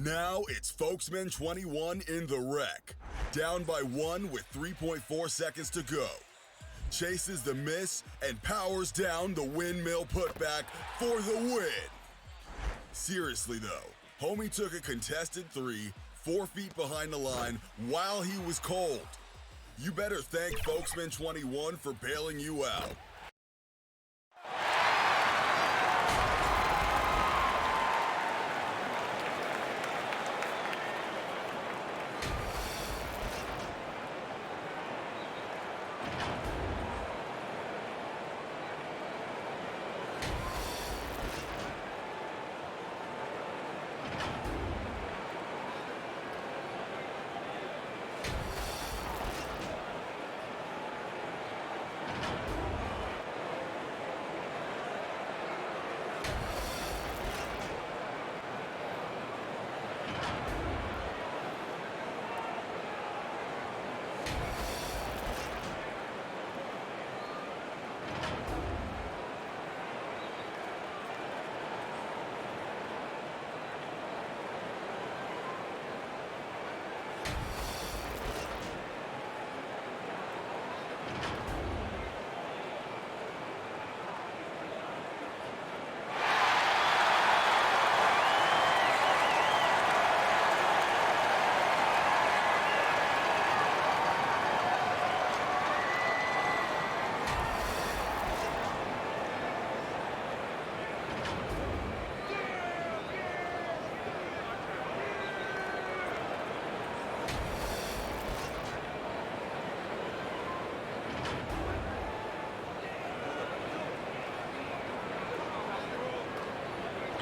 Now it's Folksman 21 in the wreck. Down by 1 with 3.4 seconds to go. Chases the miss and powers down the windmill putback for the win. Seriously though, homie took a contested 3, 4 feet behind the line while he was cold. You better thank Folksman 21 for bailing you out.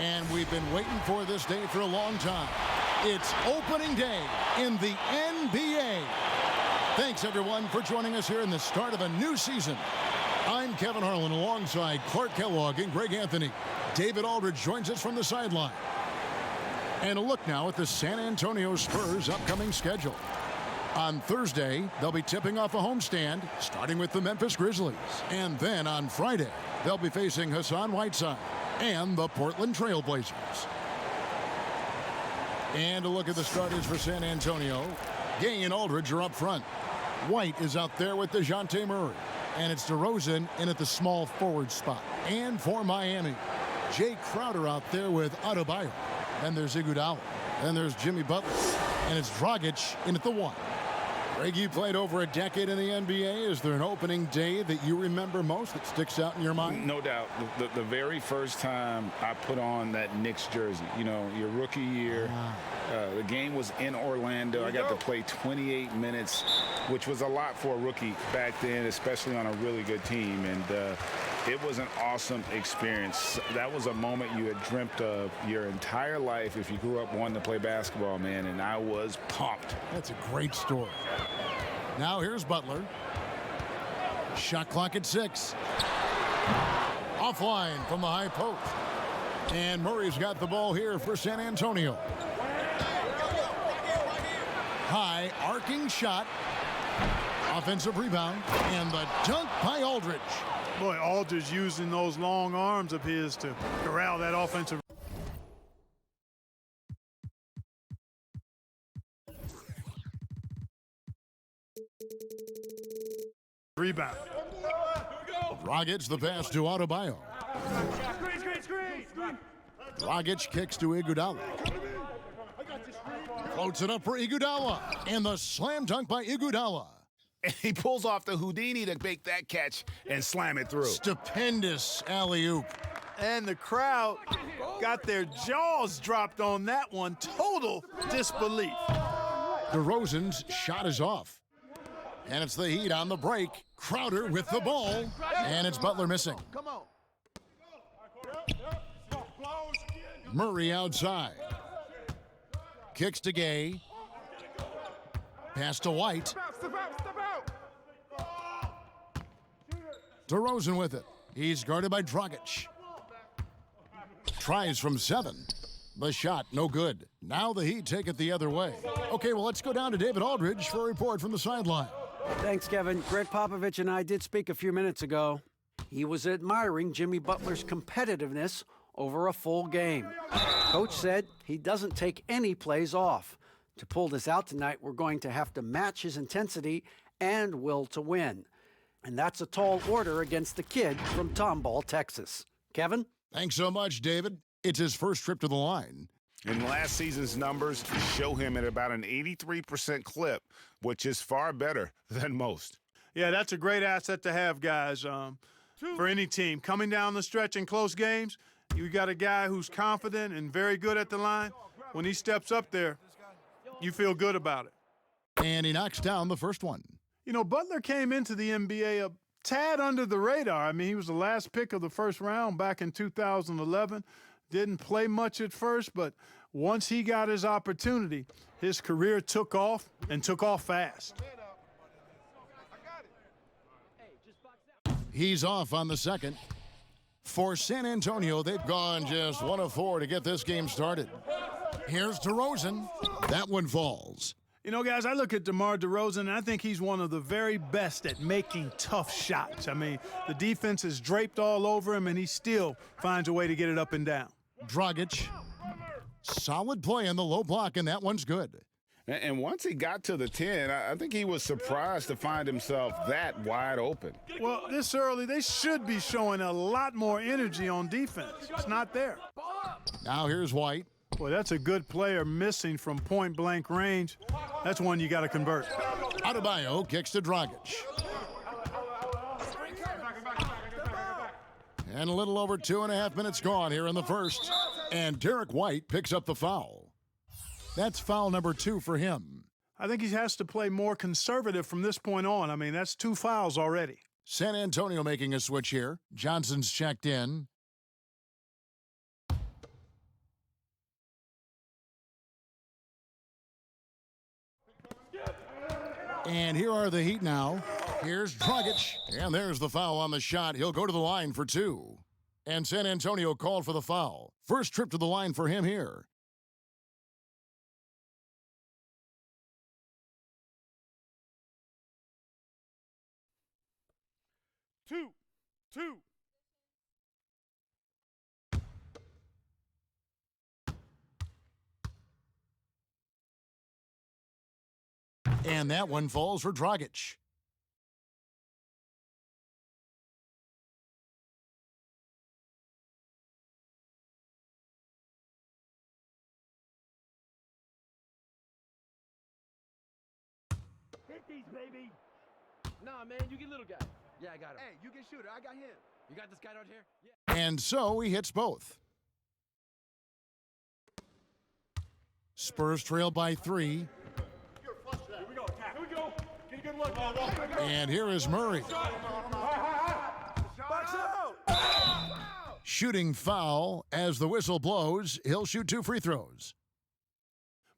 And we've been waiting for this day for a long time. It's opening day in the NBA. Thanks, everyone, for joining us here in the start of a new season. I'm Kevin Harlan alongside Clark Kellogg and Greg Anthony. David Aldridge joins us from the sideline. And a look now at the San Antonio Spurs' upcoming schedule. On Thursday, they'll be tipping off a homestand, starting with the Memphis Grizzlies. And then on Friday, they'll be facing Hassan Whiteside and the Portland Trail Blazers. And a look at the starters for San Antonio. Gang and Aldridge are up front. White is out there with DeJounte Murray. And it's DeRozan in at the small forward spot. And for Miami, Jay Crowder out there with Adebayo. Then there's Iguodala. Then there's Jimmy Butler. And it's Dragic in at the 1. Greg, you played over a decade in the NBA. Is there an opening day that you remember most that sticks out in your mind? No doubt. The very first time I put on that Knicks jersey, you know, your rookie year, the game was in Orlando. I got to play 28 minutes, which was a lot for a rookie back then, especially on a really good team. And it was an awesome experience. That was a moment you had dreamt of your entire life if you grew up wanting to play basketball, man, and I was pumped. That's a great story. Now here's Butler. Shot clock at 6. Offline from the high post. And Murray's got the ball here for San Antonio. High arcing shot. Offensive rebound. And the dunk by Aldridge. Boy, Aldridge using those long arms of his to corral that offensive rebound. Dragic the pass to Adebayo. Dragic kicks to Iguodala. Floats it up for Iguodala. And the slam dunk by Iguodala. And he pulls off the Houdini to make that catch and slam it through. Stupendous alley-oop. And the crowd got their jaws dropped on that one. Total disbelief. DeRozan's shot is off. And it's the Heat on the break. Crowder with the ball. And it's Butler missing. Murray outside. Kicks to Gay. Pass to White. DeRozan with it. He's guarded by Dragic. Tries from 7. The shot, no good. Now the Heat take it the other way. Okay, well, let's go down to David Aldridge for a report from the sideline. Thanks, Kevin. Greg Popovich and I did speak a few minutes ago. He was admiring Jimmy Butler's competitiveness over a full game. Coach said he doesn't take any plays off. To pull this out tonight, we're going to have to match his intensity and will to win. And that's a tall order against the kid from Tomball, Texas. Kevin? Thanks so much, David. It's his first trip to the line. And last season's numbers show him at about an 83% clip, which is far better than most. Yeah, that's a great asset to have, guys, for any team. Coming down the stretch in close games, you got a guy who's confident and very good at the line. When he steps up there, you feel good about it. And he knocks down the first one. You know, Butler came into the NBA a tad under the radar. I mean, he was the last pick of the first round back in 2011. Didn't play much at first, but once he got his opportunity, his career took off and took off fast. He's off on the second. For San Antonio, they've gone just 1 of 4 to get this game started. Here's DeRozan. That one falls. You know, guys, I look at DeMar DeRozan, and I think he's one of the very best at making tough shots. I mean, the defense is draped all over him, and he still finds a way to get it up and down. Dragic. Solid play in the low block, and that one's good. And once he got to the 10, I think he was surprised to find himself that wide open. Well, this early, they should be showing a lot more energy on defense. It's not there. Now here's White. Boy, that's a good player missing from point-blank range. That's one you got to convert. Adebayo kicks to Dragic. And a little over 2.5 minutes gone here in the first. And Derek White picks up the foul. That's foul number 2 for him. I think he has to play more conservative from this point on. I mean, that's 2 fouls already. San Antonio making a switch here. Johnson's checked in. And here are the Heat now. Here's Dragic, and there's the foul on the shot. He'll go to the line for 2. And San Antonio called for the foul. First trip to the line for him here. Two. And that one falls for Dragic. Hit these, baby. Nah, man, you get little guy. Yeah, I got him. Hey, you get shooter. I got him. You got this guy out here? Yeah. And so he hits both. Spurs trail by 3. And here is Murray. Shooting foul as the whistle blows. He'll shoot 2 free throws.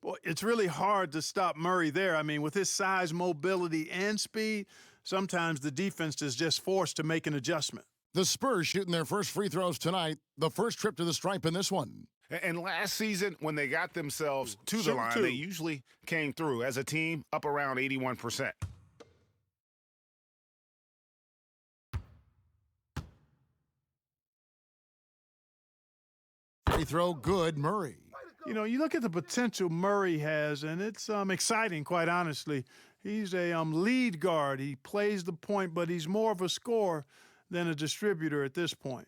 Boy, it's really hard to stop Murray there. I mean, with his size, mobility, and speed, sometimes the defense is just forced to make an adjustment. The Spurs shooting their first free throws tonight. The first trip to the stripe in this one. And last season, when they got themselves to the line, they usually came through as a team up around 81%. Free throw good, Murray. You know, you look at the potential Murray has, and it's exciting, quite honestly. He's a lead guard. He plays the point, but he's more of a scorer than a distributor at this point.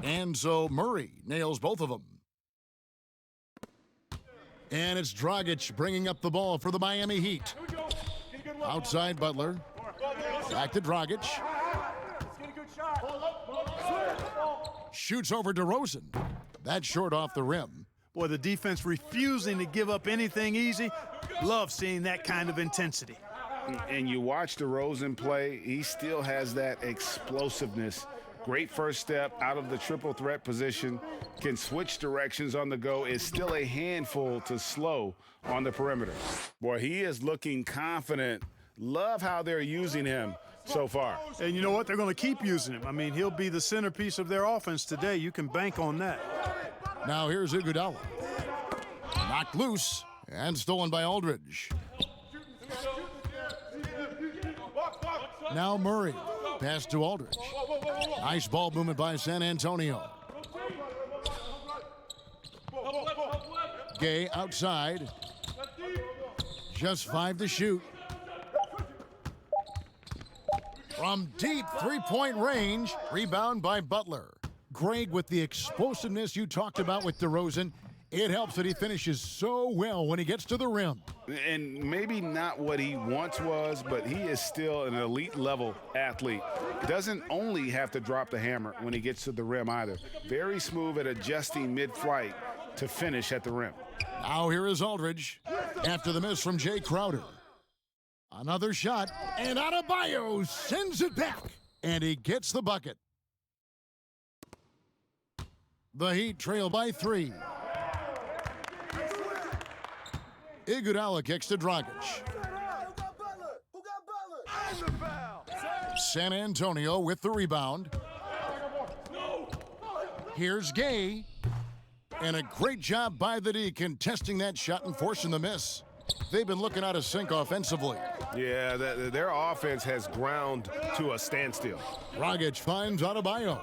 And so Murray nails both of them. And it's Dragic bringing up the ball for the Miami Heat. Outside Butler. Back to Dragic. Shoots over DeRozan. That's short off the rim. Boy, the defense refusing to give up anything easy. Love seeing that kind of intensity. And you watch DeRozan play, he still has that explosiveness. Great first step out of the triple threat position. Can switch directions on the go. Is still a handful to slow on the perimeter. Boy, he is looking confident. Love how they're using him so far. And you know what? They're going to keep using him. I mean, he'll be the centerpiece of their offense today. You can bank on that. Now here's Iguodala. Knocked loose and stolen by Aldridge. Now Murray. Pass to Aldridge. Nice ball movement by San Antonio. Gay outside. Just 5 to shoot. From deep three-point range, rebound by Butler. Greg, with the explosiveness you talked about with DeRozan, it helps that he finishes so well when he gets to the rim. And maybe not what he once was, but he is still an elite-level athlete. He doesn't only have to drop the hammer when he gets to the rim either. Very smooth at adjusting mid-flight to finish at the rim. Now here is Aldridge after the miss from Jay Crowder. Another shot, and Adebayo sends it back, and he gets the bucket. The Heat trail by 3. Iguodala kicks to Dragic. San Antonio with the rebound. Here's Gay. And a great job by the D contesting that shot and forcing the miss. They've been looking out of sync offensively. Yeah, their offense has ground to a standstill. Dragic finds Adebayo.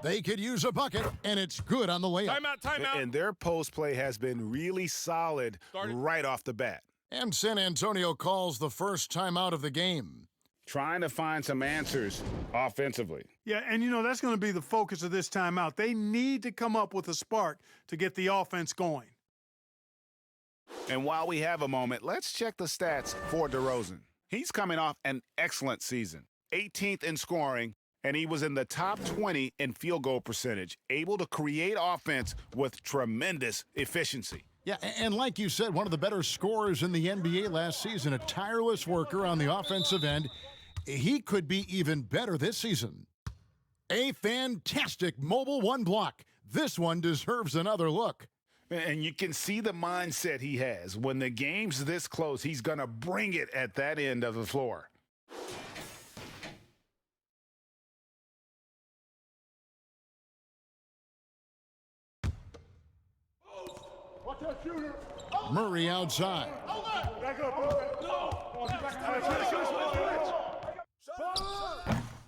They could use a bucket, and it's good on the layup. Timeout. And their post play has been really solid right off the bat. And San Antonio calls the first timeout of the game. Trying to find some answers offensively. Yeah, and you know, that's going to be the focus of this timeout. They need to come up with a spark to get the offense going. And while we have a moment, let's check the stats for DeRozan. He's coming off an excellent season. 18th in scoring, and he was in the top 20 in field goal percentage, able to create offense with tremendous efficiency. Yeah, and like you said, one of the better scorers in the NBA last season, a tireless worker on the offensive end. He could be even better this season. A fantastic mobile one block. This one deserves another look. And you can see the mindset he has. When the game's this close, he's going to bring it at that end of the floor. Murray outside.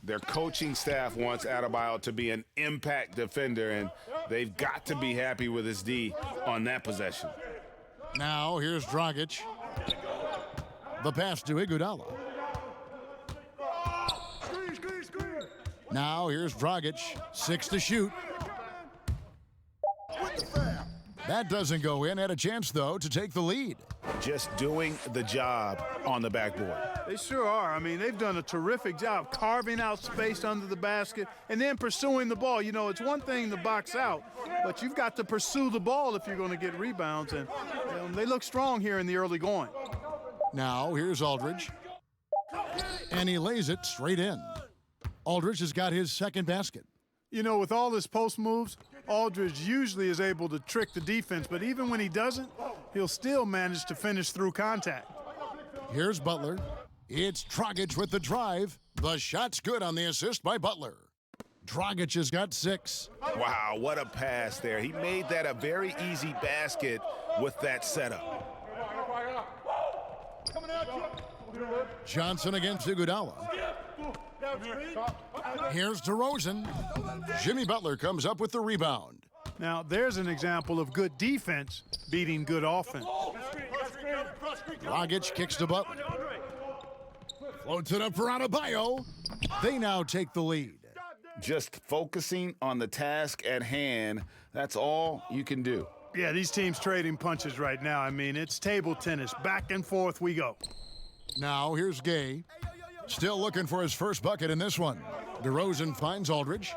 Their coaching staff wants Adebayo to be an impact defender, and they've got to be happy with his D on that possession. Now here's Dragic. The pass to Iguodala. Now here's Dragic. 6 to shoot. That doesn't go in. Had a chance, though, to take the lead. Just doing the job on the backboard. They sure are. I mean, they've done a terrific job carving out space under the basket and then pursuing the ball. You know, it's one thing to box out, but you've got to pursue the ball if you're going to get rebounds. And they look strong here in the early going. Now here's Aldridge. And he lays it straight in. Aldridge has got his second basket. You know, with all his post moves, Aldridge usually is able to trick the defense, but even when he doesn't, he'll still manage to finish through contact. Here's Butler. It's Dragic with the drive. The shot's good on the assist by Butler. Dragic has got 6. Wow, what a pass there. He made that a very easy basket with that setup. Johnson against Iguodala. Here's DeRozan. Jimmy Butler comes up with the rebound. Now, there's an example of good defense beating good offense. Dragic kicks to Butler. Floats it up for Adebayo. They now take the lead. Just focusing on the task at hand, that's all you can do. Yeah, these teams trading punches right now. I mean, it's table tennis. Back and forth we go. Now here's Gay. Still looking for his first bucket in this one. DeRozan finds Aldridge.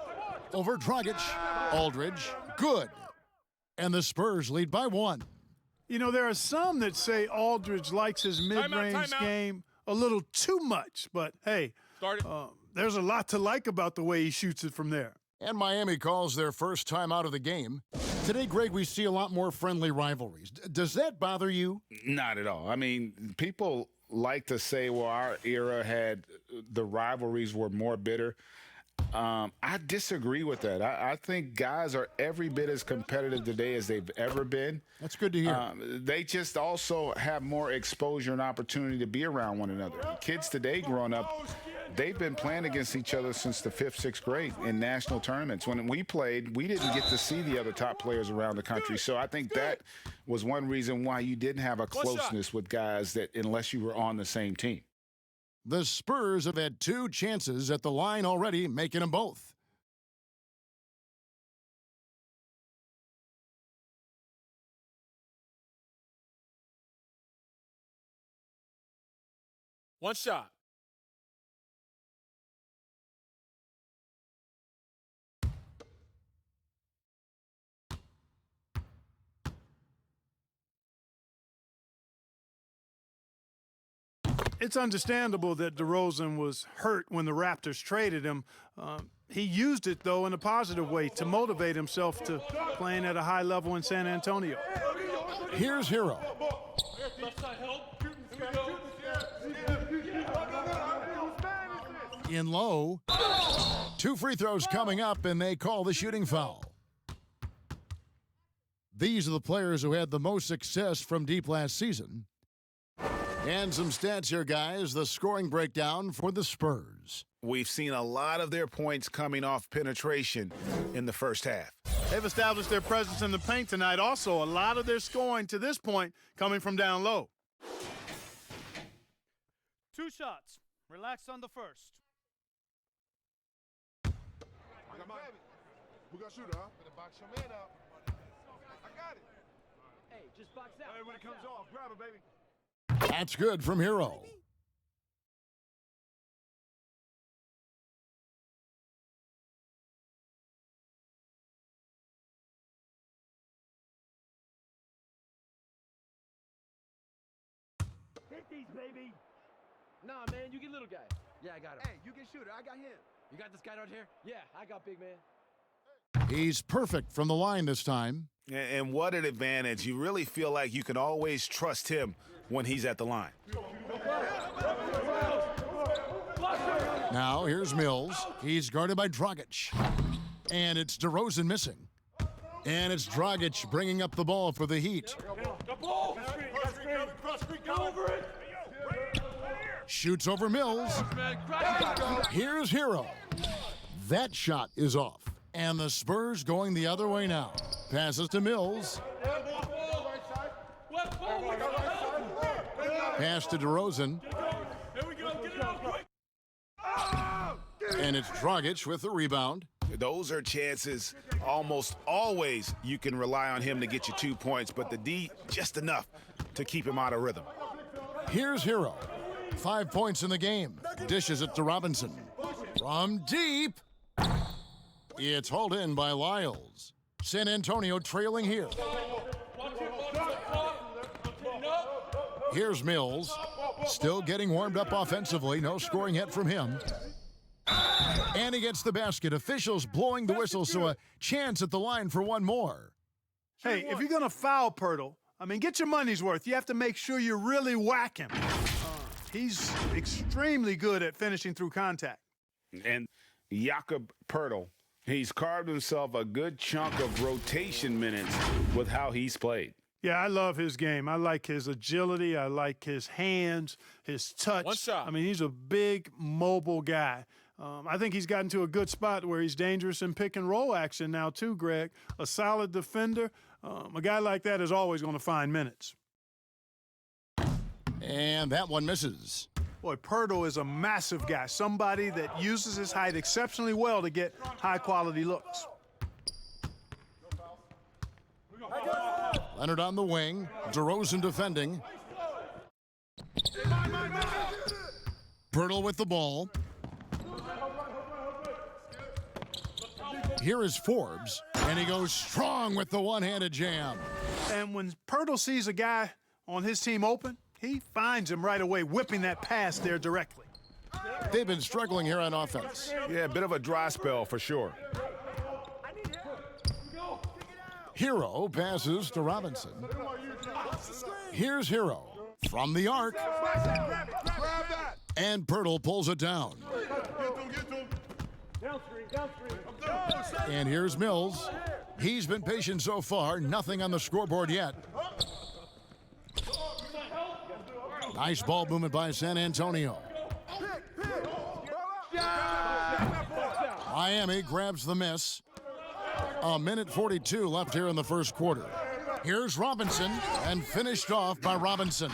Over Dragic. Aldridge, good. And the Spurs lead by 1. You know, there are some that say Aldridge likes his mid-range game a little too much. But, hey, there's a lot to like about the way he shoots it from there. And Miami calls their first time out of the game. Today, Greg, we see a lot more friendly rivalries. Does that bother you? Not at all. I mean, people like to say, well, our era had the rivalries were more bitter. I disagree with that. I think guys are every bit as competitive today as they've ever been. That's good to hear. They just also have more exposure and opportunity to be around one another. Kids today growing up, they've been playing against each other since the 5th, 6th grade in national tournaments. When we played, we didn't get to see the other top players around the country. So I think that was one reason why you didn't have a closeness with guys that unless you were on the same team. The Spurs have had 2 chances at the line already, making them both. One shot. It's understandable that DeRozan was hurt when the Raptors traded him. He used it, though, in a positive way to motivate himself to playing at a high level in San Antonio. Here's Hero. In low. 2 free throws coming up, and they call the shooting foul. These are the players who had the most success from deep last season. And some stats here, guys. The scoring breakdown for the Spurs. We've seen a lot of their points coming off penetration in the first half. They've established their presence in the paint tonight. Also, a lot of their scoring to this point coming from down low. 2 shots. Relax on the first. We got shooter, huh? Better box your man out. I got it. Hey, just box out. Hey, when it comes off, grab it, baby. That's good from Hero. Hit these, baby. Nah, man, you get little guy. Yeah, I got him. Hey, you get shooter. I got him. You got this guy out here? Yeah, I got big man. He's perfect from the line this time. And what an advantage. You really feel like you can always trust him when he's at the line. Now, here's Mills. He's guarded by Dragic. And it's DeRozan missing. And it's Dragic bringing up the ball for the Heat. Shoots over Mills. Here's Hero. That shot is off. And the Spurs going the other way now. Passes to Mills. Pass to DeRozan. And it's Dragic with the rebound. Those are chances almost always you can rely on him to get you 2 points, but the D just enough to keep him out of rhythm. Here's Hero. 5 points in the game. Dishes it to Robinson. From deep. It's hauled in by Lyles. San Antonio trailing here. Here's Mills. Still getting warmed up offensively. No scoring yet from him. And he gets the basket. Officials blowing the whistle, so a chance at the line for one more. Hey, if you're going to foul Pirtle, I mean, get your money's worth. You have to make sure you really whack him. He's extremely good at finishing through contact. And Jakob Pirtle, he's carved himself a good chunk of rotation minutes with how he's played. Yeah, I love his game. I like his agility. I like his hands, his touch. One shot. I mean, he's a big, mobile guy. I think he's gotten to a good spot where he's dangerous in pick and roll action now too, Greg. A solid defender. A guy like that is always going to find minutes. And that one misses. Boy, Pirtle is a massive guy, somebody that uses his height exceptionally well to get high-quality looks. Leonard on the wing. DeRozan defending. Pirtle with the ball. Here is Forbes, and he goes strong with the one-handed jam. And when Pirtle sees a guy on his team open, he finds him right away, whipping that pass there directly. They've been struggling here on offense. Yeah, a bit of a dry spell for sure. Hero passes to Robinson. Here's Hero from the arc. And Pirtle pulls it down. And here's Mills. He's been patient so far. Nothing on the scoreboard yet. Nice ball movement by San Antonio. Miami grabs the miss. A minute 42 left here in the first quarter. Here's Robinson, and finished off by Robinson.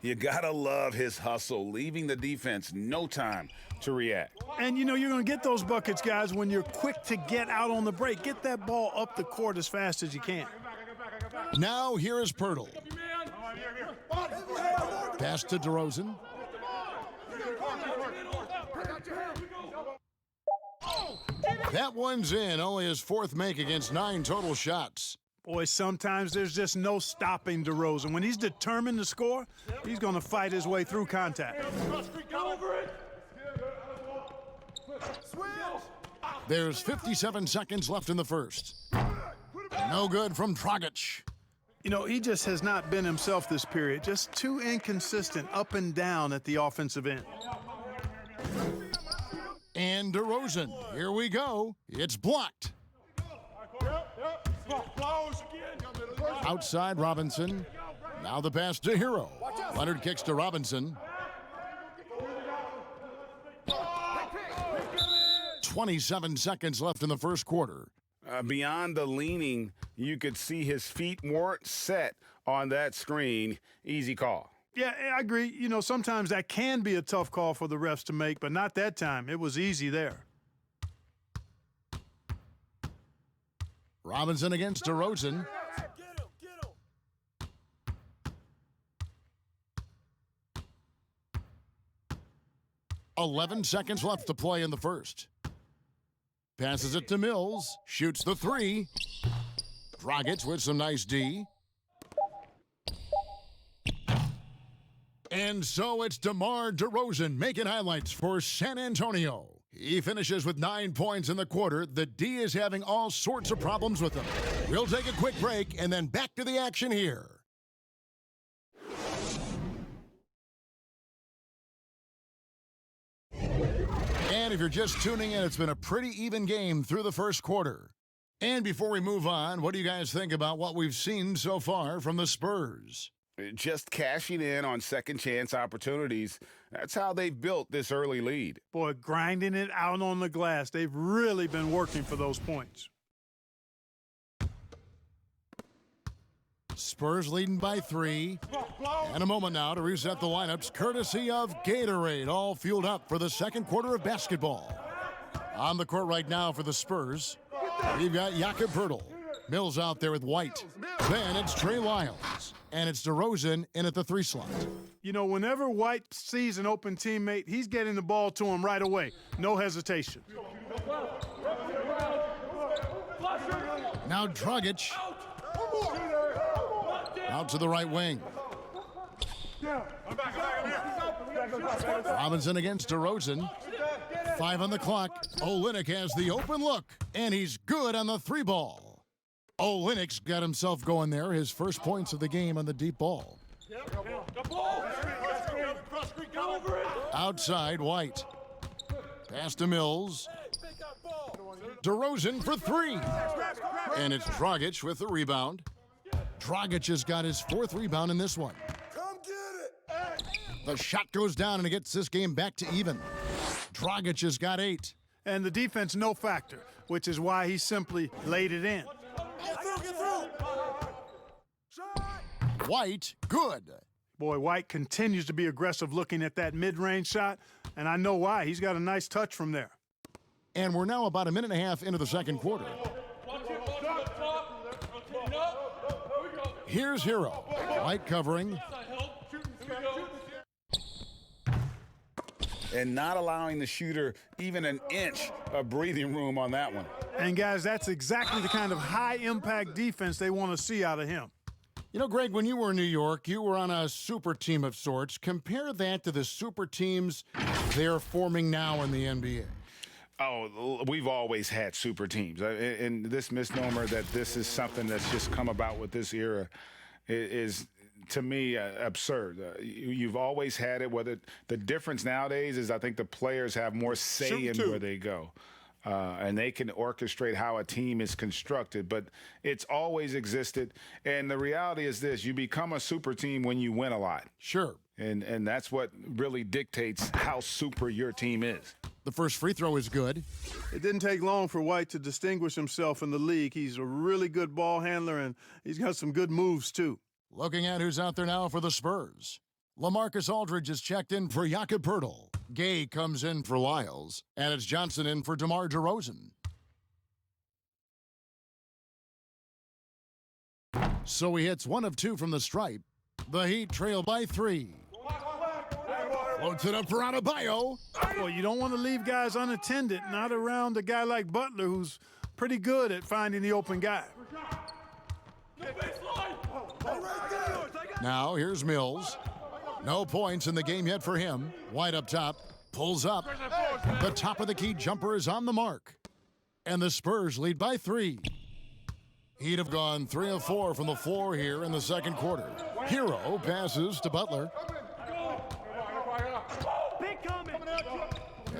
You gotta love his hustle, leaving the defense no time to react. And, you know, you're going to get those buckets, guys, when you're quick to get out on the break. Get that ball up the court as fast as you can. Now here is Pirtle. Pass to DeRozan. That one's in, only his fourth make against 9 total shots. Boy, sometimes there's just no stopping DeRozan. When he's determined to score, he's going to fight his way through contact. There's 57 seconds left in the first. No good from Dragic. You know, he just has not been himself this period. Just too inconsistent up and down at the offensive end. And DeRozan, here we go. It's blocked. Outside Robinson. Now the pass to Hero. Leonard kicks to Robinson. 27 seconds left in the first quarter. Beyond the leaning, you could see his feet weren't set on that screen. Easy call. Yeah, I agree. You know, sometimes that can be a tough call for the refs to make, but not that time. It was easy there. Robinson against DeRozan. "11 seconds left to play in the first. Passes it to Mills. Shoots the three. Dragic with some nice D. And so it's DeMar DeRozan making highlights for San Antonio. He finishes with 9 points in the quarter. The D is having all sorts of problems with him. We'll take a quick break and then back to the action here. And if you're just tuning in, it's been a pretty even game through the first quarter. And before we move on, what do you guys think about what we've seen so far from the Spurs? Just cashing in on second chance opportunities. That's how they've built this early lead. Boy, grinding it out on the glass. They've really been working for those points. Spurs leading by 3. And a moment now to reset the lineups, courtesy of Gatorade, all fueled up for the second quarter of basketball. On the court right now for the Spurs, we've got Jakob Poeltl. Mills out there with White. Then it's Trey Lyles. And it's DeRozan in at the 3 slot. You know, whenever White sees an open teammate, he's getting the ball to him right away. No hesitation. Now Dragic. Out to the right wing. Robinson against DeRozan. 5 on the clock. Olynyk has the open look, and he's good on the 3 ball. Olynyk's got himself going there, his first points of the game on the deep ball. Outside, White. Pass to Mills. DeRozan for 3. And it's Dragic with the rebound. Dragic has got his 4th rebound in this one. The shot goes down and it gets this game back to even. Dragic has got 8. And the defense no factor, which is why he simply laid it in. White, good. Boy, White continues to be aggressive looking at that mid-range shot, and I know why. He's got a nice touch from there. And we're now about a minute and a half into the second quarter. Here's Hero. White covering. And not allowing the shooter even an inch of breathing room on that one. And, guys, that's exactly the kind of high-impact defense they want to see out of him. You know, Greg, when you were in New York, you were on a super team of sorts. Compare that to the super teams they're forming now in the NBA. Oh, we've always had super teams. And this misnomer that this is something that's just come about with this era is to me, absurd. You've always had it. Whether the difference nowadays is I think the players have more say in where they go. and they can orchestrate how a team is constructed. But it's always existed. And the reality is this: you become a super team when you win a lot. Sure. And that's what really dictates how super your team is. The first free throw is good. It didn't take long for White to distinguish himself in the league. He's a really good ball handler, and he's got some good moves, too. Looking at who's out there now for the Spurs. LaMarcus Aldridge is checked in for Jakob Poeltl. Gay comes in for Lyles, and it's Johnson in for DeMar DeRozan. So he hits 1 of 2 from the stripe. The Heat trail by 3. Floats it up for Adebayo. Well, you don't want to leave guys unattended, not around a guy like Butler, who's pretty good at finding the open guy. Now here's Mills. No points in the game yet for him. White up top, pulls up. The top of the key jumper is on the mark. And the Spurs lead by 3. He'd have gone 3 of 4 from the floor here in the second quarter. Hero passes to Butler.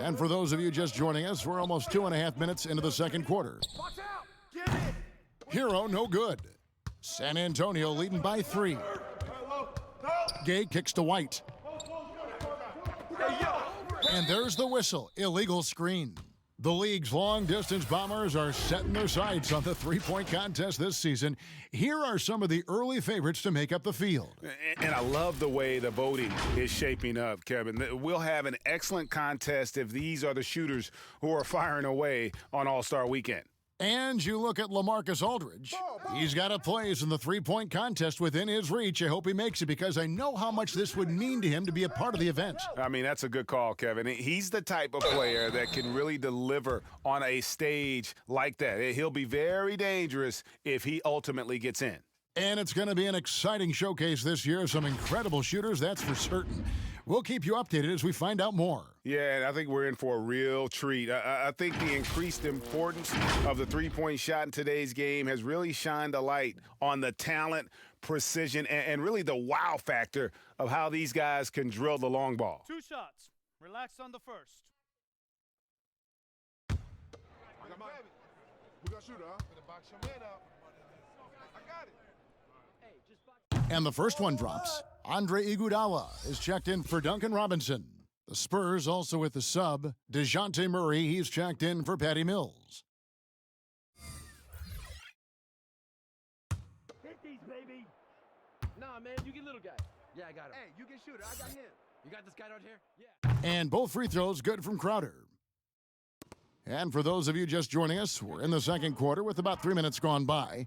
And for those of you just joining us, we're almost 2.5 minutes into the second quarter. Hero no good. San Antonio leading by 3. Gay kicks to White. And there's the whistle. Illegal screen. The league's long-distance bombers are setting their sights on the three-point contest this season. Here are some of the early favorites to make up the field. And I love the way the voting is shaping up, Kevin. We'll have an excellent contest if these are the shooters who are firing away on All-Star Weekend. And you look at LaMarcus Aldridge. He's got a place in the three-point contest within his reach. I hope he makes it because I know how much this would mean to him to be a part of the event. I mean, that's a good call, Kevin. He's the type of player that can really deliver on a stage like that. He'll be very dangerous if he ultimately gets in. And it's going to be an exciting showcase this year. Some incredible shooters, that's for certain. We'll keep you updated as we find out more. Yeah, and I think we're in for a real treat. I think the increased importance of the three-point shot in today's game has really shined a light on the talent, precision, and really the wow factor of how these guys can drill the long ball. 2 shots. Relax on the first. We got shooter, huh? Gonna box your man up. I got it. And the first one drops. Andre Iguodala is checked in for Duncan Robinson. The Spurs also with the sub, DeJounte Murray. He's checked in for Patty Mills. Hit these, baby. Nah, man, you get little guy. Yeah, I got him. Hey, you get shooter. I got him. You got this guy right here? Yeah. And both free throws good from Crowder. And for those of you just joining us, we're in the second quarter with about 3 minutes gone by.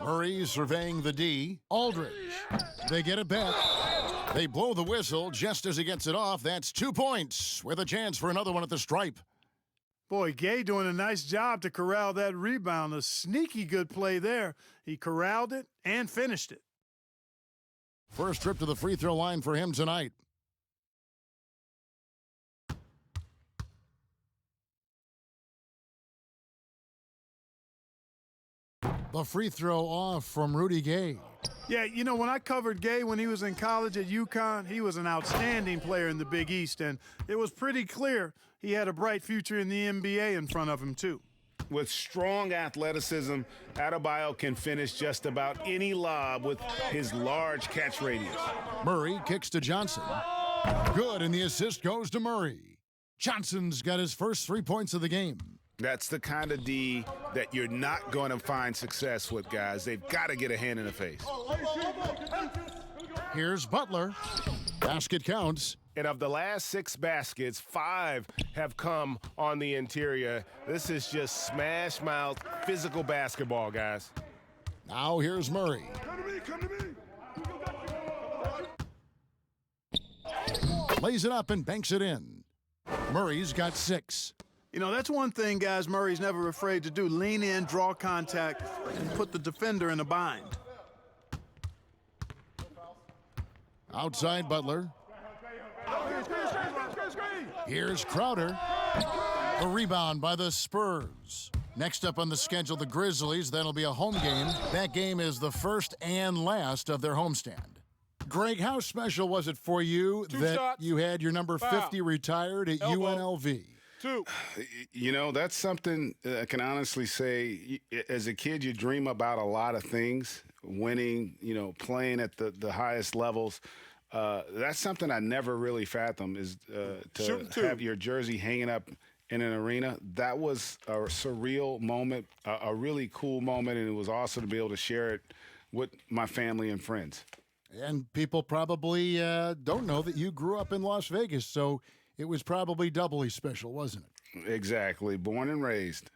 Murray surveying the D. Aldridge. They get it back. They blow the whistle just as he gets it off. That's 2 points with a chance for another one at the stripe. Boy, Gay doing a nice job to corral that rebound. A sneaky good play there. He corralled it and finished it. First trip to the free throw line for him tonight. The free throw off from Rudy Gay. Yeah, you know, when I covered Gay when he was in college at UConn, he was an outstanding player in the Big East, and it was pretty clear he had a bright future in the NBA in front of him, too. With strong athleticism, Adebayo can finish just about any lob with his large catch radius. Murray kicks to Johnson. Good, and the assist goes to Murray. Johnson's got his first 3 points of the game. That's the kind of D that you're not going to find success with, guys. They've got to get a hand in the face. Here's Butler. Basket counts. And of the last 6 baskets, 5 have come on the interior. This is just smash mouth physical basketball, guys. Now here's Murray. Come to me. Lays it up and banks it in. Murray's got 6. You know, that's one thing, guys, Murray's never afraid to do. Lean in, draw contact, and put the defender in a bind. Outside Butler. Here's Crowder. The rebound by the Spurs. Next up on the schedule, the Grizzlies. That'll be a home game. That game is the first and last of their homestand. Greg, how special was it for you that you had your number 50 retired at UNLV? You know, that's something I can honestly say. As a kid, you dream about a lot of things, winning, you know, playing at the highest levels. That's something I never really fathomed, is to have your jersey hanging up in an arena. That was a surreal moment, a really cool moment, and it was awesome to be able to share it with my family and friends. And people probably don't know that you grew up in Las Vegas, so it was probably doubly special, wasn't it? Exactly. Born and raised.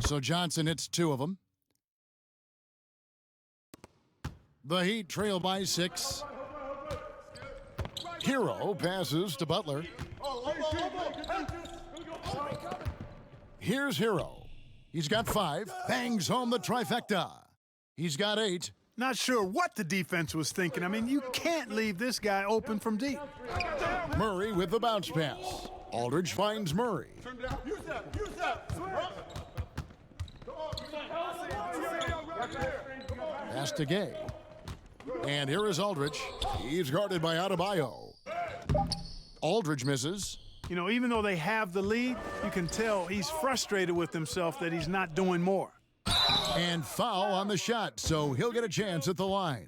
So Johnson hits 2 of them. The Heat trail by 6. Hero passes to Butler. Here's Hero. He's got 5. Bangs home the trifecta. He's got 8. Not sure what the defense was thinking. I mean, you can't leave this guy open from deep. Murray with the bounce pass. Aldridge finds Murray. Pass to Gay. And here is Aldridge. He's guarded by Adebayo. Aldridge misses. You know, even though they have the lead, you can tell he's frustrated with himself that he's not doing more. And foul on the shot, so he'll get a chance at the line.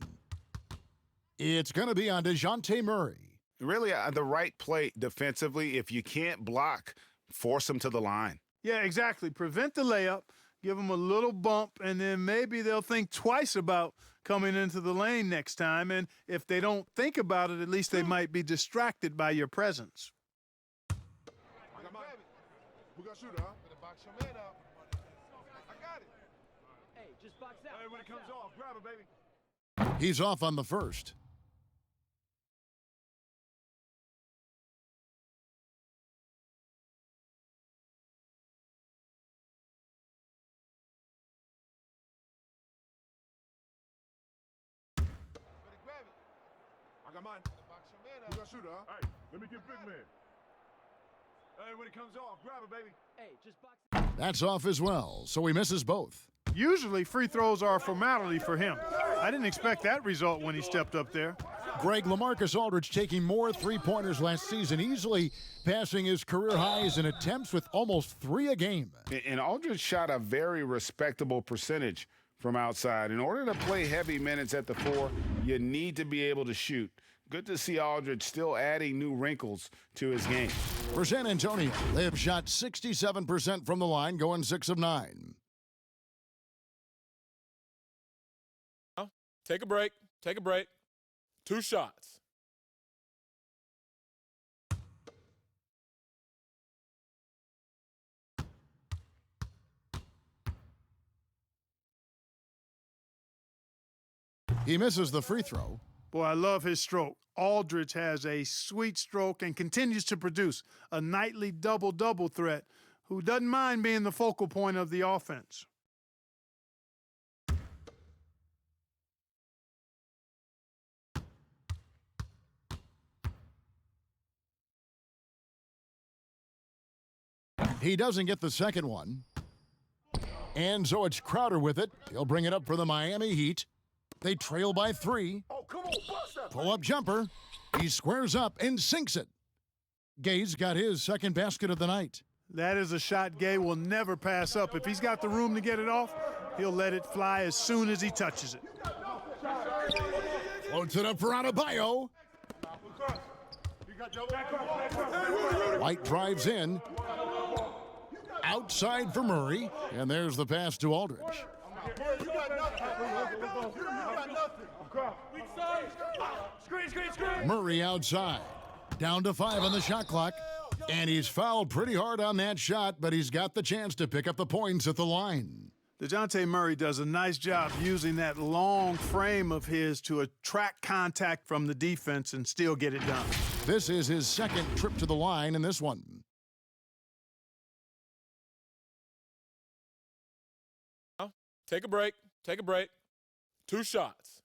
It's going to be on DeJounte Murray. Really, the right play defensively. If you can't block, force him to the line. Yeah, exactly. Prevent the layup, give them a little bump, and then maybe they'll think twice about coming into the lane next time. And if they don't think about it, at least they might be distracted by your presence. We got shooter, huh? Better box your man up. I got it. Hey, just box out. Hey, when it comes off, grab it, baby. He's off on the first. I got mine. Box your man up. We got shooter, huh? Hey, let me get big man. Hey, when it comes off, grab it, baby. Hey, just box it. That's off as well, so he misses both. Usually free throws are a formality for him. I didn't expect that result when he stepped up there. Greg, LaMarcus Aldridge taking more three-pointers last season, easily passing his career highs in attempts with almost 3 a game. And Aldridge shot a very respectable percentage from outside. In order to play heavy minutes at the 4, you need to be able to shoot. Good to see Aldridge still adding new wrinkles to his game. For San Antonio, they have shot 67% from the line, going 6 of 9. Take a break. Take a break. 2 shots. He misses the free throw. Boy, I love his stroke. Aldridge has a sweet stroke and continues to produce a nightly double-double threat who doesn't mind being the focal point of the offense. He doesn't get the second one. And so it's Crowder with it. He'll bring it up for the Miami Heat. They trail by 3. Oh, come on, bust that. Pull-up jumper. He squares up and sinks it. Gay's got his second basket of the night. That is a shot Gay will never pass up. If he's got the room to get it off, he'll let it fly as soon as he touches it. Floats it up for Adebayo. White drives in. Outside for Murray. And there's the pass to Aldridge. Murray outside. Down to 5 on the shot clock. And he's fouled pretty hard on that shot, but he's got the chance to pick up the points at the line. DeJounte Murray does a nice job using that long frame of his to attract contact from the defense and still get it done. This is his second trip to the line in this one. Take a break. Take a break. 2 shots.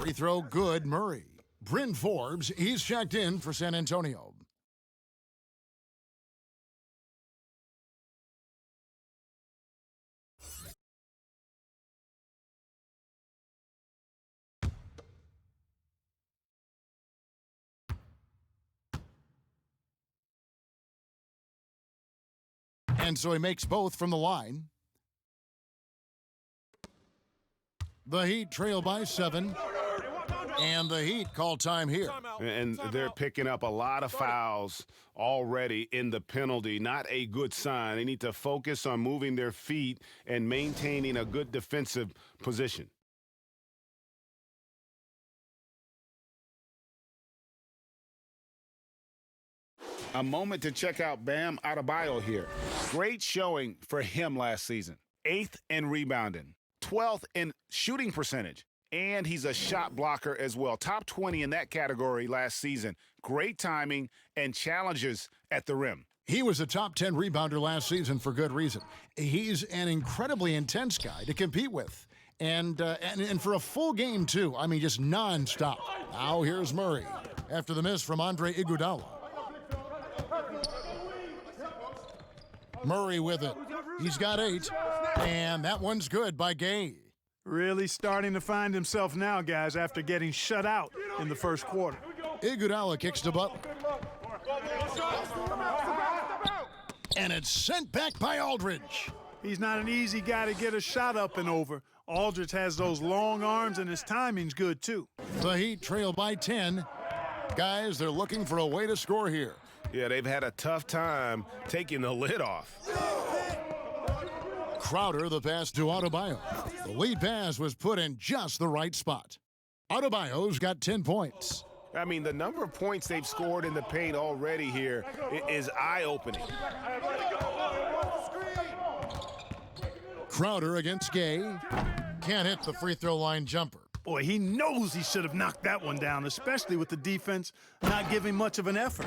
Free throw good, Murray. Bryn Forbes, he's checked in for San Antonio. And so he makes both from the line. The Heat trail by 7. And the Heat call time here. And they're picking up a lot of fouls already in the penalty. Not a good sign. They need to focus on moving their feet and maintaining a good defensive position. A moment to check out Bam Adebayo here. Great showing for him last season. 8th in rebounding, 12th in shooting percentage, and he's a shot blocker as well. Top 20 in that category last season. Great timing and challenges at the rim. He was a top 10 rebounder last season for good reason. He's an incredibly intense guy to compete with. And for a full game, too. I mean, just nonstop. Now here's Murray after the miss from Andre Iguodala. Murray with it. He's got 8. And that one's good by Gay. Really starting to find himself now, guys, after getting shut out in the first quarter. Iguodala kicks to Butler. And it's sent back by Aldridge. He's not an easy guy to get a shot up and over. Aldridge has those long arms, and his timing's good, too. The Heat trail by 10. Guys, they're looking for a way to score here. Yeah, they've had a tough time taking the lid off. Crowder, the pass to Adebayo. The lead pass was put in just the right spot. Adebayo's got 10 points. I mean, the number of points they've scored in the paint already here is eye-opening. Crowder against Gay. Can't hit the free throw line jumper. Boy, he knows he should have knocked that one down, especially with the defense not giving much of an effort.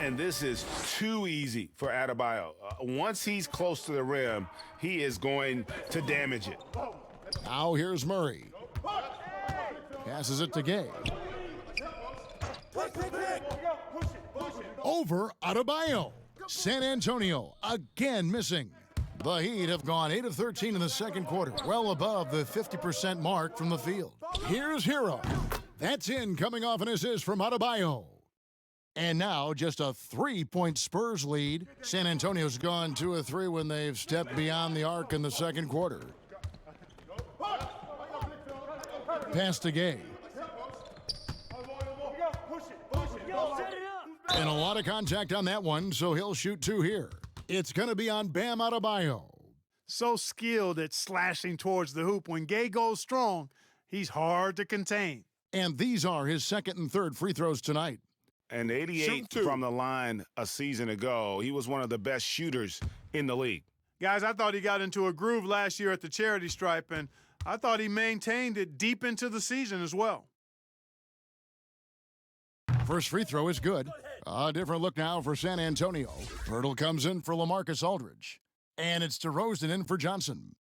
And this is too easy for Adebayo. Once he's close to the rim, he is going to damage it. Now here's Murray. Passes it to Gay. Over Adebayo. San Antonio again missing. The Heat have gone 8 of 13 in the second quarter, well above the 50% mark from the field. Here's Hero. That's in, coming off an assist from Adebayo. And now just a 3-point Spurs lead. San Antonio's gone 2 of 3 when they've stepped beyond the arc in the second quarter. Pass to Gay. And a lot of contact on that one, so he'll shoot 2 here. It's going to be on Bam Adebayo. So skilled at slashing towards the hoop. When Gay goes strong, he's hard to contain. And these are his second and third free throws tonight. And 88 from the line a season ago. He was one of the best shooters in the league. Guys, I thought he got into a groove last year at the charity stripe, and I thought he maintained it deep into the season as well. First free throw is good. A different look now for San Antonio. Pirtle comes in for LaMarcus Aldridge. And it's DeRozan in for Johnson.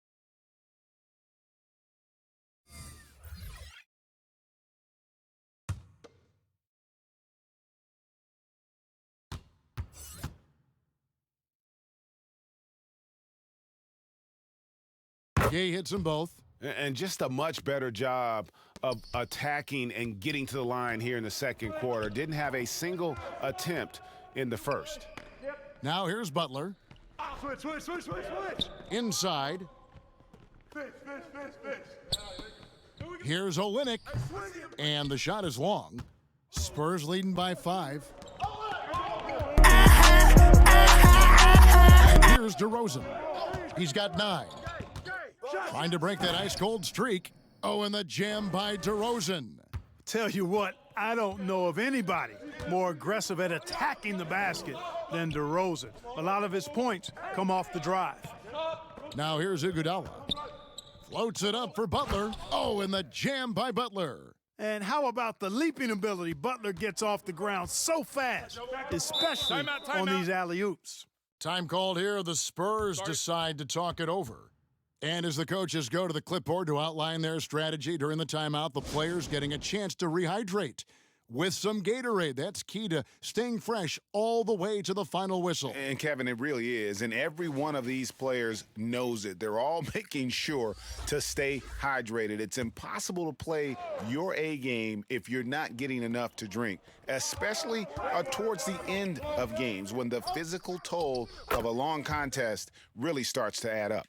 Gay hits them both. And just a much better job of attacking and getting to the line here in the second quarter. Didn't have a single attempt in the first. Now here's Butler. Switch. Inside. Fish. Here's Olynyk. And the shot is long. Spurs leading by 5. And here's DeRozan. He's got 9. Trying to break that ice-cold streak. Oh, and the jam by DeRozan. Tell you what, I don't know of anybody more aggressive at attacking the basket than DeRozan. A lot of his points come off the drive. Now here's Iguodala. Floats it up for Butler. Oh, and the jam by Butler. And how about the leaping ability? Butler gets off the ground so fast, especially on these alley-oops. Time called here. The Spurs decide to talk it over. And as the coaches go to the clipboard to outline their strategy during the timeout, the players getting a chance to rehydrate with some Gatorade. That's key to staying fresh all the way to the final whistle. And, Kevin, it really is. And every one of these players knows it. They're all making sure to stay hydrated. It's impossible to play your A game if you're not getting enough to drink, especially towards the end of games when the physical toll of a long contest really starts to add up.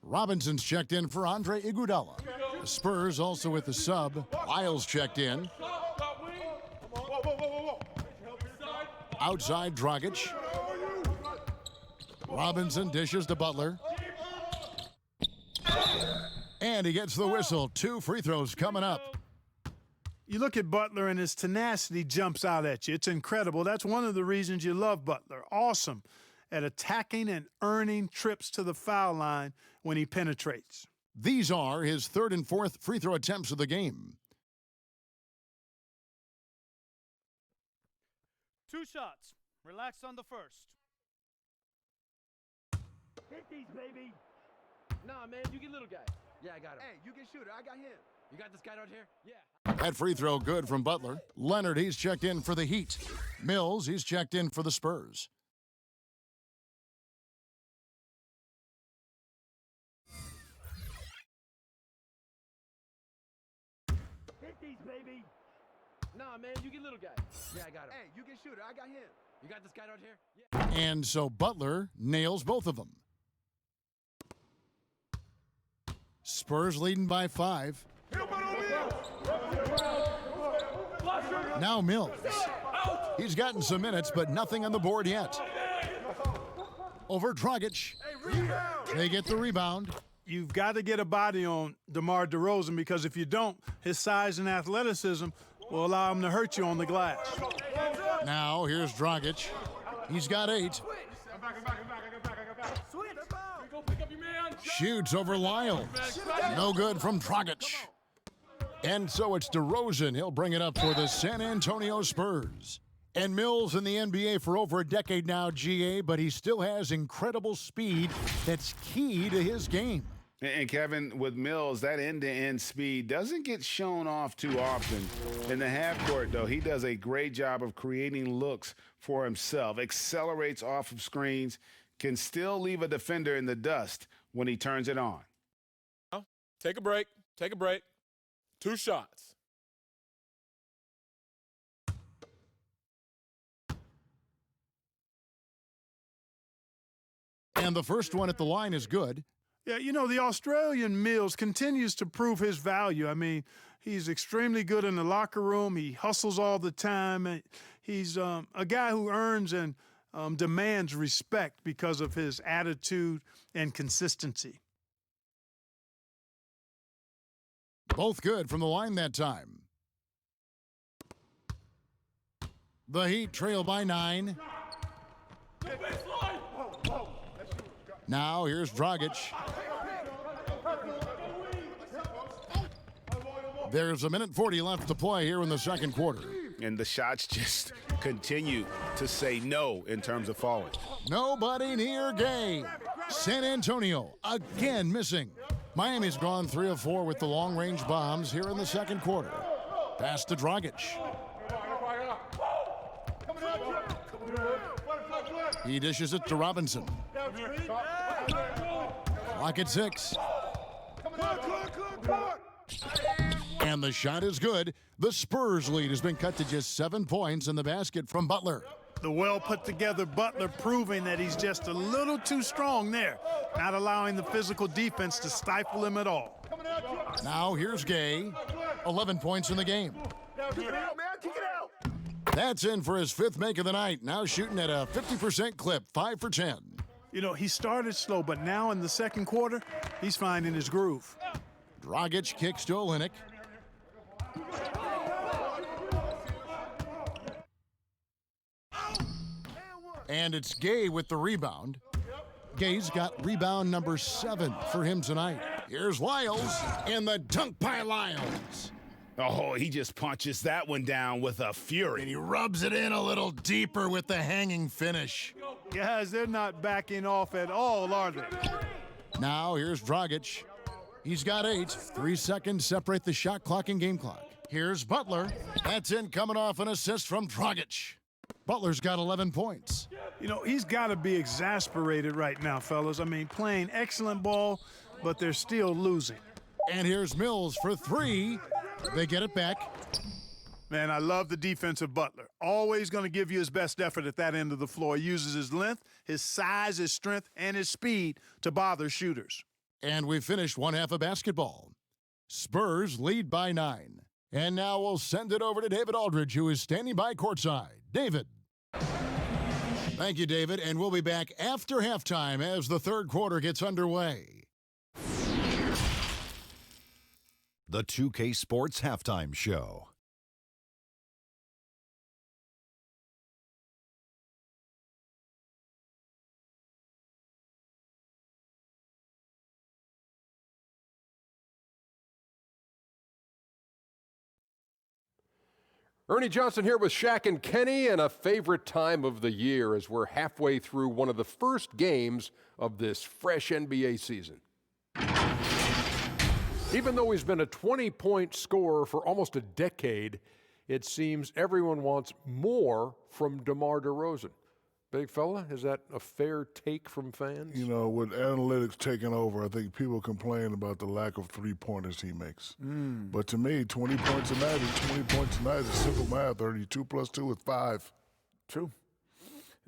Robinson's checked in for Andre Iguodala. The Spurs also with the sub. Lyles checked in. Outside Dragic. Robinson dishes to Butler. And he gets the whistle. 2 free throws coming up. You look at Butler and his tenacity jumps out at you. It's incredible. That's one of the reasons you love Butler. Awesome at attacking and earning trips to the foul line when he penetrates. These are his 3rd and 4th free throw attempts of the game. 2 shots. Relax on the first. Hit these, baby. Nah, man, you get little guy. Yeah, I got him. Hey, you get shooter. I got him. You got this guy out here? Yeah. That free throw good from Butler. Leonard, he's checked in for the Heat. Mills, he's checked in for the Spurs. Hit these, baby. Nah, man, you get little guy. Yeah, I got him. Hey, you get shooter. I got him. You got this guy out here? Yeah. And so Butler nails both of them. Spurs leading by 5. Now Mills. He's gotten some minutes, but nothing on the board yet. Over Dragic. They get the rebound. You've got to get a body on DeMar DeRozan because if you don't, his size and athleticism will allow him to hurt you on the glass. Now here's Dragic. He's got 8. Shoots over Lyles. No good from Dragic. And so it's DeRozan. He'll bring it up for the San Antonio Spurs. And Mills in the NBA for over a decade now, GA, but he still has incredible speed that's key to his game. And Kevin, with Mills, that end-to-end speed doesn't get shown off too often. In the half court, though, he does a great job of creating looks for himself, accelerates off of screens, can still leave a defender in the dust when he turns it on. Take a break. Take a break. 2 shots. And the first one at the line is good. Yeah, you know, the Australian Mills continues to prove his value. I mean, he's extremely good in the locker room. He hustles all the time. He's a guy who earns and demands respect because of his attitude and consistency. Both good from the line that time. The Heat trail by 9. Now here's Dragic. There's 1:40 left to play here in the second quarter. And the shots just continue to say no in terms of falling. Nobody near Gay. San Antonio again missing. Miami's gone 3 of 4 with the long-range bombs here in the second quarter. Pass to Dragic. He dishes it to Robinson. Clock at 6. And the shot is good. The Spurs lead has been cut to just 7 points in the basket from Butler. The well-put-together Butler proving that he's just a little too strong there, not allowing the physical defense to stifle him at all. Now here's Gay. 11 points in the game. That's in for his 5th make of the night. Now shooting at a 50% clip, 5 for 10. You know, he started slow, but now in the second quarter, he's finding his groove. Dragic kicks to Olynyk. And it's Gay with the rebound. Gay's got rebound number 7 for him tonight. Here's Lyles and the dunk by Lyles. Oh, he just punches that one down with a fury. And he rubs it in a little deeper with the hanging finish. Guys, they're not backing off at all, are they? Now here's Dragic. He's got 8. 3 seconds separate the shot clock and game clock. Here's Butler. That's in, coming off an assist from Dragic. Butler's got 11 points. You know, he's got to be exasperated right now, fellas. I mean, playing excellent ball, but they're still losing. And here's Mills for 3. They get it back. Man, I love the defense of Butler. Always going to give you his best effort at that end of the floor. He uses his length, his size, his strength, and his speed to bother shooters. And we finished one half of basketball. Spurs lead by 9. And now we'll send it over to David Aldridge, who is standing by courtside. David. Thank you, David. And we'll be back after halftime as the third quarter gets underway. The 2K Sports Halftime Show. Ernie Johnson here with Shaq and Kenny, and a favorite time of the year as we're halfway through one of the first games of this fresh NBA season. Even though he's been a 20-point scorer for almost a decade, it seems everyone wants more from DeMar DeRozan. Big fella, is that a fair take from fans? You know, with analytics taking over, I think people complain about the lack of three-pointers he makes. But to me, 20 points a night is 20 points a night is simple math. 32 plus 2 is 5. True.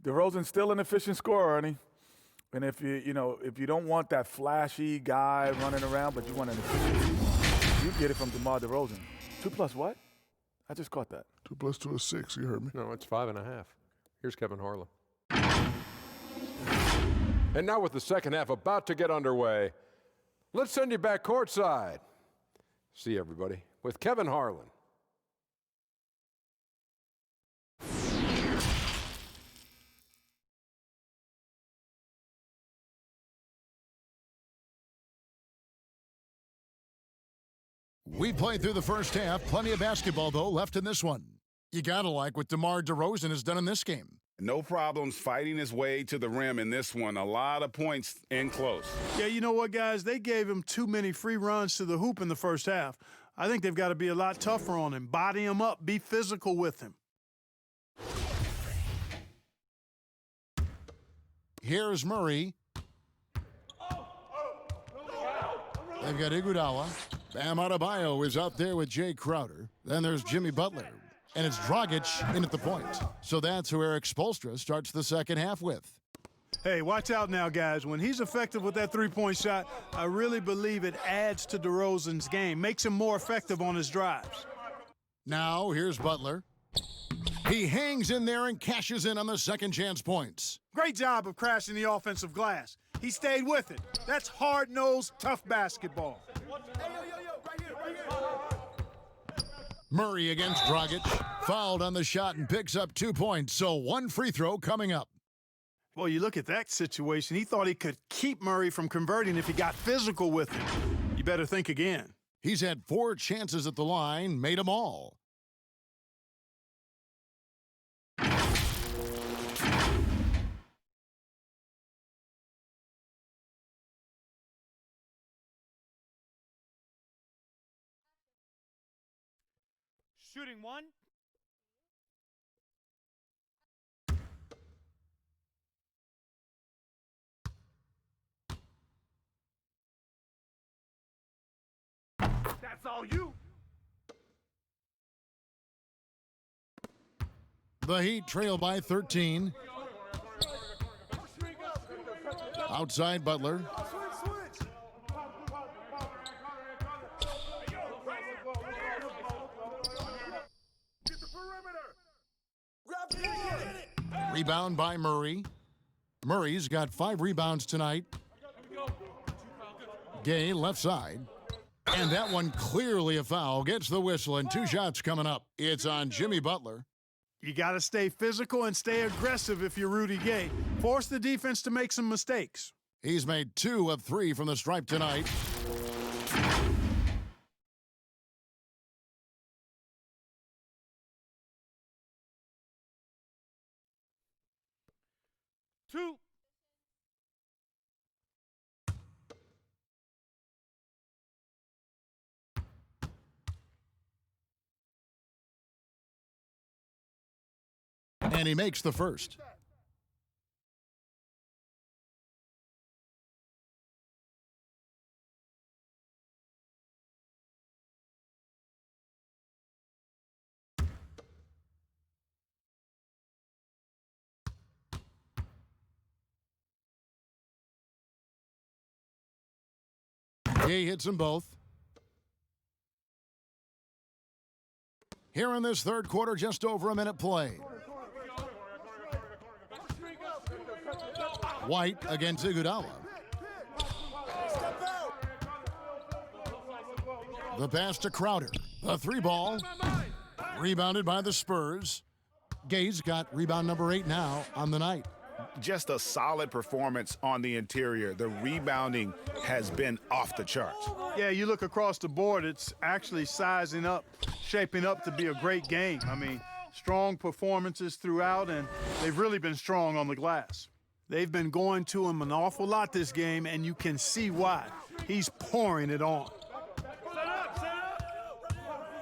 DeRozan's still an efficient scorer, Ernie. And if you don't want that flashy guy running around, but you want an efficiency, you get it from DeMar DeRozan. 2 plus what? I just caught that. 2 plus 2 is 6. You heard me. No, it's 5.5. Here's Kevin Harlan. And now with the second half about to get underway, let's send you back courtside. See everybody with Kevin Harlan. We played through the first half. Plenty of basketball, though, left in this one. You gotta like what DeMar DeRozan has done in this game. No problems fighting his way to the rim in this one. A lot of points in close. Yeah, you know what, guys? They gave him too many free runs to the hoop in the first half. I think they've got to be a lot tougher on him. Body him up. Be physical with him. Here's Murray. They've got Iguodala. Bam Adebayo is out there with Jay Crowder. Then there's Jimmy Butler. And it's Dragic in at the point. So that's who Eric Spoelstra starts the second half with. Hey, watch out now, guys. When he's effective with that three-point shot, I really believe it adds to DeRozan's game, makes him more effective on his drives. Now here's Butler. He hangs in there and cashes in on the second chance points. Great job of crashing the offensive glass. He stayed with it. That's hard-nosed, tough basketball. Murray against Dragic. Fouled on the shot and picks up 2 points. So one free throw coming up. Well, you look at that situation. He thought he could keep Murray from converting if he got physical with him. You better think again. He's had 4 chances at the line, made them all. Shooting 1. That's all you. The Heat trail by 13. Outside Butler. Rebound by Murray. Murray's got 5 rebounds tonight. Gay left side. And that one clearly a foul. Gets the whistle and 2 shots coming up. It's on Jimmy Butler. You got to stay physical and stay aggressive if you're Rudy Gay. Force the defense to make some mistakes. He's made 2 of 3 from the stripe tonight. And he makes the first. He hits them both. Here in this third quarter, just over a minute play. White against Iguodala. The pass to Crowder. The three ball. Rebounded by the Spurs. Gay's got rebound number 8 now on the night. Just a solid performance on the interior. The rebounding has been off the charts. Yeah, you look across the board, it's actually sizing up, shaping up to be a great game. I mean, strong performances throughout, and they've really been strong on the glass. They've been going to him an awful lot this game, and you can see why. He's pouring it on.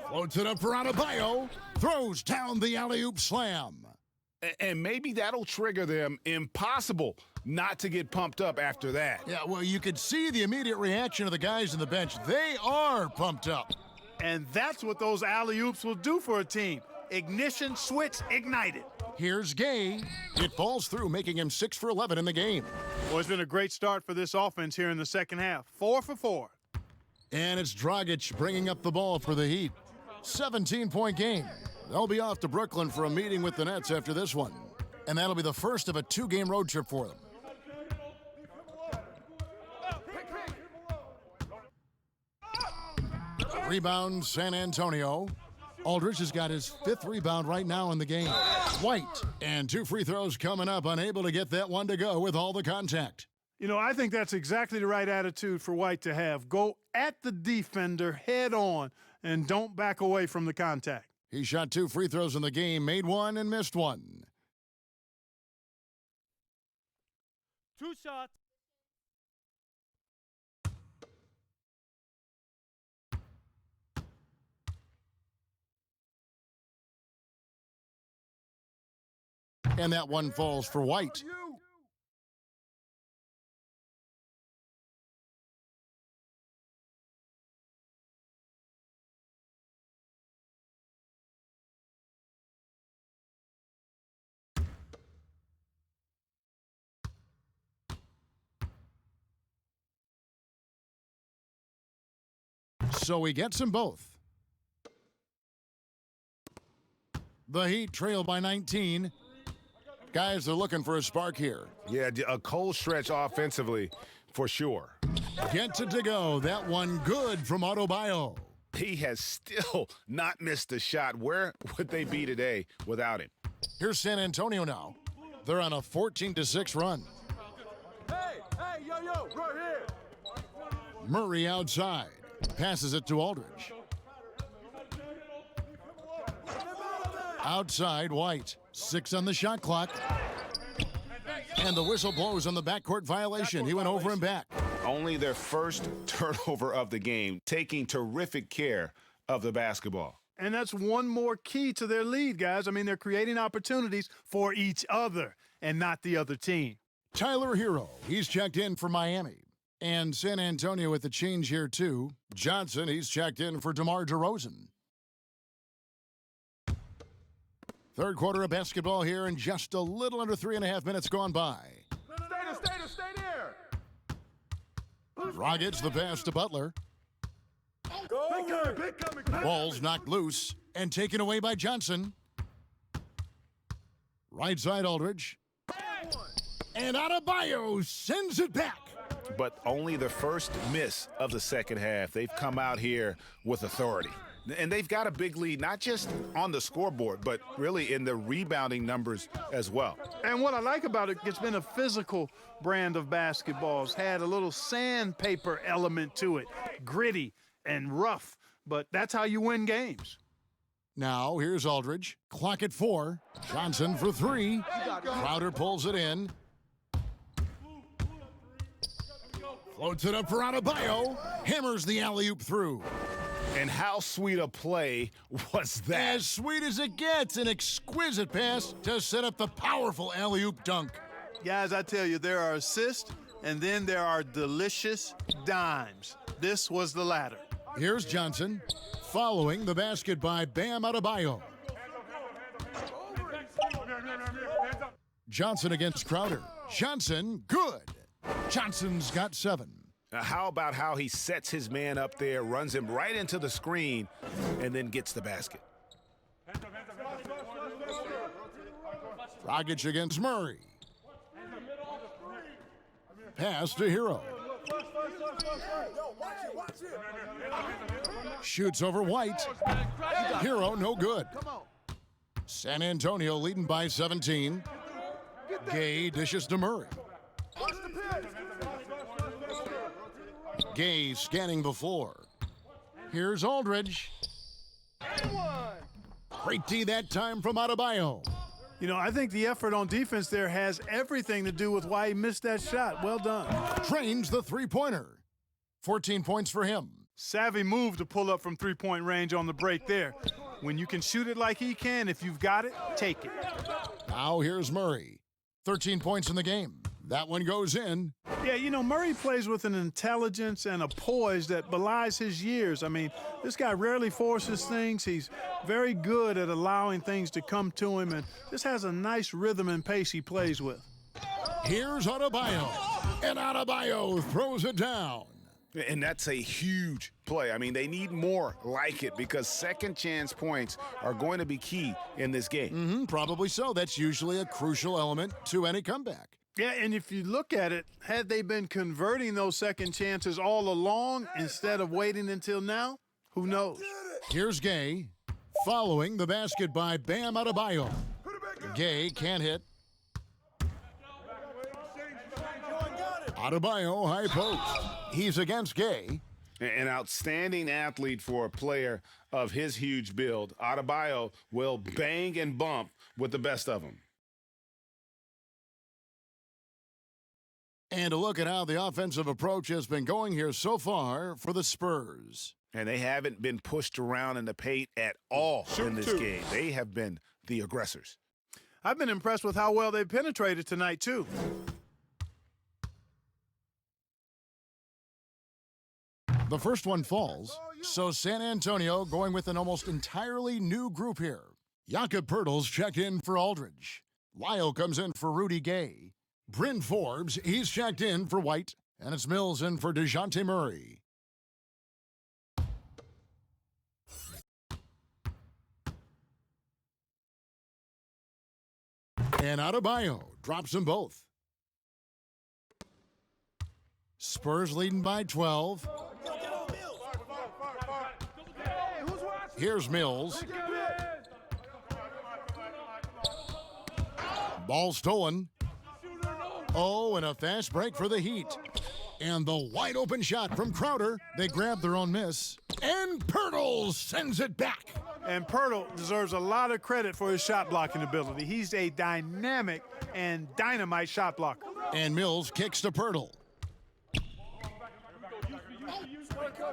Floats it up for Adebayo. Throws down the alley-oop slam. And maybe that'll trigger them. Impossible not to get pumped up after that. Yeah, well, you could see the immediate reaction of the guys on the bench. They are pumped up. And that's what those alley-oops will do for a team. Ignition, switch, ignited. Here's Gay. It falls through, making him 6 for 11 in the game. Well, it's been a great start for this offense here in the second half. 4 for 4. And it's Dragic bringing up the ball for the Heat. 17-point game. They'll be off to Brooklyn for a meeting with the Nets after this one. And that'll be the first of a 2-game road trip for them. Rebound, San Antonio. Aldridge has got his 5th rebound right now in the game. White, and 2 free throws coming up, unable to get that one to go with all the contact. You know, I think that's exactly the right attitude for White to have. Go at the defender head on and don't back away from the contact. He shot 2 free throws in the game, made 1 and missed 1. 2 shots. And that one falls for White. So he gets them both. The Heat trail by 19. Guys are looking for a spark here. Yeah, a cold stretch offensively for sure. Gets it to go. That one good from Adebayo. He has still not missed a shot. Where would they be today without him? Here's San Antonio now. They're on a 14-6 run. Hey, yo, right here. Murray outside. Passes it to Aldridge. Outside, White. 6 on the shot clock. And the whistle blows on the backcourt violation. He went over and back. Only their first turnover of the game, taking terrific care of the basketball. And that's one more key to their lead, guys. I mean, they're creating opportunities for each other and not the other team. Tyler Hero, he's checked in for Miami. And San Antonio with the change here, too. Johnson, he's checked in for DeMar DeRozan. Third quarter of basketball here, and just a little under 3.5 minutes gone by. Stay there. Dragic, the pass to Butler. Ball's knocked loose and taken away by Johnson. Right side, Aldridge. And Adebayo sends it back. But only the first miss of the second half. They've come out here with authority. And they've got a big lead, not just on the scoreboard, but really in the rebounding numbers as well. And what I like about it, it's been a physical brand of basketball. It's had a little sandpaper element to it, gritty and rough, but that's how you win games. Now, here's Aldridge. Clock at 4. Johnson for 3. Crowder pulls it in. Floats it up for Adebayo. Hammers the alley-oop through. And how sweet a play was that? As sweet as it gets, an exquisite pass to set up the powerful alley-oop dunk. Guys, I tell you, there are assists, and then there are delicious dimes. This was the latter. Here's Johnson, following the basket by Bam Adebayo. Johnson against Crowder. Johnson, good. Johnson's got 7. Now, how about how he sets his man up there, runs him right into the screen, and then gets the basket? Dragic against Murray. Pass to Hero. Shoots over White. Hero, no good. San Antonio leading by 17. Gay dishes to Murray. Gay scanning the floor. Here's Aldridge. Great D that time from Adebayo. You know, I think the effort on defense there has everything to do with why he missed that shot. Well done. Trains the three-pointer. 14 points for him. Savvy move to pull up from three-point range on the break there. When you can shoot it like he can, if you've got it, take it. Now here's Murray. 13 points in the game. That one goes in. Yeah, you know, Murray plays with an intelligence and a poise that belies his years. I mean, this guy rarely forces things. He's very good at allowing things to come to him, and just has a nice rhythm and pace he plays with. Here's Adebayo, and Adebayo throws it down. And that's a huge play. I mean, they need more like it because second chance points are going to be key in this game. Probably so. That's usually a crucial element to any comeback. Yeah, and if you look at it, had they been converting those second chances all along instead of waiting until now, who knows? Here's Gay, following the basket by Bam Adebayo. Gay can't hit. Adebayo high post. He's against Gay. An outstanding athlete for a player of his huge build. Adebayo will bang and bump with the best of them. And a look at how the offensive approach has been going here so far for the Spurs. And they haven't been pushed around in the paint at all in this game. They have been the aggressors. I've been impressed with how well they penetrated tonight, too. The first one falls, so San Antonio going with an almost entirely new group here. Jakob Poeltl's checked in for Aldridge. Lyle comes in for Rudy Gay. Bryn Forbes, he's checked in for White. And it's Mills in for DeJounte Murray. And Adebayo drops them both. Spurs leading by 12. Here's Mills. Ball stolen. Oh, and a fast break for the Heat. And the wide open shot from Crowder. They grab their own miss. And Poeltl sends it back. And Poeltl deserves a lot of credit for his shot blocking ability. He's a dynamic and dynamite shot blocker. And Mills kicks to Poeltl.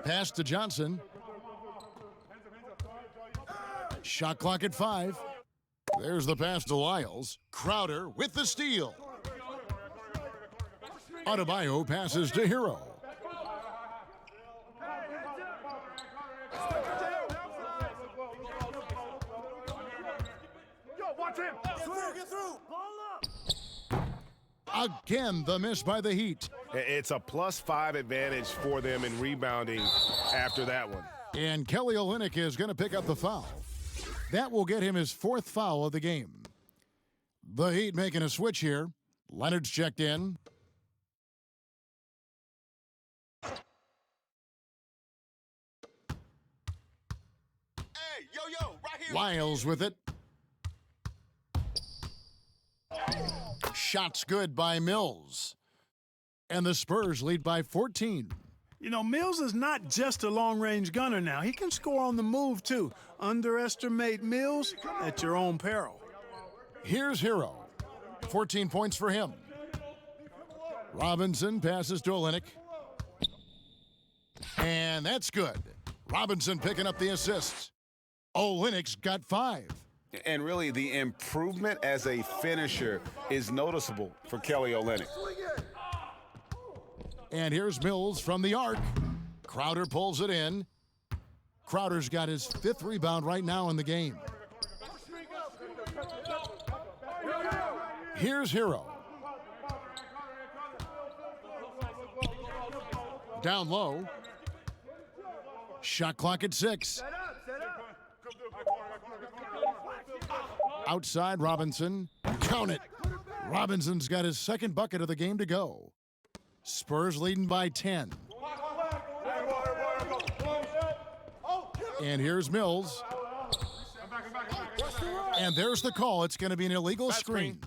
Pass to Johnson. Shot clock at 5. There's the pass to Lyles. Crowder with the steal. Adebayo passes to Hero. Again, the miss by the Heat. It's a +5 advantage for them in rebounding after that one. And Kelly Olynyk is going to pick up the foul. That will get him his 4th foul of the game. The Heat making a switch here. Leonard's checked in. Lyles with it. Shots good by Mills. And the Spurs lead by 14. You know, Mills is not just a long-range gunner now. He can score on the move, too. Underestimate Mills at your own peril. Here's Hero. 14 points for him. Robinson passes to Olynyk. And that's good. Robinson picking up the assists. Olynyk's got 5. And really, the improvement as a finisher is noticeable for Kelly Olynyk. And here's Mills from the arc. Crowder pulls it in. Crowder's got his 5th rebound right now in the game. Here's Hero. Down low. Shot clock at 6. Outside Robinson. Count it. Robinson's got his 2nd bucket of the game to go. Spurs leading by 10. And here's Mills. And there's the call. It's going to be an illegal screen.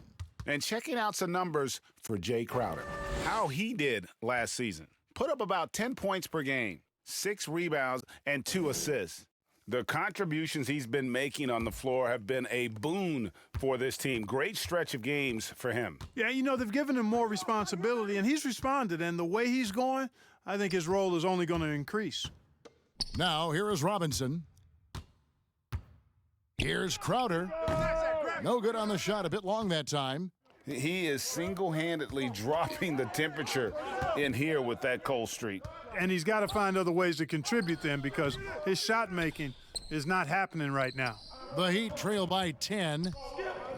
And checking out some numbers for Jay Crowder. How he did last season. Put up about 10 points per game, 6 rebounds, and 2 assists. The contributions he's been making on the floor have been a boon for this team. Great stretch of games for him. Yeah, you know, they've given him more responsibility, and he's responded. And the way he's going, I think his role is only going to increase. Now, here is Robinson. Here's Crowder. No good on the shot, a bit long that time. He is single-handedly dropping the temperature in here with that cold streak. And he's got to find other ways to contribute then, because his shot making is not happening right now. The Heat trail by 10.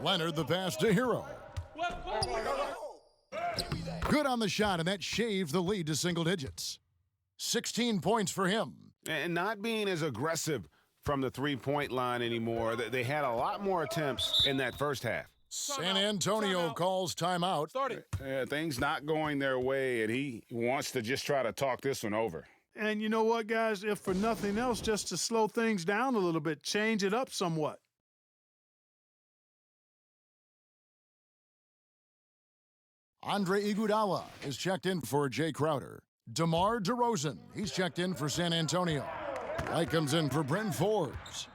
Leonard the pass to Hero. Good on the shot, and that shaves the lead to single digits. 16 points for him. And not being as aggressive from the three-point line anymore. They had a lot more attempts in that first half. San Antonio calls timeout. Things not going their way, and he wants to just try to talk this one over. And you know what, guys? If for nothing else, just to slow things down a little bit, change it up somewhat. Andre Iguodala is checked in for Jay Crowder. DeMar DeRozan, he's checked in for San Antonio. White comes in for Bryn Forbes.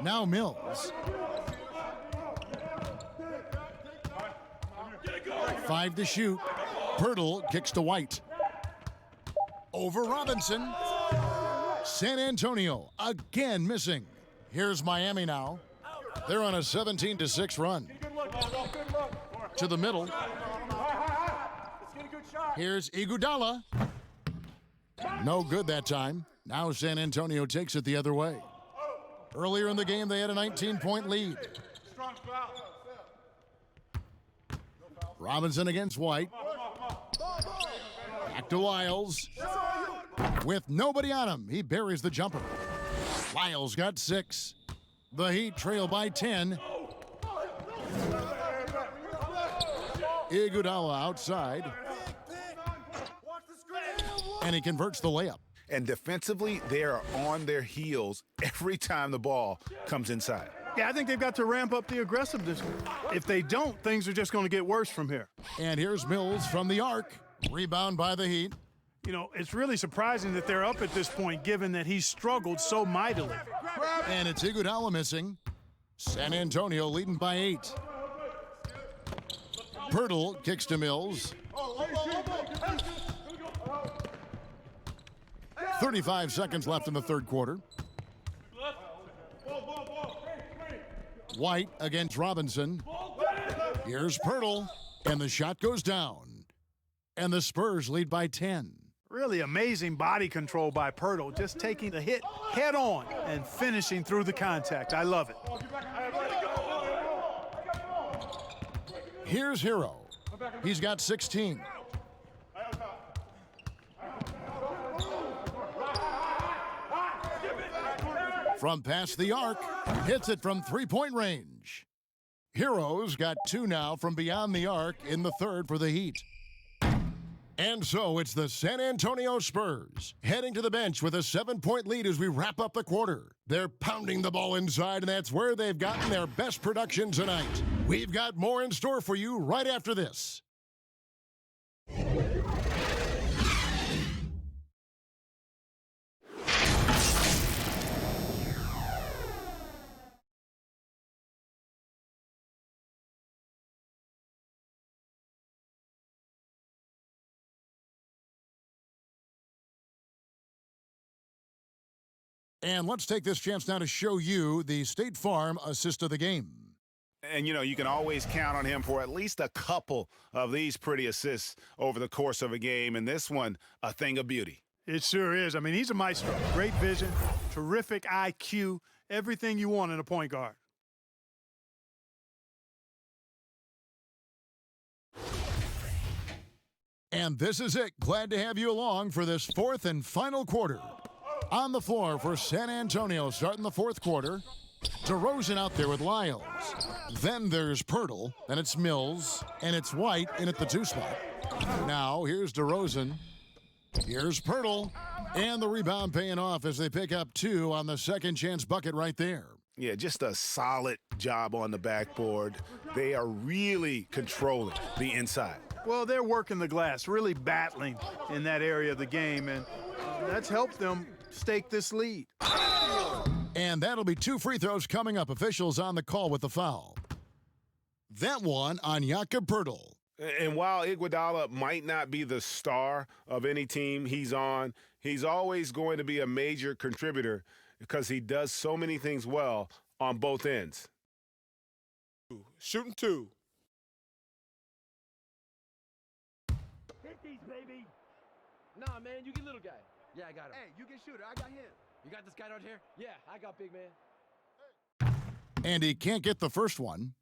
Now Mills. 5 to shoot. Pirtle kicks to White. Over Robinson. San Antonio again missing. Here's Miami now. They're on a 17-6 run. To the middle. Here's Iguodala. No good that time. Now San Antonio takes it the other way. Earlier in the game, they had a 19-point lead. Robinson against White. Back to Lyles. With nobody on him, he buries the jumper. Lyles got 6. The Heat trail by 10. Iguodala outside. And he converts the layup. And defensively, they are on their heels every time the ball comes inside. Yeah, I think they've got to ramp up the aggressiveness. If they don't, things are just going to get worse from here. And here's Mills from the arc. Rebound by the Heat. You know, it's really surprising that they're up at this point, given that he's struggled so mightily. And it's Iguodala missing. San Antonio leading by 8. Pirtle kicks to Mills. 35 seconds left in the third quarter. White against Robinson. Here's Pirtle, and the shot goes down. And the Spurs lead by 10. Really amazing body control by Pirtle, just taking the hit head on and finishing through the contact. I love it. Here's Hero. He's got 16. From past the arc, hits it from three-point range. Hero's got 2 now from beyond the arc in the third for the Heat. And so it's the San Antonio Spurs heading to the bench with a 7-point lead as we wrap up the quarter. They're pounding the ball inside, and that's where they've gotten their best production tonight. We've got more in store for you right after this. And let's take this chance now to show you the State Farm assist of the game. And, you know, you can always count on him for at least a couple of these pretty assists over the course of a game. And this one, a thing of beauty. It sure is. I mean, he's a maestro. Great vision, terrific IQ, everything you want in a point guard. And this is it. Glad to have you along for this fourth and final quarter. On the floor for San Antonio, starting the fourth quarter. DeRozan out there with Lyles. Then there's Pirtle, then it's Mills, and it's White in at the 2 spot. Now here's DeRozan. Here's Pirtle. And the rebound paying off as they pick up 2 on the second chance bucket right there. Yeah, just a solid job on the backboard. They are really controlling the inside. Well, they're working the glass, really battling in that area of the game, and that's helped them stake this lead. And that'll be 2 free throws coming up. Officials on the call with the foul. That one on Jakob Pirtle. And while Iguodala might not be the star of any team he's on, he's always going to be a major contributor because he does so many things well on both ends. Shooting 2. Hit these, baby. Nah, man, you get little guy. Yeah, I got him. Hey, you get shooter. I got him. You got this guy out here? Yeah, I got big man. And he can't get the first one.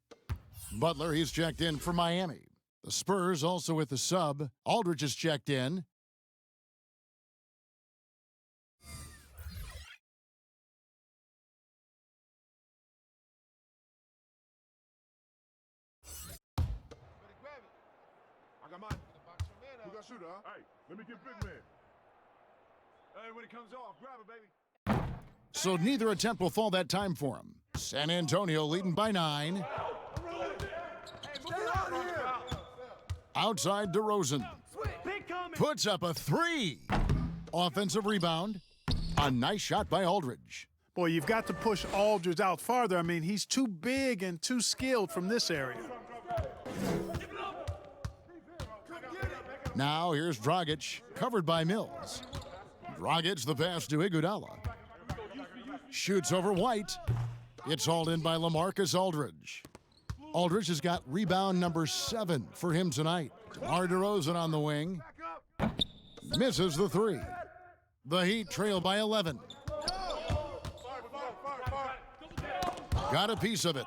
Butler, he's checked in for Miami. The Spurs also with the sub. Aldridge is checked in. I got mine. Who got shooter, huh? Hey, let me get big man. Hey, when it comes off, grab it, baby. So neither attempt will fall that time for him. San Antonio leading by 9. Outside DeRozan. Puts up a 3. Offensive rebound. A nice shot by Aldridge. Boy, you've got to push Aldridge out farther. I mean, he's too big and too skilled from this area. Now here's Dragic, covered by Mills. Dragic the pass to Iguodala. Shoots over White. It's hauled in by LaMarcus Aldridge. Aldridge has got rebound number 7 for him tonight. DeMar DeRozan on the wing. Misses the 3. The Heat trail by 11. Got a piece of it.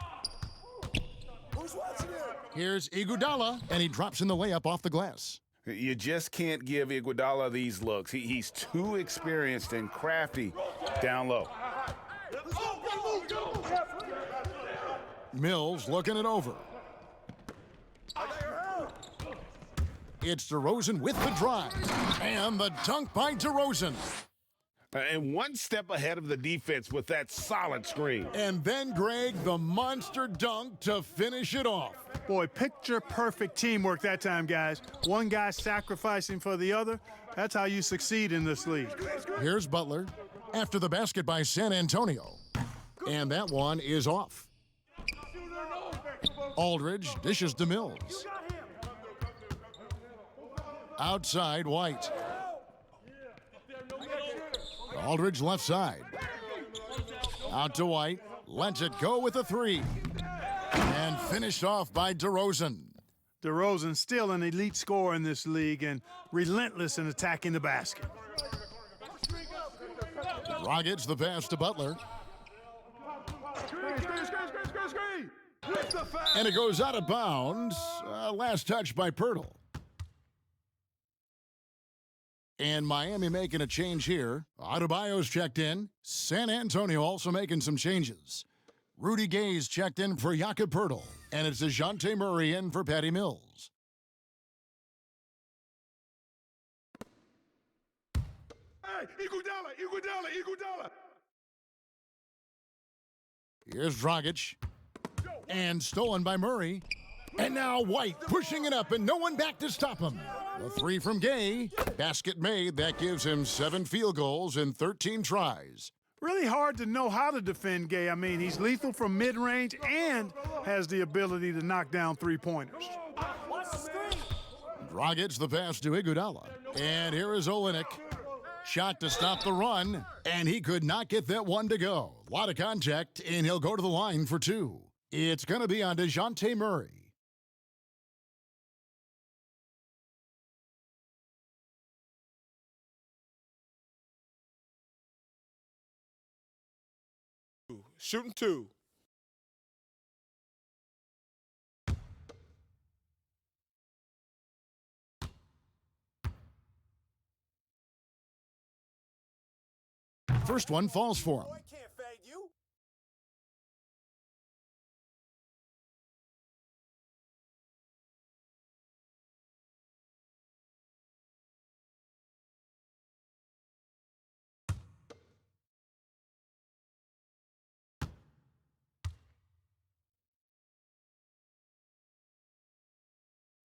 Here's Iguodala, and he drops in the layup off the glass. You just can't give Iguodala these looks. He's too experienced and crafty down low. Mills looking it over. It's DeRozan with the drive. And the dunk by DeRozan. And one step ahead of the defense with that solid screen. And then, Greg, the monster dunk to finish it off. Boy, picture-perfect teamwork that time, guys. One guy sacrificing for the other. That's how you succeed in this league. Here's Butler after the basket by San Antonio. And that one is off. Aldridge dishes to Mills. Outside, White. Aldridge left side. Out to White. Lets it go with a 3. And finished off by DeRozan. DeRozan still an elite scorer in this league and relentless in attacking the basket. Dragic the pass to Butler. And it goes out of bounds. Last touch by Pirtle. And Miami making a change here. Adebayo's checked in. San Antonio also making some changes. Rudy Gay's checked in for Jakob Pirtle. And it's DeJounte Murray in for Patty Mills. Hey, Iguodala. Here's Dragic. And stolen by Murray. And now White pushing it up and no one back to stop him. The 3 from Gay. Basket made. That gives him 7 field goals in 13 tries. Really hard to know how to defend Gay. I mean, he's lethal from mid-range and has the ability to knock down 3-pointers. Dragic the pass to Iguodala. And here is Olynyk. Shot to stop the run, and he could not get that one to go. A lot of contact, and he'll go to the line for two. It's going to be on DeJounte Murray. Shooting two. First one falls for him.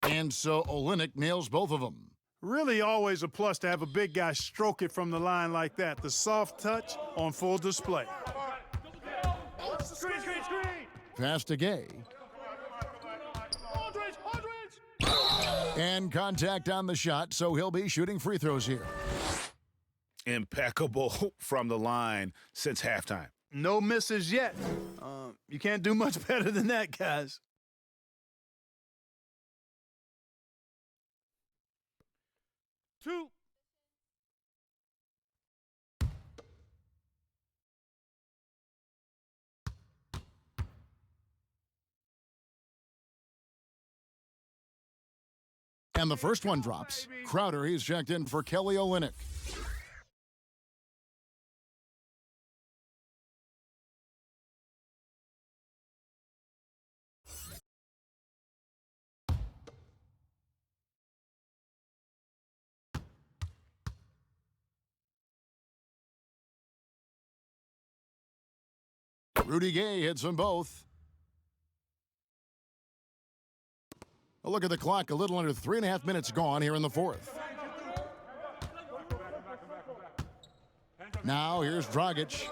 And so Olynyk nails both of them. Really always a plus to have a big guy stroke it from the line like that. The soft touch on full display. Screen, screen, screen. Pass to Gay. And contact on the shot, so he'll be shooting free throws here. Impeccable from the line since halftime. No misses yet. You can't do much better than that, guys. Two. And the first one drops. Crowder, he's checked in for Kelly Olynyk. Rudy Gay hits them both. A look at the clock, a little under 3.5 minutes gone here in the fourth. Now here's Dragic.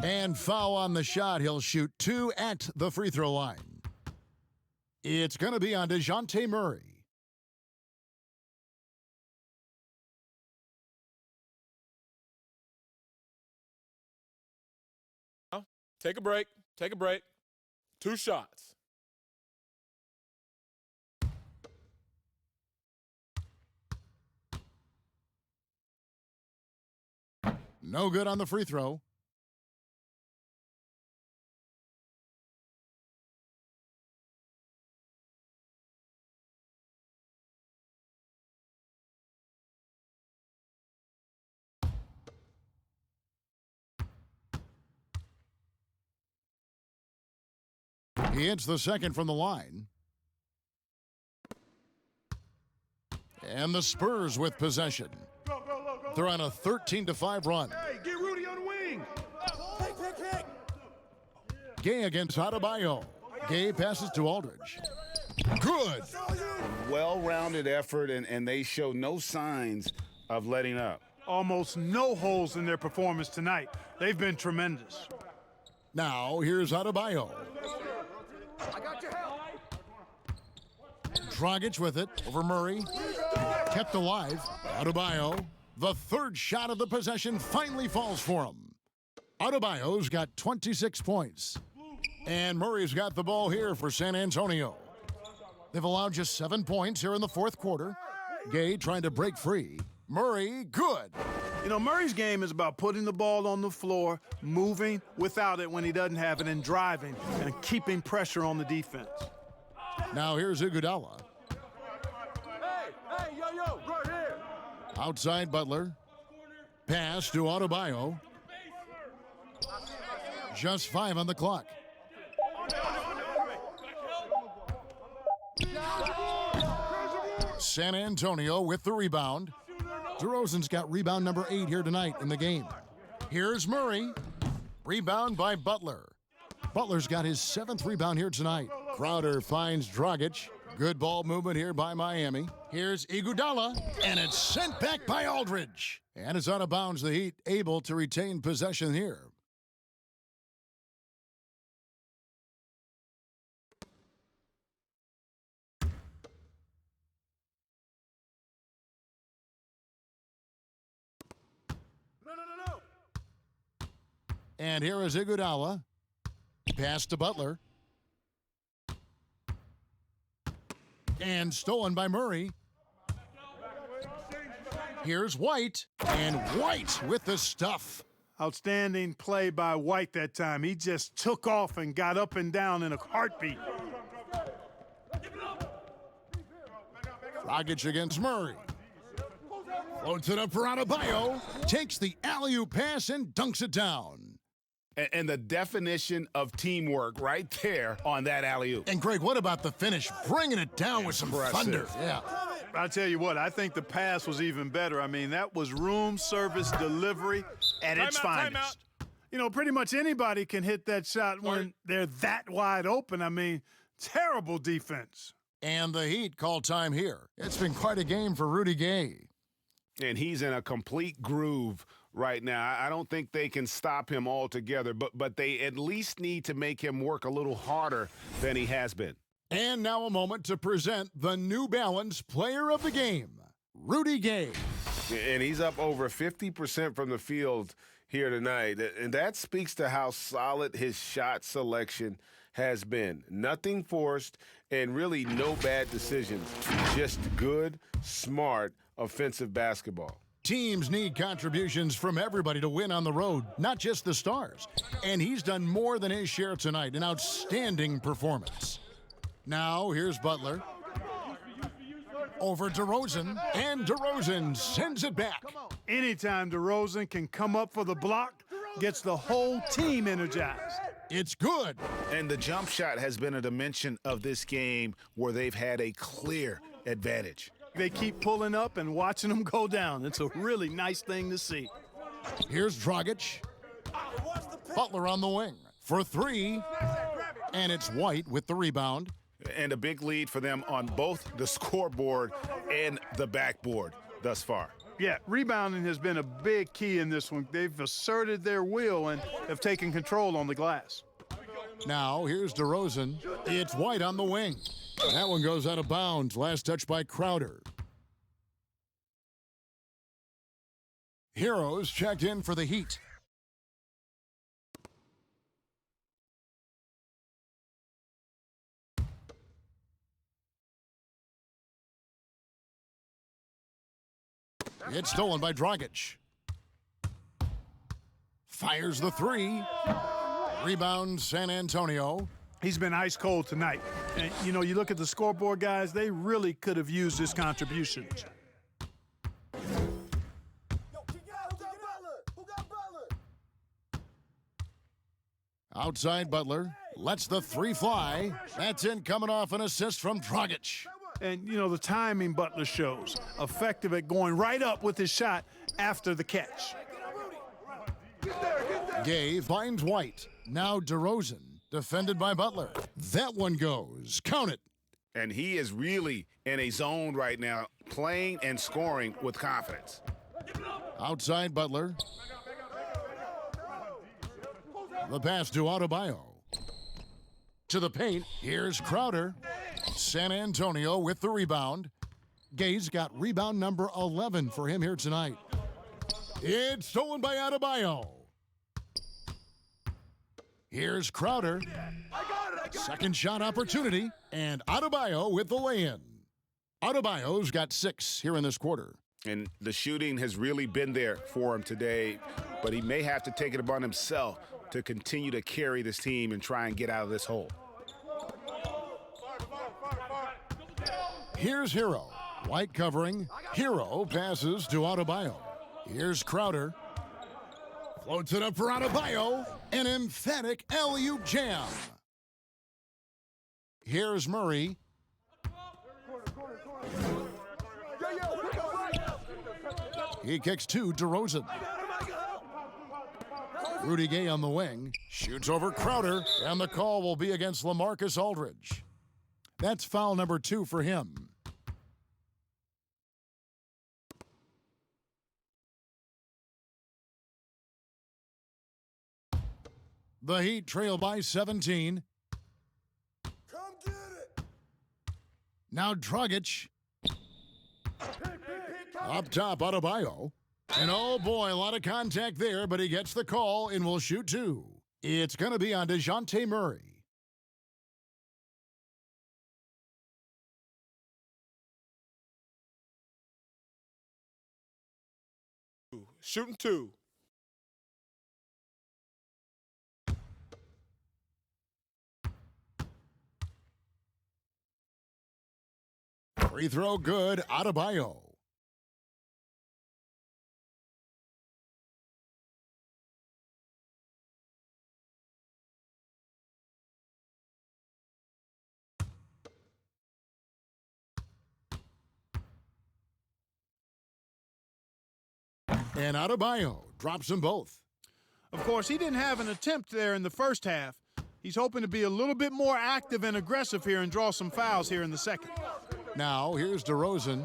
And foul on the shot. He'll shoot two at the free throw line. It's going to be on DeJounte Murray. Take a break. Take a break. Two shots. No good on the free throw. He hits the second from the line. And the Spurs with possession. They're on a 13-5 run. Hey, get Rudy on the wing. Gay against Adebayo. Gay passes to Aldridge. Good. Well-rounded effort, and they show no signs of letting up. Almost no holes in their performance tonight. They've been tremendous. Now, here's Adebayo. I got your help. Dragic with it over Murray. Kept alive. Adebayo. The third shot of the possession finally falls for him. Adebayo's got 26 points. And Murray's got the ball here for San Antonio. They've allowed just 7 points here in the fourth quarter. Gay trying to break free. Murray, good. You know, Murray's game is about putting the ball on the floor, moving without it when he doesn't have it, and driving and keeping pressure on the defense. Now here's Iguodala. Hey, yo, right here. Outside Butler. Pass to Adebayo. Just 5 on the clock. San Antonio with the rebound. DeRozan's got rebound number 8 here tonight in the game. Here's Murray. Rebound by Butler. Butler's got his 7th rebound here tonight. Crowder finds Dragic. Good ball movement here by Miami. Here's Iguodala, and it's sent back by Aldridge. And it's out of bounds. The Heat able to retain possession here. And here is Iguodala. Pass to Butler. And stolen by Murray. Here's White. And White with the stuff. Outstanding play by White that time. He just took off and got up and down in a heartbeat. Dragic against Murray. Floats it up for Adebayo. Takes the alley-oop pass and dunks it down. And the definition of teamwork right there on that alley-oop. And Greg, what about the finish? Bringing it down with some thunder. Yeah. I'll tell you what, I think the pass was even better. I mean, that was room service delivery at its finest. You know, pretty much anybody can hit that shot when they're that wide open. I mean, terrible defense. And the Heat call time here. It's been quite a game for Rudy Gay. And he's in a complete groove right now. I don't think they can stop him altogether, but they at least need to make him work a little harder than he has been. And now a moment to present the New Balance Player of the Game, Rudy Gay. And he's up over 50% from the field here tonight. And that speaks to how solid his shot selection has been. Nothing forced and really no bad decisions. Just good, smart, offensive basketball. Teams need contributions from everybody to win on the road, not just the stars. And he's done more than his share tonight, an outstanding performance. Now, here's Butler. Over DeRozan, and DeRozan sends it back. Anytime DeRozan can come up for the block, gets the whole team energized. It's good. And the jump shot has been a dimension of this game where they've had a clear advantage. They keep pulling up and watching them go down. It's a really nice thing to see. Here's Dragic. Butler on the wing for three. And it's White with the rebound. And a big lead for them on both the scoreboard and the backboard thus far. Yeah, rebounding has been a big key in this one. They've asserted their will and have taken control on the glass. Now, here's DeRozan. It's White on the wing. That one goes out of bounds. Last touch by Crowder. Heroes checked in for the Heat. It's stolen by Dragic. Fires the three. Rebound, San Antonio. He's been ice cold tonight. And, you know, you look at the scoreboard, guys, they really could have used his contributions. Outside Butler. Lets the three fly. That's in, coming off an assist from Dragic. And, you know, the timing Butler shows. Effective at going right up with his shot after the catch. Gay finds White. Now DeRozan, defended by Butler. That one goes. Count it. And he is really in a zone right now, playing and scoring with confidence. Outside Butler. The pass to Adebayo. To the paint, here's Crowder. San Antonio with the rebound. Gay's got rebound number 11 for him here tonight. It's stolen by Adebayo. Here's Crowder. Second shot opportunity, and Adebayo with the lay-in. Adebayo's got 6 here in this quarter. And the shooting has really been there for him today, but he may have to take it upon himself to continue to carry this team and try and get out of this hole. Here's Hero. White covering. Hero passes to Adebayo. Here's Crowder. Floats it up for Adebayo. An emphatic alley-oop jam. Here's Murray. He kicks to DeRozan. Rudy Gay on the wing. Shoots over Crowder. And the call will be against LaMarcus Aldridge. That's foul number 2 for him. The Heat trail by 17. Come get it. Now Dragic. Up top, Adebayo. And oh boy, a lot of contact there, but he gets the call and will shoot two. It's going to be on DeJounte Murray. Shooting two. Free throw good, Adebayo. And Adebayo drops them both. Of course, he didn't have an attempt there in the first half. He's hoping to be a little bit more active and aggressive here and draw some fouls here in the second. Now, here's DeRozan.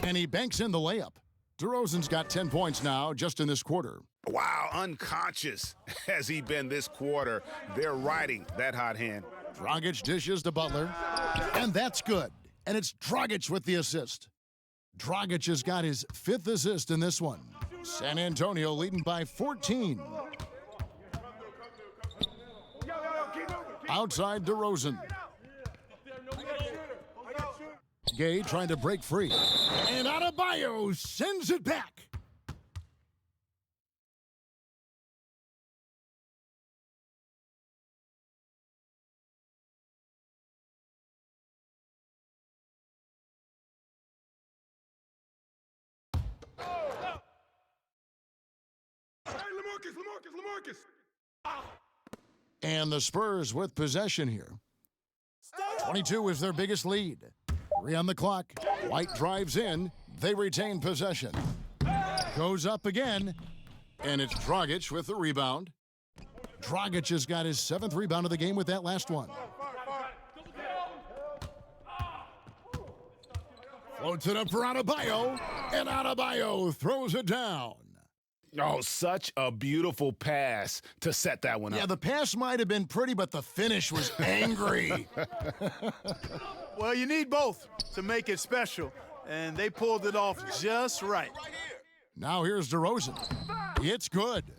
And he banks in the layup. DeRozan's got 10 points now just in this quarter. Wow, unconscious has he been this quarter. They're riding that hot hand. Dragic dishes to Butler. And that's good. And it's Dragic with the assist. Dragic has got his 5th assist in this one. San Antonio leading by 14. Outside DeRozan. Gay trying to break free. And Adebayo sends it back. LaMarcus. And the Spurs with possession here. 22 is their biggest lead. 3 on the clock. White drives in. They retain possession. Goes up again. And it's Dragic with the rebound. Dragic has got his 7th rebound of the game with that last one. Floats it up for Adebayo. And Adebayo throws it down. Oh, such a beautiful pass to set that one up. Yeah, the pass might have been pretty, but the finish was angry. Well, you need both to make it special, and they pulled it off just right. Now here's DeRozan. It's good.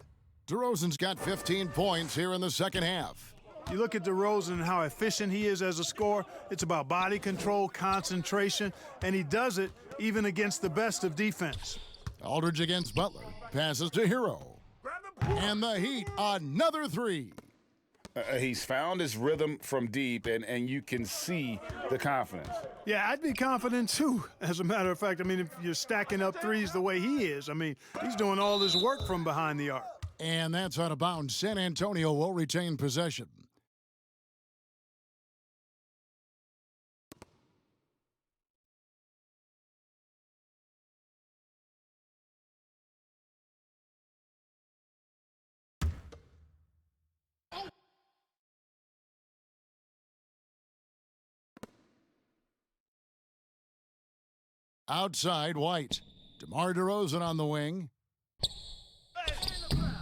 DeRozan's got 15 points here in the second half. You look at DeRozan and how efficient he is as a scorer. It's about body control, concentration, and he does it even against the best of defense. Aldridge against Butler. Passes to Hero. And the Heat, another 3. He's found his rhythm from deep, and you can see the confidence. Yeah, I'd be confident too, as a matter of fact. I mean, if you're stacking up threes the way he is, I mean, he's doing all his work from behind the arc. And that's out of bounds. San Antonio will retain possession. Outside, White. DeMar DeRozan on the wing.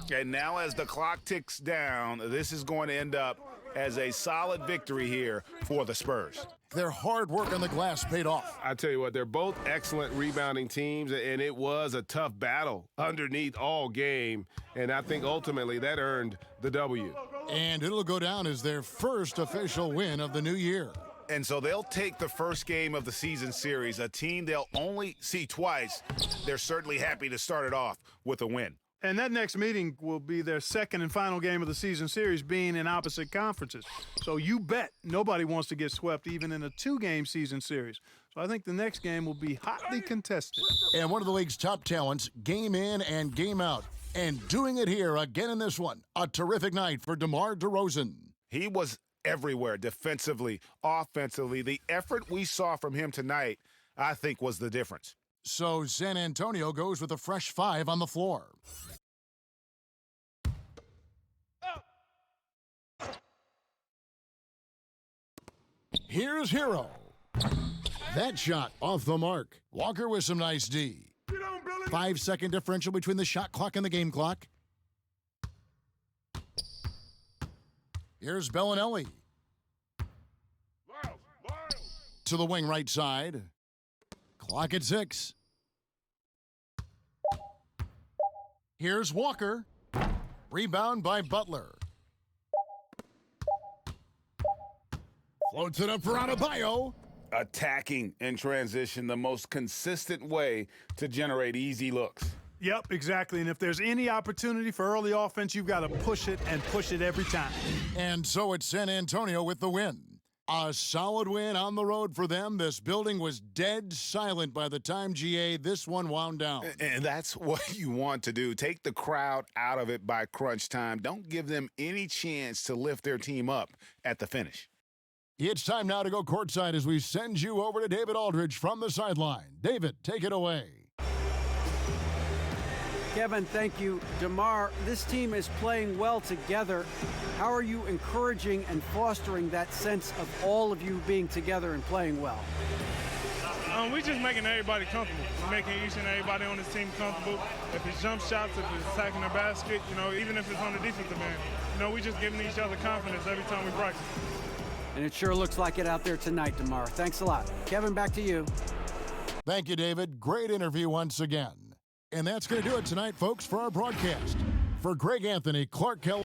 And now as the clock ticks down, this is going to end up as a solid victory here for the Spurs. Their hard work on the glass paid off. I tell you what, they're both excellent rebounding teams, and it was a tough battle underneath all game, and I think ultimately that earned the W. And it'll go down as their first official win of the new year. And so they'll take the first game of the season series, a team they'll only see twice. They're certainly happy to start it off with a win. And that next meeting will be their second and final game of the season series, being in opposite conferences. So you bet nobody wants to get swept even in a 2-game season series. So I think the next game will be hotly contested. And one of the league's top talents, game in and game out. And doing it here again in this one. A terrific night for DeMar DeRozan. He was everywhere, defensively, offensively. The effort we saw from him tonight, I think, was the difference. So San Antonio goes with a fresh 5 on the floor. Here's Hero. That shot off the mark. Walker with some nice D. 5-second differential between the shot clock and the game clock. Here's Bellinelli. To the wing right side. Clock at 6. Here's Walker. Rebound by Butler. Floats it up for Adebayo. Attacking in transition, the most consistent way to generate easy looks. Yep, exactly. And if there's any opportunity for early offense, you've got to push it and push it every time. And so it's San Antonio with the win. A solid win on the road for them. This building was dead silent by the time, GA, this one wound down. And that's what you want to do. Take the crowd out of it by crunch time. Don't give them any chance to lift their team up at the finish. It's time now to go courtside as we send you over to David Aldridge from the sideline. David, take it away. Kevin, thank you. DeMar, this team is playing well together. How are you encouraging and fostering that sense of all of you being together and playing well? We just making everybody comfortable. We're making each and everybody on this team comfortable. If it's jump shots, if it's attacking the basket, even if it's on the defensive end, we just giving each other confidence every time we practice. And it sure looks like it out there tonight, DeMar. Thanks a lot. Kevin, back to you. Thank you, David. Great interview once again. And that's going to do it tonight, folks, for our broadcast. For Greg Anthony, Clark Kell.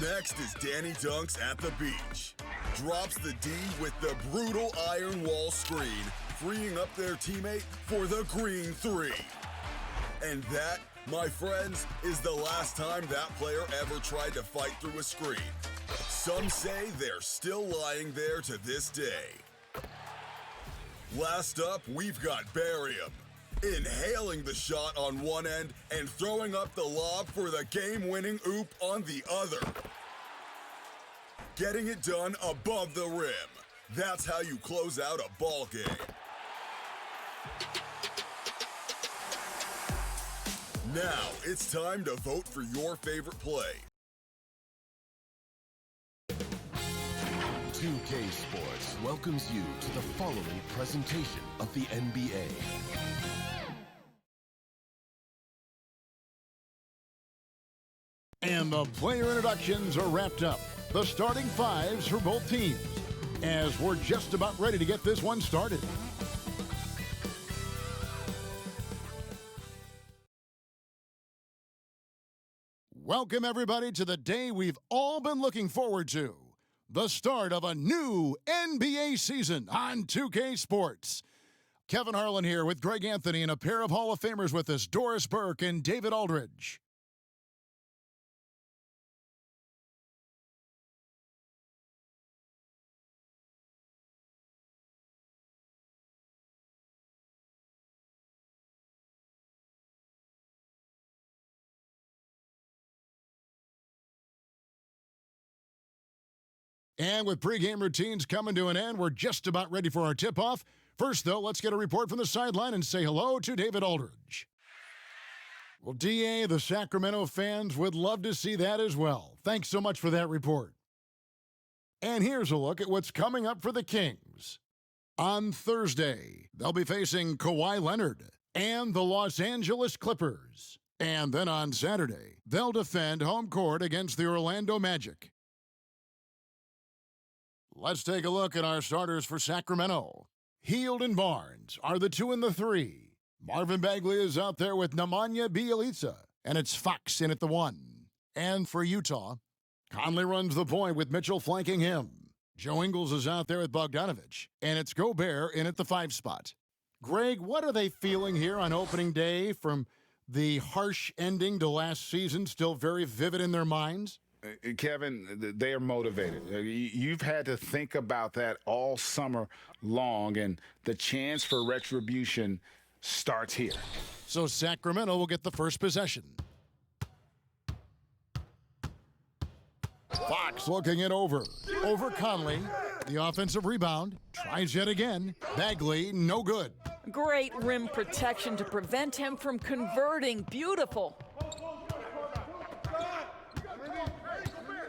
Next is Danny Dunks at the beach. Drops the D with the brutal iron wall screen, freeing up their teammate for the green three. And that, my friends, is the last time that player ever tried to fight through a screen. Some say they're still lying there to this day. Last up, we've got Barium, inhaling the shot on one end and throwing up the lob for the game-winning oop on the other. Getting it done above the rim. That's how you close out a ball game. Now, it's time to vote for your favorite play. 2K Sports welcomes you to the following presentation of the NBA. And the player introductions are wrapped up. The starting fives for both teams, as we're just about ready to get this one started. Welcome, everybody, to the day we've all been looking forward to. The start of a new NBA season on 2K Sports. Kevin Harlan here with Greg Anthony and a pair of Hall of Famers with us, Doris Burke and David Aldridge. And with pregame routines coming to an end, we're just about ready for our tip-off. First, though, let's get a report from the sideline and say hello to David Aldridge. Well, DA, the Sacramento fans would love to see that as well. Thanks so much for that report. And here's a look at what's coming up for the Kings. On Thursday, they'll be facing Kawhi Leonard and the Los Angeles Clippers. And then on Saturday, they'll defend home court against the Orlando Magic. Let's take a look at our starters for Sacramento. Hield and Barnes are the 2 and the 3. Marvin Bagley is out there with Nemanja Bjelica, and it's Fox in at the 1. And for Utah, Conley runs the point with Mitchell flanking him. Joe Ingles is out there with Bogdanovich, and it's Gobert in at the 5 spot. Greg, what are they feeling here on opening day from the harsh ending to last season still very vivid in their minds? Kevin, they are motivated. You've had to think about that all summer long, and the chance for retribution starts here. So Sacramento will get the first possession. Fox looking it over Conley. The offensive rebound. Tries yet again. Bagley, no good. Great rim protection to prevent him from converting. Beautiful.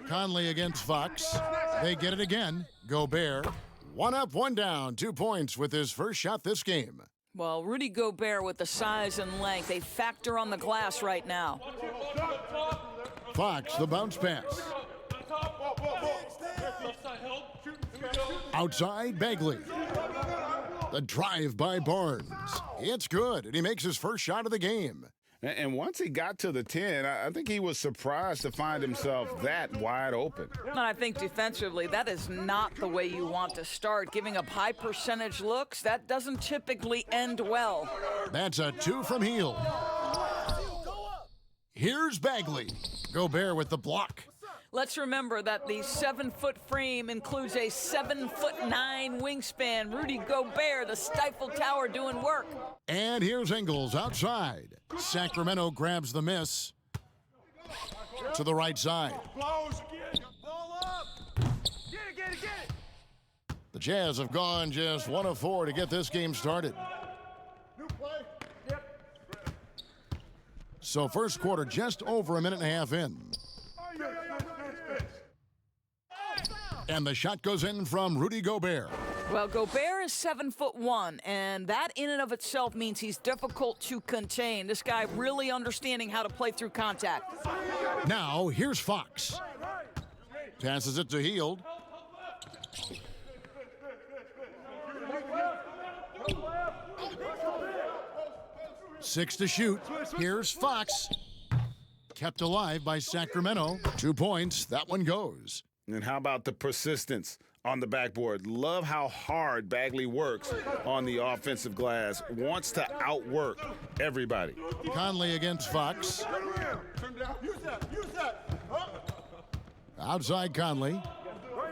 Conley against Fox. They get it again. Gobert. 1 up, 1 down. 2 points with his first shot this game. Well, Rudy Gobert with the size and length, a factor on the glass right now. Fox, the bounce pass. Outside, Bagley. The drive by Barnes. It's good, and he makes his first shot of the game. And once he got to the 10, I think he was surprised to find himself that wide open. And I think defensively, that is not the way you want to start. Giving up high percentage looks, that doesn't typically end well. That's a 2 from Hield. Here's Bagley. Gobert with the block. Let's remember that the 7-foot frame includes a 7'9" wingspan. Rudy Gobert, the Stifle Tower, doing work. And here's Ingles outside. Sacramento grabs the miss to the right side. The Jazz have gone just 1 of 4 to get this game started. So first quarter just over a minute and a half in. And the shot goes in from Rudy Gobert. Well, Gobert is 7'1", and that in and of itself means he's difficult to contain. This guy really understanding how to play through contact. Now, here's Fox. Passes it to Hield. Six to shoot. Here's Fox. kept alive by Sacramento. 2 points. That one goes. And how about the persistence on the backboard? Love how hard Bagley works on the offensive glass. Wants to outwork everybody. Conley against Fox. Outside Conley.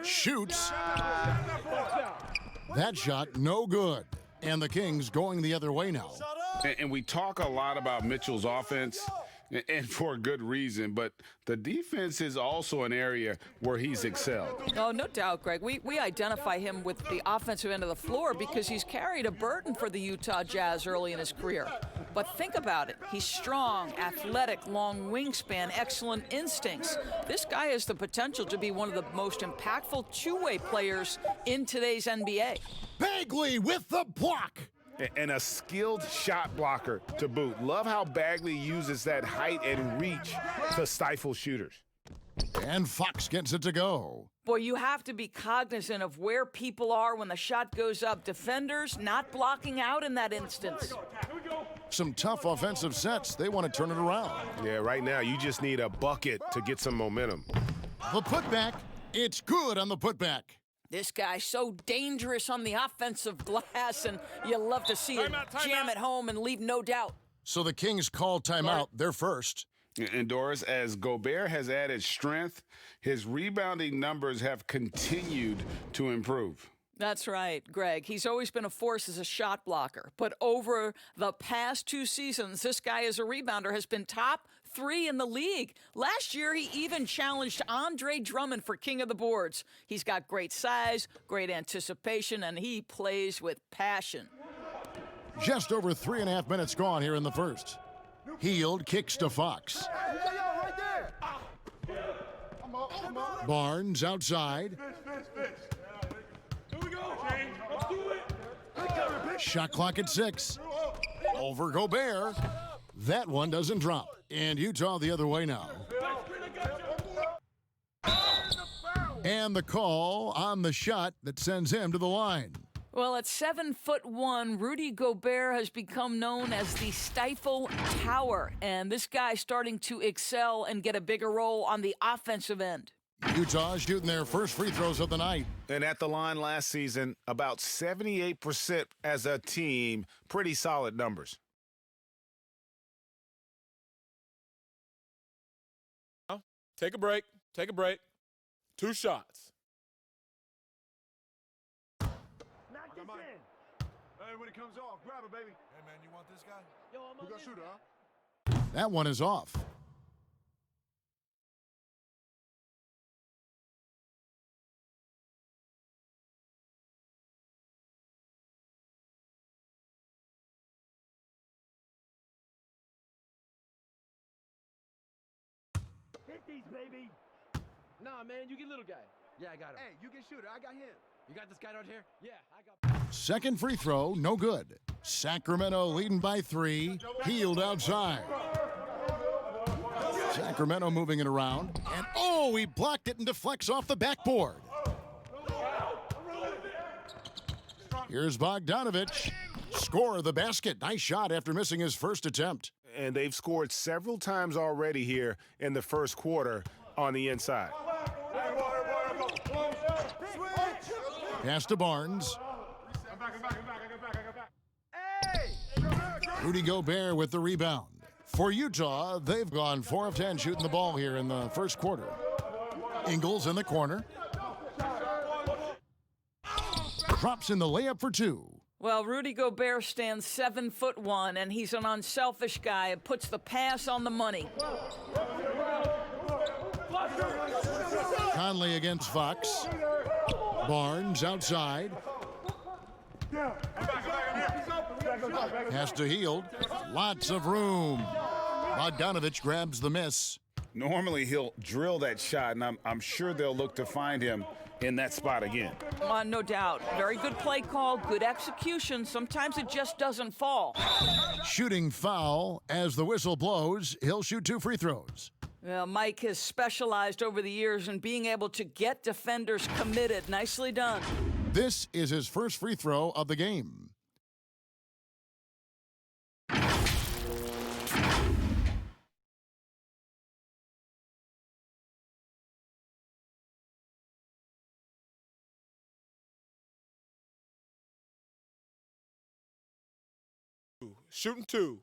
Shoots. That shot no good. And the Kings going the other way now. And we talk a lot about Mitchell's offense, and for good reason, but the defense is also an area where he's excelled. Oh, no doubt, Greg. We identify him with the offensive end of the floor because he's carried a burden for the Utah Jazz early in his career. But think about it. He's strong, athletic, long wingspan, excellent instincts. This guy has the potential to be one of the most impactful two-way players in today's NBA. Bagley with the block. And a skilled shot blocker to boot. Love how Bagley uses that height and reach to stifle shooters. And Fox gets it to go. Boy, you have to be cognizant of where people are when the shot goes up. Defenders not blocking out in that instance. Some tough offensive sets. They want to turn it around. Yeah, right now you just need a bucket to get some momentum. The putback. It's good on the putback. This guy's so dangerous on the offensive glass, and you love to see him jam it home and leave no doubt. So the Kings call timeout. They're first. And Doris, as Gobert has added strength, his rebounding numbers have continued to improve. That's right, Greg. He's always been a force as a shot blocker. But over the past 2 seasons, this guy as a rebounder has been top 3 in the league. Last year, he even challenged Andre Drummond for king of the boards. He's got great size, great anticipation, and he plays with passion. Just over 3.5 minutes gone here in the first. Hield kicks to Fox. Barnes outside. Shot clock at 6. Over Gobert. That one doesn't drop. And Utah the other way now. And the call on the shot that sends him to the line. Well, at 7'1", Rudy Gobert has become known as the Stifle Tower. And this guy's starting to excel and get a bigger role on the offensive end. Utah shooting their first free throws of the night. And at the line last season, about 78% as a team. Pretty solid numbers. Take a break. Take a break. 2 shots. Knock this in. Hey, when it comes off, grab it, baby. Hey, man, you want this guy? Yo, I'm gonna shoot, huh? That one is off. Hit these, baby. Nah, man, you get little guy. Yeah, I got him. Hey, you get shooter. I got him. You got this guy out here? Yeah, I got. Second free throw, no good. Sacramento leading by 3. Hield outside. Sacramento moving it around. And oh, he blocked it and deflects off the backboard. Here's Bogdanovich. Score the basket. Nice shot after missing his first attempt. And they've scored several times already here in the first quarter on the inside. Pass to Barnes. Rudy Gobert with the rebound. For Utah, they've gone 4 of 10 shooting the ball here in the first quarter. Ingles in the corner. Drops in the layup for 2. Well, Rudy Gobert stands 7'1", and he's an unselfish guy and puts the pass on the money. Conley against Fox. Barnes outside. Has to Hield. Lots of room. Bogdanovich grabs the miss. Normally he'll drill that shot, and I'm sure they'll look to find him in that spot again. No doubt. Very good play call, good execution. Sometimes it just doesn't fall. Shooting foul. As the whistle blows, he'll shoot 2 free throws. Well, Mike has specialized over the years in being able to get defenders committed. Nicely done. This is his first free throw of the game. Shooting 2.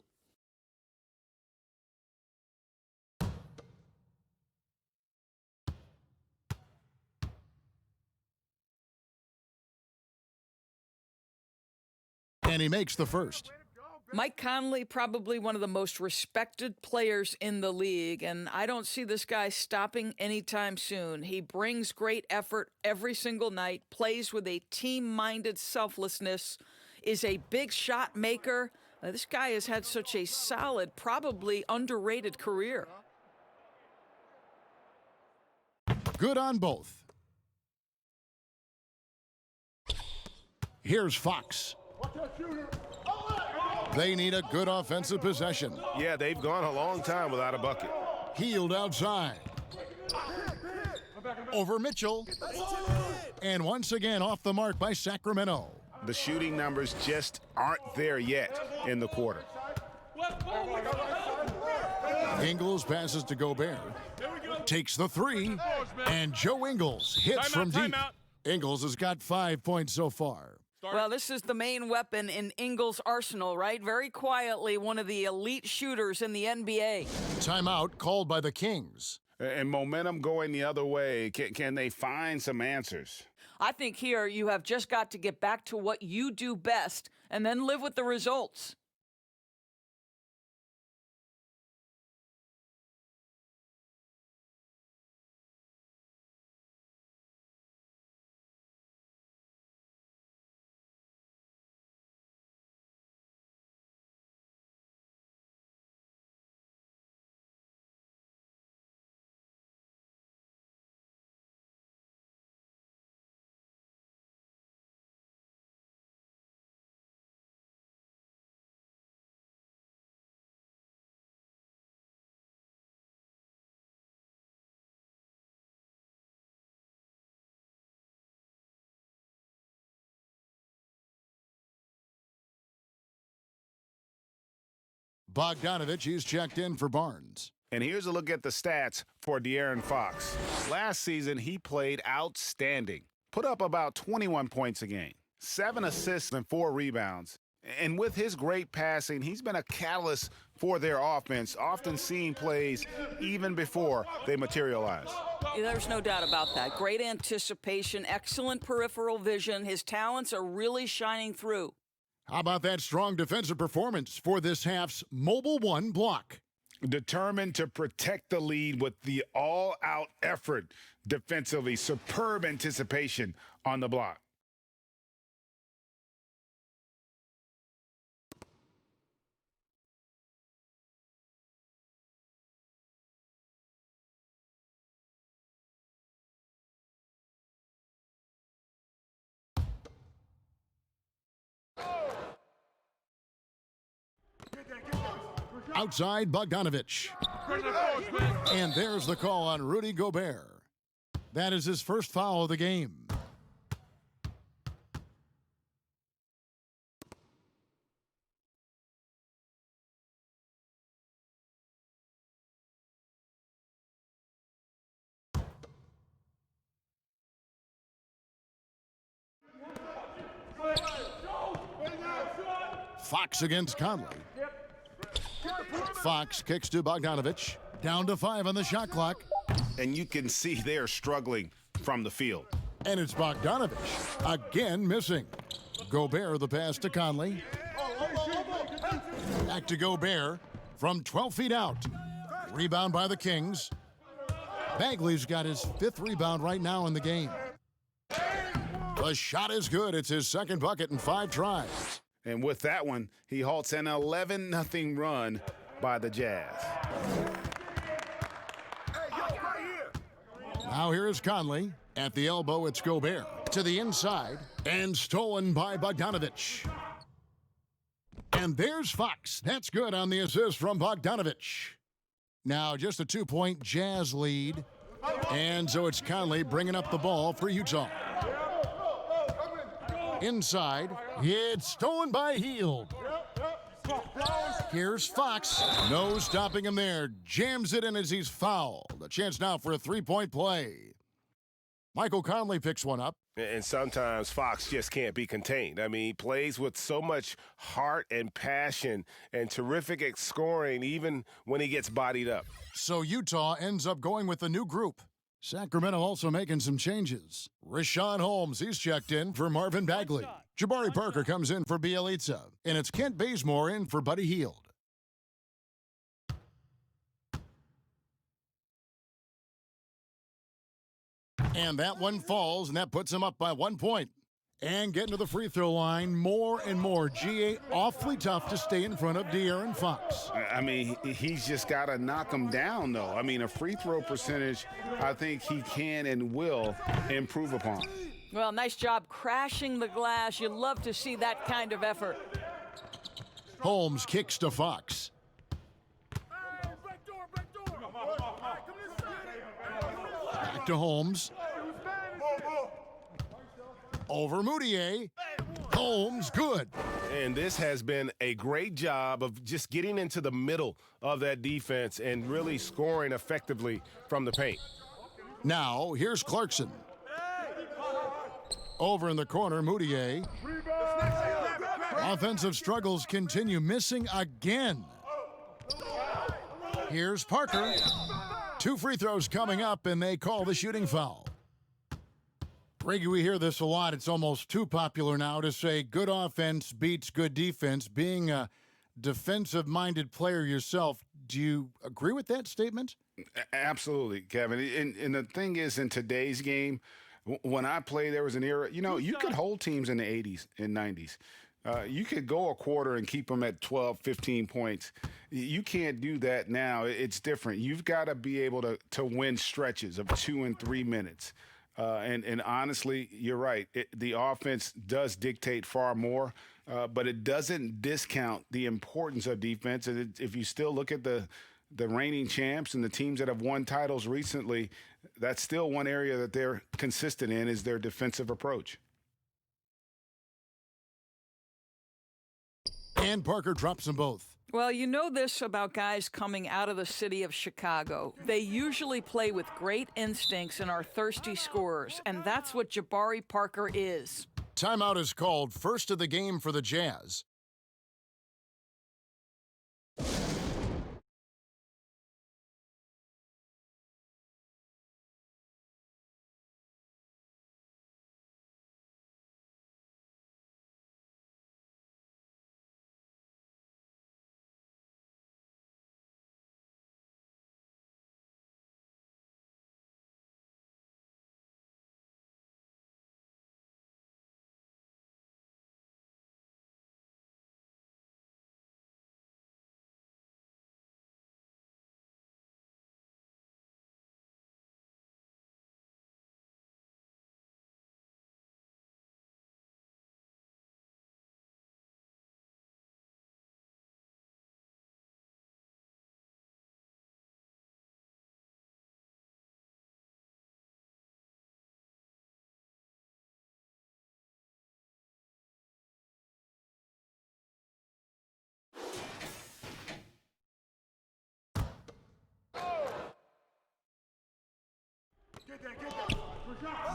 And he makes the first. Mike Conley, probably one of the most respected players in the league, and I don't see this guy stopping anytime soon. He brings great effort every single night, plays with a team-minded selflessness, is a big shot maker. This guy has had such a solid, probably underrated career. Good on both. Here's Fox. They need a good offensive possession. Yeah, they've gone a long time without a bucket. Healed outside. Over Mitchell. And once again off the mark by Sacramento. The shooting numbers just aren't there yet in the quarter. Ingles passes to Gobert. Takes the three. And Joe Ingles hits from deep. Ingles has got 5 points so far. Well, this is the main weapon in Ingles' arsenal, right? Very quietly, one of the elite shooters in the NBA. Timeout called by the Kings. And momentum going the other way. Can they find some answers? I think here you have just got to get back to what you do best and then live with the results. Bogdanovich is checked in for Barnes. And here's a look at the stats for De'Aaron Fox. Last season, he played outstanding. Put up about 21 points a game, 7 assists and 4 rebounds. And with his great passing, he's been a catalyst for their offense, often seeing plays even before they materialize. There's no doubt about that. Great anticipation, excellent peripheral vision. His talents are really shining through. How about that strong defensive performance for this half's Mobile One block? Determined to protect the lead with the all-out effort defensively. Superb anticipation on the block. Outside Bogdanovich. And there's the call on Rudy Gobert. That is his first foul of the game. Fox against Conley. Fox kicks to Bogdanovich. Down to 5 on the shot clock. And you can see they're struggling from the field. And it's Bogdanovich again missing. Gobert the pass to Conley. Back to Gobert from 12 feet out. Rebound by the Kings. Bagley's got his 5th rebound right now in the game. The shot is good. It's his second bucket in 5 tries. And with that one, he halts an 11-0 run by the Jazz. Now here is Conley. At the elbow, it's Gobert. To the inside, and stolen by Bogdanovich. And there's Fox. That's good on the assist from Bogdanovich. Now just a 2-point Jazz lead. And so it's Conley bringing up the ball for Utah. Inside, it's stolen by Hield. Here's Fox. No stopping him there. Jams it in as he's fouled. A chance now for a 3-point play. Michael Conley picks one up. And sometimes Fox just can't be contained. I mean, he plays with so much heart and passion and terrific at scoring even when he gets bodied up. So Utah ends up going with the new group. Sacramento also making some changes. Rashawn Holmes, he's checked in for Marvin Bagley. Jabari Parker comes in for Bielitsa. And it's Kent Bazemore in for Buddy Hield. And that one falls, and that puts him up by 1 point. And getting to the free throw line more and more. GA awfully tough to stay in front of De'Aaron Fox. I mean, he's just got to knock him down, though. I mean, a free throw percentage, I think he can and will improve upon. Well, nice job crashing the glass. You love to see that kind of effort. Holmes kicks to Fox. Back to Holmes. Over Moutier. Holmes, good. And this has been a great job of just getting into the middle of that defense and really scoring effectively from the paint. Now, here's Clarkson. Over in the corner, Moutier. Offensive struggles continue, missing again. Here's Parker. 2 free throws coming up, and they call the shooting foul. Reggie, we hear this a lot. It's almost too popular now to say good offense beats good defense. Being a defensive-minded player yourself, do you agree with that statement? Absolutely, Kevin. And the thing is, in today's game, when I play, there was an era, you could hold teams in the 80s and 90s. You could go a quarter and keep them at 12, 15 points. You can't do that now. It's different. You've got to be able to win stretches of 2 and 3 minutes. And honestly, you're right. The offense does dictate far more, but it doesn't discount the importance of defense. And if you still look at the reigning champs and the teams that have won titles recently, that's still one area that they're consistent in is their defensive approach. And Parker drops them both. Well, you know this about guys coming out of the city of Chicago. They usually play with great instincts and are thirsty scorers, and that's what Jabari Parker is. Timeout is called, first of the game for the Jazz.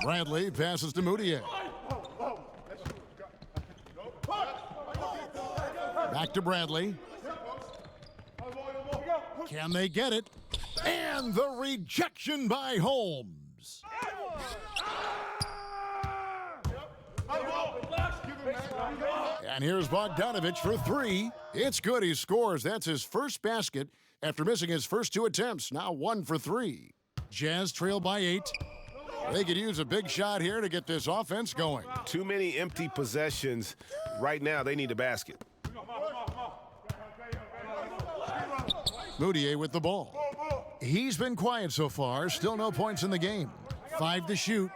Bradley passes to Moutier. Back to Bradley. Can they get it? And the rejection by Holmes. And here's Bogdanovich for 3. It's good. He scores. That's his first basket after missing his first 2 attempts. Now 1 for 3. Jazz trail by 8. They could use a big shot here to get this offense going. Too many empty possessions. Right now, they need a basket. Moutier with the ball. He's been quiet so far. Still no points in the game. 5 to shoot.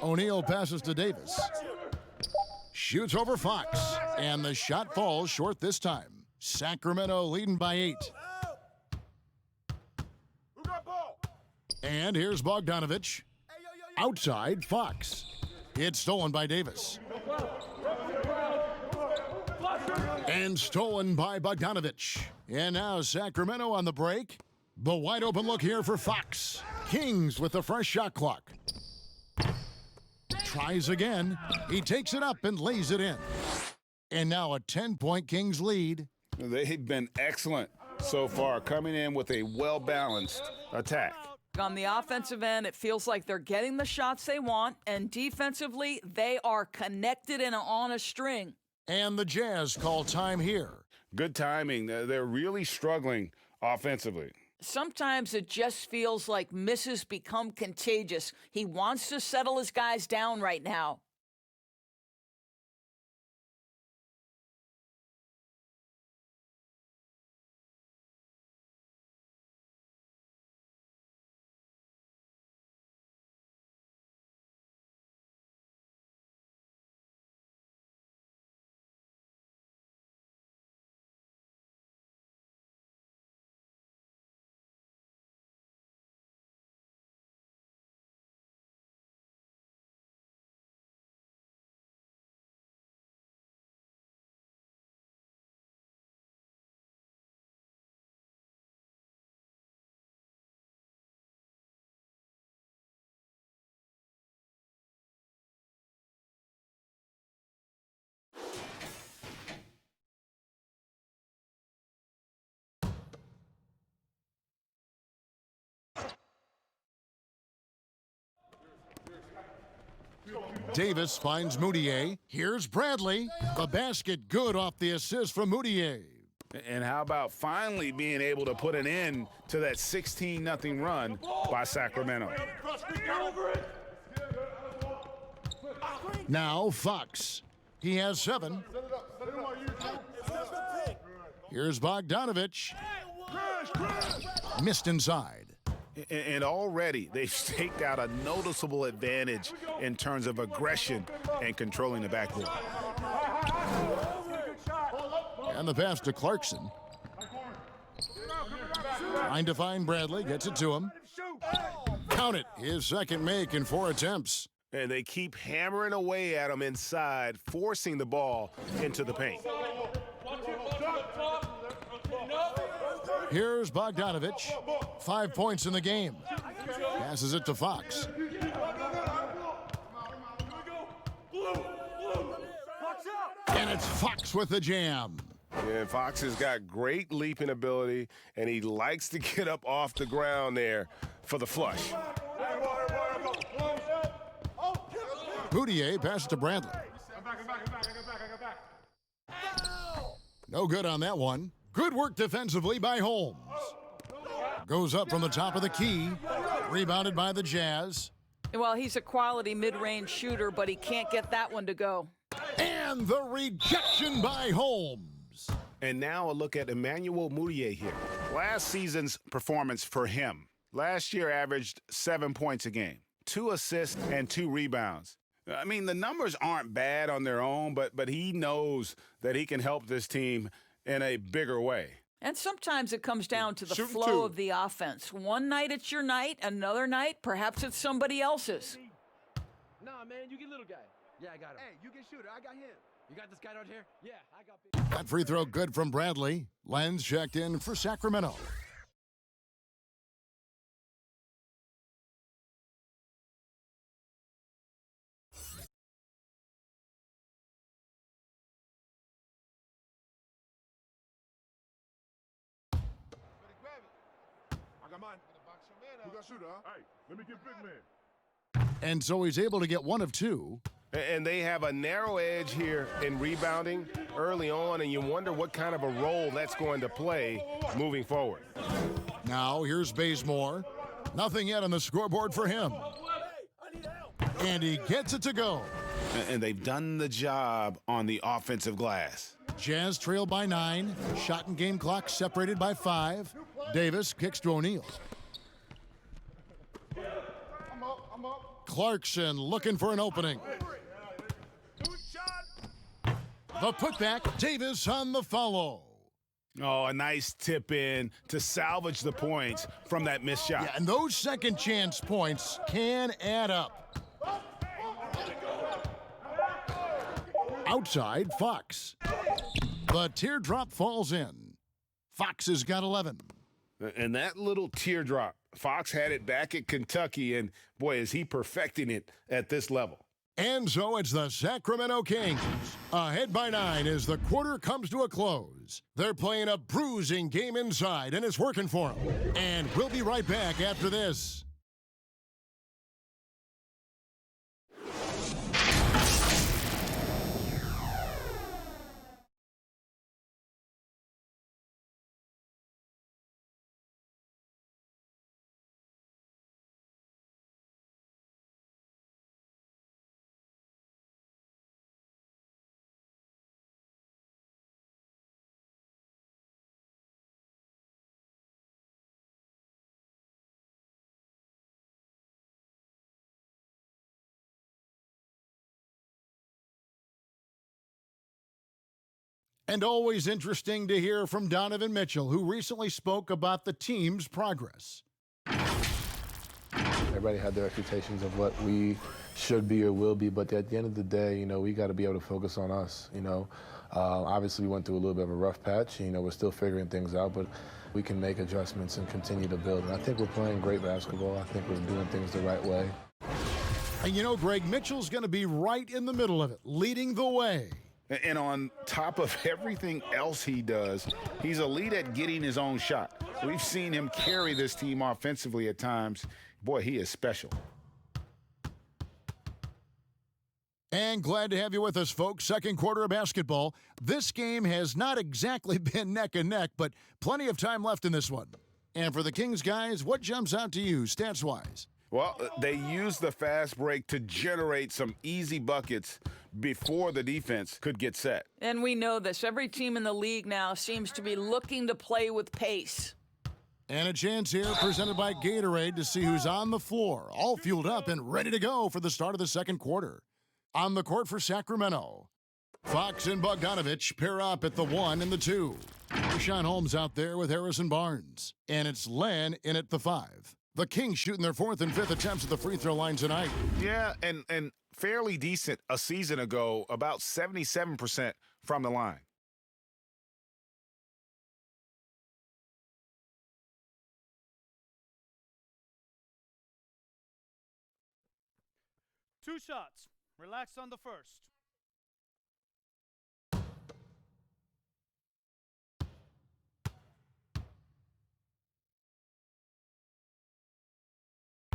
O'Neal passes to Davis. Shoots over Fox. And the shot falls short this time. Sacramento leading by 8. And here's Bogdanovich. Outside, Fox. It's stolen by Davis. And stolen by Bogdanovich. And now Sacramento on the break. The wide open look here for Fox. Kings with the fresh shot clock. Tries again. He takes it up and lays it in. And now a 10-point Kings lead. They've been excellent so far, coming in with a well-balanced attack. On the offensive end, it feels like they're getting the shots they want, and defensively, they are connected and on a string. And the Jazz call time here. Good timing. They're really struggling offensively. Sometimes it just feels like misses become contagious. He wants to settle his guys down right now. Davis finds Moutier. Here's Bradley. The basket good off the assist from Moutier. And how about finally being able to put an end to that 16-0 run by Sacramento? Now Fox. He has 7. Here's Bogdanovich. Missed inside. And already they've staked out a noticeable advantage in terms of aggression and controlling the backboard. And the pass to Clarkson. Trying to find Bradley, gets it to him. Count it, his second make in 4 attempts. And they keep hammering away at him inside, forcing the ball into the paint. Here's Bogdanovich. 5 points in the game. Passes it to Fox. And it's Fox with the jam. Yeah, Fox has got great leaping ability, and he likes to get up off the ground there for the flush. Moutier passes to Bradley. No good on that one. Good work defensively by Holmes. Goes up from the top of the key. Rebounded by the Jazz. Well, he's a quality mid-range shooter, but he can't get that one to go. And the rejection by Holmes. And now a look at Emmanuel Moutier here. Last season's performance for him. Last year averaged 7 points a game, 2 assists and 2 rebounds. I mean, the numbers aren't bad on their own, but he knows that he can help this team in a bigger way. And sometimes it comes down to the flow of the offense. One night it's your night, another night perhaps it's somebody else's. Nah, man, you get little guy. Yeah, I got him. Hey, you get shooter. I got him. You got this guy out here? Yeah, I got big. That free throw good from Bradley. Lenz checked in for Sacramento. Who got shooter, huh? Hey, let me get big man. And so he's able to get 1 of 2. And they have a narrow edge here in rebounding early on, and you wonder what kind of a role that's going to play moving forward. Now here's Bazemore. Nothing yet on the scoreboard for him. And he gets it to go. And they've done the job on the offensive glass. Jazz trail by 9. Shot and game clock separated by 5. Davis kicks to O'Neal. Clarkson looking for an opening. The putback, Davis on the follow. Oh, a nice tip in to salvage the points from that missed shot. Yeah, and those second chance points can add up. Outside, Fox. The teardrop falls in. Fox has got 11. And that little teardrop, Fox had it back at Kentucky, and boy, is he perfecting it at this level. And so it's the Sacramento Kings, ahead by 9 as the quarter comes to a close. They're playing a bruising game inside, and it's working for them. And we'll be right back after this. And always interesting to hear from Donovan Mitchell, who recently spoke about the team's progress. Everybody had their expectations of what we should be or will be, but at the end of the day, we got to be able to focus on us. Obviously we went through a little bit of a rough patch. We're still figuring things out, but we can make adjustments and continue to build. And I think we're playing great basketball. I think we're doing things the right way. And Greg, Mitchell's going to be right in the middle of it, leading the way. And on top of everything else he does, he's elite at getting his own shot. We've seen him carry this team offensively at times. Boy, he is special. And glad to have you with us, folks. Second quarter of basketball. This game has not exactly been neck and neck, but plenty of time left in this one. And for the Kings guys, what jumps out to you stats-wise? Well, they used the fast break to generate some easy buckets before the defense could get set. And we know this. Every team in the league now seems to be looking to play with pace. And a chance here presented by Gatorade to see who's on the floor, all fueled up and ready to go for the start of the second quarter. On the court for Sacramento, Fox and Bogdanovich pair up at the 1 and the 2. Deshaun Holmes out there with Harrison Barnes. And it's Len in at the 5. The Kings shooting their 4th and 5th attempts at the free throw line tonight. Yeah, and fairly decent a season ago, about 77% from the line. Two shots. Relax on the first.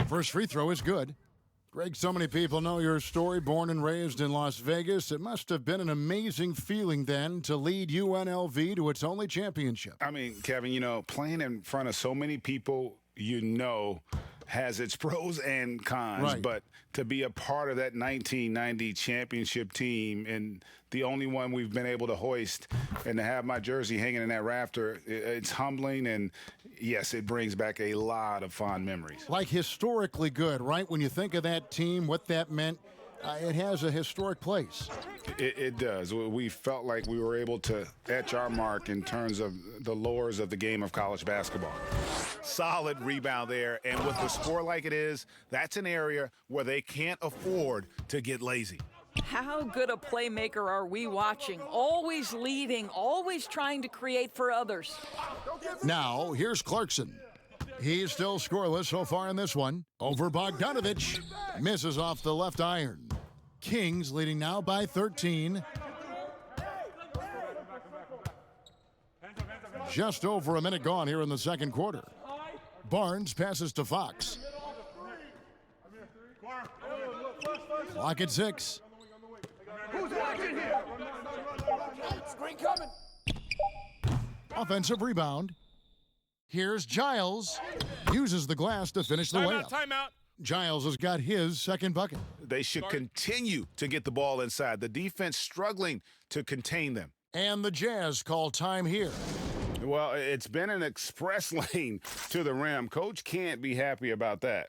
First free throw is good. Greg, so many people know your story. Born and raised in Las Vegas, it must have been an amazing feeling then to lead UNLV to its only championship. I mean, Kevin, playing in front of so many people, has its pros and cons. Right. But to be a part of that 1990 championship team and the only one we've been able to hoist and to have my jersey hanging in that rafter, it's humbling. And, yes, it brings back a lot of fond memories. Like historically good, right? When you think of that team, what that meant, it has a historic place. It does. We felt like we were able to etch our mark in terms of the lures of the game of college basketball. Solid rebound there, and with the score like it is, that's an area where they can't afford to get lazy. How good a playmaker are we watching? Always leading, always trying to create for others. Now, here's Clarkson. He's still scoreless so far in this one. Over Bogdanovich. Misses off the left iron. Kings leading now by 13. Just over a minute gone here in the second quarter. Barnes passes to Fox. Clock at 6. Who's watching here? Screen coming. Offensive rebound. Here's Giles. Uses the glass to finish the layup. Timeout. Giles has got his second bucket. They should continue to get the ball inside. The defense struggling to contain them. And the Jazz call time here. Well, it's been an express lane to the rim. Coach can't be happy about that.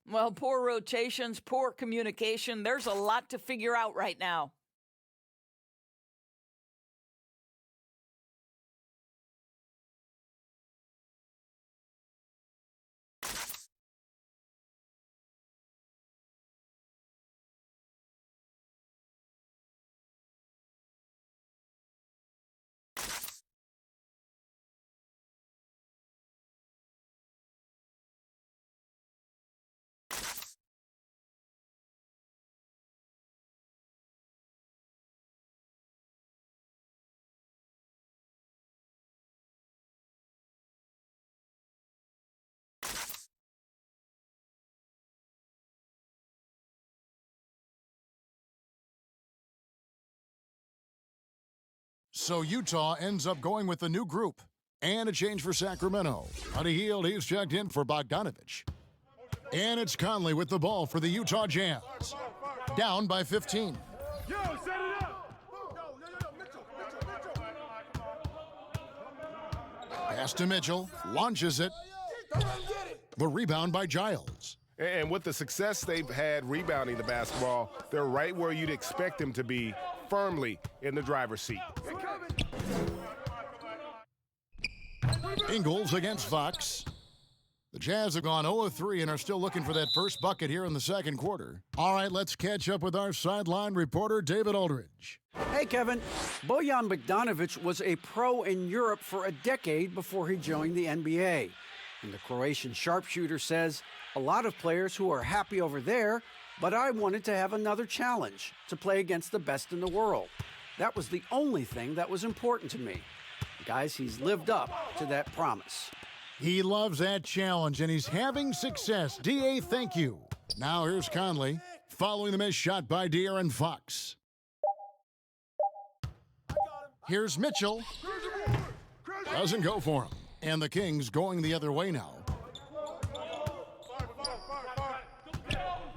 Well, poor rotations, poor communication. There's a lot to figure out right now. So Utah ends up going with the new group. And a change for Sacramento. On a heel, he's checked in for Bogdanovich. And it's Conley with the ball for the Utah Jazz. Down by 15. Yo, set it up! Pass to Mitchell. Launches it. The rebound by Giles. And with the success they've had rebounding the basketball, they're right where you'd expect them to be, firmly in the driver's seat. Ingles against Fox. The Jazz have gone 0-3 and are still looking for that first bucket here in the second quarter. All right, let's catch up with our sideline reporter, David Aldridge. Hey, Kevin. Bojan Bogdanović was a pro in Europe for a decade before he joined the NBA. And the Croatian sharpshooter says, a lot of players who are happy over there, but I wanted to have another challenge, to play against the best in the world. That was the only thing that was important to me. Guys, he's lived up to that promise. He loves that challenge, and he's having success. D.A., thank you. Now here's Conley, following the missed shot by De'Aaron Fox. Here's Mitchell. Doesn't go for him. And the Kings going the other way now.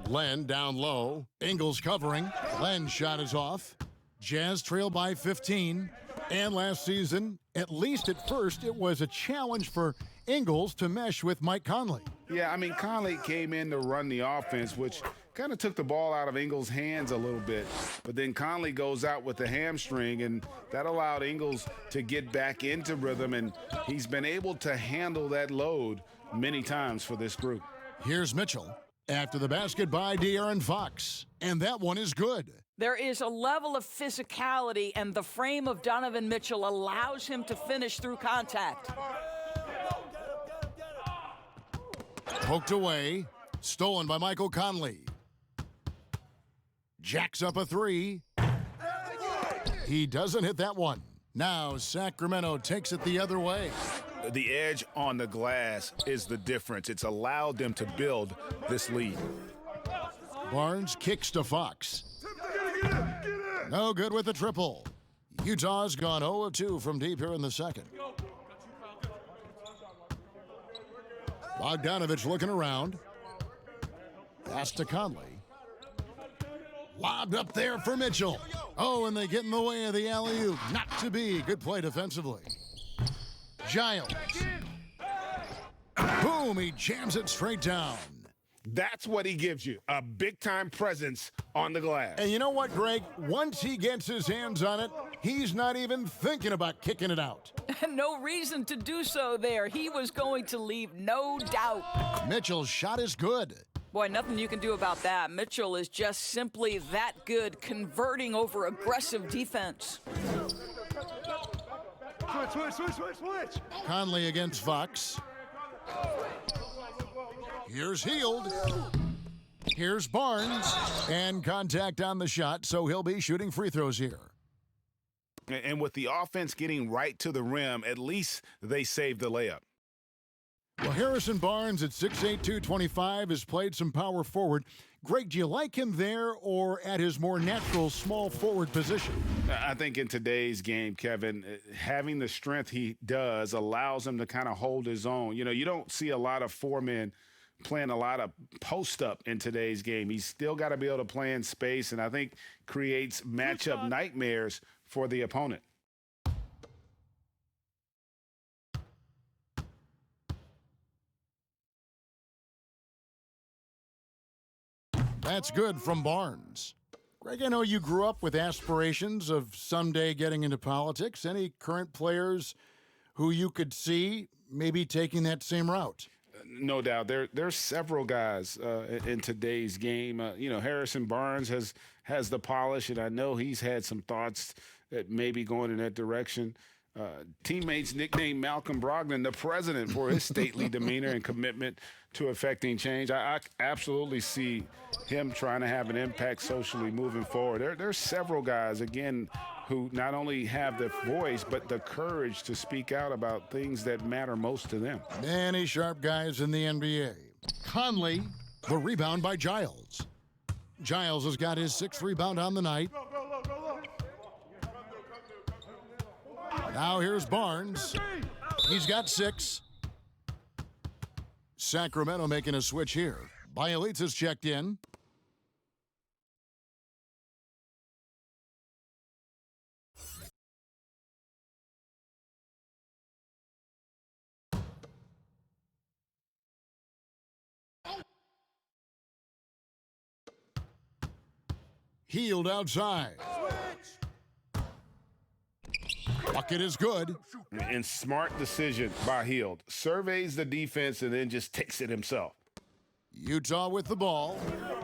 Glenn down low. Ingles covering. Glenn's shot is off. Jazz trail by 15. And last season, at least at first, it was a challenge for Ingles to mesh with Mike Conley. Yeah, I mean, Conley came in to run the offense, which kind of took the ball out of Ingles' hands a little bit. But then Conley goes out with the hamstring, and that allowed Ingles to get back into rhythm, and he's been able to handle that load many times for this group. Here's Mitchell after the basket by De'Aaron Fox, and that one is good. There is a level of physicality, and the frame of Donovan Mitchell allows him to finish through contact. Poked away, stolen by Michael Conley. Jacks up a three. He doesn't hit that one. Now Sacramento takes it the other way. The edge on the glass is the difference. It's allowed them to build this lead. Barnes kicks to Fox. No good with the triple. Utah's gone 0-2 from deep here in the second. Bogdanovich looking around. Pass to Conley. Lobbed up there for Mitchell. Oh, and they get in the way of the alley-oop. Not to be. Good play defensively. Giles. Boom, he jams it straight down. That's what he gives you, a big-time presence on the glass. And you know what, Greg? Once he gets his hands on it, he's not even thinking about kicking it out. No reason to do so there. He was going to leave, no doubt. Mitchell's shot is good. Boy, nothing you can do about that. Mitchell is just simply that good, converting over aggressive defense. Switch. Conley against Fox. Here's Heald. Here's Barnes. And contact on the shot, so he'll be shooting free throws here. And with the offense getting right to the rim, at least they saved the layup. Well, Harrison Barnes at 6'8", 225 has played some power forward. Greg, do you like him there or at his more natural small forward position? I think in today's game, Kevin, having the strength he does allows him to kind of hold his own. You know, you don't see a lot of four men playing a lot of post-up in today's game. He's still got to be able to play in space, and I think creates matchup nightmares for the opponent. That's good from Barnes. Greg, I know you grew up with aspirations of someday getting into politics. Any current players who you could see maybe taking that same route? No doubt. There's several guys in today's game. You know, Harrison Barnes has the polish, and I know he's had some thoughts that maybe going in that direction. Teammates nicknamed Malcolm Brogdon the president for his stately demeanor and commitment to affecting change. I absolutely see him trying to have an impact socially moving forward. There's several guys, again, who not only have the voice but the courage to speak out about things that matter most to them. Many sharp guys in the NBA. Conley, the rebound by Giles. Giles has got his 6th rebound on the night. Now here's Barnes. He's got 6. Sacramento making a switch here. Bielitsa's checked in. Healed outside. Bucket is good. And smart decision by Hield. Surveys the defense and then just takes it himself. Utah with the ball.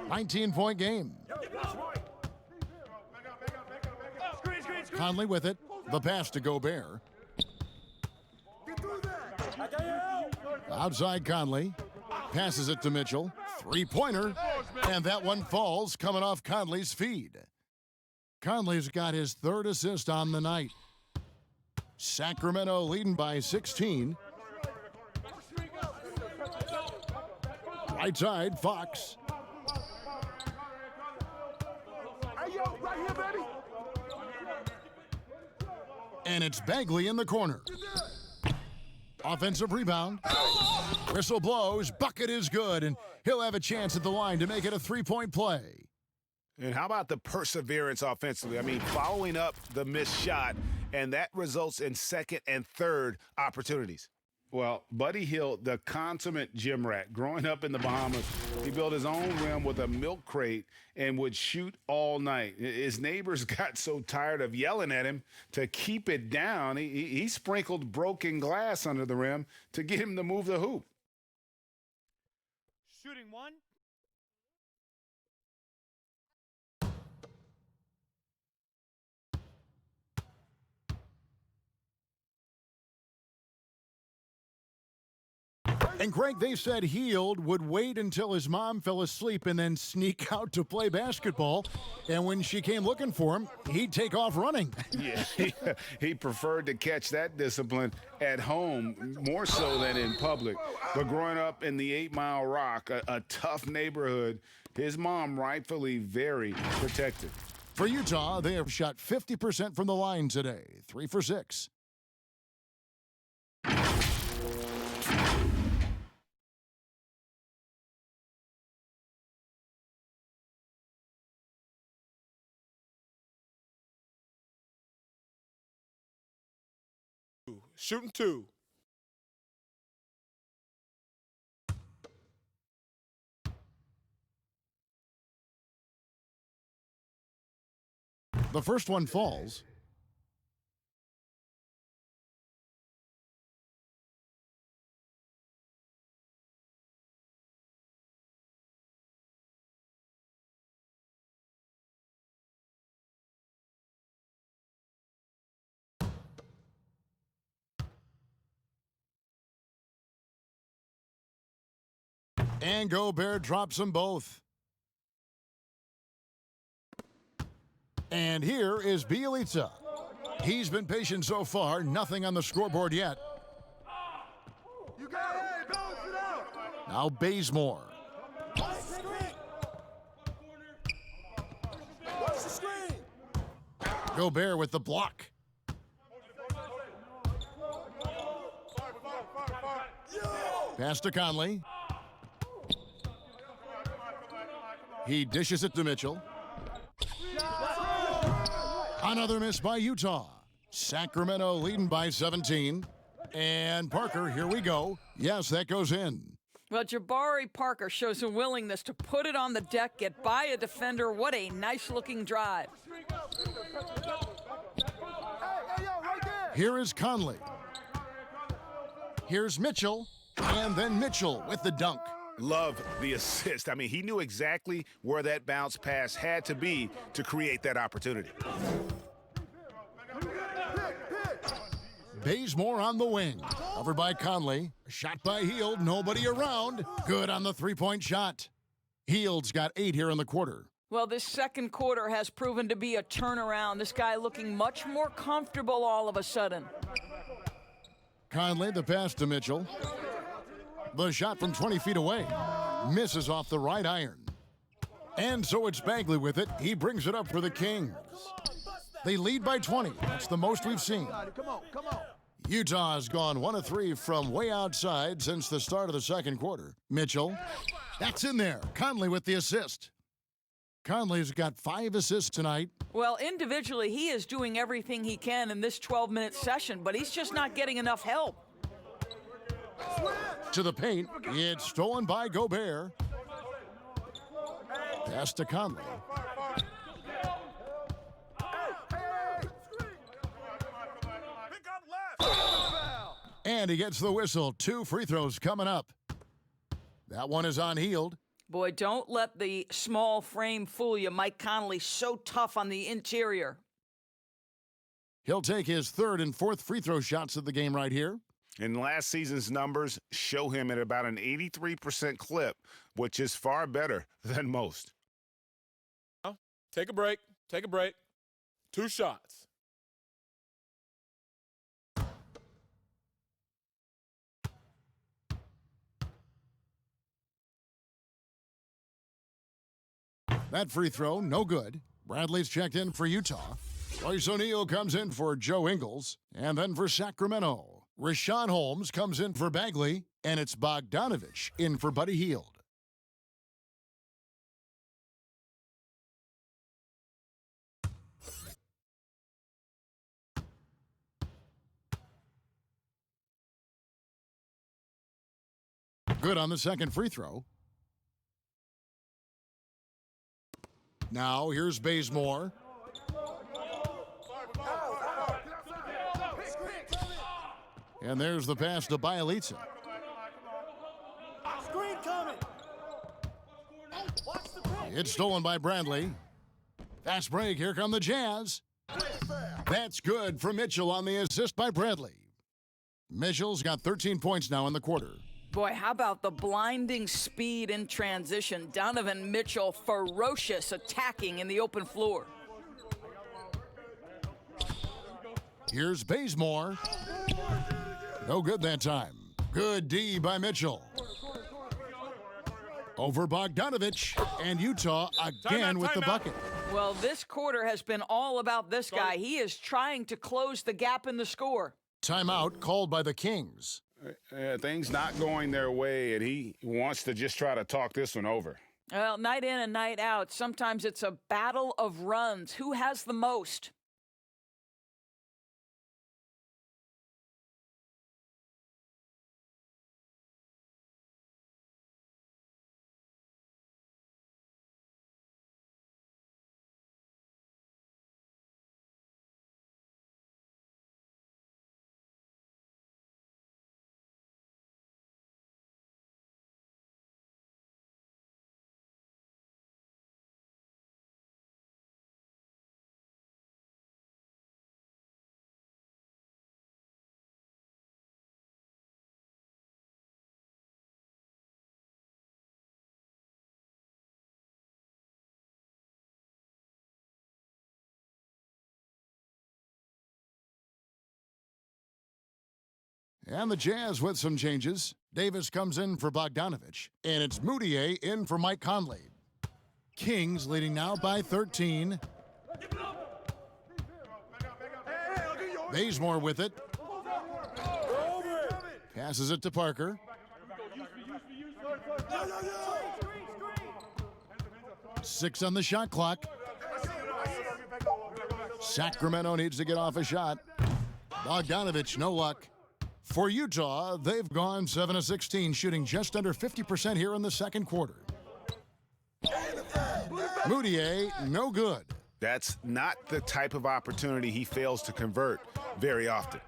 19-point game. Conley with it. The pass to Gobert. Outside Conley. Passes it to Mitchell. Three-pointer. And that one falls coming off Conley's feed. Conley's got his 3rd assist on the night. Sacramento leading by 16. Right side, Fox. Hey, yo, right here, baby. And it's Bagley in the corner. Offensive rebound. Whistle blows. Bucket is good, and he'll have a chance at the line to make it a 3-point play. And how about the perseverance offensively? I mean, following up the missed shot, and that results in 2nd and 3rd opportunities. Well, Buddy Hield, the consummate gym rat. Growing up in the Bahamas, he built his own rim with a milk crate and would shoot all night. His neighbors got so tired of yelling at him to keep it down, he sprinkled broken glass under the rim to get him to move the hoop. Shooting 1. And Greg, they said Hield would wait until his mom fell asleep and then sneak out to play basketball. And when she came looking for him, he'd take off running. Yeah, he preferred to catch that discipline at home more so than in public. But growing up in the 8 Mile Rock, a tough neighborhood, his mom rightfully very protective. For Utah, they have shot 50% from the line today, 3 for 6. Shooting 2. The first one falls. And Gobert drops them both. And here is Bielitsa. He's been patient so far, nothing on the scoreboard yet. You got it. Balance it out. Now Bazemore. Watch the screen. Gobert with the block. Pass to Conley. He dishes it to Mitchell. Another miss by Utah. Sacramento leading by 17. And Parker, here we go. Yes, that goes in. Well, Jabari Parker shows a willingness to put it on the deck, get by a defender. What a nice-looking drive. Here is Conley. Here's Mitchell. And then Mitchell with the dunk. Love the assist. I mean, he knew exactly where that bounce pass had to be to create that opportunity. Bazemore on the wing. Covered by Conley. Shot by Hield. Nobody around. Good on the three-point shot. Hield's got 8 here in the quarter. Well, this second quarter has proven to be a turnaround. This guy looking much more comfortable all of a sudden. Conley, the pass to Mitchell. The shot from 20 feet away. Misses off the right iron. And so it's Bagley with it. He brings it up for the Kings. They lead by 20. That's the most we've seen. Come on, come on. Utah's gone 1 of 3 from way outside since the start of the second quarter. Mitchell, that's in there. Conley with the assist. Conley's got 5 assists tonight. Well, individually, he is doing everything he can in this 12-minute session, but he's just not getting enough help. To the paint, it's stolen by Gobert. Pass to Conley. And he gets the whistle. 2 free throws coming up. That one is on Hield. Boy, don't let the small frame fool you. Mike Conley so tough on the interior. He'll take his 3rd and 4th free throw shots of the game right here. And last season's numbers show him at about an 83% clip, which is far better than most. Take a break. Take a break. 2 shots. That free throw, no good. Bradley's checked in for Utah. Royce O'Neal comes in for Joe Ingles. And then for Sacramento, Rashawn Holmes comes in for Bagley. And it's Bogdanovich in for Buddy Hield. Good on the second free throw. Now, here's Bazemore. And there's the pass to Bielitsa. Screen coming. Watch the pick. It's stolen by Bradley. Fast break. Here come the Jazz. That's good for Mitchell on the assist by Bradley. Mitchell's got 13 points now in the quarter. Boy, how about the blinding speed in transition? Donovan Mitchell, ferocious attacking in the open floor. Here's Bazemore. No good that time. Good D by Mitchell. Over Bogdanovich, and Utah again with the bucket. Well, this quarter has been all about this guy. He is trying to close the gap in the score. Timeout called by the Kings. Things not going their way, and he wants to just try to talk this one over. Well, night in and night out, sometimes it's a battle of runs. Who has the most? And the Jazz with some changes. Davis comes in for Bogdanovich, and it's Moutier in for Mike Conley. Kings leading now by 13. Bazemore with it. Passes it to Parker. Six on the shot clock. Sacramento needs to get off a shot. Bogdanovich, no luck. For Utah, they've gone 7 of 16, shooting just under 50% here in the second quarter. Moutier, no good. That's not the type of opportunity he fails to convert very often.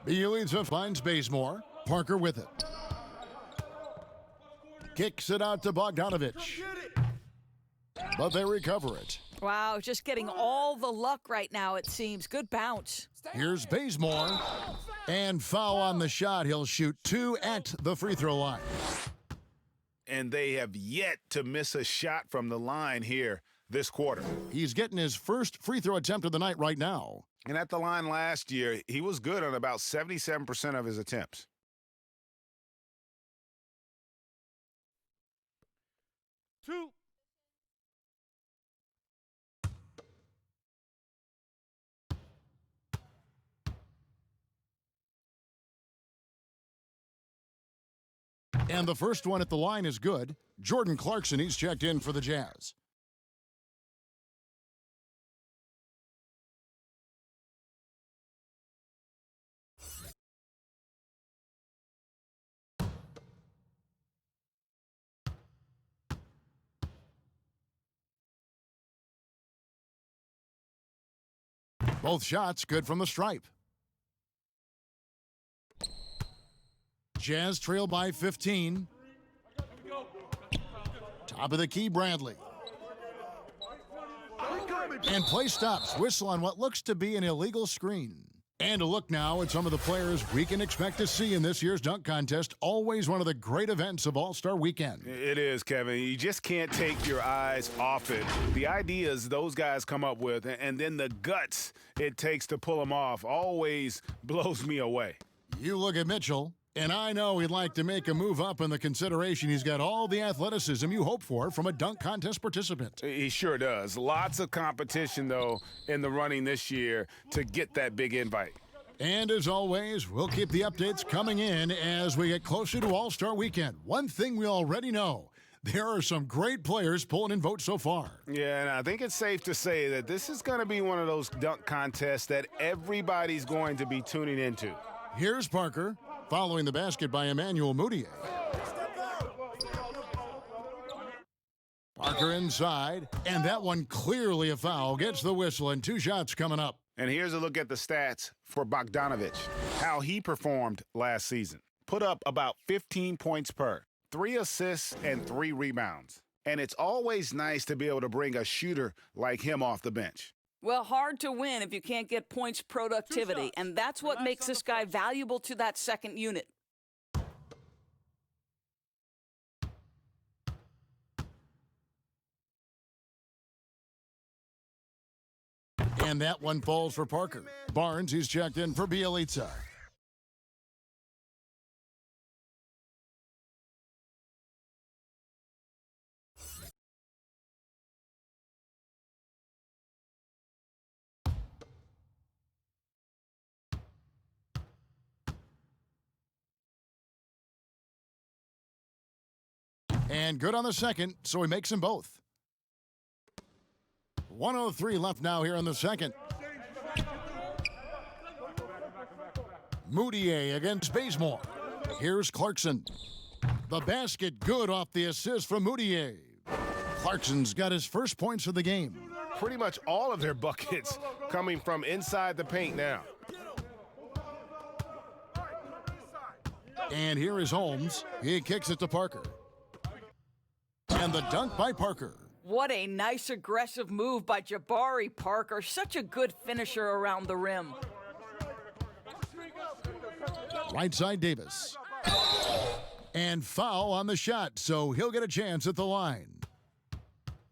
Bielitsa finds Bazemore. Parker with it. Kicks it out to Bogdanovich. But they recover it. Wow, just getting all the luck right now, it seems. Good bounce. Here's Bazemore. And foul on the shot. He'll shoot 2 at the free throw line. And they have yet to miss a shot from the line here this quarter. He's getting his first free throw attempt of the night right now. And at the line last year, he was good on about 77% of his attempts. And the first one at the line is good. Jordan Clarkson, he's checked in for the Jazz. Both shots good from the stripe. Jazz trail by 15. Top of the key, Bradley. And play stops. Whistle on what looks to be an illegal screen. And a look now at some of the players we can expect to see in this year's dunk contest. Always one of the great events of All-Star Weekend. It is, Kevin. You just can't take your eyes off it. The ideas those guys come up with, and then the guts it takes to pull them off, always blows me away. You look at Mitchell, and I know he'd like to make a move up in the consideration. He's got all the athleticism you hope for from a dunk contest participant. He sure does. Lots of competition, though, in the running this year to get that big invite. And as always, we'll keep the updates coming in as we get closer to All-Star Weekend. One thing we already know, there are some great players pulling in votes so far. Yeah, and I think it's safe to say that this is going to be one of those dunk contests that everybody's going to be tuning into. Here's Parker, following the basket by Emmanuel Mudiay. Parker inside, and that one clearly a foul. Gets the whistle, and 2 shots coming up. And here's a look at the stats for Bogdanovich, how he performed last season. Put up about 15 points per, 3 assists and 3 rebounds. And it's always nice to be able to bring a shooter like him off the bench. Well, hard to win if you can't get points productivity, and that's what makes this guy valuable to that second unit. And that one falls for Parker. Barnes, he's checked in for Bielitsa. And good on the second, so he makes them both. 1:03 left now here in the second. Mudiay against Bazemore. Here's Clarkson. The basket good off the assist from Mudiay. Clarkson's got his first points of the game. Pretty much all of their buckets coming from inside the paint now. And here is Holmes. He kicks it to Parker. And the dunk by Parker. What a nice aggressive move by Jabari Parker. Such a good finisher around the rim. Right side Davis. And foul on the shot, so he'll get a chance at the line.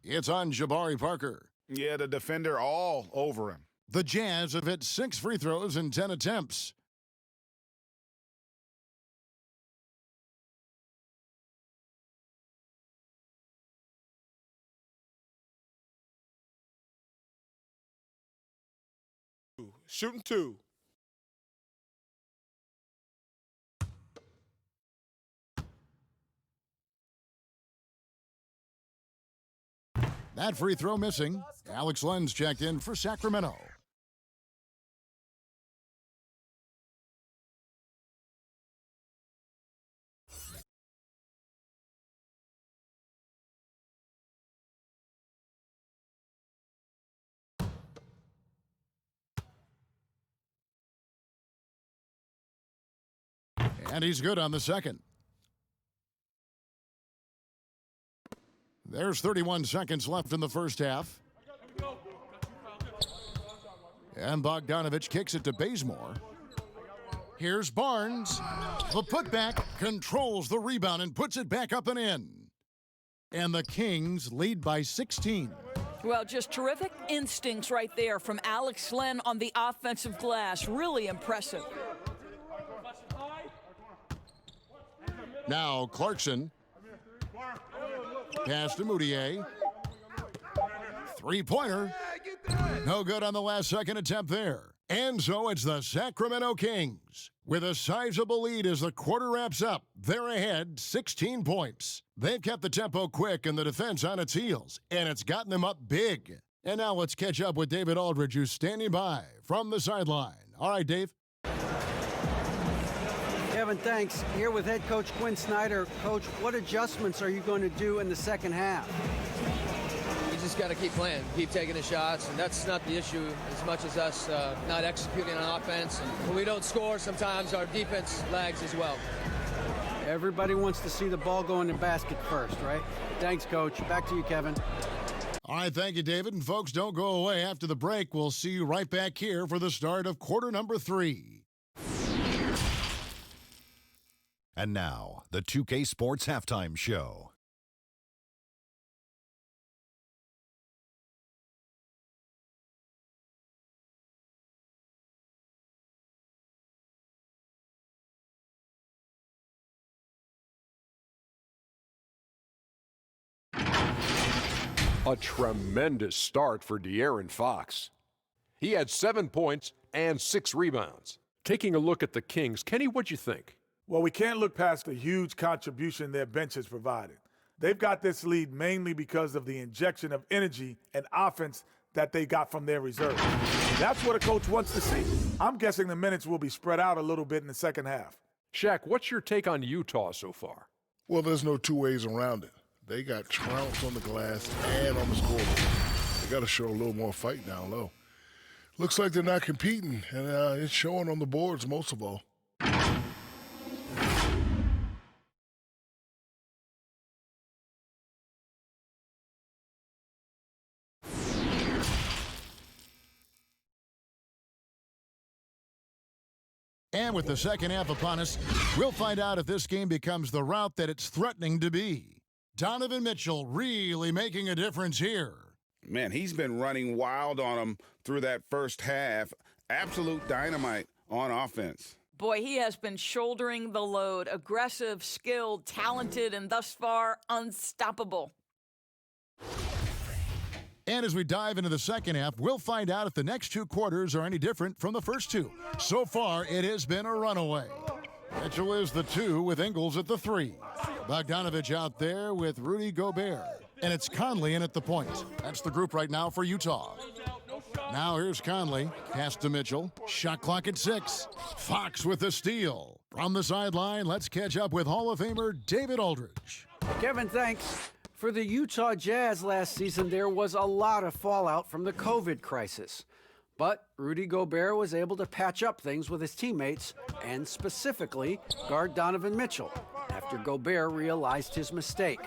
It's on Jabari Parker. Yeah, the defender all over him. The Jazz have hit 6 free throws in 10 attempts. Shooting 2. That free throw missing. Alex Len's checked in for Sacramento. And he's good on the second. There's 31 seconds left in the first half. And Bogdanovich kicks it to Bazemore. Here's Barnes. The putback controls the rebound and puts it back up and in. And the Kings lead by 16. Well, just terrific instincts right there from Alex Len on the offensive glass. Really impressive. Now Clarkson. Pass to Mudiay. Three-pointer. No good on the last second attempt there. And so it's the Sacramento Kings. With a sizable lead as the quarter wraps up, they're ahead 16 points. They've kept the tempo quick and the defense on its heels, and it's gotten them up big. And now let's catch up with David Aldridge, who's standing by from the sideline. All right, Dave. Kevin, thanks. Here with head coach Quinn Snyder. Coach, what adjustments are you going to do in the second half? You just got to keep playing, keep taking the shots, and that's not the issue as much as us not executing on offense. And when we don't score, sometimes our defense lags as well. Everybody wants to see the ball go in the basket first, right? Thanks, Coach. Back to you, Kevin. All right, thank you, David. And folks, don't go away. After the break, we'll see you right back here for the start of quarter number 3. And now, the 2K Sports Halftime Show. A tremendous start for De'Aaron Fox. He had 7 points and 6 rebounds. Taking a look at the Kings, Kenny, what'd you think? Well, we can't look past the huge contribution their bench has provided. They've got this lead mainly because of the injection of energy and offense that they got from their reserves. That's what a coach wants to see. I'm guessing the minutes will be spread out a little bit in the second half. Shaq, what's your take on Utah so far? Well, there's no two ways around it. They got trounced on the glass and on the scoreboard. They got to show a little more fight down low. Looks like they're not competing, and it's showing on the boards most of all. And with the second half upon us, we'll find out if this game becomes the route that it's threatening to be. Donovan Mitchell really making a difference here. Man, he's been running wild on him through that first half. Absolute dynamite on offense. Boy, he has been shouldering the load. Aggressive, skilled, talented, and thus far, unstoppable. And as we dive into the second half, we'll find out if the next 2 quarters are any different from the first 2. So far, it has been a runaway. Mitchell is the 2 with Ingles at the 3. Bogdanovich out there with Rudy Gobert. And it's Conley in at the point. That's the group right now for Utah. Now here's Conley. Pass to Mitchell. Shot clock at 6. Fox with the steal. From the sideline, let's catch up with Hall of Famer David Aldridge. Kevin, thanks. For the Utah Jazz last season, there was a lot of fallout from the COVID crisis. But Rudy Gobert was able to patch up things with his teammates and specifically guard Donovan Mitchell after Gobert realized his mistake.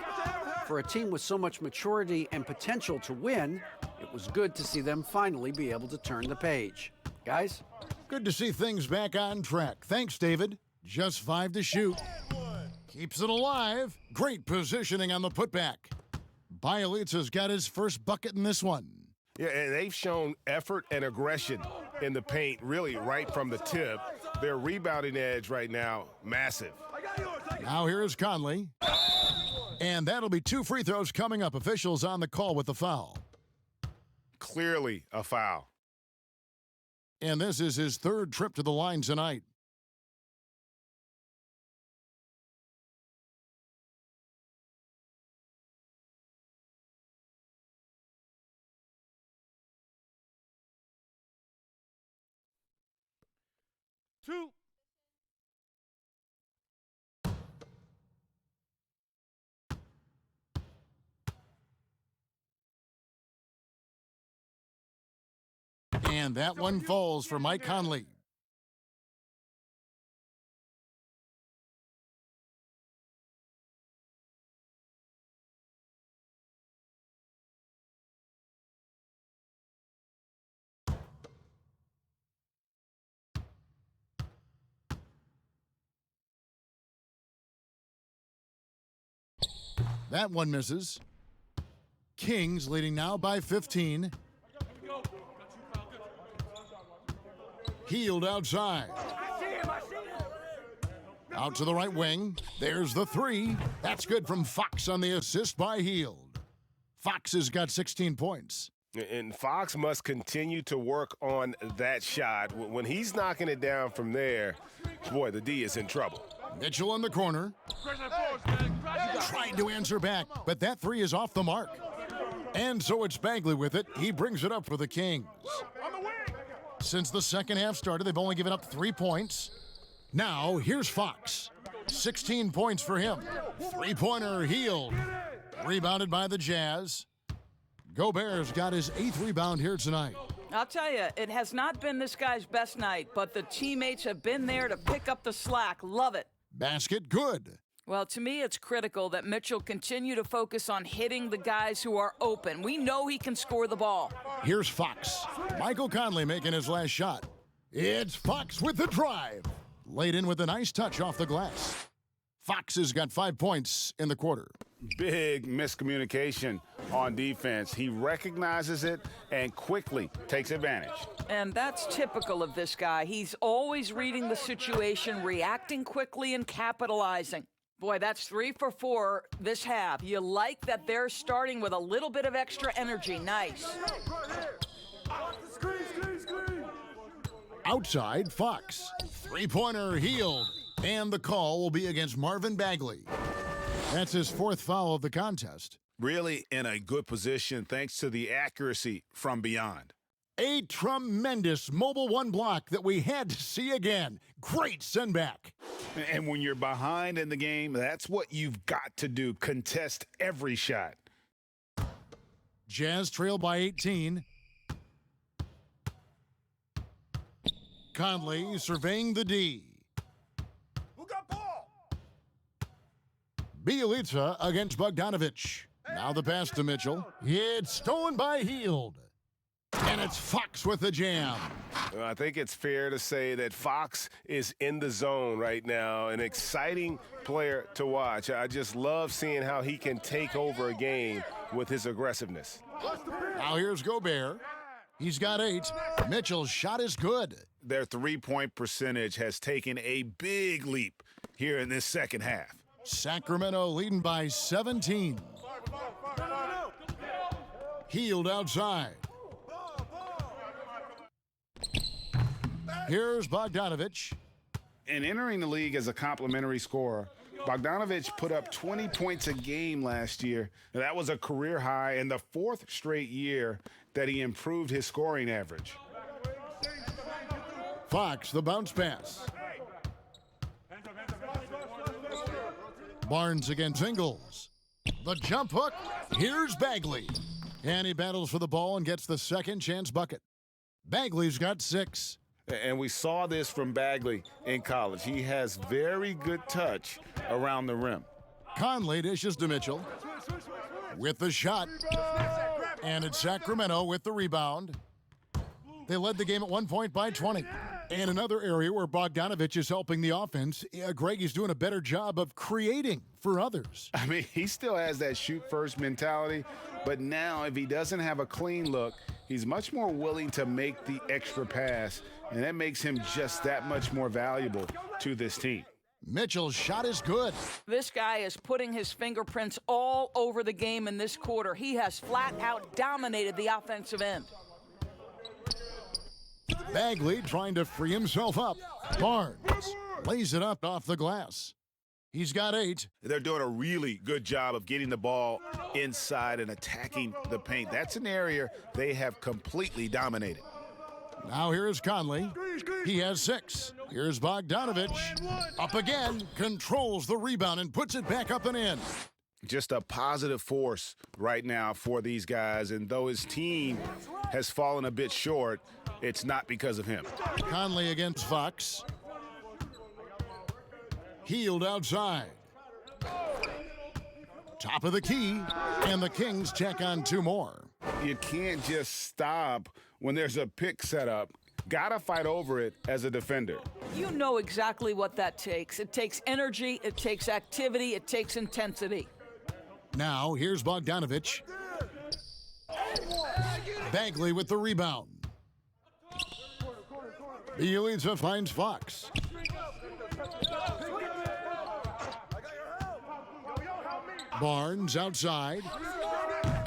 For a team with so much maturity and potential to win, it was good to see them finally be able to turn the page. Guys? Good to see things back on track. Thanks, David. Just 5 to shoot. Keeps it alive. Great positioning on the putback. Bjelica's got his first bucket in this one. Yeah, and they've shown effort and aggression in the paint, really right from the tip. Their rebounding edge right now, massive. Now here's Conley. And that'll be 2 free throws coming up. Officials on the call with the foul. Clearly a foul. And this is his 3rd trip to the line tonight. Two. And that one falls for Mike Conley. That one misses. Kings leading now by 15. Healed outside. Out to the right wing. There's the 3. That's good from Fox on the assist by Healed. Fox has got 16 points. And Fox must continue to work on that shot. When he's knocking it down from there, boy, the D is in trouble. Mitchell in the corner. Trying to answer back, but that three is off the mark. And so it's Bagley with it. He brings it up for the Kings. Since the second half started, they've only given up 3 points. Now, here's Fox. 16 points for him. Three-pointer healed. Rebounded by the Jazz. Gobert's got his 8th rebound here tonight. I'll tell you, it has not been this guy's best night, but the teammates have been there to pick up the slack. Love it. Basket good. Well, to me, it's critical that Mitchell continue to focus on hitting the guys who are open. We know he can score the ball. Here's Fox. Michael Conley making his last shot. It's Fox with the drive. Laid in with a nice touch off the glass. Fox has got 5 points in the quarter. Big miscommunication on defense. He recognizes it and quickly takes advantage. And that's typical of this guy. He's always reading the situation, reacting quickly, and capitalizing. Boy, that's 3 for 4 this half. You like that they're starting with a little bit of extra energy. Nice. Outside, Fox. Three-pointer healed. And the call will be against Marvin Bagley. That's his 4th foul of the contest. Really in a good position thanks to the accuracy from beyond. A tremendous mobile one block that we had to see again. Great send back. And when you're behind in the game, that's what you've got to do. Contest every shot. Jazz trail by 18. Conley surveying the D. Who got ball? Bielitsa against Bogdanovich. Now the pass to Mitchell. It's stolen by Hield. And it's Fox with the jam. I think it's fair to say that Fox is in the zone right now, an exciting player to watch. I just love seeing how he can take over a game with his aggressiveness. Now here's Gobert. He's got 8. Mitchell's shot is good. Their three-point percentage has taken a big leap here in this second half. Sacramento leading by 17. Hield outside. Here's Bogdanovich. And entering the league as a complimentary scorer, Bogdanovich put up 20 points a game last year. Now, that was a career high and the 4th straight year that he improved his scoring average. Fox, the bounce pass. Barnes against Ingles. The jump hook. Here's Bagley. And he battles for the ball and gets the second chance bucket. Bagley's got 6. And we saw this from Bagley in college. He has very good touch around the rim. Conley dishes to Mitchell with the shot. And it's Sacramento with the rebound. They led the game at 1 point by 20. And another area where Bogdanovich is helping the offense, Greg is doing a better job of creating for others. I mean, he still has that shoot-first mentality, but now if he doesn't have a clean look, he's much more willing to make the extra pass, and that makes him just that much more valuable to this team. Mitchell's shot is good. This guy is putting his fingerprints all over the game in this quarter. He has flat-out dominated the offensive end. Bagley trying to free himself up. Barnes lays it up off the glass. He's got 8. They're doing a really good job of getting the ball inside and attacking the paint. That's an area they have completely dominated. Now here's Conley. He has 6. Here's Bogdanovich. Up again, controls the rebound and puts it back up and in. Just a positive force right now for these guys, and though his team has fallen a bit short, it's not because of him. Conley against Fox. Hield outside. Top of the key, and the Kings check on 2 more. You can't just stop when there's a pick set up. Gotta fight over it as a defender. You know exactly what that takes. It takes energy, it takes activity, it takes intensity. Now, here's Bogdanovich. Bagley with the rebound. Bielitsa finds Fox. Barnes outside.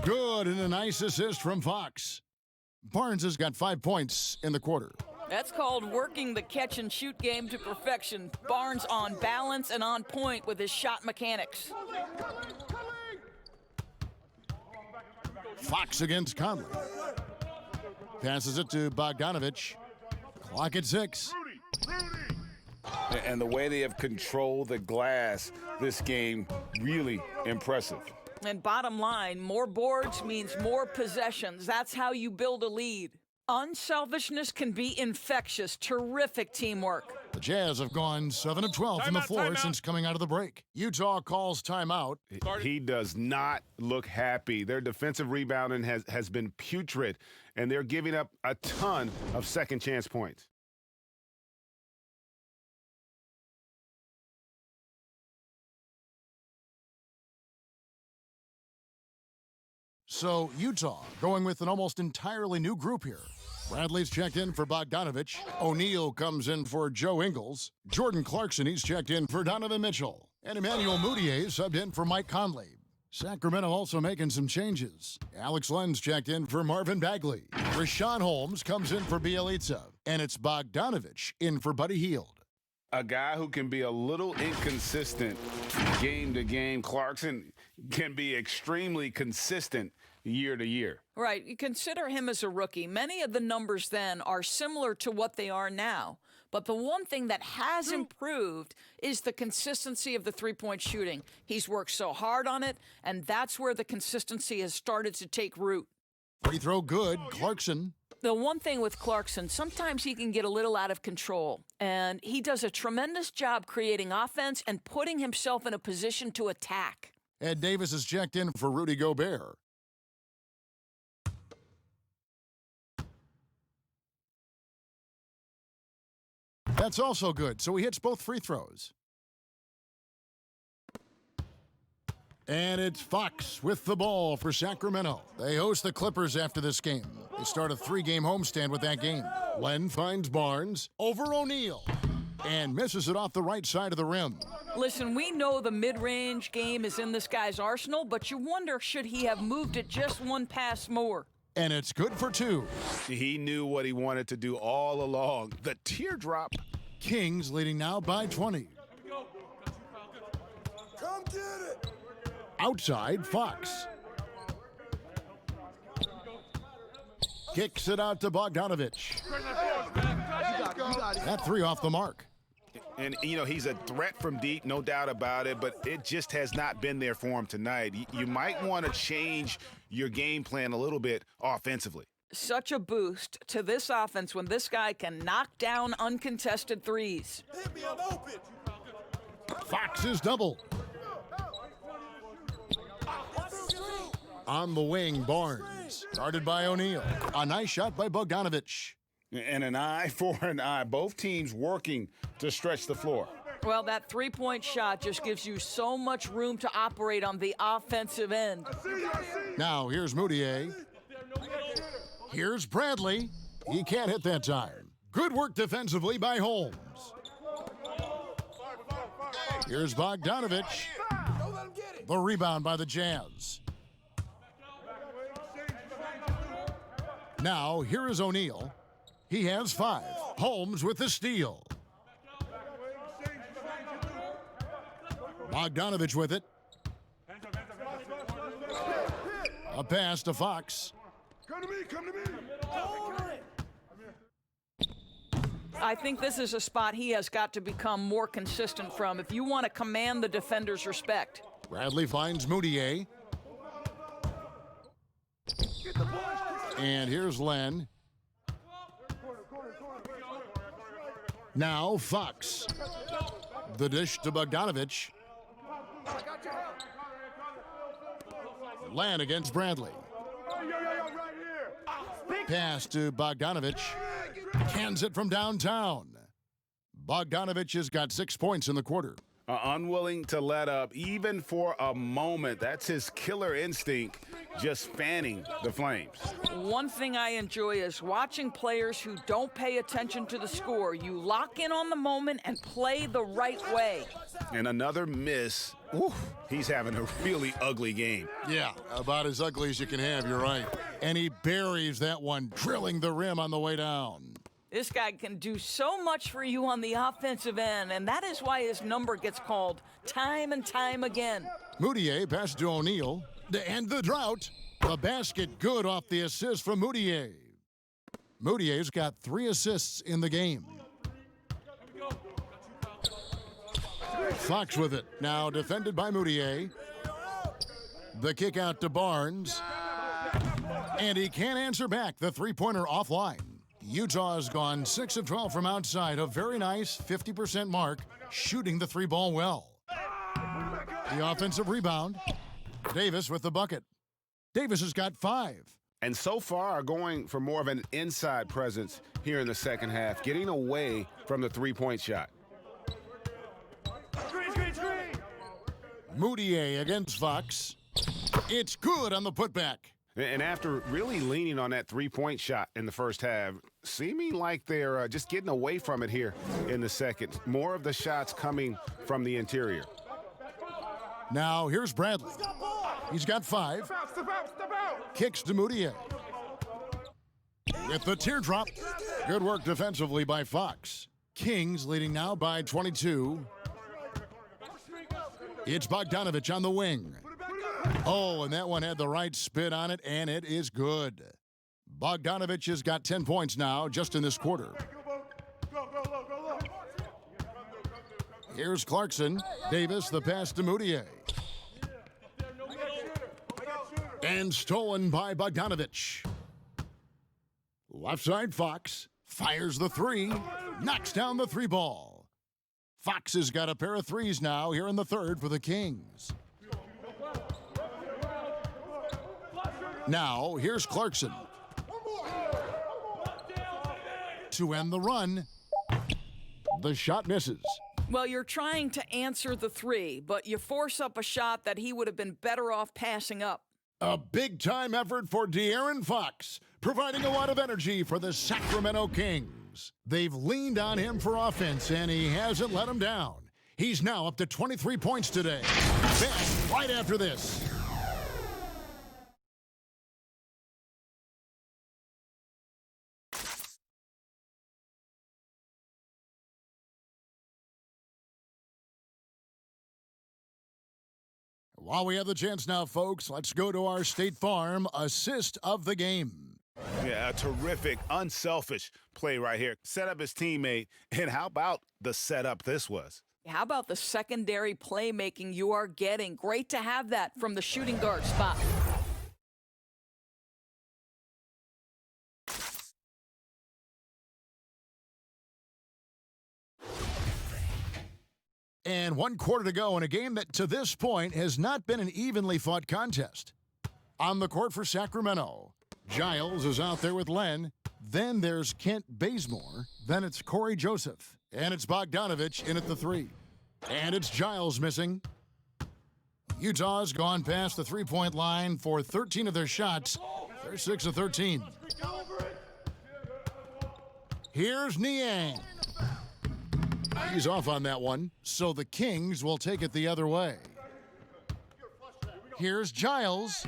Good, and a nice assist from Fox. Barnes has got 5 points in the quarter. That's called working the catch-and-shoot game to perfection. Barnes on balance and on point with his shot mechanics. Fox against Conley. Passes it to Bogdanovich. Clock at 6. And the way they have controlled the glass this game, really impressive. And bottom line, more boards means more possessions. That's how you build a lead. Unselfishness can be infectious. Terrific teamwork. The Jazz have gone 7 of 12 from the floor since coming out of the break. Utah calls timeout. He does not look happy. Their defensive rebounding has been putrid, and they're giving up a ton of second-chance points. So Utah going with an almost entirely new group here. Bradley's checked in for Bogdanovich. O'Neal comes in for Joe Ingles. Jordan Clarkson, he's checked in for Donovan Mitchell. And Emmanuel Mudiay subbed in for Mike Conley. Sacramento also making some changes. Alex Len's checked in for Marvin Bagley. Rashawn Holmes comes in for Bielitsa. And it's Bogdanovich in for Buddy Hield. A guy who can be a little inconsistent game to game. Clarkson can be extremely consistent year to year. Right. You consider him as a rookie. Many of the numbers then are similar to what they are now. But the one thing that has improved is the consistency of the three-point shooting. He's worked so hard on it, and that's where the consistency has started to take root. Free throw good. Clarkson. The one thing with Clarkson, sometimes he can get a little out of control, and he does a tremendous job creating offense and putting himself in a position to attack. Ed Davis is checked in for Rudy Gobert. That's also good, so he hits both free throws. And it's Fox with the ball for Sacramento. They host the Clippers after this game. They start a 3-game homestand with that game. Len finds Barnes over O'Neal and misses it off the right side of the rim. Listen, we know the mid-range game is in this guy's arsenal, but you wonder, should he have moved it just one pass more? And it's good for 2. He knew what he wanted to do all along. The teardrop. Kings leading now by 20. Come get it. Outside, Fox. Kicks it out to Bogdanovich. That 3 off the mark. And, you know, he's a threat from deep, no doubt about it, but it just has not been there for him tonight. You might want to change your game plan a little bit offensively. Such a boost to this offense when this guy can knock down uncontested threes. Hit me, I'm open. Fox is doubled. On the wing, Barnes. Guarded by O'Neal. A nice shot by Bogdanovich. And an eye for an eye. Both teams working to stretch the floor. Well, that three-point shot just gives you so much room to operate on the offensive end. Now, here's Mudiay. Here's Bradley. He can't hit that time. Good work defensively by Holmes. Here's Bogdanovich. The rebound by the Jazz. Now, here is O'Neal. He has 5. Holmes with the steal. Bogdanovich with it. A pass to Fox. Come to me, come to me. I think this is a spot he has got to become more consistent from if you want to command the defender's respect. Bradley finds Mudiay. And here's Len. Now Fox. The dish to Bogdanovich. Len against Bradley. Pass to Bogdanovich. Cans it from downtown. Bogdanovich has got 6 points in the quarter. Unwilling to let up, even for a moment. That's his killer instinct, just fanning the flames. One thing I enjoy is watching players who don't pay attention to the score. You lock in on the moment and play the right way. And another miss. Ooh, he's having a really ugly game. Yeah, about as ugly as you can have, you're right. And he buries that one, drilling the rim on the way down. This guy can do so much for you on the offensive end, and that is why his number gets called time and time again. Moutier passes to O'Neal to end the drought. The basket good off the assist from Moutier. Moutier's got 3 assists in the game. Fox with it. Now defended by Moutier. The kick out to Barnes. And he can't answer back. The three-pointer offline. Utah's gone 6 of 12 from outside. A very nice 50% mark, shooting the 3-ball well. The offensive rebound. Davis with the bucket. Davis has got 5. And so far are going for more of an inside presence here in the second half, getting away from the three-point shot. Moutier against Fox. It's good on the putback. And after really leaning on that three-point shot in the first half, seeming like they're just getting away from it here in the second. More of the shots coming from the interior. Now here's Bradley. He's got 5. Step out. Kicks to Moutier. With the teardrop. Good work defensively by Fox. Kings leading now by 22. It's Bogdanovich on the wing. Oh, and that one had the right spin on it, and it is good. Bogdanovich has got 10 points now just in this quarter. Here's Clarkson. Davis, the pass to Moutier. And stolen by Bogdanovich. Left side Fox. Fires the 3. Knocks down the 3-ball. Fox has got a pair of 3s now here in the third for the Kings. Now, here's Clarkson. To end the run. The shot misses. Well, you're trying to answer the 3, but you force up a shot that he would have been better off passing up. A big-time effort for De'Aaron Fox, providing a lot of energy for the Sacramento Kings. They've leaned on him for offense, and he hasn't let them down. He's now up to 23 points today. Back right after this. While we have the chance now, folks, let's go to our State Farm assist of the game. Yeah, a terrific, unselfish play right here. Set up his teammate, and how about the setup this was? How about the secondary playmaking you are getting? Great to have that from the shooting guard spot. And 1 quarter to go in a game that to this point has not been an evenly fought contest. On the court for Sacramento, Giles is out there with Len. Then there's Kent Bazemore. Then it's Corey Joseph. And it's Bogdanovich in at the 3. And it's Giles missing. Utah's gone past the 3-point line for 13 of their shots. They're 6 of 13. Here's Niang. He's off on that one, so the Kings will take it the other way. Here's Giles.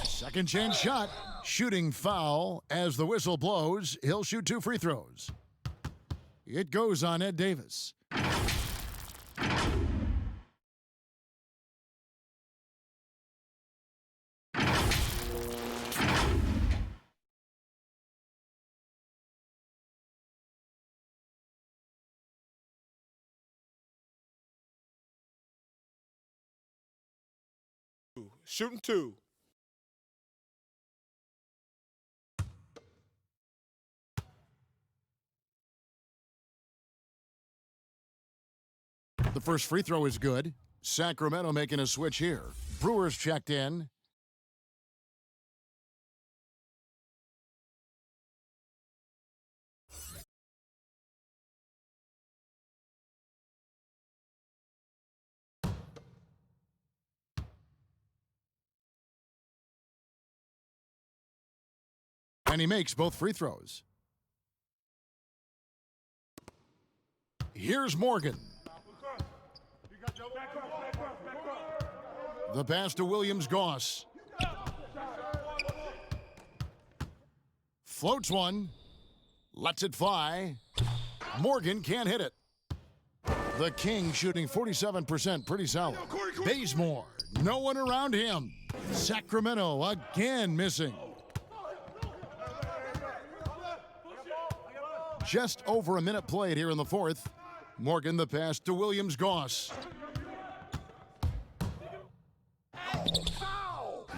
Second chance shot. Shooting foul as the whistle blows. He'll shoot 2 free throws. It goes on Ed Davis. Shooting 2. The first free throw is good. Sacramento making a switch here. Brewers checked in. And he makes both free throws. Here's Morgan. The pass to Williams-Goss. Floats one. Lets it fly. Morgan can't hit it. The King shooting 47%, pretty solid. Bazemore, no one around him. Sacramento again missing. Just over a minute played here in the fourth. Morgan the pass to Williams-Goss.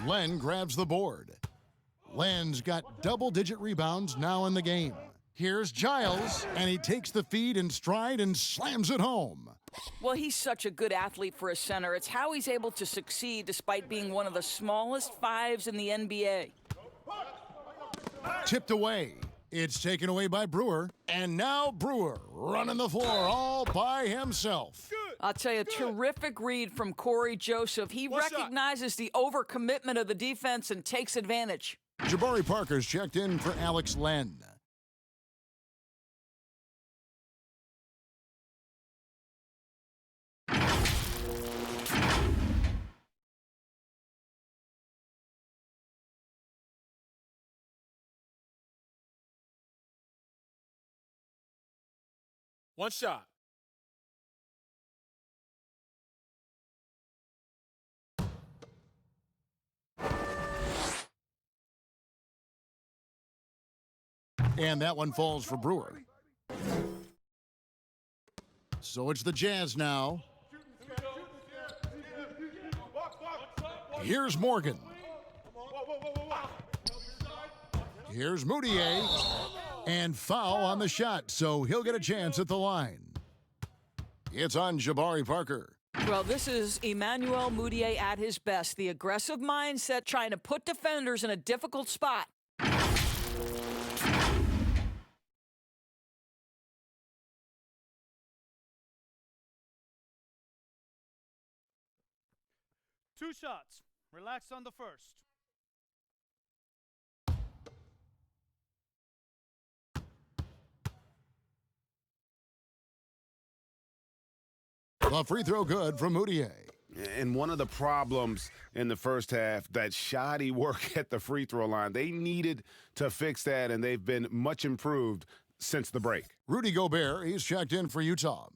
Len grabs the board. Len's got double-digit rebounds now in the game. Here's Giles, and he takes the feed in stride and slams it home. Well, he's such a good athlete for a center. It's how he's able to succeed despite being one of the smallest fives in the NBA. Tipped away. It's taken away by Brewer, and now Brewer running the floor all by himself. I'll tell you, terrific read from Corey Joseph. He recognizes the overcommitment of the defense and takes advantage. Jabari Parker's checked in for Alex Len. One shot. And that one falls for Brewer. So it's the Jazz now. Here's Morgan. Here's Moutier. And foul on the shot, so he'll get a chance at the line. It's on Jabari Parker. Well, this is Emmanuel Moutier at his best. The aggressive mindset, trying to put defenders in a difficult spot. Two shots. Relax on the first. The free throw good from Moutier. And one of the problems in the first half, that shoddy work at the free throw line. They needed to fix that, and they've been much improved since the break. Rudy Gobert, he's checked in for Utah.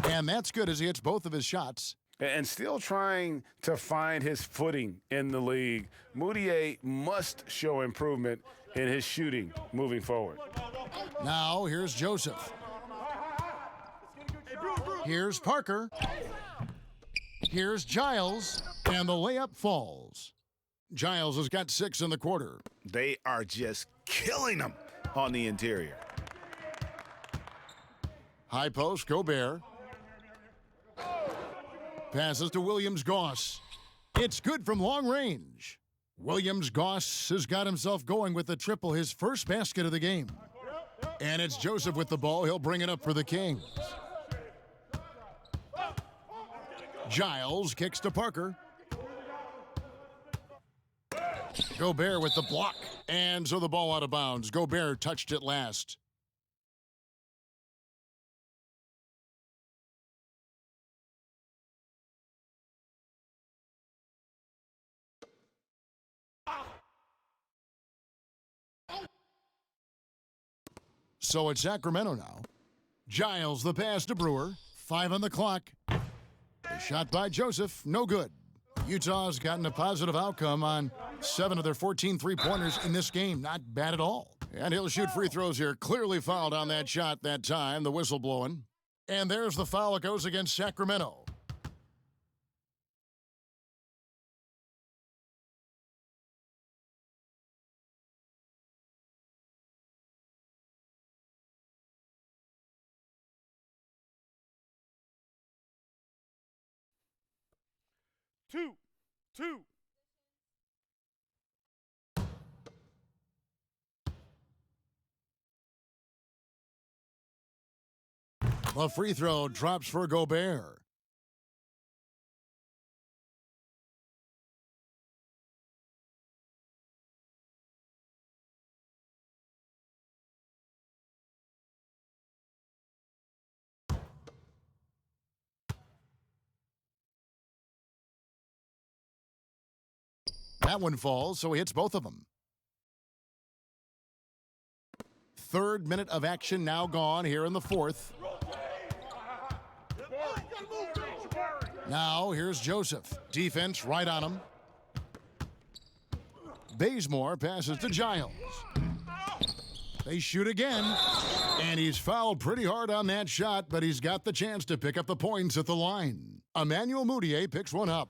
And that's good as he hits both of his shots. And still trying to find his footing in the league. Moutier must show improvement in his shooting moving forward. Now here's Joseph. Here's Parker. Here's Giles. And the layup falls. Giles has got 6 in the quarter. They are just killing them on the interior. High post, Gobert. Passes to Williams-Goss. It's good from long range. Williams-Goss has got himself going with the triple, his first basket of the game. And it's Joseph with the ball. He'll bring it up for the Kings. Giles kicks to Parker. Gobert with the block. And so the ball out of bounds. Gobert touched it last. So it's Sacramento now. Giles the pass to Brewer. 5 on the clock. A shot by Joseph, no good. Utah's gotten a positive outcome on 7 of their 14 three-pointers in this game. Not bad at all. And he'll shoot free throws here. Clearly fouled on that shot that time, the whistle blowing. And there's the foul that goes against Sacramento. Two. The free throw drops for Gobert. That one falls, so he hits both of them. Third minute of action now gone here in the fourth. Now here's Joseph. Defense right on him. Bazemore passes to Giles. They shoot again, and he's fouled pretty hard on that shot, but he's got the chance to pick up the points at the line. Emmanuel Mudiay picks one up.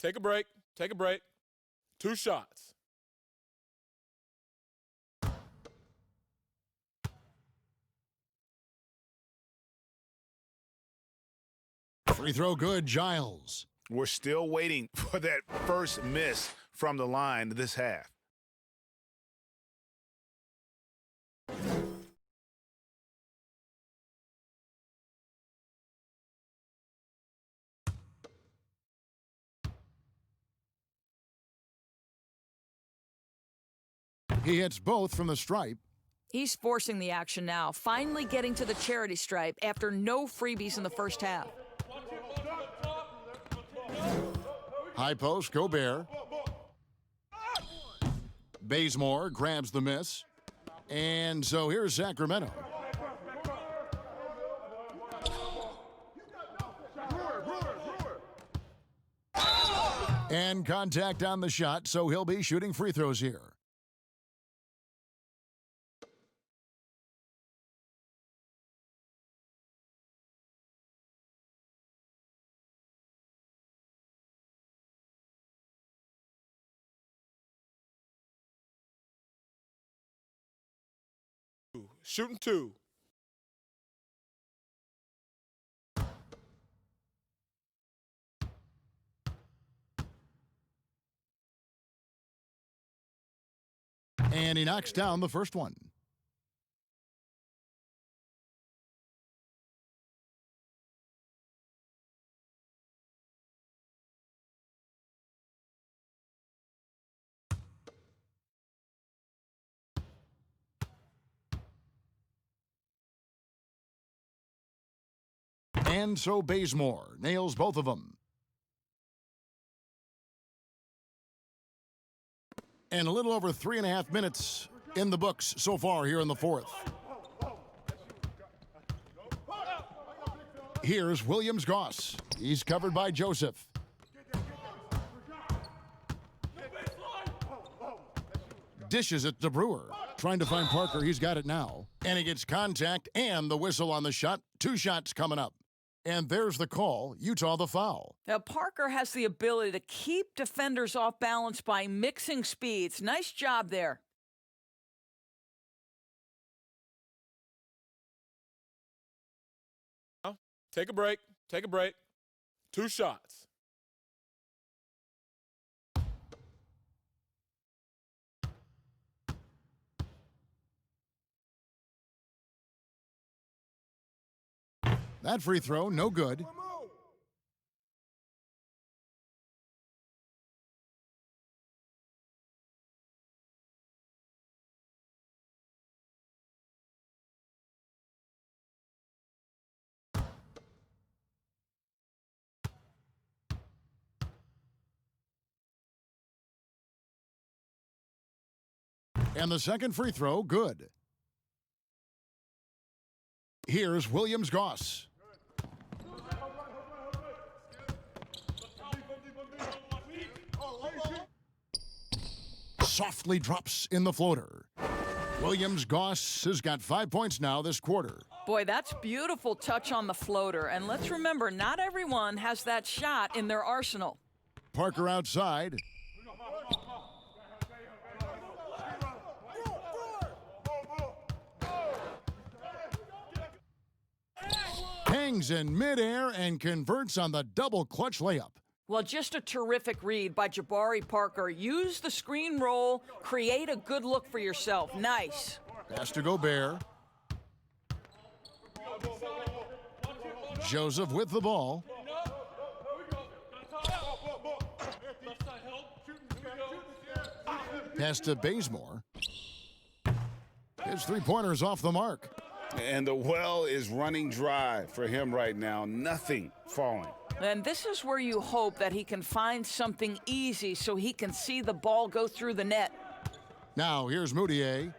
Take a break. Take a break. 2 shots. Free throw good, Giles. We're still waiting for that first miss from the line this half. He hits both from the stripe. He's forcing the action now, finally getting to the charity stripe after no freebies in the first half. High post, Gobert. Bazemore grabs the miss. And so here's Sacramento. And contact on the shot, so he'll be shooting free throws here. Shooting 2. And he knocks down the first one. And so Bazemore nails both of them. And a little over 3.5 minutes in the books so far here in the fourth. Here's Williams-Goss. He's covered by Joseph. Dishes it to Brewer. Trying to find Parker. He's got it now. And he gets contact and the whistle on the shot. 2 shots coming up. And there's the call. Utah the foul. Now, Parker has the ability to keep defenders off balance by mixing speeds. Nice job there. Take a break. Take a break. 2 shots. That free throw, no good. And the second free throw, good. Here's Williams-Goss. Softly drops in the floater. Williams-Goss has got 5 points now this quarter. Boy, that's beautiful touch on the floater. And let's remember, not everyone has that shot in their arsenal. Parker outside. Hangs in midair and converts on the double clutch layup. Well, just a terrific read by Jabari Parker. Use the screen roll, create a good look for yourself. Nice. Pass to Gobert. Joseph with the ball. Pass to Bazemore. His three-pointer's off the mark. And the well is running dry for him right now. Nothing falling. And this is where you hope that he can find something easy so he can see the ball go through the net. Now here's Moutier.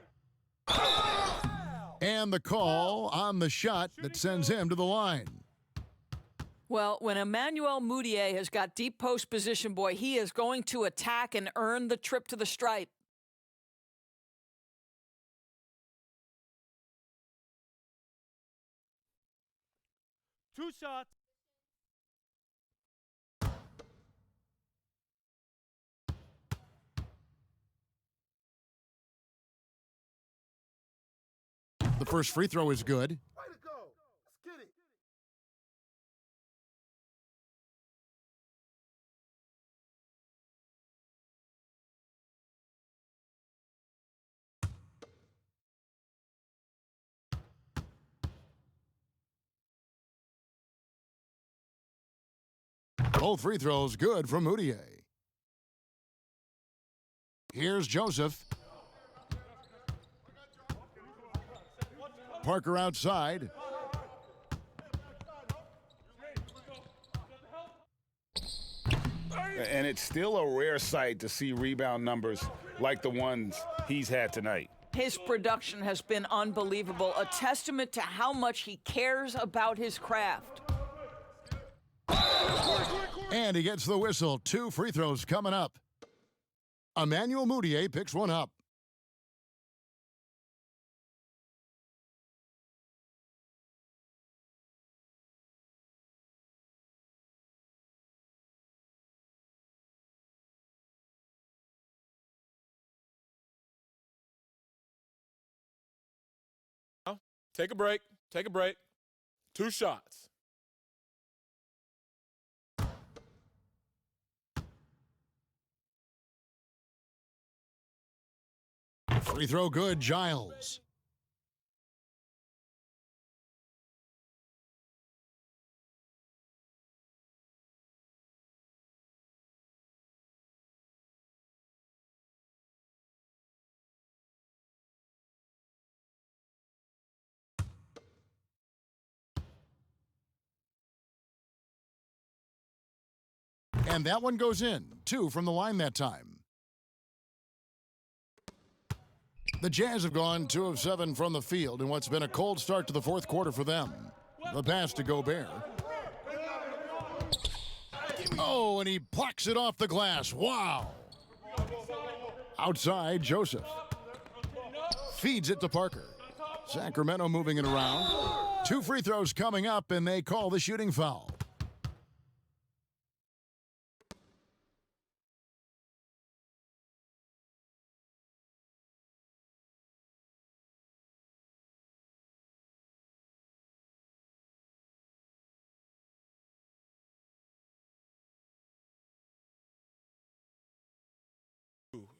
And the call on the shot that sends him to the line. Well, when Emmanuel Moutier has got deep post position, boy, he is going to attack and earn the trip to the stripe. Two shots. The first free throw is good. Way to go. Let's get it. Both free throws good from Moutier. Here's Joseph. Parker outside. And it's still a rare sight to see rebound numbers like the ones he's had tonight. His production has been unbelievable, a testament to how much he cares about his craft. And he gets the whistle. Two free throws coming up. Emmanuel Moutier picks one up. Take a break. Take a break. 2 shots. Free throw good, Giles. And that one goes in. 2 from the line that time. The Jazz have gone 2 of 7 from the field in what's been a cold start to the fourth quarter for them. The pass to Gobert. Oh, and he plucks it off the glass. Wow. Outside, Joseph. Feeds it to Parker. Sacramento moving it around. 2 free throws coming up, and they call the shooting foul.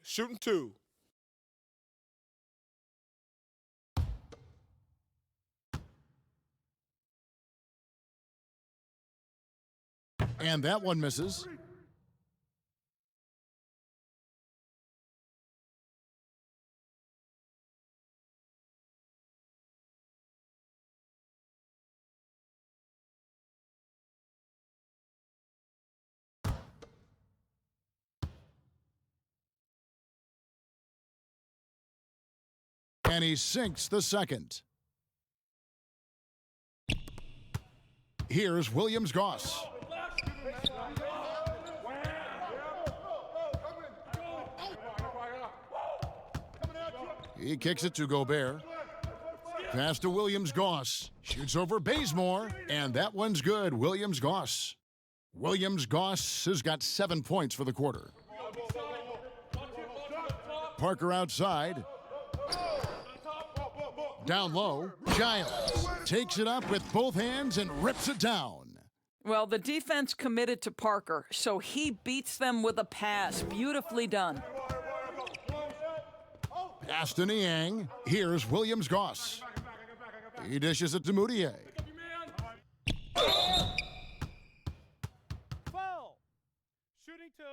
Shooting 2. And that one misses. And he sinks the second. Here's Williams-Goss. He kicks it to Gobert. Pass to Williams-Goss. Shoots over Bazemore, and that one's good. Williams-Goss. Williams-Goss has got 7 points for the quarter. Parker outside. Down low, Giles takes it up with both hands and rips it down. Well, the defense committed to Parker, so he beats them with a pass. Beautifully done. Pass to Niang. Here's Williams-Goss. He dishes it to Moutier. Foul. Shooting 2.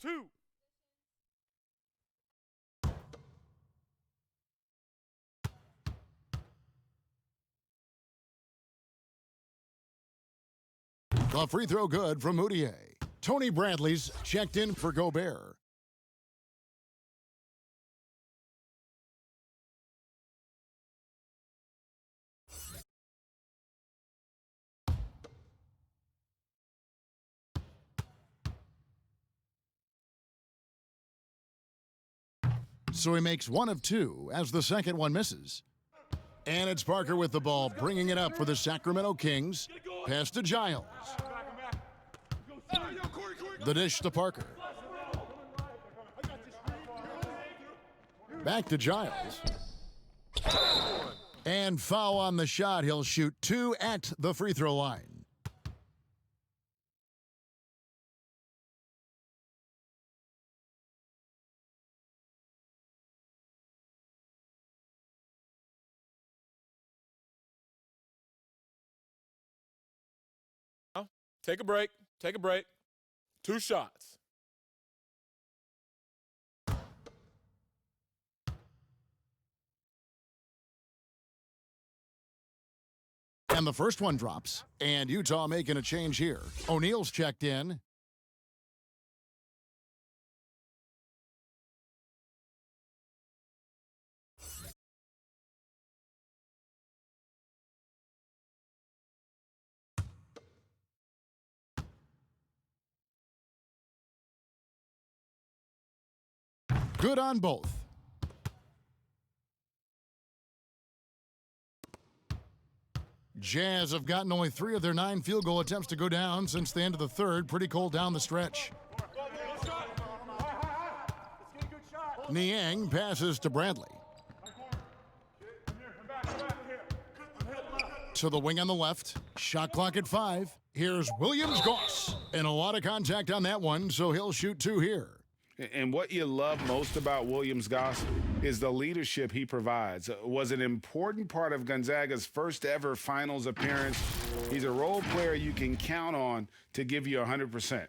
2. The free throw good from Moutier. Tony Bradley's checked in for Gobert. So he makes 1 of 2 as the second one misses. And it's Parker with the ball, bringing it up for the Sacramento Kings. Pass to Giles. The dish to Parker. Back to Giles. And foul on the shot. He'll shoot 2 at the free throw line. Take a break. Take a break. 2 shots. And the first one drops. And Utah making a change here. O'Neal's checked in. Good on both. Jazz have gotten only 3 of their 9 field goal attempts to go down since the end of the third. Pretty cold down the stretch. Niang passes to Bradley. To the wing on the left. Shot clock at 5. Here's Williams-Goss. And a lot of contact on that one, so he'll shoot 2 here. And what you love most about Williams-Goss is the leadership he provides. Was an important part of Gonzaga's first ever finals appearance. He's a role player you can count on to give you 100%.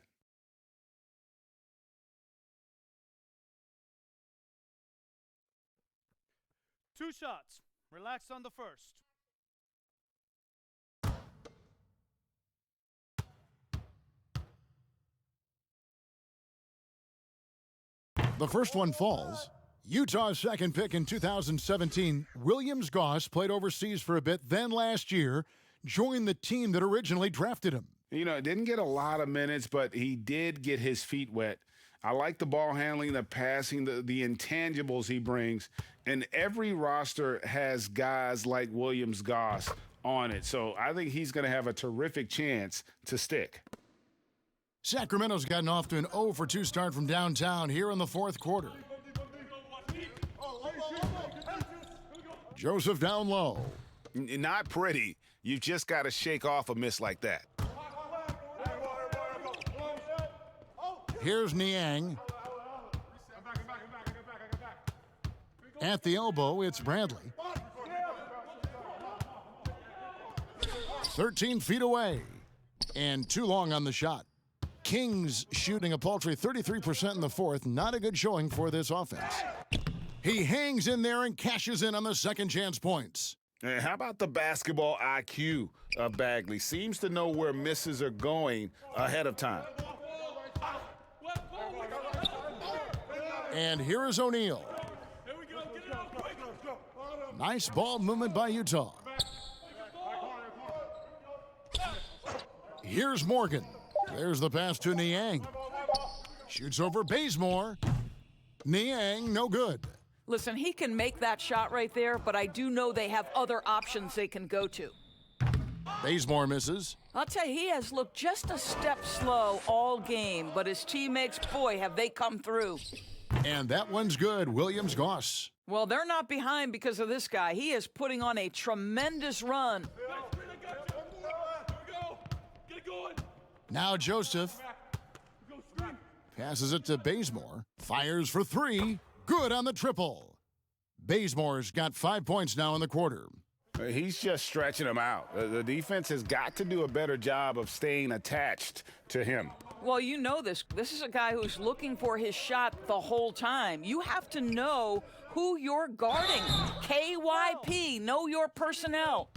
Two shots. Relax on the first. The first one falls. Utah's second pick in 2017, Williams-Goss played overseas for a bit, then last year joined the team that originally drafted him. You know, didn't get a lot of minutes, but he did get his feet wet. I like the ball handling, the passing, the intangibles he brings. And every roster has guys like Williams-Goss on it. So I think he's going to have a terrific chance to stick. Sacramento's gotten off to an 0-for-2 start from downtown here in the fourth quarter. Joseph down low. Not pretty. You've just got to shake off a miss like that. Here's Niang. At the elbow, it's Bradley. 13 feet away. And too long on the shot. Kings shooting a paltry 33% in the fourth. Not a good showing for this offense. He hangs in there and cashes in on the second chance points. And how about the basketball IQ of Bagley? Seems to know where misses are going ahead of time. And here is O'Neal. Nice ball movement by Utah. Here's Morgan. There's the pass to Niang. Shoots over Bazemore. Niang, no good. Listen, he can make that shot right there, but I do know they have other options they can go to. Bazemore misses. I'll tell you, he has looked just a step slow all game, but his teammates, boy, have they come through. And that one's good. Williams-Goss. Well, they're not behind because of this guy. He is putting on a tremendous run. Now Joseph passes it to Bazemore. Fires for 3. Good on the triple. Bazemore's got 5 points now in the quarter. He's just stretching them out. The defense has got to do a better job of staying attached to him. Well, you know this. This is a guy who's looking for his shot the whole time. You have to know who you're guarding. KYP, know your personnel.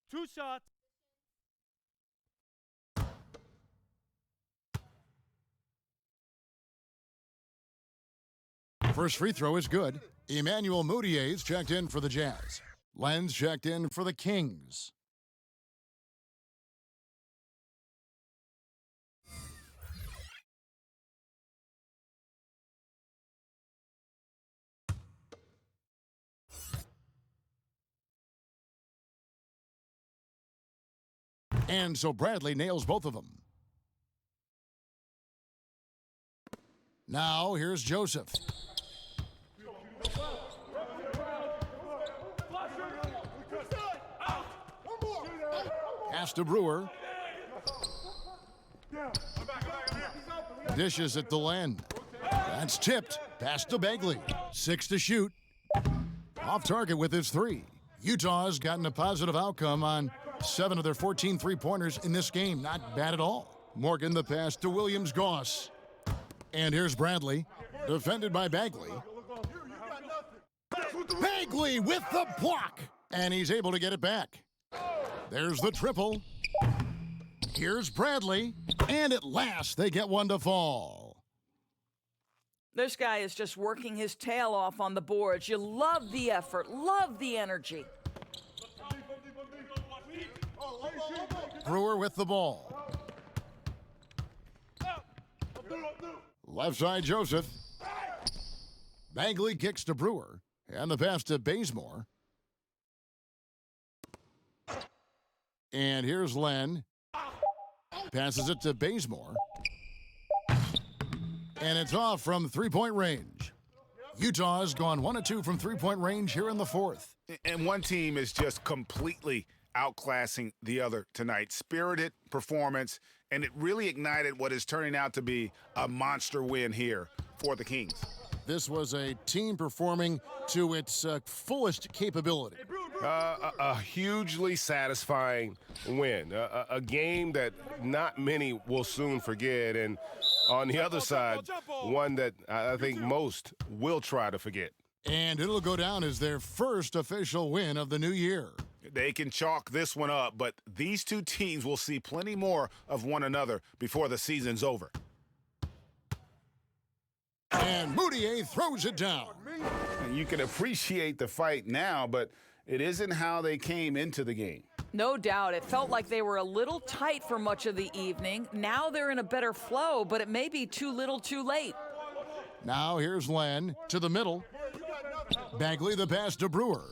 Two shots. First free throw is good. Emmanuel Moutier's checked in for the Jazz. Len's checked in for the Kings. And so Bradley nails both of them. Now here's Joseph. Pass to Brewer. Dishes at the Len. That's tipped. Pass to Bagley. 6 to shoot. Off target with his 3. Utah's gotten a positive outcome on 7 of their 14 three-pointers in this game. Not bad at all. Morgan the pass to Williams-Goss. And here's Bradley, defended by Bagley. Bagley with the block. And he's able to get it back. There's the triple. Here's Bradley. And at last, they get one to fall. This guy is just working his tail off on the boards. You love the effort, love the energy. Brewer with the ball. Left side, Joseph. Bagley kicks to Brewer. And the pass to Bazemore. And here's Len. Passes it to Bazemore. And it's off from three-point range. Utah has gone 1 of 2 from three-point range here in the fourth. And one team is just completely outclassing the other tonight. Spirited performance, and it really ignited what is turning out to be a monster win here for the Kings. This was a team performing to its fullest capability. A hugely satisfying win. A game that not many will soon forget. And on the other side, one that I think most will try to forget. And it'll go down as their first official win of the new year. They can chalk this one up, but these two teams will see plenty more of one another before the season's over. And Moutier throws it down. And you can appreciate the fight now, but it isn't how they came into the game. No doubt. It felt like they were a little tight for much of the evening. Now they're in a better flow, but it may be too little too late. Now here's Len to the middle. Bagley the pass to Brewer.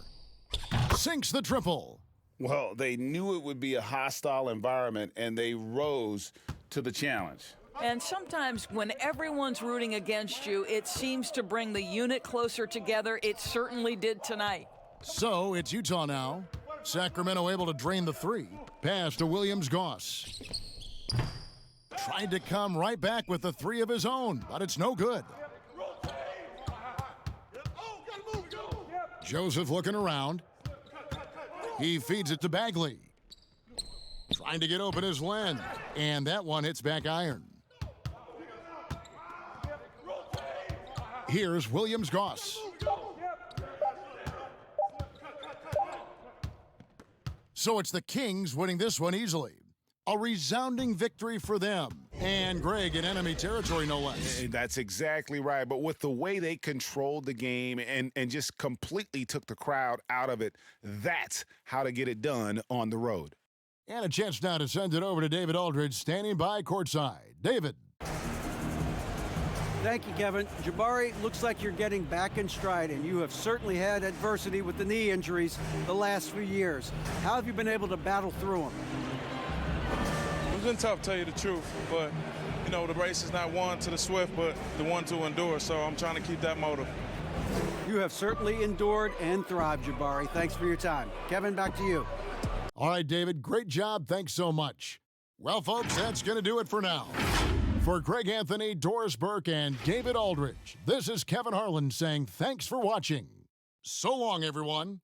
Sinks the triple. Well, they knew it would be a hostile environment, and they rose to the challenge. And sometimes when everyone's rooting against you, it seems to bring the unit closer together. It certainly did tonight. So it's Utah now. Sacramento able to drain the 3. Pass to Williams-Goss. Tried to come right back with the 3 of his own, but it's no good. Joseph looking around. He feeds it to Bagley. Trying to get open is Len. And that one hits back iron. Here's Williams-Goss. So it's the Kings winning this one easily. A resounding victory for them. And Greg in enemy territory, no less. That's exactly right. But with the way they controlled the game and just completely took the crowd out of it, that's how to get it done on the road. And a chance now to send it over to David Aldridge, standing by courtside. David. Thank you, Kevin. Jabari, looks like you're getting back in stride, and you have certainly had adversity with the knee injuries the last few years. How have you been able to battle through them? It's been tough, to tell you the truth, but, you know, the race is not won to the swift, but the one to endure, so I'm trying to keep that motive. You have certainly endured and thrived, Jabari. Thanks for your time. Kevin, back to you. All right, David, great job. Thanks so much. Well, folks, that's going to do it for now. For Greg Anthony, Doris Burke, and David Aldridge, this is Kevin Harlan saying thanks for watching. So long, everyone.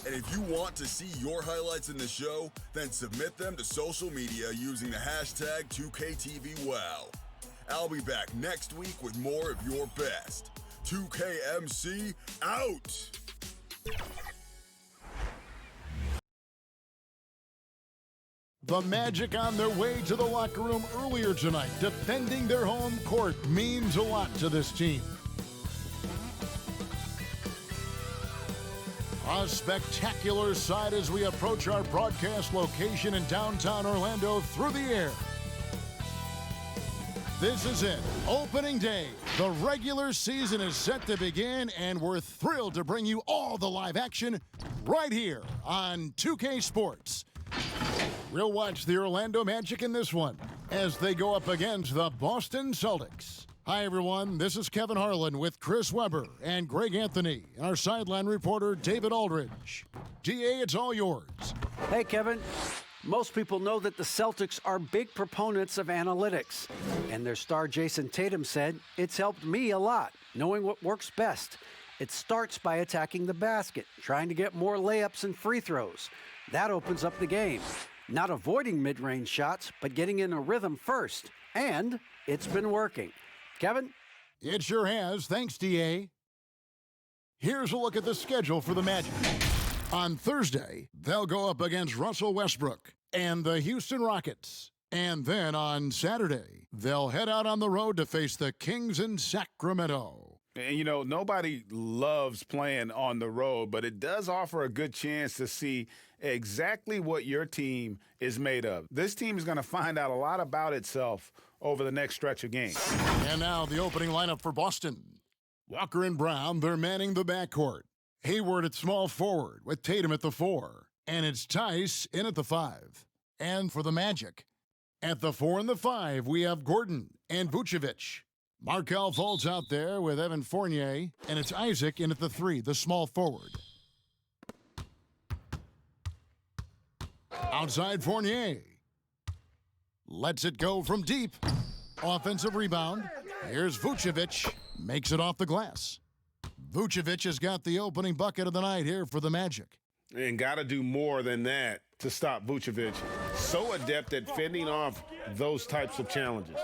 And if you want to see your highlights in the show, then submit them to social media using the hashtag 2KTVWow. I'll be back next week with more of your best. 2KMC out! The Magic on their way to the locker room earlier tonight. Defending their home court means a lot to this team. A spectacular sight as we approach our broadcast location in downtown Orlando through the air. This is it, opening day. The regular season is set to begin, and we're thrilled to bring you all the live action right here on 2K Sports. We'll watch the Orlando Magic in this one as they go up against the Boston Celtics. Hi, everyone. This is Kevin Harlan with Chris Webber and Greg Anthony, and our sideline reporter, David Aldridge. DA, it's all yours. Hey, Kevin. Most people know that the Celtics are big proponents of analytics, and their star Jason Tatum said, "It's helped me a lot, knowing what works best. It starts by attacking the basket, trying to get more layups and free throws. That opens up the game. Not avoiding mid-range shots, but getting in a rhythm first. And it's been working." Kevin? It sure has. Thanks, DA. Here's a look at the schedule for the Magic. On Thursday, they'll go up against Russell Westbrook and the Houston Rockets. And then on Saturday, they'll head out on the road to face the Kings in Sacramento. And, you know, nobody loves playing on the road, but it does offer a good chance to see exactly what your team is made of. This team is going to find out a lot about itself over the next stretch of games. And now the opening lineup for Boston. Walker and Brown, they're manning the backcourt. Hayward at small forward with Tatum at the 4. And it's Tice in at the 5. And for the Magic, at the 4 and the 5, we have Gordon and Vucevic. Markelle Fultz out there with Evan Fournier. And it's Isaac in at the 3, the small forward. Outside Fournier. Lets it go from deep. Offensive rebound. Here's Vucevic. Makes it off the glass. Vucevic has got the opening bucket of the night here for the Magic. And got to do more than that to stop Vucevic. So adept at fending off those types of challenges.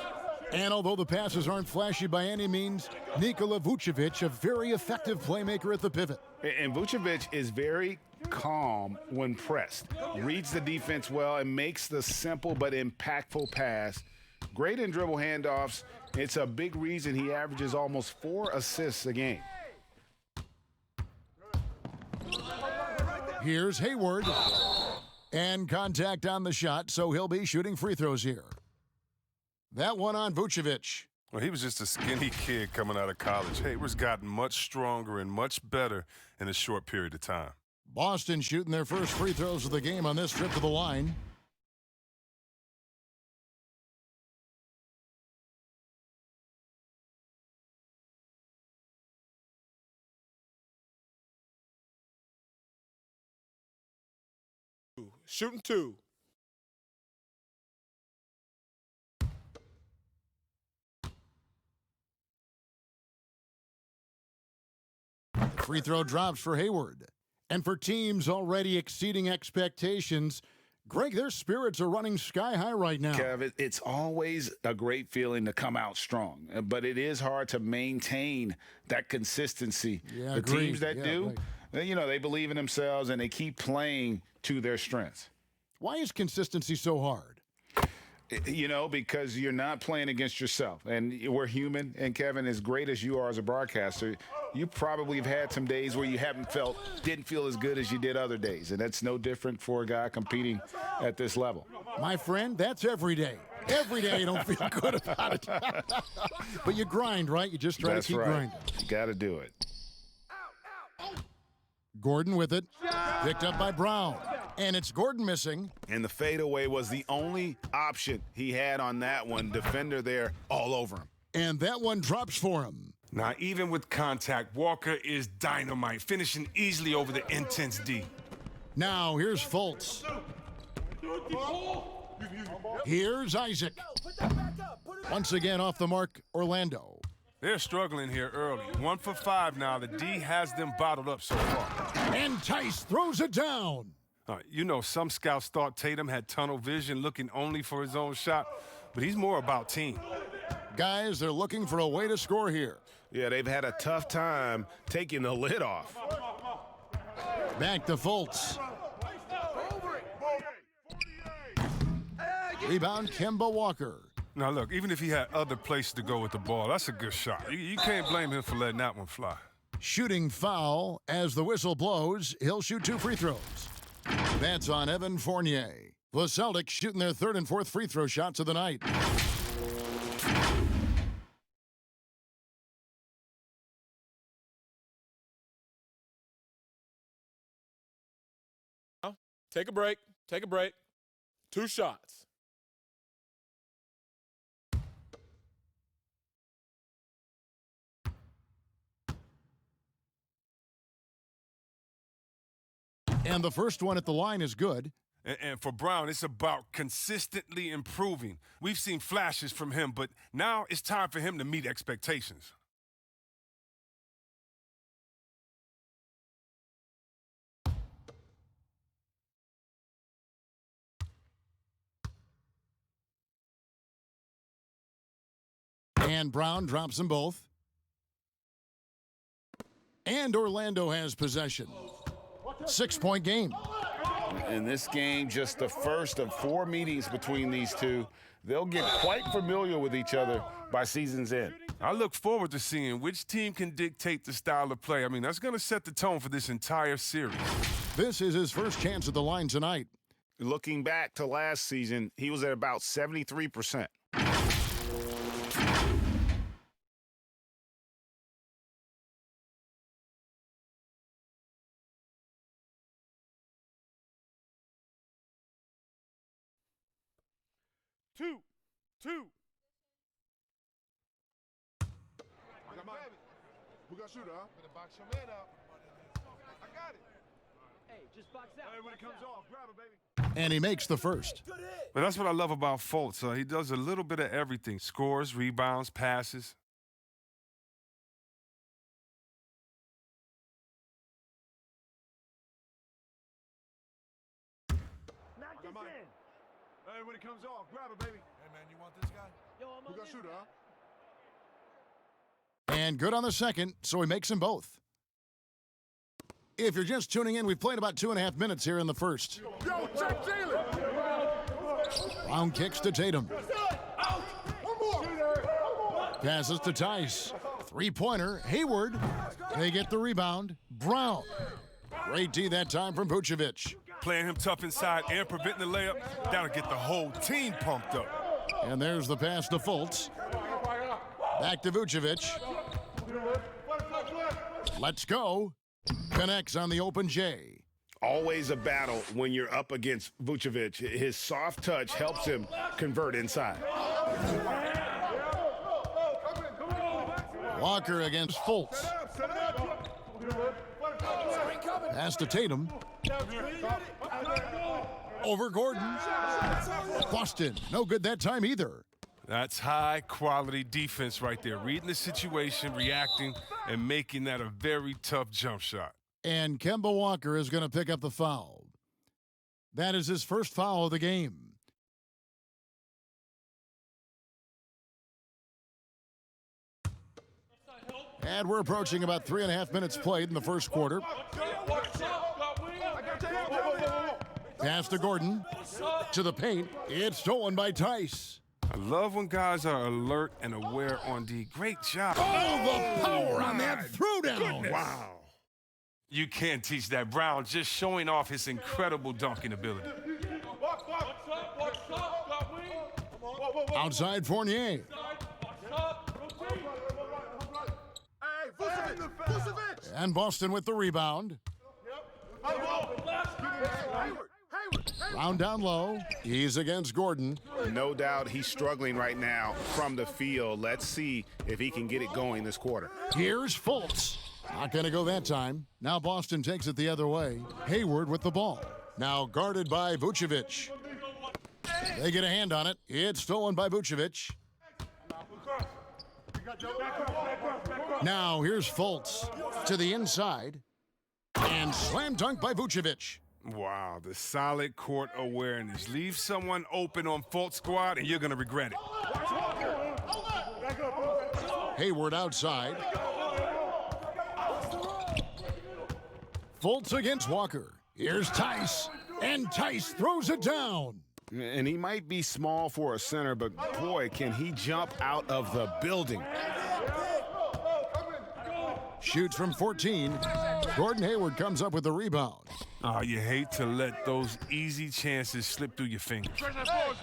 And although the passes aren't flashy by any means, Nikola Vucevic, a very effective playmaker at the pivot. And Vucevic is very calm when pressed. Reads the defense well and makes the simple but impactful pass. Great in dribble handoffs. It's a big reason he averages almost 4 assists a game. Here's Hayward. And contact on the shot, so he'll be shooting free throws here. That one on Vucevic. Well, he was just a skinny kid coming out of college. Hayward's gotten much stronger and much better in a short period of time. Boston shooting their first free throws of the game on this trip to the line. Shooting 2. Free throw drops for Hayward. And for teams already exceeding expectations, Greg, their spirits are running sky high right now. Kev, it's always a great feeling to come out strong, but it is hard to maintain that consistency. Yeah, the teams that do, you know, they believe in themselves and they keep playing to their strengths. Why is consistency so hard? You know, because you're not playing against yourself. And we're human. And, Kevin, as great as you are as a broadcaster, you probably have had some days where you didn't feel as good as you did other days. And that's no different for a guy competing at this level. My friend, that's every day. Every day you don't feel good about it. But you grind, right? You just try to keep grinding. You got to do it. Gordon with it. Picked up by Brown. And it's Gordon missing. And the fadeaway was the only option he had on that one. Defender there all over him. And that one drops for him. Now, even with contact, Walker is dynamite, finishing easily over the intense D. Now, here's Fultz. Here's Isaac. Once again off the mark, Orlando. They're struggling here early. 1 for 5 now. The D has them bottled up so far. And Tice throws it down. You know, some scouts thought Tatum had tunnel vision, looking only for his own shot, but he's more about team. Guys, they're looking for a way to score here. Yeah, they've had a tough time taking the lid off. Back to Fultz. Rebound, Kemba Walker. Now, look, even if he had other places to go with the ball, that's a good shot. You can't blame him for letting that one fly. Shooting foul. As the whistle blows, he'll shoot 2 free throws. That's on Evan Fournier. The Celtics shooting their 3rd and 4th free throw shots of the night. Take a break. Take a break. 2 shots. And the first one at the line is good. And for Brown, it's about consistently improving. We've seen flashes from him, but now it's time for him to meet expectations. And Brown drops them both. And Orlando has possession. 6-point game. In this game, just the first of 4 meetings between these two. They'll get quite familiar with each other by season's end. I look forward to seeing which team can dictate the style of play. I mean, that's going to set the tone for this entire series. This is his first chance at the line tonight. Looking back to last season, he was at about 73%. Two. We got shooter, huh? Better box your man out. I got it. Hey, just box out. Hey, when it comes off, grab it, baby. And he makes the first. But that's what I love about Fultz. He does a little bit of everything. Scores, rebounds, passes. Knock this in. Hey, when it comes off, grab it, baby. Hey, man, you want this guy? Yo, I'm We got shooter, huh? And good on the second, so he makes them both. If you're just tuning in, we've played about 2.5 minutes here in the first. Yo, check Jalen! Brown kicks to Tatum. Passes to Tice. 3-pointer, Hayward. They get the rebound. Brown. Great D that time from Vucevic. Playing him tough inside and preventing the layup, that'll get the whole team pumped up. And there's the pass to Fultz. Back to Vucevic. Let's go. Connects on the open J. Always a battle when you're up against Vucevic. His soft touch helps him convert inside. Walker against Fultz. Pass to Tatum. Over Gordon. Boston, no good that time either. That's high-quality defense right there. Reading the situation, reacting, and making that a very tough jump shot. And Kemba Walker is going to pick up the foul. That is his first foul of the game. And we're approaching about 3.5 minutes played in the first quarter. Pass to Gordon. To the paint. It's stolen by Tice. I love when guys are alert and aware on D. Great job. Oh, the power on that throwdown. Wow. You can't teach that. Brown just showing off his incredible dunking ability. Outside Fournier. And Boston with the rebound. Round down low. He's against Gordon. No doubt he's struggling right now from the field. Let's see if he can get it going this quarter. Here's Fultz. Not going to go that time. Now Boston takes it the other way. Hayward with the ball. Now guarded by Vucevic. They get a hand on it. It's stolen by Vucevic. Now here's Fultz to the inside. And slam dunk by Vucevic. Wow, the solid court awareness. Leave someone open on Fultz squad and you're going to regret it. Hayward outside. Fultz against Walker. Here's Tice. And Tice throws it down. And he might be small for a center, but boy, can he jump out of the building. Shoots from 14. Gordon Hayward comes up with the rebound. Oh, you hate to let those easy chances slip through your fingers.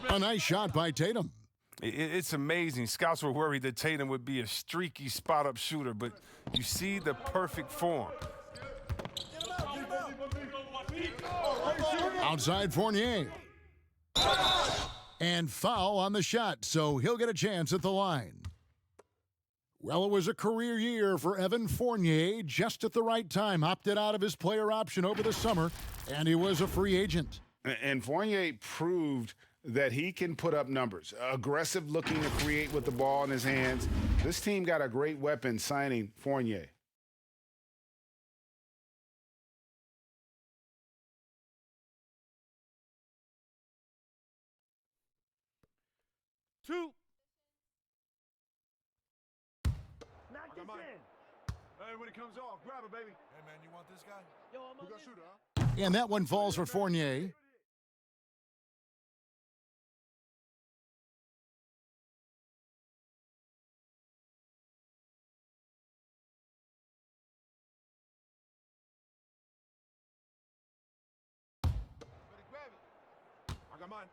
A nice shot by Tatum. It's amazing. Scouts were worried that Tatum would be a streaky spot-up shooter, but you see the perfect form. Outside Fournier. And foul on the shot, so he'll get a chance at the line. Well, it was a career year for Evan Fournier, just at the right time. Opted out of his player option over the summer, and he was a free agent. And Fournier proved that he can put up numbers. Aggressive looking to create with the ball in his hands. This team got a great weapon signing Fournier. Two. Hey, when it comes off, grab it, baby. Hey, man, you want this guy? Yo, I'm gonna shoot, huh? And that one falls for Fournier. I got mine.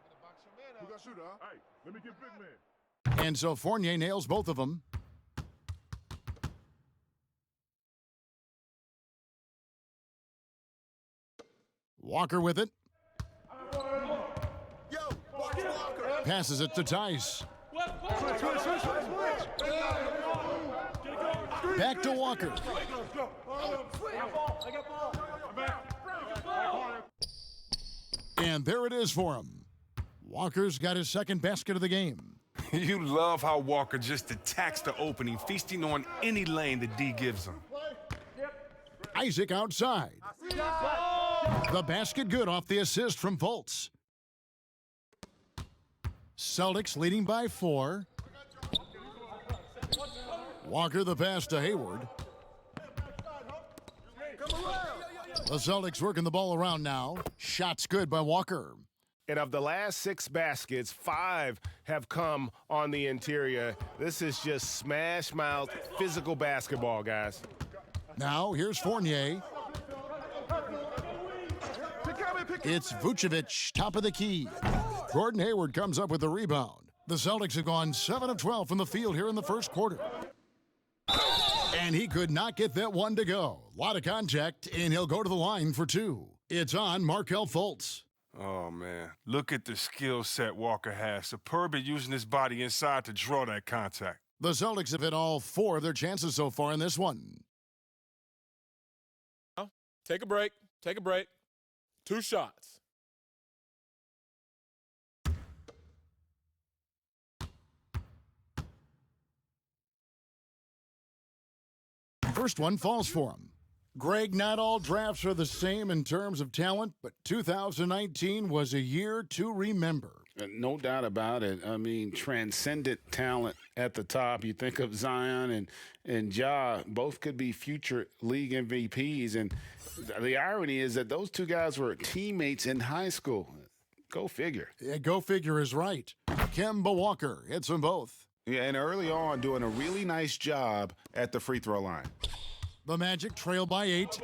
Who got shooter, huh? Hey, let me get big man. And so Fournier nails both of them. Walker with it. Yo, watch Walker. Passes it to Tice. Back to Walker. And there it is for him. Walker's got his second basket of the game. You love how Walker just attacks the opening, feasting on any lane that D gives him. Isaac outside. The basket good off the assist from Fultz. Celtics leading by 4. Walker the pass to Hayward. The Celtics working the ball around now. Shots good by Walker. And of the last 6 baskets, 5 have come on the interior. This is just smash mouth physical basketball, guys. Now here's Fournier. It's Vucevic, top of the key. Gordon Hayward comes up with the rebound. The Celtics have gone 7 of 12 from the field here in the first quarter. And he could not get that one to go. A lot of contact, and he'll go to the line for two. It's on Markelle Fultz. Oh, man. Look at the skill set Walker has. Superb at using his body inside to draw that contact. The Celtics have hit all 4 of their chances so far in this one. Take a break. Take a break. 2 shots. First one falls for him. Greg, not all drafts are the same in terms of talent, but 2019 was a year to remember. No doubt about it. I mean, transcendent talent at the top. You think of Zion and Ja, both could be future league MVPs. And the irony is that those two guys were teammates in high school. Go figure. Yeah, go figure is right. Kemba Walker hits them both. Yeah, and early on, doing a really nice job at the free throw line. The Magic trail by 8.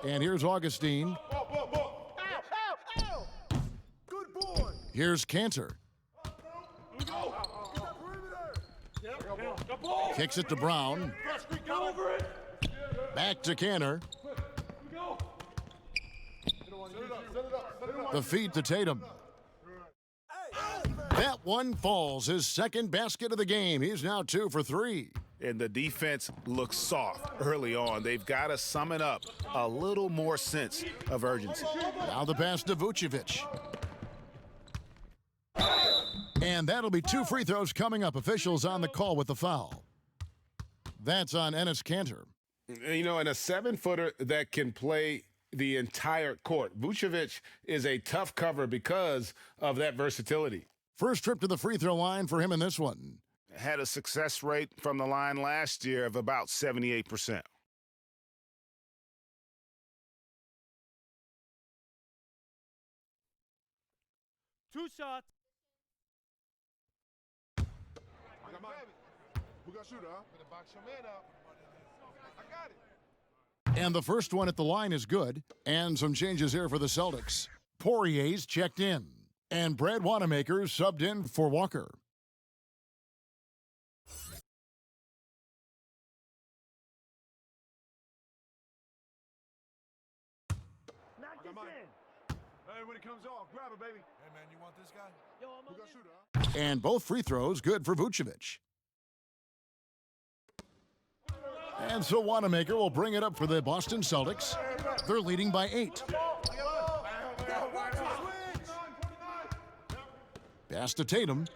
And here's Augustine. Here's Cantor. Kicks it to Brown. Back to Cantor. The feed to Tatum. That one falls, his second basket of the game. He's now 2 for 3. And the defense looks soft early on. They've got to sum it up. A little more sense of urgency. Now the pass to Vucevic. And that'll be 2 free throws coming up. Officials on the call with the foul. That's on Enes Kanter. You know, and a 7-footer that can play the entire court. Vucevic is a tough cover because of that versatility. First trip to the free throw line for him in this one. Had a success rate from the line last year of about 78%. Two shots. Who got shooter, huh? Better box your man up. I got it. And the first one at the line is good. And some changes here for the Celtics. Poirier's checked in. And Brad Wanamaker subbed in for Walker. Knock this in. Hey, when it comes off, grab it, baby. Hey, man, you want this guy? Yo, I'm Who got shooter, huh? And both free throws good for Vucevic. And so Wanamaker will bring it up for the Boston Celtics. They're leading by 8. Pass to Tatum.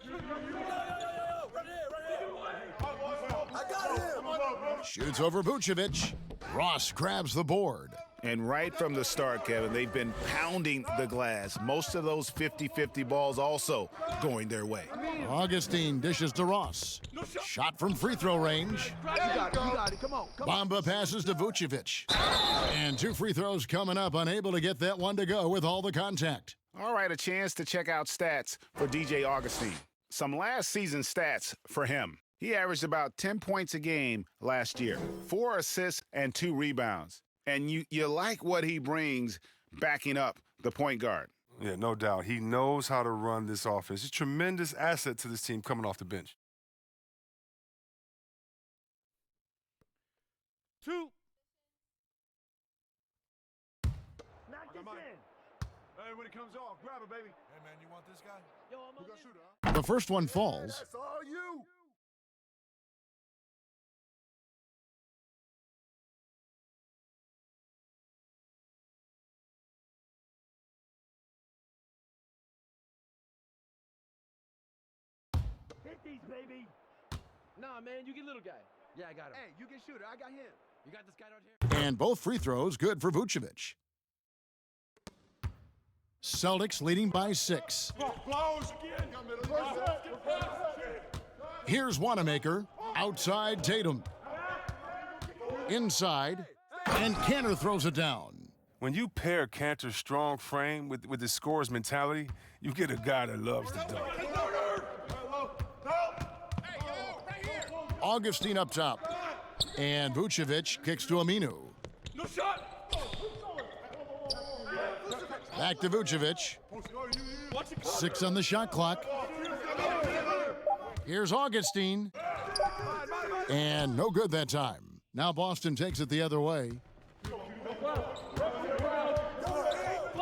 Shoots over Vucevic. Ross grabs the board. And right from the start, Kevin, they've been pounding the glass. Most of those 50-50 balls also going their way. Augustine dishes to Ross. Shot from free throw range. You got it. Come on. Bamba passes to Vucevic. And 2 free throws coming up, unable to get that one to go with all the contact. All right, a chance to check out stats for DJ Augustine. Some last season stats for him. He averaged about 10 points a game last year, 4 assists and 2 rebounds. And you like what he brings backing up the point guard. Yeah, no doubt. He knows how to run this offense. He's a tremendous asset to this team coming off the bench. 2. Knock this in. Hey, when it comes off, grab it, baby. Hey, man, you want this guy? Yo, I'm Who got shooter, huh? The first one falls. That's all you. Hit these, baby. Nah, man, you get little guy. Yeah, I got him. Hey, you get shooter. I got him. You got this guy right here? And both free throws good for Vucevic. Celtics leading by 6. Here's Wanamaker. Outside Tatum. Inside. And Kanter throws it down. When you pair Cantor's strong frame with his scorer's mentality, you get a guy that loves to dunk. Augustine up top. And Vucevic kicks to Aminu. No shot. Back to Vucevic. 6 on the shot clock. Here's Augustine. And no good that time. Now Boston takes it the other way.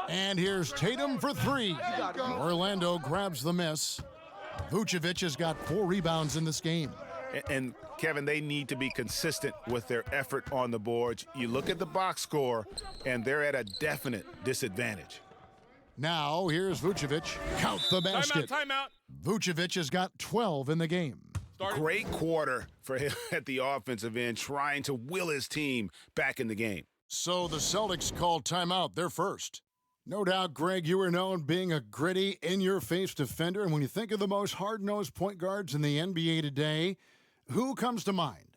And here's Tatum for 3. Orlando grabs the miss. Vucevic has got 4 rebounds in this game. And Kevin, they need to be consistent with their effort on the boards. You look at the box score, and they're at a definite disadvantage. Now here's Vucevic. Count the basket. Timeout. Vucevic has got 12 in the game. Great quarter for him at the offensive end, trying to will his team back in the game. So the Celtics called timeout. They're first. No doubt, Greg, you are known being a gritty, in-your-face defender. And when you think of the most hard-nosed point guards in the NBA today, who comes to mind?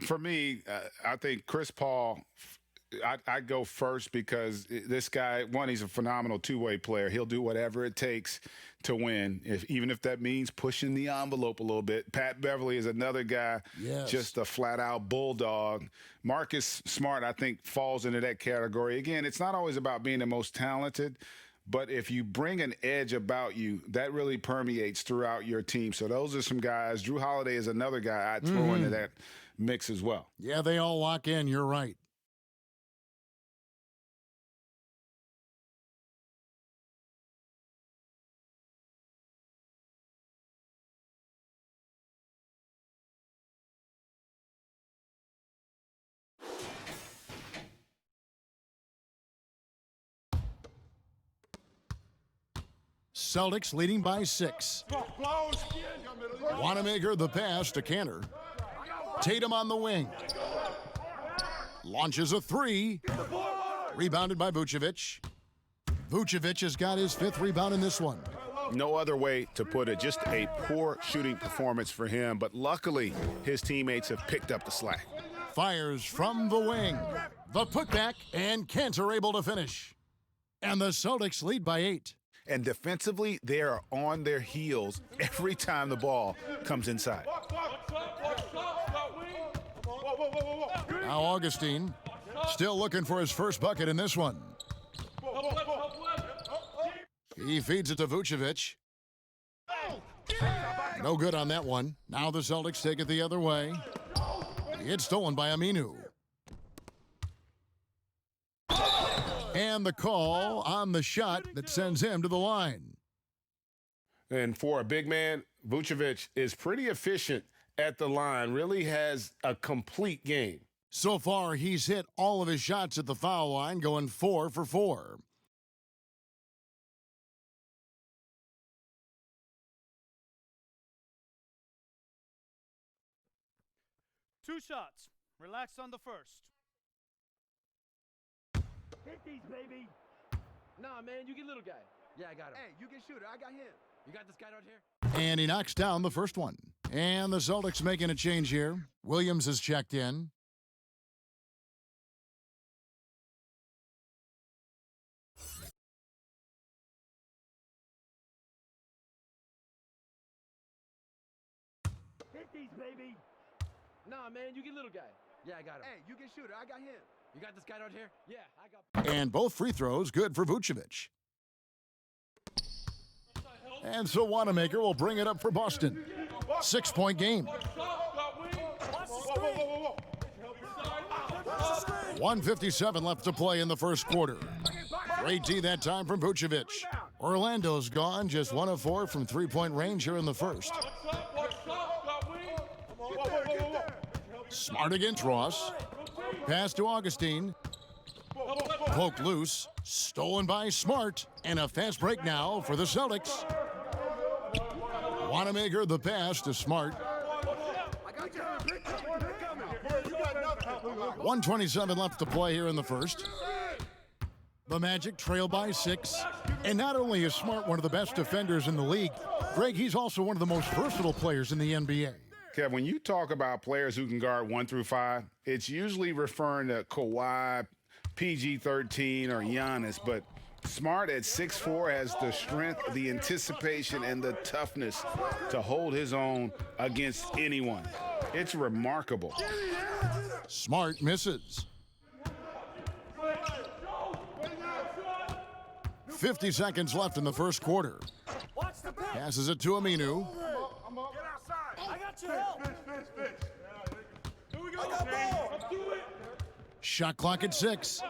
For me, I think Chris Paul, I'd go first because this guy, one, he's a phenomenal two-way player. He'll do whatever it takes to win, even if that means pushing the envelope a little bit. Pat Beverly is another guy, just a flat-out bulldog. Marcus Smart, I think, falls into that category. Again, it's not always about being the most talented, but if you bring an edge about you, that really permeates throughout your team. So those are some guys. Drew Holiday is another guy I'd throw into that mix as well. Yeah, they all lock in. You're right. Celtics leading by 6. Wanamaker the pass to Cantor. Tatum on the wing. Launches a 3. Rebounded by Vucevic. Vucevic has got his 5th rebound in this one. No other way to put it. Just a poor shooting performance for him. But luckily, his teammates have picked up the slack. Fires from the wing. The putback, and Cantor able to finish. And the Celtics lead by 8. And defensively, they are on their heels every time the ball comes inside. Now Augustine still looking for his first bucket in this one. He feeds it to Vucevic. No good on that one. Now the Celtics take it the other way. It's stolen by Aminu. And the call on the shot that sends him to the line. And for a big man, Vucevic is pretty efficient at the line, really has a complete game. So far, he's hit all of his shots at the foul line, going 4 for 4. Two shots. Relax on the first. Hit these, baby. Nah, man, you get little guy. Yeah, I got him. Hey, you get shooter. I got him. You got this guy right here? And he knocks down the first one. And the Celtics making a change here. Williams has checked in. Hit these, baby. Nah, man, you get little guy. Yeah, I got him. Hey, you get shooter. I got him. You got this guy right here? Yeah, I got. And both free throws good for Vucevic. And so Wanamaker will bring it up for Boston. 6-point game. 1:57 left to play in the first quarter. Great D that time from Vucevic. Orlando's gone, just 1 of 4 from three-point range here in the first. Smart against Ross. Pass to Augustine. Poke loose. Stolen by Smart. And a fast break now for the Celtics. Wanamaker the pass to Smart. 1:27 left to play here in the first. The Magic trail by 6. And not only is Smart one of the best defenders in the league, Greg, he's also one of the most versatile players in the NBA. Kev, when you talk about players who can guard 1 through 5, it's usually referring to Kawhi, PG-13, or Giannis, but Smart at 6'4" has the strength, the anticipation, and the toughness to hold his own against anyone. It's remarkable. Smart misses. 50 seconds left in the first quarter. Passes it to Aminu. I got your help. Here we go. Shot clock at 6.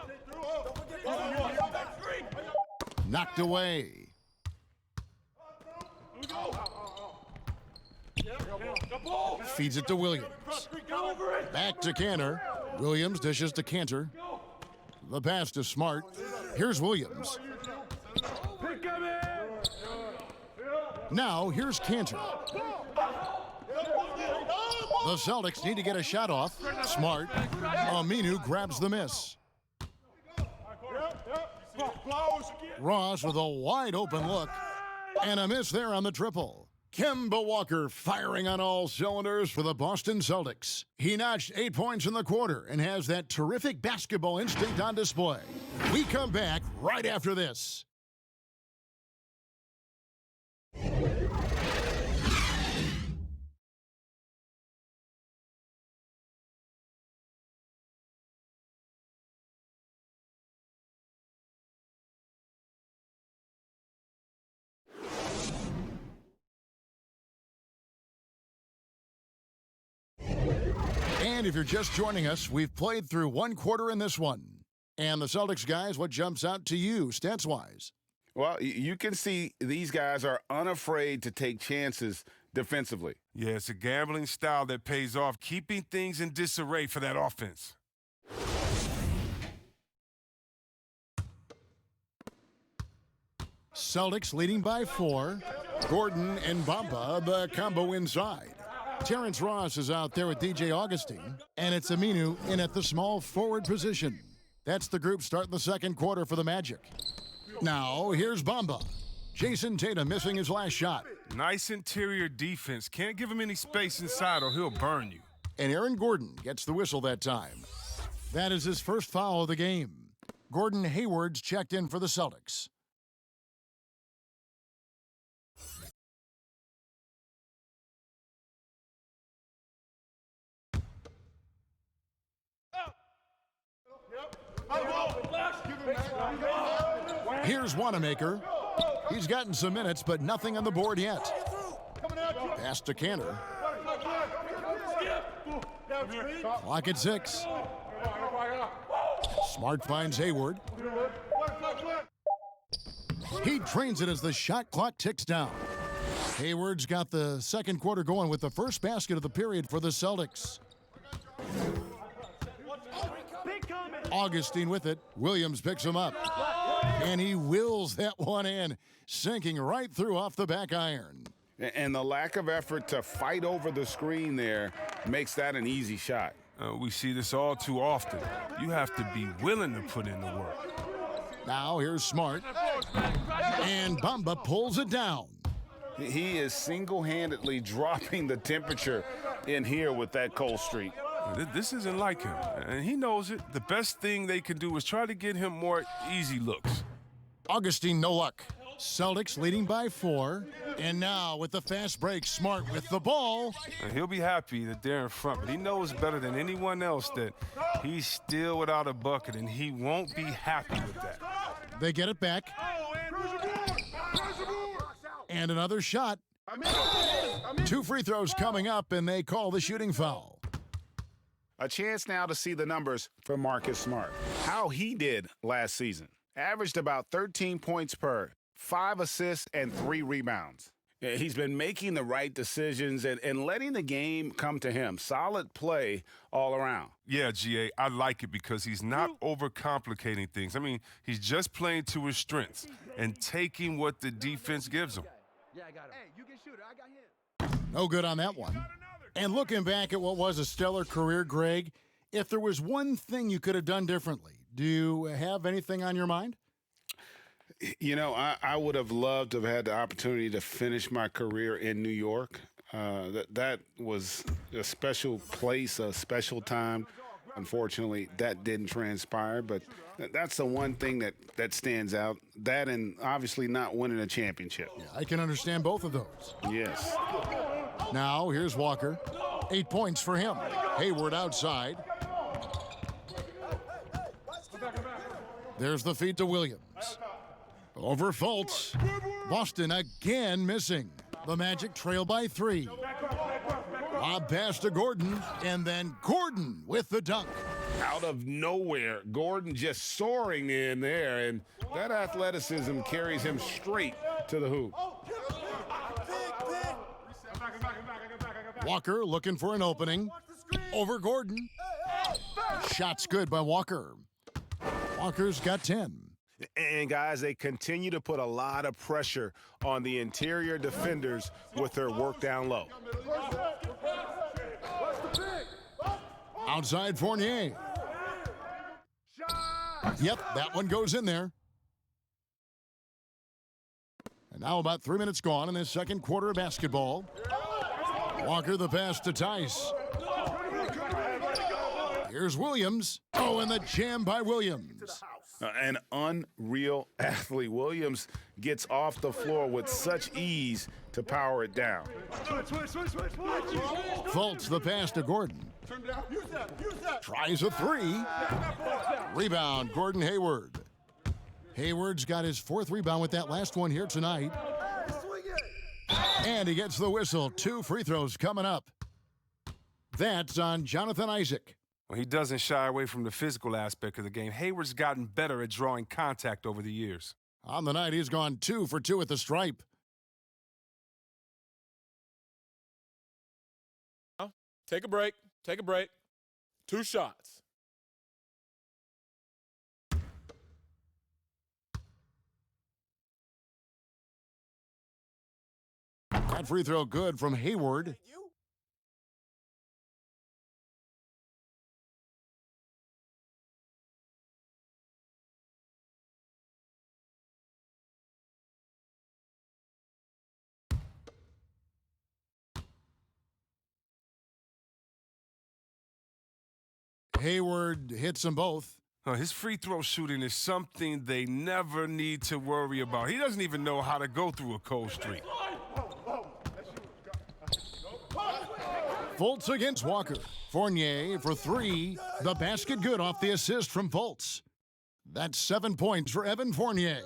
Knocked away. Feeds it to Williams. Back to Cantor. Williams dishes to Cantor. The pass to Smart. Here's Williams. Now here's Cantor. The Celtics need to get a shot off. Smart. Aminu grabs the miss. Ross with a wide open look. And a miss there on the triple. Kemba Walker firing on all cylinders for the Boston Celtics. He notched 8 points in the quarter and has that terrific basketball instinct on display. We come back right after this. And if you're just joining us, we've played through one quarter in this one. And the Celtics guys, what jumps out to you stats-wise? Well, you can see these guys are unafraid to take chances defensively. Yeah, it's a gambling style that pays off, keeping things in disarray for that offense. Celtics leading by 4. Gordon and Bamba, the combo inside. Terrence Ross is out there with DJ Augustine, and it's Aminu in at the small forward position. That's the group starting the second quarter for the Magic. Now, here's Bamba. Jason Tatum missing his last shot. Nice interior defense. Can't give him any space inside or he'll burn you. And Aaron Gordon gets the whistle that time. That is his first foul of the game. Gordon Hayward's checked in for the Celtics. Here's Wanamaker. He's gotten some minutes, but nothing on the board yet. Pass to Cantor. Clock at 6. Smart finds Hayward. He trains it as the shot clock ticks down. Hayward's got the second quarter going with the first basket of the period for the Celtics. Augustine with it. Williams picks him up. And he wills that one in, sinking right through off the back iron. And the lack of effort to fight over the screen there makes that an easy shot. We see this all too often. You have to be willing to put in the work. Now here's Smart. And Bamba pulls it down. He is single-handedly dropping the temperature in here with that cold streak. This isn't like him, and he knows it. The best thing they can do is try to get him more easy looks. Augustine, no luck. Celtics leading by 4. And now with the fast break, Smart with the ball. And he'll be happy that they're in front, but he knows better than anyone else that he's still without a bucket, and he won't be happy with that. They get it back. And another shot. 2 free throws coming up, and they call the shooting foul. A chance now to see the numbers for Marcus Smart. How he did last season. Averaged about 13 points per, 5 assists, and 3 rebounds. He's been making the right decisions and letting the game come to him. Solid play all around. Yeah, GA, I like it because he's not overcomplicating things. I mean, he's just playing to his strengths and taking what the defense gives him. Yeah, I got him. Hey, you can shoot it. I got him. No good on that one. And looking back at what was a stellar career, Greg, if there was one thing you could have done differently, do you have anything on your mind? You know, I would have loved to have had the opportunity to finish my career in New York. That was a special place, a special time. Unfortunately, that didn't transpire, but that's the one thing that stands out. That and obviously not winning a championship. Yeah, I can understand both of those. Yes. Now, here's Walker. 8 points for him. Hayward outside. There's the feed to Williams. Over Fultz. Boston again missing. The Magic trail by 3. Lob pass to Gordon, and then Gordon with the dunk. Out of nowhere, Gordon just soaring in there, and that athleticism carries him straight to the hoop. Walker looking for an opening. Over Gordon. Shot's good by Walker. Walker's got 10. And, guys, they continue to put a lot of pressure on the interior defenders with their work down low. Outside Fournier. Yep, that one goes in there. And now about 3 minutes gone in this second quarter of basketball. Walker the pass to Tice. Here's Williams. Oh, and the jam by Williams. An unreal athlete. Williams gets off the floor with such ease to power it down. Fultz the pass to Gordon. Tries a 3. Rebound, Gordon Hayward. Hayward's got his 4th rebound with that last one here tonight. And he gets the whistle. 2 free throws coming up. That's on Jonathan Isaac. Well, he doesn't shy away from the physical aspect of the game. Hayward's gotten better at drawing contact over the years. On the night, he's gone 2 for 2 at the stripe. Take a break. Take a break. 2 shots. That free throw good from Hayward. Hayward hits them both. His free throw shooting is something they never need to worry about. He doesn't even know how to go through a cold streak. Fultz against Walker. Fournier for 3. The basket good off the assist from Fultz. That's 7 points for Evan Fournier.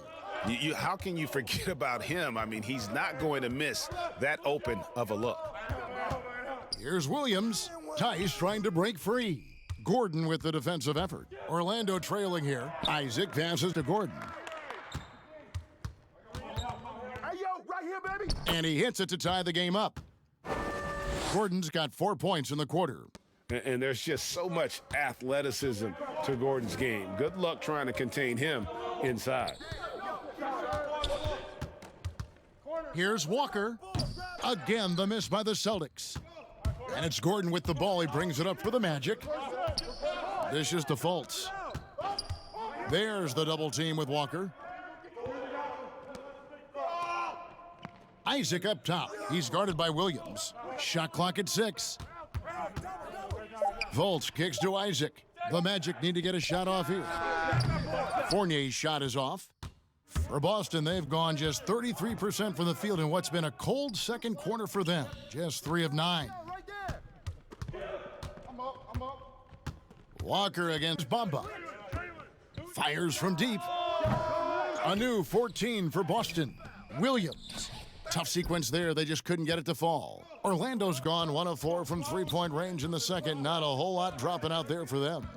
How can you forget about him? I mean, he's not going to miss that open of a look. Here's Williams. Tice trying to break free. Gordon with the defensive effort. Orlando trailing here. Isaac passes to Gordon. Hey, yo, right here, baby. And he hits it to tie the game up. Gordon's got 4 points in the quarter. And there's just so much athleticism to Gordon's game. Good luck trying to contain him inside. Here's Walker. Again, the miss by the Celtics. And it's Gordon with the ball. He brings it up for the Magic. This is to Fultz. There's the double team with Walker. Isaac up top. He's guarded by Williams. Shot clock at 6. Fultz kicks to Isaac. The Magic need to get a shot off here. Fournier's shot is off. For Boston, they've gone just 33% from the field in what's been a cold second quarter for them. Just 3 of 9. Walker against Bamba. Fires from deep. A new 14 for Boston. Williams. Tough sequence there. They just couldn't get it to fall. Orlando's gone 1 of 4 from 3-point range in the second. Not a whole lot dropping out there for them.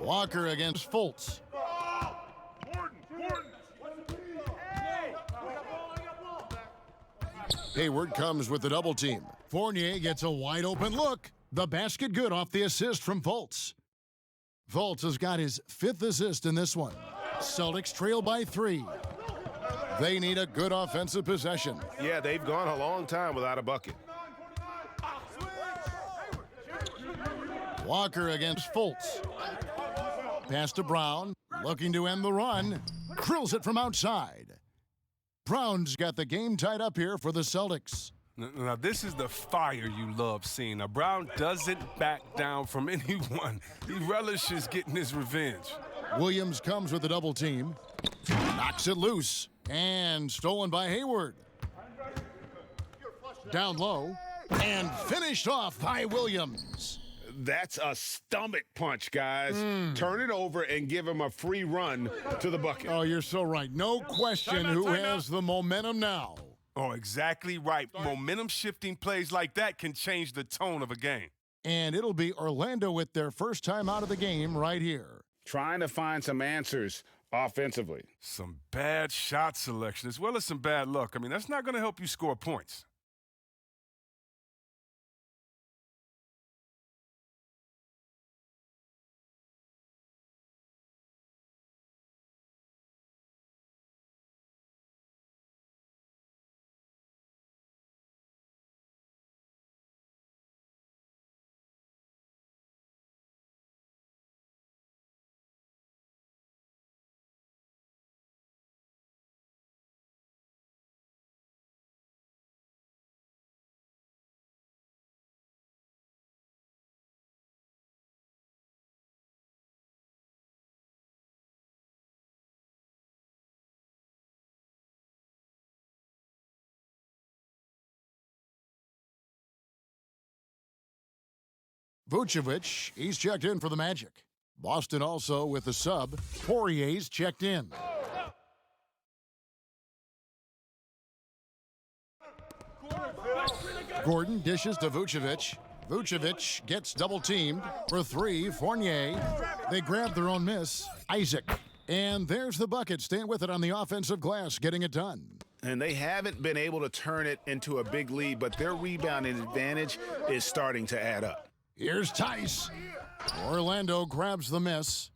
Walker against Fultz. Hayward comes with the double team. Fournier gets a wide open look. The basket good off the assist from Fultz. Fultz has got his 5th assist in this one. Celtics trail by 3. They need a good offensive possession. Yeah, they've gone a long time without a bucket. Walker against Fultz. Pass to Brown, looking to end the run. Drills it from outside. Brown's got the game tied up here for the Celtics. Now, this is the fire you love seeing. Now, Brown doesn't back down from anyone. He relishes getting his revenge. Williams comes with the double team. Knocks it loose. And stolen by Hayward. Down low. And finished off by Williams. That's a stomach punch, guys. Turn it over and give him a free run to the bucket. Oh, you're so right. No question who has the momentum now. Oh, exactly right. Momentum-shifting plays like that can change the tone of a game. And it'll be Orlando with their first time out of the game right here. Trying to find some answers offensively. Some bad shot selection as well as some bad luck. I mean, that's not going to help you score points. Vucevic, he's checked in for the Magic. Boston also with the sub. Poirier's checked in. Gordon dishes to Vucevic. Vucevic gets double-teamed for three. Fournier. They grab their own miss. Isaac. And there's the bucket. Staying with it on the offensive glass, getting it done. And they haven't been able to turn it into a big lead, but their rebounding advantage is starting to add up. Here's Tice. Orlando grabs the miss.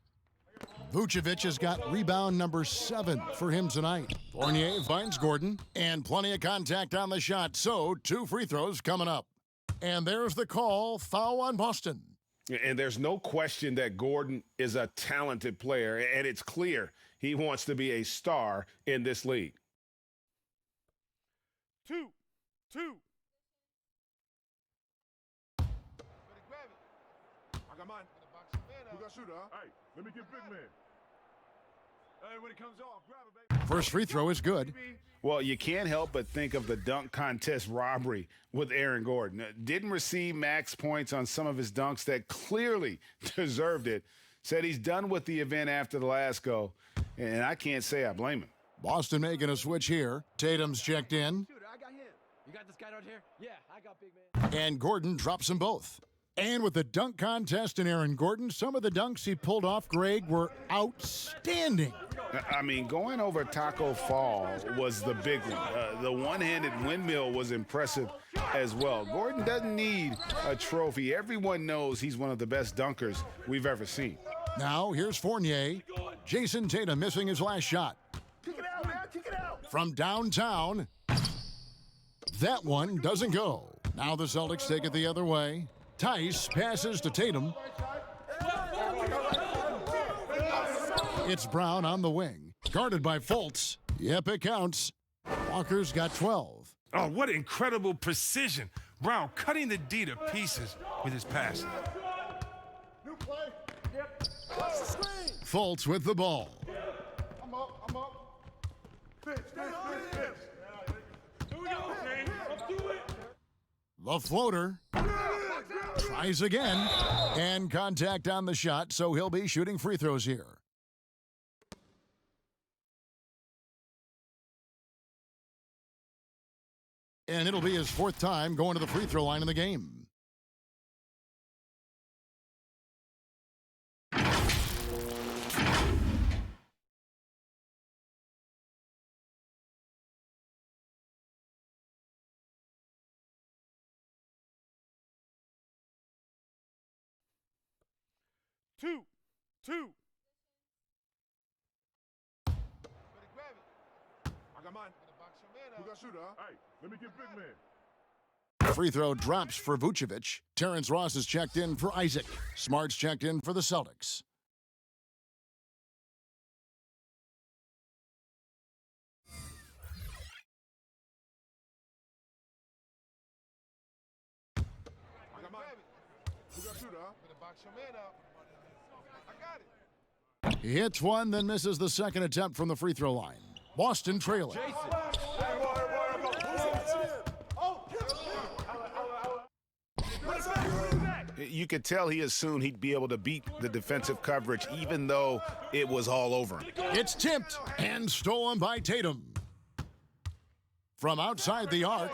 Vucevic has got rebound number 7 for him tonight. Fournier finds Gordon, and plenty of contact on the shot, so 2 free throws coming up. And there's the call, foul on Boston. And there's no question that Gordon is a talented player, and it's clear he wants to be a star in this league. 2. I got mine. Who got shooter, huh? Hey, let me get big man. Hey, when it comes off, grab it, baby. First free throw is good. Well, you can't help but think of the dunk contest robbery with Aaron Gordon. Didn't receive max points on some of his dunks that clearly deserved it. Said he's done with the event after the last go, and I can't say I blame him. Boston making a switch here. Tatum's checked in. Shooter, I got him. You got this guy right here? Yeah, I got big man. And Gordon drops them both. And with the dunk contest in Aaron Gordon, some of the dunks he pulled off, Greg, were outstanding. I mean, going over Taco Fall was the big one. The one-handed windmill was impressive as well. Gordon doesn't need a trophy. Everyone knows he's one of the best dunkers we've ever seen. Now, here's Fournier. Jason Tatum missing his last shot. Kick it out, man. Kick it out. From downtown, that one doesn't go. Now the Celtics take it the other way. Tice passes to Tatum. It's Brown on the wing. Guarded by Fultz. Yep, it counts. Walker's got 12. Oh, what incredible precision. Brown cutting the D to pieces with his passing. New play. Yep. Fultz with the ball. I'm up. Fist. Here we go, man. Let's do it. The floater. Tries again. And contact on the shot, so he'll be shooting free throws here. And it'll be his 4th time going to the free throw line in the game. Two. I got mine. Who got shooter, huh? Hey, let me get big man. Free throw drops for Vucevic. Terrence Ross is checked in for Isaac. Smart's checked in for the Celtics. I got mine. Who got shooter, huh? Better box your man up. I got it. He hits one, then misses the second attempt from the free throw line. Boston trailing. You could tell he assumed he'd be able to beat the defensive coverage even though it was all over him. It's tipped and stolen by Tatum. From outside the arc,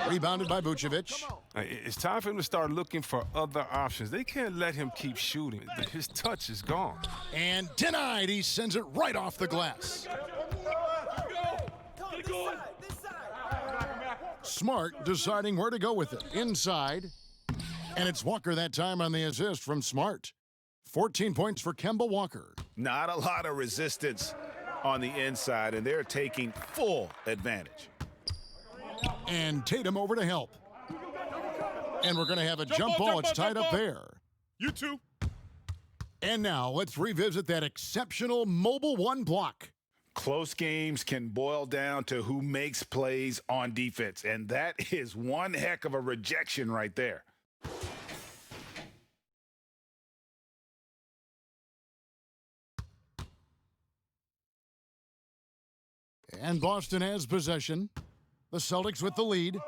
rebounded by Vucevic. It's time for him to start looking for other options. They can't let him keep shooting. His touch is gone. And denied. He sends it right off the glass. Smart deciding where to go with it. Inside. And it's Walker that time on the assist from Smart. 14 points for Kemba Walker. Not a lot of resistance on the inside, and they're taking full advantage. And Tatum over to help. And we're going to have a jump ball. It's tied up there. You too. And now let's revisit that exceptional mobile one block. Close games can boil down to who makes plays on defense, and that is one heck of a rejection right there. And Boston has possession. The Celtics with the lead.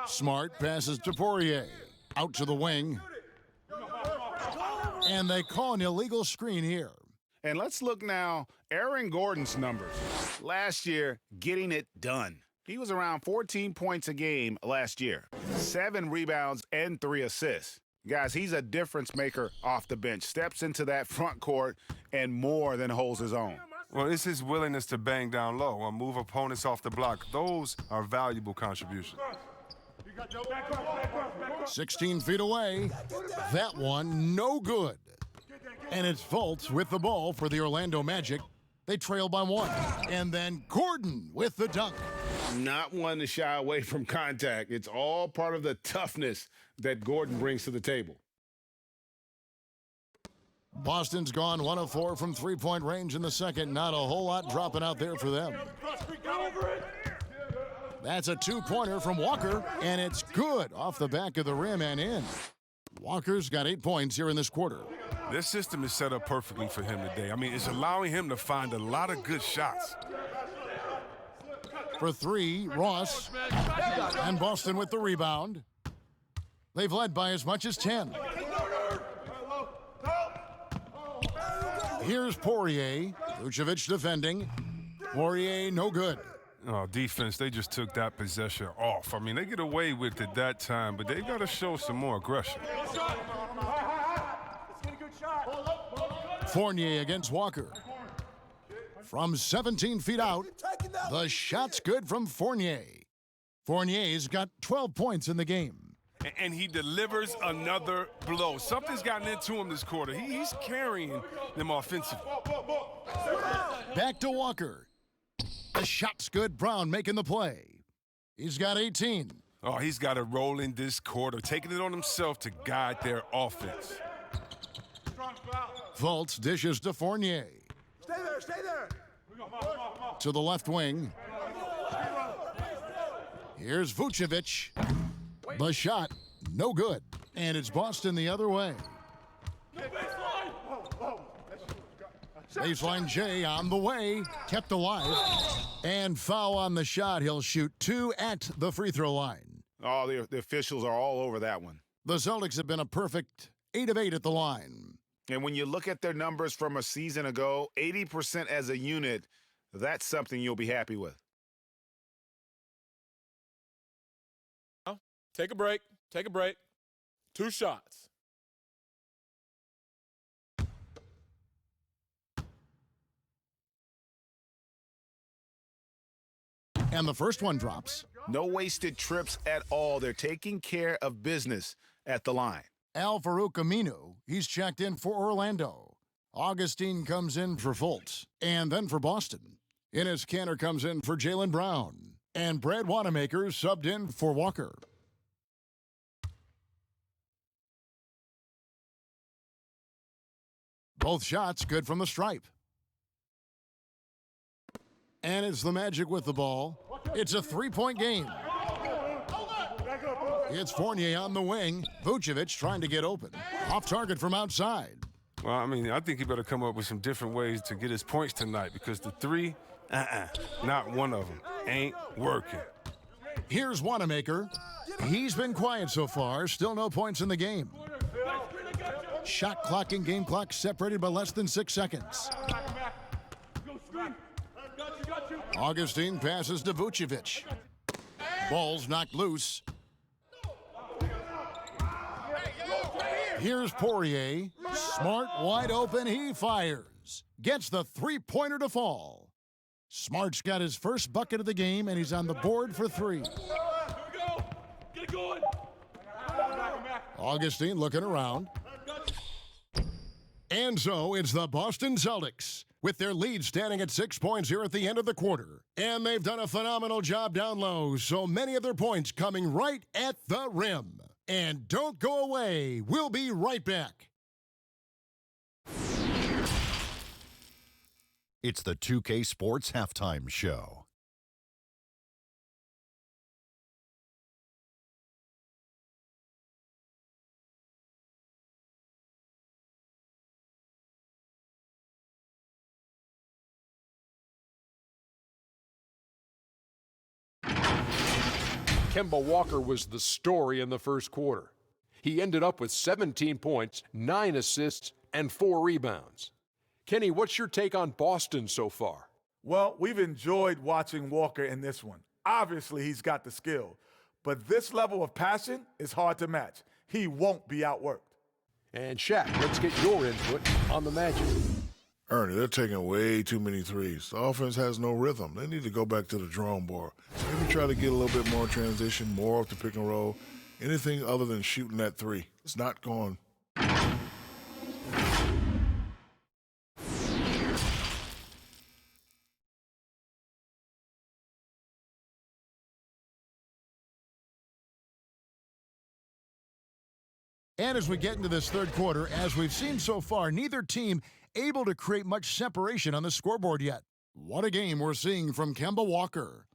Smart passes to Poirier. Out to the wing. And they call an illegal screen here. And let's look now, Aaron Gordon's numbers. Last year, getting it done. He was around 14 points a game last year. 7 rebounds and 3 assists. Guys, he's a difference maker off the bench. Steps into that front court and more than holds his own. Well, it's his willingness to bang down low or move opponents off the block. Those are valuable contributions. 16 feet away. That one, no good. And it's Fultz with the ball for the Orlando Magic. They trail by 1. And then Gordon with the dunk. Not one to shy away from contact. It's all part of the toughness that Gordon brings to the table. Boston's gone 1 of 4 from three-point range in the second. Not a whole lot dropping out there for them. That's a 2-pointer from Walker, and it's good off the back of the rim and in. Walker's got 8 points here in this quarter. This system is set up perfectly for him today. I mean, it's allowing him to find a lot of good shots. For 3, Ross. And Boston with the rebound. They've led by as much as 10. Here's Poirier. Vucevic defending. Poirier, no good. Oh, defense, they just took that possession off. I mean, they get away with it that time, but they got to show some more aggression. Fournier against Walker. From 17 feet out, the shot's good from Fournier. Fournier's got 12 points in the game. And he delivers another blow. Something's gotten into him this quarter. He's carrying them offensively. Back to Walker. The shot's good. Brown making the play. He's got 18. Oh, he's got a role in this quarter, taking it on himself to guide their offense. Fultz dishes to Fournier. Stay there, stay there. To the left wing. Here's Vucevic. The shot, no good. And it's Boston the other way. Baseline J on the way, kept alive. And foul on the shot. He'll shoot 2 at the free throw line. Oh, the officials are all over that one. The Celtics have been a perfect 8 of 8 at the line. And when you look at their numbers from a season ago, 80% as a unit, that's something you'll be happy with. Take a break. Take a break. 2 shots. And the first one drops. No wasted trips at all. They're taking care of business at the line. Al-Farouq Aminu, he's checked in for Orlando. Augustine comes in for Fultz. And then for Boston. Enes Kanter comes in for Jaylen Brown. And Brad Wanamaker subbed in for Walker. Both shots good from the stripe. And it's the Magic with the ball. It's a 3-point game. It's Fournier on the wing. Vucevic trying to get open. Off target from outside. Well, I mean, I think he better come up with some different ways to get his points tonight because the 3, not one of them, ain't working. Here's Wanamaker. He's been quiet so far. Still no points in the game. Shot clock and game clock separated by less than 6 seconds. Augustine passes to Vucevic. Ball's knocked loose. Here's Poirier. Smart wide open. He fires. Gets the three-pointer to fall. Smart's got his first bucket of the game, and he's on the board for 3. Augustine looking around. And so it's the Boston Celtics with their lead standing at 6 points here at the end of the quarter. And they've done a phenomenal job down low, so many of their points coming right at the rim. And don't go away. We'll be right back. It's the 2K Sports Halftime Show. Kemba Walker was the story in the first quarter. He ended up with 17 points, 9 assists, and 4 rebounds. Kenny, what's your take on Boston so far? Well, we've enjoyed watching Walker in this one. Obviously, he's got the skill, but this level of passion is hard to match. He won't be outworked. And Shaq, let's get your input on the Magic. Ernie, they're taking way too many threes. The offense has no rhythm. They need to go back to the drawing board. Maybe try to get a little bit more transition, more off the pick and roll. Anything other than shooting that three. It's not going. And as we get into this third quarter, as we've seen so far, neither team able to create much separation on the scoreboard yet. What a game we're seeing from Kemba Walker.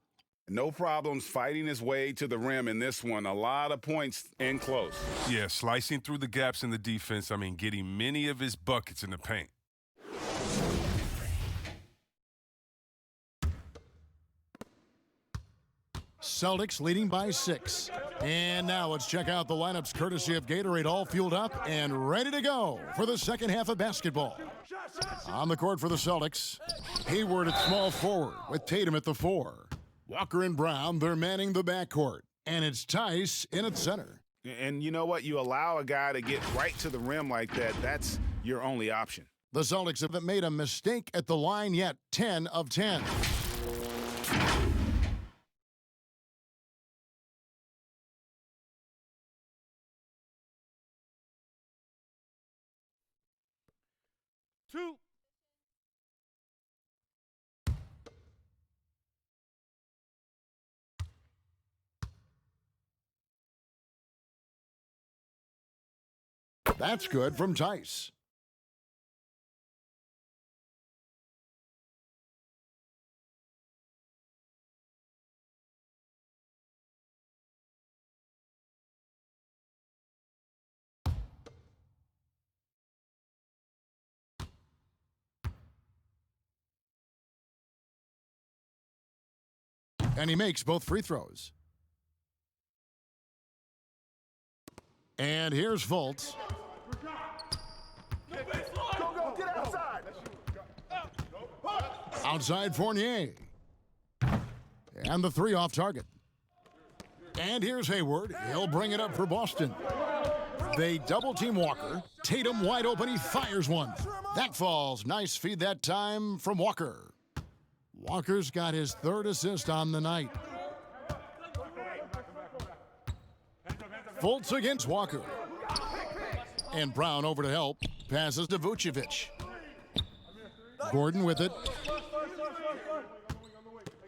No problems fighting his way to the rim in this one. A lot of points in close. Yeah, slicing through the gaps in the defense. I mean, getting many of his buckets in the paint. Celtics leading by 6. And now let's check out the lineups courtesy of Gatorade, all fueled up and ready to go for the second half of basketball. On the court for the Celtics, Hayward at small forward with Tatum at the 4. Walker and Brown, they're manning the backcourt. And it's Tice in at center. And you know what? You allow a guy to get right to the rim like that, that's your only option. The Celtics haven't made a mistake at the line yet, 10 of 10. Two. That's good from Tice. And he makes both free throws. And here's Fultz. Outside Fournier. And the 3 off target. And here's Hayward. He'll bring it up for Boston. They double team Walker. Tatum wide open. He fires one. That falls. Nice feed that time from Walker. Walker's got his 3rd assist on the night. Fultz against Walker. And Brown over to help. Passes to Vucevic. Gordon with it.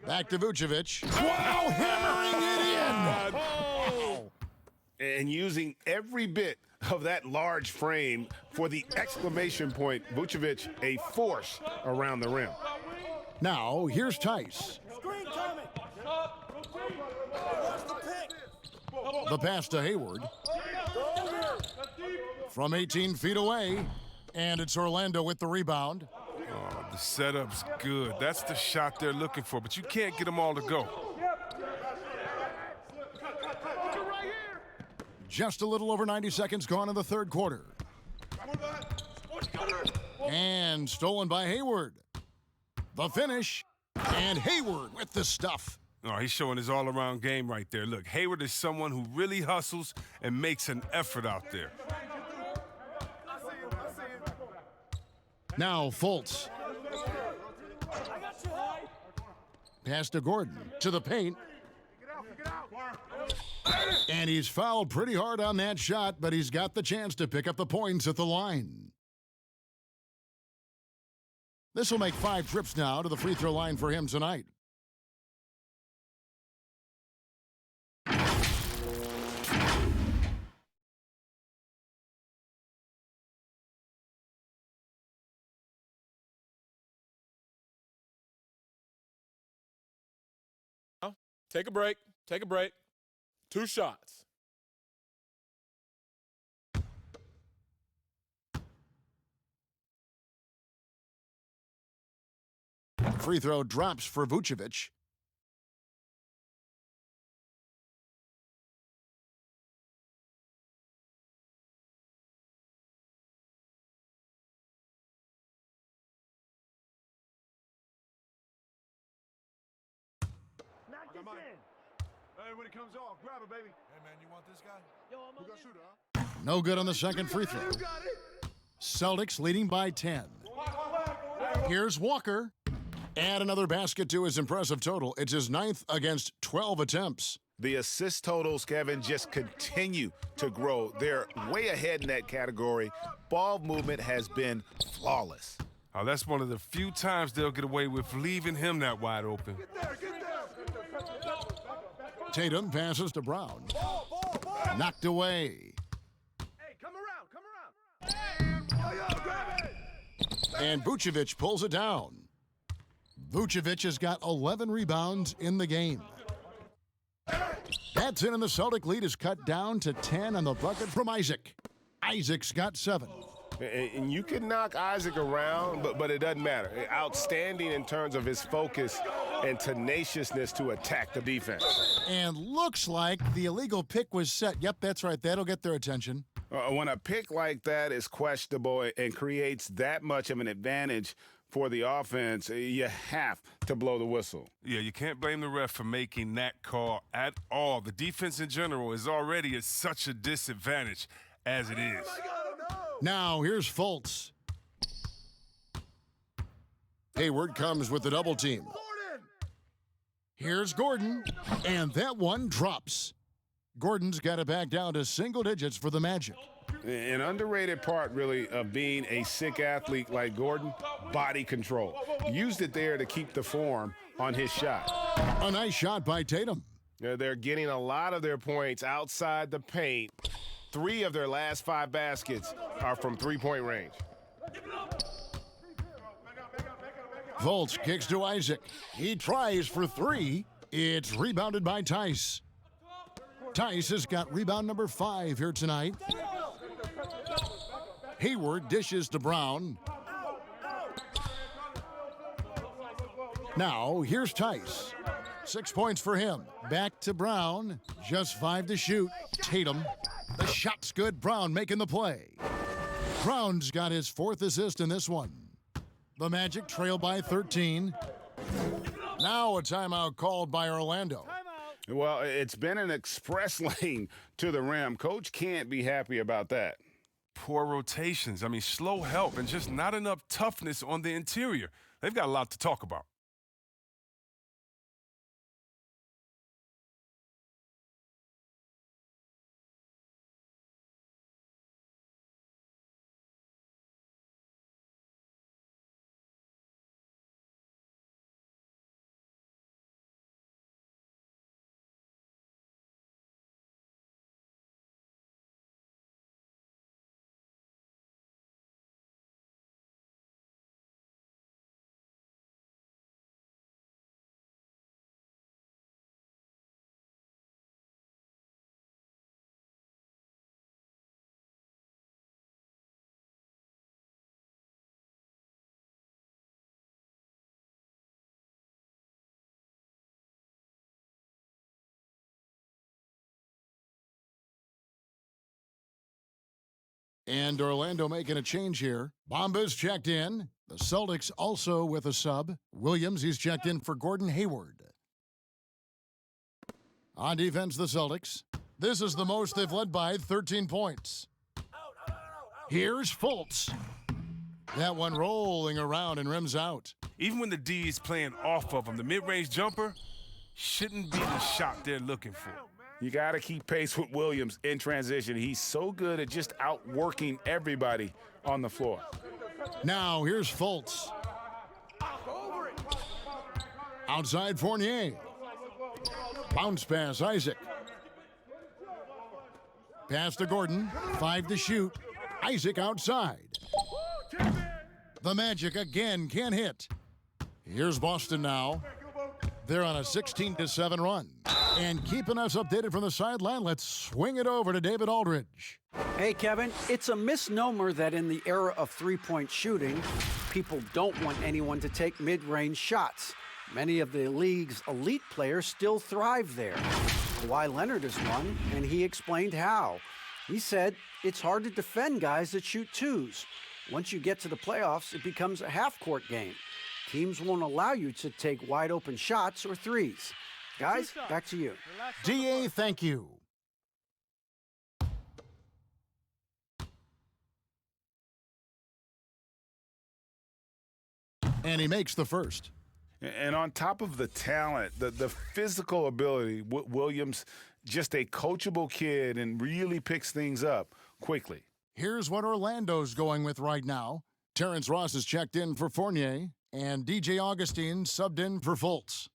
Back to Vucevic. Wow, hammering it in! Oh. And using every bit of that large frame for the exclamation point. Vucevic, a force around the rim. Now, here's Tice. The pass to Hayward. From 18 feet away. And it's Orlando with the rebound. Oh, the setup's good. That's the shot they're looking for, but you can't get them all to go. Just a little over 90 seconds gone in the third quarter. And stolen by Hayward. The finish, and Hayward with the stuff. Oh, he's showing his all-around game right there. Look, Hayward is someone who really hustles and makes an effort out there. Now Fultz. Pass to Gordon, to the paint. And he's fouled pretty hard on that shot, but he's got the chance to pick up the points at the line. This will make 5 trips now to the free throw line for him tonight. Take a break. Take a break. 2 shots. Free throw drops for Vucevic. Hey, when it comes off, grab it, baby. Hey, man, you want this guy? Yo, I'm on shooter, huh? No good on the second free throw. Celtics leading by 10. Here's Walker. Add another basket to his impressive total. It's his 9th against 12 attempts. The assist totals, Kevin, just continue to grow. They're way ahead in that category. Ball movement has been flawless. Oh, that's one of the few times they'll get away with leaving him that wide open. Tatum passes to Brown. Knocked away. Hey, come around. Yo, grab it. And Vucevic pulls it down. Vucevic has got 11 rebounds in the game. That's in, and the Celtic lead is cut down to 10 on the bucket from Isaac. Isaac's got 7. And you can knock Isaac around, but it doesn't matter. Outstanding in terms of his focus and tenaciousness to attack the defense. And looks like the illegal pick was set. Yep, that's right. That'll get their attention. When a pick like that is questionable and creates that much of an advantage for the offense, you have to blow the whistle. Yeah, you can't blame the ref for making that call at all. The defense in general is already at such a disadvantage as it is. Now, here's Fultz. Hayward comes with the double team. Here's Gordon, and that one drops. Gordon's got it back down to single digits for the Magic. An underrated part, really, of being a sick athlete like Gordon, body control. Used it there to keep the form on his shot. A nice shot by Tatum. They're getting a lot of their points outside the paint. 3 of their last 5 baskets are from three-point range. Fultz kicks to Isaac. He tries for 3. It's rebounded by Tice. Tice has got rebound number 5 here tonight. Hayward dishes to Brown. Now, here's Tice. 6 points for him. Back to Brown. Just 5 to shoot. Tatum. The shot's good. Brown making the play. Brown's got his 4th assist in this one. The Magic trail by 13. Now a timeout called by Orlando. Well, it's been an express lane to the rim. Coach can't be happy about that. Poor rotations. I mean, slow help and just not enough toughness on the interior. They've got a lot to talk about. And Orlando making a change here. Bomba's checked in. The Celtics also with a sub. Williams, he's checked in for Gordon Hayward. On defense, the Celtics. This is the most they've led by 13 points. Here's Fultz. That one rolling around and rims out. Even when the D is playing off of him, the mid-range jumper shouldn't be the shot they're looking for. You got to keep pace with Williams in transition. He's so good at just outworking everybody on the floor. Now here's Fultz. Outside Fournier. Bounce pass, Isaac. Pass to Gordon. 5 to shoot. Isaac outside. The Magic again can't hit. Here's Boston now. They're on a 16-7 run. And keeping us updated from the sideline, let's swing it over to David Aldridge. Hey, Kevin, it's a misnomer that in the era of three-point shooting, people don't want anyone to take mid-range shots. Many of the league's elite players still thrive there. Kawhi Leonard is one, and he explained how. He said it's hard to defend guys that shoot twos. Once you get to the playoffs, it becomes a half-court game. Teams won't allow you to take wide-open shots or threes. Guys, back to you. DA, thank you. And he makes the first. And on top of the talent, the physical ability, Williams, just a coachable kid and really picks things up quickly. Here's what Orlando's going with right now. Terrence Ross is checked in for Fournier, and DJ Augustine subbed in for Fultz.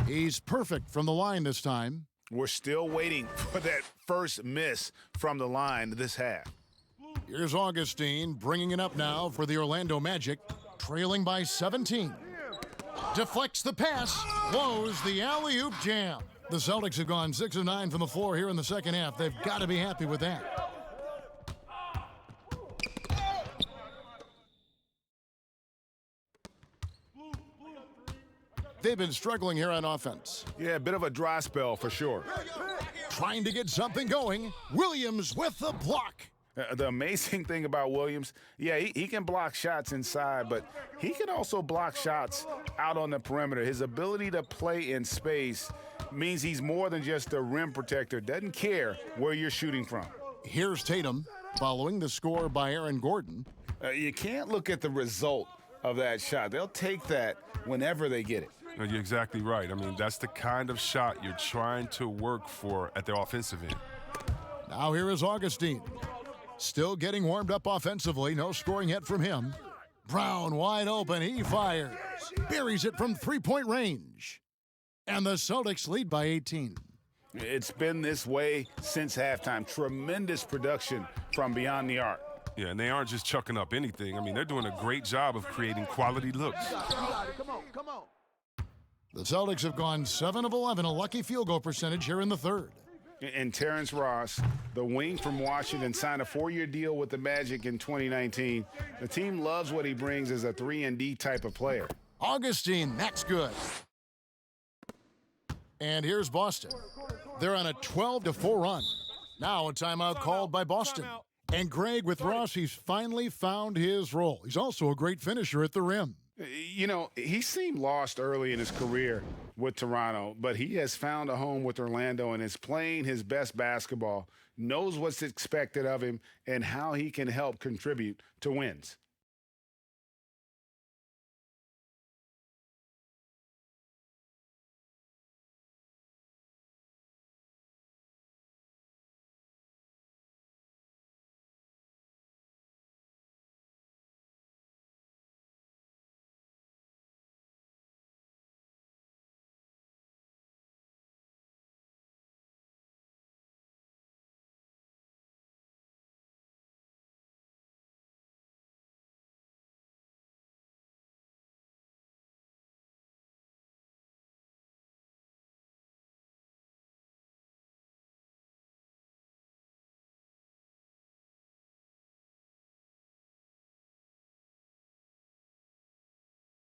He's perfect from the line this time. We're still waiting for that first miss from the line this half. Here's Augustine bringing it up now for the Orlando Magic, trailing by 17. Deflects the pass, blows the alley-oop jam. The Celtics have gone 6 of 9 from the floor here in the second half. They've got to be happy with that. They've been struggling here on offense. Yeah, a bit of a dry spell for sure. Trying to get something going. Williams with the block. The amazing thing about Williams, yeah, he can block shots inside, but he can also block shots out on the perimeter. His ability to play in space means he's more than just a rim protector. Doesn't care where you're shooting from. Here's Tatum following the score by Aaron Gordon. You can't look at the result of that shot. They'll take that whenever they get it. No, you're exactly right. I mean, that's the kind of shot you're trying to work for at the offensive end. Now here is Augustine. Still getting warmed up offensively. No scoring yet from him. Brown wide open. He fires. Buries it from three-point range. And the Celtics lead by 18. It's been this way since halftime. Tremendous production from beyond the arc. Yeah, and they aren't just chucking up anything. I mean, they're doing a great job of creating quality looks. Come on. The Celtics have gone 7 of 11, a lucky field goal percentage here in the third. And Terrence Ross, the wing from Washington, signed a 4-year deal with the Magic in 2019. The team loves what he brings as a 3-and-D type of player. Augustine, that's good. And here's Boston. They're on a 12-4 run. Now a timeout called by Boston. And Greg with Ross, he's finally found his role. He's also a great finisher at the rim. You know, he seemed lost early in his career with Toronto, but he has found a home with Orlando and is playing his best basketball, knows what's expected of him, and how he can help contribute to wins.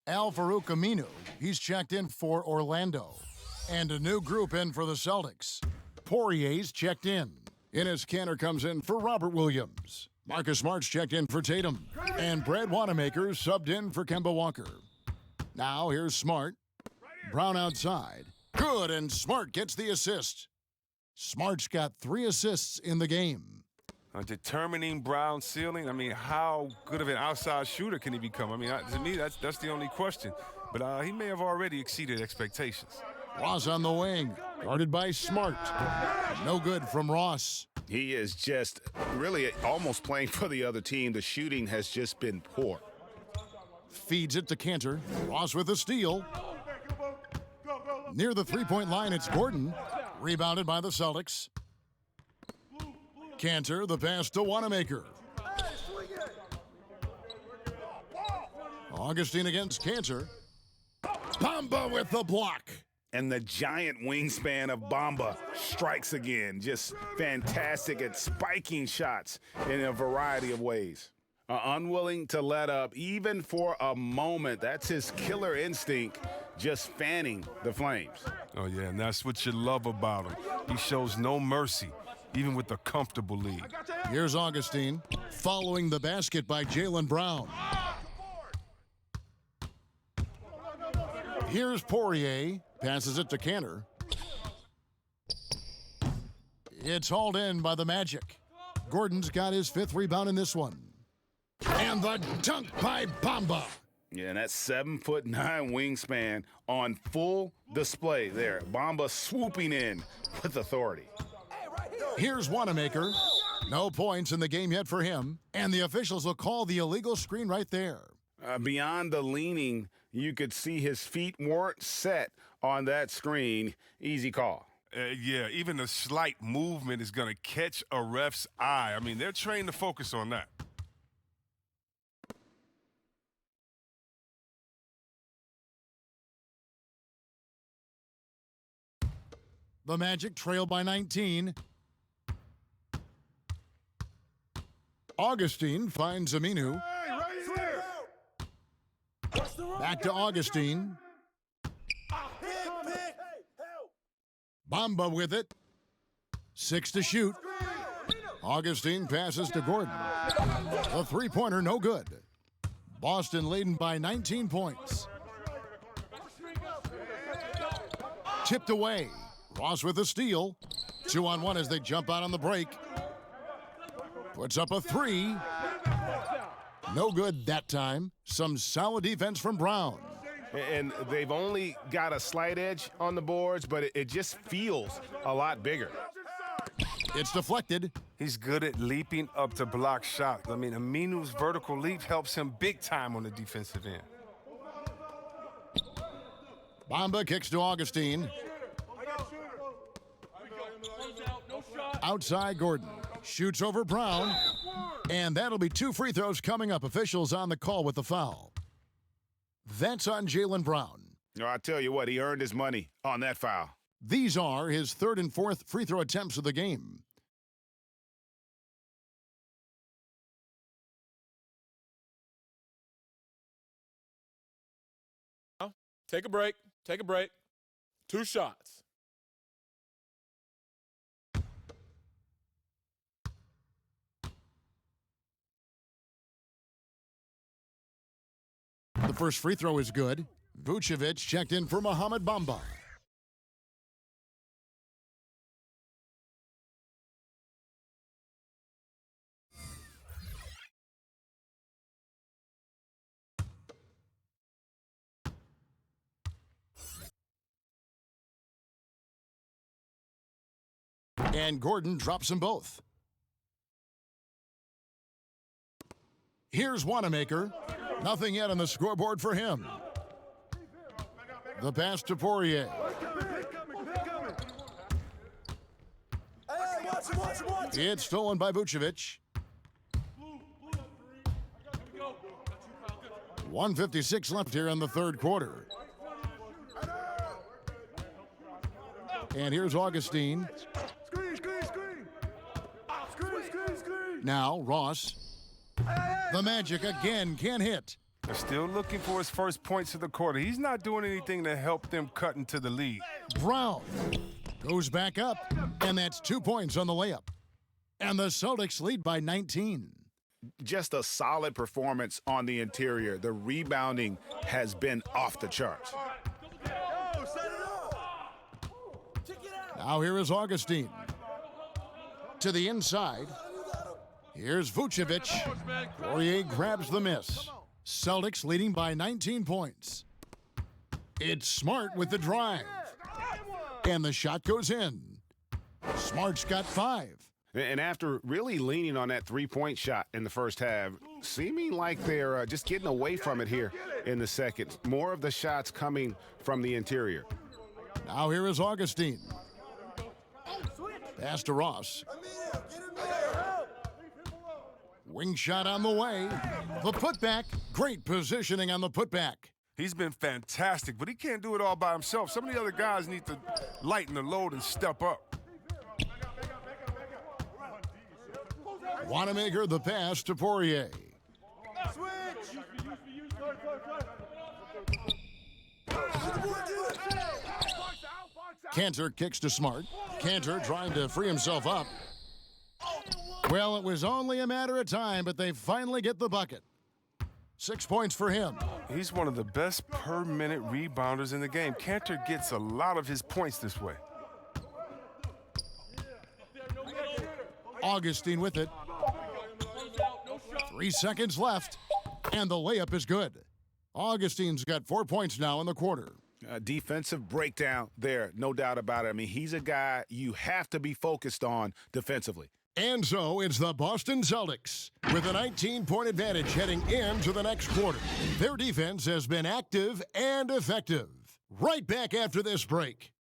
Al Farouk Aminu, he's checked in for Orlando. And a new group in for the Celtics. Poirier's checked in. Enes Kanter comes in for Robert Williams. Marcus Smart's checked in for Tatum. And Brad Wanamaker subbed in for Kemba Walker. Now here's Smart. Brown outside. Good, and Smart gets the assist. Smart's got 3 assists in the game. Determining Brown's ceiling, I mean, how good of an outside shooter can he become? I mean, to me, that's the only question. But he may have already exceeded expectations. Ross on the wing, guarded by Smart. No good from Ross. He is just really almost playing for the other team. The shooting has just been poor. Feeds it to Kanter. Ross with a steal. Near the three-point line, it's Gordon. Rebounded by the Celtics. Kanter, the pass to Wanamaker. Augustine against Kanter. Bamba with the block. And the giant wingspan of Bamba strikes again. Just fantastic at spiking shots in a variety of ways. Unwilling to let up even for a moment. That's his killer instinct, just fanning the flames. Oh, yeah, and that's what you love about him. He shows no mercy, even with a comfortable lead. Here's Augustine, following the basket by Jaylen Brown. Here's Poirier, passes it to Kanter. It's hauled in by the Magic. Gordon's got his 5th rebound in this one. And the dunk by Bamba. Yeah, and that 7'9" wingspan on full display there. Bamba swooping in with authority. Here's Wanamaker. No points in the game yet for him. And the officials will call the illegal screen right there. Beyond the leaning, you could see his feet weren't set on that screen. Easy call. Yeah, even a slight movement is going to catch a ref's eye. I mean, they're trained to focus on that. The Magic trail by 19. Augustine finds Aminu. Back to Augustine. Bamba with it. 6 to shoot. Augustine passes to Gordon. The three-pointer no good. Boston leading by 19 points. Tipped away. Ross with a steal. 2-on-1 as they jump out on the break. Puts up a 3. No good that time. Some solid defense from Brown. And they've only got a slight edge on the boards, but it just feels a lot bigger. It's deflected. He's good at leaping up to block shots. I mean, Aminu's vertical leap helps him big time on the defensive end. Bamba kicks to Augustine. Outside Gordon. Shoots over Brown. And that'll be 2 free throws coming up. Officials on the call with the foul. That's on Jaylen Brown. No, I tell you what, he earned his money on that foul. These are his 3rd and 4th free throw attempts of the game. Take a break. Take a break. 2 shots. The first free throw is good. Vucevic checked in for Mohamed Bamba. And Gordon drops them both. Here's Wanamaker. Nothing yet on the scoreboard for him. The pass to Poirier. It's stolen by Vucevic. 1:56 left here in the 3rd quarter. And here's Augustine. Now Ross. The Magic again can't hit. They're still looking for his first points of the quarter. He's not doing anything to help them cut into the lead. Brown. Goes back up, and that's 2 points on the layup. And the Celtics lead by 19. Just a solid performance on the interior. The rebounding has been off the charts. Now here is Augustine. To the inside. Here's Vucevic. Poirier grabs the miss. Celtics leading by 19 points. It's Smart with the drive. And the shot goes in. Smart's got 5. And after really leaning on that three-point shot in the first half, seeming like they're just getting away from it here in the second. More of the shots coming from the interior. Now here is Augustine. Pass to Ross. Wing shot on the way. The putback. Great positioning on the putback. He's been fantastic, but he can't do it all by himself. Some of the other guys need to lighten the load and step up. Wanamaker the pass to Poirier. Cantor kicks to Smart. Cantor trying to free himself up. Well, it was only a matter of time, but they finally get the bucket. 6 points for him. He's one of the best per-minute rebounders in the game. Cantor gets a lot of his points this way. Augustine with it. 3 seconds left, and the layup is good. Augustine's got 4 points now in the quarter. Defensive breakdown there, no doubt about it. I mean, he's a guy you have to be focused on defensively. And so it's the Boston Celtics with a 19-point advantage heading into the next quarter. Their defense has been active and effective. Right back after this break.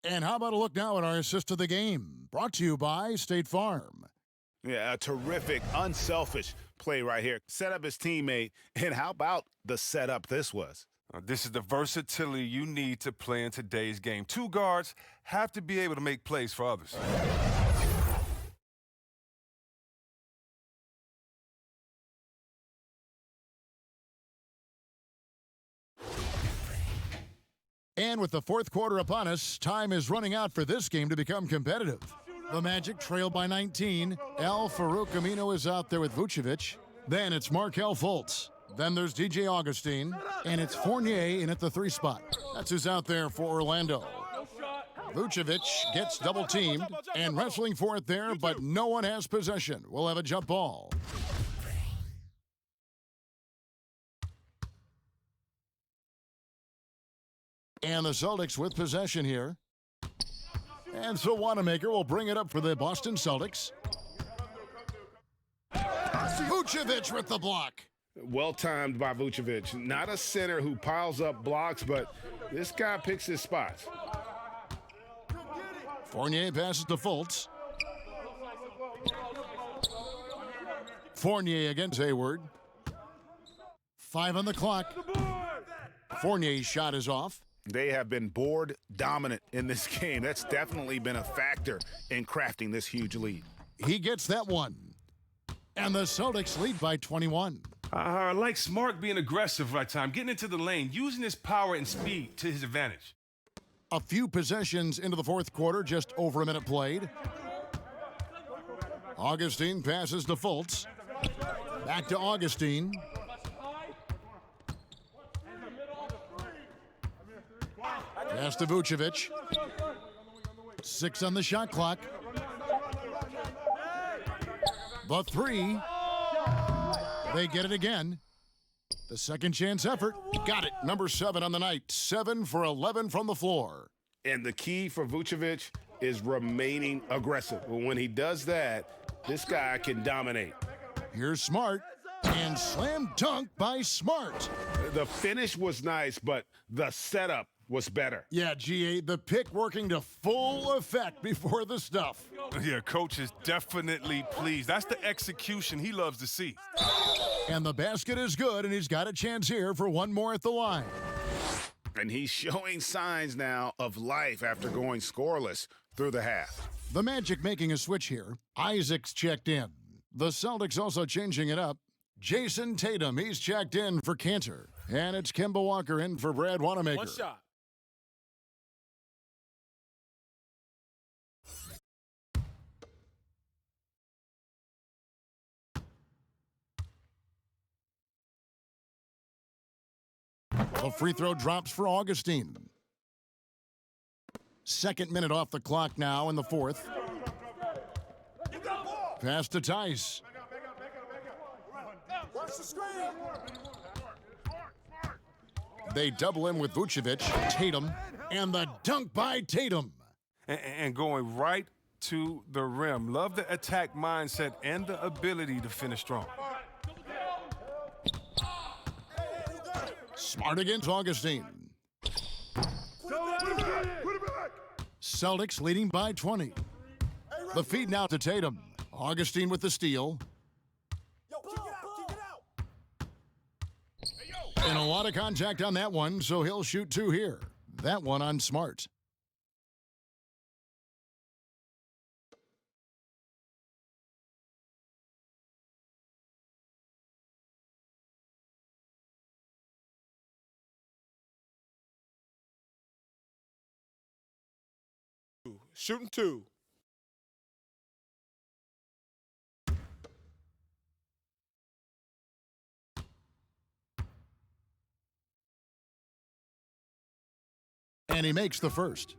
And how about a look now at our assist of the game? Brought to you by State Farm. Yeah, a terrific, unselfish play right here. Set up his teammate, and how about the setup this was? This is the versatility you need to play in today's game. 2 guards have to be able to make plays for others. And with the fourth quarter upon us, time is running out for this game to become competitive. The Magic trail by 19. El Farouk Amino is out there with Vucevic. Then it's Markelle Fultz. Then there's DJ Augustine. And it's Fournier in at the 3 spot. That's who's out there for Orlando. Vucevic gets double-teamed and wrestling for it there, but no one has possession. We'll have a jump ball. And the Celtics with possession here. And so Wanamaker will bring it up for the Boston Celtics. Vucevic with the block. Well timed by Vucevic. Not a center who piles up blocks, but this guy picks his spots. Fournier passes to Fultz. Fournier against Hayward. 5 on the clock. Fournier's shot is off. They have been board dominant in this game. That's definitely been a factor in crafting this huge lead. He gets that one. And the Celtics lead by 21. I like Smart being aggressive right time, getting into the lane, using his power and speed to his advantage. A few possessions into the fourth quarter, just over a minute played. Augustine passes to Fultz. Back to Augustine. Pass to Vucevic. 6 on the shot clock. The 3. They get it again. The second chance effort. Got it. Number 7 on the night. 7 for 11 from the floor. And the key for Vucevic is remaining aggressive. When he does that, this guy can dominate. Here's Smart. And slam dunk by Smart. The finish was nice, but the setup was better. Yeah, GA, the pick working to full effect before the stuff. Yeah, coach is definitely pleased. That's the execution he loves to see. And the basket is good, and he's got a chance here for one more at the line. And he's showing signs now of life after going scoreless through the half. The Magic making a switch here. Isaac's checked in. The Celtics also changing it up. Jason Tatum, he's checked in for Cantor. And it's Kemba Walker in for Brad Wanamaker. One shot. The free throw drops for Augustine. Second minute off the clock now in the fourth. Pass to Tice. They double him with Vucevic, Tatum, and the dunk by Tatum. And going right to the rim. Love the attack mindset and the ability to finish strong. Smart against Augustine. Celtics leading by 20. The feed now to Tatum. Augustine with the steal. And a lot of contact on that one, so he'll shoot two here. That one on Smart. Shooting two. And he makes the first.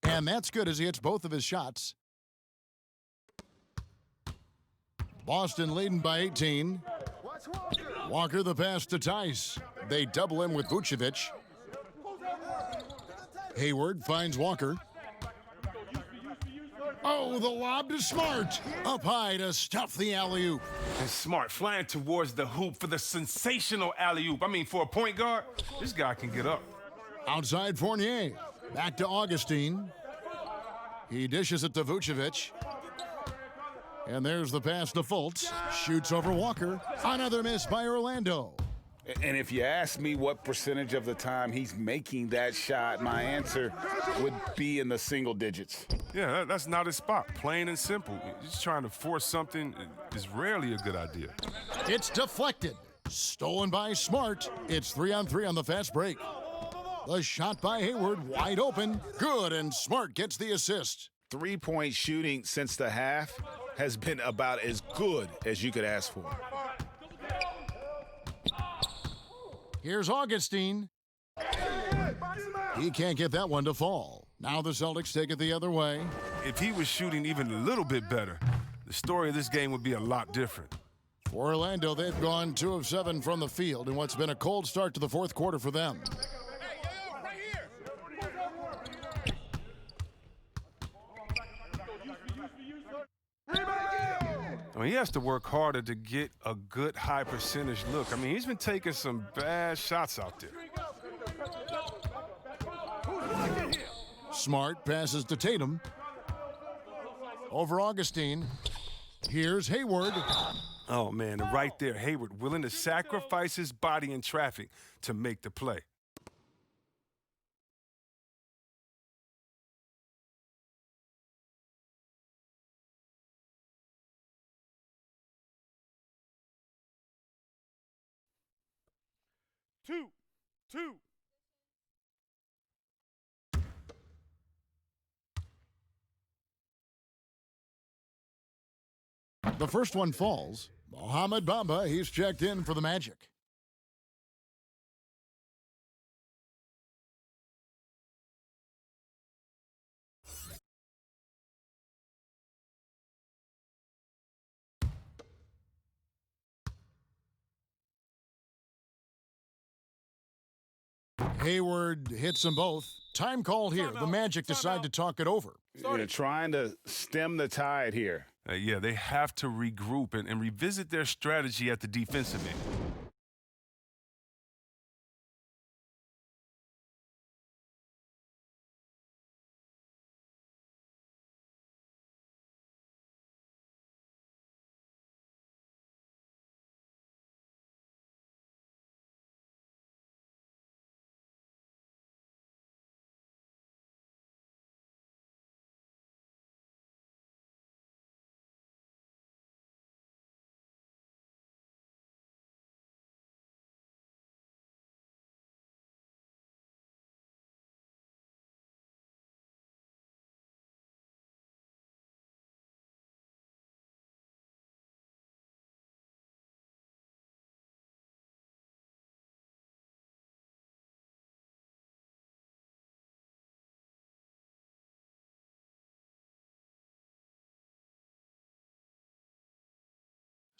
And that's good as he hits both of his shots. Boston leading by 18. Walker the pass to Tice. They double him with Vucevic. Hayward finds Walker. Oh, the lob to Smart. Up high to stuff the alley-oop. And Smart flying towards the hoop for the sensational alley-oop. I mean, for a point guard, this guy can get up. Outside Fournier. Back to Augustine. He dishes it to Vucevic. And there's the pass to Fultz. Shoots over Walker. Another miss by Orlando. And if you ask me what percentage of the time he's making that shot, my answer would be in the single digits. Yeah, that's not his spot. Plain and simple. Just trying to force something is rarely a good idea. It's deflected. Stolen by Smart. It's 3-on-3 on the fast break. The shot by Hayward, wide open. Good, and Smart gets the assist. Three-point shooting since the half has been about as good as you could ask for. Here's Augustine. He can't get that one to fall. Now the Celtics take it the other way. If he was shooting even a little bit better, the story of this game would be a lot different. For Orlando, they've gone 2 of 7 from the field in what's been a cold start to the fourth quarter for them. I mean, he has to work harder to get a good high percentage look. I mean, he's been taking some bad shots out there. Smart passes to Tatum. Over Augustine. Here's Hayward. Oh, man, and right there, Hayward willing to sacrifice his body in traffic to make the play. Two. The first one falls. Mohamed Bamba, he's checked in for the Magic. Hayward hits them both. Time call here. The Magic decide to talk it over. You're trying to stem the tide here. Yeah, they have to regroup and revisit their strategy at the defensive end.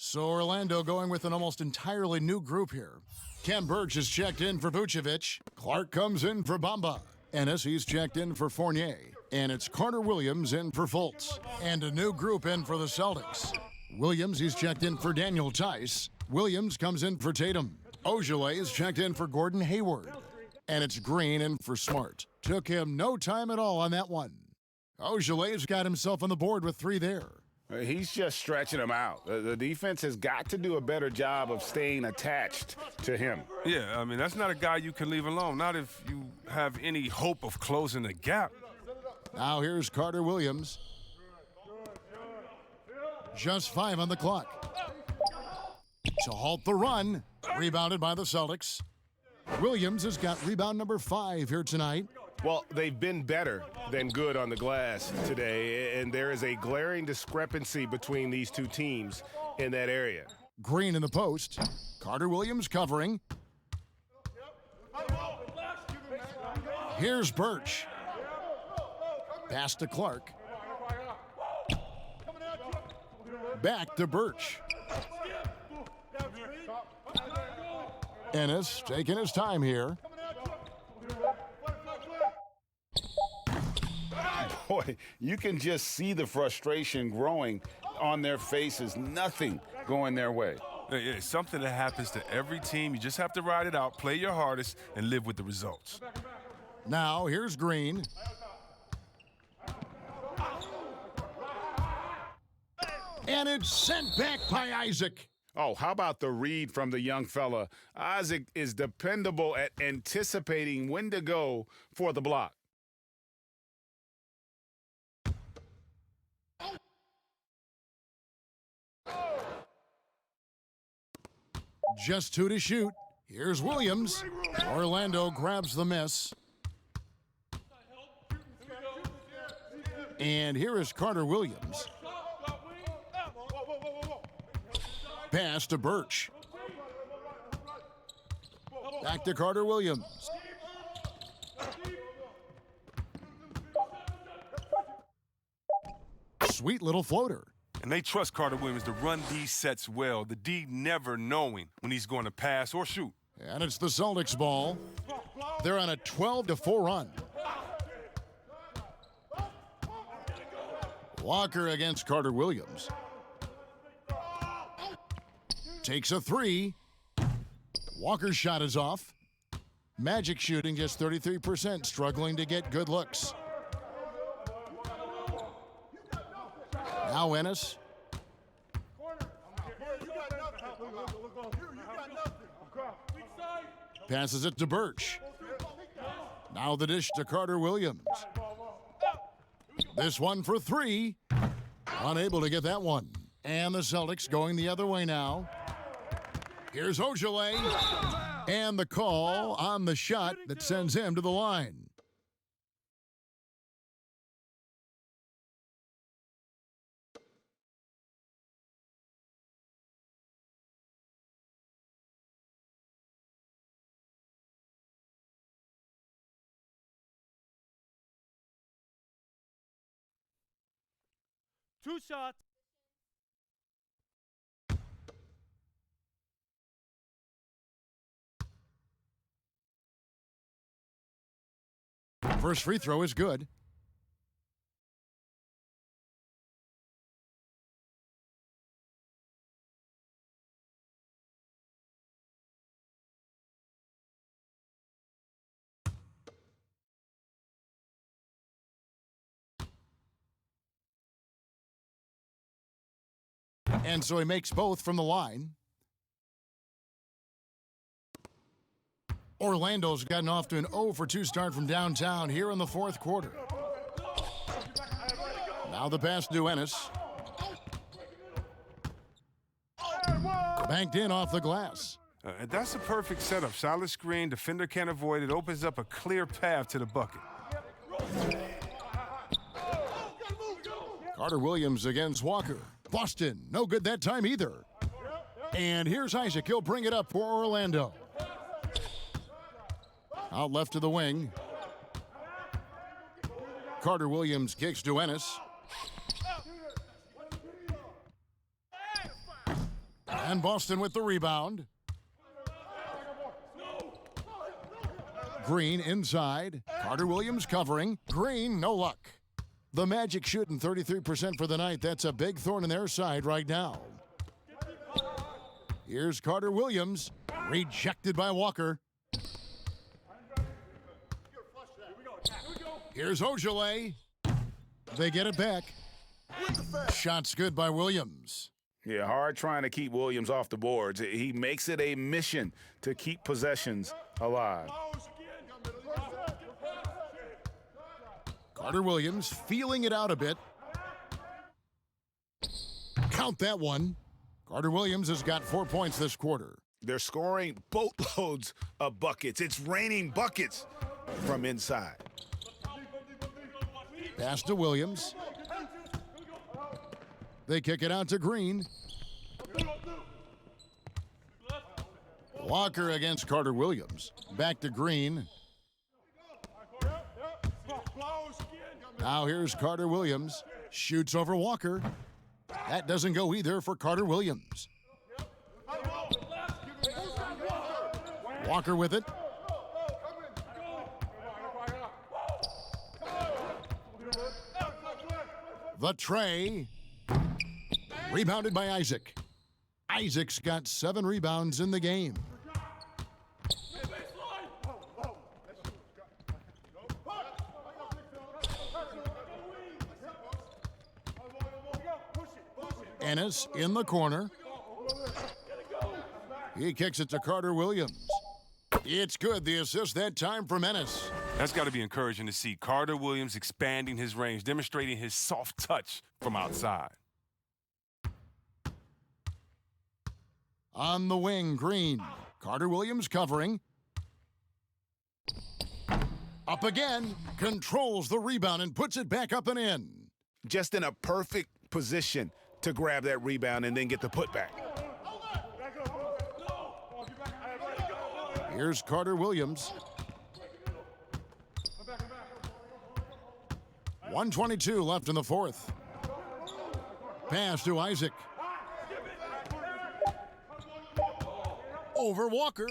So Orlando going with an almost entirely new group here. Ken Burch is checked in for Vucevic. Clark comes in for Bamba. Ennis, he's checked in for Fournier. And it's Carter Williams in for Fultz. And a new group in for the Celtics. Williams, he's checked in for Daniel Tice. Williams comes in for Tatum. Ogilvy is checked in for Gordon Hayward. And it's Green in for Smart. Took him no time at all on that one. Ogilvy's got himself on the board with 3 there. He's just stretching them out. The defense has got to do a better job of staying attached to him. Yeah, I mean, that's not a guy you can leave alone, not if you have any hope of closing the gap. Now here's Carter Williams. Just 5 on the clock. To halt the run, rebounded by the Celtics. Williams has got rebound number 5 here tonight. Well, they've been better than good on the glass today, and there is a glaring discrepancy between these two teams in that area. Green in the post. Carter Williams covering. Here's Burch. Pass to Clark. Back to Burch. Ennis taking his time here. Boy, you can just see the frustration growing on their faces. Nothing going their way. It's something that happens to every team. You just have to ride it out, play your hardest, and live with the results. Now, here's Green. And it's sent back by Isaac. Oh, how about the read from the young fella? Isaac is dependable at anticipating when to go for the block. Just 2 to shoot. Here's Williams. Orlando grabs the miss. And here is Carter Williams. Pass to Burch. Back to Carter Williams. Sweet little floater. And they trust Carter Williams to run these sets well, the D never knowing when he's going to pass or shoot. And it's the Celtics ball. They're on a 12-4 run. Walker against Carter Williams. Takes a 3. Walker's shot is off. Magic shooting just 33%, struggling to get good looks. Now Ennis. Passes it to Burch. Now the dish to Carter Williams. This one for 3. Unable to get that one. And the Celtics going the other way now. Here's Ogilvy. And the call on the shot that sends him to the line. Two shots. First free throw is good. And so he makes both from the line. Orlando's gotten off to an 0-for-2 start from downtown here in the fourth quarter. Now the pass to Ennis. Banked in off the glass. That's a perfect setup. Solid screen, defender can't avoid it, opens up a clear path to the bucket. Carter Williams against Walker. Boston, no good that time either. And here's Isaac. He'll bring it up for Orlando. Out left to the wing. Carter Williams kicks to Ennis. And Boston with the rebound. Green inside. Carter Williams covering. Green, no luck. The Magic shooting 33% for the night. That's a big thorn in their side right now. Here's Carter Williams. Rejected by Walker. Here's Ojale. They get it back. Shots good by Williams. Yeah, hard trying to keep Williams off the boards. He makes it a mission to keep possessions alive. Carter Williams feeling it out a bit. Count that one. Carter Williams has got 4 points this quarter. They're scoring boatloads of buckets. It's raining buckets from inside. Pass to Williams. They kick it out to Green. Walker against Carter Williams. Back to Green. Now here's Carter Williams. Shoots over Walker. That doesn't go either for Carter Williams. Walker with it. The tray. Rebounded by Isaac. Isaac's got 7 rebounds in the game. Ennis in the corner. He kicks it to Carter Williams. It's good. The assist that time from Ennis. That's got to be encouraging to see. Carter Williams expanding his range, demonstrating his soft touch from outside. On the wing, Green. Carter Williams covering. Up again. Controls the rebound and puts it back up and in. Just in a perfect position to grab that rebound and then get the putback. Here's Carter Williams. 1:22 left in the fourth. Pass to Isaac. Over Walker.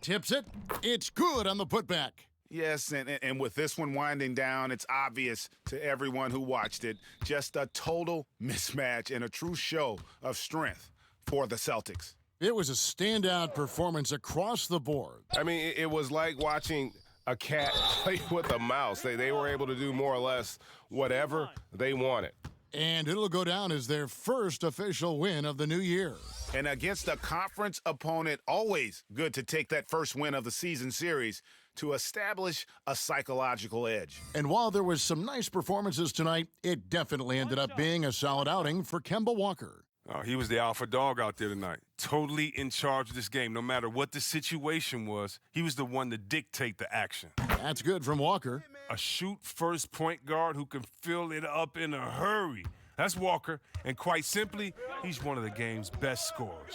Tips it. It's good on the putback. Yes, and with this one winding down, it's obvious to everyone who watched it, just a total mismatch and a true show of strength for the Celtics. It was a standout performance across the board. I mean, it was like watching a cat play with a mouse. They were able to do more or less whatever they wanted. And it'll go down as their first official win of the new year. And against a conference opponent, always good to take that first win of the season series to establish a psychological edge. And while there was some nice performances tonight, it definitely ended up being a solid outing for Kemba Walker. He was the alpha dog out there tonight, totally in charge of this game. No matter what the situation was, he was the one to dictate the action. That's good from Walker. A shoot-first point guard who can fill it up in a hurry. That's Walker, and quite simply, he's one of the game's best scorers.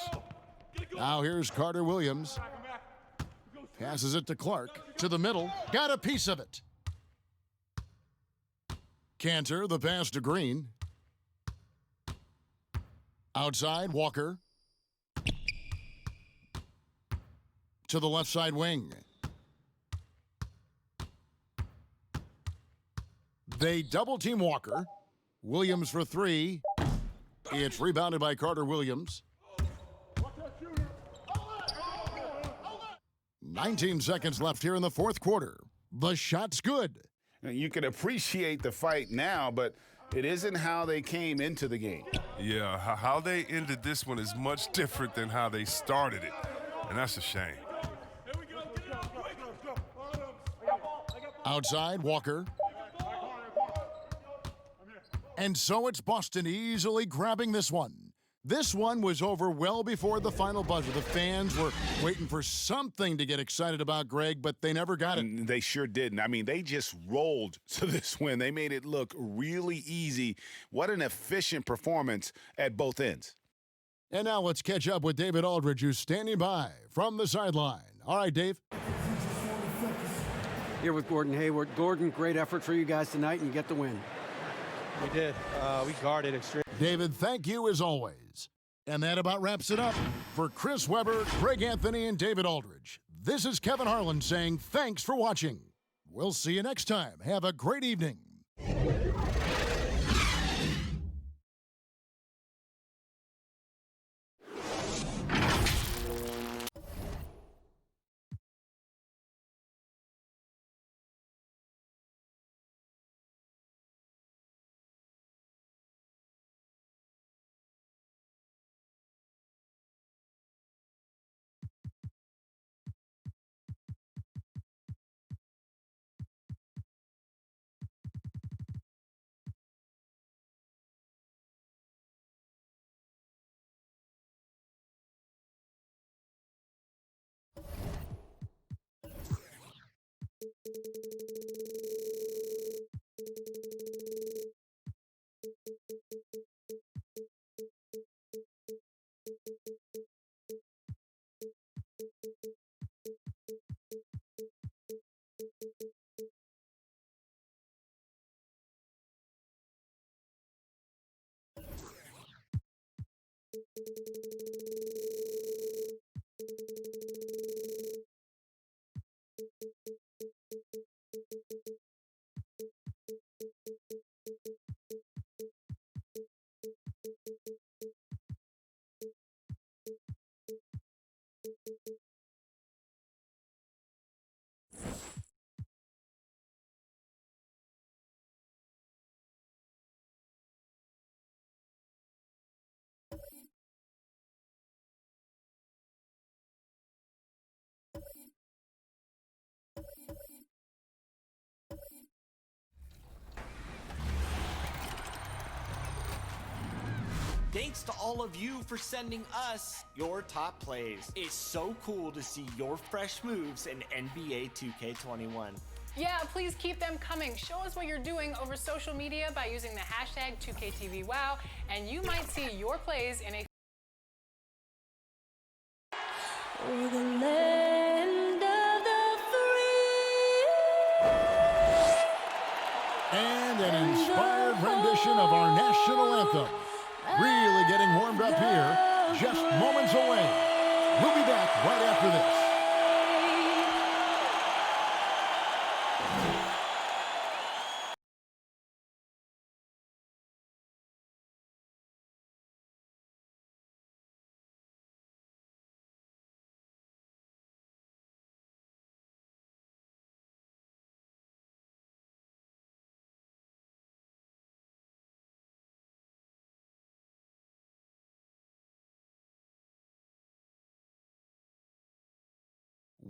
Now here's Carter Williams. Passes it to Clark, to the middle, got a piece of it. Cantor, the pass to Green. Outside, Walker. To the left side wing. They double-team Walker. Williams for 3. It's rebounded by Carter Williams. 19 seconds left here in the fourth quarter. The shot's good. You can appreciate the fight now, but it isn't how they came into the game. Yeah, how they ended this one is much different than how they started it, and that's a shame. Outside, Walker. And so it's Boston easily grabbing this one. This one was over well before the final buzzer. The fans were waiting for something to get excited about, Greg, but they never got it. They sure didn't. I mean, they just rolled to this win. They made it look really easy. What an efficient performance at both ends. And now let's catch up with David Aldridge, who's standing by from the sideline. All right, Dave. Here with Gordon Hayward. Gordon, great effort for you guys tonight, and you get the win. We did. We guarded extremely. David, thank you as always. And that about wraps it up. For Chris Webber, Greg Anthony, and David Aldridge, this is Kevin Harlan saying thanks for watching. We'll see you next time. Have a great evening. Thanks to all of you for sending us your top plays. It's so cool to see your fresh moves in NBA 2K21. Yeah, please keep them coming. Show us what you're doing over social media by using the hashtag 2KTVWow, and you might see your plays in a... We're the land of the free. And an inspired rendition of our national anthem. Really getting warmed up here, just moments away. We'll be back right after this.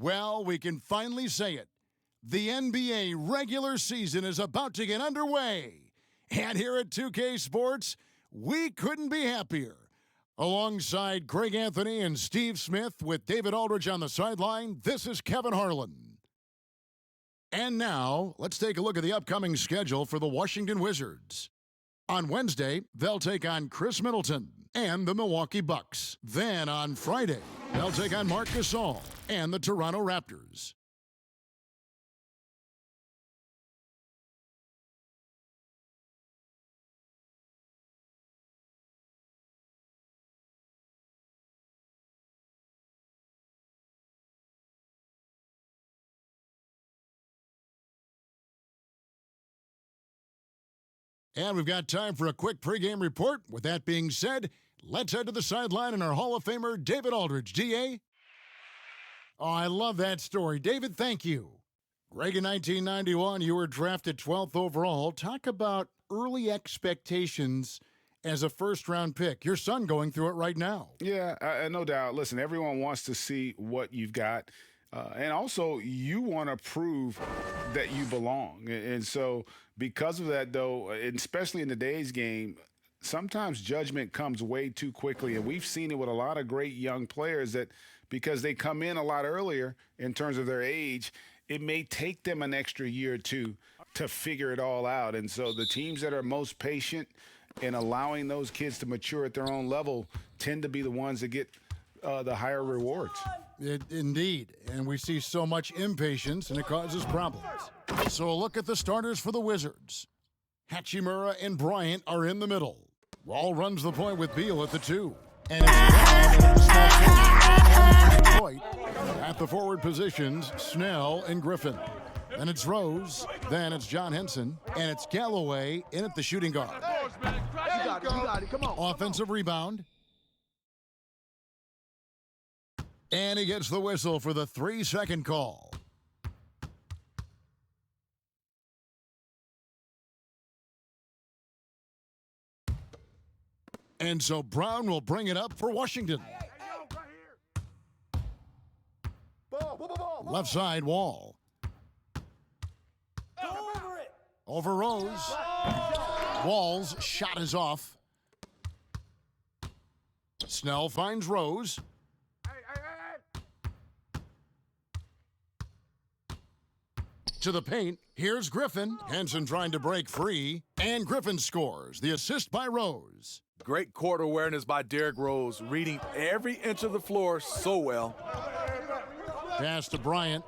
Well, we can finally say it. The NBA regular season is about to get underway. And here at 2K Sports, we couldn't be happier. Alongside Greg Anthony and Steve Smith with David Aldridge on the sideline, this is Kevin Harlan. And now, let's take a look at the upcoming schedule for the Washington Wizards. On Wednesday, they'll take on Chris Middleton and the Milwaukee Bucks. Then on Friday, they'll take on Marc Gasol and the Toronto Raptors. And we've got time for a quick pregame report. With that being said, let's head to the sideline and our Hall of Famer, David Aldridge. DA? Oh, I love that story. David, thank you. Greg, in 1991, you were drafted 12th overall. Talk about early expectations as a first-round pick. Your son going through it right now. Yeah, no doubt. Listen, everyone wants to see what you've got. And also, you want to prove that you belong. And so because of that, though, and especially in today's game, sometimes judgment comes way too quickly. And we've seen it with a lot of great young players that because they come in a lot earlier in terms of their age, it may take them an extra year or two to figure it all out. And so the teams that are most patient in allowing those kids to mature at their own level tend to be the ones that get the higher rewards. Indeed, and we see so much impatience, and it causes problems. So a look at the starters for the Wizards. Hachimura and Bryant are in the middle. Wall runs the point with Beal at the 2. And it's Detroit. At the forward positions, Snell and Griffin. Then it's Rose, then it's John Henson, and it's Galloway in at the shooting guard. You got it, come on. Offensive rebound. And he gets the whistle for the 3-second call. And so Brown will bring it up for Washington. Left side, Wall. Over Rose. Wall's shot is off. Snell finds Rose. To the paint, here's Griffin. Henson trying to break free, and Griffin scores. The assist by Rose. Great court awareness by Derrick Rose, reading every inch of the floor so well. Pass to Bryant.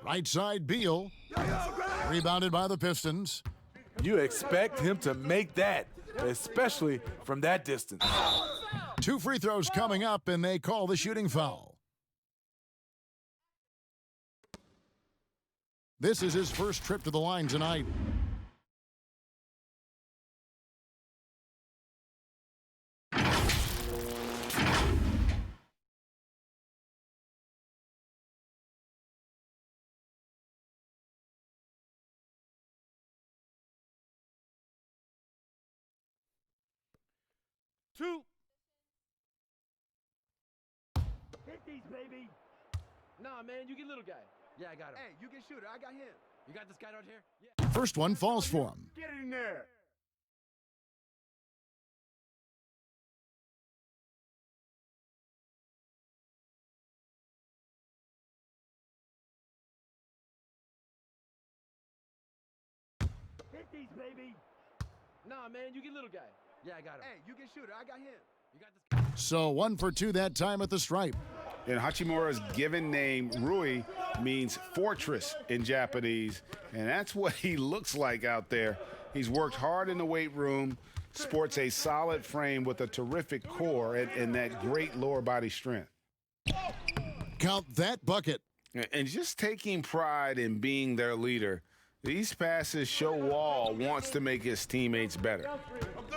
Right side, Beal. Rebounded by the Pistons. You expect him to make that, especially from that distance. 2 free throws coming up, and they call the shooting foul. This is his first trip to the line tonight. Two. Hit these, baby. Nah, man, you get little guy. Yeah, I got him. Hey, you get shooter. I got him. You got this guy out here? Yeah. First one falls for him. Get in there. Hit these, baby. Nah, man, you get little guy. Yeah, I got him. Hey, you get shooter. I got him. You got this guy. So 1 for 2 that time at the stripe. And Hachimura's given name, Rui, means fortress in Japanese, and that's what he looks like out there. He's worked hard in the weight room, sports a solid frame with a terrific core and that great lower body strength. Count that bucket. And just taking pride in being their leader, these passes show Wall wants to make his teammates better.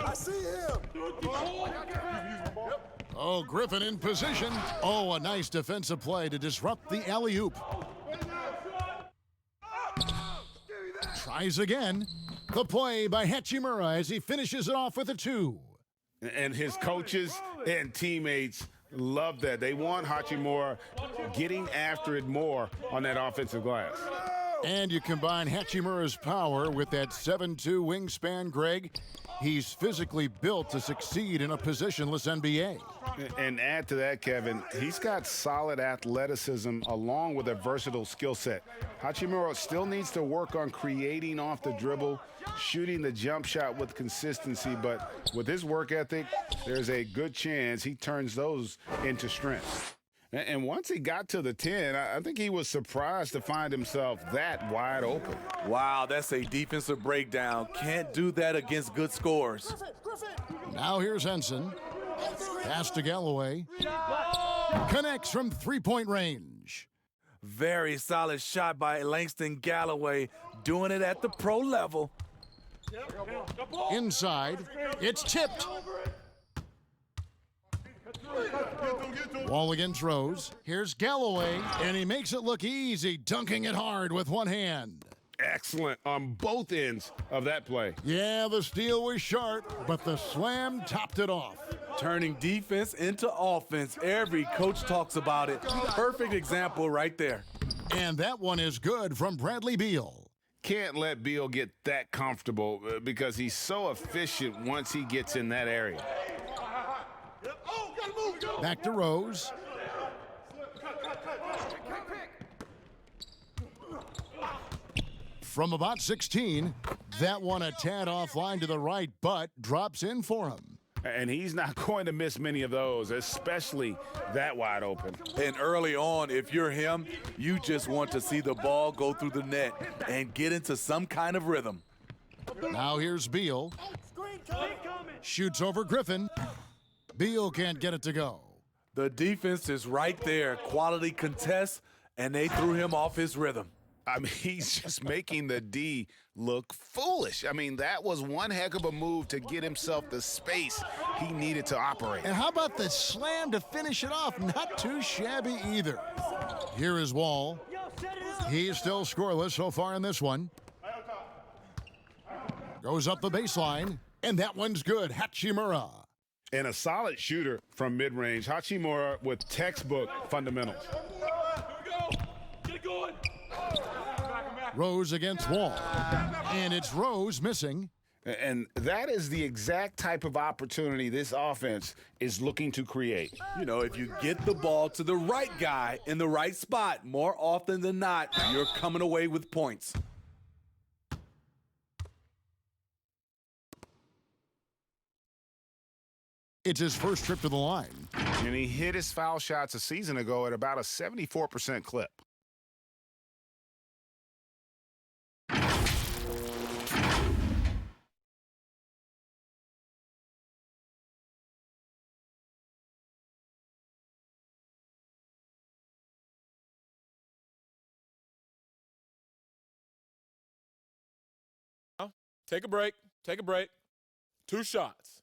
I see him. Oh, Griffin in position. Oh, a nice defensive play to disrupt the alley-oop. Tries again. The play by Hachimura as he finishes it off with a 2. And his coaches and teammates love that. They want Hachimura getting after it more on that offensive glass. And you combine Hachimura's power with that 7'2" wingspan, Greg. He's physically built to succeed in a positionless NBA. And add to that, Kevin, he's got solid athleticism along with a versatile skill set. Hachimura still needs to work on creating off the dribble, shooting the jump shot with consistency, but with his work ethic, there's a good chance he turns those into strengths. And once he got to the 10, I think he was surprised to find himself that wide open. Wow, that's a defensive breakdown. Can't do that against good scores. Now here's Henson. Pass to Galloway. Connects from three-point range. Very solid shot by Langston Galloway, doing it at the pro level. Inside, it's tipped. Wall against Rose. Here's Galloway, and he makes it look easy, dunking it hard with one hand. Excellent on both ends of that play. Yeah, the steal was sharp, but the slam topped it off. Turning defense into offense. Every coach talks about it. Perfect example right there. And that one is good from Bradley Beal. Can't let Beal get that comfortable because he's so efficient once he gets in that area. Back to Rose. From about 16, that one a tad offline to the right, but drops in for him. And he's not going to miss many of those, especially that wide open. And early on, if you're him, you just want to see the ball go through the net and get into some kind of rhythm. Now here's Beal. Screen coming. Shoots over Griffin. Beal can't get it to go. The defense is right there. Quality contest, and they threw him off his rhythm. I mean, he's just making the D look foolish. I mean, that was one heck of a move to get himself the space he needed to operate. And how about the slam to finish it off? Not too shabby either. Here is Wall. He's still scoreless so far in this one. Goes up the baseline, and that one's good. Hachimura. And a solid shooter from mid-range. Hachimura with textbook fundamentals. Rose against Wall. And it's Rose missing. And that is the exact type of opportunity this offense is looking to create. You know, if you get the ball to the right guy in the right spot, more often than not, you're coming away with points. It's his first trip to the line. And he hit his foul shots a season ago at about a 74% clip. Take a break. Take a break. 2 shots.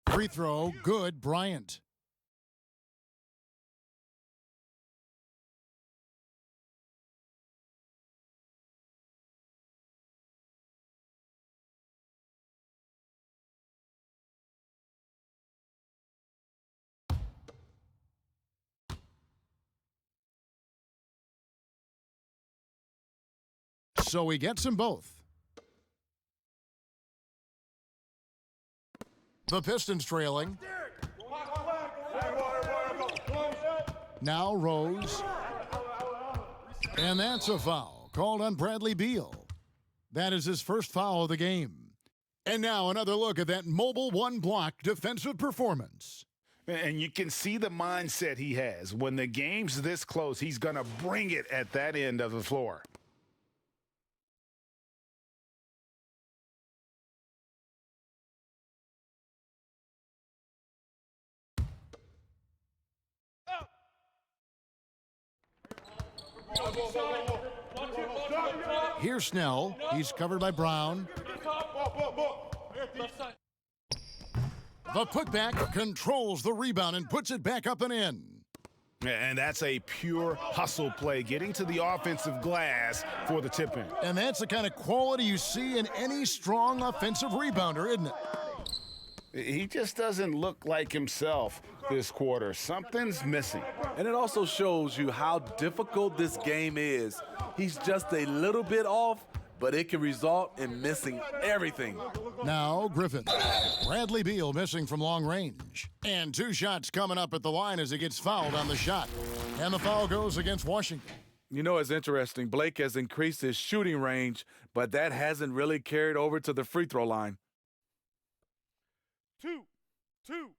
Free throw, good, Bryant. So he gets them both. The Pistons trailing. Now Rose. And that's a foul called on Bradley Beal. That is his first foul of the game. And now another look at that mobile one-block defensive performance. And you can see the mindset he has. When the game's this close, he's going to bring it at that end of the floor. Here's Snell. He's covered by Brown. The putback controls the rebound and puts it back up and in. And that's a pure hustle play, getting to the offensive glass for the tip-in. And that's the kind of quality you see in any strong offensive rebounder, isn't it? He just doesn't look like himself this quarter. Something's missing. And it also shows you how difficult this game is. He's just a little bit off, but it can result in missing everything. Now Griffin. Bradley Beal missing from long range. And 2 shots coming up at the line as he gets fouled on the shot. And the foul goes against Washington. You know, it's interesting. Blake has increased his shooting range, but that hasn't really carried over to the free throw line. 2.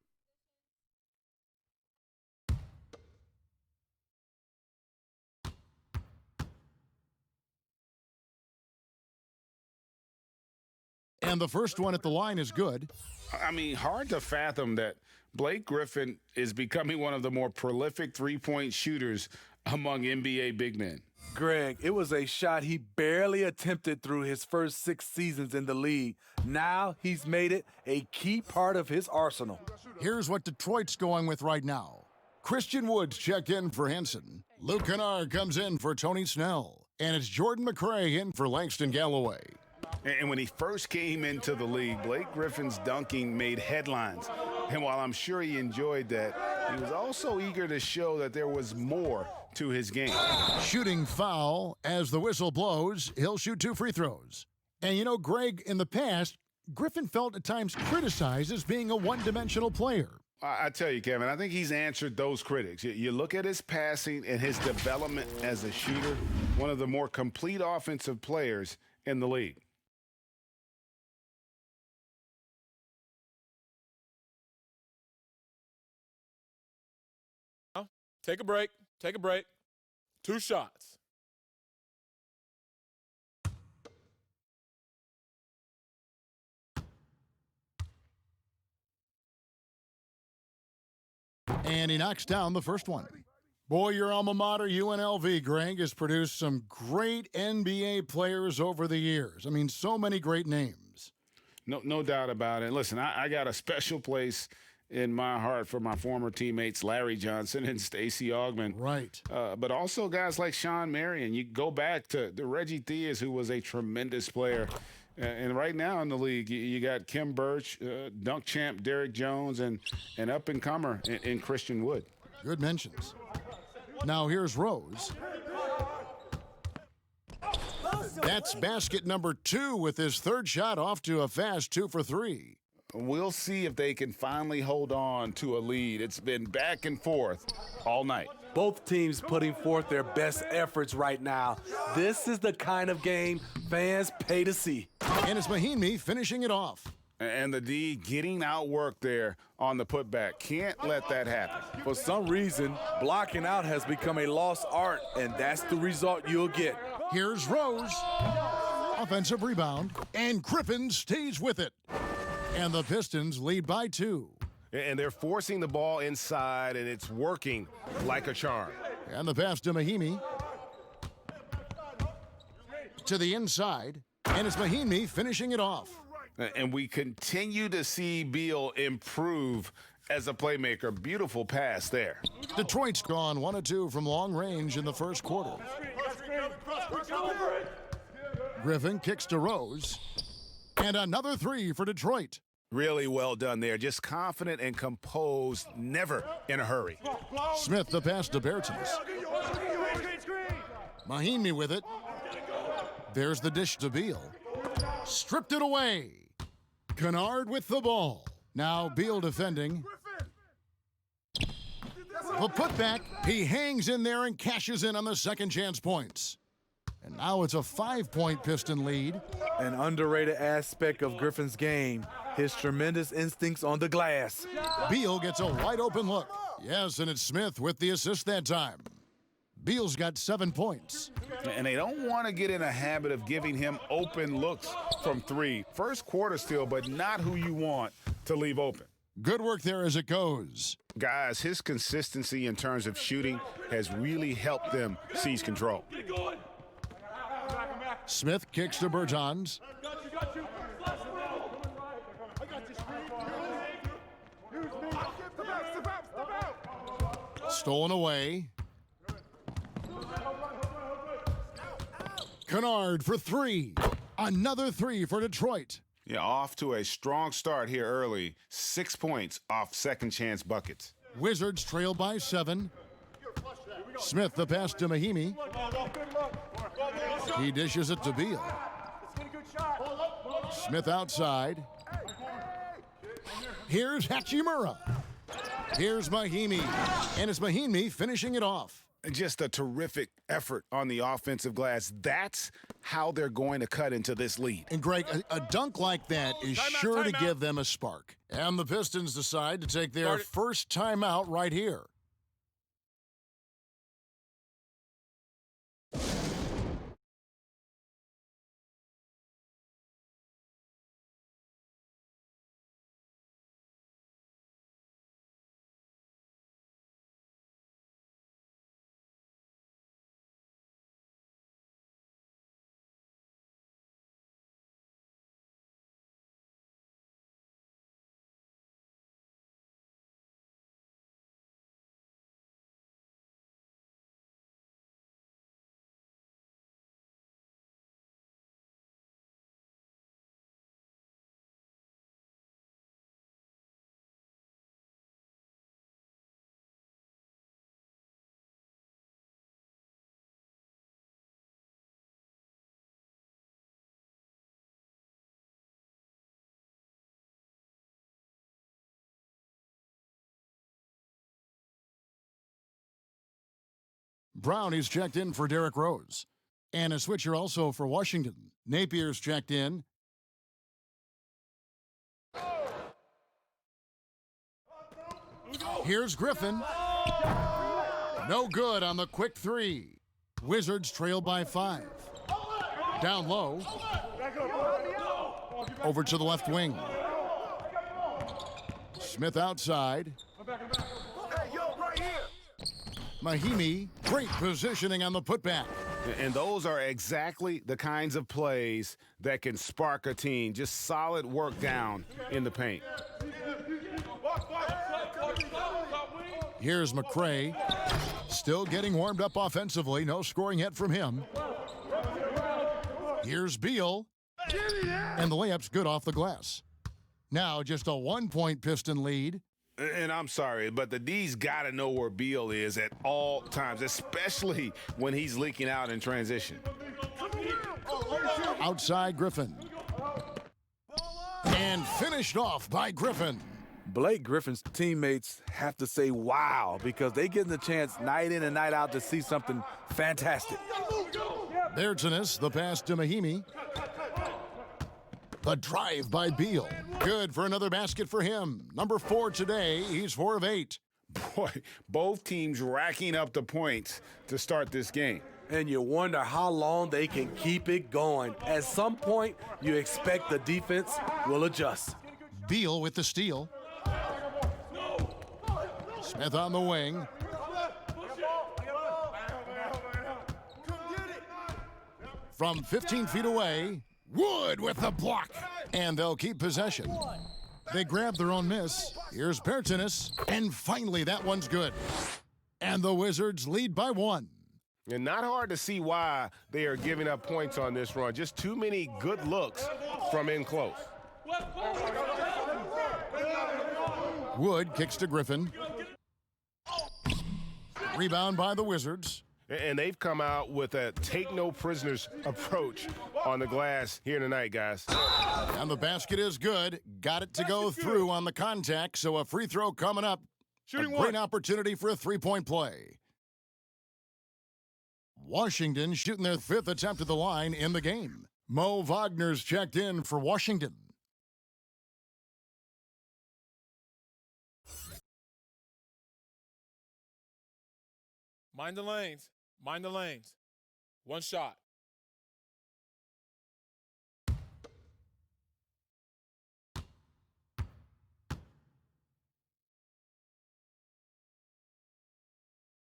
And the first one at the line is good. I mean, hard to fathom that Blake Griffin is becoming one of the more prolific three-point shooters among NBA big men. Greg, it was a shot he barely attempted through his first 6 seasons in the league. Now he's made it a key part of his arsenal. Here's what Detroit's going with right now. Christian Woods checked in for Henson. Luke Kennard comes in for Tony Snell. And it's Jordan McRae in for Langston Galloway. And when he first came into the league, Blake Griffin's dunking made headlines. And while I'm sure he enjoyed that, he was also eager to show that there was more to his game. Shooting foul. As the whistle blows, he'll shoot 2 free throws. And you know, Greg, in the past, Griffin felt at times criticized as being a one-dimensional player. I tell you, Kevin, I think he's answered those critics. You look at his passing and his development as a shooter, one of the more complete offensive players in the league. Take a break. Take a break. 2 shots. And he knocks down the first one. Boy, your alma mater, UNLV, Greg, has produced some great NBA players over the years. I mean, so many great names. No doubt about it. Listen, I got a special place in my heart for my former teammates Larry Johnson and Stacey Augmon. Right. But also guys like Sean Marion. You go back to the Reggie Theus, who was a tremendous player. And right now in the league, you got Kim Birch, dunk champ Derrick Jones, and an up-and-comer in Christian Wood. Good mentions. Now here's Rose. That's basket number 2 with his third shot off to a fast 2 for 3. We'll see if they can finally hold on to a lead. It's been back and forth all night. Both teams putting forth their best efforts right now. This is the kind of game fans pay to see. And it's Mahinmi finishing it off. And the D getting outworked there on the putback. Can't let that happen. For some reason, blocking out has become a lost art, and that's the result you'll get. Here's Rose. Offensive rebound, and Griffin stays with it. And the Pistons lead by 2. And they're forcing the ball inside, and it's working like a charm. And the pass to Mahinmi. To the inside, and it's Mahinmi finishing it off. And we continue to see Beal improve as a playmaker. Beautiful pass there. Detroit's gone 1 of 2 from long range in the first quarter. Griffin kicks to Rose. And another 3 for Detroit. Really well done there. Just confident and composed, never in a hurry. Smith the pass to Bertens. Mahinmi with it. There's the dish to Beal. Stripped it away. Kennard with the ball. Now Beal defending. The putback. He hangs in there and cashes in on the second chance points. And now it's a 5-point Piston lead. An underrated aspect of Griffin's game, his tremendous instincts on the glass. Beal gets a wide open look. Yes, and it's Smith with the assist that time. Beal's got 7 points. And they don't want to get in a habit of giving him open looks from 3. First quarter still, but not who you want to leave open. Good work there as it goes. Guys, his consistency in terms of shooting has really helped them seize control. Smith kicks to Bertans. Stolen away. Kennard for 3. Another 3 for Detroit. Yeah, off to a strong start here early. 6 points off second chance buckets. Wizards trail by 7. Smith the pass to Mahinmi. He dishes it to Beal. Smith outside. Here's Hachimura. Here's Mahinmi. And it's Mahinmi finishing it off. Just a terrific effort on the offensive glass. That's how they're going to cut into this lead. And Greg, a dunk like that is sure to give them a spark. And the Pistons decide to take their first timeout right here. Brown is checked in for Derrick Rose. And a switcher also for Washington. Napier's checked in. Here's Griffin. No good on the quick 3. Wizards trail by 5. Down low. Over to the left wing. Smith outside. Mahimi, great positioning on the putback. And those are exactly the kinds of plays that can spark a team. Just solid work down in the paint. Here's McCray, still getting warmed up offensively. No scoring yet from him. Here's Beal, and the layup's good off the glass. Now just a 1-point Piston lead. And I'm sorry, but the D's got to know where Beal is at all times, especially when he's leaking out in transition. Outside Griffin. And finished off by Griffin. Blake Griffin's teammates have to say wow because they get the chance night in and night out to see something fantastic. Bertanis, the pass to Mahimi. The drive by Beal. Good for another basket for him. Number 4 today. He's 4 of 8. Boy, both teams racking up the points to start this game. And you wonder how long they can keep it going. At some point, you expect the defense will adjust. Beal with the steal. Smith on the wing. From 15 feet away, Wood with the block. And they'll keep possession. They grab their own miss. Here's Bertanis. And finally, that one's good. And the Wizards lead by 1. And not hard to see why they are giving up points on this run. Just too many good looks from in close. Wood kicks to Griffin. Rebound by the Wizards. And they've come out with a take-no-prisoners approach on the glass here tonight, guys. And the basket is good. Got it to go through on the contact, so a free throw coming up. A great opportunity for a three-point play. Washington shooting their 5th attempt at the line in the game. Mo Wagner's checked in for Washington. Mind the lanes. Mind the lanes. One shot.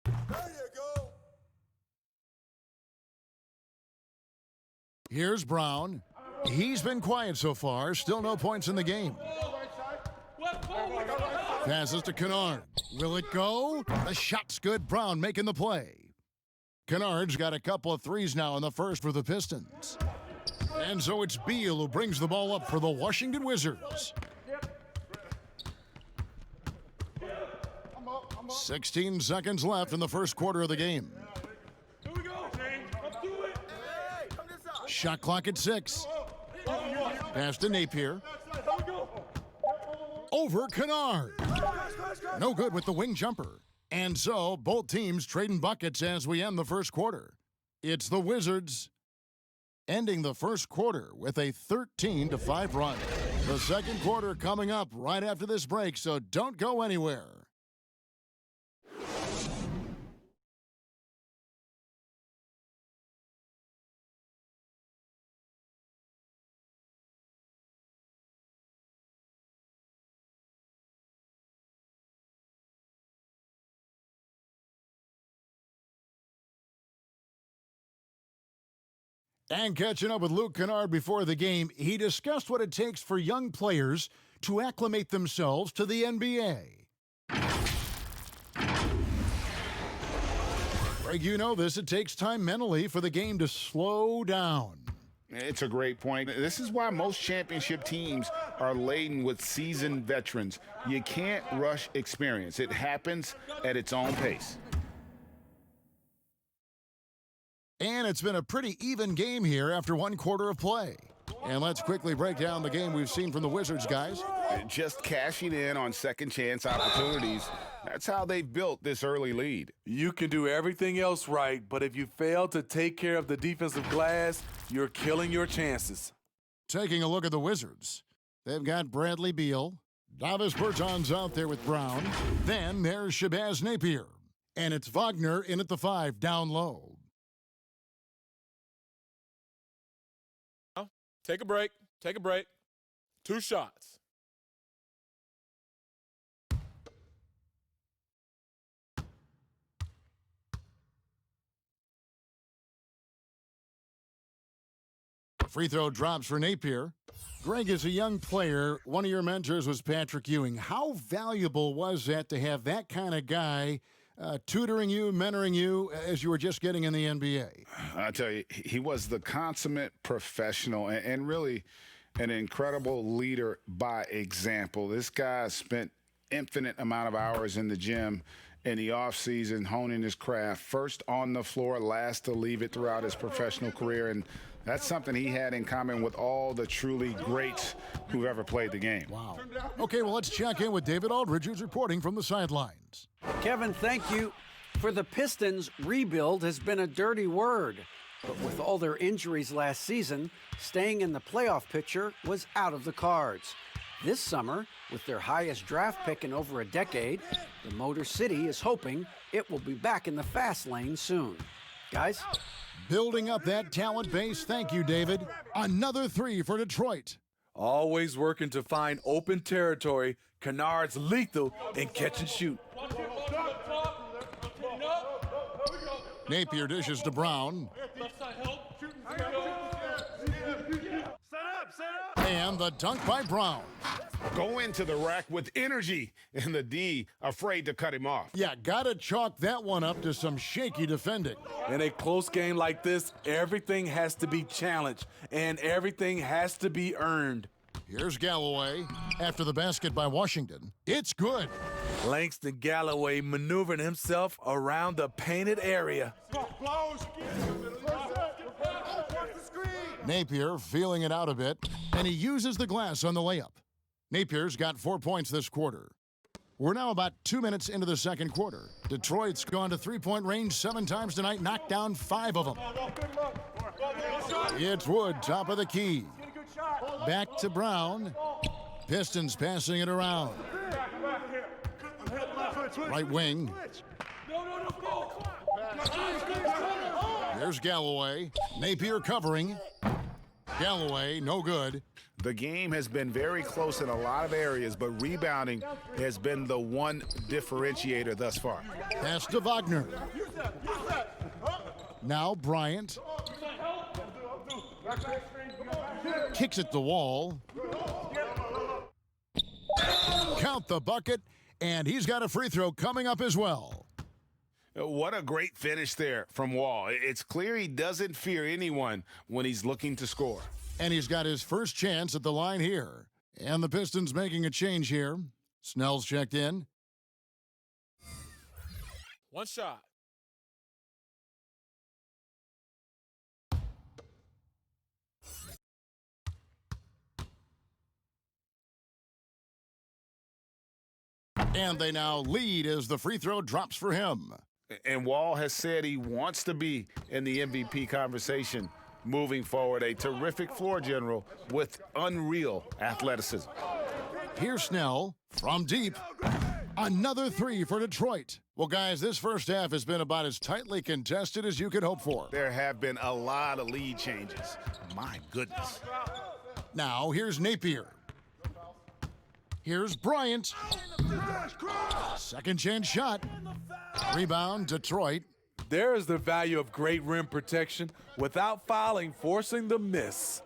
There you go. Here's Brown. He's been quiet so far. Still no points in the game. Passes to Kennard. Will it go? The shot's good. Brown making the play. Kennard's got a couple of threes now in the first for the Pistons. And so it's Beal who brings the ball up for the Washington Wizards. 16 seconds left in the first quarter of the game. Shot clock at 6. Pass to Napier. Over Kennard. No good with the wing jumper. And so both teams trading buckets as we end the first quarter. It's the Wizards ending the first quarter with a 13-5 run. The second quarter coming up right after this break, so don't go anywhere. And catching up with Luke Kennard before the game, he discussed what it takes for young players to acclimate themselves to the NBA. Greg, you know this. It takes time mentally for the game to slow down. It's a great point. This is why most championship teams are laden with seasoned veterans. You can't rush experience. It happens at its own pace. And it's been a pretty even game here after one quarter of play. And let's quickly break down the game we've seen from the Wizards, guys. Just cashing in on second chance opportunities. That's how they've built this early lead. You can do everything else right, but if you fail to take care of the defensive glass, you're killing your chances. Taking a look at the Wizards. They've got Bradley Beal. Davis Bertans out there with Brown. Then there's Shabazz Napier. And it's Wagner in at the 5 down low. Take a break. Take a break. 2 shots. Free throw drops for Napier. Greg, as a young player, one of your mentors was Patrick Ewing. How valuable was that to have that kind of guy tutoring you, mentoring you as you were just getting in the NBA? I tell you, he was the consummate professional and really an incredible leader by example. This guy spent infinite amount of hours in the gym in the offseason honing his craft, first on the floor, last to leave it throughout his professional career. And that's something he had in common with all the truly greats who've ever played the game. Wow. Okay, well, let's check in with David Aldridge, who's reporting from the sidelines. Kevin, thank you. For the Pistons, rebuild has been a dirty word. But with all their injuries last season, staying in the playoff picture was out of the cards. This summer, with their highest draft pick in over a decade, the Motor City is hoping it will be back in the fast lane soon. Guys? Building up that talent base. Thank you, David. Another 3 for Detroit. Always working to find open territory. Kennard's lethal in catch and shoot. Napier dishes to Brown. And the dunk by Brown. Go into the rack with energy, and the D afraid to cut him off. Yeah, gotta chalk that one up to some shaky defending. In a close game like this, everything has to be challenged, and everything has to be earned. Here's Galloway. After the basket by Washington, it's good. Langston Galloway maneuvering himself around the painted area. Napier feeling it out a bit, and he uses the glass on the layup. Napier's got 4 points this quarter. We're now about 2 minutes into the second quarter. Detroit's gone to three-point range 7 times tonight, knocked down 5 of them. It's Wood, top of the key. Back to Brown. Pistons passing it around. Right wing. Here's Galloway. Napier covering. Galloway, no good. The game has been very close in a lot of areas, but rebounding has been the one differentiator thus far. Pass to Wagner. Now Bryant. Kicks at the wall. Count the bucket, and he's got a free throw coming up as well. What a great finish there from Wall. It's clear he doesn't fear anyone when he's looking to score. And he's got his first chance at the line here. And the Pistons making a change here. Snell's checked in. 1 shot. And they now lead as the free throw drops for him. And Wall has said he wants to be in the MVP conversation moving forward. A terrific floor general with unreal athleticism. Here's Snell from deep. Another 3 for Detroit. Well, guys, this first half has been about as tightly contested as you could hope for. There have been a lot of lead changes. My goodness. Now, here's Napier. Here's Bryant. Second chance shot. Rebound, Detroit. There is the value of great rim protection without fouling, forcing the miss.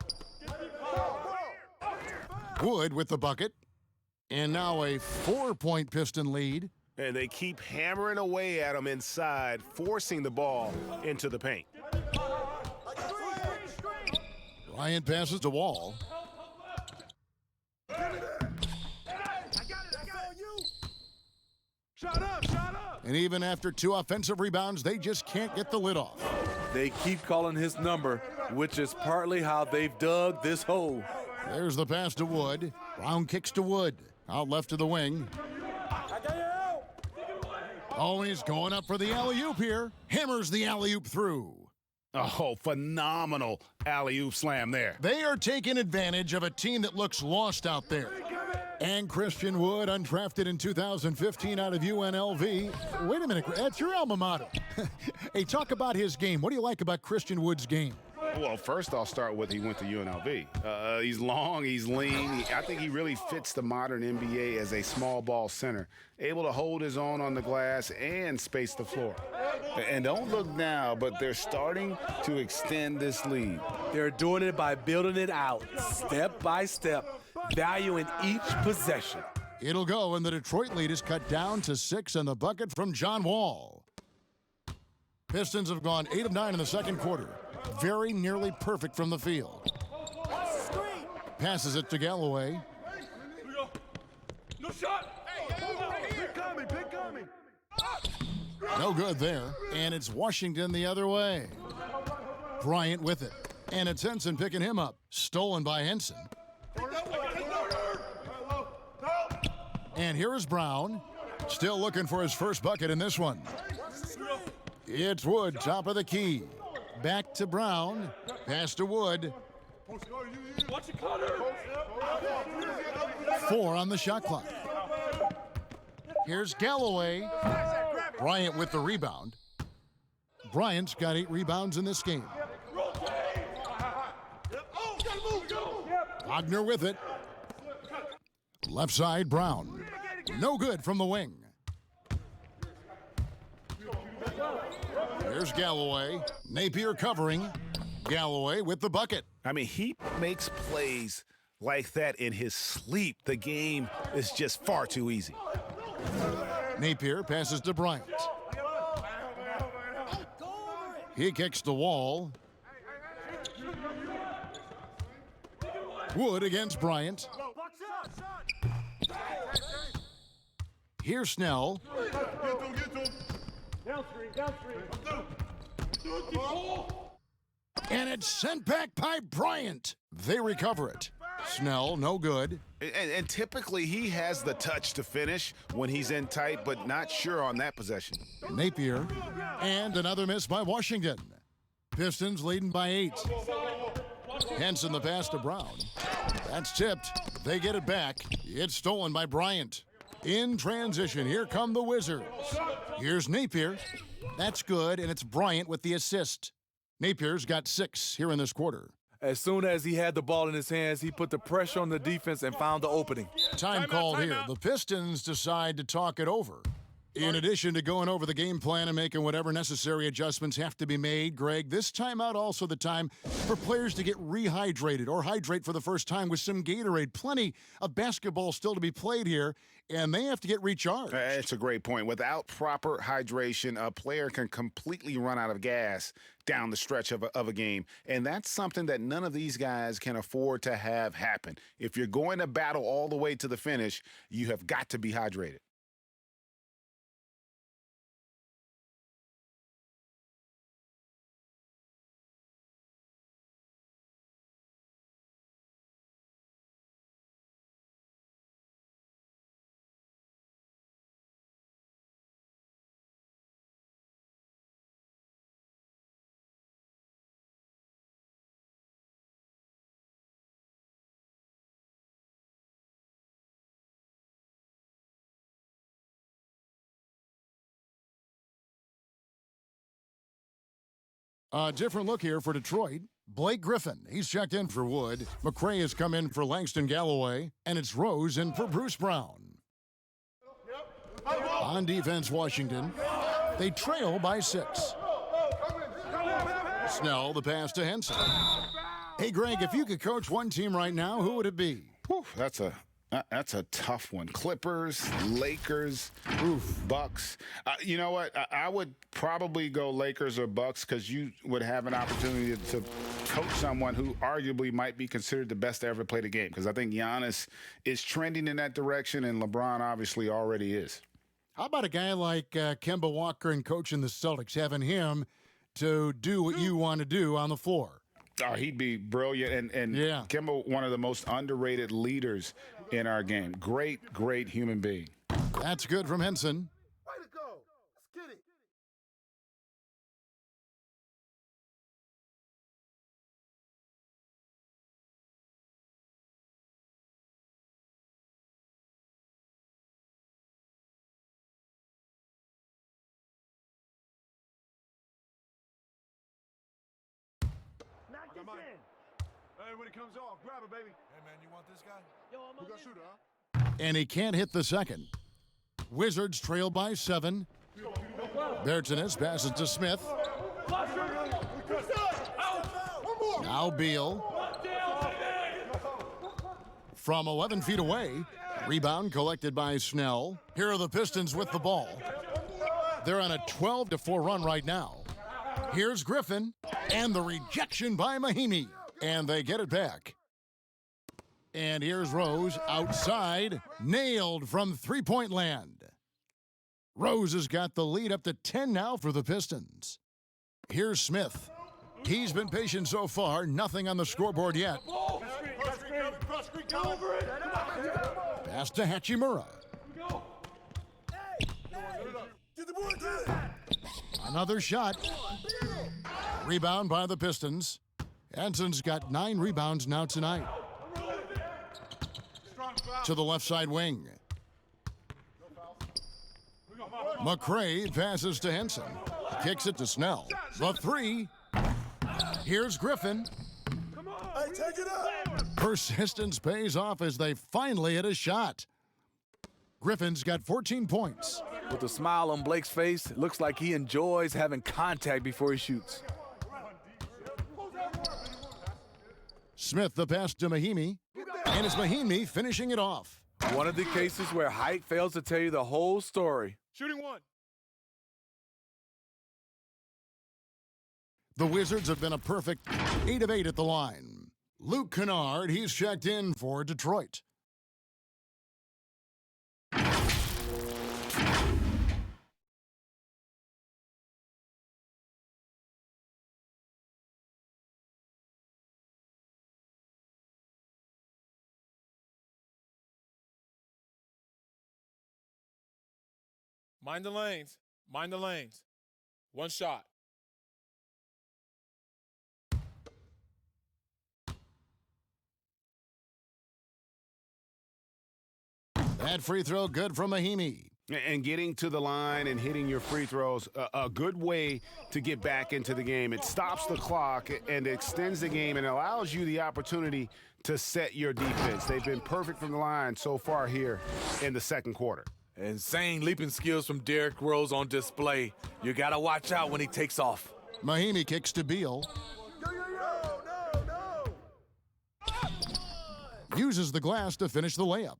Wood with the bucket. And now a 4-point Piston lead. And they keep hammering away at him inside, forcing the ball into the paint. Bryant passes to Wall. Shut up! And even after 2 offensive rebounds, they just can't get the lid off. They keep calling his number, which is partly how they've dug this hole. There's the pass to Wood. Brown kicks to Wood. Out left to the wing. Oh, he's going up for the alley-oop here. Hammers the alley-oop through. Oh, phenomenal alley-oop slam there. They are taking advantage of a team that looks lost out there. And Christian Wood, undrafted in 2015 out of UNLV. Wait a minute, that's your alma mater. Hey, talk about his game. What do you like about Christian Wood's game? Well, first I'll start with he went to UNLV. He's long, he's lean. I think he really fits the modern NBA as a small ball center, able to hold his own on the glass and space the floor. And don't look now, but they're starting to extend this lead. They're doing it by building it out, step by step, valuing each possession. It'll go, and the Detroit lead is cut down to 6 in the bucket from John Wall. Pistons have gone 8 of 9 in the second quarter. Very nearly perfect from the field. Passes it to Galloway. No shot. Big coming, big coming. No good there, and it's Washington the other way. Bryant with it, and it's Henson picking him up. Stolen by Henson. And here is Brown, still looking for his first bucket in this one. It's Wood, top of the key. Back to Brown, pass to Wood. 4 on the shot clock. Here's Galloway. Bryant with the rebound. Bryant's got 8 rebounds in this game. Wagner with it. Left side, Brown. No good from the wing. Here's Galloway. Napier covering. Galloway with the bucket. I mean, he makes plays like that in his sleep. The game is just far too easy. Napier passes to Bryant. He kicks the wall. Wood against Bryant. Here's Snell. And it's sent back by Bryant. They recover it. Snell, no good. And typically he has the touch to finish when he's in tight, but not sure on that possession. Napier. And another miss by Washington. Pistons leading by 8. Henson the pass to Brown. That's tipped. They get it back. It's stolen by Bryant. In transition, here come the Wizards. Here's Napier. That's good, and it's Bryant with the assist. Napier's got 6 here in this quarter. As soon as he had the ball in his hands, he put the pressure on the defense and found the opening. Time called here. The Pistons decide to talk it over. In addition to going over the game plan and making whatever necessary adjustments have to be made, Greg, this timeout also the time for players to get rehydrated or hydrate for the first time with some Gatorade. Plenty of basketball still to be played here, and they have to get recharged. It's a great point. Without proper hydration, a player can completely run out of gas down the stretch of a game, and that's something that none of these guys can afford to have happen. If you're going to battle all the way to the finish, you have got to be hydrated. A different look here for Detroit. Blake Griffin, he's checked in for Wood. McRae has come in for Langston Galloway. And it's Rose in for Bruce Brown. On defense, Washington. They trail by 6. Snell, the pass to Henson. Hey, Greg, if you could coach one team right now, who would it be? Whew, that's a tough one. Clippers, Lakers, Bucks. You know what? I would probably go Lakers or Bucks because you would have an opportunity to coach someone who arguably might be considered the best to ever play the game, because I think Giannis is trending in that direction, and LeBron obviously already is. How about a guy like Kemba Walker and coaching the Celtics, having him to do what you want to do on the floor? Oh, he'd be brilliant. And yeah. Kemba, one of the most underrated leaders in our game. Great, great human being. That's good from Henson. Way to go. Let's get it. Hey, when it comes off, grab it, baby. Hey, man, you want this guy? Yo, I'm Who on got this shooter, guy. huh? And he can't hit the second. Wizards trail by 7. Bertanis passes to Smith. Now Beal. From 11 feet away, rebound collected by Snell. Here are the Pistons with the ball. They're on a 12-4 run right now. Here's Griffin, and the rejection by Mahimi, and they get it back. And here's Rose outside, nailed from three-point land. Rose has got the lead up to 10 now for the Pistons. Here's Smith. He's been patient so far, nothing on the scoreboard yet. Pass to Hachimura. Another shot. Rebound by the Pistons. Hanson's got 9 rebounds now tonight. To the left side wing. McCray passes to Henson. Kicks it to Snell. The 3. Here's Griffin. Hey, take it up. Persistence pays off as they finally hit a shot. Griffin's got 14 points. With a smile on Blake's face, it looks like he enjoys having contact before he shoots. Smith the pass to Mahimi, and it's Mahimi finishing it off. One of the cases where height fails to tell you the whole story. Shooting 1. The Wizards have been a perfect 8 of 8 at the line. Luke Kennard, he's checked in for Detroit. Mind the lanes. Mind the lanes. 1 shot. That free throw good from Mahimi. And getting to the line and hitting your free throws, a good way to get back into the game. It stops the clock and extends the game and allows you the opportunity to set your defense. They've been perfect from the line so far here in the second quarter. Insane leaping skills from Derrick Rose on display. You got to watch out when he takes off. Mahimi kicks to Beal. Uses the glass to finish the layup.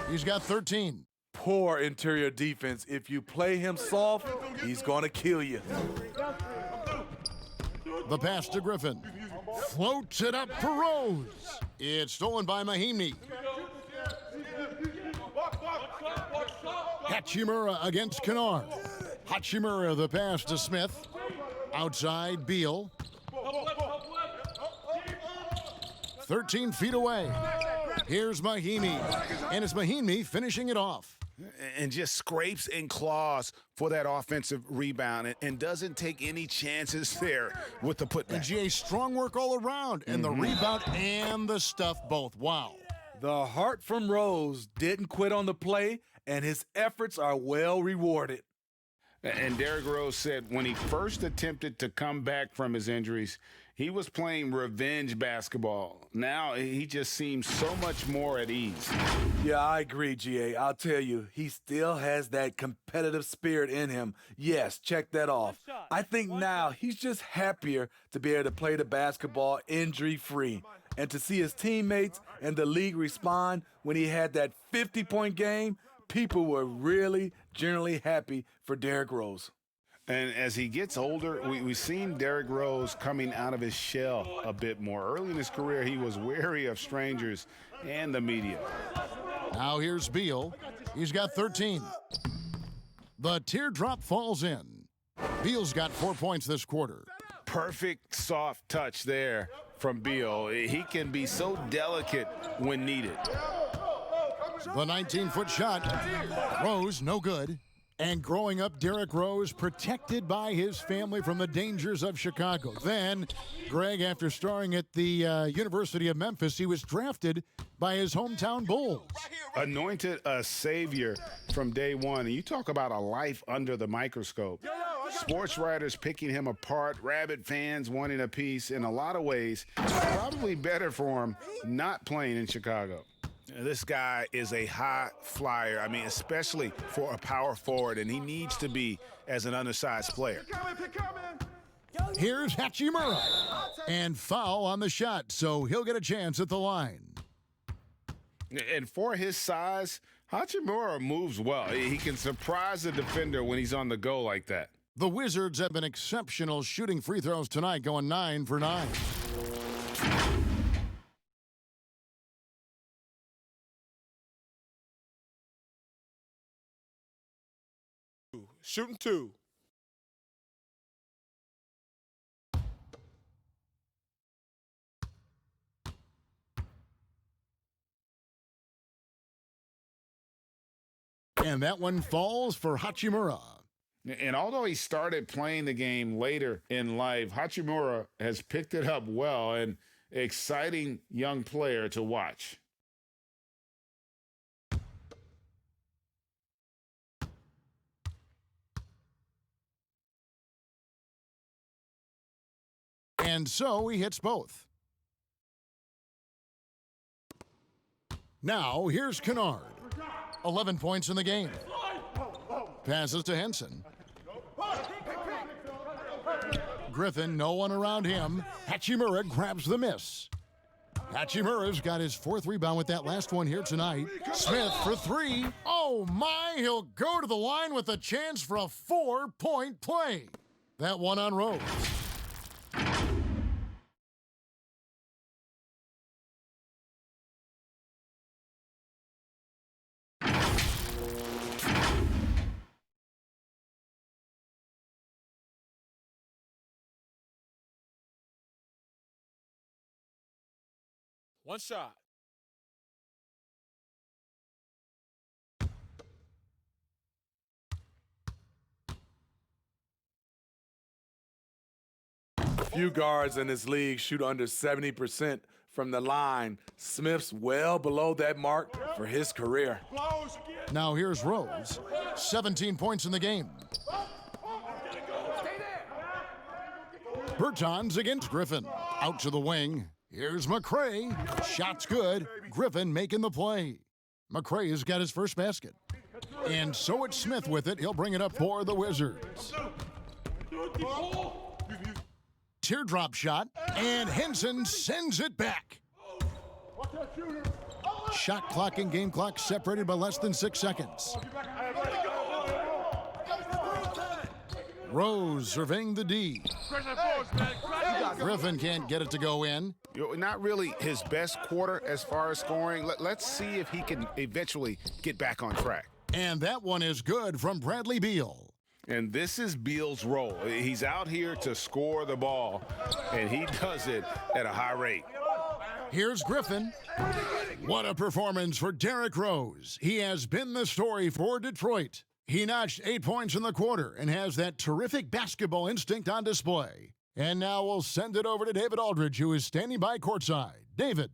He's got 13. Poor interior defense. If you play him soft, he's going to kill you. The pass to Griffin. Floats it up for Rose. It's stolen by Mahimi. Hachimura against Kennard. Hachimura the pass to Smith. Outside Beal. 13 feet away. Here's Mahimi. And it's Mahimi finishing it off. And just scrapes and claws for that offensive rebound and doesn't take any chances there with the putback. And GA, strong work all around. And the rebound and the stuff both. Wow. The heart from Rose didn't quit on the play, and his efforts are well rewarded. And Derrick Rose said when he first attempted to come back from his injuries, he was playing revenge basketball. Now he just seems so much more at ease. Yeah, I agree, GA. I'll tell you, he still has that competitive spirit in him. Yes, check that off. I think now he's just happier to be able to play the basketball injury-free and to see his teammates and the league respond when he had that 50-point game. People were really generally happy for Derrick Rose. And as he gets older, we've seen Derrick Rose coming out of his shell a bit more. Early in his career, he was wary of strangers and the media. Now here's Beal. He's got 13. The teardrop falls in. Beal's got 4 points this quarter. Perfect soft touch there from Beal. He can be so delicate when needed. The 19-foot shot. Rose, no good. And growing up, Derrick Rose protected by his family from the dangers of Chicago. Then, Greg, after starring at the University of Memphis, he was drafted by his hometown Bulls. Anointed a savior from day one. And you talk about a life under the microscope. Sports writers picking him apart, rabid fans wanting a piece. In a lot of ways, it's probably better for him not playing in Chicago. This guy is a high flyer, I mean, especially for a power forward, and he needs to be as an undersized player. Here's Hachimura, and foul on the shot, so he'll get a chance at the line. And for his size, Hachimura moves well. He can surprise the defender when he's on the go like that. The Wizards have been exceptional shooting free throws tonight, going 9 for 9. Shooting 2. And that one falls for Hachimura. And although he started playing the game later in life, Hachimura has picked it up well, and exciting young player to watch. And so he hits both. Now here's Kennard. 11 points in the game. Passes to Henson. Griffin, no one around him. Hachimura grabs the miss. Hachimura's got his 4th rebound with that last one here tonight. Smith for 3. Oh my, he'll go to the line with a chance for a 4-point play. That one on Rose. One shot. Few guards in this league shoot under 70% from the line. Smith's well below that mark for his career. Now here's Rose. 17 points in the game. Bertans against Griffin. Out to the wing. Here's McCray. Shot's good. Griffin making the play. McCray has got his first basket. And so it's Smith with it. He'll bring it up for the Wizards. Teardrop shot, and Henson sends it back. Shot clock and game clock separated by less than 6 seconds. Rose surveying the D. Griffin can't get it to go in. Not really his best quarter as far as scoring. Let's see if he can eventually get back on track. And that one is good from Bradley Beal. And this is Beal's role. He's out here to score the ball, and he does it at a high rate. Here's Griffin. What a performance for Derrick Rose. He has been the story for Detroit. He notched 8 points in the quarter and has that terrific basketball instinct on display. And now we'll send it over to David Aldridge, who is standing by courtside. David.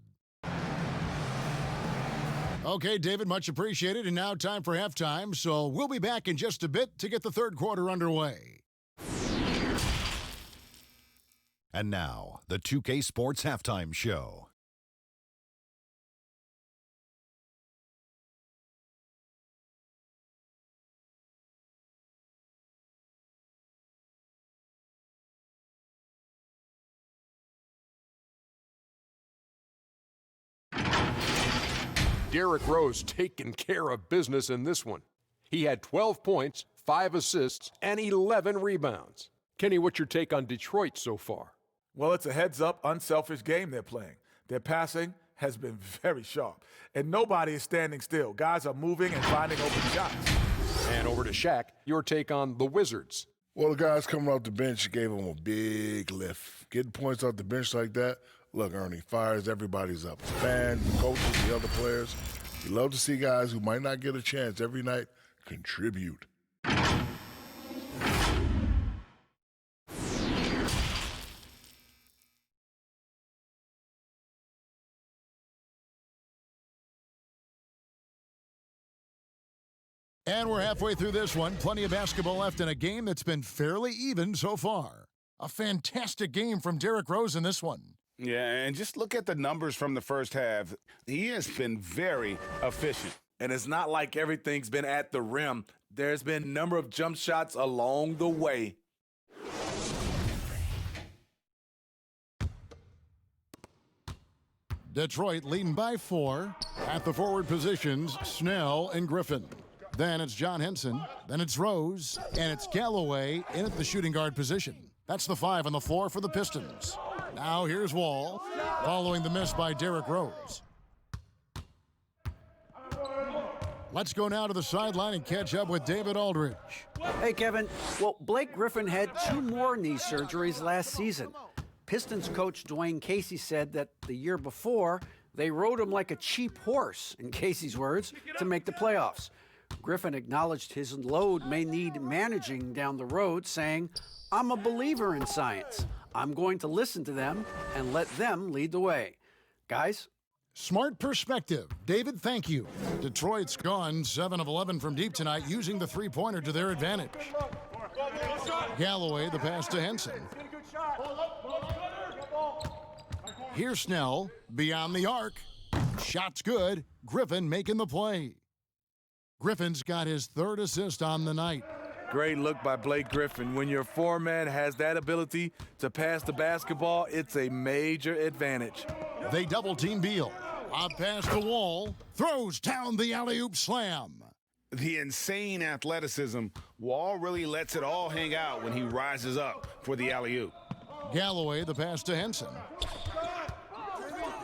Okay, David, much appreciated. And now time for halftime. So we'll be back in just a bit to get the third quarter underway. And now, the 2K Sports Halftime Show. Derrick Rose taking care of business in this one. He had 12 points, 5 assists, and 11 rebounds. Kenny, what's your take on Detroit so far? Well, it's a heads-up, unselfish game they're playing. Their passing has been very sharp, and nobody is standing still. Guys are moving and finding open shots. And over to Shaq, your take on the Wizards. Well, the guys coming off the bench gave them a big lift. Getting points off the bench like that, look, Ernie, fires everybody's up. The fans, the coaches, the other players. You love to see guys who might not get a chance every night contribute. And we're halfway through this one. Plenty of basketball left in a game that's been fairly even so far. A fantastic game from Derrick Rose in this one. Yeah, and just look at the numbers from the first half. He has been very efficient. And it's not like everything's been at the rim. There's been a number of jump shots along the way. Detroit leading by 4. At the forward positions, Snell and Griffin. Then it's John Henson. Then it's Rose. And it's Galloway in at the shooting guard position. That's the 5 on the floor for the Pistons. Now here's Wall, following the miss by Derrick Rose. Let's go now to the sideline and catch up with David Aldridge. Hey, Kevin. Well, Blake Griffin had 2 more knee surgeries last season. Pistons coach Dwayne Casey said that the year before, they rode him like a cheap horse, in Casey's words, to make the playoffs. Griffin acknowledged his load may need managing down the road, saying, "I'm a believer in science. I'm going to listen to them and let them lead the way." Guys? Smart perspective. David, thank you. Detroit's gone 7 of 11 from deep tonight, using the three-pointer to their advantage. Galloway, the pass to Henson. Here's Snell, beyond the arc. Shot's good. Griffin making the play. Griffin's got his 3rd assist on the night. Great look by Blake Griffin. When your foreman has that ability to pass the basketball, it's a major advantage. They double-team Beal. Up past the Wall. Throws down the alley-oop slam. The insane athleticism. Wall really lets it all hang out when he rises up for the alley-oop. Galloway, the pass to Henson.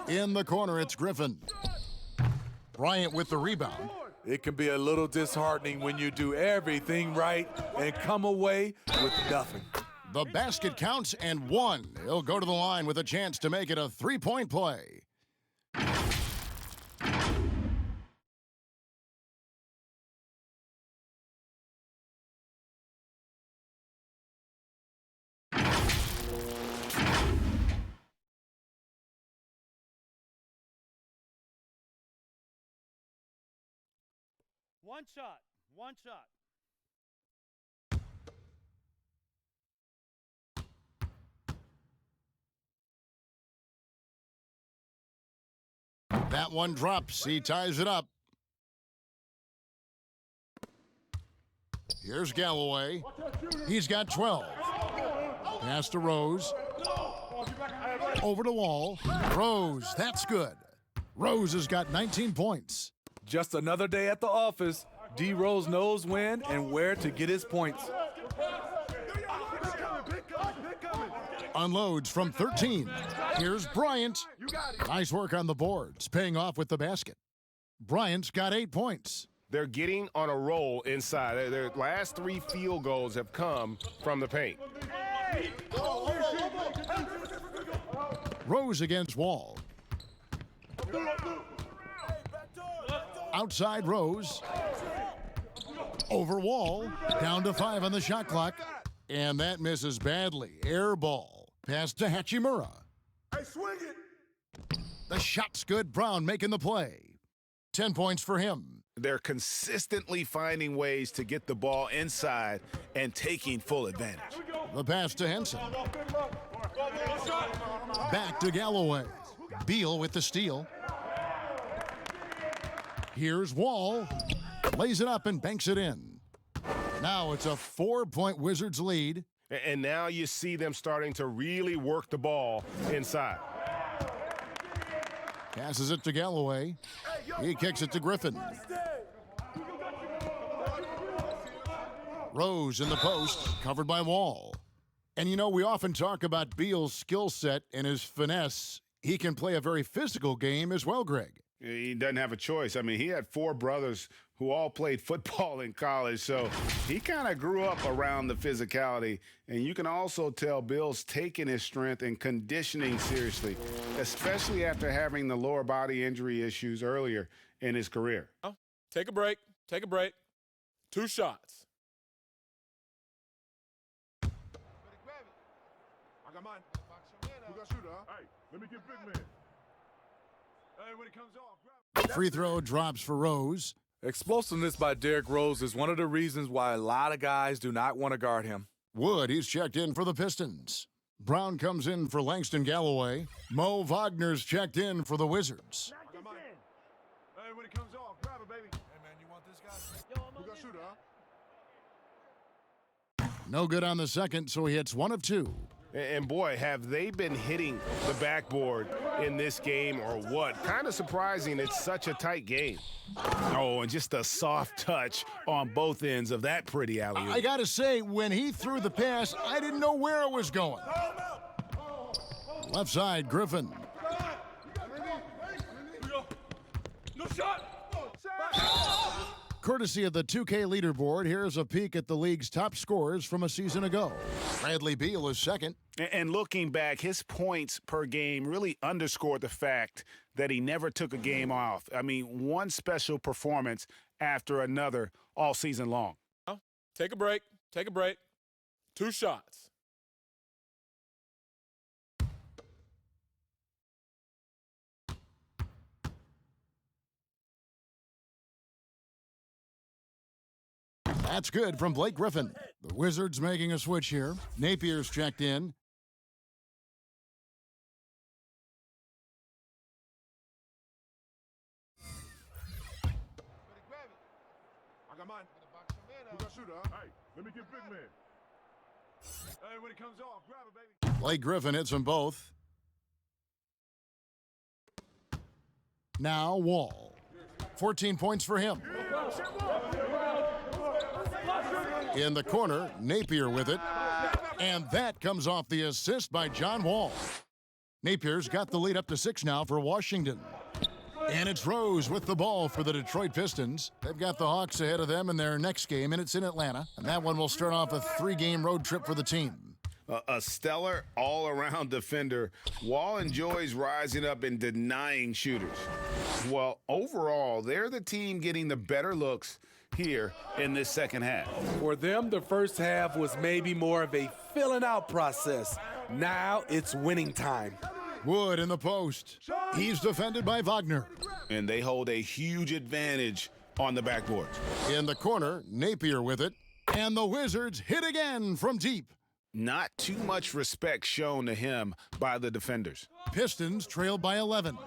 In the corner, it's Griffin. Bryant with the rebound. It can be a little disheartening when you do everything right and come away with nothing. The basket counts and 1. He'll go to the line with a chance to make it a 3-point play. One shot. One shot. That one drops. He ties it up. Here's Galloway. He's got 12. Pass to Rose. Over to Wall. Rose, that's good. Rose has got 19 points. Just another day at the office. D. Rose knows when and where to get his points. Unloads from 13. Here's Bryant. Nice work on the boards, paying off with the basket. Bryant's got 8 points. They're getting on a roll inside. Their last 3 field goals have come from the paint. Rose against Wall. Outside Rose. Over Wall. Down to 5 on the shot clock. And that misses badly. Air ball. Pass to Hachimura. Hey, swing it. The shot's good. Brown making the play. 10 points for him. They're consistently finding ways to get the ball inside and taking full advantage. The pass to Henson. Back to Galloway. Beal with the steal. Here's Wall. Lays it up and banks it in. Now it's a 4-point Wizards lead. And now you see them starting to really work the ball inside. Passes it to Galloway. He kicks it to Griffin. Rose in the post, covered by Wall. And you know, we often talk about Beal's skill set and his finesse. He can play a very physical game as well, Greg. He doesn't have a choice. I mean, he had 4 brothers who all played football in college, so he kind of grew up around the physicality. And you can also tell Bill's taking his strength and conditioning seriously, especially after having the lower body injury issues earlier in his career. Take a break. Take a break. 2 shots. got mine. Who got shooter, huh? Hey, let me get big man. Hey, when it comes off, grab. Free throw drops for Rose. Explosiveness by Derrick Rose is one of the reasons why a lot of guys do not want to guard him. Wood, he's checked in for the Pistons. Brown comes in for Langston Galloway. Mo Wagner's checked in for the Wizards. I got mine. Hey, when it comes off, grab it, baby. Hey, man, you want this guy? Who got shooter, huh? No good on the second, so he hits 1 of 2. And boy, have they been hitting the backboard in this game or what? Kind of surprising it's such a tight game. Oh, and just a soft touch on both ends of that pretty alley-oop. I gotta say, when he threw the pass, I didn't know where it was going. Left side, Griffin. No shot. Courtesy of the 2K leaderboard, here's a peek at the league's top scorers from a season ago. Bradley Beal is second. And looking back, his points per game really underscored the fact that he never took a game off. I mean, one special performance after another all season long. Take a break. Take a break. 2 shots. That's good from Blake Griffin. The Wizards making a switch here. Napier's checked in. I got mine. Who got shooter, huh? Hey, let me get big man. Hey, when it comes off, grab it, baby. Blake Griffin hits them both. Now Wall. 14 points for him. In the corner, Napier with it. And that comes off the assist by John Wall. Napier's got the lead up to 6 now for Washington. And it's Rose with the ball for the Detroit Pistons. They've got the Hawks ahead of them in their next game, and it's in Atlanta. And that one will start off a 3-game road trip for the team. A stellar all-around defender. Wall enjoys rising up and denying shooters. Well, overall, they're the team getting the better looks here in this second half. For them, the first half was maybe more of a filling out process. Now it's winning time. Wood in the post. He's defended by Wagner. And they hold a huge advantage on the backboard. In the corner, Napier with it. And the Wizards hit again from deep. Not too much respect shown to him by the defenders. Pistons trailed by 11.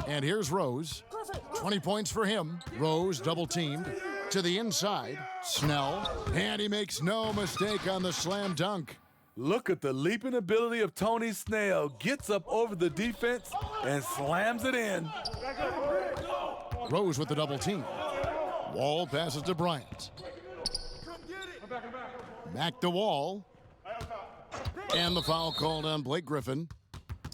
And here's Rose. 20 points for him. Rose double-teamed. To the inside. Snell. And he makes no mistake on the slam dunk. Look at the leaping ability of Tony Snell. Gets up over the defense and slams it in. Rose with the double team. Wall passes to Bryant. Back to Wall. And the foul called on Blake Griffin.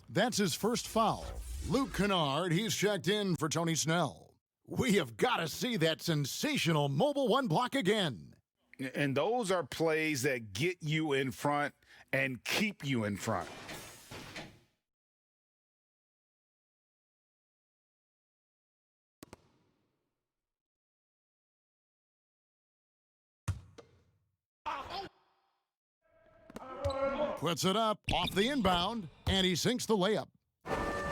That's his first foul. Luke Kennard, he's checked in for Tony Snell. We have got to see that sensational mobile 1 block again. And those are plays that get you in front and keep you in front. Puts it up off the inbound, and he sinks the layup.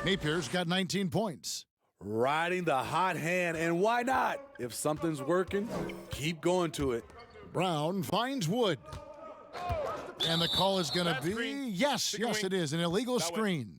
Napier's got 19 points. Riding the hot hand, and why not? If something's working, keep going to it. Brown finds Wood. And the call is going to be, yes, it is, an illegal screen.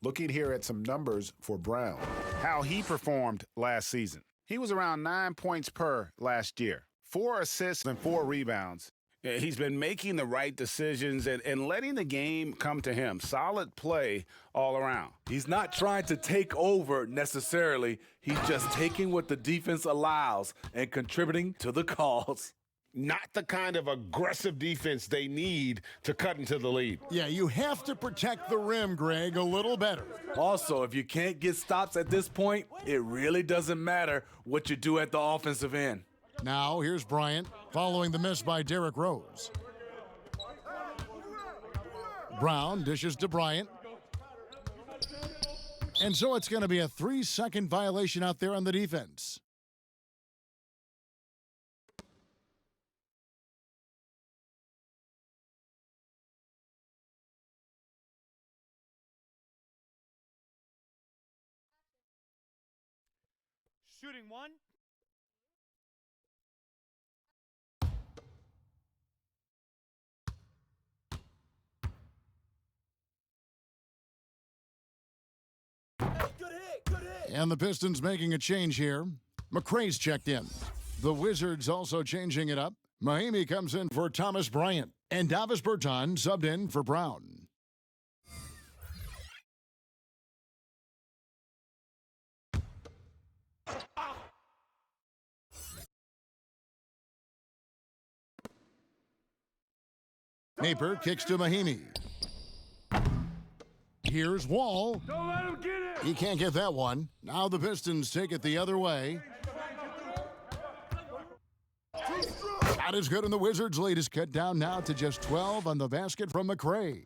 Looking here at some numbers for Brown, how he performed last season. He was around 9 points per last year, 4 assists and 4 rebounds. He's been making the right decisions and letting the game come to him. Solid play all around. He's not trying to take over necessarily. He's just taking what the defense allows and contributing to the calls. Not the kind of aggressive defense they need to cut into the lead. Yeah, you have to protect the rim, Greg, a little better. Also, if you can't get stops at this point, it really doesn't matter what you do at the offensive end. Now, here's Bryant, following the miss by Derrick Rose. Brown dishes to Bryant. And so it's going to be a 3-second violation out there on the defense. Shooting one. And the Pistons making a change here. McRae's checked in. The Wizards also changing it up. Mahimi comes in for Thomas Bryant. And Davis Bertans subbed in for Brown. Napier kicks to Mahimi. Here's Wall. Don't let him get it. He can't get that one. Now the Pistons take it the other way. Shot is good, and the Wizards' lead is cut down now to just 12 on the basket from McRae.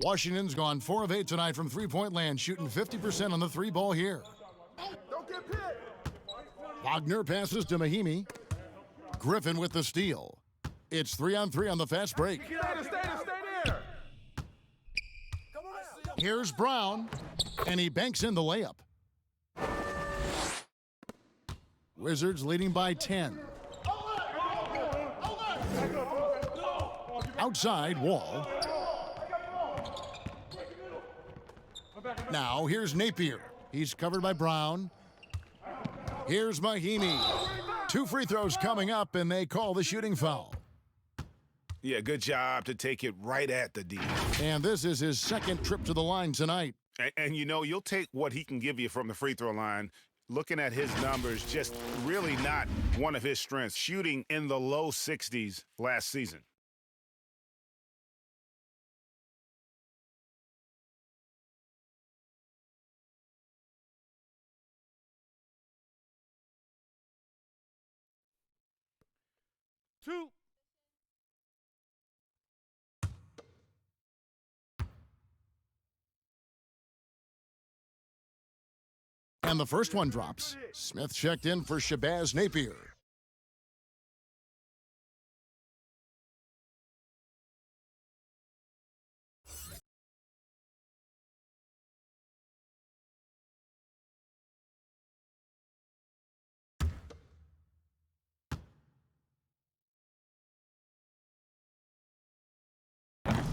Washington's gone 4 of 8 tonight from three-point land, shooting 50% on the three ball here. Don't get pinned. Wagner passes to Mahimi. Griffin with the steal. It's 3-on-3 on the fast break. Stay there. Here's Brown, and he banks in the layup. Wizards leading by 10. Outside, Wall. Now, here's Napier. He's covered by Brown. Here's Mahimi. 2 free throws coming up, and they call the shooting foul. Yeah, good job to take it right at the D. And this is his second trip to the line tonight. And you know, you'll take what he can give you from the free throw line. Looking at his numbers, just really not one of his strengths. Shooting in the low 60s last season. Two. And the first one drops. Smith checked in for Shabazz Napier.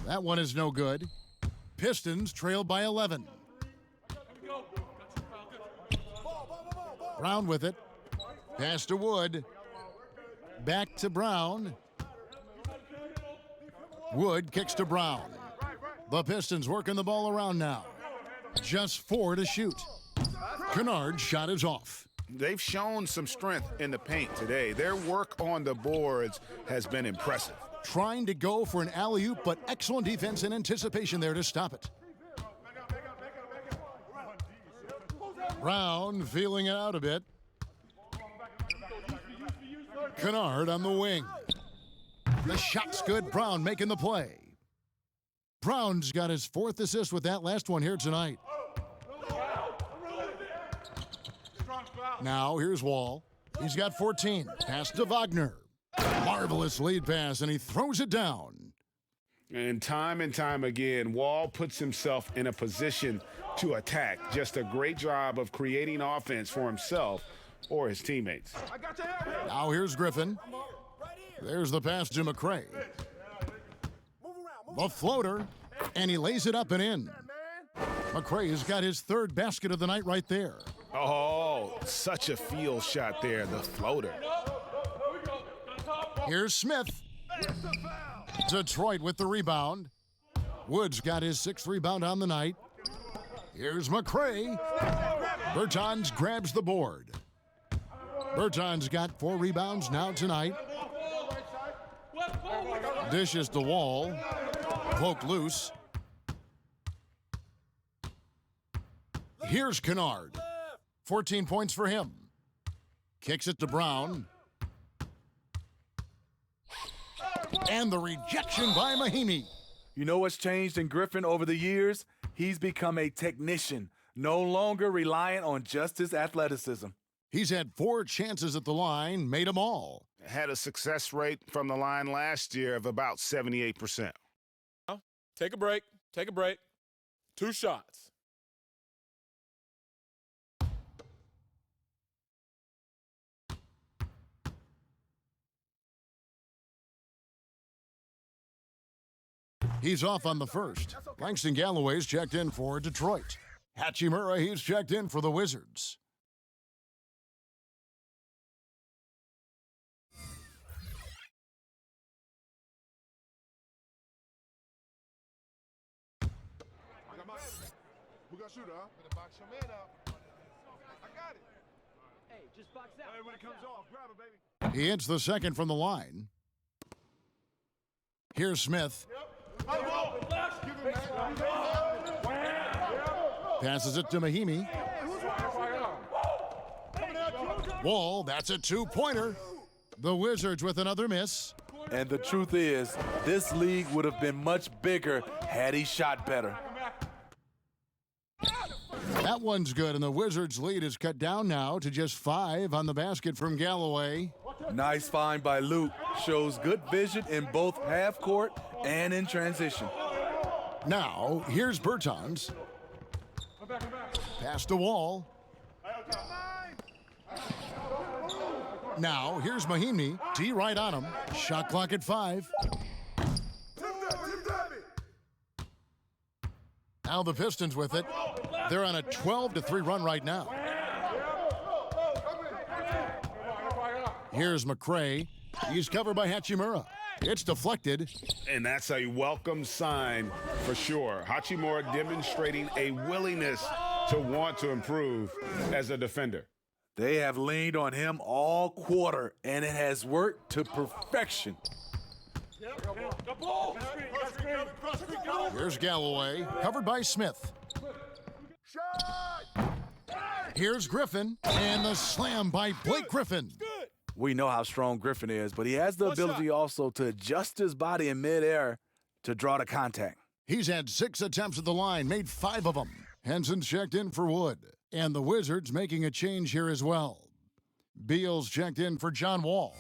That one is no good. Pistons trail by 11. Brown with it. Pass to Wood. Back to Brown. Wood kicks to Brown. The Pistons working the ball around now. Just 4 to shoot. Kennard's shot is off. They've shown some strength in the paint today. Their work on the boards has been impressive. Trying to go for an alley-oop, but excellent defense and anticipation there to stop it. Brown feeling it out a bit. Kennard on the wing. The shot's good. Brown making the play. Brown's got his 4th assist with that last one here tonight. Now here's Wall. He's got 14. Pass to Wagner. Marvelous lead pass, and he throws it down. And time again, Wall puts himself in a position to attack. Just a great job of creating offense for himself or his teammates. Now here's Griffin. There's the pass to McRae. The floater, and he lays it up and in. McRae has got his 3rd basket of the night right there. Oh, such a field shot there, the floater. Here's Smith. Detroit with the rebound. Woods got his 6th rebound on the night. Here's McRae. Bertans grabs the board. Bertans got 4 rebounds now tonight. Dishes to Wall. Poke loose. Here's Kennard. 14 points for him. Kicks it to Brown. And the rejection by Mahimi. You know what's changed in Griffin over the years? He's become a technician, no longer reliant on just his athleticism. He's had 4 chances at the line, made them all. Had a success rate from the line last year of about 78%. Take a break. 2 shots. He's off on the first. Langston Galloway's checked in for Detroit. Hachimura, he's checked in for the Wizards. Who got shooter, huh? Better box your man up. I got it. Hey, just box out. Hey, when it comes off, grab it, baby. He hits the second from the line. Here's Smith. Passes it to Mahimi. Wall, that's a two-pointer. The Wizards with another miss. And the truth is, this league would have been much bigger had he shot better. That one's good, and the Wizards' lead is cut down now to just 5 on the basket from Galloway. Nice find by Luke. Shows good vision in both half court and in transition. Now, here's Bertans. Pass to Wall. Now, here's Mahimi. T right on him. Shot clock at 5. Now the Pistons with it. They're on a 12-3 run right now. Here's McRae. He's covered by Hachimura. It's deflected. And that's a welcome sign for sure. Hachimura demonstrating a willingness to want to improve as a defender. They have leaned on him all quarter, and it has worked to perfection. Here's Galloway, covered by Smith. Here's Griffin, and the slam by Blake Griffin. We know how strong Griffin is, but he has the ability also to adjust his body in midair to draw the contact. He's had 6 attempts at the line, made 5 of them. Henson's checked in for Wood, and the Wizards making a change here as well. Beal's checked in for John Wall.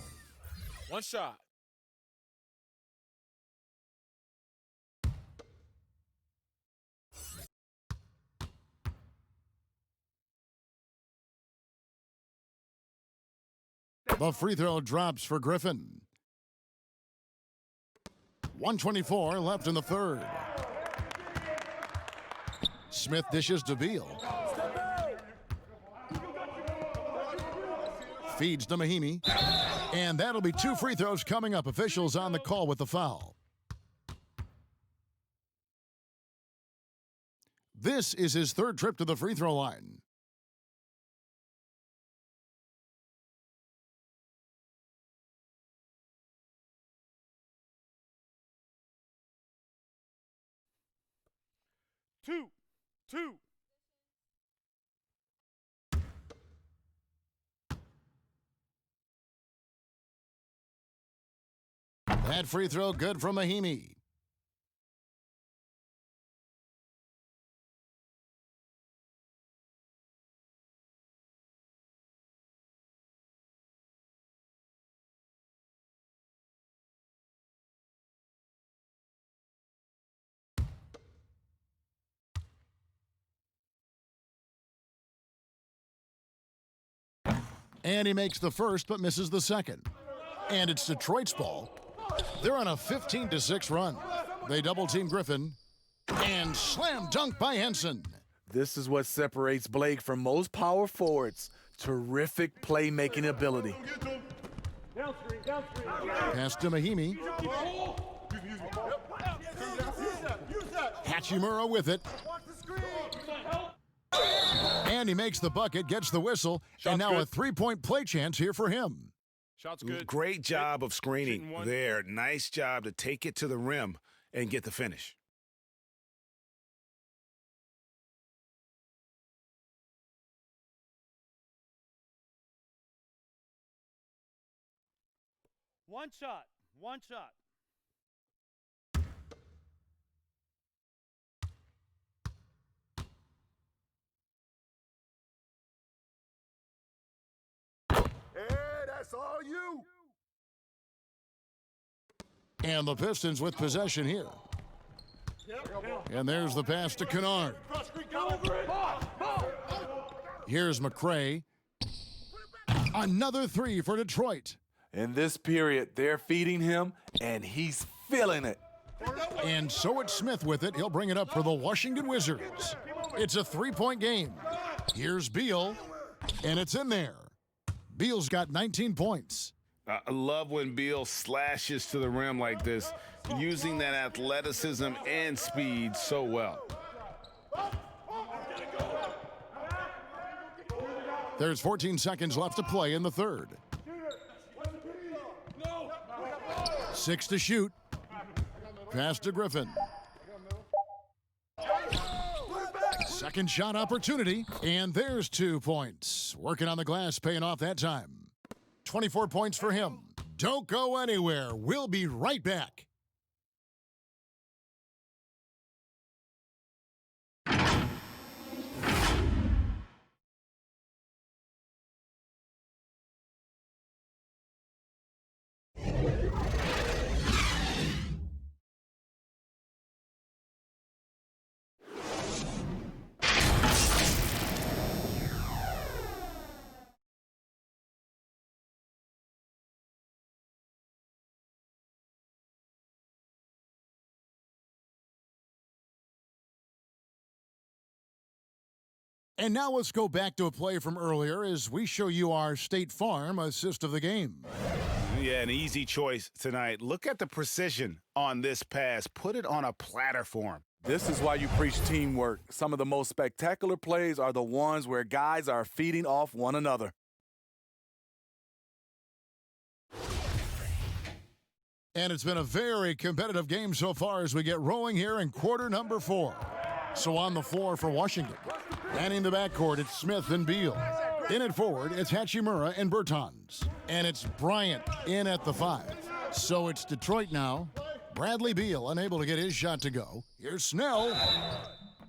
One shot. The free throw drops for Griffin. 1:24 left in the third. Smith dishes to Beal. Feeds to Mahimi. And that'll be 2 free throws coming up. Officials on the call with the foul. This is his 3rd trip to the free throw line. Two. That free throw good from Mahimi. And he makes the first but misses the second. And it's Detroit's ball. They're on a 15-6 run. They double-team Griffin. And slam dunk by Henson. This is what separates Blake from most power forwards. Terrific playmaking ability. Pass to Mahimi. Hachimura with it. And he makes the bucket, gets the whistle, and now a 3-point play chance here for him. Shot's good. Great job of screening there. Nice job to take it to the rim and get the finish. One shot. Hey, that's all you. And the Pistons with possession here. And there's the pass to Kennard. Here's McRae. Another 3 for Detroit. In this period, they're feeding him, and he's feeling it. And so it's Smith with it. He'll bring it up for the Washington Wizards. It's a three-point game. Here's Beal, and it's in there. Beal's got 19 points. I love when Beal slashes to the rim like this, using that athleticism and speed so well. There's 14 seconds left to play in the third. 6 to shoot. Pass to Griffin. Second shot opportunity, and there's 2 points. Working on the glass, paying off that time. 24 points for him. Don't go anywhere. We'll be right back. And now let's go back to a play from earlier as we show you our State Farm assist of the game. Yeah, an easy choice tonight. Look at the precision on this pass. Put it on a platter for him. This is why you preach teamwork. Some of the most spectacular plays are the ones where guys are feeding off one another. And it's been a very competitive game so far as we get rolling here in quarter number 4. So on the floor for Washington. Manning the backcourt, it's Smith and Beal. In at forward, it's Hachimura and Bertans. And it's Bryant in at the 5. So it's Detroit now. Bradley Beal unable to get his shot to go. Here's Snell.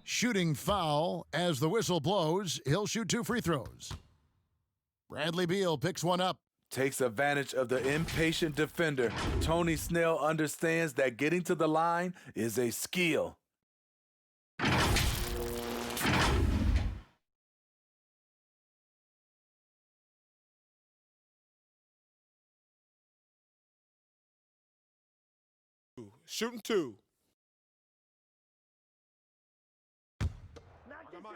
Shooting foul as the whistle blows. He'll shoot 2 free throws. Bradley Beal picks one up. Takes advantage of the impatient defender. Tony Snell understands that getting to the line is a skill. Shooting 2. Knock this in.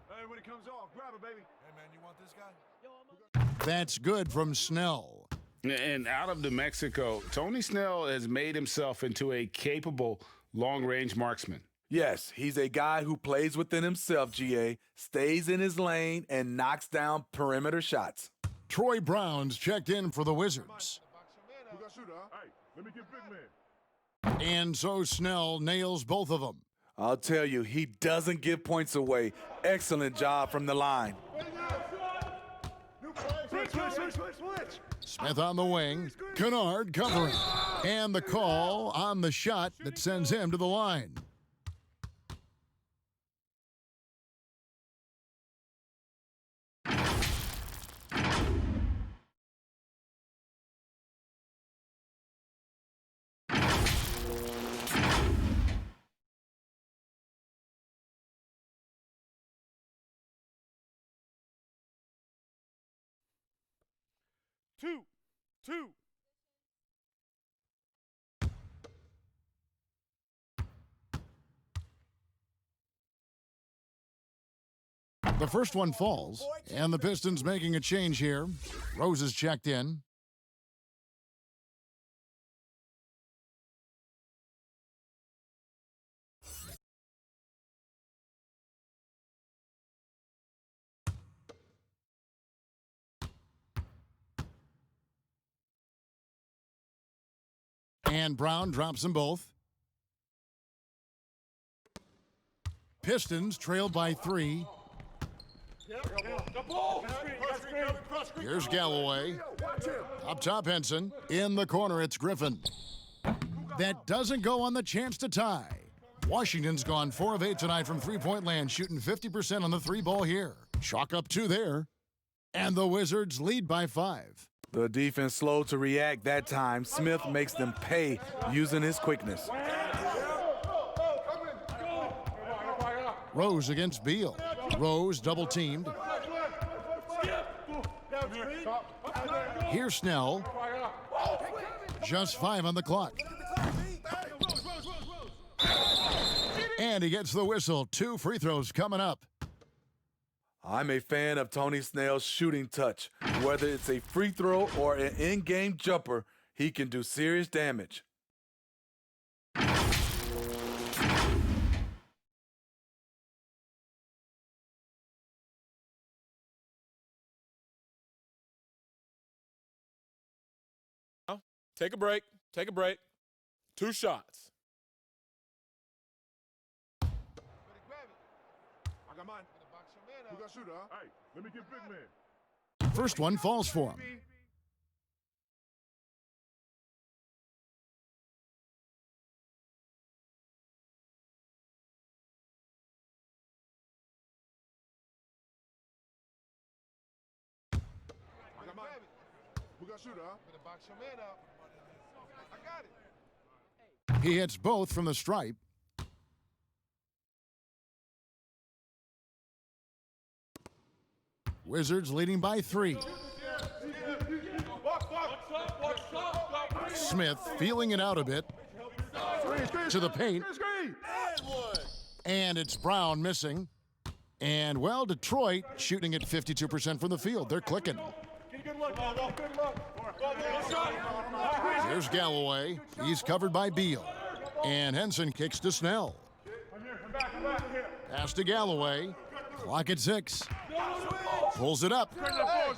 Hey, when it comes off, grab it, baby. Hey, man, you want this guy? That's good from Snell. And out of New Mexico, Tony Snell has made himself into a capable long-range marksman. Yes, he's a guy who plays within himself, GA, stays in his lane, and knocks down perimeter shots. Troy Brown's checked in for the Wizards. Who got shooter, huh? Hey, let me get big man. And so Snell nails both of them. I'll tell you, he doesn't give points away. Excellent job from the line. Switch. Smith on the wing. Kennard covering. And the call on the shot that sends him to the line. Two. The first one falls, and the Pistons making a change here. Rose is checked in. And Brown drops them both. Pistons trailed by 3. Here's Galloway. Up top, Henson. In the corner, it's Griffin. That doesn't go on the chance to tie. Washington's gone 4 of 8 tonight from three-point land, shooting 50% on the 3-ball here. Chalk up 2 there. And the Wizards lead by 5. The defense slow to react that time. Smith makes them pay using his quickness. Rose against Beal. Rose double-teamed. Here's Snell. Just 5 on the clock. And he gets the whistle. 2 free throws coming up. I'm a fan of Tony Snell's shooting touch. Whether it's a free throw or an in-game jumper, he can do serious damage. Take a break. Take a break. 2 shots. I got mine. Who got shooter, huh? Hey, let me get big man. First one falls for him. I got mine. Who got shooter, huh? Better box your man up. I got it. He hits both from the stripe. Wizards leading by 3. Smith feeling it out a bit. To the paint. And it's Brown missing. And, well, Detroit shooting at 52% from the field. They're clicking. Here's Galloway. He's covered by Beal. And Henson kicks to Snell. Pass to Galloway. Clock at 6. Pulls it up.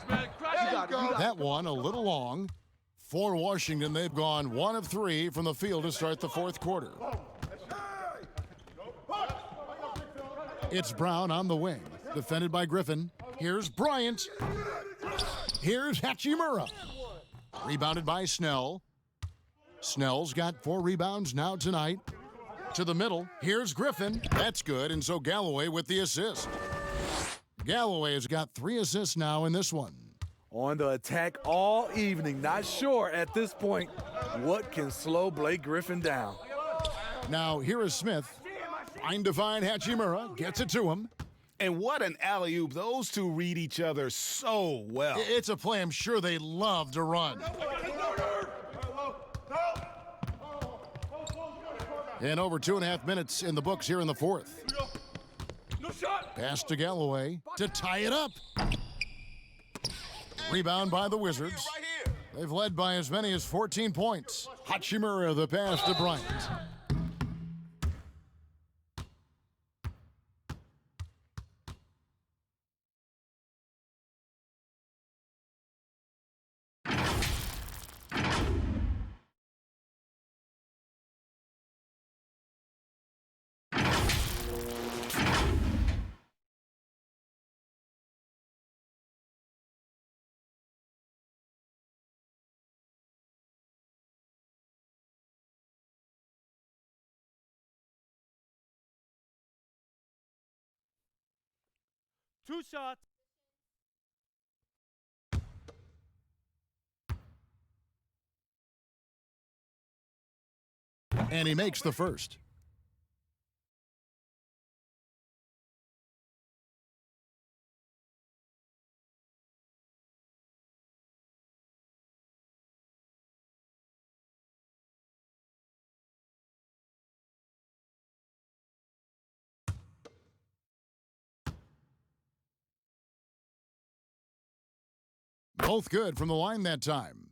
That one a little long. For Washington, they've gone 1 of 3 from the field to start the 4th quarter. It's Brown on the wing, defended by Griffin. Here's Bryant. Here's Hachimura. Rebounded by Snell. Snell's got 4 rebounds now tonight. To the middle. Here's Griffin. That's good, and so Galloway with the assist. Galloway has got 3 assists now in this one. On the attack all evening. Not sure at this point what can slow Blake Griffin down. Now here is Smith. Trying to find Hachimura. Gets it to him. And what an alley-oop. Those two read each other so well. It's a play I'm sure they love to run. And over 2.5 minutes in the books here in the 4th. Pass to Galloway to tie it up. Rebound by the Wizards. They've led by as many as 14 points. Hachimura the pass to Bryant. Two shots. And he makes the first. Both good from the line that time.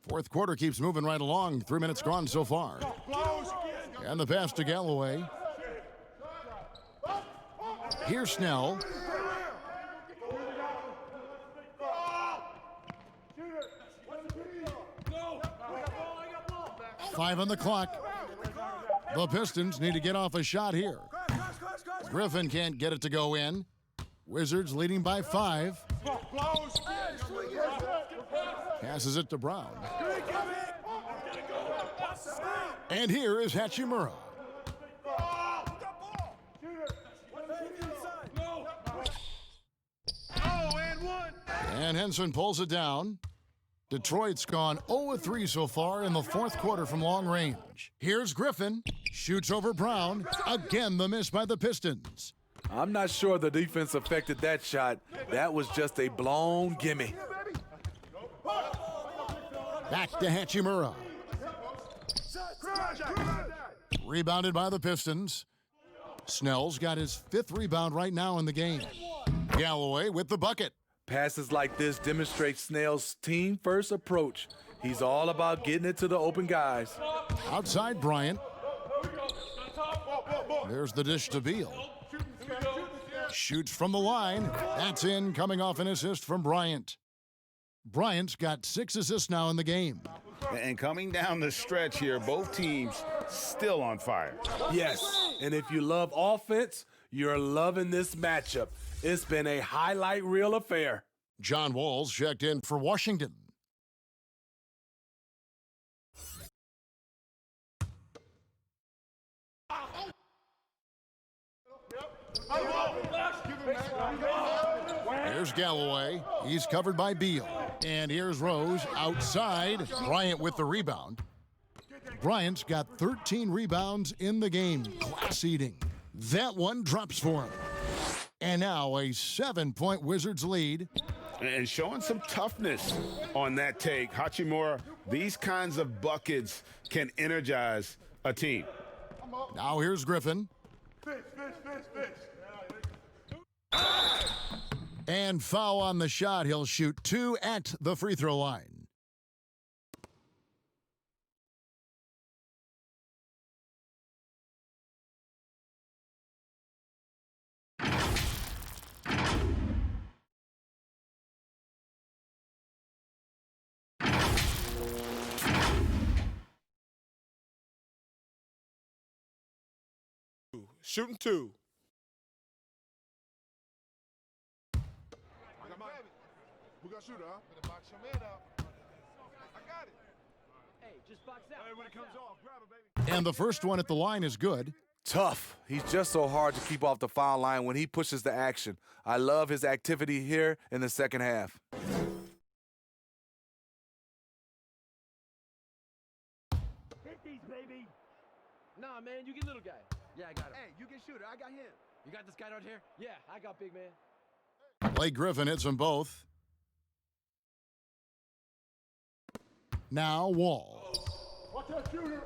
4th quarter keeps moving right along. 3 minutes gone so far. And the pass to Galloway. Here's Snell. Five on the clock. The Pistons need to get off a shot here. Griffin can't get it to go in. Wizards leading by 5. Passes it to Brown. And here is Hachimura. And Henson pulls it down. Detroit's gone 0-3 so far in the 4th quarter from long range. Here's Griffin. Shoots over Brown. Again, the miss by the Pistons. I'm not sure the defense affected that shot. That was just a blown gimme. Back to Hachimura. Rebounded by the Pistons. Snell's got his 5th rebound right now in the game. Galloway with the bucket. Passes like this demonstrate Snell's team-first approach. He's all about getting it to the open guys. Outside Bryant. There's the dish to Beal. Shoots from the line. That's in, coming off an assist from Bryant. Bryant's got 6 assists now in the game. And coming down the stretch here, both teams still on fire. Yes, and if you love offense, you're loving this matchup. It's been a highlight reel affair. John Walls checked in for Washington. Here's Galloway. He's covered by Beal. And here's Rose outside. Bryant with the rebound. Bryant's got 13 rebounds in the game. Class eating. That one drops for him. And now a 7-point Wizards lead. And showing some toughness on that take. Hachimura, these kinds of buckets can energize a team. Now here's Griffin. And foul on the shot. He'll shoot 2 at the free throw line. Shooting 2. Who got shooter, huh? Better box your man up. I got it. Hey, just box out. Hey, when it comes off, grab it, baby. And the first one at the line is good. Tough. He's just so hard to keep off the foul line when he pushes the action. I love his activity here in the second half. Hit these, baby. Nah, man, you get little guy. Yeah, I got him. Hey, you get shooter. I got him. You got this guy right here? Yeah, I got big man. Blake Griffin hits them both. Now Wall. Watch that shooter.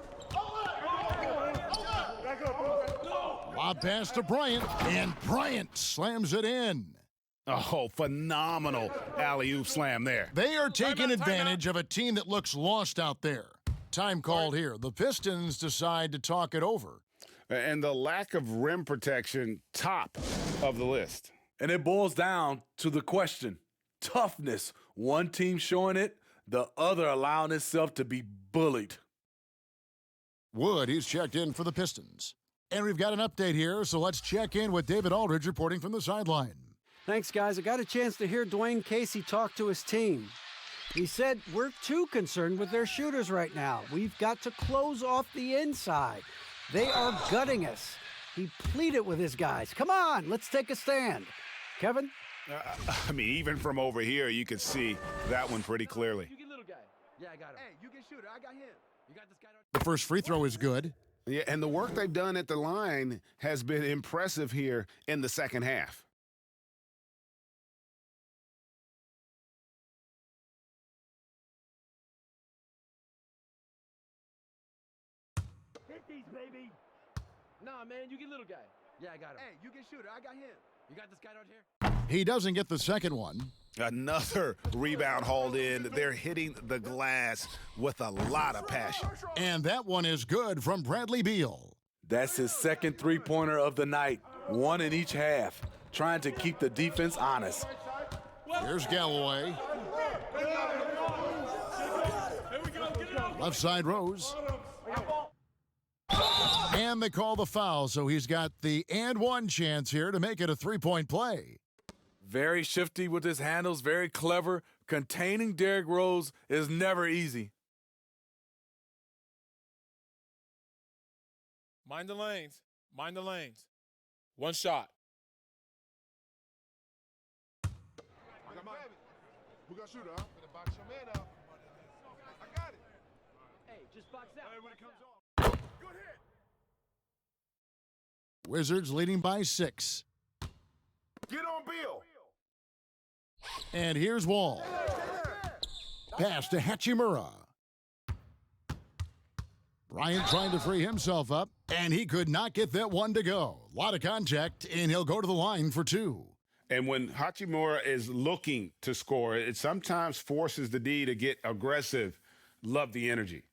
Lob pass to Bryant, and Bryant slams it in. Oh, phenomenal alley-oop slam there. They are taking advantage of a team that looks lost out there. Time called here. The Pistons decide to talk it over. And the lack of rim protection, top of the list. And it boils down to the question. Toughness. One team showing it, the other allowing itself to be bullied. Wood, he's checked in for the Pistons. And we've got an update here, so let's check in with David Aldridge reporting from the sideline. Thanks, guys. I got a chance to hear Dwayne Casey talk to his team. He said, we're too concerned with their shooters right now. We've got to close off the inside. They are gutting us. He pleaded with his guys. Come on, let's take a stand. Kevin? I mean, even from over here, you could see that one pretty clearly. You get little guy. Yeah, I got him. Hey, you get shooter. I got him. You got this guy right The first free throw is good. Yeah, and the work they've done at the line has been impressive here in the second half. Hit these, baby. Nah, man, you get little guy. Yeah, I got him. Hey, you get shooter. I got him. You got this guy right here? He doesn't get the second one. Another rebound hauled in. They're hitting the glass with a lot of passion. And that one is good from Bradley Beal. That's his second three-pointer of the night, one in each half, trying to keep the defense honest. Here's Galloway. Left side Rose. And they call the foul, so he's got the and one chance here to make it a three-point play. Very shifty with his handles, very clever. Containing Derrick Rose is never easy. Mind the lanes. Mind the lanes. One shot. Who got shooter, huh? Better box your man up. I got it. Hey, just box out. Hey, when it comes off. Good hit. Wizards leading by 6. Get on Bill. And here's Wall. Pass to Hachimura. Bryant trying to free himself up, and he could not get that one to go. A lot of contact, and he'll go to the line for two. And when Hachimura is looking to score, it sometimes forces the D to get aggressive. Love the energy.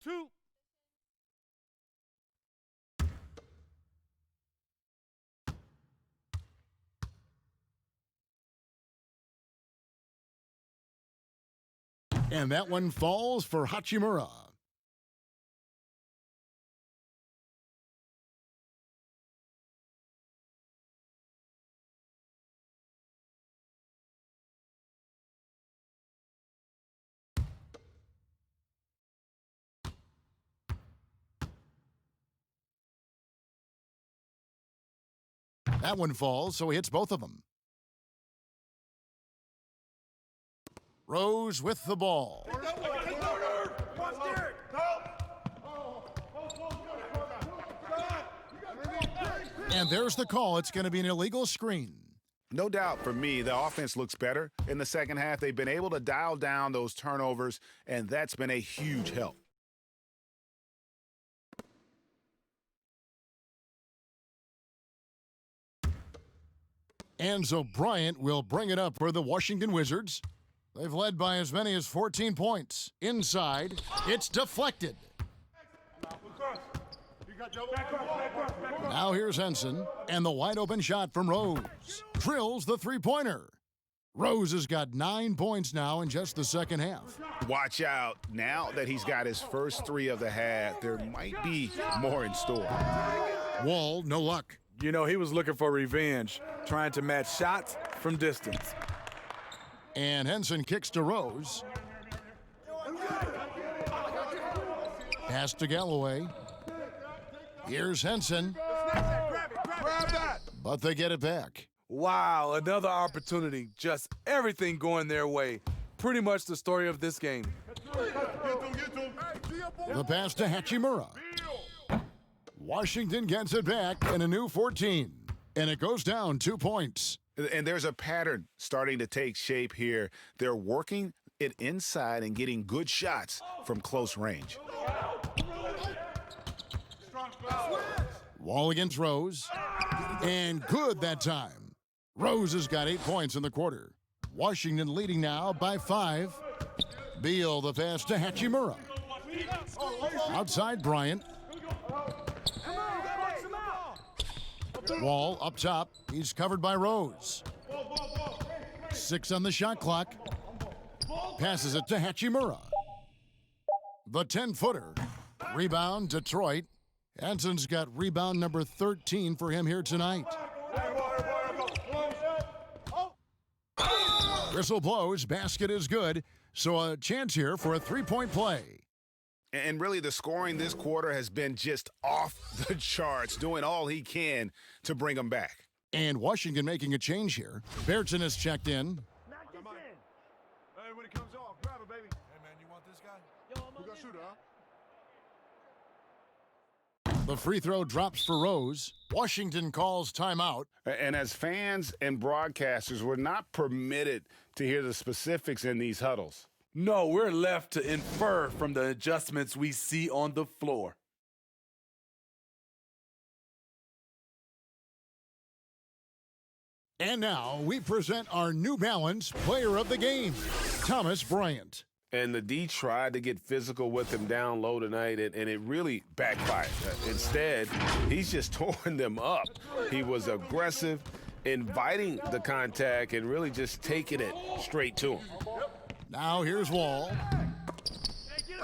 Two. And that one falls for Hachimura. That one falls, so he hits both of them. Rose with the ball. And there's the call. It's going to be an illegal screen. No doubt for me, the offense looks better in the second half. They've been able to dial down those turnovers, and that's been a huge help. And so Bryant will bring it up for the Washington Wizards. They've led by as many as 14 points. Inside, it's deflected. Now here's Henson, and the wide open shot from Rose. Drills the three-pointer. Rose has got 9 points now in just the second half. Watch out. Now that he's got his first three of the half, there might be more in store. Wall, no luck. You know, he was looking for revenge, trying to match shots from distance. And Henson kicks to Rose. Pass to Galloway. Here's Henson. But they get it back. Wow, another opportunity. Just everything going their way. Pretty much the story of this game. The pass to Hachimura. Washington gets it back in a new 14. And it goes down 2 points. And there's a pattern starting to take shape here. They're working it inside and getting good shots from close range. Wall against Rose. And good that time. Rose has got 8 points in the quarter. Washington leading now by 5. Beal the pass to Hachimura. Outside Bryant. Wall up top. He's covered by Rose. 6 on the shot clock. Passes it to Hachimura. The 10-footer. Rebound, Detroit. Henson's got rebound number 13 for him here tonight. Whistle blows. Basket is good. So a chance here for a three-point play. And really, the scoring this quarter has been just off the charts, doing all he can to bring them back. And Washington making a change here. Bairton has checked in. Hey, when it comes off, grab it, baby. Hey, man, you want this guy? Who got shooter, huh? The free throw drops for Rose. Washington calls timeout. And as fans and broadcasters, we're not permitted to hear the specifics in these huddles. No, we're left to infer from the adjustments we see on the floor. And now we present our New Balance Player of the Game, Thomas Bryant. And the D tried to get physical with him down low tonight, and it really backfired. Instead, he's just torn them up. He was aggressive, inviting the contact, and really just taking it straight to him. Now here's Wall.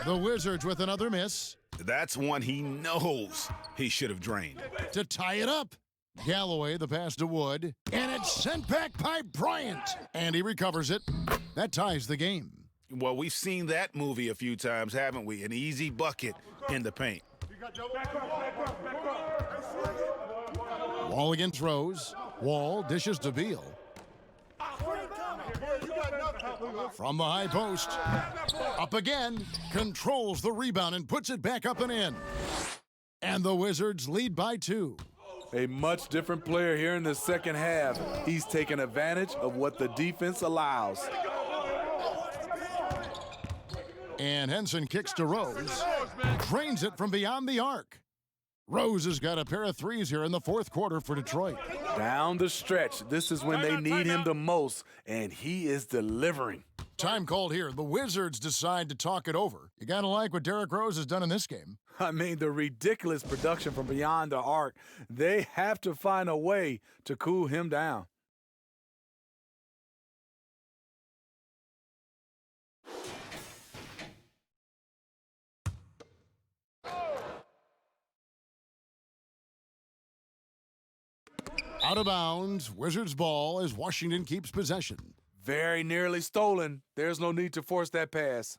The Wizards with another miss. That's one he knows he should have drained. To tie it up. Galloway, the pass to Wood. And it's sent back by Bryant. And he recovers it. That ties the game. Well, we've seen that movie a few times, haven't we? An easy bucket in the paint. Wall against Rose. Wall dishes to Beal. From the high post. Up again. Controls the rebound and puts it back up and in. And the Wizards lead by 2. A much different player here in the second half. He's taking advantage of what the defense allows. And Henson kicks to Rose. Drains it from beyond the arc. Rose has got a pair of threes here in the fourth quarter for Detroit. Down the stretch, this is when they need him the most, and he is delivering. Time called here. The Wizards decide to talk it over. You got to like what Derrick Rose has done in this game. I mean, the ridiculous production from beyond the arc. They have to find a way to cool him down. Out of bounds, Wizards ball as Washington keeps possession. Very nearly stolen. There's no need to force that pass.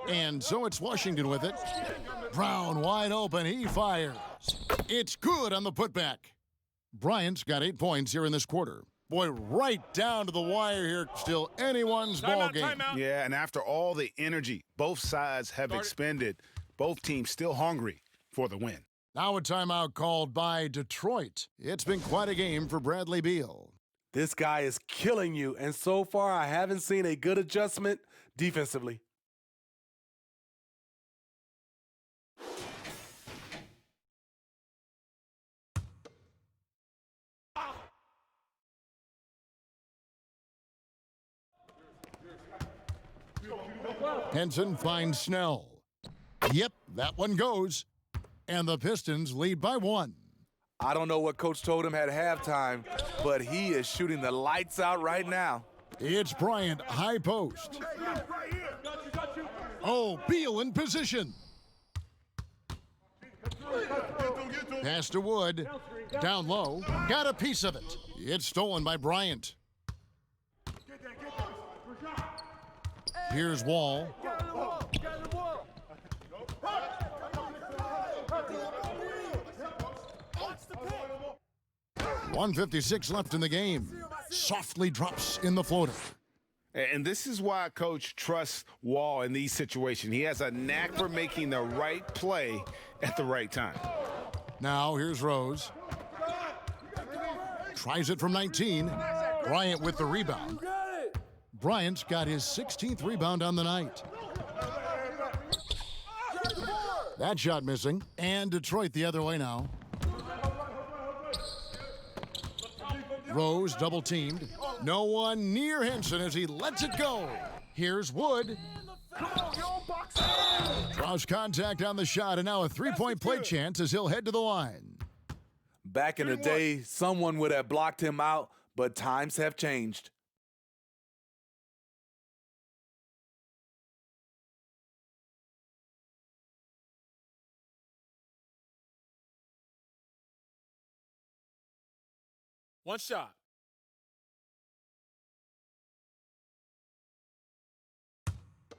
And so it's Washington with it. Brown wide open. He fires. It's good on the putback. Bryant's got 8 points here in this quarter. Boy, right down to the wire here. Still anyone's ball game. Yeah, and after all the energy both sides have expended, both teams still hungry for the win. Now a timeout called by Detroit. It's been quite a game for Bradley Beal. This guy is killing you, and so far I haven't seen a good adjustment defensively. Henson finds Snell. Yep, that one goes. And the Pistons lead by 1. I don't know what Coach told him at halftime, but he is shooting the lights out right now. It's Bryant, high post. Oh, Beal in position. Pass to Wood. Down low. Got a piece of it. It's stolen by Bryant. Here's Wall. 1:56 left in the game. Softly drops in the floater. And this is why Coach trusts Wall in these situations. He has a knack for making the right play at the right time. Now here's Rose. Tries it from 19. Bryant with the rebound. Bryant's got his 16th rebound on the night. That shot missing. And Detroit the other way now. Rose double teamed. No one near Henson as he lets it go. Here's Wood. Draws contact on the shot, and now a three-point play chance as he'll head to the line. Back in the day, someone would have blocked him out, but times have changed. One shot.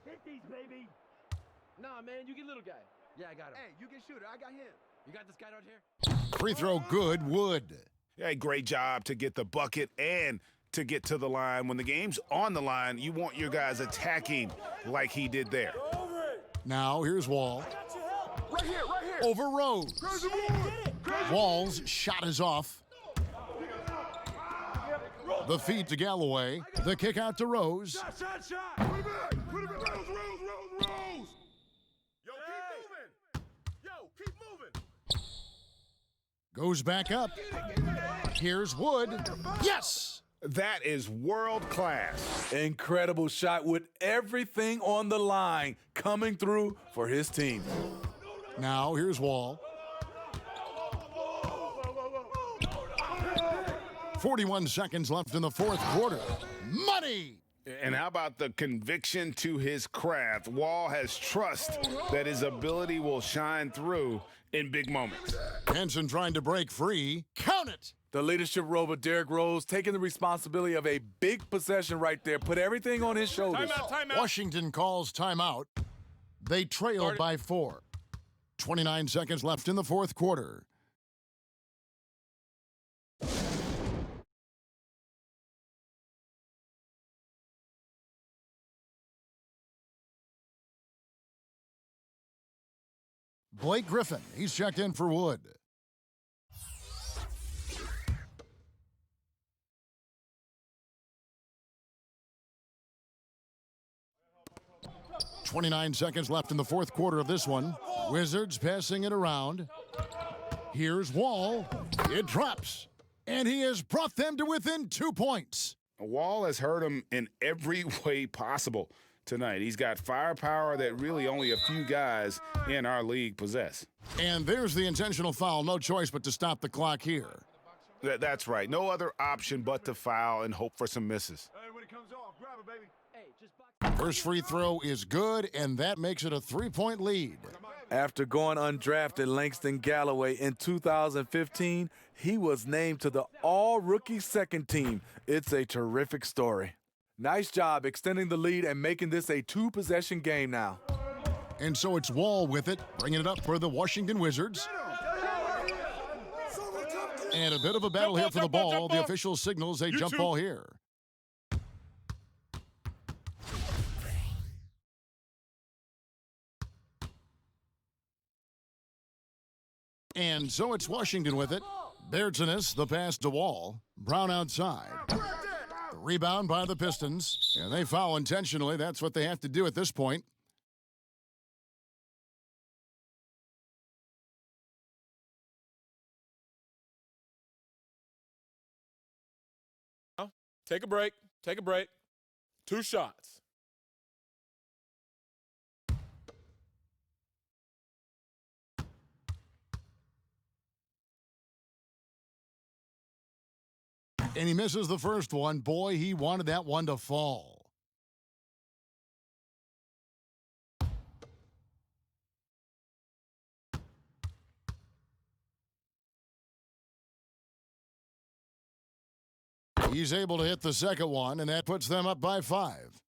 Hit these, baby. Nah, man, you get little guy. Yeah, I got him. Hey, you get shooter. I got him. You got this guy right here? Free throw good, Wood. Hey, great job to get the bucket and to get to the line. When the game's on the line, you want your guys attacking like he did there. Now here's Wall. Right here. Over Rose. Wall's shot is off. The feed to Galloway. The kick out to Rose. Shot. Put it back. Rose. Yo, keep moving. Goes back up. Here's Wood. Yes! That is world class. Incredible shot with everything on the line coming through for his team. Now here's Wall. 41 seconds left in the fourth quarter. Money! And how about the conviction to his craft? Wall has trust that his ability will shine through in big moments. Henson trying to break free. Count it! The leadership role of Derrick Rose, taking the responsibility of a big possession right there. Put everything on his shoulders. Timeout. Washington calls timeout. They trail by 4. 29 seconds left in the fourth quarter. Blake Griffin, he's checked in for Wood. 29 seconds left in the fourth quarter of this one. Wizards passing it around. Here's Wall. It drops. And he has brought them to within 2 points. Wall has hurt him in every way possible tonight. He's got firepower that really only a few guys in our league possess. And there's the intentional foul. No choice but to stop the clock here. That's right. No other option but to foul and hope for some misses. Hey, when it comes off, grab it, baby. First free throw is good, and that makes it a 3-point lead. After going undrafted, Langston Galloway in 2015, he was named to the all-rookie second team. It's a terrific story. Nice job extending the lead and making this a two-possession game now. And so it's Wall with it, bringing it up for the Washington Wizards. And a bit of a battle here for the ball. The official signals a jump ball here. And so it's Washington with it. Beardsonis, the pass to Wall. Brown outside. The rebound by the Pistons. And they foul intentionally. That's what they have to do at this point. Take a break. Take a break. 2 shots. And he misses the first one. Boy, he wanted that one to fall. He's able to hit the second one, and that puts them up by 5.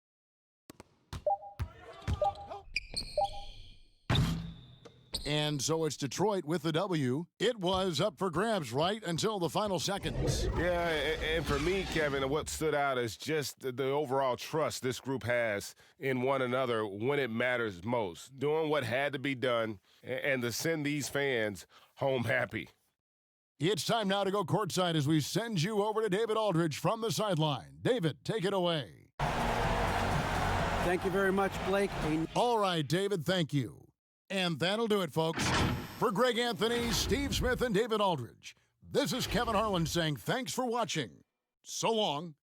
And so it's Detroit with the W. It was up for grabs right until the final seconds. Yeah, and for me, Kevin, what stood out is just the overall trust this group has in one another when it matters most. Doing what had to be done and to send these fans home happy. It's time now to go courtside as we send you over to David Aldridge from the sideline. David, take it away. Thank you very much, Blake. All right, David, thank you. And that'll do it, folks. For Greg Anthony, Steve Smith, and David Aldridge, this is Kevin Harlan saying thanks for watching. So long.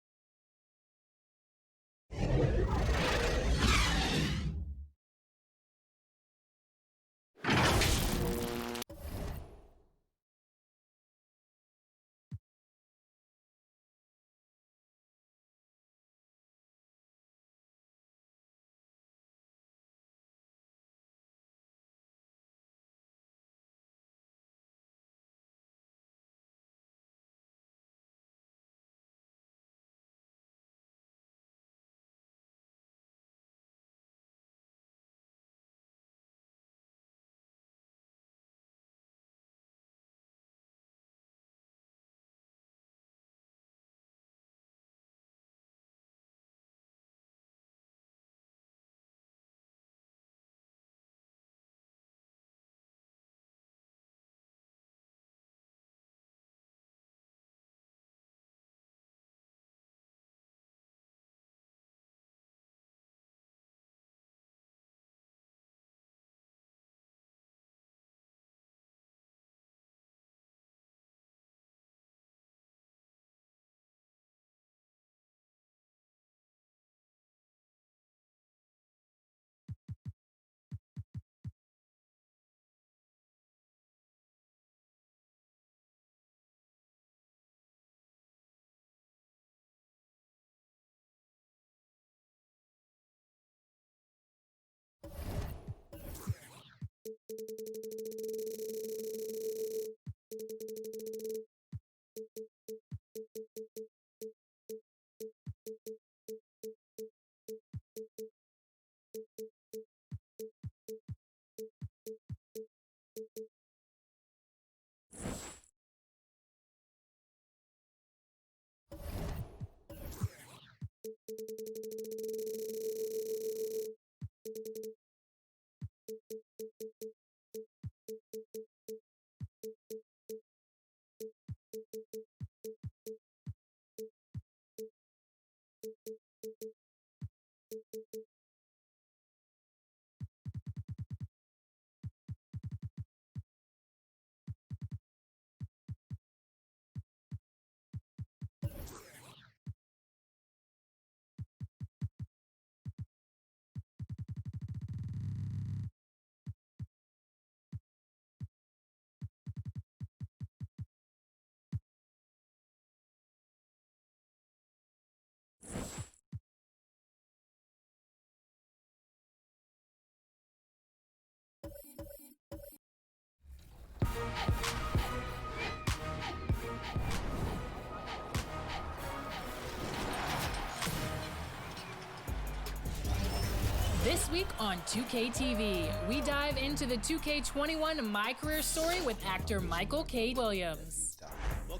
This week on 2K TV, we dive into the 2K21 My Career Story with actor Michael K. Williams.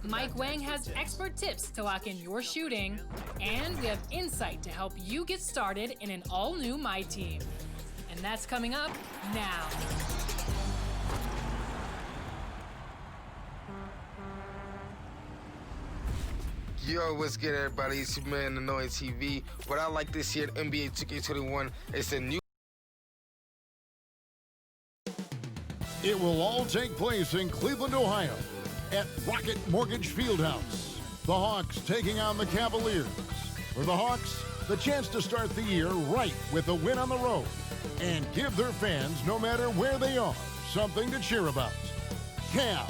Mike Wang has expert tips to lock in your shooting, and we have insight to help you get started in an all-new My Team. And that's coming up now. Yo, what's good, everybody? It's Superman Annoying TV. What I like this year at NBA 2K21 is a new. It will all take place in Cleveland, Ohio, at Rocket Mortgage Fieldhouse. The Hawks taking on the Cavaliers. For the Hawks, the chance to start the year right with a win on the road and give their fans, no matter where they are, something to cheer about. Cavs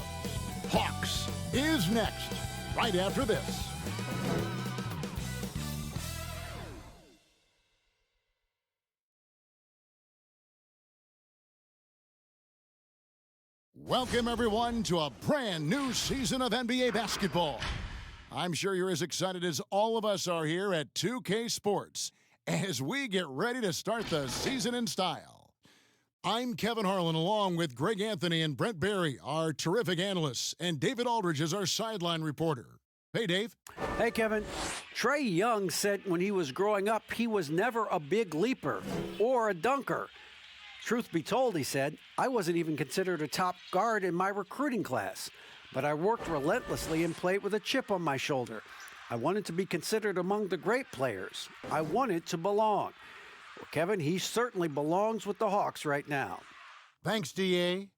Hawks is next, right after this. Welcome, everyone, to a brand new season of NBA basketball. I'm sure you're as excited as all of us are here at 2K Sports as we get ready to start the season in style. I'm Kevin Harlan, along with Greg Anthony and Brent Barry, our terrific analysts, and David Aldridge is our sideline reporter. Hey, Dave. Hey, Kevin. Trae Young said when he was growing up, he was never a big leaper or a dunker. Truth be told, he said, I wasn't even considered a top guard in my recruiting class, but I worked relentlessly and played with a chip on my shoulder. I wanted to be considered among the great players. I wanted to belong. Well, Kevin, he certainly belongs with the Hawks right now. Thanks, DA.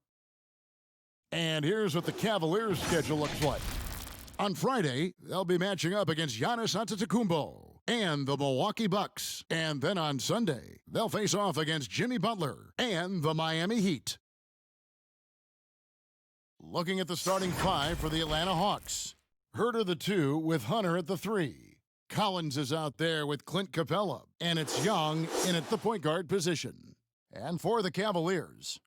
And here's what the Cavaliers' schedule looks like. On Friday, they'll be matching up against Giannis Antetokounmpo and the Milwaukee Bucks. And then on Sunday, they'll face off against Jimmy Butler and the Miami Heat. Looking at the starting five for the Atlanta Hawks. Herter the 2 with Hunter at the 3. Collins is out there with Clint Capella, and it's Young in at the point guard position. And for the Cavaliers,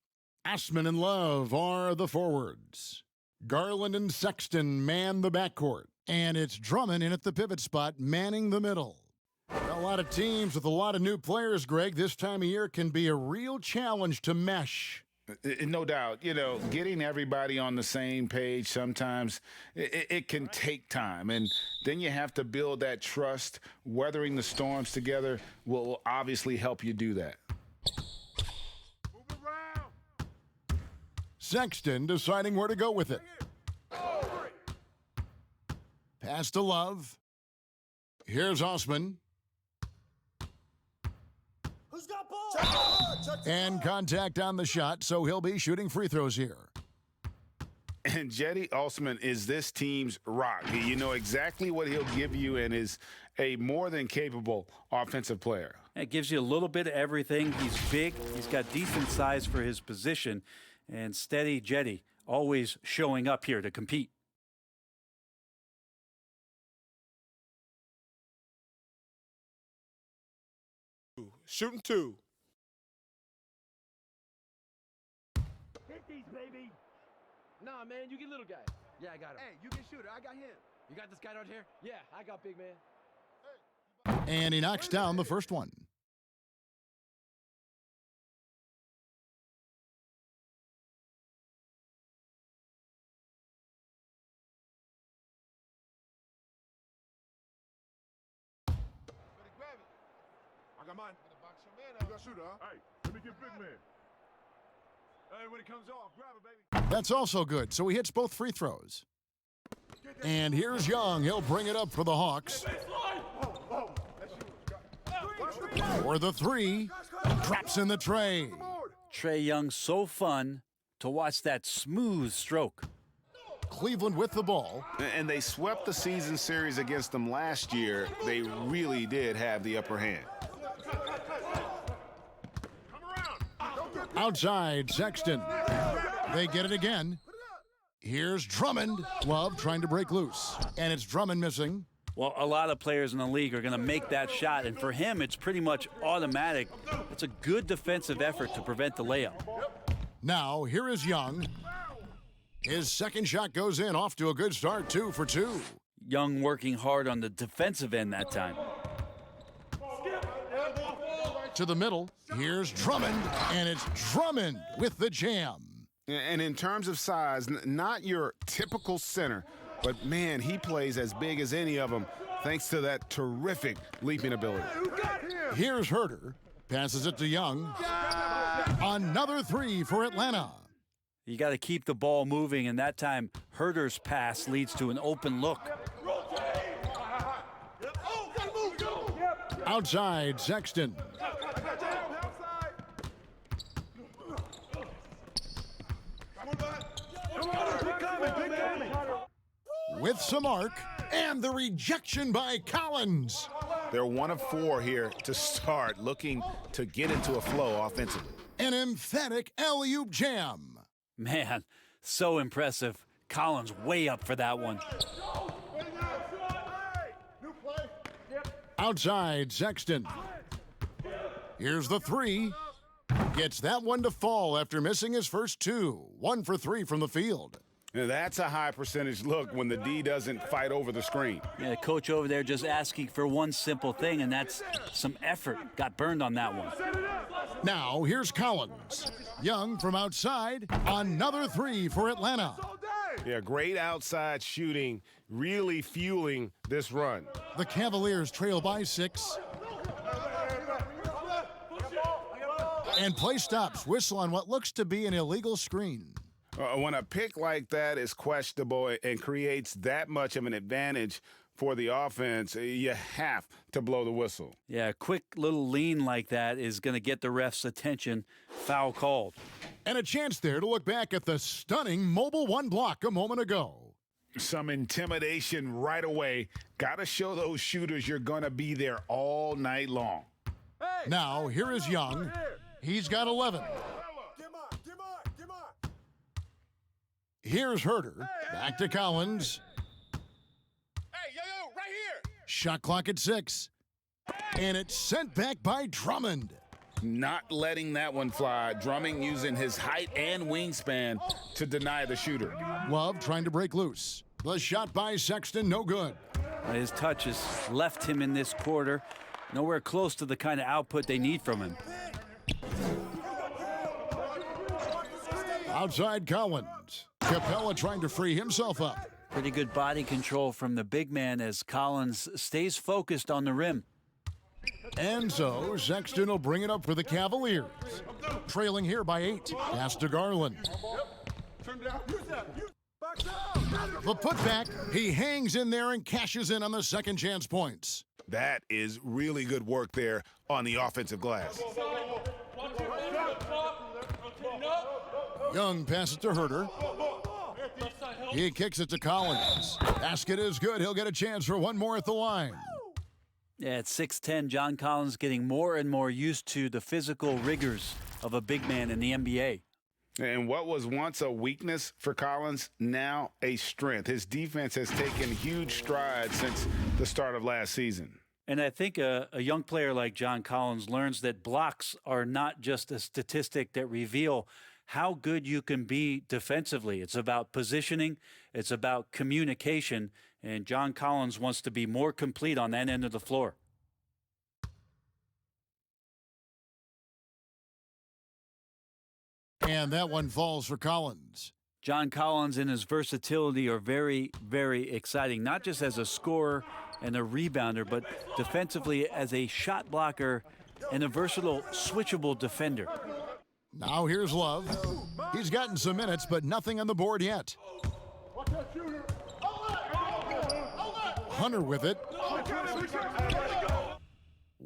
Asman and Love are the forwards. Garland and Sexton man the backcourt, and it's Drummond in at the pivot spot, manning the middle. A lot of teams with a lot of new players, Greg, this time of year can be a real challenge to mesh. No doubt. You know, getting everybody on the same page sometimes, it can take time. And then you have to build that trust. Weathering the storms together will obviously help you do that. Sexton deciding where to go with it. Pass to Love. Here's Osman. Who's got ball? And contact on the shot, so he'll be shooting free throws here. And Jetty Osman is this team's rock. You know exactly what he'll give you and is a more than capable offensive player. It gives you a little bit of everything. He's big. He's got decent size for his position. And steady Jetty, always showing up here to compete. Shooting 2. Hit these, baby. Nah, man, you get little guy. Yeah, I got him. Hey, you get shooter. I got him. You got this guy right here? Yeah, I got big man. And he knocks down the first one. I got mine. You got shooter, huh? Hey, let me get big man. Hey, when it comes off, grab it, baby. That's also good, so he hits both free throws. And here's Young. He'll bring it up for the Hawks. For the three, drops in the tray. Trae Young, so fun to watch that smooth stroke. Cleveland with the ball. And they swept the season series against them last year. They really did have the upper hand. Outside, Sexton. They get it again. Here's Drummond. Love trying to break loose. And it's Drummond missing. Well, a lot of players in the league are going to make that shot, and for him, it's pretty much automatic. It's a good defensive effort to prevent the layup. Now, here is Young. His second shot goes in, off to a good start, 2 for 2. Young working hard on the defensive end that time. To the middle, here's Drummond, and it's Drummond with the jam. And in terms of size, not your typical center, but man, he plays as big as any of them thanks to that terrific leaping ability. Here's Herter, passes it to Young. Another 3 for Atlanta. You got to keep the ball moving, and that time Herter's pass leads to an open look. Outside, Sexton. With some arc, and the rejection by Collins. They're 1 of 4 here to start, looking to get into a flow offensively. An emphatic alley-oop jam. Man, so impressive. Collins way up for that one. Outside, Sexton. Here's the 3. Gets that one to fall after missing his first 2. 1 for 3 from the field. Now that's a high percentage look when the D doesn't fight over the screen. Yeah, the coach over there just asking for one simple thing, and that's some effort. Got burned on that one. Now, here's Collins. Young from outside. Another 3 for Atlanta. Yeah, great outside shooting, really fueling this run. The Cavaliers trail by 6. And play stops. Whistle on what looks to be an illegal screen. When a pick like that is questionable and creates that much of an advantage for the offense, you have to blow the whistle. Yeah, a quick little lean like that is going to get the ref's attention. Foul called. And a chance there to look back at the stunning Mobile 1 block a moment ago. Some intimidation right away. Got to show those shooters you're going to be there all night long. Now, here is Young. He's got 11. Here's Herter. Back to Collins. Hey, yo, right here. Shot clock at 6. And it's sent back by Drummond. Not letting that one fly. Drummond using his height and wingspan to deny the shooter. Love trying to break loose. The shot by Sexton, no good. His touch has left him in this quarter. Nowhere close to the kind of output they need from him. Outside Collins. Capella trying to free himself up. Pretty good body control from the big man as Collins stays focused on the rim. And so Sexton will bring it up for the Cavaliers. Trailing here by 8. Pass to Garland. The putback. He hangs in there and cashes in on the second chance points. That is really good work there on the offensive glass. Young passes to Herter. He kicks it to Collins. Basket is good. He'll get a chance for one more at the line. Yeah, at 6'10", John Collins getting more and more used to the physical rigors of a big man in the NBA. And what was once a weakness for Collins, now a strength. His defense has taken huge strides since the start of last season. And I think a young player like John Collins learns that blocks are not just a statistic that reveal how good you can be defensively. It's about positioning. It's about communication. And John Collins wants to be more complete on that end of the floor. And that one falls for Collins. John Collins and his versatility are very, very exciting, not just as a scorer and a rebounder, but defensively as a shot blocker and a versatile, switchable defender. Now here's Love. He's gotten some minutes, but nothing on the board yet. Hunter with it.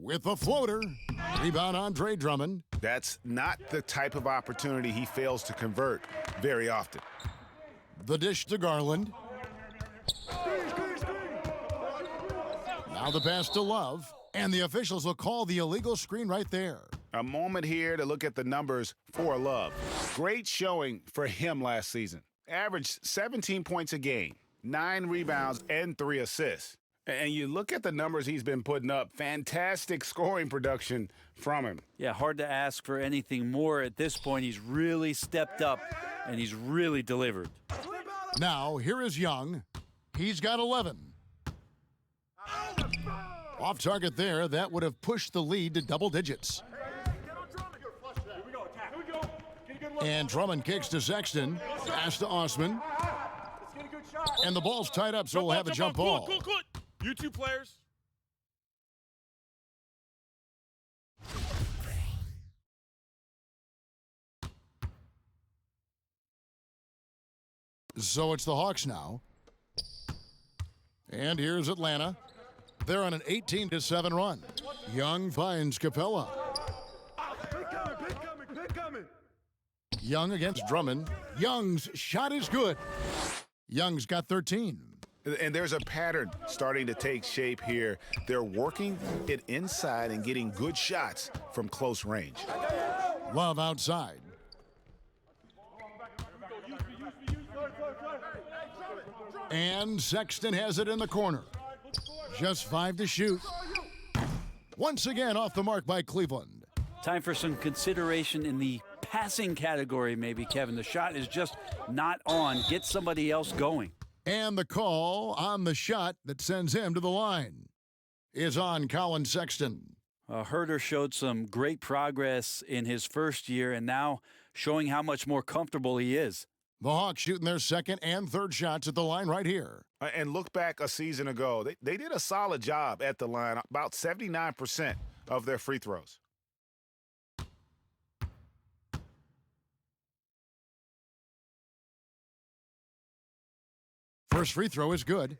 with a floater. Rebound, Andre Drummond. That's not the type of opportunity he fails to convert very often. The dish to Garland. Now the pass to Love. And the officials will call the illegal screen right there. A moment here to look at the numbers for Love. Great showing for him last season. Averaged 17 points a game, 9 rebounds, and 3 assists. And you look at the numbers he's been putting up, fantastic scoring production from him. Yeah, hard to ask for anything more at this point. He's really stepped up, and he's really delivered. Now, here is Young. He's got 11. Off target there, that would have pushed the lead to double digits. And Drummond kicks to Sexton. Pass to Osman. And the ball's tied up, so we'll have a jump ball. Cool. You two players. So it's the Hawks now. And here's Atlanta. They're on an 18-7 run. Young finds Capella. Young against Drummond. Young's shot is good. Young's got 13. And there's a pattern starting to take shape here. They're working it inside and getting good shots from close range. Love outside. And Sexton has it in the corner. Just 5 to shoot. Once again off the mark by Cleveland. Time for some consideration in the passing category, maybe, Kevin. The shot is just not on. Get somebody else going. And the call on the shot that sends him to the line is on Colin Sexton. Herder showed some great progress in his first year and now showing how much more comfortable he is. The Hawks shooting their second and third shots at the line right here. And look back a season ago. They did a solid job at the line, about 79% of their free throws. First free throw is good.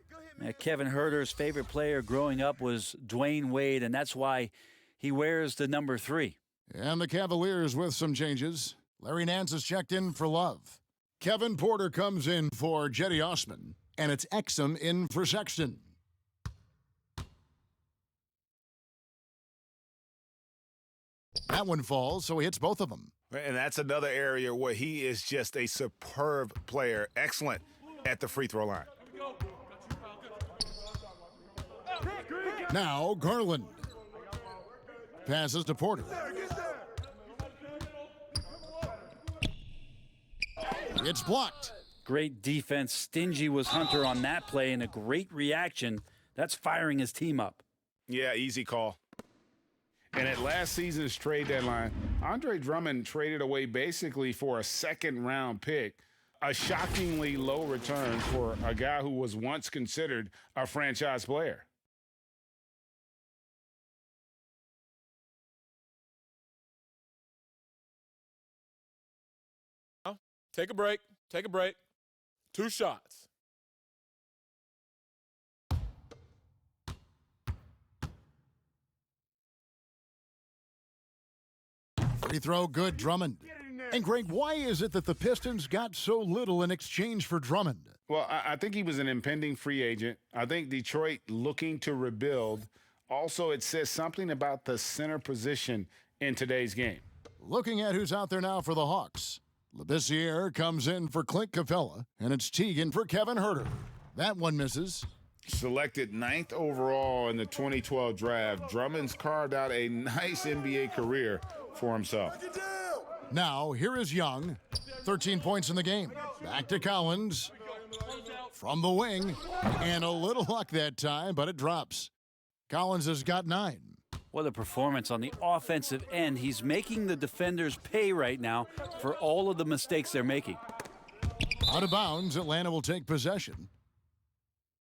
Kevin Herder's favorite player growing up was Dwayne Wade, and that's why he wears the number 3. And the Cavaliers with some changes. Larry Nance is checked in for Love. Kevin Porter comes in for Jetty Osman, and it's Exum in for Sexton. That one falls, so he hits both of them. And that's another area where he is just a superb player, excellent at the free throw line. Now Garland passes to Porter. It's blocked. Great defense. Stingy was Hunter on that play, and a great reaction. That's firing his team up. Yeah, easy call. And at last season's trade deadline, Andre Drummond traded away basically for a second-round pick, a shockingly low return for a guy who was once considered a franchise player. Take a break. 2 shots. Free throw good, Drummond. And Greg, why is it that the Pistons got so little in exchange for Drummond? Well, I think he was an impending free agent. I think Detroit looking to rebuild. Also, it says something about the center position in today's game. Looking at who's out there now for the Hawks. Labissiere comes in for Clint Capella, and it's Teagan for Kevin Herder. That one misses. Selected 9th overall in the 2012 draft, Drummond's carved out a nice NBA career for himself. Now, here is Young. 13 points in the game. Back to Collins. From the wing. And a little luck that time, but it drops. Collins has got 9. What a performance on the offensive end. He's making the defenders pay right now for all of the mistakes they're making. Out of bounds, Atlanta will take possession.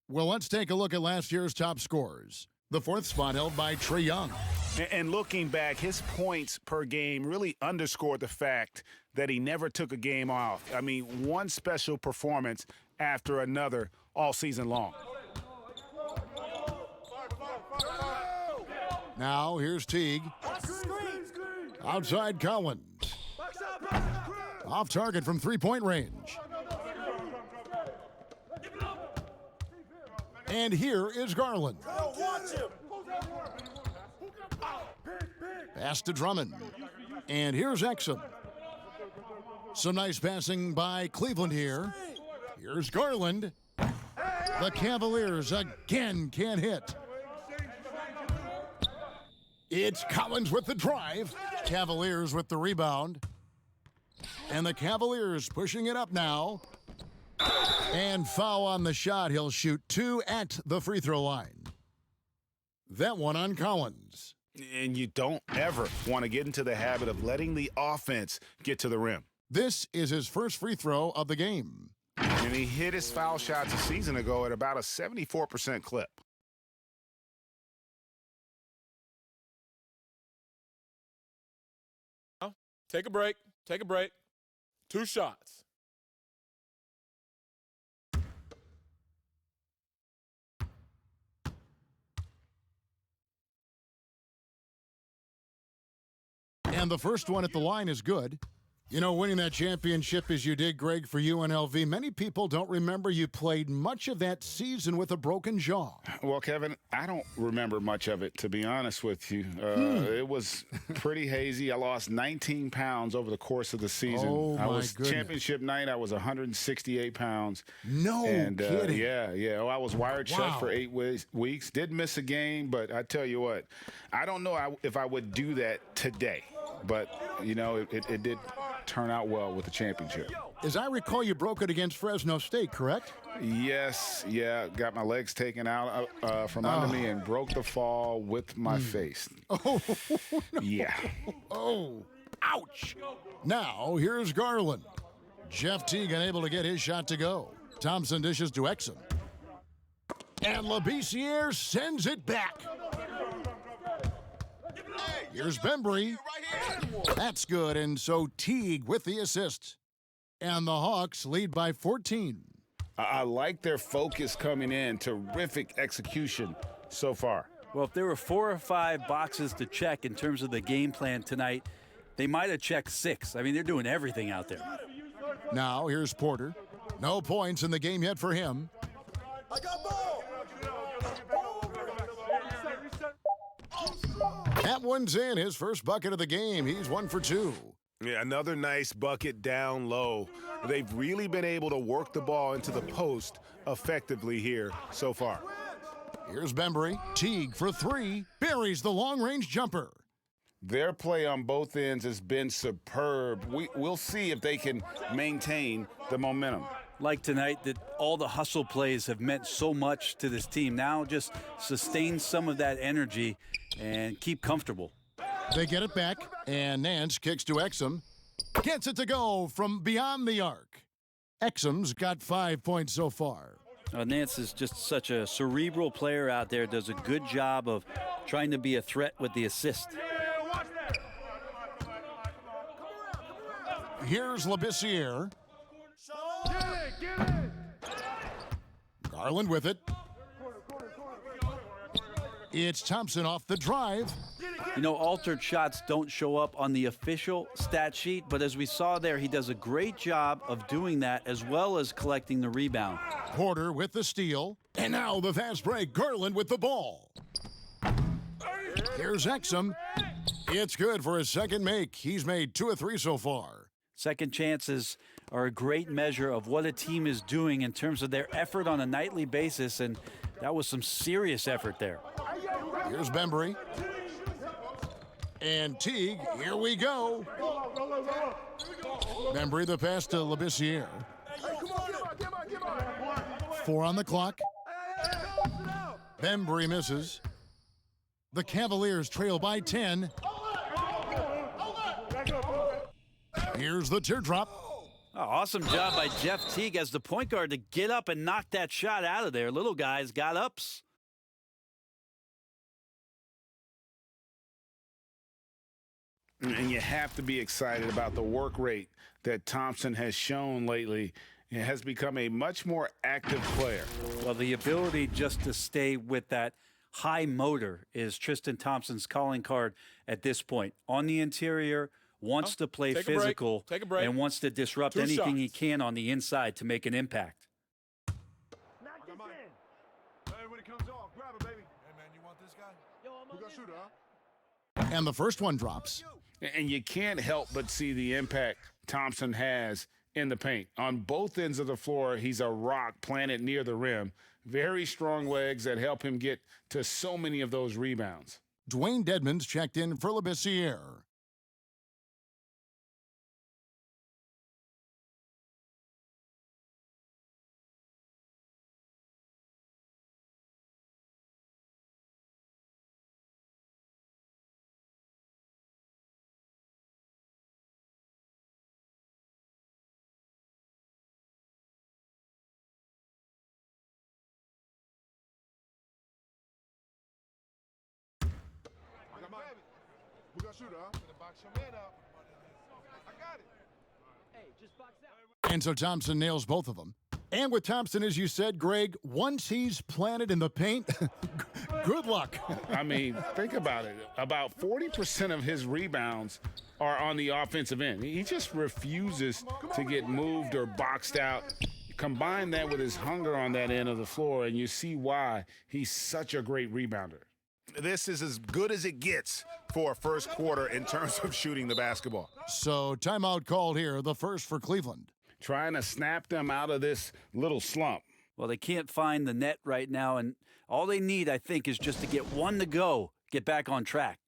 Well, let's take a look at last year's top scorers. The 4th spot held by Trae Young. And looking back, his points per game really underscored the fact that he never took a game off. I mean, one special performance after another all season long. Now here's Teague. Outside Collins. Off target from three-point range. And here is Garland. Pass to Drummond. And here's Exum. Some nice passing by Cleveland here. Here's Garland. The Cavaliers again can't hit. It's Collins with the drive. Cavaliers with the rebound. And the Cavaliers pushing it up now. And foul on the shot. He'll shoot 2 at the free throw line. That one on Collins. And you don't ever want to get into the habit of letting the offense get to the rim. This is his first free throw of the game. And he hit his foul shots a season ago at about a 74% clip. Take a break. Take a break. 2 shots. And the first one at the line is good. You know, winning that championship as you did, Greg, for UNLV, many people don't remember you played much of that season with a broken jaw. Well, Kevin, I don't remember much of it, to be honest with you. It was pretty hazy. I lost 19 pounds over the course of the season. Oh, I my was goodness. championship night. I was 168 pounds. No kidding. Yeah. Oh, I was wired shut for 8 weeks. Did miss a game, but I tell you what, I don't know if I would do that today. But, you know, it did turn out well with the championship. As I recall, you broke it against Fresno State, correct? Yes, yeah. Got my legs taken out from under me and broke the fall with my face. Oh, no. Yeah. Oh, ouch. Now, here's Garland. Jeff Teague unable to get his shot to go. Thompson dishes to Exum. And Labissiere sends it back. Here's Bembry. That's good, and so Teague with the assist. And the Hawks lead by 14. I like their focus coming in. Terrific execution so far. Well, if there were 4 or 5 boxes to check in terms of the game plan tonight, they might have checked 6. I mean, they're doing everything out there. Now, here's Porter. No points in the game yet for him. I got ball. That one's in, his first bucket of the game. He's 1 for 2. Yeah, another nice bucket down low. They've really been able to work the ball into the post effectively here so far. Here's Bembry. Teague for 3. Buries the long-range jumper. Their play on both ends has been superb. We'll see if they can maintain the momentum. Like tonight, that all the hustle plays have meant so much to this team. Now just sustain some of that energy and keep comfortable. They get it back, and Nance kicks to Exum. Gets it to go from beyond the arc. Exum's got 5 points so far. Nance is just such a cerebral player out there, does a good job of trying to be a threat with the assist. Here's Labissiere. Garland with it. It's Thompson off the drive. You know, altered shots don't show up on the official stat sheet, but as we saw there, he does a great job of doing that as well as collecting the rebound. Porter with the steal. And now the fast break. Garland with the ball. Here's Exum. It's good for his second make. He's made 2 of 3 so far. Second chances are a great measure of what a team is doing in terms of their effort on a nightly basis, and that was some serious effort there. Here's Bembry. And Teague, here we go. Bembry the pass to Labissiere. 4 on the clock. Bembry misses. The Cavaliers trail by 10. Here's the teardrop. Oh, awesome job by Jeff Teague as the point guard to get up and knock that shot out of there. Little guys got ups. And you have to be excited about the work rate that Thompson has shown lately. He has become a much more active player. Well, the ability just to stay with that high motor is Tristan Thompson's calling card at this point. On the interior, wants to play physical and wants to disrupt anything he can on the inside to make an impact. Hey, when it comes off, grab it, baby. Hey, man, you want this guy? Yo, I'm gonna shoot, huh? And the first one drops. And you can't help but see the impact Thompson has in the paint. On both ends of the floor, he's a rock planted near the rim. Very strong legs that help him get to so many of those rebounds. Dwayne Dedmon's checked in for LeBissiere. We got shooter, huh? Gonna box your man up. I got it. Hey, just box out. And so Thompson nails both of them. And with Thompson, as you said, Greg, once he's planted in the paint, good luck. I mean, think about it. About 40% of his rebounds are on the offensive end. He just refuses to get moved or boxed out. Combine that with his hunger on that end of the floor, and you see why he's such a great rebounder. This is as good as it gets for a first quarter in terms of shooting the basketball. So timeout called here, the first for Cleveland. Trying to snap them out of this little slump. Well, they can't find the net right now, and all they need, I think, is just to get one to go, get back on track.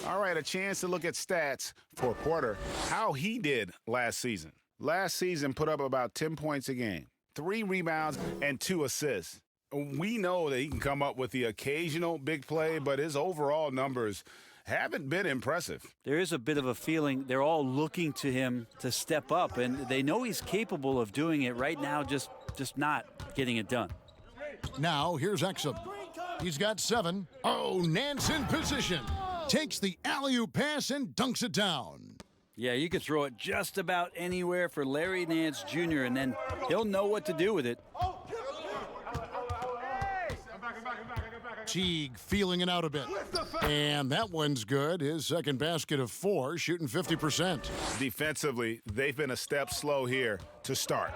All right, a chance to look at stats for Porter, how he did last season. Last season put up about 10 points a game, 3 rebounds, and 2 assists. We know that he can come up with the occasional big play, but his overall numbers haven't been impressive. There is a bit of a feeling they're all looking to him to step up, and they know he's capable of doing it right now, just not getting it done. Now, here's Exum. He's got 7. Oh, Nance in position. Takes the alley-oop pass and dunks it down. Yeah, you could throw it just about anywhere for Larry Nance Jr., and then he'll know what to do with it. Teague feeling it out a bit. And that one's good. His second basket of 4, shooting 50%. Defensively, they've been a step slow here to start.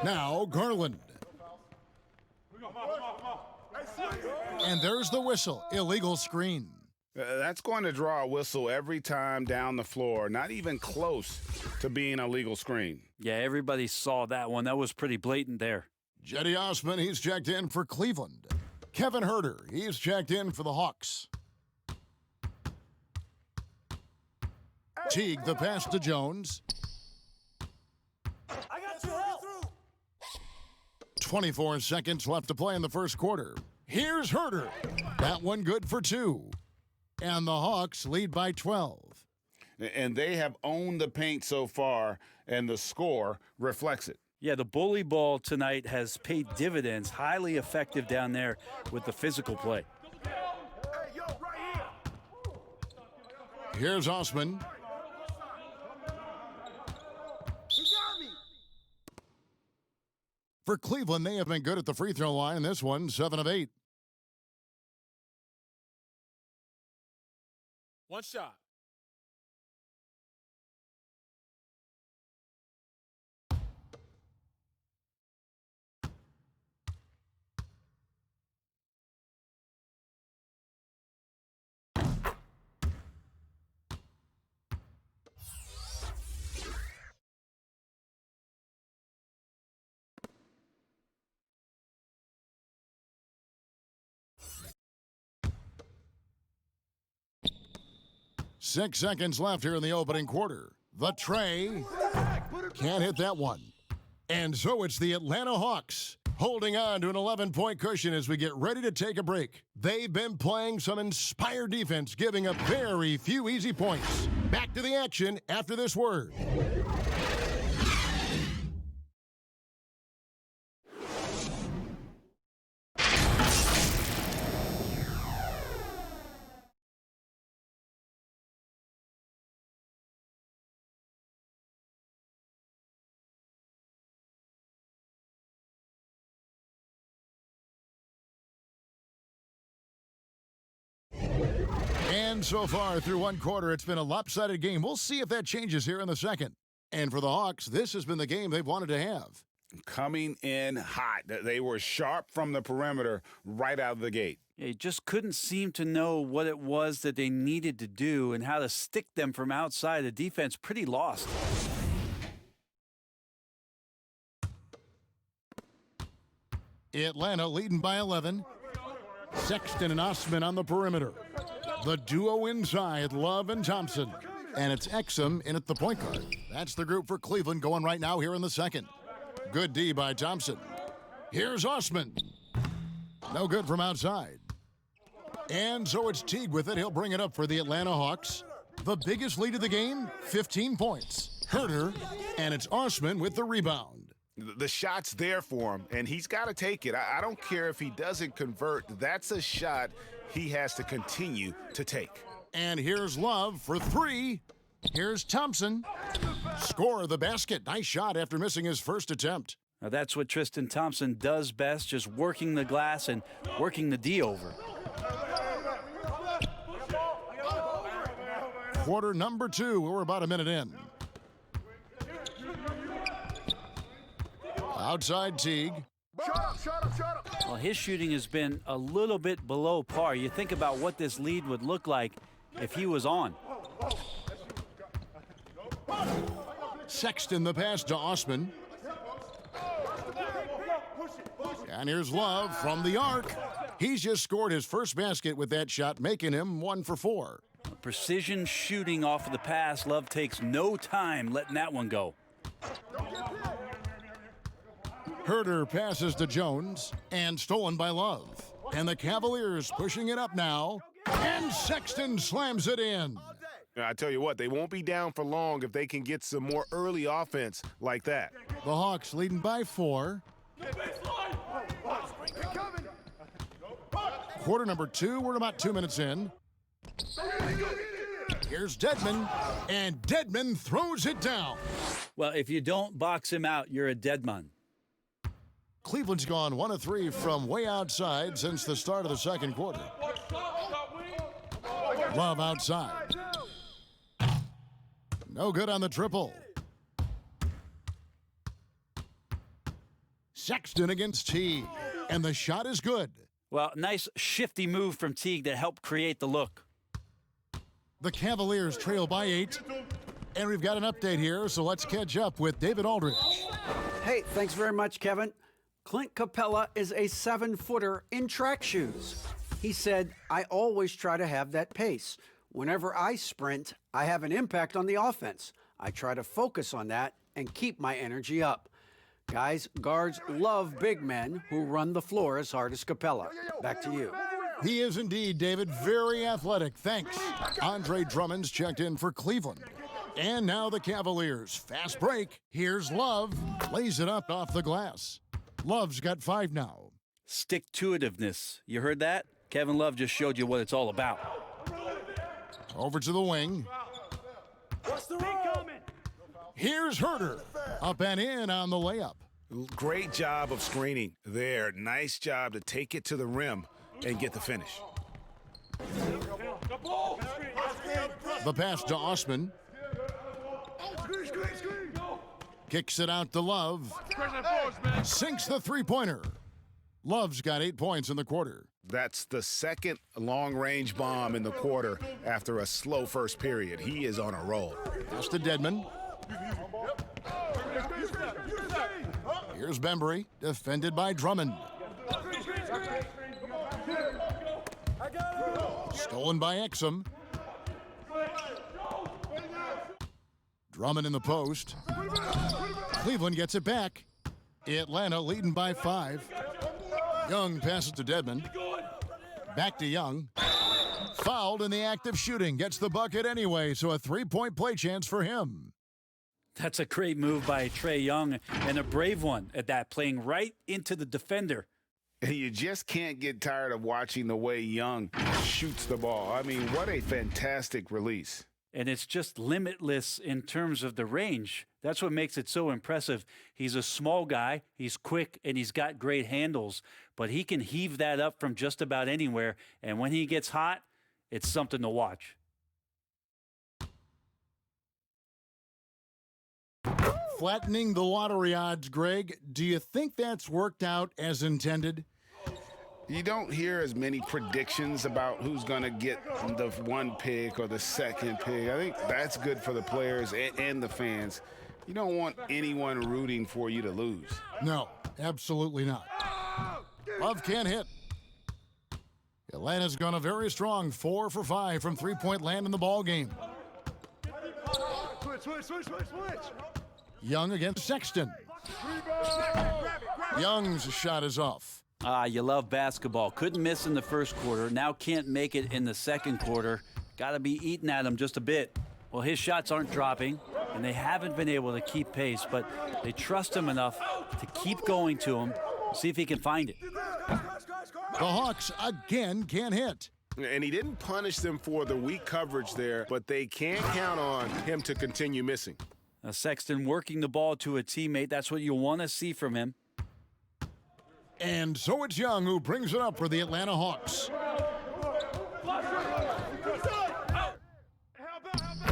Now, Garland. And there's the whistle. Illegal screen. That's going to draw a whistle every time down the floor. Not even close to being a legal screen. Yeah, everybody saw that one. That was pretty blatant there. Jetty Osman, he's checked in for Cleveland. Kevin Herter, he's checked in for the Hawks. Teague, the pass to Jones. I got you help. 24 seconds left to play in the first quarter. Here's Herter. That one good for 2. And the Hawks lead by 12. And they have owned the paint so far, and the score reflects it. Yeah, the bully ball tonight has paid dividends. Highly effective down there with the physical play. Here's Osman. For Cleveland, they have been good at the free throw line. This one, 7 of 8. One shot. 6 seconds left here in the opening quarter. The tray. Can't hit that one. And so it's the Atlanta Hawks holding on to an 11-point cushion as we get ready to take a break. They've been playing some inspired defense, giving up very few easy points. Back to the action after this word. And so far through one quarter, it's been a lopsided game. We'll see if that changes here in the second. And for the Hawks, this has been the game they've wanted to have. Coming in hot. They were sharp from the perimeter right out of the gate. They just couldn't seem to know what it was that they needed to do and how to stick them from outside. The defense pretty lost. Atlanta leading by 11. Sexton and Osman on the perimeter. The duo inside, Love and Thompson. And it's Exum in at the point guard. That's the group for Cleveland going right now here in the second. Good D by Thompson. Here's Osman. No good from outside. And so it's Teague with it. He'll bring it up for the Atlanta Hawks. The biggest lead of the game, 15 points. Herter, and it's Osman with the rebound. The shot's there for him, and he's got to take it. I don't care if he doesn't convert. That's a shot he has to continue to take. And here's Love for three. Here's Thompson. Score the basket. Nice shot after missing his first attempt. Now that's what Tristan Thompson does best, just working the glass and working the D over. Quarter number 2. We're about a minute in. Outside Teague. Well, his shooting has been a little bit below par. You think about what this lead would look like if he was on. Sexton the pass to Osman. And here's Love from the arc. He's just scored his first basket with that shot, making him 1 for 4. Precision shooting off of the pass. Love takes no time letting that one go. Herter passes to Jones, and stolen by Love. And the Cavaliers pushing it up now, and Sexton slams it in. I tell you what, they won't be down for long if they can get some more early offense like that. The Hawks leading by 4. Quarter number 2, we're about 2 minutes in. Here's Dedmon, and Dedmon throws it down. Well, if you don't box him out, you're a dead man. Cleveland's gone 1 of 3 from way outside since the start of the second quarter. Love outside. No good on the triple. Sexton against Teague, and the shot is good. Well, nice shifty move from Teague that helped create the look. The Cavaliers trail by 8, and we've got an update here, so let's catch up with David Aldridge. Hey, thanks very much, Kevin. Clint Capella is a 7-footer in track shoes. He said, I always try to have that pace. Whenever I sprint, I have an impact on the offense. I try to focus on that and keep my energy up. Guys, guards love big men who run the floor as hard as Capella. Back to you. He is indeed, David, very athletic. Thanks. Andre Drummond's checked in for Cleveland. And now the Cavaliers. Fast break. Here's Love. Lays it up off the glass. Love's got 5 now. Stick-to-itiveness. You heard that? Kevin Love just showed you what it's all about. Over to the wing. Here's Herter. Up and in on the layup. Great job of screening there. Nice job to take it to the rim and get the finish. The pass to Osman. Kicks it out to Love. Sinks the three-pointer. Love's got 8 points in the quarter. That's the second long-range bomb in the quarter after a slow first period. He is on a roll. Pass to Dedmon. Here's Bembry, defended by Drummond. Stolen by Exum. Drummond in the post. Cleveland gets it back. Atlanta leading by 5. Young passes to Dedmon. Back to Young. Fouled in the act of shooting. Gets the bucket anyway, so a 3-point play chance for him. That's a great move by Trae Young, and a brave one at that, playing right into the defender. And you just can't get tired of watching the way Young shoots the ball. I mean, what a fantastic release. And it's just limitless in terms of the range. That's what makes it so impressive. He's a small guy, he's quick, and he's got great handles, but he can heave that up from just about anywhere, and when he gets hot, it's something to watch. Flattening the lottery odds, Greg. Do you think that's worked out as intended? You don't hear as many predictions about who's going to get the 1 pick or the 2nd pick. I think that's good for the players and the fans. You don't want anyone rooting for you to lose. No, absolutely not. Love can't hit. Atlanta's gone a very strong 4 for 5 from three-point land in the ball game. Switch. Young against Sexton. Young's shot is off. You love basketball. Couldn't miss in the first quarter. Now can't make it in the second quarter. Got to be eating at him just a bit. Well, his shots aren't dropping, and they haven't been able to keep pace, but they trust him enough to keep going to him, see if he can find it. The Hawks again can't hit. And he didn't punish them for the weak coverage there, but they can't count on him to continue missing. Sexton working the ball to a teammate. That's what you want to see from him. And so it's Young who brings it up for the Atlanta Hawks.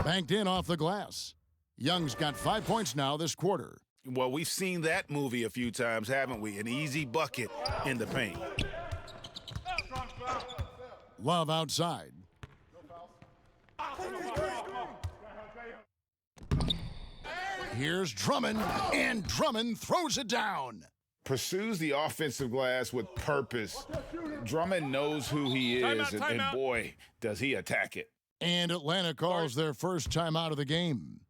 Banked in off the glass. Young's got 5 points now this quarter. Well, we've seen that movie a few times, haven't we? An easy bucket in the paint. Love outside. Here's Drummond, and Drummond throws it down. Pursues the offensive glass with purpose. Drummond knows who he is, and boy, does he attack it. And Atlanta calls their first timeout of the game.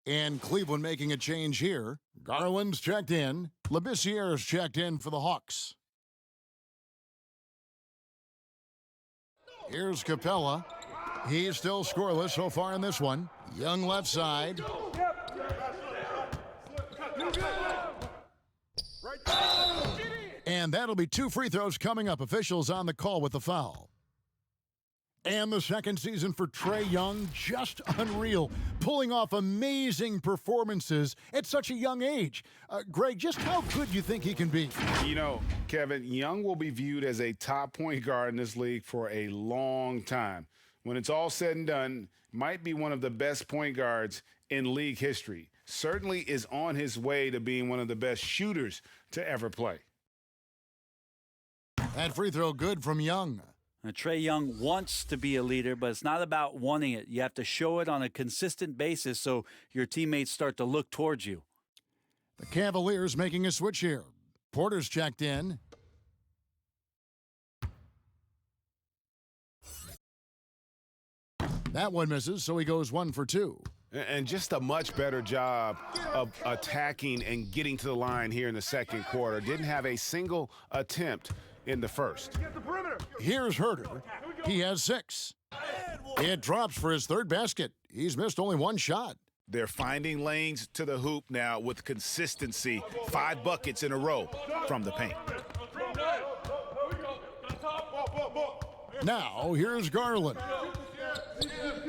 And Cleveland making a change here. Garland's checked in. Labissiere's checked in for the Hawks. Here's Capella. He's still scoreless so far in this one. Young left side. And that'll be 2 free throws coming up. Officials on the call with the foul. And the second season for Trae Young, just unreal. Pulling off amazing performances at such a young age. Greg, just how good do you think he can be? You know, Kevin, Young will be viewed as a top point guard in this league for a long time. When it's all said and done, might be one of the best point guards in league history. Certainly is on his way to being one of the best shooters to ever play. That free throw good from Young. Trae Young wants to be a leader, but it's not about wanting it. You have to show it on a consistent basis so your teammates start to look towards you. The Cavaliers making a switch here. Porter's checked in. That one misses, so he goes 1 for 2. And just a much better job of attacking and getting to the line here in the second quarter. Didn't have a single attempt in the first. Here's Herter. He has 6. It drops for his third basket. He's missed only one shot. They're finding lanes to the hoop now with consistency. 5 buckets in a row from the paint. Now, here's Garland.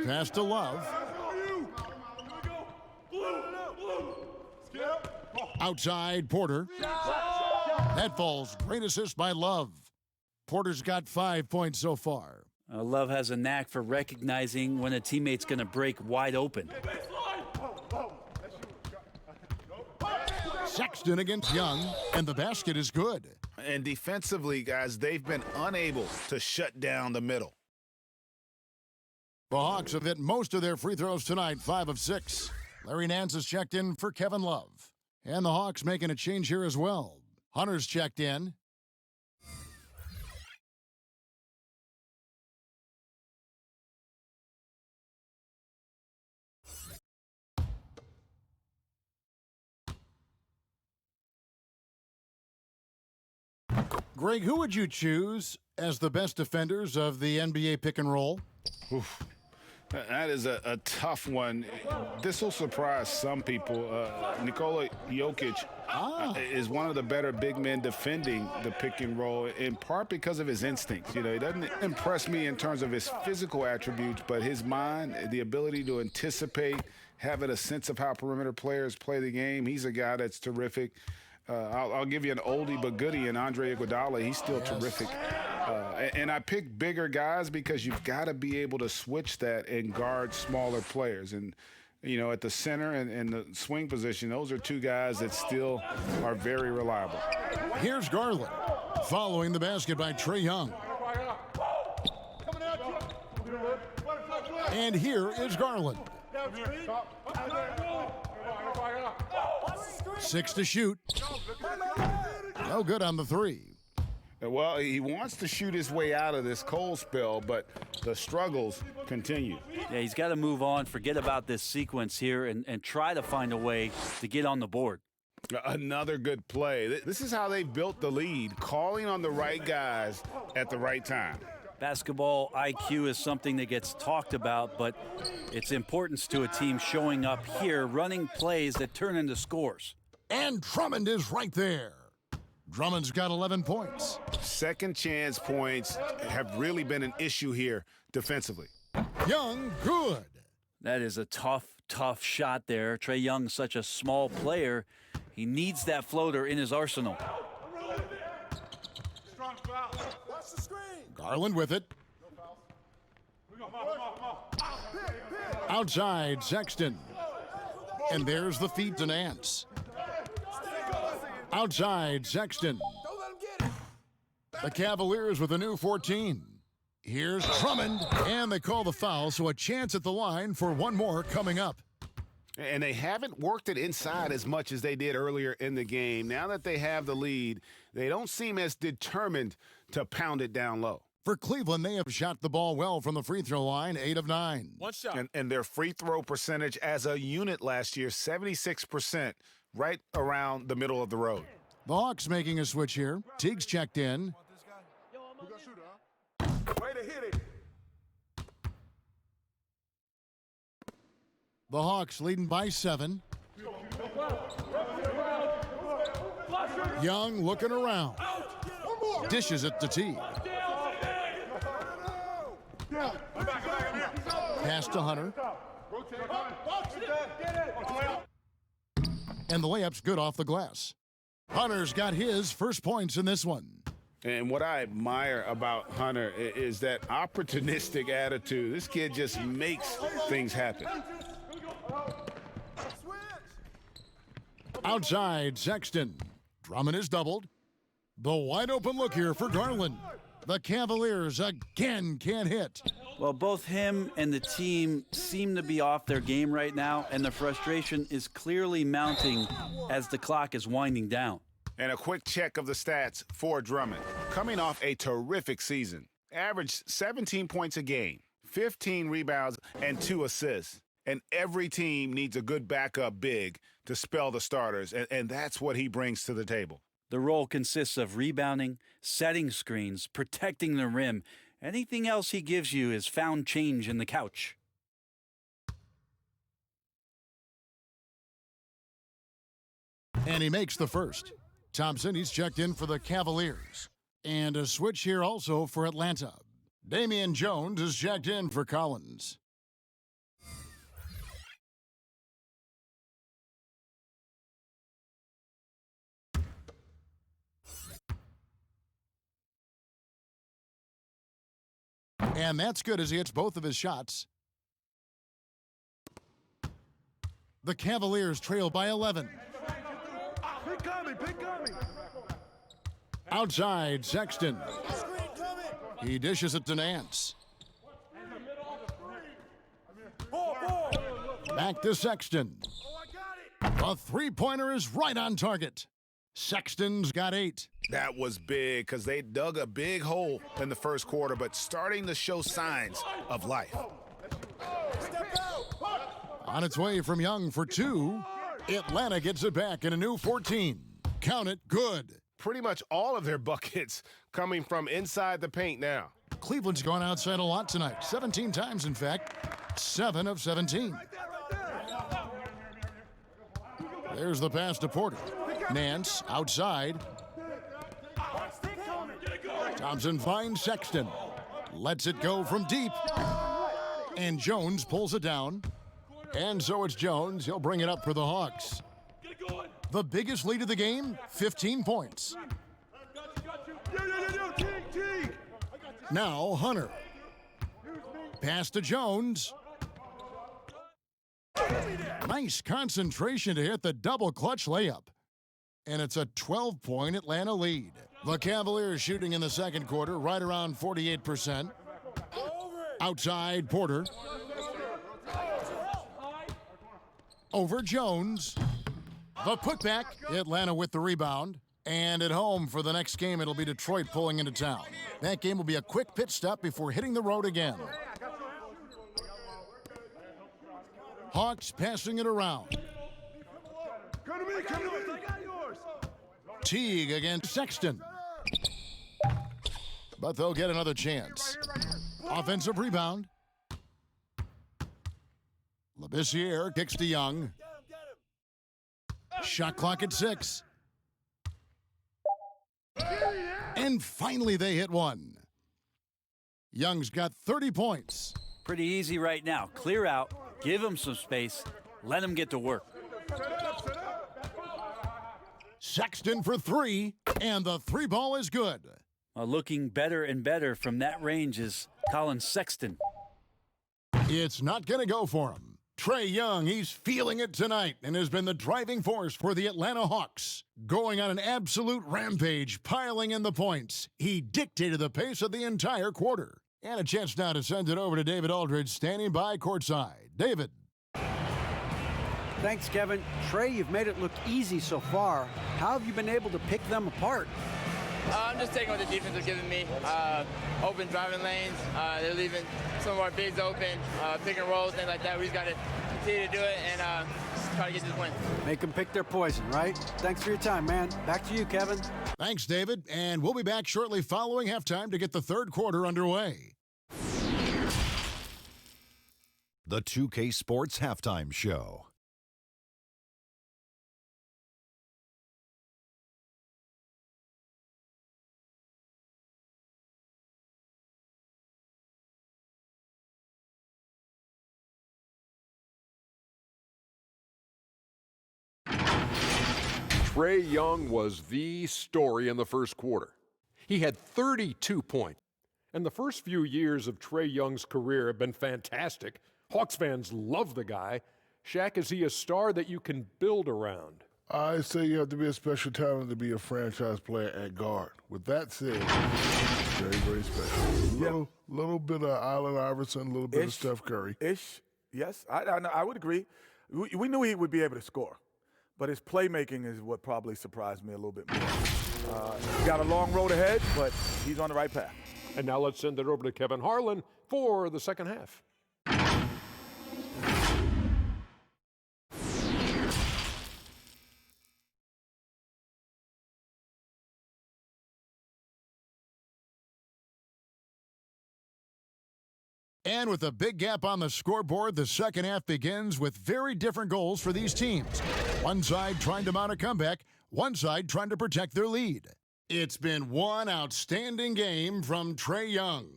Pass to Love. Outside, Porter. That falls. Great assist by Love. Porter's got 5 points so far. Love has a knack for recognizing when a teammate's going to break wide open. Sexton against Young, and the basket is good. And defensively, guys, they've been unable to shut down the middle. The Hawks have hit most of their free throws tonight, 5 of 6. Larry Nance has checked in for Kevin Love. And the Hawks making a change here as well. Hunter's checked in. Greg, who would you choose as the best defenders of the NBA pick and roll? Oof. That is a tough one. This will surprise some people. Nikola Jokic is one of the better big men defending the pick and roll, in part because of his instincts. You know, he doesn't impress me in terms of his physical attributes, but his mind, the ability to anticipate, having a sense of how perimeter players play the game. He's a guy that's terrific. I'll give you an oldie but goodie in Andre Iguodala. He's still terrific. And I pick bigger guys because you've got to be able to switch that and guard smaller players. And, you know, at the center and the swing position, those are 2 guys that still are very reliable. Here's Garland, following the basket by Trae Young. And here is Garland. 6 to shoot. No good on the 3. Well, he wants to shoot his way out of this cold spell, but the struggles continue. Yeah, he's got to move on, forget about this sequence here, and try to find a way to get on the board. Another good play. This is how they built the lead, calling on the right guys at the right time. Basketball IQ is something that gets talked about, but its importance to a team showing up here, running plays that turn into scores. And Drummond is right there. Drummond's got 11 points. Second chance points have really been an issue here defensively. Young, good. That is a tough shot there. Trae Young's such a small player. He needs that floater in his arsenal. Garland with it. Outside, Sexton. And there's the feed to Nance. Outside, Sexton. The Cavaliers with a new 14. Here's Drummond, and they call the foul, so a chance at the line for one more coming up. And they haven't worked it inside as much as they did earlier in the game. Now that they have the lead, they don't seem as determined to pound it down low. For Cleveland, they have shot the ball well from the free throw line, 8 of 9. One shot. And their free throw percentage as a unit last year, 76%, right around the middle of the road. The Hawks making a switch here. Teague's checked in. Way to hit it. The Hawks leading by 7. Young looking around. Dishes it to Teague. Pass to Hunter. And the layup's good off the glass. Hunter's got his first points in this one. And what I admire about Hunter is that opportunistic attitude. This kid just makes things happen. Outside, Sexton. Drummond is doubled. The wide open look here for Garland. The Cavaliers again can't hit. Well, both him and the team seem to be off their game right now, and the frustration is clearly mounting as the clock is winding down. And a quick check of the stats for Drummond. Coming off a terrific season. Averaged 17 points a game, 15 rebounds, and 2 assists. And every team needs a good backup big to spell the starters, and that's what he brings to the table. The role consists of rebounding, setting screens, protecting the rim, Anything else he gives you is found change in the couch. And he makes the first. Thompson, he's checked in for the Cavaliers. And a switch here also for Atlanta. Damian Jones is checked in for Collins. And that's good as he hits both of his shots. The Cavaliers trail by 11. Pick coming. Outside, Sexton. He dishes it to Nance. Back to Sexton. The three-pointer is right on target. Sexton's got 8. That was big because they dug a big hole in the first quarter, but starting to show signs of life. On its way from Young for 2. Atlanta gets it back in a new 14. Count it, good. Pretty much all of their buckets coming from inside the paint now. Cleveland's gone outside a lot tonight. 17 times, in fact. 7 of 17. There's the pass to Porter. Nance outside. Thompson finds Sexton. Lets it go from deep. And Jones pulls it down. And so it's Jones. He'll bring it up for the Hawks. The biggest lead of the game, 15 points. Now Hunter. Pass to Jones. Nice concentration to hit the double clutch layup. And it's a 12-point Atlanta lead. The Cavaliers shooting in the second quarter right around 48%. Outside, Porter. Over Jones. The putback. Atlanta with the rebound. And at home for the next game, it'll be Detroit pulling into town. That game will be a quick pit stop before hitting the road again. Hawks passing it around. Come to me. I got yours. Teague against Sexton. But they'll get another chance. Offensive rebound. Labissiere kicks to Young. Shot clock at 6. And finally they hit one. Young's got 30 points. Pretty easy right now. Clear out, give him some space, let him get to work. Sexton for 3, and the 3 ball is good. Looking better and better from that range is Colin Sexton. It's not going to go for him. Trae Young, he's feeling it tonight and has been the driving force for the Atlanta Hawks. Going on an absolute rampage, piling in the points. He dictated the pace of the entire quarter. And a chance now to send it over to David Aldridge, standing by courtside. David. Thanks, Kevin. Trae, you've made it look easy so far. How have you been able to pick them apart? I'm just taking what the defense is giving me. Open driving lanes. They're leaving some of our bigs open, pick and rolls, things like that. We just got to continue to do it and try to get this win. Make them pick their poison, right? Thanks for your time, man. Back to you, Kevin. Thanks, David. And we'll be back shortly following halftime to get the third quarter underway. The 2K Sports Halftime Show. Trae Young was the story in the first quarter. He had 32 points. And the first few years of Trae Young's career have been fantastic. Hawks fans love the guy. Shaq, is he a star that you can build around? I say you have to be a special talent to be a franchise player at guard. With that said, very, very special. Little bit of Allen Iverson, a little bit of Steph Curry. Yes, I would agree. We knew he would be able to score. But his playmaking is what probably surprised me a little bit more. He's got a long road ahead, but he's on the right path. And now let's send it over to Kevin Harlan for the second half. And with a big gap on the scoreboard, the second half begins with very different goals for these teams. One side trying to mount a comeback, one side trying to protect their lead. It's been one outstanding game from Trae Young.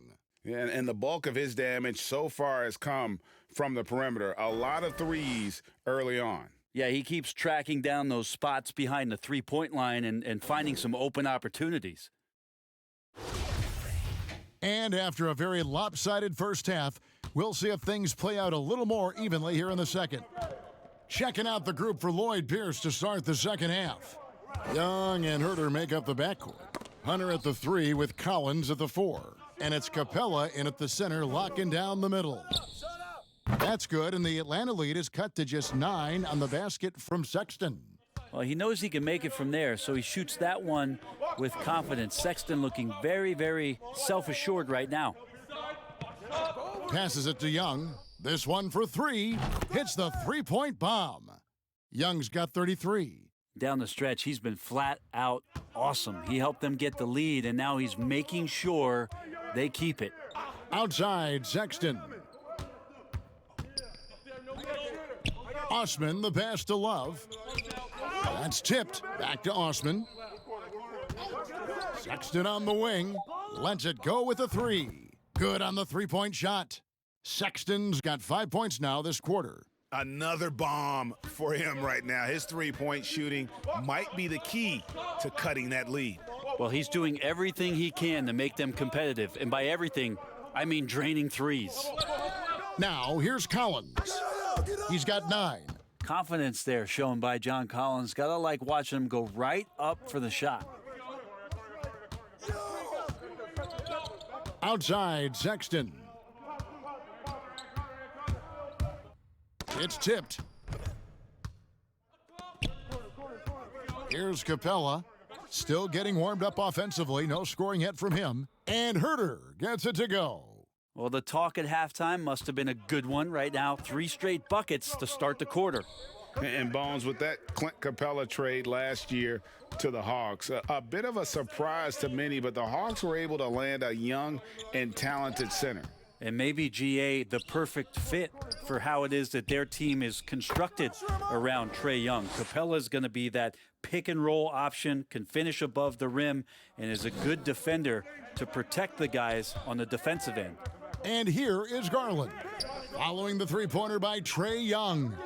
And the bulk of his damage so far has come from the perimeter. A lot of threes early on. Yeah, he keeps tracking down those spots behind the three-point line and finding some open opportunities. And after a very lopsided first half, we'll see if things play out a little more evenly here in the second. Checking out the group for Lloyd Pierce to start the second half. Young and Herter make up the backcourt. Hunter at the 3 with Collins at the 4. And it's Capella in at the center, locking down the middle. That's good, and the Atlanta lead is cut to just 9 on the basket from Sexton. Well, he knows he can make it from there, so he shoots that one with confidence. Sexton looking very, very self-assured right now. Passes it to Young. This one for 3. Hits the three-point bomb. Young's got 33. Down the stretch, he's been flat out awesome. He helped them get the lead, and now he's making sure they keep it. Outside, Sexton. Osman, the pass to Love. That's tipped. Back to Osman. Sexton on the wing. Lets it go with a 3. Good on the three-point shot. Sexton's got 5 points now this quarter. Another bomb for him right now. His three-point shooting might be the key to cutting that lead. Well, he's doing everything he can to make them competitive. And by everything, I mean draining threes. Now, here's Collins. He's got 9. Confidence there shown by John Collins. Gotta like watching him go right up for the shot. Outside, Sexton. It's tipped. Here's Capella. Still getting warmed up offensively. No scoring yet from him. And Herter gets it to go. Well, the talk at halftime must have been a good one right now. 3 straight buckets to start the quarter. And Bones, with that Clint Capella trade last year to the Hawks, a bit of a surprise to many, but the Hawks were able to land a young and talented center. And maybe GA the perfect fit for how it is that their team is constructed around Trae Young. Capella's going to be that pick and roll option, can finish above the rim, and is a good defender to protect the guys on the defensive end. And here is Garland, following the three-pointer by Trae Young.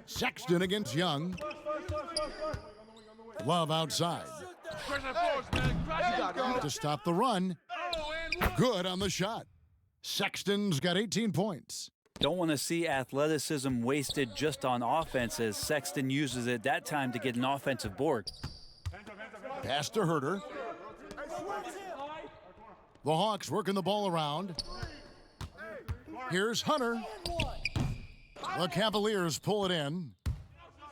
Sexton against Young. Love outside. To stop the run. Good on the shot. Sexton's got 18 points. Don't want to see athleticism wasted just on offense as Sexton uses it that time to get an offensive board. Pass to Herter. The Hawks working the ball around. Here's Hunter. The Cavaliers pull it in.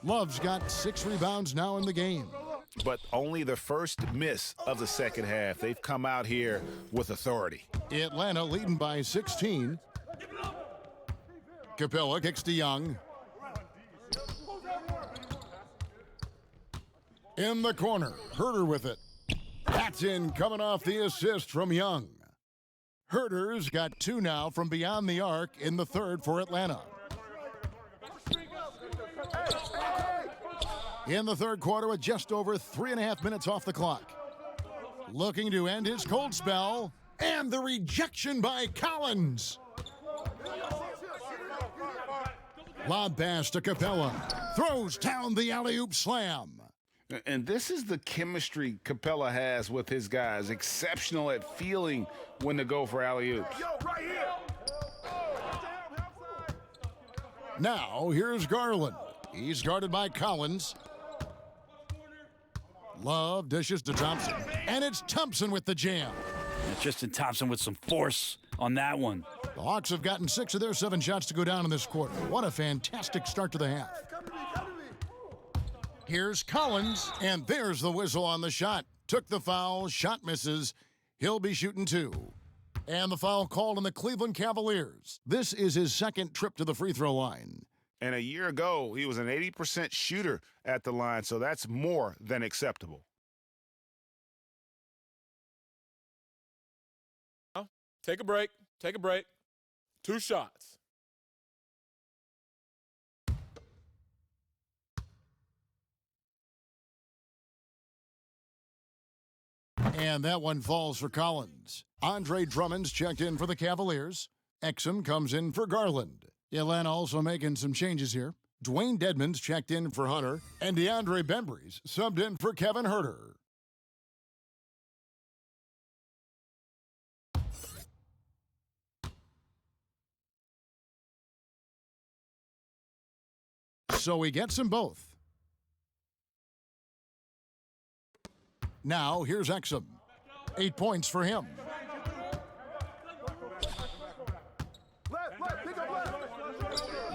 Love's got 6 rebounds now in the game. But only the first miss of the second half. They've come out here with authority. Atlanta leading by 16. Capella kicks to Young. In the corner, Herter with it. That's in, coming off the assist from Young. Herter's got 2 now from beyond the arc in the third for Atlanta. In the third quarter with just over 3.5 minutes off the clock. Looking to end his cold spell, and the rejection by Collins. Lob pass to Capella. Throws down the alley-oop slam. And this is the chemistry Capella has with his guys. Exceptional at feeling when to go for alley-oops. Now, here's Garland. He's guarded by Collins. Love dishes to Thompson. And it's Thompson with the jam. And Tristan Thompson with some force on that one. The Hawks have gotten 6 of their 7 shots to go down in this quarter. What a fantastic start to the half. Here's Collins, and there's the whistle on the shot. Took the foul, shot misses. He'll be shooting 2. And the foul called on the Cleveland Cavaliers. This is his second trip to the free throw line. And a year ago, he was an 80% shooter at the line, so that's more than acceptable. Take a break. Take a break. 2 shots. And that one falls for Collins. Andre Drummond's checked in for the Cavaliers. Exum comes in for Garland. Atlanta also making some changes here. Dwayne Dedmon's checked in for Hunter. And DeAndre Bembry's subbed in for Kevin Herter. So he gets them both. Now here's Exum. 8 points for him.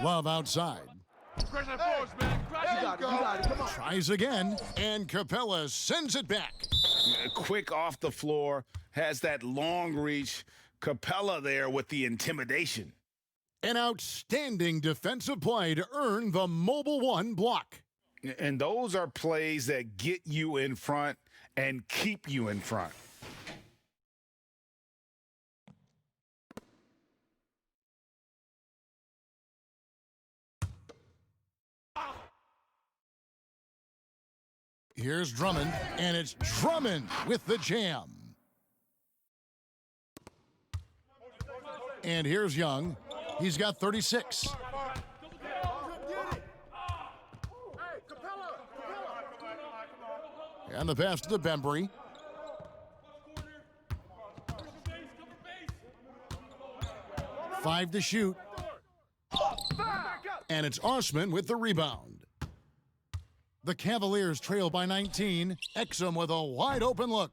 Love outside. Tries again, and Capella sends it back. Quick off the floor, has that long reach. Capella there with the intimidation. An outstanding defensive play to earn the Mobile One block. And those are plays that get you in front and keep you in front. Here's Drummond, and it's Drummond with the jam. And here's Young. He's got 36. And the pass to Bembry. Five to shoot. And it's Osman with the rebound. The Cavaliers trail by 19. Exum with a wide open look.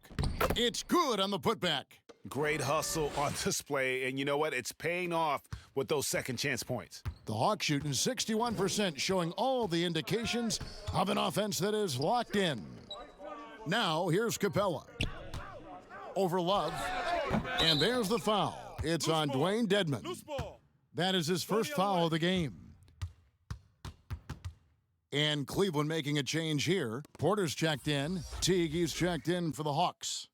It's good on the putback. Great hustle on display, and you know what? It's paying off with those second chance points. The Hawks shooting 61%, showing all the indications of an offense that is locked in. Now, here's Capella. Over Love. And there's the foul. It's on Dwayne Dedmon. That is his first foul of the game. And Cleveland making a change here. Porter's checked in. Teague's checked in for the Hawks.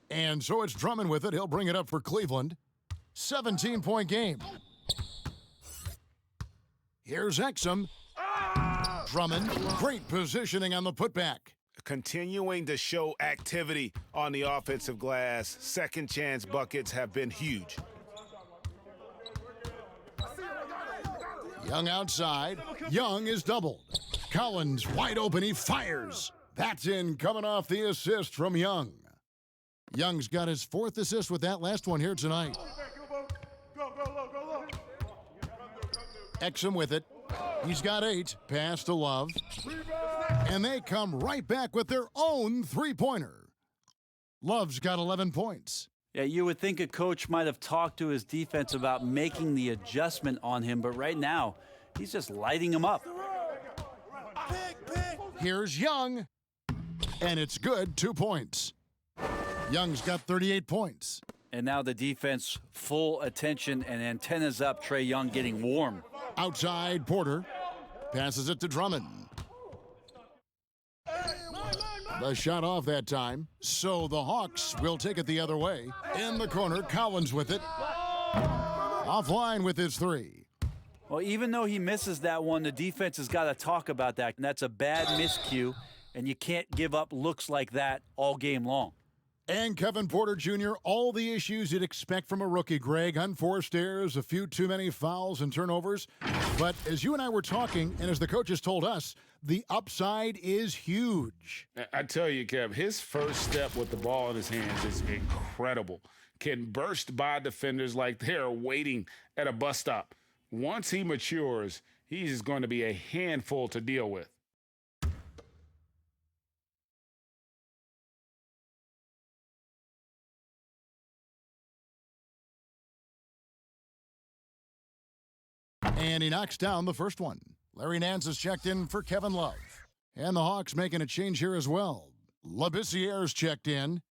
And so it's Drummond with it. He'll bring it up for Cleveland. 17-point game. Here's Exum. Drummond, great positioning on the putback. Continuing to show activity on the offensive glass. Second chance buckets have been huge. Young outside. Young is doubled. Collins wide open. He fires. That's in, coming off the assist from Young. Young's got his 4th assist with that last one here tonight. Exum with it. He's got 8. Pass to Love. And they come right back with their own three-pointer. Love's got 11 points. Yeah, you would think a coach might have talked to his defense about making the adjustment on him, but right now, he's just lighting him up. Here's Young. And it's good, 2 points. Young's got 38 points. And now the defense, full attention and antennas up. Trae Young getting warm. Outside, Porter passes it to Drummond. The shot off that time, so the Hawks will take it the other way. In the corner, Collins with it. Offline with his 3. Well, even though he misses that one, the defense has got to talk about that. And that's a bad miscue, and you can't give up looks like that all game long. And Kevin Porter Jr., all the issues you'd expect from a rookie, Greg. Unforced errors, a few too many fouls and turnovers. But as you and I were talking, and as the coaches told us, the upside is huge. I tell you, Kev, his first step with the ball in his hands is incredible. Can burst by defenders like they're waiting at a bus stop. Once he matures, he's going to be a handful to deal with. And he knocks down the first one. Larry Nance is checked in for Kevin Love. And the Hawks making a change here as well. Labissiere's checked in.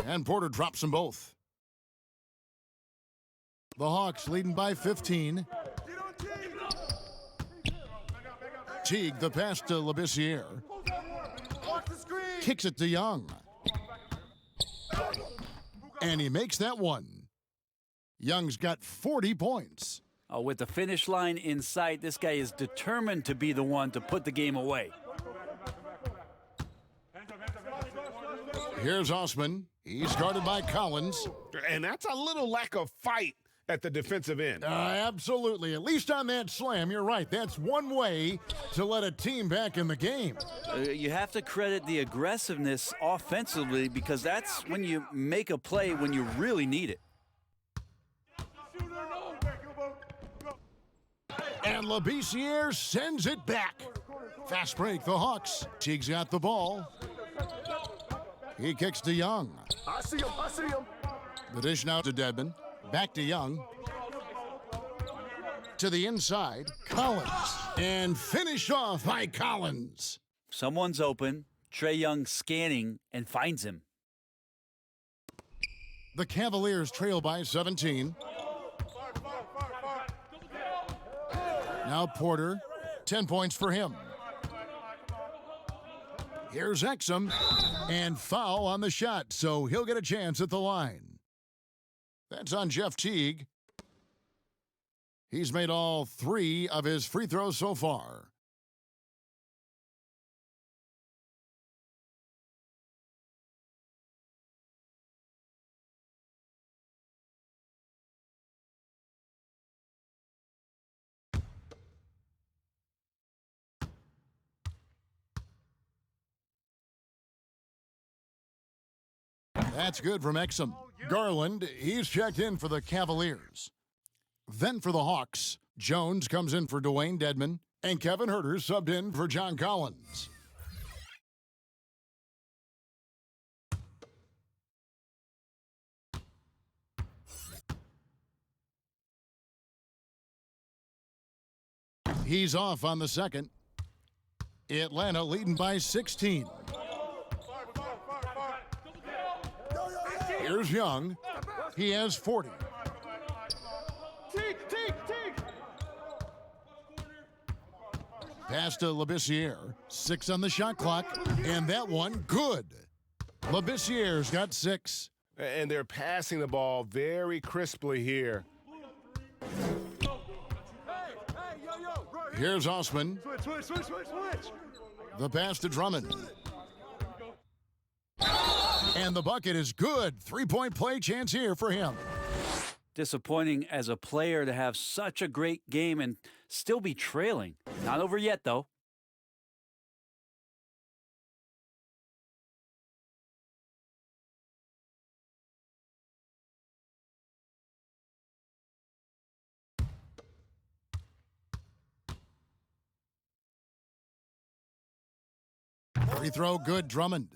And Porter drops them both. The Hawks leading by 15. Teague, the pass to Labissiere. Kicks it to Young. And he makes that one. Young's got 40 points. Oh, with the finish line in sight, this guy is determined to be the one to put the game away. Here's Osman. He's guarded by Collins. And that's a little lack of fight at the defensive end. Absolutely. At least on that slam, you're right. That's one way to let a team back in the game. You have to credit the aggressiveness offensively because that's when you make a play when you really need it. And Labissiere sends it back. Fast break, the Hawks. Teague's got the ball. He kicks to Young. I see him. I see him. The dish now to Dedmon. Back to Young. To the inside, Collins. And finished off by Collins. Someone's open. Trae Young scanning and finds him. The Cavaliers trail by 17. Now Porter, 10 points for him. Here's Exum, and foul on the shot, so he'll get a chance at the line. That's on Jeff Teague. He's made all 3 of his free throws so far. That's good from Exum. Garland, he's checked in for the Cavaliers. Then for the Hawks, Jones comes in for Dwayne Dedmon, and Kevin Huerter subbed in for John Collins. He's off on the second. Atlanta leading by 16. Here's Young. He has 40. Pass to Labissiere. 6 on the shot clock. And that one, good. Labissiere's got 6. And they're passing the ball very crisply here. Here's Osman. Switch. The pass to Drummond. And the bucket is good. 3-point play chance here for him. Disappointing as a player to have such a great game and still be trailing. Not over yet, though. Free throw good, Drummond.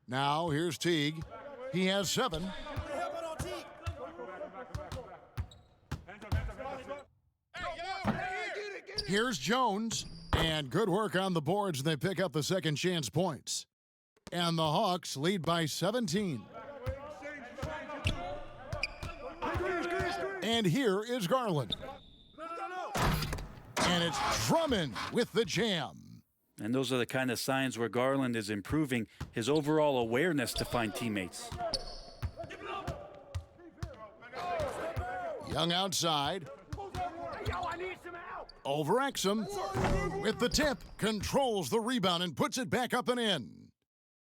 Now here's Teague. He has 7. Here's Jones. And good work on the boards. They pick up the second chance points. And the Hawks lead by 17. And here is Garland. And it's Drummond with the jam. And those are the kind of signs where Garland is improving his overall awareness to find teammates. Young outside. Over Exum. With the tip, controls the rebound and puts it back up and in.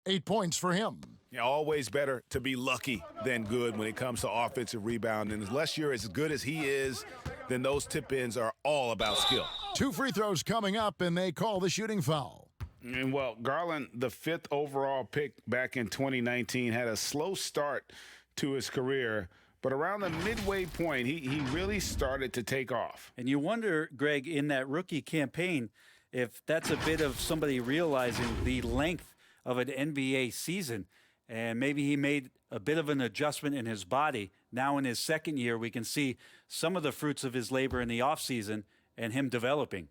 8 points for him. Yeah, always better to be lucky than good when it comes to offensive rebound. And unless you're as good as he is, then those tip-ins are all about skill. 2 free throws coming up, and they call the shooting foul. And well, Garland, the 5th overall pick back in 2019, had a slow start to his career. But around the midway point, he really started to take off. And you wonder, Greg, in that rookie campaign, if that's a bit of somebody realizing the length of an NBA season. And maybe he made a bit of an adjustment in his body. Now in his second year, we can see some of the fruits of his labor in the offseason and him developing.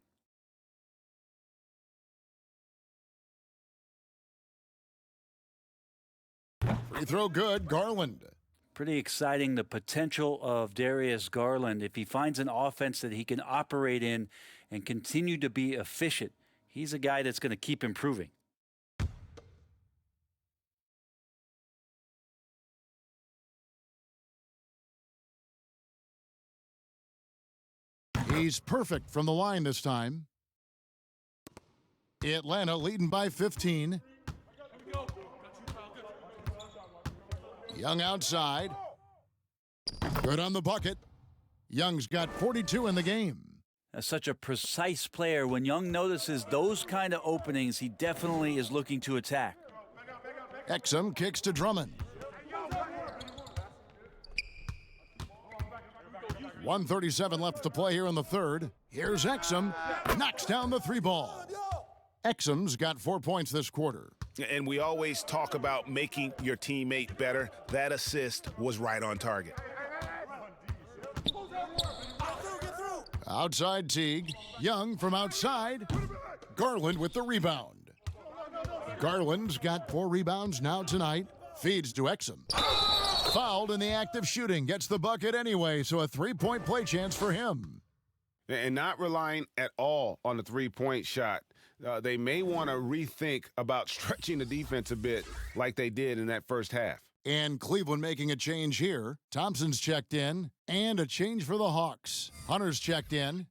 Free throw good, Garland. Pretty exciting, the potential of Darius Garland. If he finds an offense that he can operate in and continue to be efficient, he's a guy that's going to keep improving. He's perfect from the line this time. Atlanta leading by 15. Young outside. Good on the bucket. Young's got 42 in the game. As such a precise player, when Young notices those kind of openings, he definitely is looking to attack. Exum kicks to Drummond. 1:37 left to play here in the third. Here's Exum. Knocks down the three ball. Exum's got 4 points this quarter. And we always talk about making your teammate better. That assist was right on target. Outside Teague. Young from outside. Garland with the rebound. Garland's got 4 rebounds now tonight. Feeds to Exum. Fouled in the act of shooting. Gets the bucket anyway, so a 3-point play chance for him. And not relying at all on the three-point shot. They may want to rethink about stretching the defense a bit like they did in that first half. And Cleveland making a change here. Thompson's checked in, and a change for the Hawks. Hunter's checked in.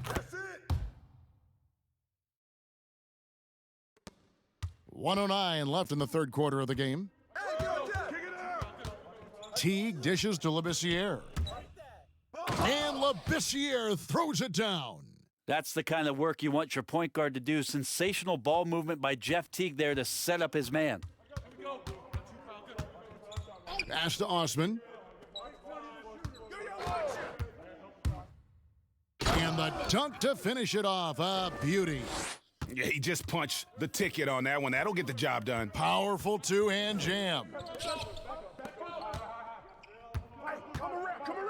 That's it. 1:09 left in the third quarter of the game. Teague dishes to Labissiere. And Labissiere throws it down. That's the kind of work you want your point guard to do. Sensational ball movement by Jeff Teague there to set up his man. Pass to Osman. And the dunk to finish it off. A beauty. Yeah, he just punched the ticket on that one. That'll get the job done. Powerful two-hand jam.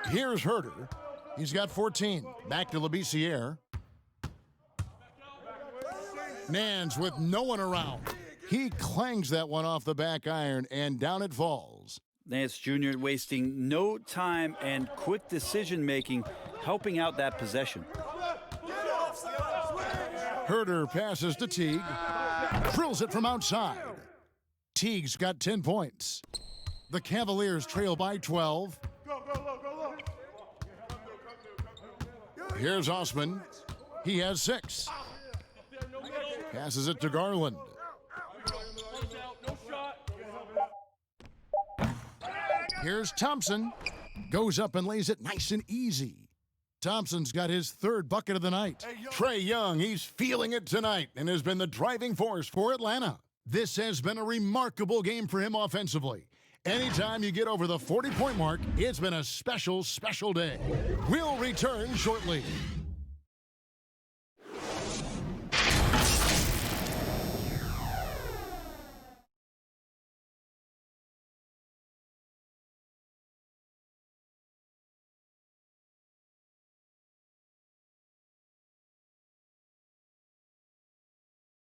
Here's Herter. He's got 14. Back to Labissiere. Nance with no one around. He clangs that one off the back iron, and down it falls. Nance Jr. wasting no time and quick decision-making, helping out that possession. Herter passes to Teague. Drills it from outside. Teague's got 10 points. The Cavaliers trail by 12. Here's Osman. He has 6. Passes it to Garland. Here's Thompson. Goes up and lays it nice and easy. Thompson's got his 3rd bucket of the night. Trae Young, he's feeling it tonight and has been the driving force for Atlanta. This has been a remarkable game for him offensively. Anytime you get over the 40-point mark, it's been a special, special day. We'll return shortly.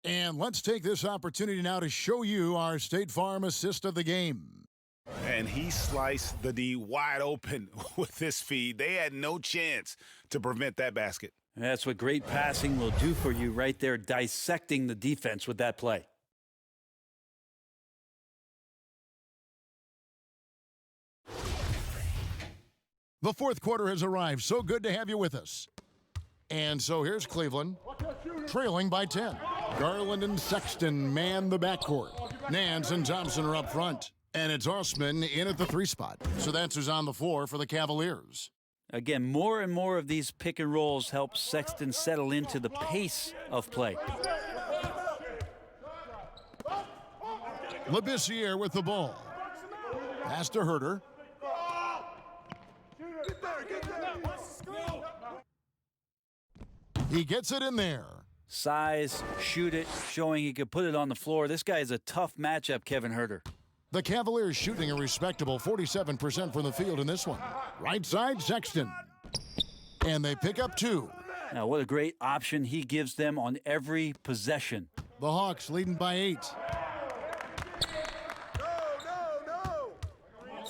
And let's take this opportunity now to show you our State Farm assist of the game. And he sliced the D wide open with this feed. They had no chance to prevent that basket. That's what great passing will do for you right there, dissecting the defense with that play. The fourth quarter has arrived. So good to have you with us. And so here's Cleveland, trailing by 10. Garland and Sexton man the backcourt. Nance and Thompson are up front. And it's Osman in at the 3 spot. So that's who's on the floor for the Cavaliers. Again, more and more of these pick and rolls help Sexton settle into the pace of play. Labissiere with the ball. Pass to Herter. He gets it in there. Size, shoot it, showing he could put it on the floor. This guy is a tough matchup, Kevin Huerter. The Cavaliers shooting a respectable 47% from the field in this one. Right side, Sexton. And they pick up 2. Now, what a great option he gives them on every possession. The Hawks leading by 8.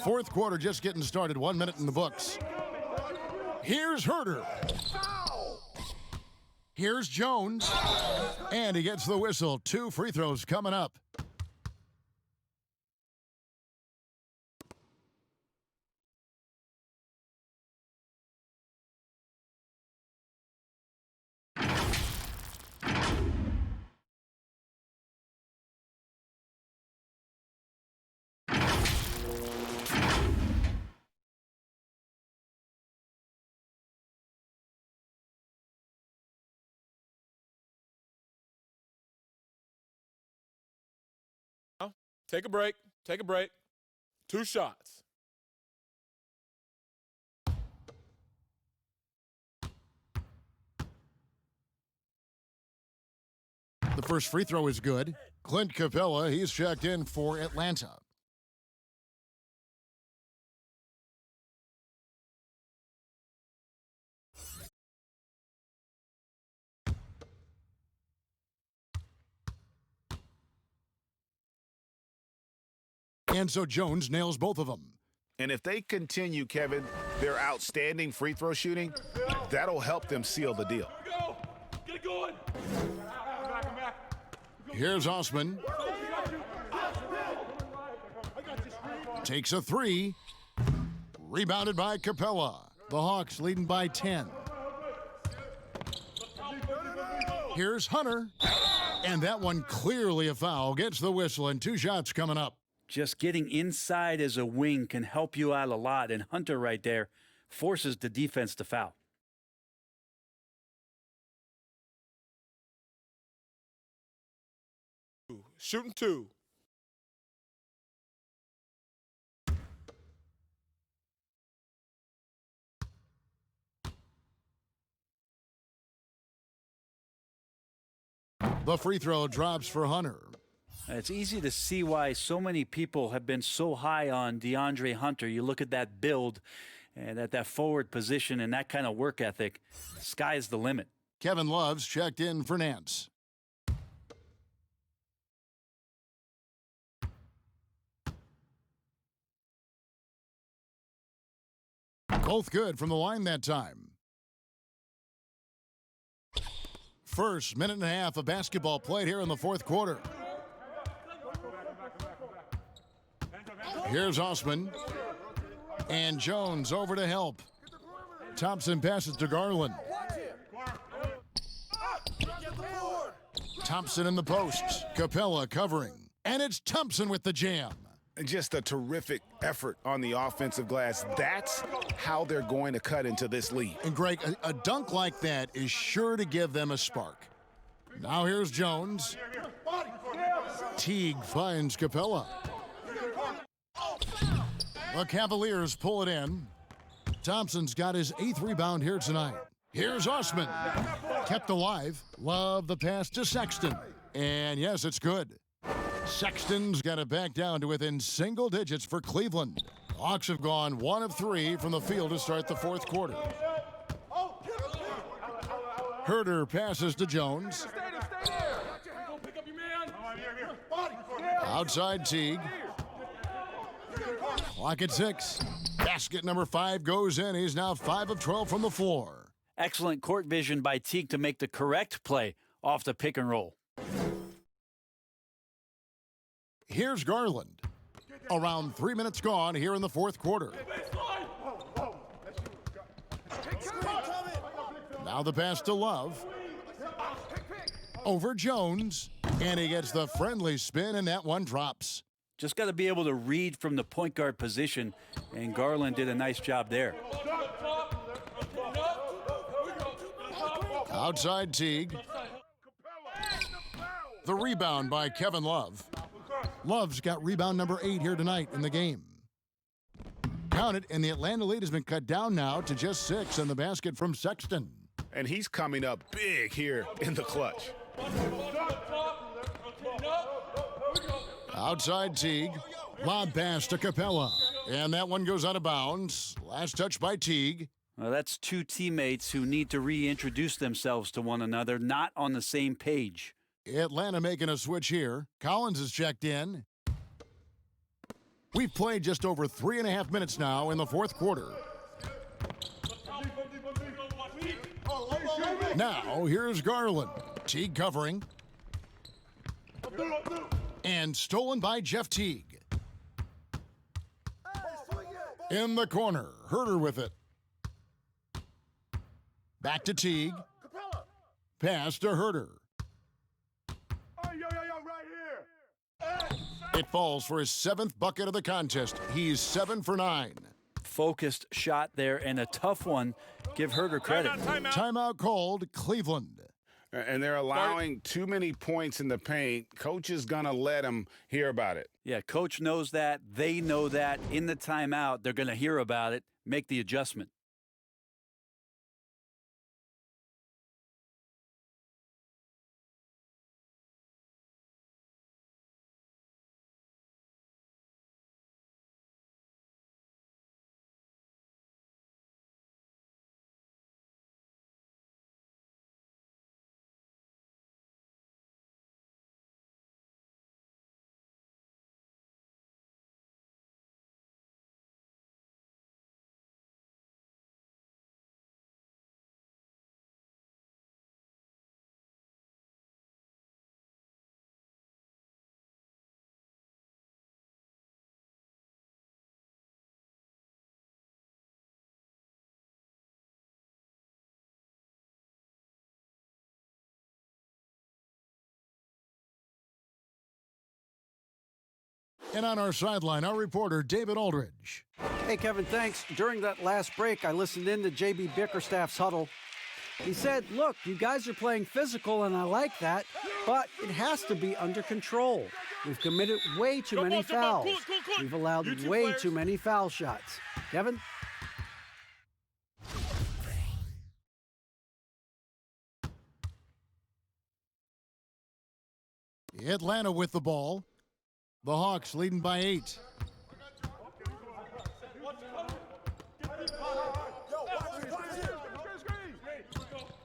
Fourth quarter just getting started. 1 minute in the books. Here's Huerter. Here's Jones. And he gets the whistle. 2 free throws coming up. Take a break. Take a break. 2 shots. The first free throw is good. Clint Capella, he's checked in for Atlanta. And so Jones nails both of them. And if they continue, Kevin, their outstanding free throw shooting, that'll help them seal the deal. Get it going. Here's Osman. Takes a 3. Rebounded by Capella. The Hawks leading by 10. Here's Hunter. And that one clearly a foul. Gets the whistle and 2 shots coming up. Just getting inside as a wing can help you out a lot, and Hunter right there forces the defense to foul. Shooting 2. The free throw drops for Hunter. It's easy to see why so many people have been so high on DeAndre Hunter. You look at that build and at that forward position and that kind of work ethic, sky's the limit. Kevin Love's checked in for Nance. Both good from the line that time. First minute and a half of basketball played here in the fourth quarter. Here's Osman. And Jones over to help. Thompson passes to Garland. Thompson in the posts. Capella covering. And it's Thompson with the jam. Just a terrific effort on the offensive glass. That's how they're going to cut into this lead. And Greg, a dunk like that is sure to give them a spark. Now here's Jones. Teague finds Capella. The Cavaliers pull it in. Thompson's got his 8th rebound here tonight. Here's Osman. Kept alive. Love the pass to Sexton. And yes, it's good. Sexton's got it back down to within single digits for Cleveland. Hawks have gone 1 of 3 from the field to start the fourth quarter. Huerter passes to Jones. Outside Teague. Clock at 6. Basket number 5 goes in. He's now 5 of 12 from the floor. Excellent court vision by Teague to make the correct play off the pick and roll. Here's Garland. Around 3 minutes gone here in the fourth quarter. Now the pass to Love. Over Jones. And he gets the friendly spin, and that one drops. Just got to be able to read from the point guard position, and Garland did a nice job there. Outside Teague. The rebound by Kevin Love. Love's got rebound number 8 here tonight in the game. Count it, and the Atlanta lead has been cut down now to just 6 in the basket from Sexton. And he's coming up big here in the clutch. Outside Teague. Lob pass to Capella. And that one goes out of bounds. Last touch by Teague. Well, that's two teammates who need to reintroduce themselves to one another, not on the same page. Atlanta making a switch here. Collins is checked in. We've played just over 3.5 minutes now in the fourth quarter. Now, here's Garland. Teague covering. And stolen by Jeff Teague. In the corner, Herter with it. Back to Teague. Pass to Herter. It falls for his 7th bucket of the contest. He's 7 for 9. Focused shot there and a tough one. Give Herter credit. Timeout called, Cleveland. And they're allowing too many points in the paint. Coach is going to let them hear about it. Yeah, coach knows that. They know that. In the timeout, they're going to hear about it, make the adjustment. And on our sideline, our reporter, David Aldridge. Hey, Kevin, thanks. During that last break, I listened in to J.B. Bickerstaff's huddle. He said, look, you guys are playing physical, and I like that, but it has to be under control. We've committed way too many fouls. We've allowed way too many foul shots. Kevin? Atlanta with the ball. The Hawks leading by 8.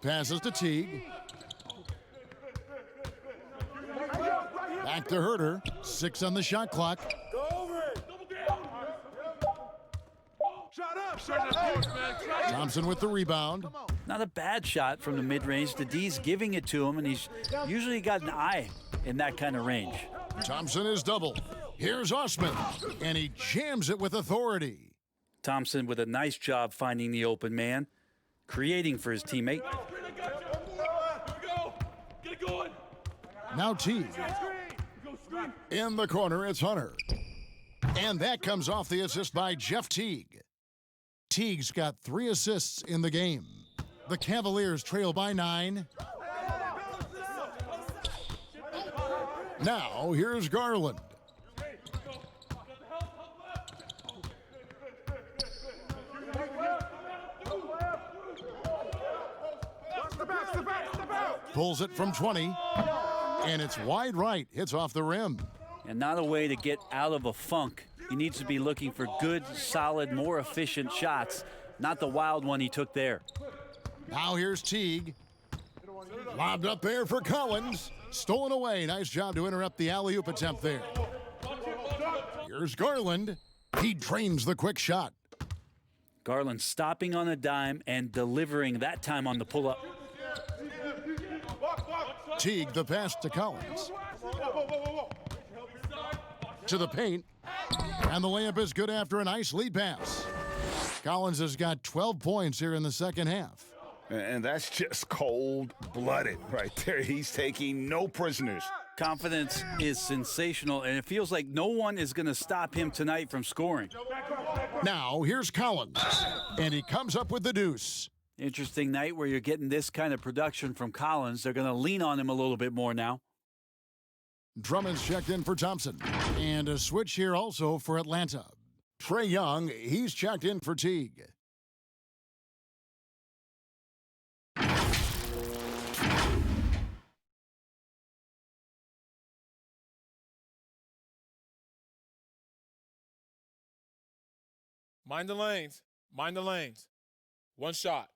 Passes to Teague. Back to Herter. 6 on the shot clock. Thompson with the rebound. Not a bad shot from the mid-range. The D's giving it to him, and he's usually got an eye in that kind of range. Thompson is double. Here's Osman, and he jams it with authority. Thompson with a nice job finding the open man, creating for his teammate. Now Teague. In the corner, it's Hunter. And that comes off the assist by Jeff Teague. Teague's got 3 assists in the game. The Cavaliers trail by 9. Now, here's Garland. Pulls it from 20, and it's wide right. Hits off the rim. And not a way to get out of a funk. He needs to be looking for good, solid, more efficient shots, not the wild one he took there. Now here's Teague. Lobbed up there for Collins. Stolen away. Nice job to interrupt the alley-oop attempt there. Here's Garland. He drains the quick shot. Garland stopping on a dime and delivering that time on the pull-up. Teague the pass to Collins. To the paint. And the layup is good after a nice lead pass. Collins has got 12 points here in the second half. And that's just cold-blooded right there. He's taking no prisoners. Confidence is sensational, and it feels like no one is going to stop him tonight from scoring. Now, here's Collins, and he comes up with the deuce. Interesting night where you're getting this kind of production from Collins. They're going to lean on him a little bit more now. Drummond's checked in for Thompson. And a switch here also for Atlanta. Trae Young, he's checked in for Teague. Mind the lanes. Mind the lanes. One shot.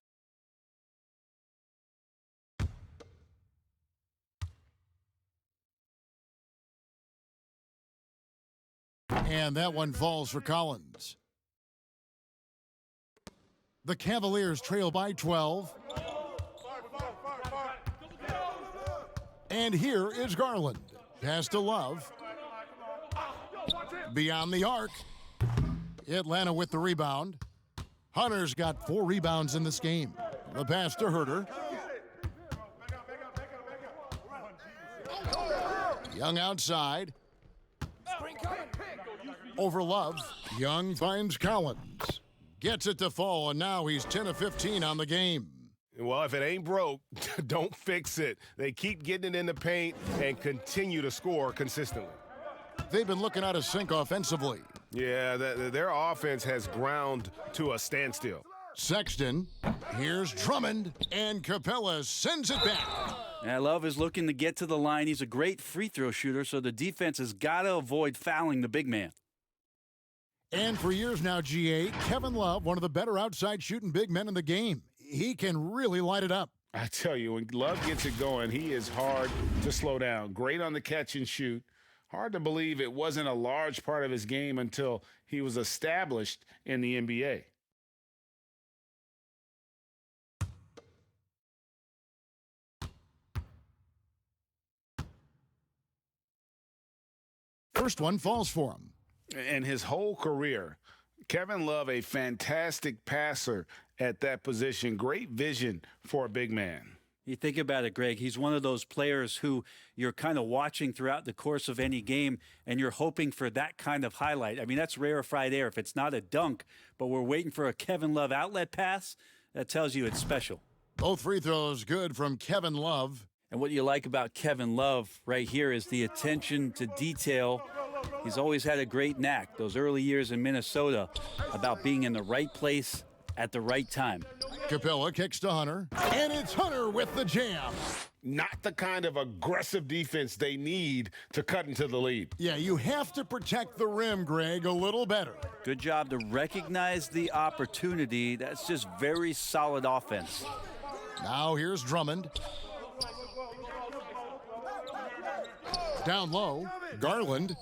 And that one falls for Collins. The Cavaliers trail by 12. And here is Garland. Pass to Love. Beyond the arc. Atlanta with the rebound. Hunter's got 4 rebounds in this game. The pass to Herter. Young outside. Over Love. Young finds Collins. Gets it to fall, and now he's 10 of 15 on the game. Well, if it ain't broke, don't fix it. They keep getting it in the paint and continue to score consistently. They've been looking out of sync offensively. Yeah, their offense has ground to a standstill. Sexton, here's Drummond, and Capella sends it back. Yeah, Love is looking to get to the line. He's a great free throw shooter, so the defense has got to avoid fouling the big man. And for years now, GA, Kevin Love, one of the better outside shooting big men in the game. He can really light it up. I tell you, when Love gets it going, he is hard to slow down. Great on the catch and shoot. Hard to believe it wasn't a large part of his game until he was established in the NBA. First one falls for him. And his whole career, Kevin Love, a fantastic passer at that position. Great vision for a big man. You think about it, Greg, he's one of those players who you're kind of watching throughout the course of any game, and you're hoping for that kind of highlight. I mean, that's rarefied air. If it's not a dunk, but we're waiting for a Kevin Love outlet pass, that tells you it's special. Both free throws good from Kevin Love. And what you like about Kevin Love right here is the attention to detail. He's always had a great knack, those early years in Minnesota, about being in the right place at the right time. Capella kicks to Hunter, and it's Hunter with the jam. Not the kind of aggressive defense they need to cut into the lead. Yeah, you have to protect the rim, Greg, a little better. Good job to recognize the opportunity. That's just very solid offense. Now here's Drummond. Down low, Garland.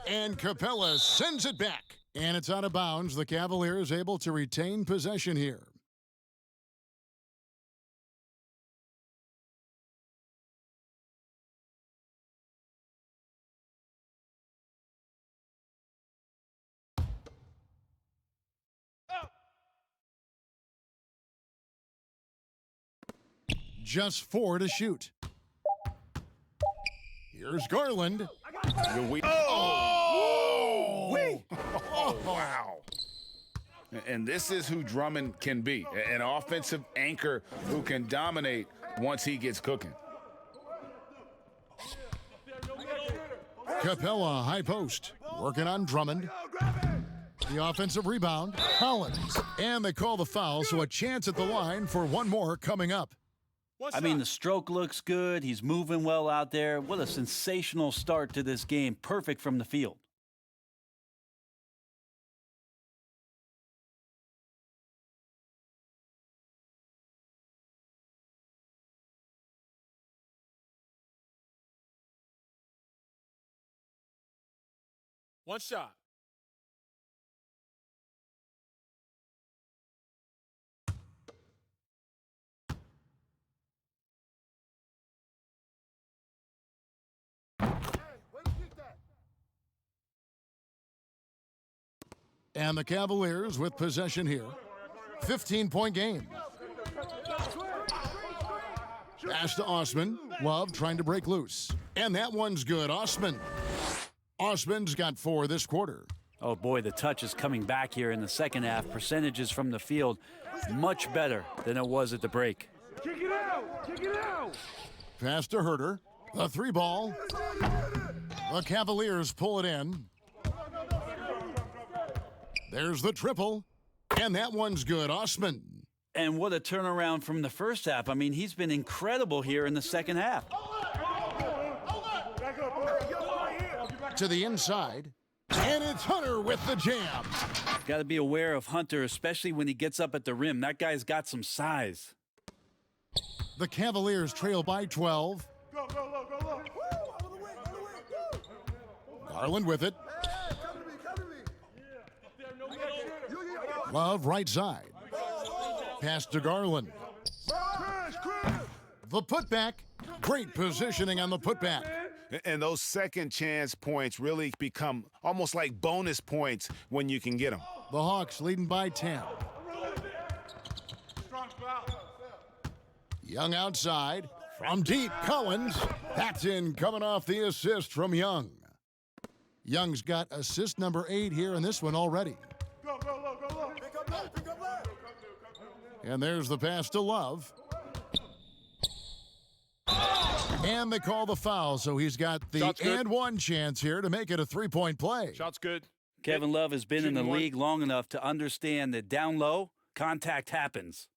And Capella sends it back. And it's out of bounds. The Cavaliers able to retain possession here. Just 4 to shoot. Here's Garland. Oh, wow. And this is who Drummond can be, an offensive anchor who can dominate once he gets cooking. Capella, high post, working on Drummond. The offensive rebound, Collins. And they call the foul, so a chance at the line for one more coming up. I mean, the stroke looks good. He's moving well out there. What a sensational start to this game. Perfect from the field. One shot. And the Cavaliers with possession here. 15-point game. Pass to Osman. Love trying to break loose. And that one's good. Osman's got 4 this quarter. Oh, boy, the touch is coming back here in the second half. Percentages from the field much better than it was at the break. Kick it out! Kick it out! Pass to Herter. The 3 ball. The Cavaliers pull it in. There's the triple. And that one's good. Osman. And what a turnaround from the first half. I mean, he's been incredible here in the second half. To the inside. And it's Hunter with the jam. Got to be aware of Hunter, especially when he gets up at the rim. That guy's got some size. The Cavaliers trail by 12. Go, go, go, go, go. Garland with it. Love right side. Pass to Garland. The putback. Great positioning on the putback. And those second chance points really become almost like bonus points when you can get them. The Hawks leading by 10. Young outside. From deep, Collins. That's in, coming off the assist from Young. Young's got assist number 8 here in this one already. Go, go, go, go, go. Pick up left, pick up left. And there's the pass to Love. And they call the foul, so he's got the and one chance here to make it a three-point play. Shot's good. Kevin Love has been in the league long enough to understand that down low, contact happens.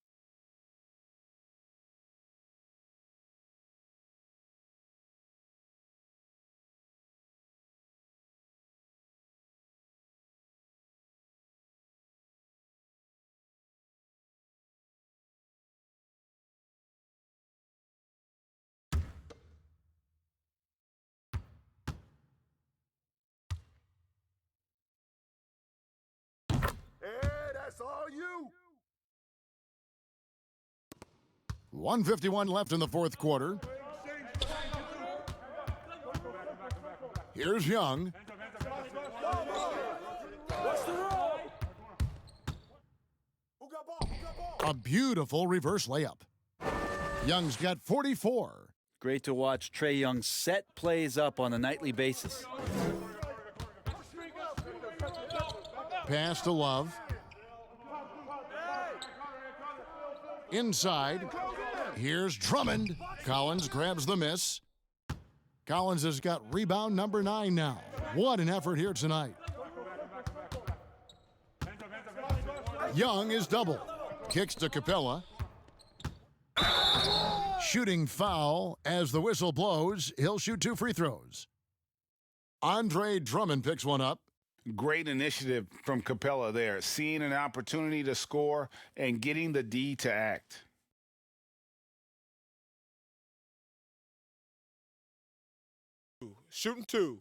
Hey, that's all you. 1:51 left in the fourth quarter. Here's Young. A beautiful reverse layup. Young's got 44. Great to watch Trae Young set plays up on a nightly basis. Pass to Love. Inside. Here's Drummond. Collins grabs the miss. Collins has got rebound number 9 now. What an effort here tonight. Young is double. Kicks to Capella. Shooting foul as the whistle blows. He'll shoot 2 free throws. Andre Drummond picks one up. Great initiative from Capella there, seeing an opportunity to score and getting the D to act. Shooting 2.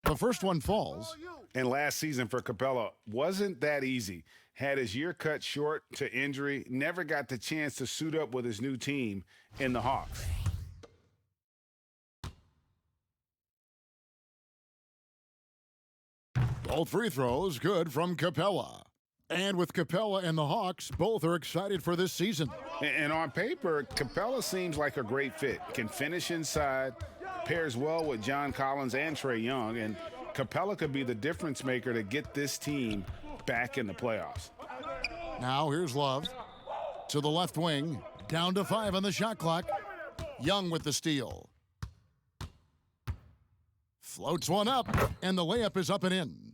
The first one falls. And last season for Capella wasn't that easy. Had his year cut short to injury, never got the chance to suit up with his new team in the Hawks. Both free throws good from Capella. And with Capella and the Hawks, both are excited for this season. And on paper, Capella seems like a great fit. Can finish inside, pairs well with John Collins and Trae Young, and Capella could be the difference maker to get this team back in the playoffs. Now here's Love to the left wing, down to 5 on the shot clock. Young with the steal. Floats one up, and the layup is up and in.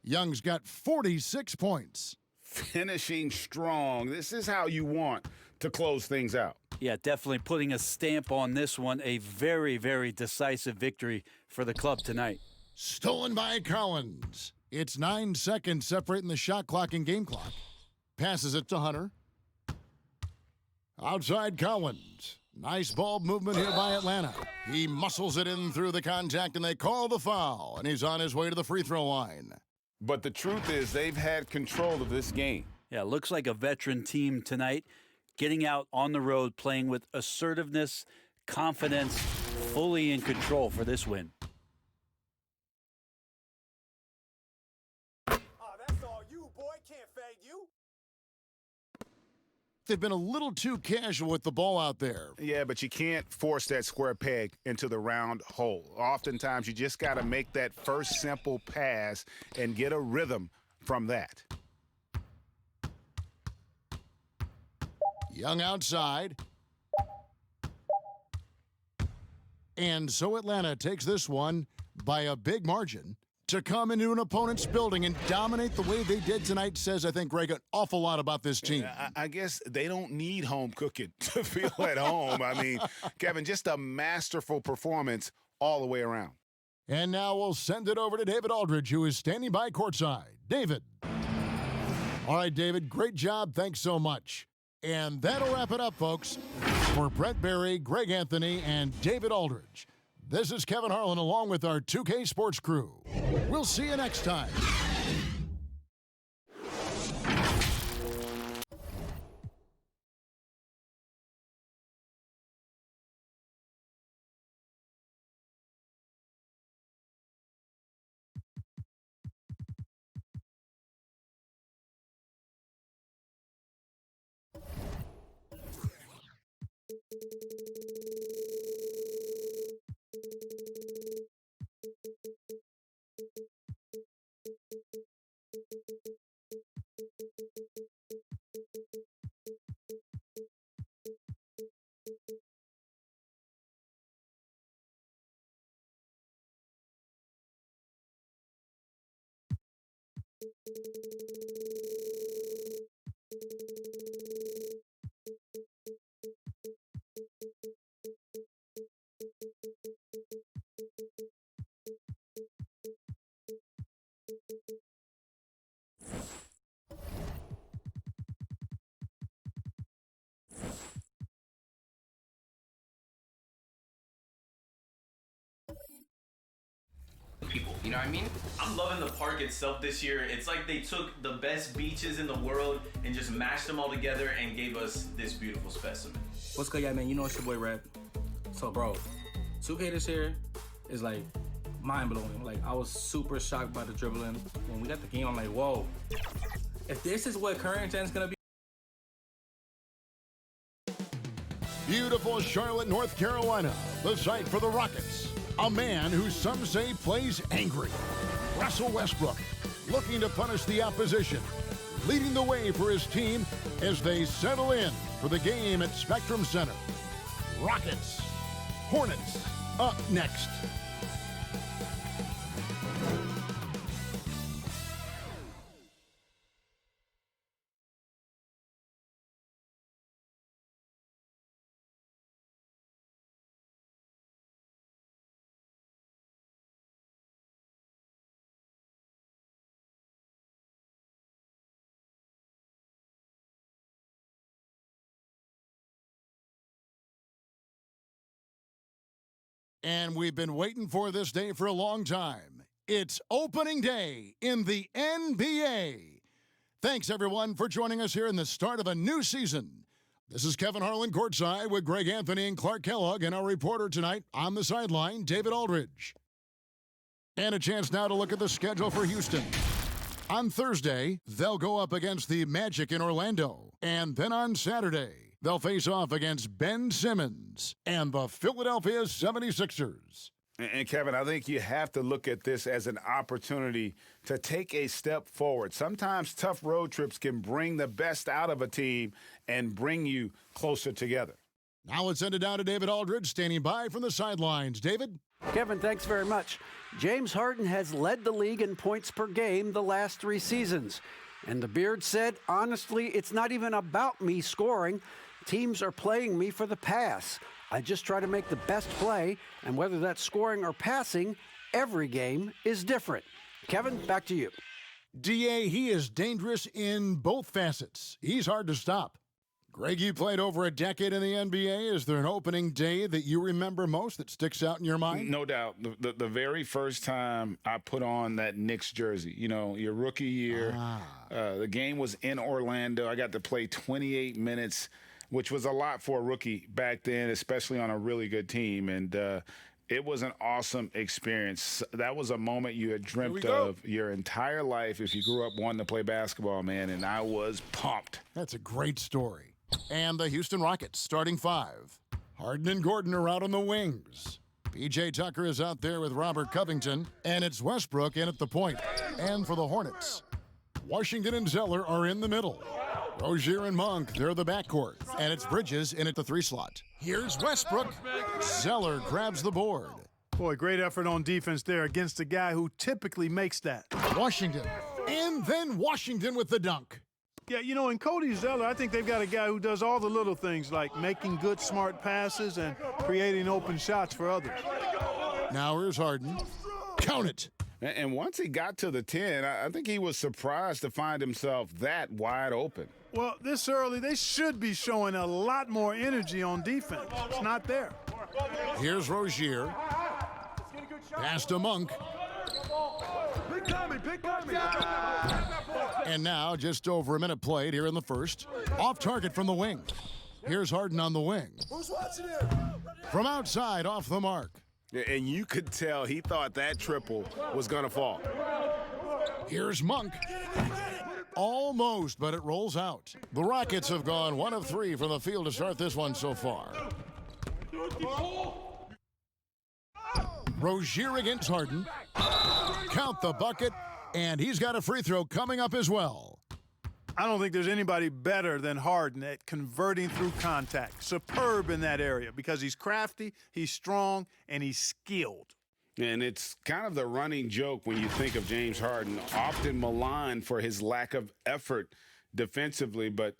Young's got 46 points. Finishing strong. This is how you want to close things out. Yeah, definitely putting a stamp on this one. A very, very decisive victory for the club tonight. Stolen by Collins. It's 9 seconds separating the shot clock and game clock. Passes it to Hunter. Outside Collins. Nice ball movement here by Atlanta. He muscles it in through the contact, and they call the foul, and he's on his way to the free throw line. But the truth is they've had control of this game. Yeah, looks like a veteran team tonight, getting out on the road, playing with assertiveness, confidence, fully in control for this win. Oh, that's all you, boy. Can't fade you. They've been a little too casual with the ball out there. Yeah, but you can't force that square peg into the round hole. Oftentimes, you just got to make that first simple pass and get a rhythm from that. Young outside. And so Atlanta takes this one by a big margin, To come into an opponent's building and dominate the way they did tonight says, I think, Greg, an awful lot about this team. I guess they don't need home cooking to feel at home. I mean, Kevin, just a masterful performance all the way around. And now we'll send it over to David Aldridge, who is standing by courtside. David. All right, David, great job. Thanks so much. And that'll wrap it up, folks. For Brett Berry, Greg Anthony, and David Aldridge, this is Kevin Harlan along with our 2K Sports crew. We'll see you next time. People, you know what I mean? I'm loving the park itself this year. It's like they took the best beaches in the world and just mashed them all together and gave us this beautiful specimen. What's good, yeah, man? You know it's your boy Red. So, bro, 2K this year is like mind-blowing. Like, I was super shocked by the dribbling. When we got the game, I'm like, whoa. If this is what current gen's gonna be. Beautiful Charlotte, North Carolina, the site for the Rockets. A man who some say plays angry. Russell Westbrook, looking to punish the opposition, leading the way for his team as they settle in for the game at Spectrum Center. Rockets, Hornets, up next. And we've been waiting for this day for a long time. It's opening day in the NBA. Thanks, everyone, for joining us here in the start of a new season. This is Kevin Harlan courtside with Greg Anthony and Clark Kellogg, and our reporter tonight on the sideline, David Aldridge. And a chance now to look at the schedule for Houston. On Thursday, they'll go up against the Magic in Orlando. And then on Saturday, they'll face off against Ben Simmons and the Philadelphia 76ers. And Kevin, I think you have to look at this as an opportunity to take a step forward. Sometimes tough road trips can bring the best out of a team and bring you closer together. Now let's send it down to David Aldridge, standing by from the sidelines. David? Kevin, thanks very much. James Harden has led the league in points per game the last 3 seasons. And the Beard said, honestly, it's not even about me scoring. Teams are playing me for the pass. I just try to make the best play, and whether that's scoring or passing, every game is different. Kevin, back to you. DA, he is dangerous in both facets. He's hard to stop. Greg, you played over a decade in the NBA. Is there an opening day that you remember most that sticks out in your mind? No doubt. The very first time I put on that Knicks jersey, you know, your rookie year, the game was in Orlando. I got to play 28 minutes, which was a lot for a rookie back then, especially on a really good team. And it was an awesome experience. That was a moment you had dreamt of your entire life if you grew up wanting to play basketball, man, and I was pumped. That's a great story. And the Houston Rockets starting 5. Harden and Gordon are out on the wings. P.J. Tucker is out there with Robert Covington, and it's Westbrook in at the point. And for the Hornets, Washington and Zeller are in the middle. Rozier and Monk, they're the backcourt. And it's Bridges in at the 3 slot. Here's Westbrook. Zeller grabs the board. Boy, great effort on defense there against a guy who typically makes that. Washington. And then Washington with the dunk. Yeah, you know, in Cody Zeller, I think they've got a guy who does all the little things like making good, smart passes and creating open shots for others. Now here's Harden. Count it. And once he got to the 10, I think he was surprised to find himself that wide open. Well, this early, they should be showing a lot more energy on defense. It's not there. Here's Rozier. Pass to Monk. And now, just over a minute played here in the first. Off target from the wing. Here's Harden on the wing. Who's watching it? From outside, off the mark. And you could tell he thought that triple was going to fall. Here's Monk. Almost, but it rolls out. The Rockets have gone 1 of 3 from the field to start this one so far. Rozier against Harden. Count the bucket, and he's got a free throw coming up as well. I don't think there's anybody better than Harden at converting through contact. Superb in that area because he's crafty, he's strong, and he's skilled. And it's kind of the running joke when you think of James Harden, often maligned for his lack of effort defensively. But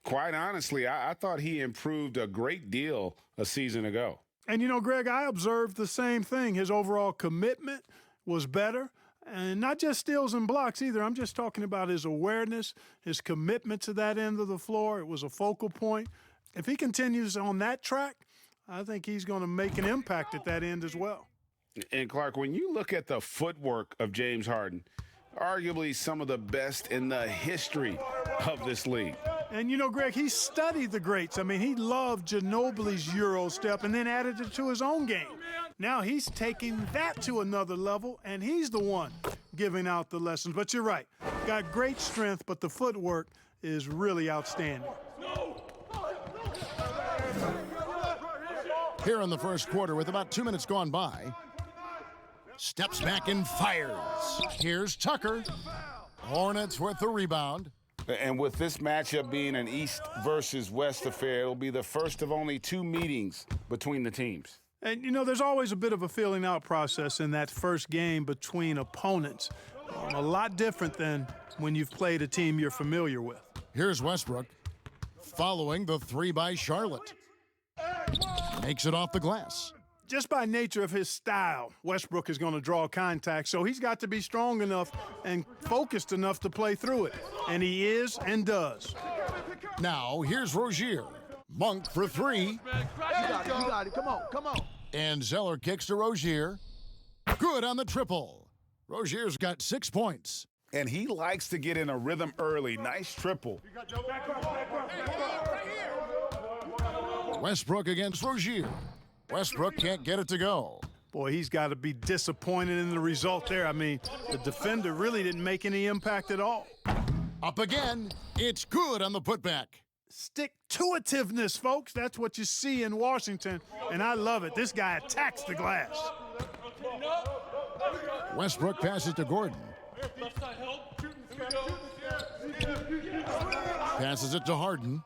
quite honestly, I thought he improved a great deal a season ago. And, you know, Greg, I observed the same thing. His overall commitment was better. And not just steals and blocks either. I'm just talking about his awareness, his commitment to that end of the floor. It was a focal point. If he continues on that track, I think he's going to make an impact at that end as well. And, Clark, when you look at the footwork of James Harden, arguably some of the best in the history of this league. And, you know, Greg, he studied the greats. I mean, he loved Ginobili's Euro step and then added it to his own game. Now he's taking that to another level, and he's the one giving out the lessons. But you're right. Got great strength, but the footwork is really outstanding. Here in the first quarter with about 2 minutes gone by. Steps back and fires. Here's Tucker. Hornets with the rebound. And with this matchup being an East versus West affair, it'll be the first of only 2 meetings between the teams. And, you know, there's always a bit of a feeling out process in that first game between opponents. A lot different than when you've played a team you're familiar with. Here's Westbrook following the 3 by Charlotte. Makes it off the glass. Just by nature of his style, Westbrook is going to draw contact, so he's got to be strong enough and focused enough to play through it. And he is and does. Now, here's Rozier. Monk for 3. You got it. Come on. And Zeller kicks to Rozier. Good on the triple. Rozier's got 6 points. And he likes to get in a rhythm early. Nice triple. Westbrook against Rozier. Westbrook can't get it to go. Boy, he's got to be disappointed in the result there. I mean, the defender really didn't make any impact at all. Up again. It's good on the putback. Stick-to-itiveness, folks. That's what you see in Washington, and I love it. This guy attacks the glass. Westbrook passes to Gordon. Passes it to Harden.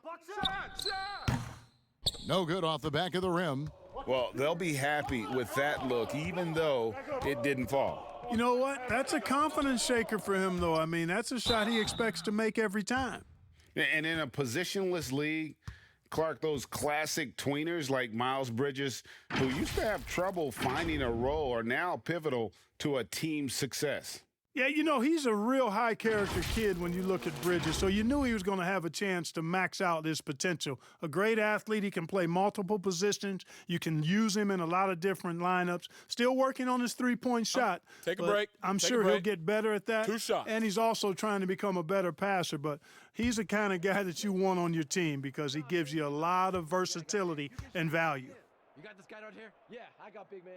No good off the back of the rim. Well, they'll be happy with that look, even though it didn't fall. You know what? That's a confidence shaker for him, though. I mean, that's a shot he expects to make every time. And in a positionless league, Clark, those classic tweeners like Miles Bridges, who used to have trouble finding a role, are now pivotal to a team's success. Yeah, you know, he's a real high-character kid when you look at Bridges, so you knew he was going to have a chance to max out his potential. A great athlete, he can play multiple positions. You can use him in a lot of different lineups. Still working on his three-point shot. Take a break. I'm sure he'll get better at that. 2 shots. And he's also trying to become a better passer, but he's the kind of guy that you want on your team because he gives you a lot of versatility and value. You got this guy right here? Yeah, I got big man.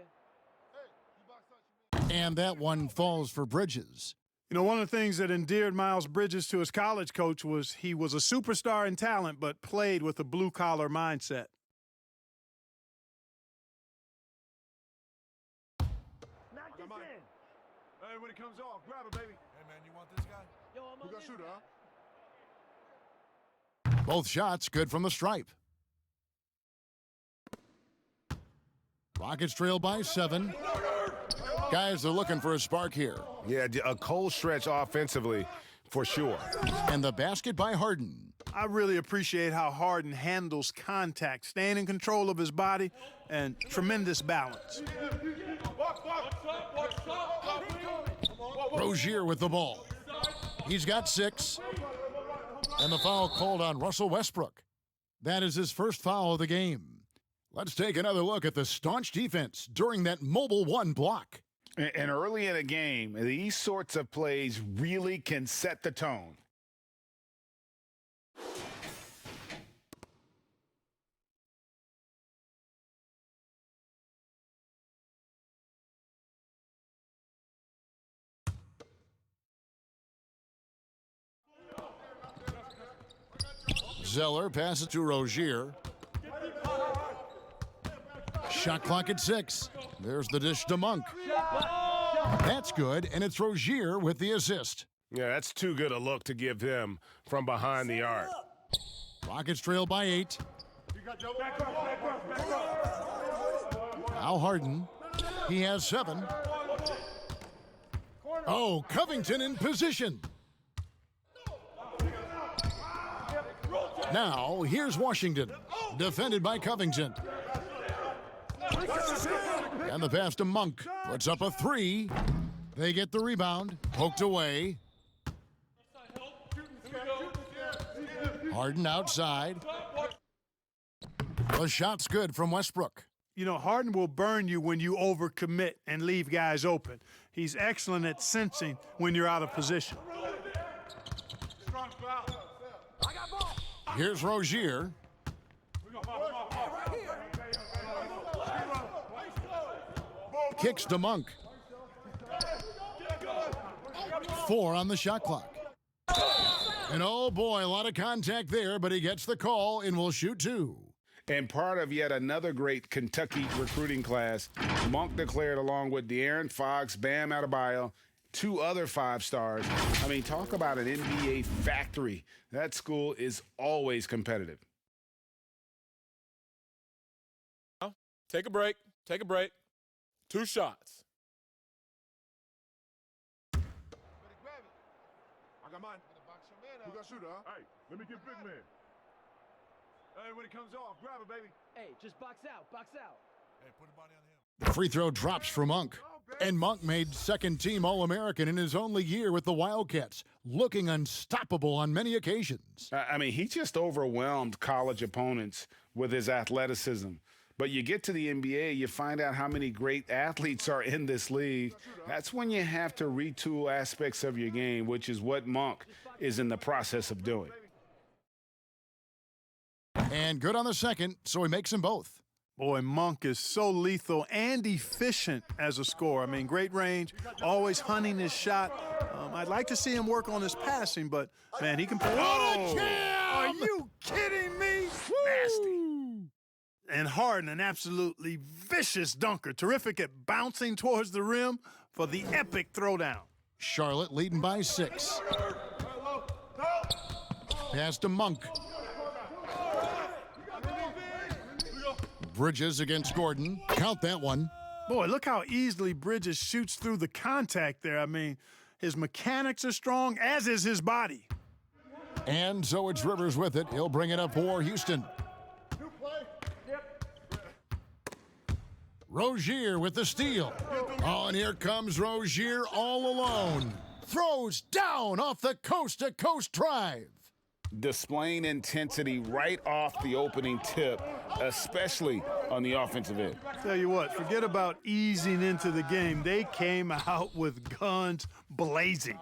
And that one falls for Bridges. You know, one of the things that endeared Miles Bridges to his college coach was he was a superstar in talent, but played with a blue-collar mindset. Knock this in. Hey, when it comes off, grab it, baby. Hey, man, you want this guy? Yo, I'm got shooter, huh? Both shots good from the stripe. Rockets trail by 7. Guys are looking for a spark here. Yeah, a cold stretch offensively, for sure. And the basket by Harden. I really appreciate how Harden handles contact, staying in control of his body, and tremendous balance. Rozier with the ball. He's got 6. And the foul called on Russell Westbrook. That is his first foul of the game. Let's take another look at the staunch defense during that mobile 1 block. And early in a game, these sorts of plays really can set the tone. Zeller passes to Rozier. Shot clock at 6. There's the dish to Monk. That's good, and it's Rozier with the assist. Yeah, that's too good a look to give him from behind the arc. Rockets trail by 8. Now Harden. He has 7. Oh, Covington in position. Now, here's Washington, defended by Covington. And the pass to Monk, puts up a 3. They get the rebound, poked away. Harden outside. The shot's good from Westbrook. You know, Harden will burn you when you overcommit and leave guys open. He's excellent at sensing when you're out of position. Here's Rozier. Kicks to Monk. 4 on the shot clock. And oh boy, a lot of contact there, but he gets the call and will shoot 2. And part of yet another great Kentucky recruiting class, Monk declared along with De'Aaron Fox, Bam Adebayo, 2 other 5-stars. I mean, talk about an NBA factory. That school is always competitive. Take a break. Take a break. 2 shots. I got mine. Who got shooter, huh? Hey, let me get big man. Hey, when it comes off, grab it, baby. Hey, just box out, box out. Hey, put the body on him. The free throw drops for Monk. And Monk made second-team All-American in his only year with the Wildcats, looking unstoppable on many occasions. I mean, he just overwhelmed college opponents with his athleticism. But you get to the NBA, you find out how many great athletes are in this league. That's when you have to retool aspects of your game, which is what Monk is in the process of doing. And good on the second, so he makes them both. Boy, Monk is so lethal and efficient as a scorer. I mean, great range, always hunting his shot. I'd like to see him work on his passing, but, man, he can play. Oh, are you kidding me? Nasty. And Harden, an absolutely vicious dunker. Terrific at bouncing towards the rim for the epic throwdown. Charlotte leading by 6. Pass to Monk. Bridges against Gordon. Count that one. Boy, look how easily Bridges shoots through the contact there. I mean, his mechanics are strong, as is his body. And so it's Rivers with it. He'll bring it up for Houston. Rozier with the steal. Oh, and here comes Rozier all alone. Throws down off the coast-to-coast drive. Displaying intensity right off the opening tip, especially on the offensive end. Tell you what, forget about easing into the game. They came out with guns blazing.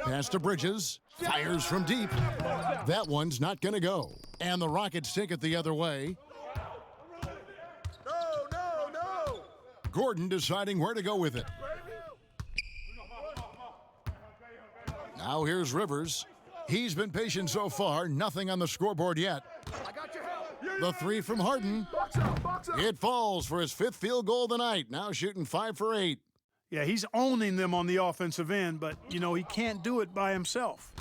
Pass to Bridges. Fires from deep. That one's not going to go. And the Rockets take it the other way. Gordon deciding where to go with it. Now here's Rivers. He's been patient so far. Nothing on the scoreboard yet. The 3 from Harden. It falls for his 5th field goal of the night. Now shooting 5 for 8. Yeah, he's owning them on the offensive end, but, you know, he can't do it by himself.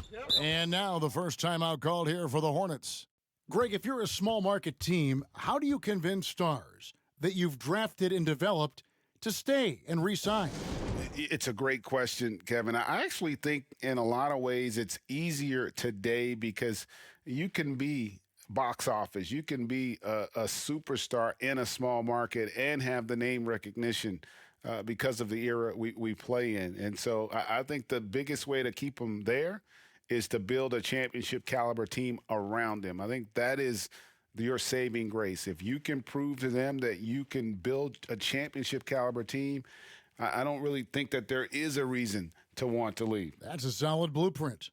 And now the first timeout called here for the Hornets. Greg, if you're a small market team, how do you convince stars that you've drafted and developed to stay and re-sign? It's a great question, Kevin. I actually think in a lot of ways it's easier today because you can be box office. You can be a superstar in a small market and have the name recognition because of the era we play in. And so I think the biggest way to keep them there is to build a championship caliber team around them. I think that is your saving grace. If you can prove to them that you can build a championship caliber team, I don't really think that there is a reason to want to leave. That's a solid blueprint.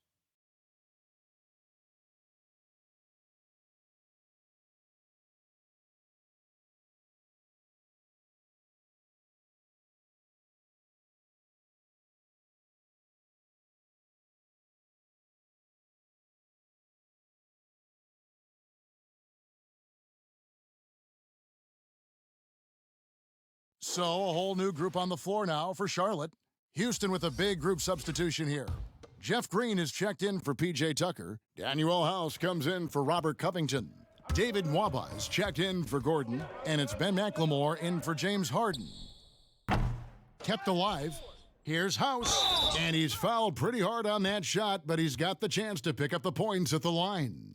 So a whole new group on the floor now for Charlotte. Houston with a big group substitution here. Jeff Green is checked in for P.J. Tucker. Daniel House comes in for Robert Covington. David Nwaba is checked in for Gordon. And it's Ben McLemore in for James Harden. Kept alive. Here's House. And he's fouled pretty hard on that shot, but he's got the chance to pick up the points at the line.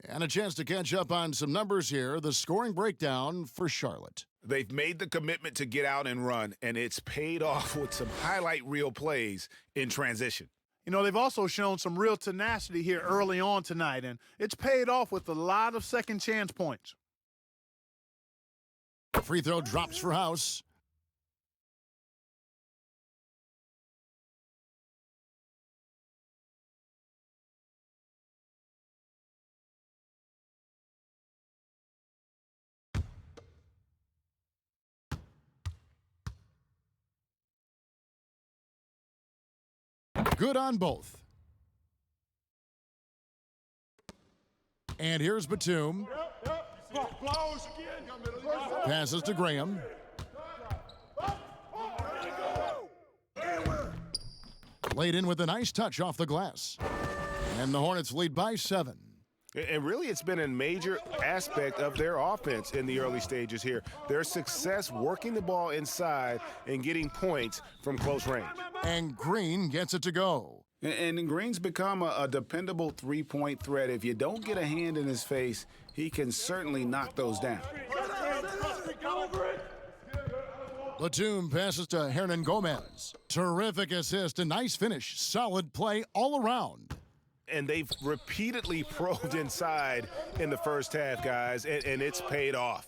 And a chance to catch up on some numbers here. The scoring breakdown for Charlotte. They've made the commitment to get out and run, and it's paid off with some highlight reel plays in transition. You know, they've also shown some real tenacity here early on tonight, and it's paid off with a lot of second chance points. Free throw drops for House. Good on both. And here's Batum. Passes to Graham. Laid in with a nice touch off the glass. And the Hornets lead by 7. And really, it's been a major aspect of their offense in the early stages here. Their success working the ball inside and getting points from close range. And Green gets it to go. And Green's become a dependable three-point threat. If you don't get a hand in his face, he can certainly knock those down. Batum passes to Hernan Gomez. Terrific assist, a nice finish. Solid play all around. And they've repeatedly probed inside in the first half, guys, and it's paid off.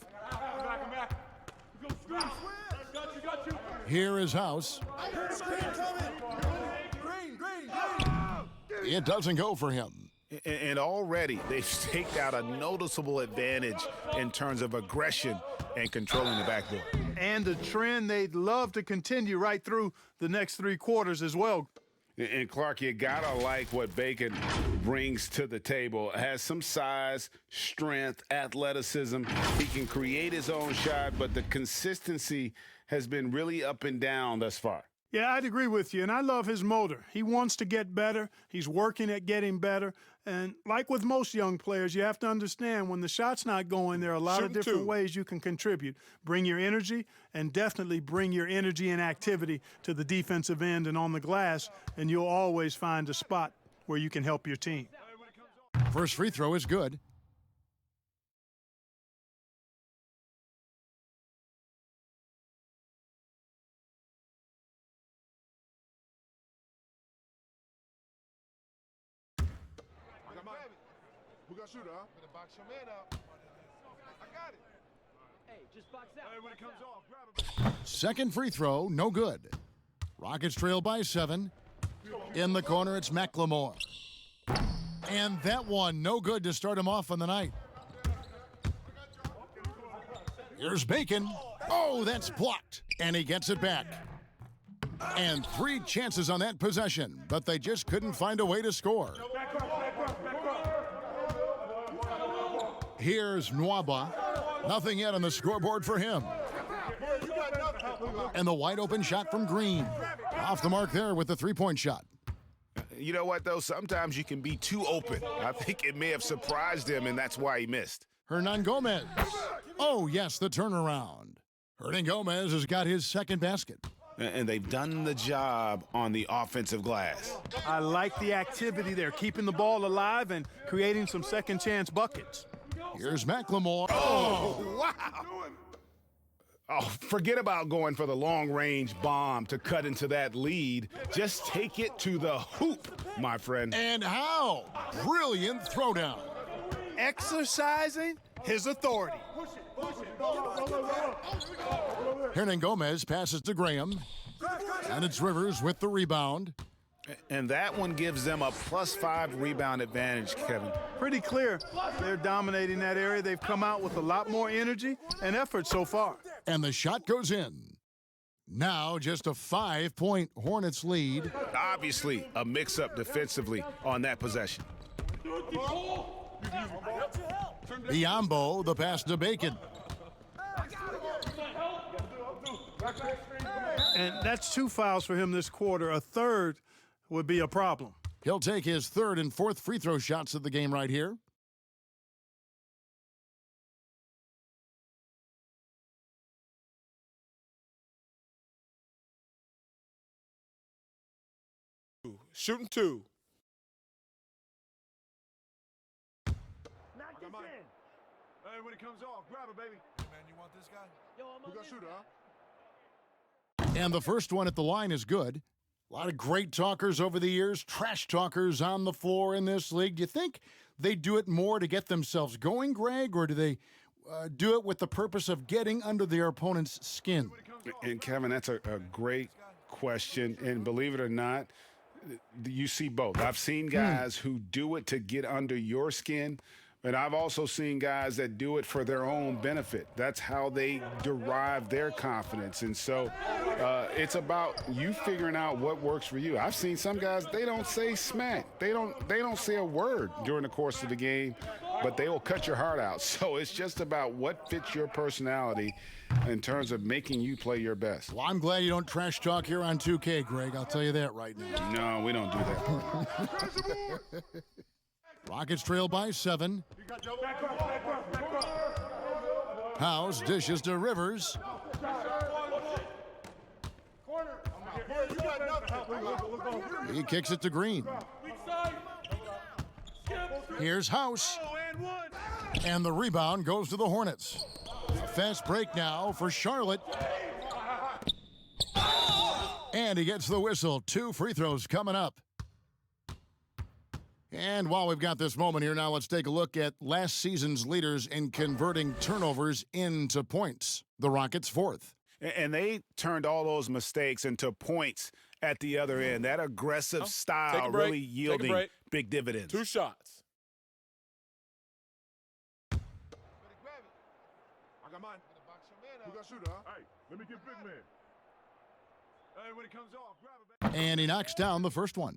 Here is House. It doesn't go for him. And already they've staked out a noticeable advantage in terms of aggression and controlling the backboard. And the trend they'd love to continue right through the next 3 quarters as well. And Clark, you gotta like what Bacon brings to the table. Has some size, strength, athleticism. He can create his own shot, but the consistency has been really up and down thus far. Yeah, I'd agree with you, and I love his motor. He wants to get better. He's working at getting better. And like with most young players, you have to understand when the shot's not going, there are a lot of different ways you can contribute. Bring your energy, and definitely bring your energy and activity to the defensive end and on the glass, and you'll always find a spot where you can help your team. First free throw is good. Who got shooter, huh? Better box your man up. I got it. Hey, just box out. Hey, when it comes off, grab it. Second free throw, no good. Rockets trail by 7. In the corner, it's McLemore. And that one, no good to start him off on the night. Here's Bacon. Oh, that's blocked. And he gets it back. And 3 chances on that possession, but they just couldn't find a way to score. Here's Nwaba. Nothing yet on the scoreboard for him. And the wide open shot from Green. Off the mark there with the three-point shot. You know what, though? Sometimes you can be too open. I think it may have surprised him, and that's why he missed. Hernan Gomez. Oh, yes, the turnaround. Hernan Gomez has got his second basket. And they've done the job on the offensive glass. I like the activity there, keeping the ball alive and creating some second chance buckets. Here's McLemore. Oh, wow. Oh, forget about going for the long-range bomb to cut into that lead. Just take it to the hoop, my friend. And how? Brilliant throwdown. Exercising his authority. Hernan Gomez passes to Graham. And it's Rivers with the rebound. And that one gives them a +5 rebound advantage, Kevin. Pretty clear. They're dominating that area. They've come out with a lot more energy and effort so far. And the shot goes in. Now just a 5-point Hornets lead. Obviously, a mix-up defensively on that possession. Biombo, the pass to Bacon. And that's 2 fouls for him this quarter. A third would be a problem. He'll take his third and fourth free throw shots of the game right here. Shooting 2. Knock this in. Hey, when it comes off, grab it, baby. Hey, man, you want this guy? Yo, I'm gonna shoot, huh? And the first one at the line is good. A lot of great talkers over the years, trash talkers on the floor in this league. Do you think they do it more to get themselves going, Greg, or do they do it with the purpose of getting under their opponent's skin? And, Kevin, that's a great question. And believe it or not, you see both. I've seen guys who do it to get under your skin, but I've also seen guys that do it for their own benefit. That's how they derive their confidence. And so it's about you figuring out what works for you. I've seen some guys, they don't say smack. They don't say a word during the course of the game, but they will cut your heart out. So it's just about what fits your personality in terms of making you play your best. Well, I'm glad you don't trash talk here on 2K, Greg. I'll tell you that right now. No, we don't do that. Rockets trail by 7. House dishes to Rivers. He kicks it to Green. Here's House. And the rebound goes to the Hornets. A fast break now for Charlotte. And he gets the whistle. 2 free throws coming up. And while we've got this moment here, now let's take a look at last season's leaders in converting turnovers into points. The Rockets 4th. And they turned all those mistakes into points at the other end. That aggressive style really yielding big dividends. 2 shots. I got mine. Who got shooter, huh? Hey, let me get big man. Hey, when it comes off, grab it, baby. And he knocks down the first one.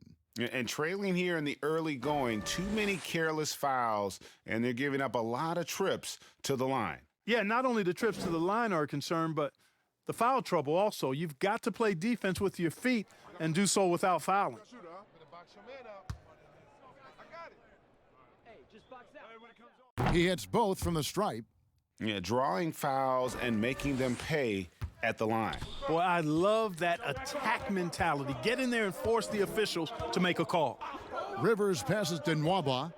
And trailing here in the early going, too many careless fouls, and they're giving up a lot of trips to the line. Yeah, not only the trips to the line are a concern, but the foul trouble also. You've got to play defense with your feet and do so without fouling. He hits both from the stripe. Yeah, drawing fouls and making them pay at the line. Boy, I love that attack mentality. Get in there and force the officials to make a call. Rivers passes to Nwaba.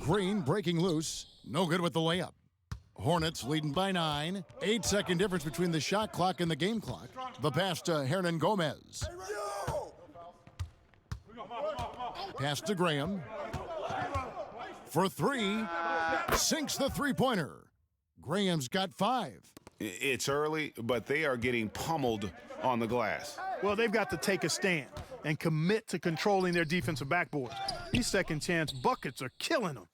Green breaking loose. No good with the layup. Hornets leading by 9. 8-second difference between the shot clock and the game clock. The pass to Hernan Gomez. Pass to Graham. For 3. Sinks the three-pointer. Graham's got 5. It's early, but they are getting pummeled on the glass. Well, they've got to take a stand and commit to controlling their defensive backboard. These second-chance buckets are killing them.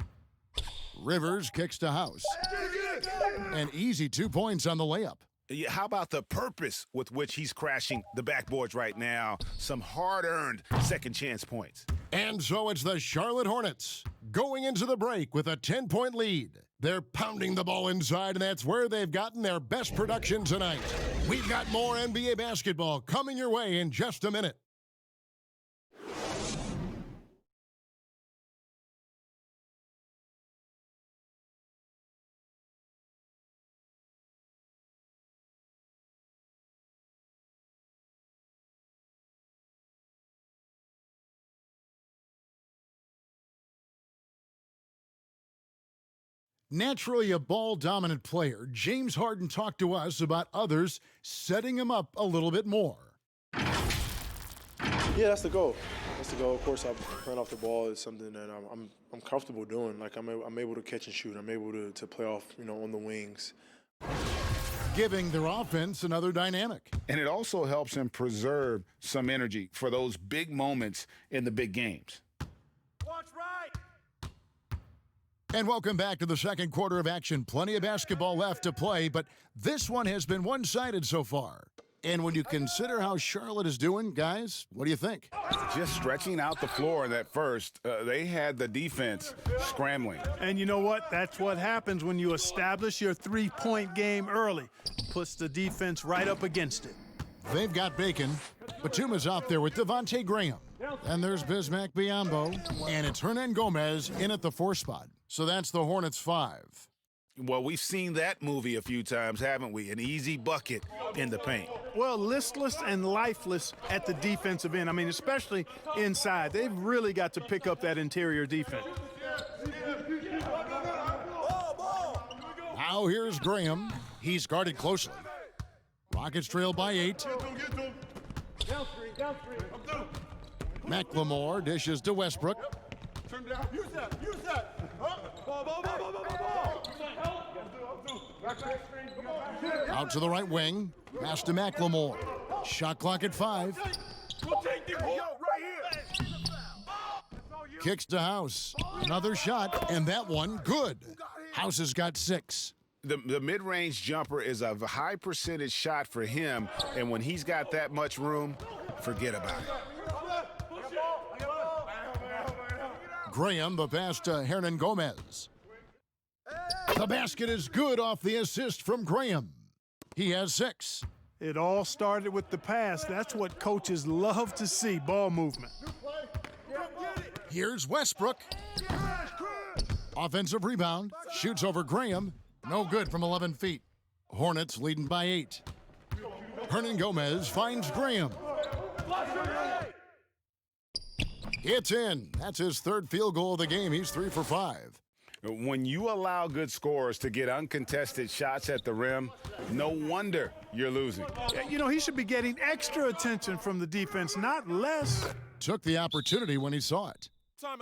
Rivers kicks to House. An easy 2 points on the layup. How about the purpose with which he's crashing the backboards right now? Some hard-earned second-chance points. And so it's the Charlotte Hornets going into the break with a 10-point lead. They're pounding the ball inside, and that's where they've gotten their best production tonight. We've got more NBA basketball coming your way in just a minute. Naturally a ball-dominant player, James Harden talked to us about others setting him up a little bit more. Yeah, that's the goal. That's the goal. Of course, playing off the ball is something that I'm comfortable doing. Like I'm able to catch and shoot. I'm able to play off, on the wings. Giving their offense another dynamic. And it also helps him preserve some energy for those big moments in the big games. And welcome back to the second quarter of action. Plenty of basketball left to play, but this one has been one-sided so far. And when you consider how Charlotte is doing, guys, what do you think? Just stretching out the floor in that first, they had the defense scrambling. And you know what? That's what happens when you establish your three-point game early. Puts the defense right up against it. They've got Bacon. Batuma's out there with Devontae Graham. And there's Bismack Biyombo. And it's Hernan Gomez in at the 4 spot. So that's the Hornets 5. Well, we've seen that movie a few times, haven't we? An easy bucket in the paint. Well, listless and lifeless at the defensive end. I mean, especially inside. They've really got to pick up that interior defense. Now here's Graham. He's guarded closely. Rockets trail by 8. McLemore dishes to Westbrook. Use that. Out to the right wing. Pass to McLemore. Shot clock at 5. Kicks to House. Another shot, and that one good. House has got 6. The mid-range jumper is a high percentage shot for him, and when he's got that much room, forget about it. Graham, the pass to Hernan Gomez. The basket is good off the assist from Graham. He has 6. It all started with the pass. That's what coaches love to see, ball movement. Here's Westbrook. Offensive rebound. Shoots over Graham. No good from 11 feet. Hornets leading by 8. Hernan Gomez finds Graham. It's in. That's his 3rd field goal of the game. He's 3 for 5. When you allow good scorers to get uncontested shots at the rim, no wonder you're losing. He should be getting extra attention from the defense, not less. Took the opportunity when he saw it.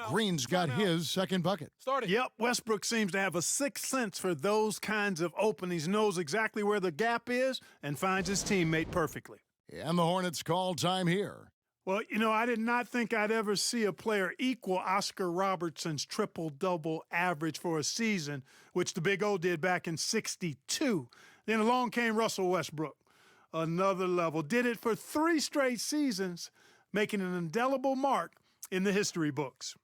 Green's got his 2nd bucket. Yep, Westbrook seems to have a 6th sense for those kinds of openings, knows exactly where the gap is, and finds his teammate perfectly. And the Hornets call time here. Well, I did not think I'd ever see a player equal Oscar Robertson's triple-double average for a season, which the Big O did back in '62. Then along came Russell Westbrook. Another level. Did it for 3 straight seasons, making an indelible mark in the history books.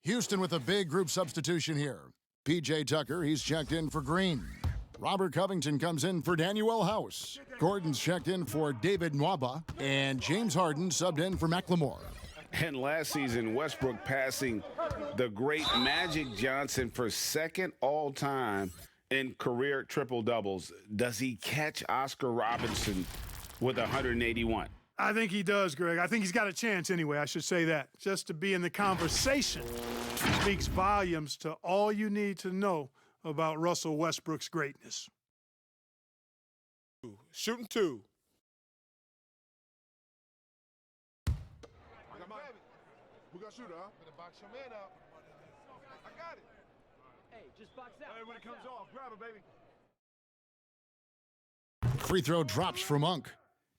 Houston with a big group substitution here. P.J. Tucker, he's checked in for Green. Robert Covington comes in for Daniel House. Gordon's checked in for David Nwaba. And James Harden subbed in for McLemore. And last season, Westbrook passing the great Magic Johnson for 2nd all-time in career triple-doubles. Does he catch Oscar Robertson with 181? I think he does, Greg. I think he's got a chance anyway, I should say that. Just to be in the conversation speaks volumes to all you need to know about Russell Westbrook's greatness. Shooting 2. shooter, huh? Better box your man up. I got it. Hey, just box out. Hey, when it comes off, grab it, baby. Free throw drops for Monk.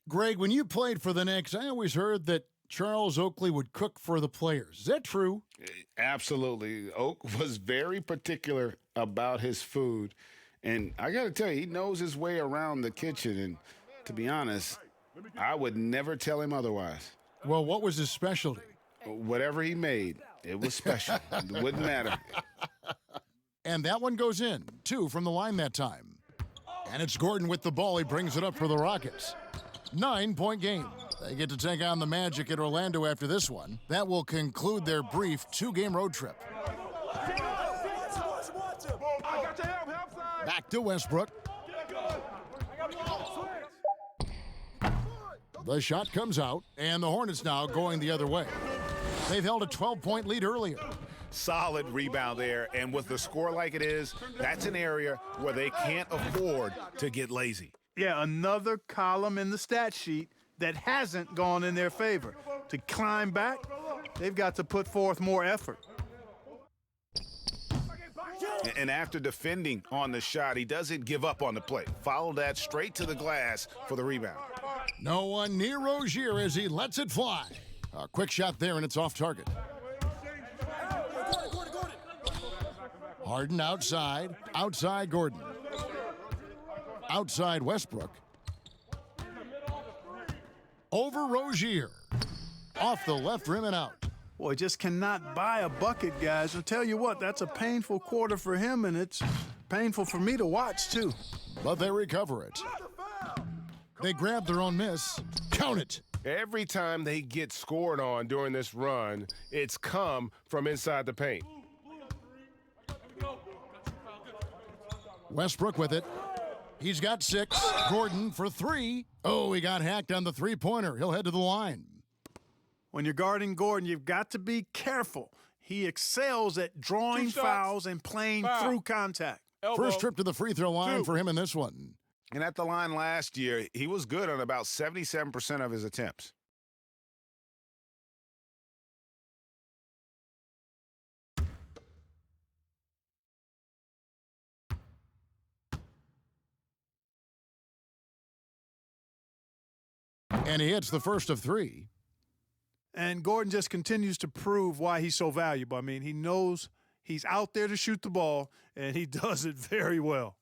Greg, when you played for the Knicks, I always heard that Charles Oakley would cook for the players. Is that true? Absolutely. Oak was very particular about his food. And I got to tell you, he knows his way around the kitchen. And to be honest, I would never tell him otherwise. Well, what was his specialty? Whatever he made, it was special. It wouldn't matter. And that one goes in, 2 from the line that time. And it's Gordon with the ball. He brings it up for the Rockets. 9-point game. They get to take on the Magic at Orlando after this one. That will conclude their brief 2-game road trip. Back to Westbrook. The shot comes out, and the Hornets now going the other way. They've held a 12-point lead earlier. Solid rebound there, and with the score like it is, that's an area where they can't afford to get lazy. Yeah, another column in the stat sheet that hasn't gone in their favor. To climb back, they've got to put forth more effort. And after defending on the shot, he doesn't give up on the play. Follow that straight to the glass for the rebound. No one near Rozier as he lets it fly. A quick shot there, and it's off target. Harden outside. Outside Gordon. Outside Westbrook. Over Rozier. Off the left rim and out. Boy, just cannot buy a bucket, guys. I'll tell you what, that's a painful quarter for him, and it's painful for me to watch, too. But they recover it. They grab their own miss. Count it. Every time they get scored on during this run, it's come from inside the paint. Westbrook with it. He's got 6. Gordon for 3. Oh, he got hacked on the three-pointer. He'll head to the line. When you're guarding Gordon, you've got to be careful. He excels at drawing fouls and playing through contact. First trip to the free throw line for him in this one. And at the line last year, he was good on about 77% of his attempts. And he hits the first of 3. And Gordon just continues to prove why he's so valuable. I mean, he knows he's out there to shoot the ball, and he does it very well.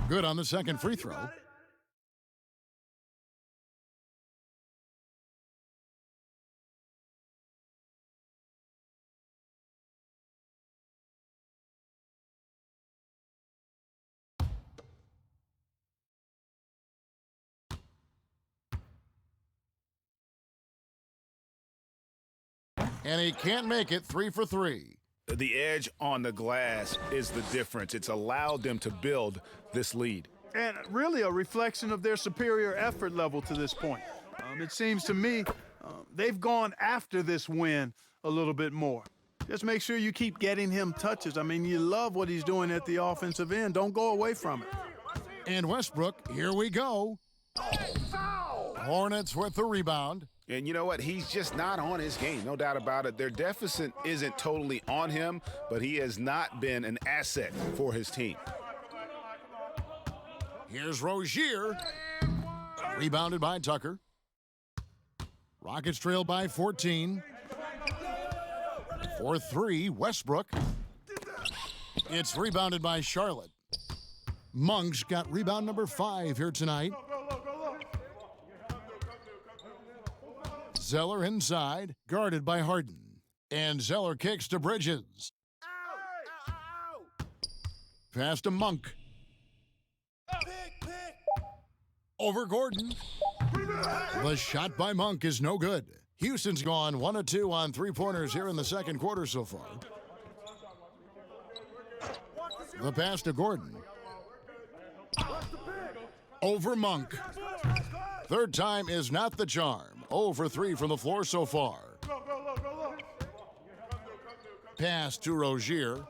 Good on the second free throw. And he can't make it. 3 for 3. The edge on the glass is the difference. It's allowed them to build this lead. And really a reflection of their superior effort level to this point. It seems to me they've gone after this win a little bit more. Just make sure you keep getting him touches. I mean, you love what he's doing at the offensive end. Don't go away from it. And Westbrook, here we go. Hornets with the rebound. And you know what? He's just not on his game, no doubt about it. Their deficit isn't totally on him, but he has not been an asset for his team. Here's Rozier. Rebounded by Tucker. Rockets trail by 14. 4-3, Westbrook. It's rebounded by Charlotte. Monk's got rebound number 5 here tonight. Zeller inside, guarded by Harden. And Zeller kicks to Bridges. Pass to Monk. Over Gordon. The shot by Monk is no good. Houston's gone 1 of 2 on three-pointers here in the second quarter so far. The pass to Gordon. Over Monk. Third time is not the charm. 0 for 3 from the floor so far. Pass to Rozier.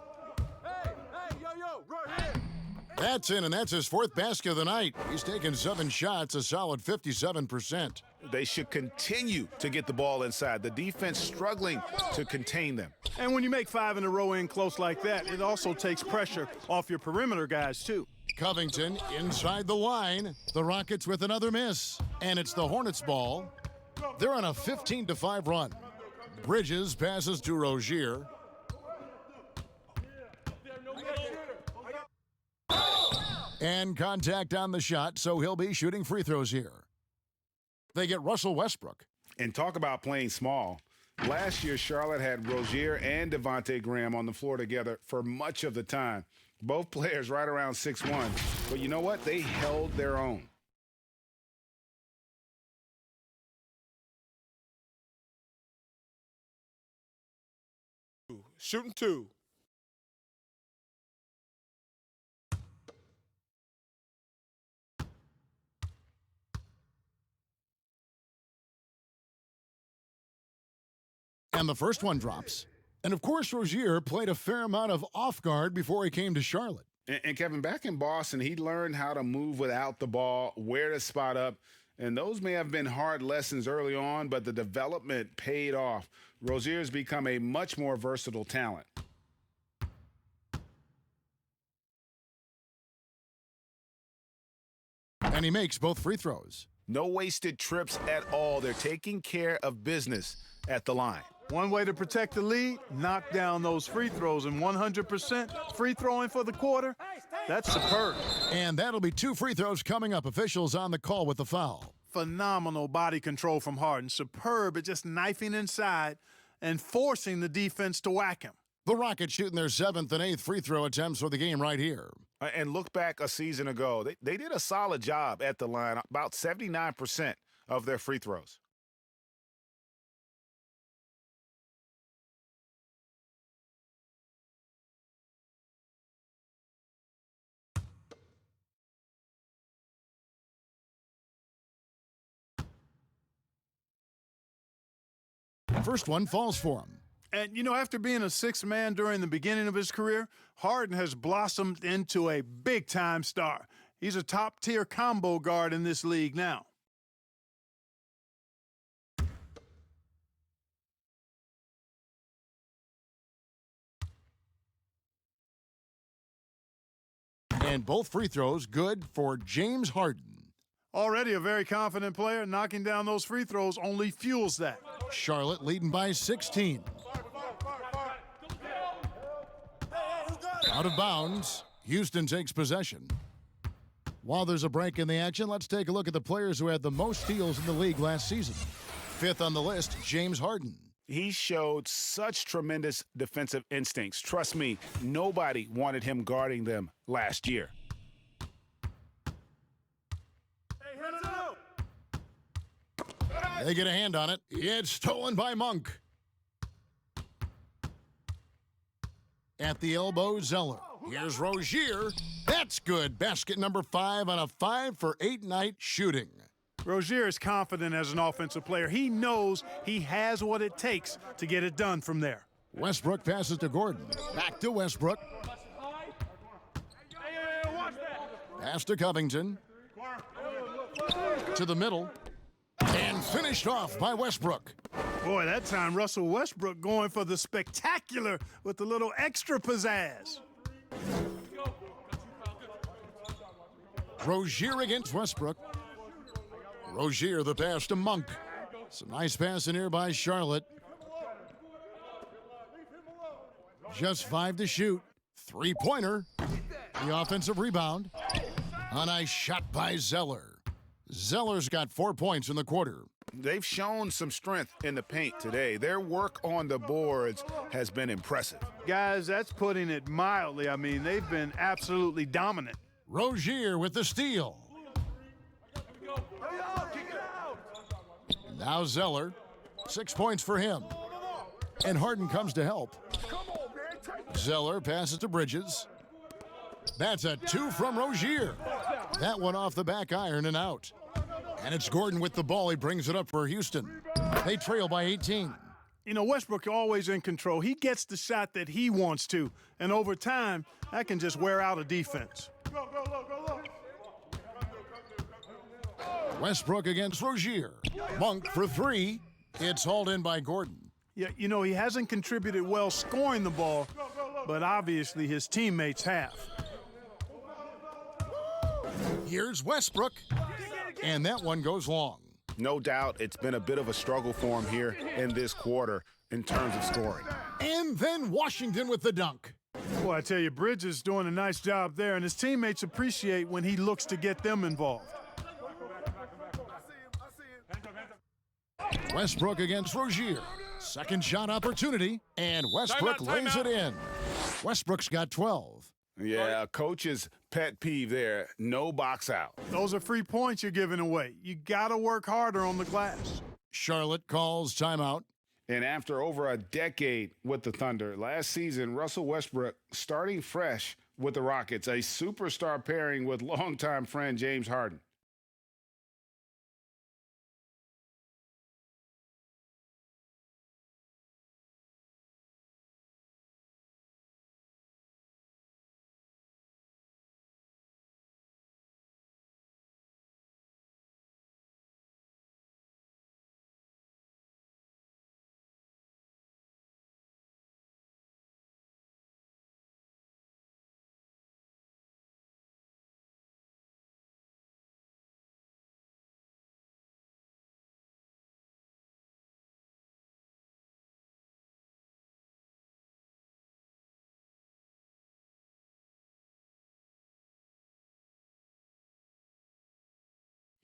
That's in, and that's his fourth basket of the night. He's taken 7 shots, a solid 57%. They should continue to get the ball inside. The defense struggling to contain them. And when you make 5 in a row in close like that, it also takes pressure off your perimeter guys, too. Covington inside the line. The Rockets with another miss. And it's the Hornets ball. They're on a 15-5 run. Bridges passes to Rozier. And contact on the shot, so he'll be shooting free throws here. They get Russell Westbrook. And talk about playing small. Last year, Charlotte had Rozier and Devontae Graham on the floor together for much of the time. Both players right around 6'1". But you know what? They held their own. Shooting 2. And the first one drops. And of course, Rozier played a fair amount of off guard before he came to Charlotte. And Kevin, back in Boston, he learned how to move without the ball, where to spot up. And those may have been hard lessons early on, but the development paid off. Rozier's become a much more versatile talent. And he makes both free throws. No wasted trips at all. They're taking care of business at the line. One way to protect the lead, knock down those free throws, and 100% free throwing for the quarter, that's superb. And that'll be 2 free throws coming up. Officials on the call with the foul. Phenomenal body control from Harden. Superb at just knifing inside and forcing the defense to whack him. The Rockets shooting their 7th and 8th free throw attempts for the game right here. And look back a season ago. They did a solid job at the line, about 79% of their free throws. First one falls for him. And, you know, after being a 6th man during the beginning of his career, Harden has blossomed into a big-time star. He's a top-tier combo guard in this league now. And both free throws good for James Harden. Already a very confident player, knocking down those free throws only fuels that. Charlotte leading by 16. Out of bounds, Houston takes possession. While there's a break in the action, let's take a look at the players who had the most steals in the league last season. 5th on the list, James Harden. He showed such tremendous defensive instincts. Trust me, nobody wanted him guarding them last year. They get a hand on it. It's stolen by Monk. At the elbow, Zeller. Here's Rozier. That's good. Basket number 5 on a 5 for 8 night shooting. Rozier is confident as an offensive player. He knows he has what it takes to get it done from there. Westbrook passes to Gordon. Back to Westbrook. Pass to Covington. To the middle. And finished off by Westbrook. Boy, that time Russell Westbrook going for the spectacular with a little extra pizzazz. Rozier against Westbrook. Rozier the pass to Monk. Some nice passing here by Charlotte. Just 5 to shoot. 3-pointer. The offensive rebound. A nice shot by Zeller. Zeller's got 4 points in the quarter. They've shown some strength in the paint today. Their work on the boards has been impressive. Guys, that's putting it mildly. I mean, they've been absolutely dominant. Rozier with the steal. Now Zeller. 6 points for him. And Harden comes to help. Zeller passes to Bridges. That's a 2 from Rozier. That one off the back iron and out. And it's Gordon with the ball. He brings it up for Houston. They trail by 18. You know, Westbrook always in control. He gets the shot that he wants to. And over time, that can just wear out a defense. Westbrook against Rozier. Monk for three. It's hauled in by Gordon. Yeah, you know, he hasn't contributed well scoring the ball, but obviously his teammates have. Here's Westbrook, and that one goes long. No doubt it's been a bit of a struggle for him here in this quarter in terms of scoring. And then Washington with the dunk. Well, I tell you, Bridges is doing a nice job there, and his teammates appreciate when he looks to get them involved. Westbrook against Rozier. Second shot opportunity, and Westbrook lays it in. Westbrook's got 12. Yeah, coach's pet peeve there, no box out. Those are free points you're giving away. You got to work harder on the glass. Charlotte calls timeout. And after over a decade with the Thunder, last season, Russell Westbrook starting fresh with the Rockets, a superstar pairing with longtime friend James Harden.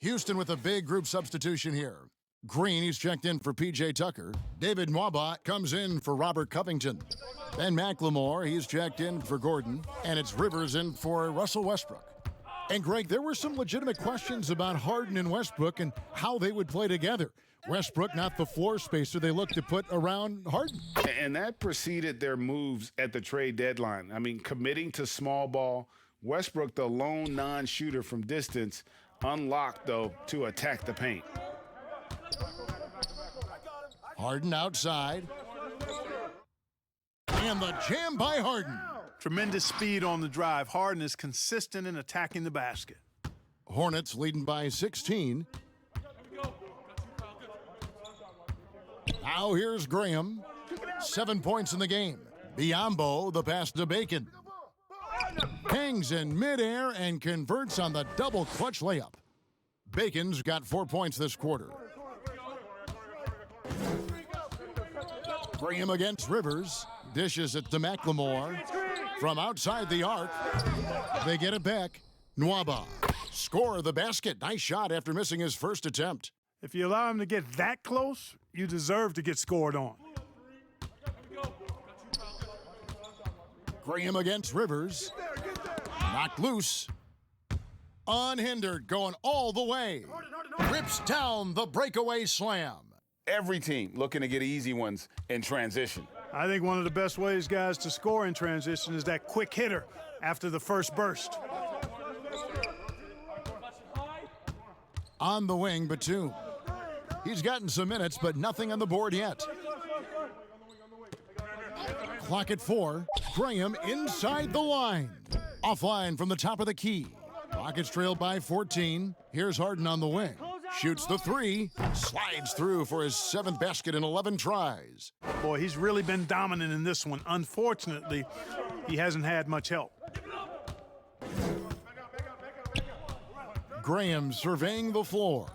Houston with a big group substitution here. Green, he's checked in for P.J. Tucker. David Nwaba comes in for Robert Covington. Ben McLemore, he's checked in for Gordon. And it's Rivers in for Russell Westbrook. And Greg, there were some legitimate questions about Harden and Westbrook and how they would play together. Westbrook, not the floor spacer they look to put around Harden. And that preceded their moves at the trade deadline. I mean, committing to small ball. Westbrook, the lone non-shooter from distance, unlocked, though, to attack the paint. Harden outside. And the jam by Harden. Tremendous speed on the drive. Harden is consistent in attacking the basket. Hornets leading by 16. Now here's Graham. 7 points in the game. Biombo, the pass to Bacon. Hangs in midair and converts on the double clutch layup. Bacon's got 4 points this quarter. Graham against Rivers. Dishes it to McLemore. From outside the arc, they get it back. Nwaba. Score the basket. Nice shot after missing his first attempt. If you allow him to get that close, you deserve to get scored on. Graham against Rivers. Knocked loose. Unhindered, going all the way. Rips down the breakaway slam. Every team looking to get easy ones in transition. I think one of the best ways, guys, to score in transition is that quick hitter after the first burst. On the wing, Batum. He's gotten some minutes, but nothing on the board yet. Clock at 4. Graham inside the line. Offline from the top of the key. Rockets trailed by 14. Here's Harden on the wing. Shoots the 3. Slides through for his 7th basket in 11 tries. Boy, he's really been dominant in this one. Unfortunately, he hasn't had much help. Graham surveying the floor.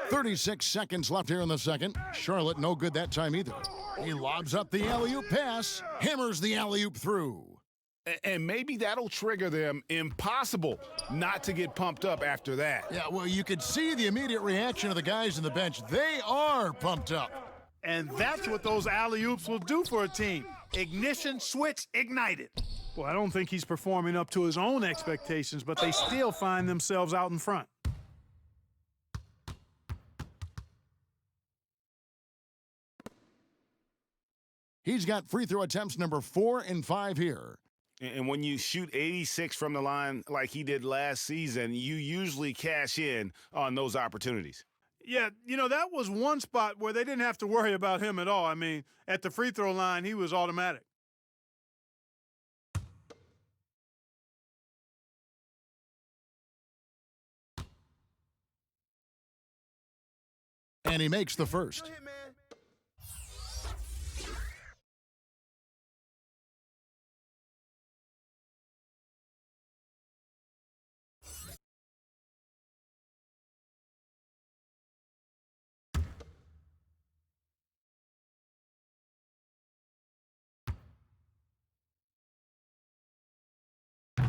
36 seconds left here in the second. Charlotte no good that time either. He lobs up the alley-oop pass, hammers the alley-oop through. And maybe that'll trigger them. Impossible not to get pumped up after that. Yeah, well, you could see the immediate reaction of the guys on the bench. They are pumped up. And that's what those alley-oops will do for a team. Ignition, switch, ignited. Well, I don't think he's performing up to his own expectations, but they still find themselves out in front. He's got free throw attempts number 4 and 5 here. And when you shoot 86 from the line like he did last season, you usually cash in on those opportunities. Yeah, you know, that was one spot where they didn't have to worry about him at all. I mean, at the free throw line, he was automatic. And he makes the first.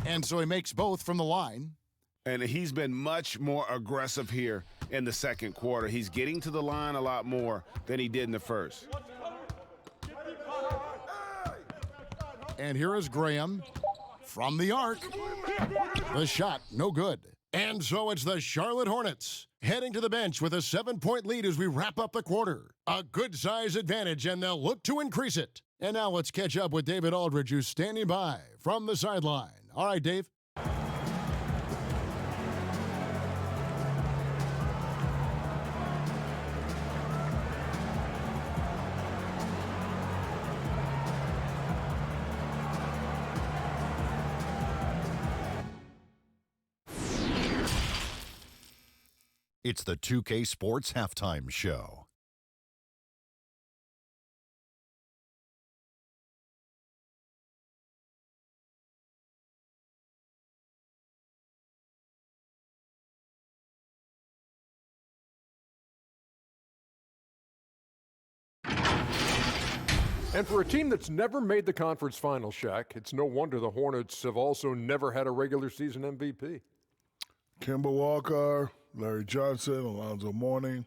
And so he makes both from the line. And he's been much more aggressive here in the second quarter. He's getting to the line a lot more than he did in the first. And here is Graham from the arc. The shot, no good. And so it's the Charlotte Hornets heading to the bench with a 7-point lead as we wrap up the quarter. A good size advantage, and they'll look to increase it. And now let's catch up with David Aldridge, who's standing by from the sideline. All right, Dave. It's the 2K Sports Halftime Show. And for a team that's never made the conference final, Shaq, it's no wonder the Hornets have also never had a regular season MVP. Kemba Walker, Larry Johnson, Alonzo Mourning,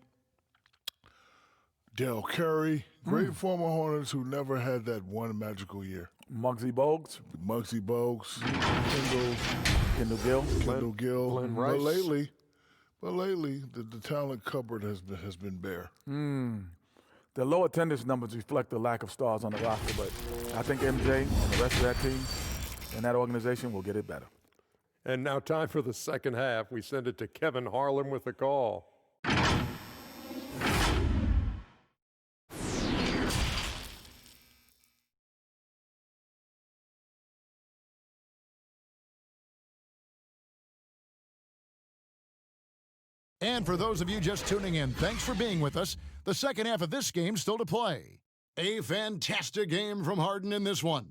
Dale Curry, great former Hornets who never had that one magical year. Muggsy Bogues. Kendall Gill. Glenn Rice. But lately, the talent cupboard has been bare. The low attendance numbers reflect the lack of stars on the roster, but I think MJ and the rest of that team and that organization will get it better. And now time for the second half. We send it to Kevin Harlan with the call. And for those of you just tuning in, thanks for being with us. The second half of this game still to play. A fantastic game from Harden in this one.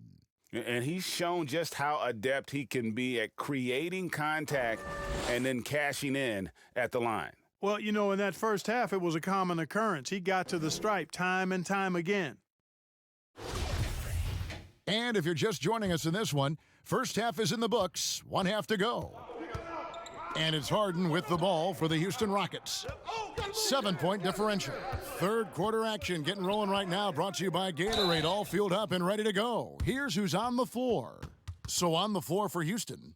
And he's shown just how adept he can be at creating contact and then cashing in at the line. Well, you know, in that first half, it was a common occurrence. He got to the stripe time and time again. And if you're just joining us in this one, first half is in the books, 1 half to go. And it's Harden with the ball for the Houston Rockets. 7-point differential. Third quarter action getting rolling right now, brought to you by Gatorade, all fueled up and ready to go. Here's who's on the floor. So on the floor for Houston,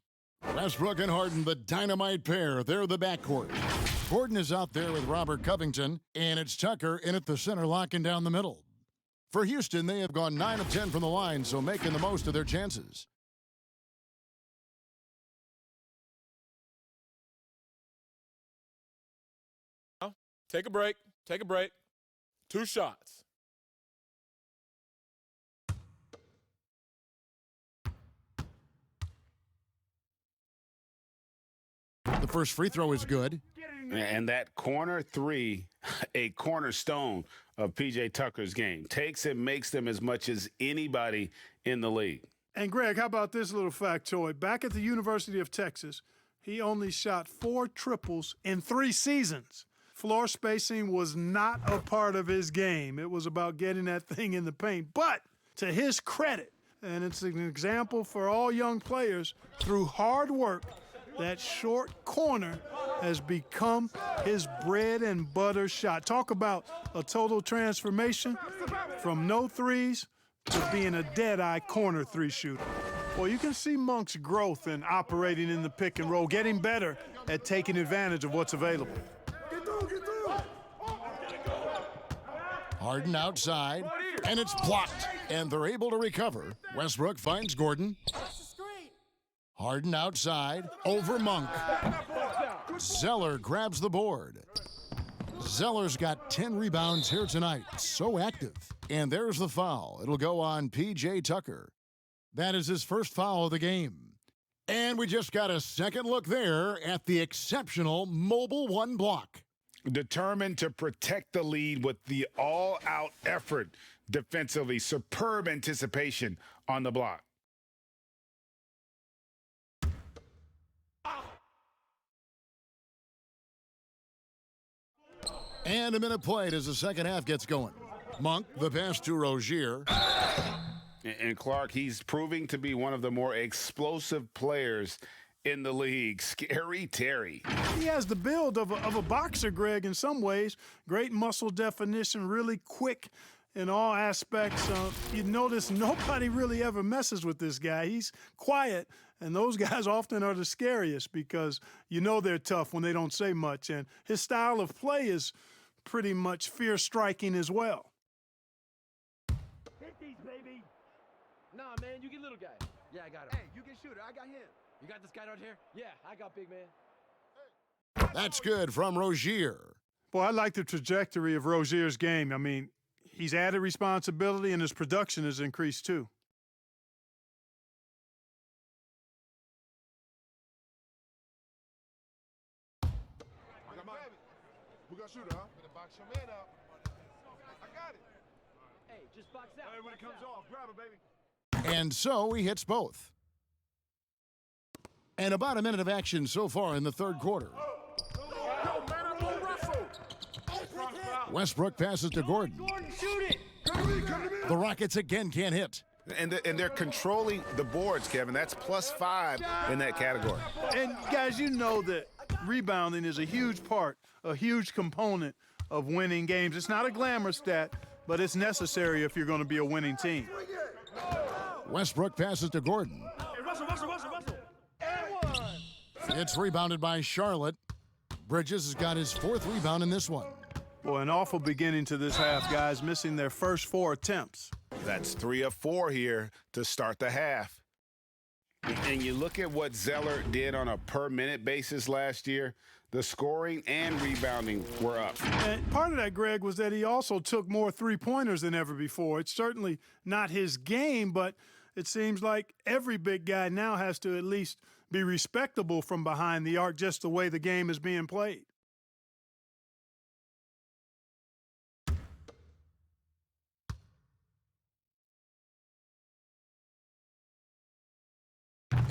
Westbrook and Harden, the dynamite pair. They're the backcourt. Gordon is out there with Robert Covington, and it's Tucker in at the center, locking down the middle. For Houston, they have gone 9 of 10 from the line, so making the most of their chances. Take a break. Take a break. 2 shots. The first free throw is good. And that corner three, a cornerstone of P.J. Tucker's game. Takes and makes them as much as anybody in the league. And, Greg, how about this little factoid? Back at the University of Texas, he only shot 4 triples in 3 seasons. Floor spacing was not a part of his game. It was about getting that thing in the paint. But to his credit, and it's an example for all young players, through hard work, that short corner has become his bread and butter shot. Talk about a total transformation from no threes to being a dead-eye corner 3 shooter. Well, you can see Monk's growth in operating in the pick and roll, getting better at taking advantage of what's available. Harden outside, and it's blocked, and they're able to recover. Westbrook finds Gordon. Harden outside, over Monk. Zeller grabs the board. Zeller's got 10 rebounds here tonight, so active. And there's the foul. It'll go on P.J. Tucker. That is his first foul of the game. And we just got a second look there at the exceptional Mobile 1 block. Determined to protect the lead with the all-out effort defensively. Superb anticipation on the block. And a minute played as the second half gets going. Monk, the pass to Rozier. And Clark, he's proving to be one of the more explosive players in the league. Scary Terry. He has the build of a boxer, Greg, in some ways. Great muscle definition, really quick in all aspects. You notice nobody really ever messes with this guy. He's quiet, and those guys often are the scariest because you know they're tough when they don't say much. And his style of play is pretty much fear-striking as well. Hit these, baby. Nah, man, you get little guy. Yeah, I got him. Hey, you get shooter. I got him. You got this guy out here? Yeah, I got big man. That's good from Rozier. Boy, I like the trajectory of Rozier's game. I mean, he's added responsibility, and his production has increased too. Who got shooter, huh? Better box your man up. I got it. Hey, just box out. Hey, when it comes off, grab it, baby. And so he hits both. And about a minute of action so far in the third quarter. Yo, man, I'm gonna wrestle. Westbrook passes to Gordon. Gordon, shoot it. Come to me, come to me. The Rockets again can't hit. And they're controlling the boards, Kevin. That's +5 in that category. And guys, you know that rebounding is a huge part, a huge component of winning games. It's not a glamour stat, but it's necessary if you're going to be a winning team. Westbrook passes to Gordon. Hey, Russell. And one. It's rebounded by Charlotte. Bridges has got his fourth rebound in this one. Boy, an awful beginning to this half, guys, missing their first 4 attempts. That's 3 of 4 here to start the half. And you look at what Zeller did on a per-minute basis last year, the scoring and rebounding were up. And part of that, Greg, was that he also took more three-pointers than ever before. It's certainly not his game, but it seems like every big guy now has to at least be respectable from behind the arc, just the way the game is being played.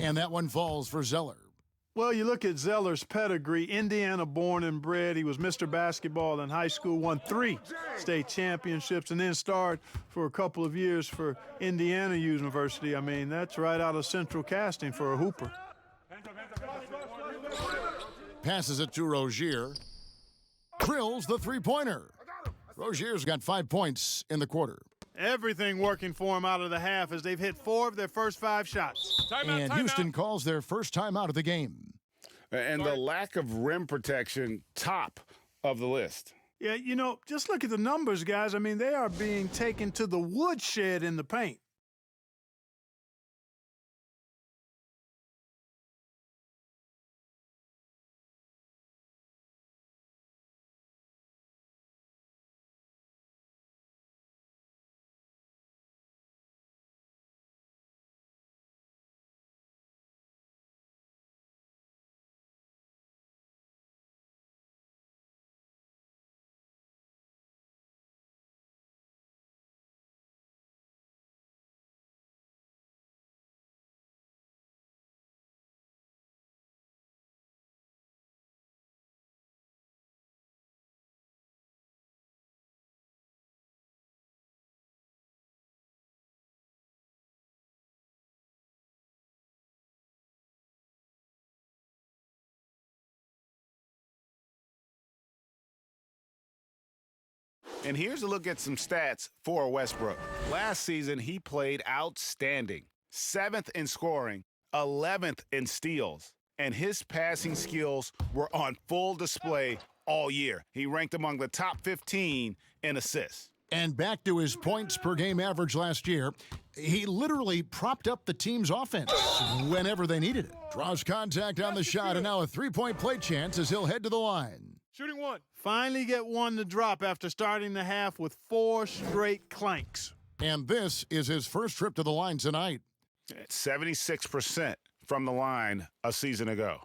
And that one falls for Zeller. Well, you look at Zeller's pedigree, Indiana born and bred. He was Mr. Basketball in high school, won 3 state championships, and then starred for a couple of years for Indiana University. I mean, that's right out of central casting for a hooper. Passes it to Rozier. Drills the three-pointer. Rozier's got 5 points in the quarter. Everything working for him out of the half as they've hit 4 of their first 5 shots. And Houston calls their first timeout of the game. And the lack of rim protection, top of the list. Yeah, you know, just look at the numbers, guys. I mean, they are being taken to the woodshed in the paint. And here's a look at some stats for Westbrook. Last season, he played outstanding. 7th in scoring, 11th in steals, and his passing skills were on full display all year. He ranked among the top 15 in assists. And back to his points per game average last year, he literally propped up the team's offense whenever they needed it. Draws contact on the shot, and now a three-point play chance as he'll head to the line. Shooting one. Finally get one to drop after starting the half with 4 straight clanks. And this is his first trip to the line tonight. 76% from the line a season ago.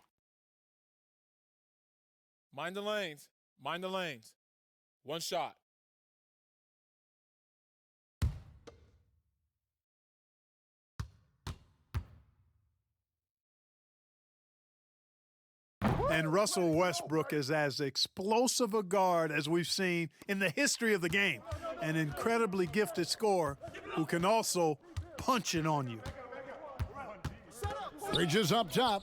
Mind the lanes. Mind the lanes. One shot. And Russell Westbrook is as explosive a guard as we've seen in the history of the game. An incredibly gifted scorer who can also punch it on you. Bridges up top.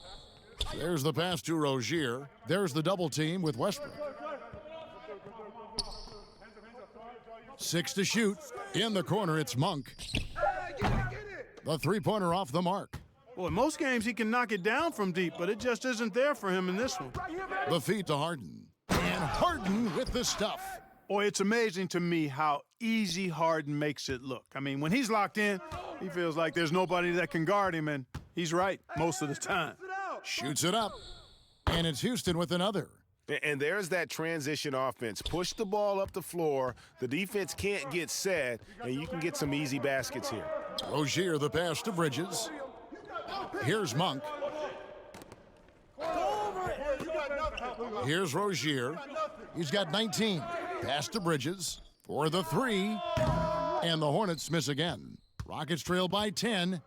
There's the pass to Rozier. There's the double team with Westbrook. 6 to shoot. In the corner, it's Monk. The three-pointer off the mark. Well, in most games he can knock it down from deep, but it just isn't there for him in this one. The feed to Harden. And Harden with the stuff. Boy, it's amazing to me how easy Harden makes it look. I mean, when he's locked in, he feels like there's nobody that can guard him, and he's right most of the time. Shoots it up. And it's Houston with another. And there's that transition offense. Push the ball up the floor. The defense can't get set, and you can get some easy baskets here. Rozier, the pass to Bridges. Here's Monk. Here's Rozier. He's got 19. Pass to Bridges for the three. And the Hornets miss again. Rockets trail by 10.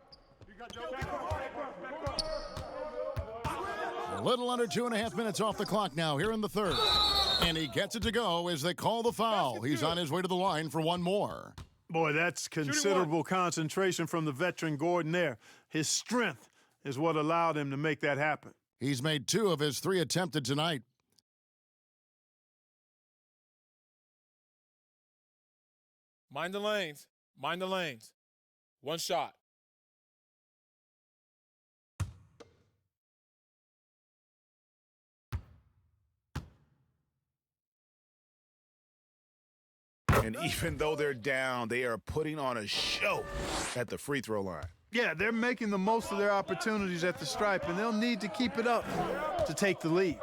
A little under 2.5 minutes off the clock now here in the third. And he gets it to go as they call the foul. He's on his way to the line for one more. Boy, that's considerable concentration from the veteran Gordon there. His strength is what allowed him to make that happen. He's made 2 of his 3 attempted tonight. Mind the lanes. Mind the lanes. One shot. And even though they're down, they are putting on a show at the free throw line. Yeah, they're making the most of their opportunities at the stripe, and they'll need to keep it up to take the lead.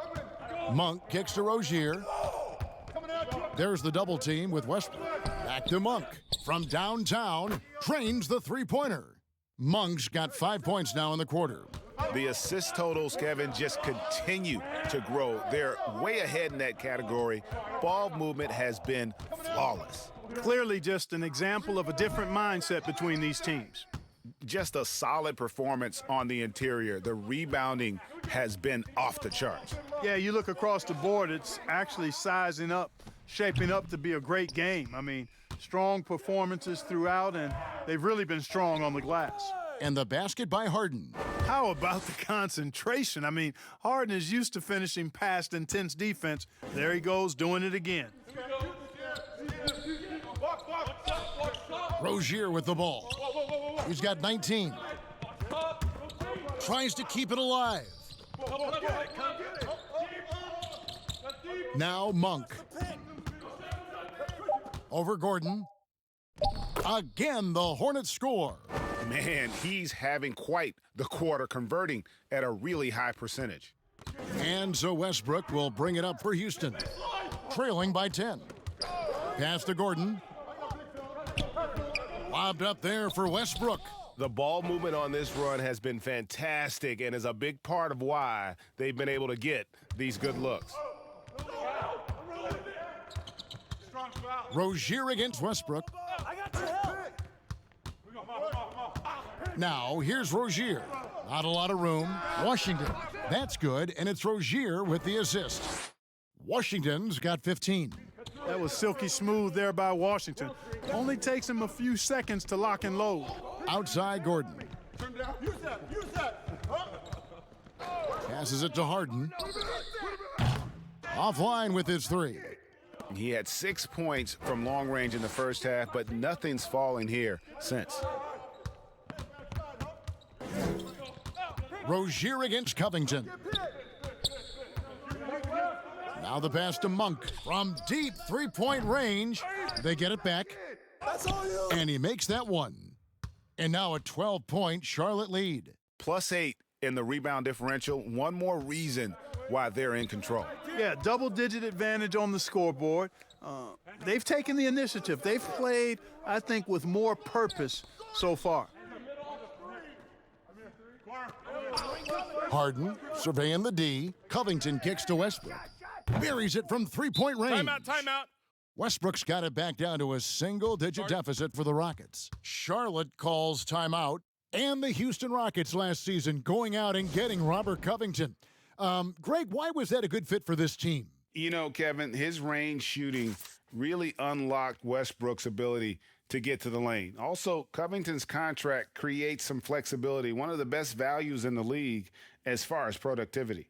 Monk kicks to Rozier. There's the double team with Westbrook. Back to Monk. From downtown, trains the three-pointer. Monk's got 5 points now in the quarter. The assist totals, Kevin, just continue to grow. They're way ahead in that category. Ball movement has been flawless. Clearly just an example of a different mindset between these teams. Just a solid performance on the interior. The rebounding has been off the charts. Yeah, you look across the board, it's actually sizing up, shaping up to be a great game. I mean, strong performances throughout, and they've really been strong on the glass. And the basket by Harden. How about the concentration? I mean, Harden is used to finishing past intense defense. There he goes, doing it again. Rozier with the ball. He's got 19. Tries to keep it alive. Now Monk. Over Gordon. Again, the Hornets score. Man, he's having quite the quarter, converting at a really high percentage. And so Westbrook will bring it up for Houston, trailing by 10. Pass to Gordon. Lobbed up there for Westbrook. The ball movement on this run has been fantastic and is a big part of why they've been able to get these good looks. Rozier against Westbrook. Now, here's Rozier. Not a lot of room. Washington. That's good, and it's Rozier with the assist. Washington's got 15. That was silky smooth there by Washington. Only takes him a few seconds to lock and load. Outside Gordon. Passes it to Harden. Offline with his three. He had 6 points from long range in the first half, but nothing's falling here since. Rozier against Covington. Now the pass to Monk from deep three-point range. They get it back. And he makes that one. And now a 12-point Charlotte lead. +8 in the rebound differential. One more reason why they're in control. Yeah, double-digit advantage on the scoreboard. They've taken the initiative. They've played, I think, with more purpose so far. Harden surveying the D. Covington kicks to Westbrook. buries it from three-point range. Timeout, timeout. Westbrook's got it back down to a single-digit deficit for the Rockets. Charlotte calls timeout. And the Houston Rockets last season going out and getting Robert Covington. Greg, why was that a good fit for this team? You know, Kevin, his range shooting really unlocked Westbrook's ability to get to the lane. Also, Covington's contract creates some flexibility, one of the best values in the league as far as productivity.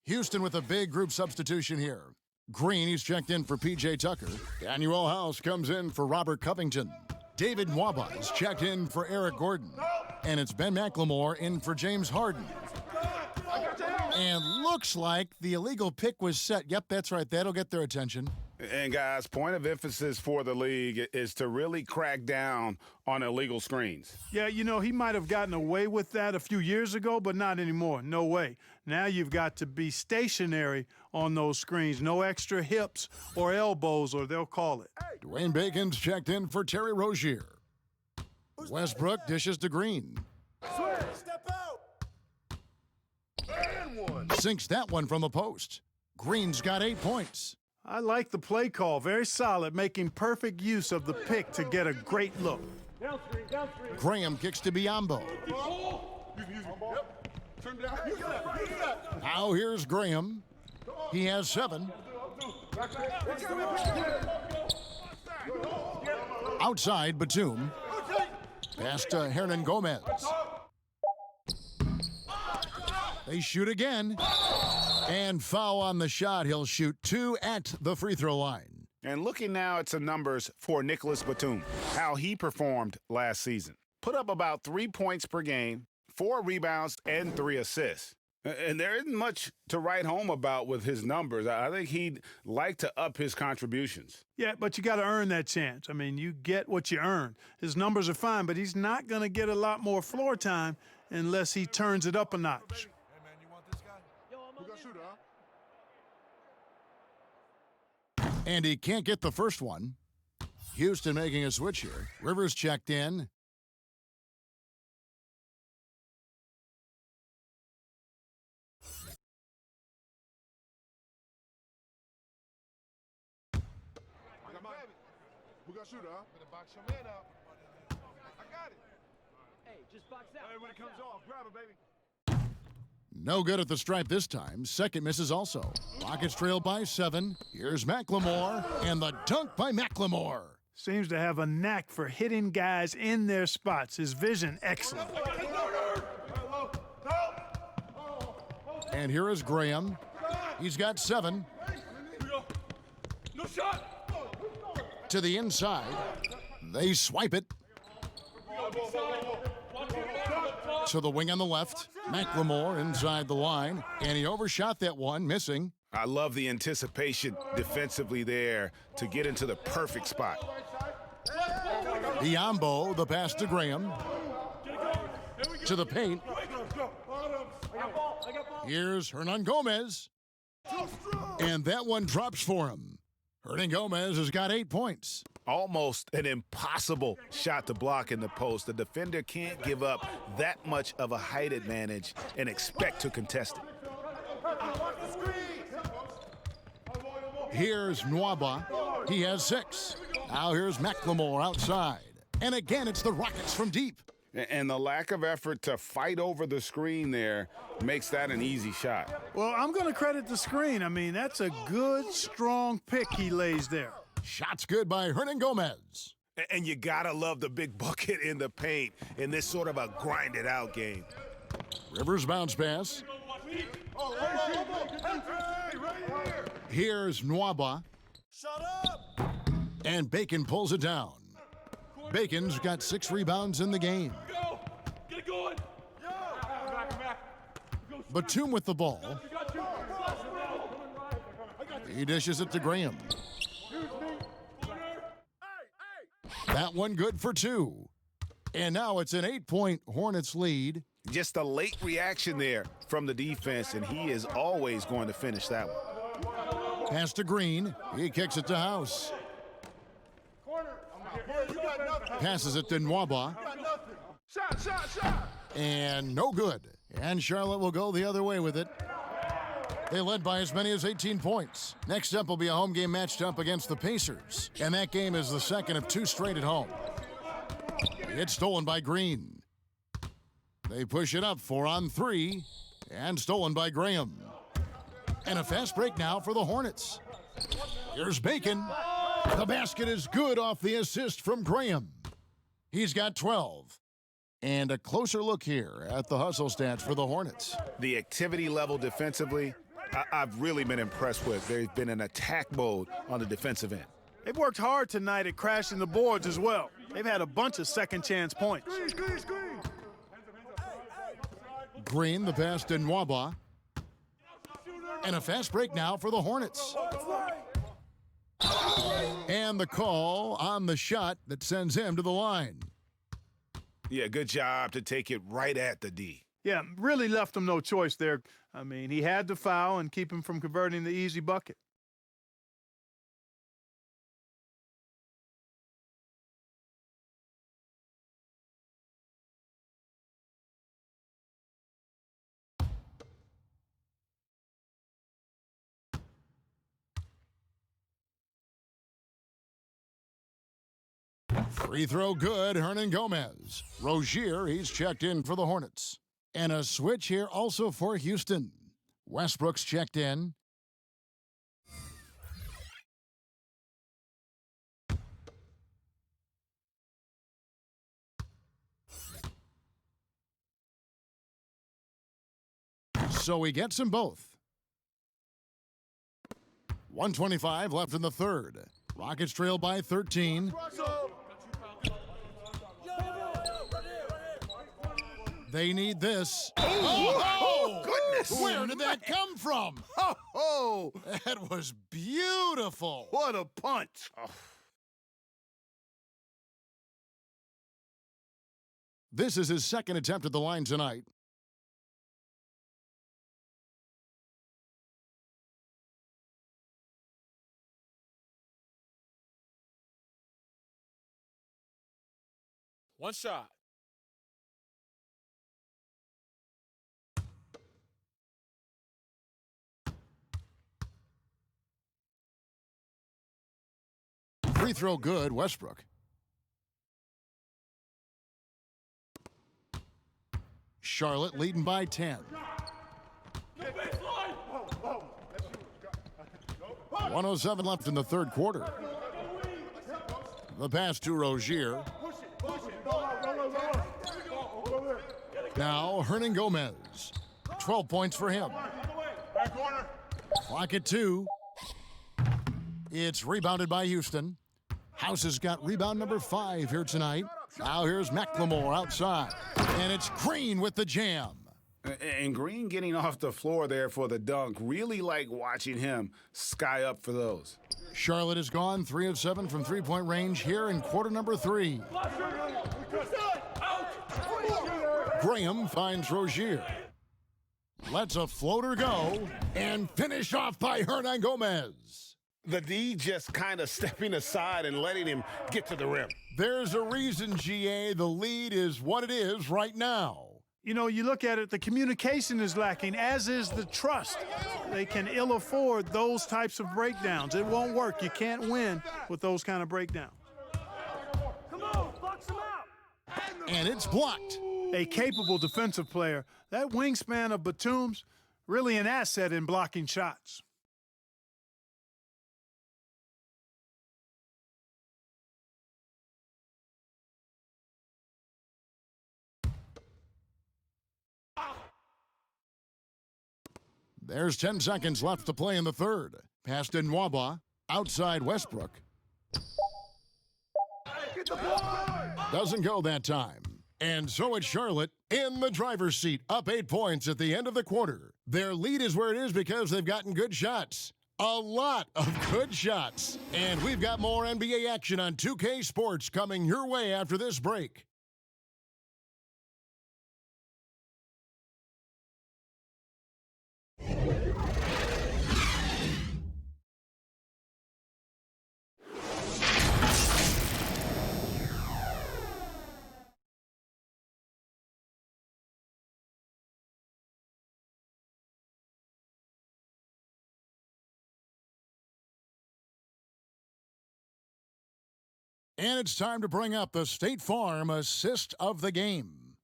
Houston with a big group substitution here. Green, he's checked in for P.J. Tucker. Daniel House comes in for Robert Covington. David Nwaba is checked in for Eric Gordon. And it's Ben McLemore in for James Harden. And looks like the illegal pick was set. Yep, that's right. That'll get their attention. And, guys, point of emphasis for the league is to really crack down on illegal screens. Yeah, you know, he might have gotten away with that a few years ago, but not anymore. No way. Now you've got to be stationary on those screens. No extra hips or elbows, or they'll call it. Dwayne Bacon's checked in for Terry Rozier. Westbrook dishes to Green. Step out. And one. Sinks that one from the post. Green's got 8 points. I like the play call. Very solid, making perfect use of the pick to get a great look. Graham kicks to Biyombo. Now here's Graham. He has 7. Outside, Batum. Pass to Hernan Gomez. They shoot again. And foul on the shot. He'll shoot 2 at the free throw line. And looking now at some numbers for Nicholas Batum, how he performed last season. Put up about 3 points per game, 4 rebounds, and 3 assists. And there isn't much to write home about with his numbers. I think he'd like to up his contributions. Yeah, but you got to earn that chance. I mean, you get what you earn. His numbers are fine, but he's not going to get a lot more floor time unless he turns it up a notch. And he can't get the first one. Houston making a switch here. Rivers checked in. We got shooter, huh? Better box your man up. I got it. Hey, just box out. Hey, when it comes off, grab it, baby. No good at the stripe this time. Second misses also. Rockets trail by 7. Here's McLemore, and the dunk by McLemore. Seems to have a knack for hitting guys in their spots. His vision, excellent. And here is Graham. He's got 7. No shot. To the inside. They swipe it. To the wing on the left. McLemore inside the line. And he overshot that one, missing. I love the anticipation defensively there to get into the perfect spot. Biyombo, the pass to Graham. To the paint. Here's Hernan Gomez. And that one drops for him. Hernan Gomez has got 8 points. Almost an impossible shot to block in the post. The defender can't give up that much of a height advantage and expect to contest it. Here's Nwaba. He has 6. Now here's McLemore outside. And again, it's the Rockets from deep. And the lack of effort to fight over the screen there makes that an easy shot. Well, I'm going to credit the screen. I mean, that's a good, strong pick he lays there. Shot's good by Hernan Gomez. And you got to love the big bucket in the paint in this sort of a grinded-out game. Rivers bounce pass. Here's Nwaba. Shut up! And Bacon pulls it down. Bacon's got 6 rebounds in the game. Go! Get it going! Batum with the ball. He dishes it to Graham. That one good for 2. And now it's an 8-point Hornets lead. Just a late reaction there from the defense, and he is always going to finish that one. Pass to Green. He kicks it to House. Passes it to Nwaba. And no good. And Charlotte will go the other way with it. They led by as many as 18 points. Next up will be a home game matched up against the Pacers. And that game is the second of 2 straight at home. It's stolen by Green. They push it up 4 on 3. And stolen by Graham. And a fast break now for the Hornets. Here's Bacon. The basket is good off the assist from Graham. He's got 12. And a closer look here at the hustle stats for the Hornets. The activity level defensively, I've really been impressed with. There's been an attack mode on the defensive end. They've worked hard tonight at crashing the boards as well. They've had a bunch of second chance points. Green, the pass to Nwaba. And a fast break now for the Hornets. And the call on the shot that sends him to the line. Yeah, good job to take it right at the D. Yeah, really left him no choice there. I mean, he had to foul and keep him from converting the easy bucket. Free throw good, Hernan Gomez. Rozier, he's checked in for the Hornets. And a switch here also for Houston. Westbrook's checked in. So he gets them both. 1:25 left in the third. Rockets trail by 13. They need this. Oh, goodness! Where did that come from? Oh, That was beautiful. what a punch! Oh. This is his second attempt at the line tonight. One shot. Free throw good, Westbrook. Charlotte leading by 10. 1:07 left in the third quarter. The pass to Rozier. Now Hernan Gomez. 12 points for him. Clock at 2. It's rebounded by Houston. House has got rebound number 5 here tonight. Now here's McLemore outside. And it's Green with the jam. And Green getting off the floor there for the dunk. Really like watching him sky up for those. Charlotte has gone 3 of 7 from three-point range here in quarter number 3. Graham finds Rozier. Lets a floater go and finish off by Hernan Gomez. The D just kind of stepping aside and letting him get to the rim. There's a reason, GA, the lead is what it is right now. You know, you look at it, the communication is lacking, as is the trust. They can ill afford those types of breakdowns. It won't work. You can't win with those kind of breakdowns. Come on, box him out. And it's blocked. A capable defensive player. That wingspan of Batum's really an asset in blocking shots. There's 10 seconds left to play in the third. Pass to Nwaba. Outside Westbrook. Now Hernan Gomez. 12 points for him. 1:07 left in the third quarter. The pass to Rozier. Rozier, he dishes it to Green. Green, the pass to Nwaba. Outside Westbrook. There's 10 seconds left to play in the third. Pass to Nwaba. Outside Westbrook. Doesn't go that time. And so it's Charlotte in the driver's seat, up 8 points at the end of the quarter. Their lead is where it is because they've gotten good shots. A lot of good shots. And we've got more NBA action on 2K Sports coming your way after this break. And it's time to bring up the State Farm assist of the game.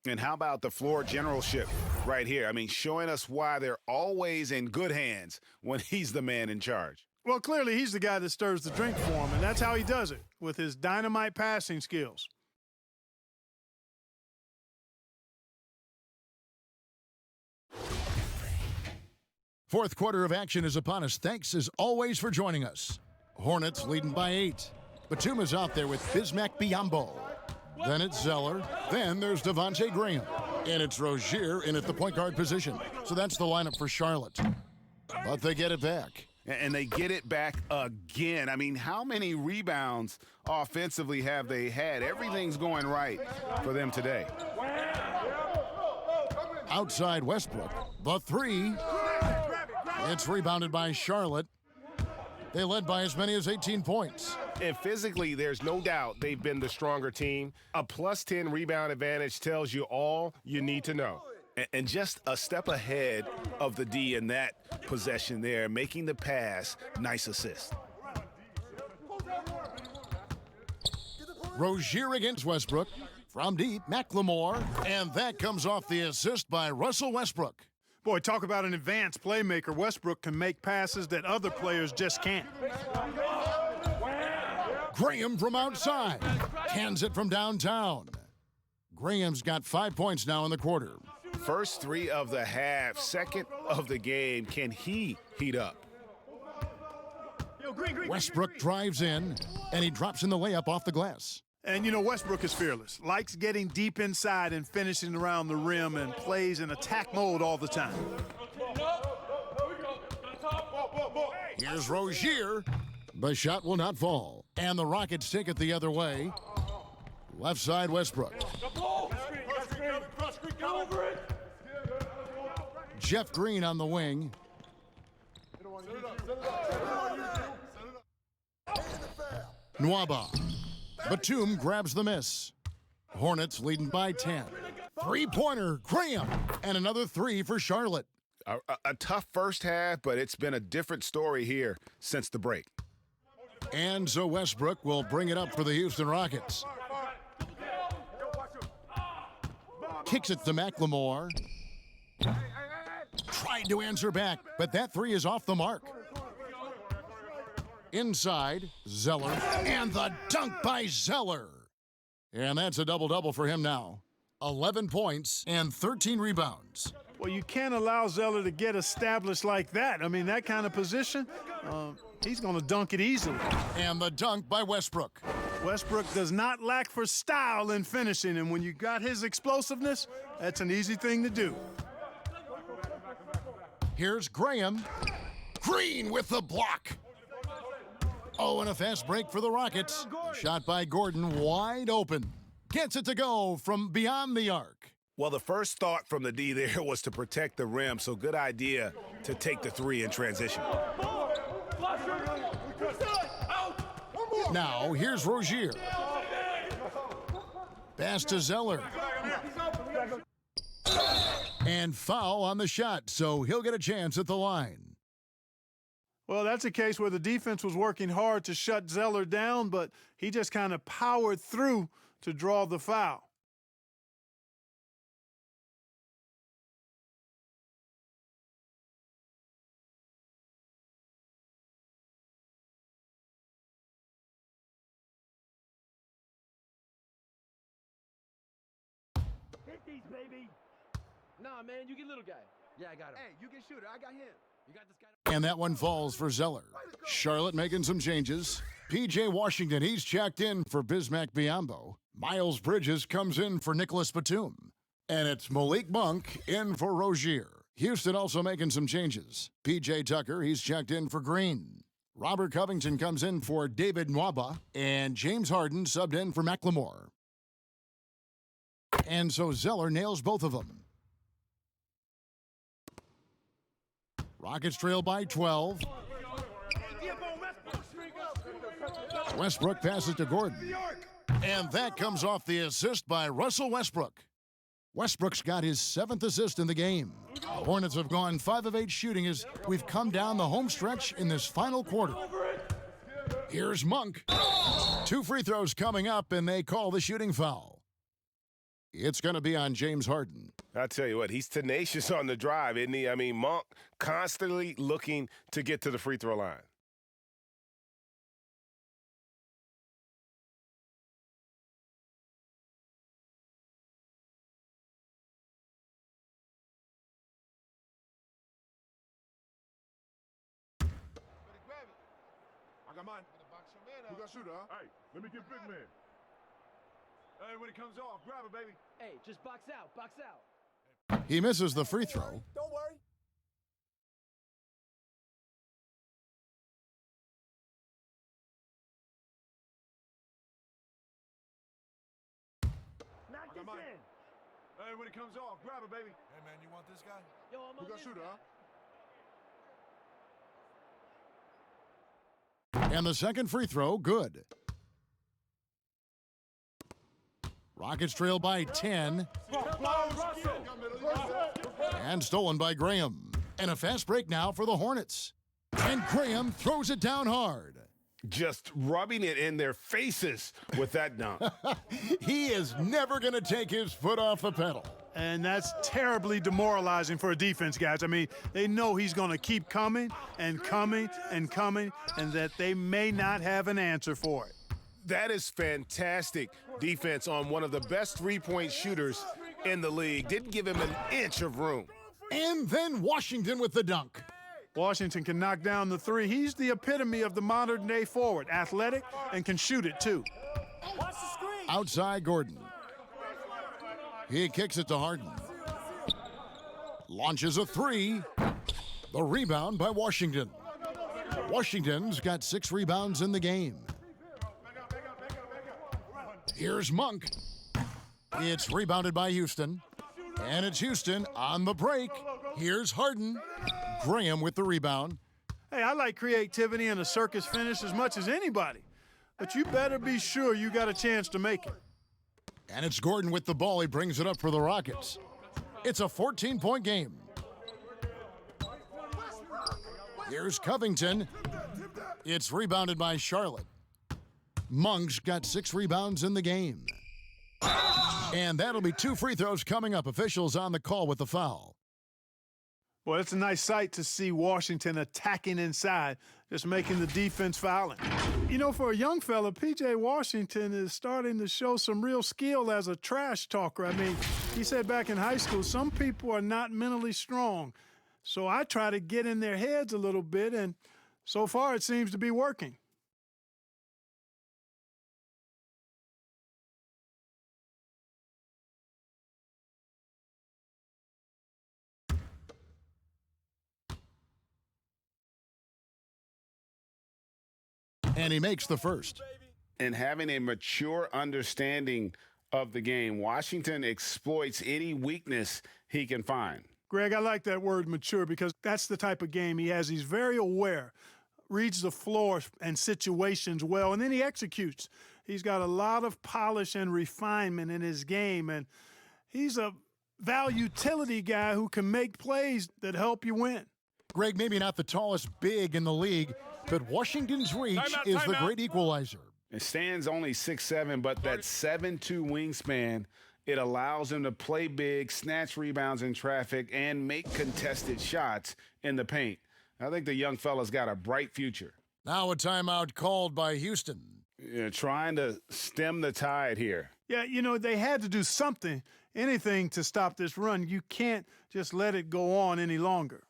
And how about the floor generalship right here? I mean, showing us why they're always in good hands when he's the man in charge. Well, clearly he's the guy that stirs the drink for him, and that's how he does it, with his dynamite passing skills. Fourth quarter of action is upon us. Thanks, as always, for joining us. Hornets leading by 8. Batum is out there with Bismack Biyombo. Then it's Zeller. Then there's Devontae Graham. And it's Rozier in at the point guard position. So that's the lineup for Charlotte. But they get it back. And they get it back again. I mean, how many rebounds offensively have they had? Everything's going right for them today. Outside Westbrook. The 3. It's rebounded by Charlotte. They led by as many as 18 points. And physically, there's no doubt they've been the stronger team. A +10 rebound advantage tells you all you need to know. And just a step ahead of the D in that possession there, making the pass. Nice assist. Rozier against Westbrook. From deep, McLemore. And that comes off the assist by Russell Westbrook. Boy, talk about an advanced playmaker. Westbrook can make passes that other players just can't. Graham from outside. Cans it from downtown. Graham's got 5 points now in the quarter. First 3 of the half, second of the game. Can he heat up? Westbrook drives in, and he drops in the layup off the glass. And, you know, Westbrook is fearless. Likes getting deep inside and finishing around the rim and plays in attack mode all the time. Here's Rozier. The shot will not fall. And the Rockets take it the other way. Left side, Westbrook. Jeff Green on the wing. Nwaba. Batum grabs the miss. Hornets leading by 10. Three-pointer, Graham. And another 3 for Charlotte. A tough first half, but it's been a different story here since the break. And so Westbrook will bring it up for the Houston Rockets. Kicks it to McLemore. Tried to answer back, but that 3 is off the mark. Inside, Zeller, and the dunk by Zeller. And that's a double-double for him now. 11 points and 13 rebounds. Well, you can't allow Zeller to get established like that. I mean, that kind of position, he's going to dunk it easily. And the dunk by Westbrook. Westbrook does not lack for style in finishing, and when you got his explosiveness, that's an easy thing to do. Here's Graham. Green with the block. Oh, and a fast break for the Rockets. Shot by Gordon, wide open. Gets it to go from beyond the arc. Well, the first thought from the D there was to protect the rim, so good idea to take the 3 in transition. Now, here's Rozier. Pass to Zeller. And foul on the shot, so he'll get a chance at the line. Well, that's a case where the defense was working hard to shut Zeller down, but he just kind of powered through to draw the foul. Hit these, baby. Nah, man, you get little guy. Yeah, I got him. Hey, you get shooter. I got him. And that one falls for Zeller. Charlotte making some changes. P.J. Washington, he's checked in for Bismack Biyombo. Miles Bridges comes in for Nicholas Batum. And it's Malik Monk in for Rozier. Houston also making some changes. P.J. Tucker, he's checked in for Green. Robert Covington comes in for David Nwaba. And James Harden subbed in for McLemore. And so Zeller nails both of them. Rockets trail by 12. Westbrook passes to Gordon. And that comes off the assist by Russell Westbrook. Westbrook's got his 7th assist in the game. The Hornets have gone 5 of 8 shooting as we've come down the home stretch in this final quarter. Here's Monk. 2 free throws coming up, and they call the shooting foul. It's going to be on James Harden. I tell you what, he's tenacious on the drive, isn't he? I mean, Monk constantly looking to get to the free throw line. I got mine. Who got shooter, huh? Hey, let me get big man. Hey, when it comes off, grab it, baby. Hey, just box out, box out. He misses the free throw. Don't worry. Knock this in. Hey, when it comes off, grab it, baby. Hey, man, you want this guy? Yo, I'm Who on got this shooter, guy. huh? And the second free throw, good. Rockets trail by 10. And stolen by Graham. And a fast break now for the Hornets. And Graham throws it down hard. Just rubbing it in their faces with that dunk. He is never going to take his foot off the pedal. And that's terribly demoralizing for a defense, guys. I mean, they know he's going to keep coming and coming and coming, and that they may not have an answer for it. That is fantastic defense on one of the best three-point shooters in the league. Didn't give him an inch of room. And then Washington with the dunk. Washington can knock down the three. He's the epitome of the modern-day forward, athletic and can shoot it too. Outside Gordon. He kicks it to Harden. Launches a three. The rebound by Washington. Washington's got 6 rebounds in the game. Here's Monk. It's rebounded by Houston. And it's Houston on the break. Here's Harden. Graham with the rebound. Hey, I like creativity and a circus finish as much as anybody. But you better be sure you got a chance to make it. And it's Gordon with the ball. He brings it up for the Rockets. It's a 14-point game. Here's Covington. It's rebounded by Charlotte. Monk's got 6 rebounds in the game. And that'll be 2 free throws coming up. Officials on the call with the foul. Boy, it's a nice sight to see Washington attacking inside, just making the defense fouling. You know, for a young fella, P.J. Washington is starting to show some real skill as a trash talker. I mean, he said back in high school, some people are not mentally strong. So I try to get in their heads a little bit, and so far it seems to be working. And he makes the first. And having a mature understanding of the game, Washington exploits any weakness he can find. Greg, I like that word mature because that's the type of game he has. He's very aware, reads the floor and situations well, and then he executes. He's got a lot of polish and refinement in his game, and he's a value-utility guy who can make plays that help you win. Greg, maybe not the tallest big in the league, but Washington's reach is the great equalizer. It stands only 6'7", but that 7'2" wingspan, it allows him to play big, snatch rebounds in traffic, and make contested shots in the paint. I think the young fella's got a bright future. Now a timeout called by Houston. Trying to stem the tide here. Yeah, you know, they had to do something, anything to stop this run. You can't just let it go on any longer.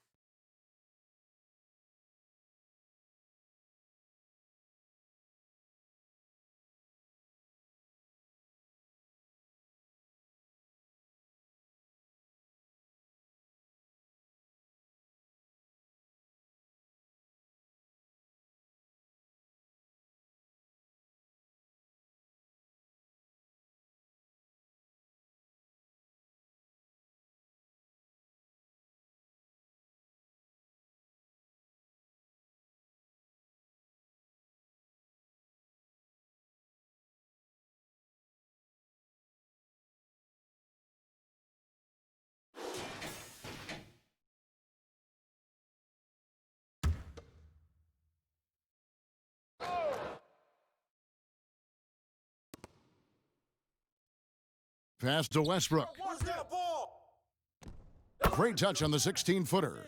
Pass to Westbrook. Great touch on the 16-footer.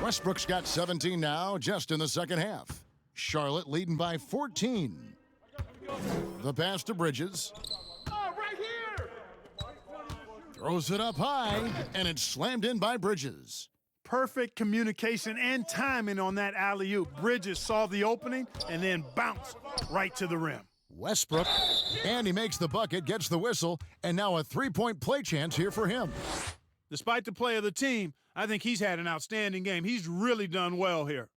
Westbrook's got 17 now, just in the second half. Charlotte leading by 14. The pass to Bridges. Throws it up high, and it's slammed in by Bridges. Perfect communication and timing on that alley-oop. Bridges saw the opening and then bounced right to the rim. Westbrook, and he makes the bucket, gets the whistle, and now a three-point play chance here for him. Despite the play of the team, I think he's had an outstanding game. He's really done well here.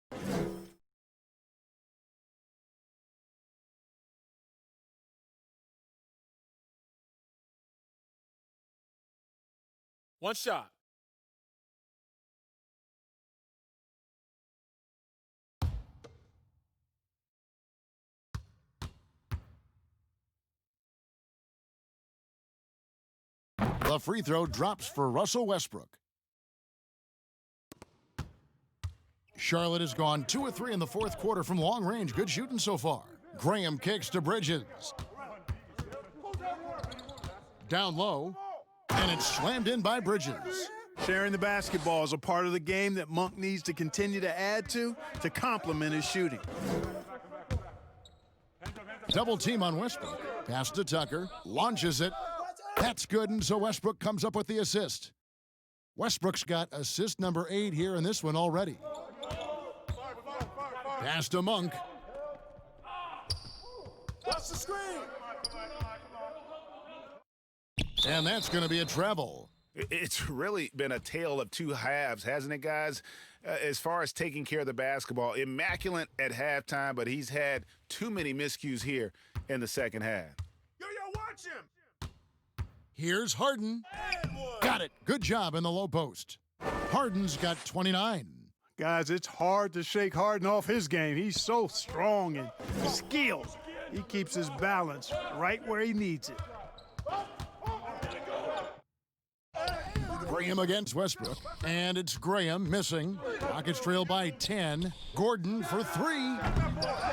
One shot. The free throw drops for Russell Westbrook. Charlotte has gone 2 of 3 in the fourth quarter from long range. Good shooting so far. Graham kicks to Bridges. Down low, and it's slammed in by Bridges. Sharing the basketball is a part of the game that Monk needs to continue to add to complement his shooting. Double team on Westbrook. Pass to Tucker. Launches it. That's good, and so Westbrook comes up with the assist. Westbrook's got assist number 8 here in this one already. Pass to Monk. Watch the screen. And that's going to be a travel. It's really been a tale of two halves, hasn't it, guys? As far as taking care of the basketball, immaculate at halftime, but he's had too many miscues here in the second half. Yo, watch him. Here's Harden. Got it. Good job in the low post. Harden's got 29. Guys, it's hard to shake Harden off his game. He's so strong and skilled. He keeps his balance right where he needs it. Graham against Westbrook, and it's Graham missing. Rockets trail by 10. Gordon for 3.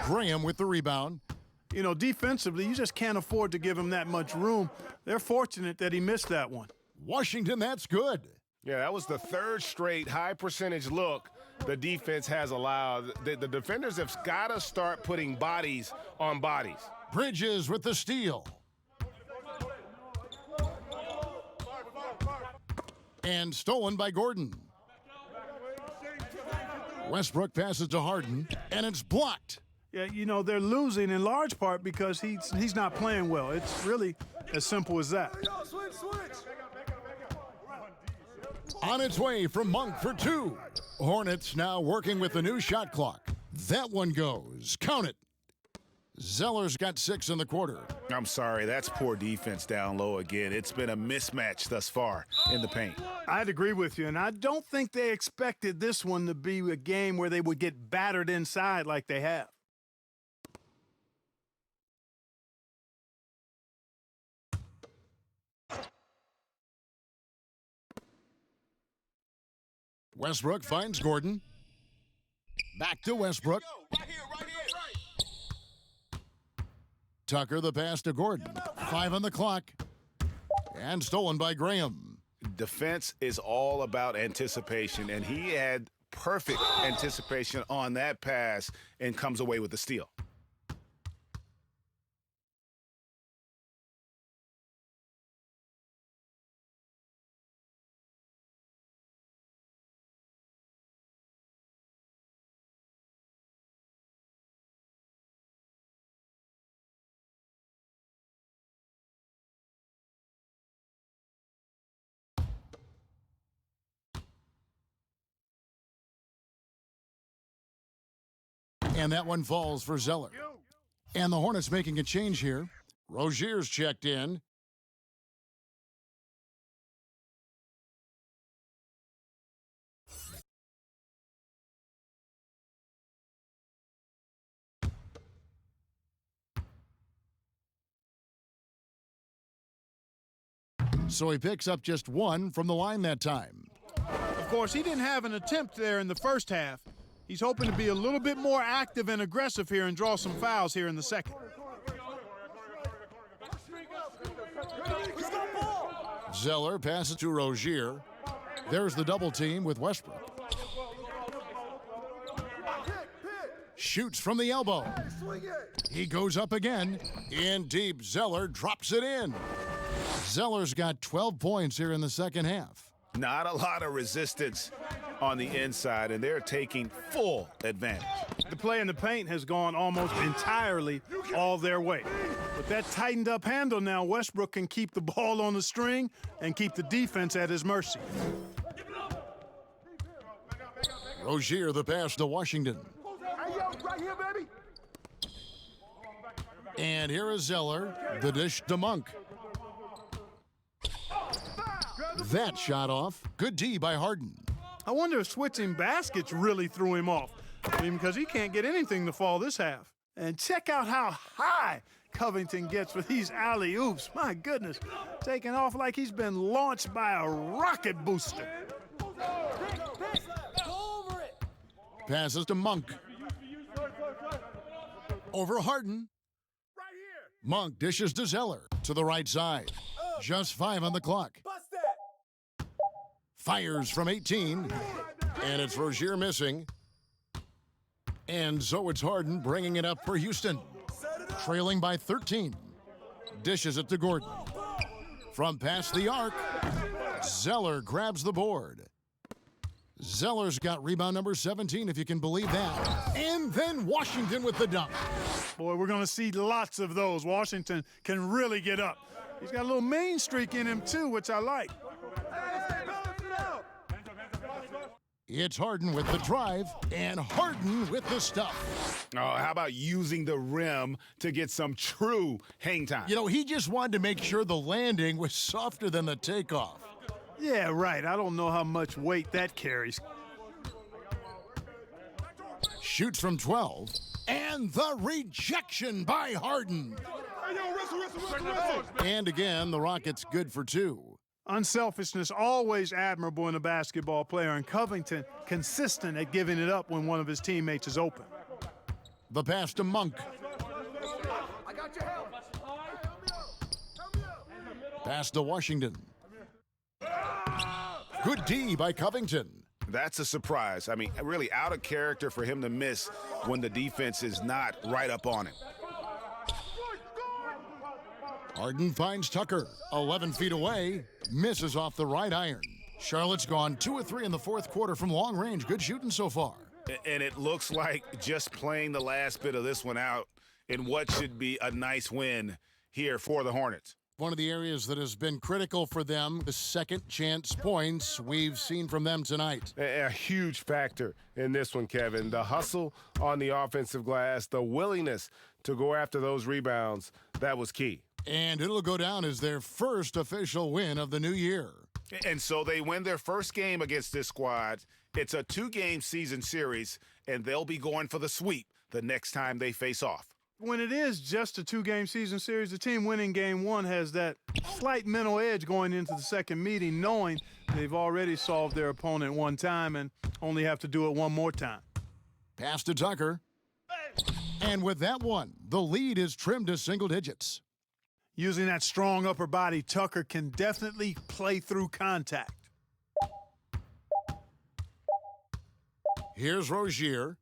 Graham with the rebound. You know, defensively, you just can't afford to give him that much room. They're fortunate that he missed that one. Washington, that's good. Yeah, that was the third straight high-percentage look the defense has allowed. The defenders have got to start putting bodies on bodies. Bridges with the steal. And stolen by Gordon. Westbrook passes to Harden, and it's blocked. Yeah, you know, they're losing in large part because he's not playing well. It's really as simple as that. On its way from Monk for 2. Hornets now working with the new shot clock. That one goes. Count it. Zeller's got 6 in the quarter. I'm sorry, that's poor defense down low again. It's been a mismatch thus far in the paint. I'd agree with you, and I don't think they expected this one to be a game where they would get battered inside like they have. Westbrook finds Gordon. Back to Westbrook. Tucker the pass to Gordon. 5 on the clock. And stolen by Graham. Defense is all about anticipation, and he had perfect anticipation on that pass and comes away with the steal. And that one falls for Zeller. And the Hornets making a change here. Rozier's checked in. So he picks up just 1 from the line that time. Of course, he didn't have an attempt there in the first half. He's hoping to be a little bit more active and aggressive here and draw some fouls here in the second. Zeller passes to Rozier. There's the double team with Westbrook. Shoots from the elbow. He goes up again. In deep, Zeller drops it in. Zeller's got 12 points here in the second half. Not a lot of resistance on the inside, and they're taking full advantage. The play in the paint has gone almost entirely all their way. With that tightened up handle now, Westbrook can keep the ball on the string and keep the defense at his mercy. Rozier the pass to Washington. Right here, baby. And here is Zeller, the dish to Monk. That shot off. Good D by Harden. I wonder if switching baskets really threw him off. I mean, because he can't get anything to fall this half. And check out how high Covington gets with these alley-oops. My goodness, taking off like he's been launched by a rocket booster. Passes to Monk. Over Harden. Monk dishes to Zeller to the right side. Just 5 on the clock. Fires from 18. And it's Rozier missing. And so it's Harden bringing it up for Houston. Trailing by 13. Dishes it to Gordon. From past the arc, Zeller grabs the board. Zeller's got rebound number 17, if you can believe that. And then Washington with the dunk. Boy, we're going to see lots of those. Washington can really get up. He's got a little mean streak in him, too, which I like. It's Harden with the drive and Harden with the stuff. Oh, how about using the rim to get some true hang time? You know, he just wanted to make sure the landing was softer than the takeoff. Yeah, right. I don't know how much weight that carries. Shoots from 12. And the rejection by Harden. And again, the Rockets good for 2. Unselfishness, always admirable in a basketball player, and Covington consistent at giving it up when one of his teammates is open. The pass to Monk. I got your help. Pass to Washington. Good D by Covington. That's a surprise. I mean, really out of character for him to miss when the defense is not right up on him. Harden finds Tucker, 11 feet away, misses off the right iron. Charlotte's gone 2 of 3 in the fourth quarter from long range. Good shooting so far. And it looks like just playing the last bit of this one out in what should be a nice win here for the Hornets. One of the areas that has been critical for them, the second chance points we've seen from them tonight. A huge factor in this one, Kevin. The hustle on the offensive glass, the willingness to go after those rebounds, that was key. And it'll go down as their first official win of the new year. And so they win their first game against this squad. It's a 2-game season series, and they'll be going for the sweep the next time they face off. When it is just a 2-game season series, the team winning game 1 has that slight mental edge going into the second meeting, knowing they've already solved their opponent one time and only have to do it one more time. Pass to Tucker. And with that one, the lead is trimmed to single digits. Using that strong upper body, Tucker can definitely play through contact. Here's Rozier.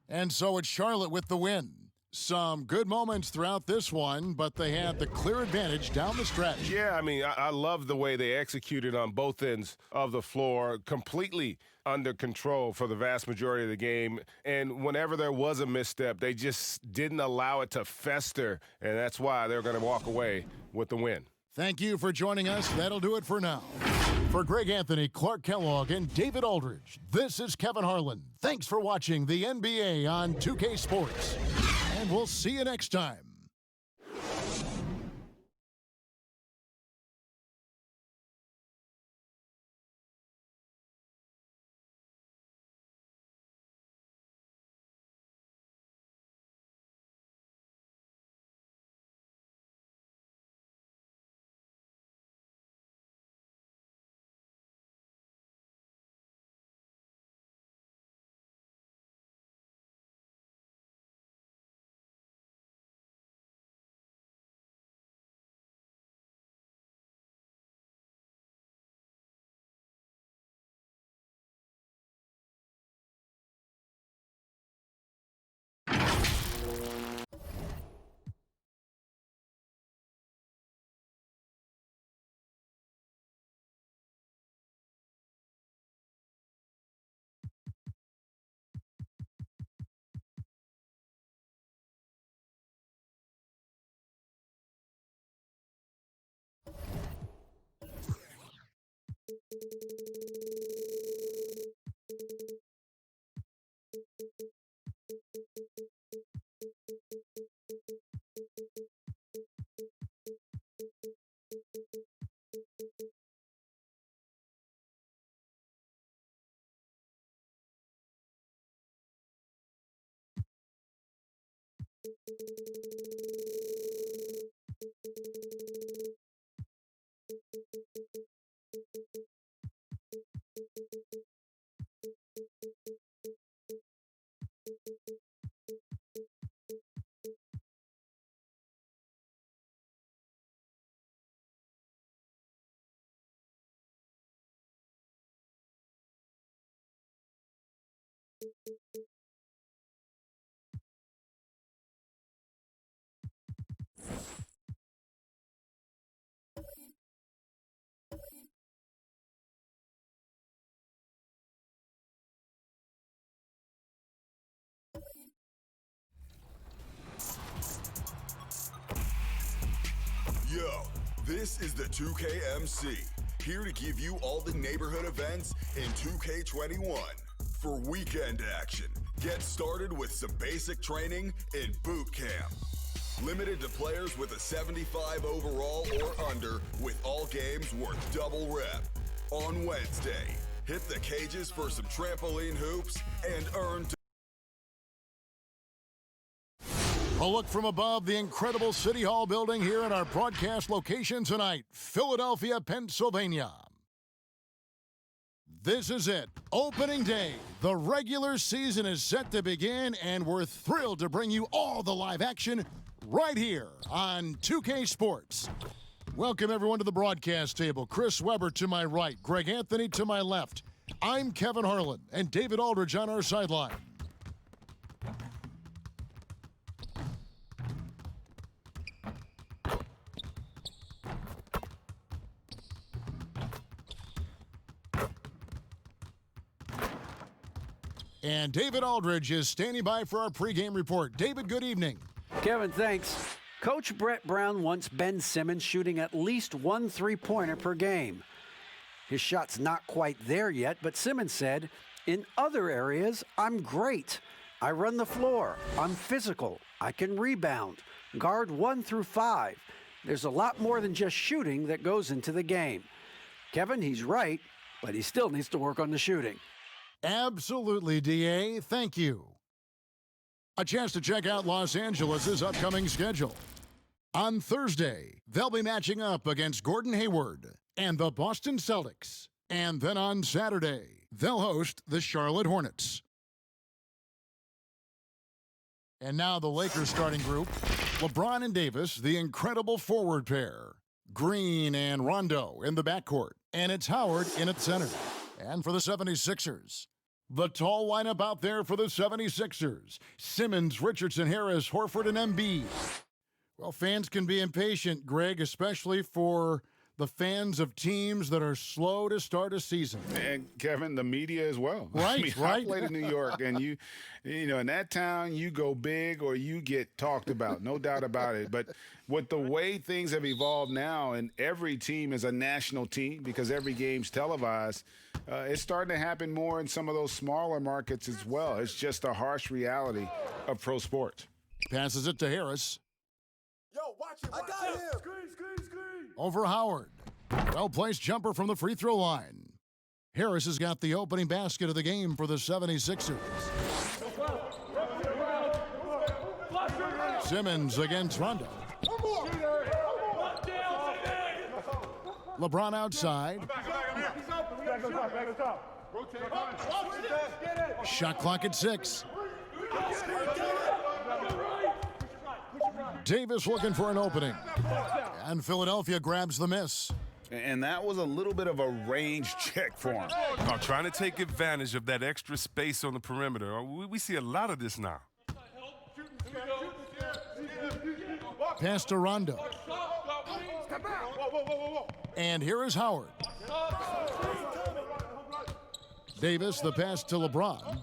And so it's Charlotte with the win. Some good moments throughout this one, but they had the clear advantage down the stretch. Yeah, I mean, I love the way they executed on both ends of the floor, completely under control for the vast majority of the game. And whenever there was a misstep, they just didn't allow it to fester, and that's why they're going to walk away with the win. Thank you for joining us. That'll do it for now. For Greg Anthony, Clark Kellogg, and David Aldridge, this is Kevin Harlan. Thanks for watching the NBA on 2K Sports. And we'll see you next time. Yo, this is the 2KMC, here to give you all the neighborhood events in 2K21. For weekend action, get started with some basic training in boot camp. Limited to players with a 75 overall or under, with all games worth double rep. On Wednesday, hit the cages for some trampoline hoops and earn. A look from above the incredible City Hall building here at our broadcast location tonight, Philadelphia, Pennsylvania. This is it, opening day. The regular season is set to begin, and we're thrilled to bring you all the live action right here on 2K Sports. Welcome everyone to the broadcast table. Chris Webber to my right, Greg Anthony to my left. I'm Kevin Harlan, and David Aldridge on our sideline. And David Aldridge is standing by for our pregame report. David, good evening. Kevin, thanks. Coach Brett Brown wants Ben Simmons shooting at least one three-pointer per game. His shot's not quite there yet, but Simmons said, "In other areas, I'm great. I run the floor. I'm physical. I can rebound. Guard 1 through 5. There's a lot more than just shooting that goes into the game." Kevin, he's right, but he still needs to work on the shooting. Absolutely, DA. Thank you. A chance to check out Los Angeles' upcoming schedule. On Thursday, they'll be matching up against Gordon Hayward and the Boston Celtics. And then on Saturday, they'll host the Charlotte Hornets. And now the Lakers starting group. LeBron and Davis, the incredible forward pair. Green and Rondo in the backcourt. And it's Howard in at center. And for the 76ers, the tall lineup out there for the 76ers. Simmons, Richardson, Harris, Horford, and Embiid. Well, fans can be impatient, Greg, especially for the fans of teams that are slow to start a season. And Kevin, the media as well. Right, I played in New York, and you know, in that town, you go big or you get talked about, no doubt about it. But with the way things have evolved now, and every team is a national team because every game's televised, it's starting to happen more in some of those smaller markets as well. It's just a harsh reality of pro sports. Passes it to Harris. Yo, watch it. I got him. Screen. Over Howard. Well-placed jumper from the free throw line. Harris has got the opening basket of the game for the 76ers. Simmons against Rondo. LeBron outside. Shot clock at 6. Davis looking for an opening. And Philadelphia grabs the miss. And that was a little bit of a range check for him. Trying to take advantage of that extra space on the perimeter. We see a lot of this now. Pass to Rondo. And here is Howard. Davis, the pass to LeBron.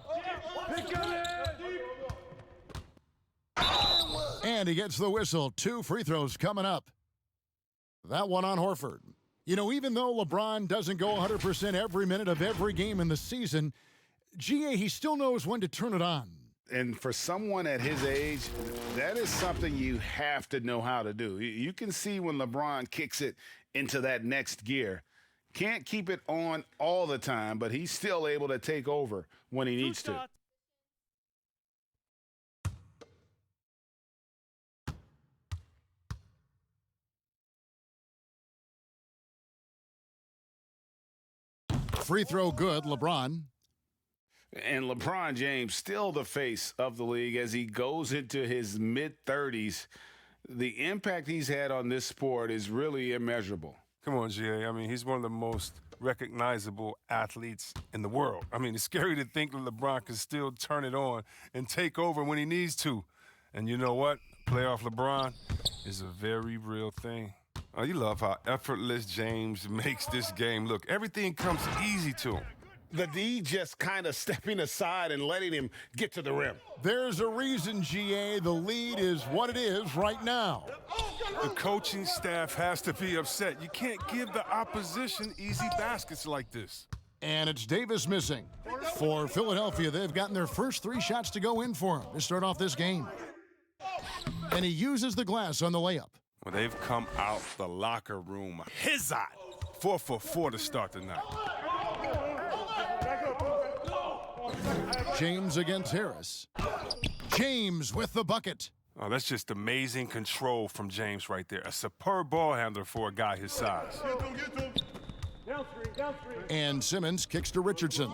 And he gets the whistle. 2 free throws coming up. That one on Horford. You know, even though LeBron doesn't go 100% every minute of every game in the season, GA, he still knows when to turn it on. And for someone at his age, that is something you have to know how to do. You can see when LeBron kicks it into that next gear. Can't keep it on all the time, but he's still able to take over when he needs to. Free throw good, LeBron. And LeBron James still the face of the league as he goes into his mid-30s. The impact he's had on this sport is really immeasurable. Come on, GA. I mean, he's one of the most recognizable athletes in the world. I mean, it's scary to think that LeBron can still turn it on and take over when he needs to. And you know what? Playoff LeBron is a very real thing. Oh, you love how effortless James makes this game look. Everything comes easy to him. The D just kind of stepping aside and letting him get to the rim. There's a reason, GA, the lead is what it is right now. The coaching staff has to be upset. You can't give the opposition easy baskets like this. And it's Davis missing. For Philadelphia, they've gotten their first 3 shots to go in for him to start off this game. And he uses the glass on the layup. Well, they've come out the locker room his eye. 4 for 4 to start the night. James against Harris. James with the bucket. Oh, that's just amazing control from James right there. A superb ball handler for a guy his size. And Simmons kicks to Richardson.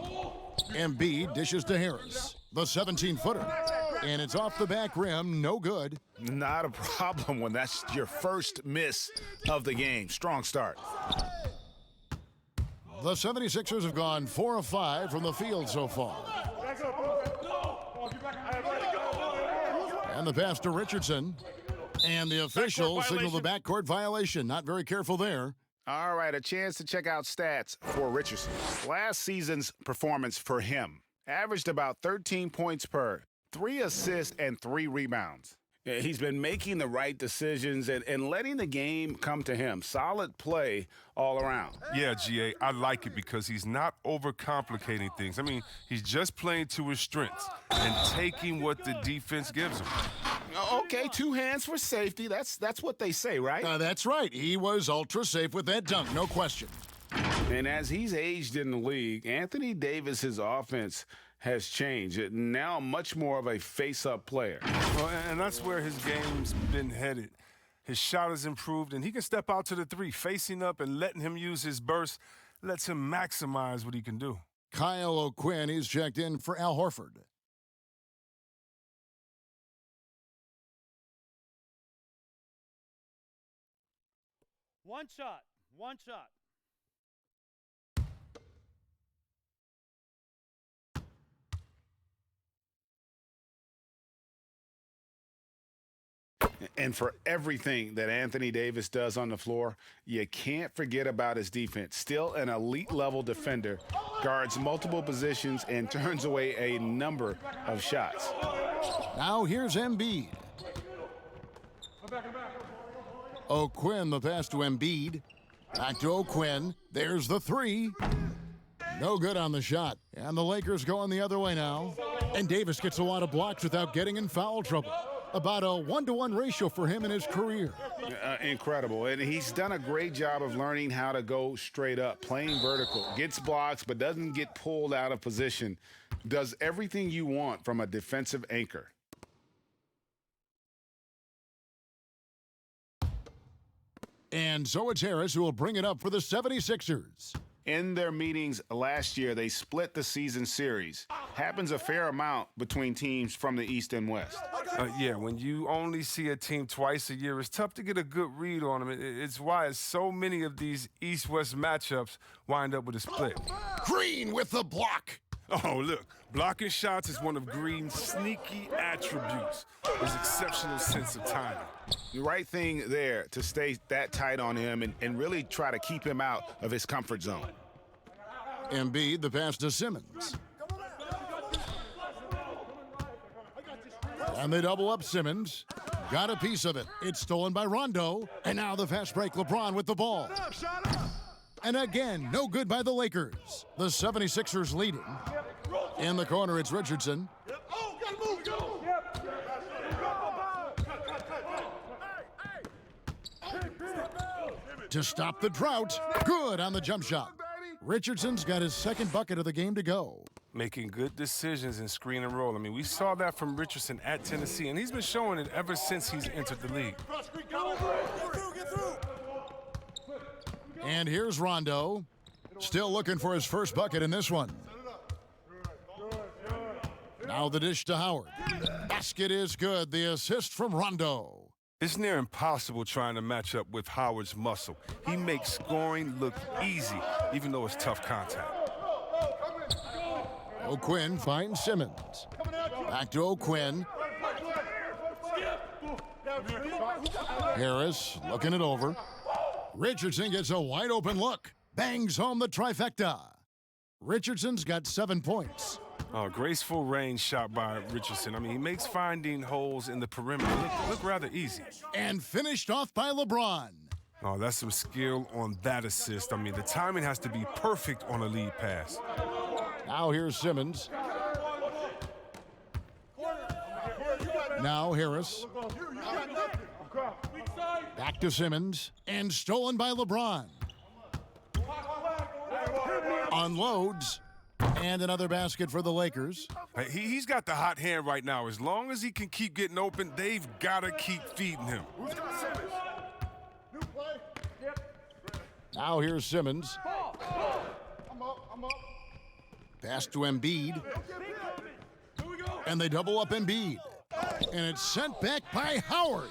Embiid dishes to Harris. The 17-footer. And it's off the back rim, no good. Not a problem when that's your first miss of the game. Strong start. The 76ers have gone 4 of 5 from the field so far. And the pass to Richardson. And the official signaled the backcourt violation. Not very careful there. All right, a chance to check out stats for Richardson. Last season's performance for him averaged about 13 points per, 3 assists, and 3 rebounds. He's been making the right decisions and letting the game come to him. Solid play all around. Yeah, GA, I like it because he's not overcomplicating things. I mean, he's just playing to his strengths and taking what the defense gives him. Okay, 2 hands for safety. That's what they say, right? That's right. He was ultra safe with that dunk, no question. And as he's aged in the league, Anthony Davis's offense has changed. Now much more of a face-up player. Well, and that's where his game's been headed. His shot has improved, and he can step out to the 3. Facing up and letting him use his burst lets him maximize what he can do. Kyle O'Quinn is checked in for Al Horford. One shot. And for everything that Anthony Davis does on the floor, you can't forget about his defense. Still an elite-level defender, guards multiple positions, and turns away a number of shots. Now here's Embiid. O'Quinn, the pass to Embiid. Back to O'Quinn. There's the 3. No good on the shot. And the Lakers going the other way now. And Davis gets a lot of blocks without getting in foul trouble. About a 1-to-1 ratio for him in his career. Incredible. And he's done a great job of learning how to go straight up, playing vertical. Gets blocks, but doesn't get pulled out of position. Does everything you want from a defensive anchor. And so it's Harris who will bring it up for the 76ers. In their meetings last year, they split the season series. Happens a fair amount between teams from the East and West. Yeah, when you only see a team twice a year, it's tough to get a good read on them. It's why so many of these East-West matchups wind up with a split. Green with the block. Oh, look, blocking shots is one of Green's sneaky attributes, his exceptional sense of timing. The right thing there to stay that tight on him and really try to keep him out of his comfort zone. Embiid, the pass to Simmons. And they double up Simmons. Got a piece of it. It's stolen by Rondo. And now the fast break, LeBron with the ball. And again, no good by the Lakers. The 76ers leading. In the corner, it's Richardson. To stop the drought. Good on the jump shot. Richardson's got his second bucket of the game to go. Making good decisions in screen and roll. I mean, we saw that from Richardson at Tennessee, and he's been showing it ever since he's entered the league. And here's Rondo. Still looking for his first bucket in this one. Now the dish to Howard. Basket is good. The assist from Rondo. It's near impossible trying to match up with Howard's muscle. He makes scoring look easy, even though it's tough contact. O'Quinn finds Simmons. Back to O'Quinn. Harris looking it over. Richardson gets a wide open look. Bangs home the trifecta. Richardson's got 7 points. Oh, graceful range shot by Richardson. I mean, he makes finding holes in the perimeter look rather easy. And finished off by LeBron. Oh, that's some skill on that assist. I mean, the timing has to be perfect on a lead pass. Now here's Simmons. Now Harris. Back to Simmons. And stolen by LeBron. Unloads. And another basket for the Lakers. He's got the hot hand right now. As long as he can keep getting open, they've got to keep feeding him. Now here's Simmons. Pass to Embiid. And they double up Embiid. And it's sent back by Howard.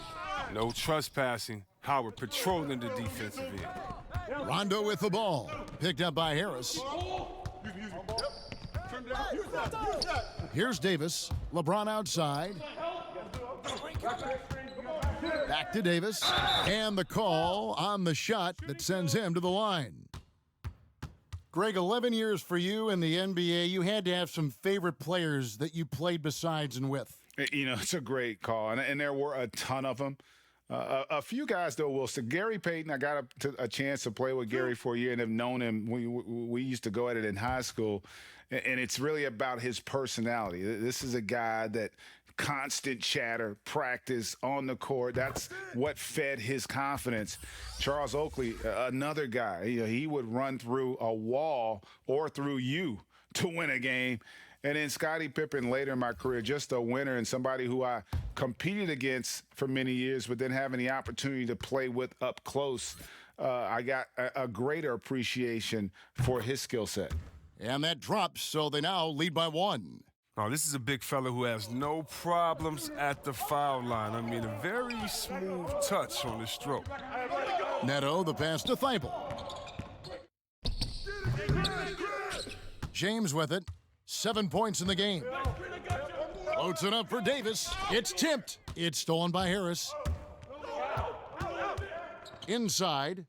No trespassing. Howard patrolling the defensive end. Rondo with the ball. Picked up by Harris. Here's Davis. LeBron outside. Back to Davis. And the call on the shot that sends him to the line. Greg, 11 years for you in the NBA. You had to have some favorite players that you played besides and with. You know, it's a great call, and there were a ton of them. A few guys, though, will say Gary Payton. I got a chance to play with Gary for a year and have known him. We used to go at it in high school, and it's really about his personality. This is a guy that constant chatter, practice on the court. That's what fed his confidence. Charles Oakley, another guy, he would run through a wall or through you to win a game. And then Scottie Pippen later in my career, just a winner and somebody who I competed against for many years, but then having the opportunity to play with up close, I got a greater appreciation for his skill set. And that drops, so they now lead by 1. Oh, this is a big fella who has no problems at the foul line. I mean, a very smooth touch on the stroke. Neto, the pass to Thibault. James with it. 7 points in the game. Floats it up for Davis. It's tipped. It's stolen by Harris. Inside.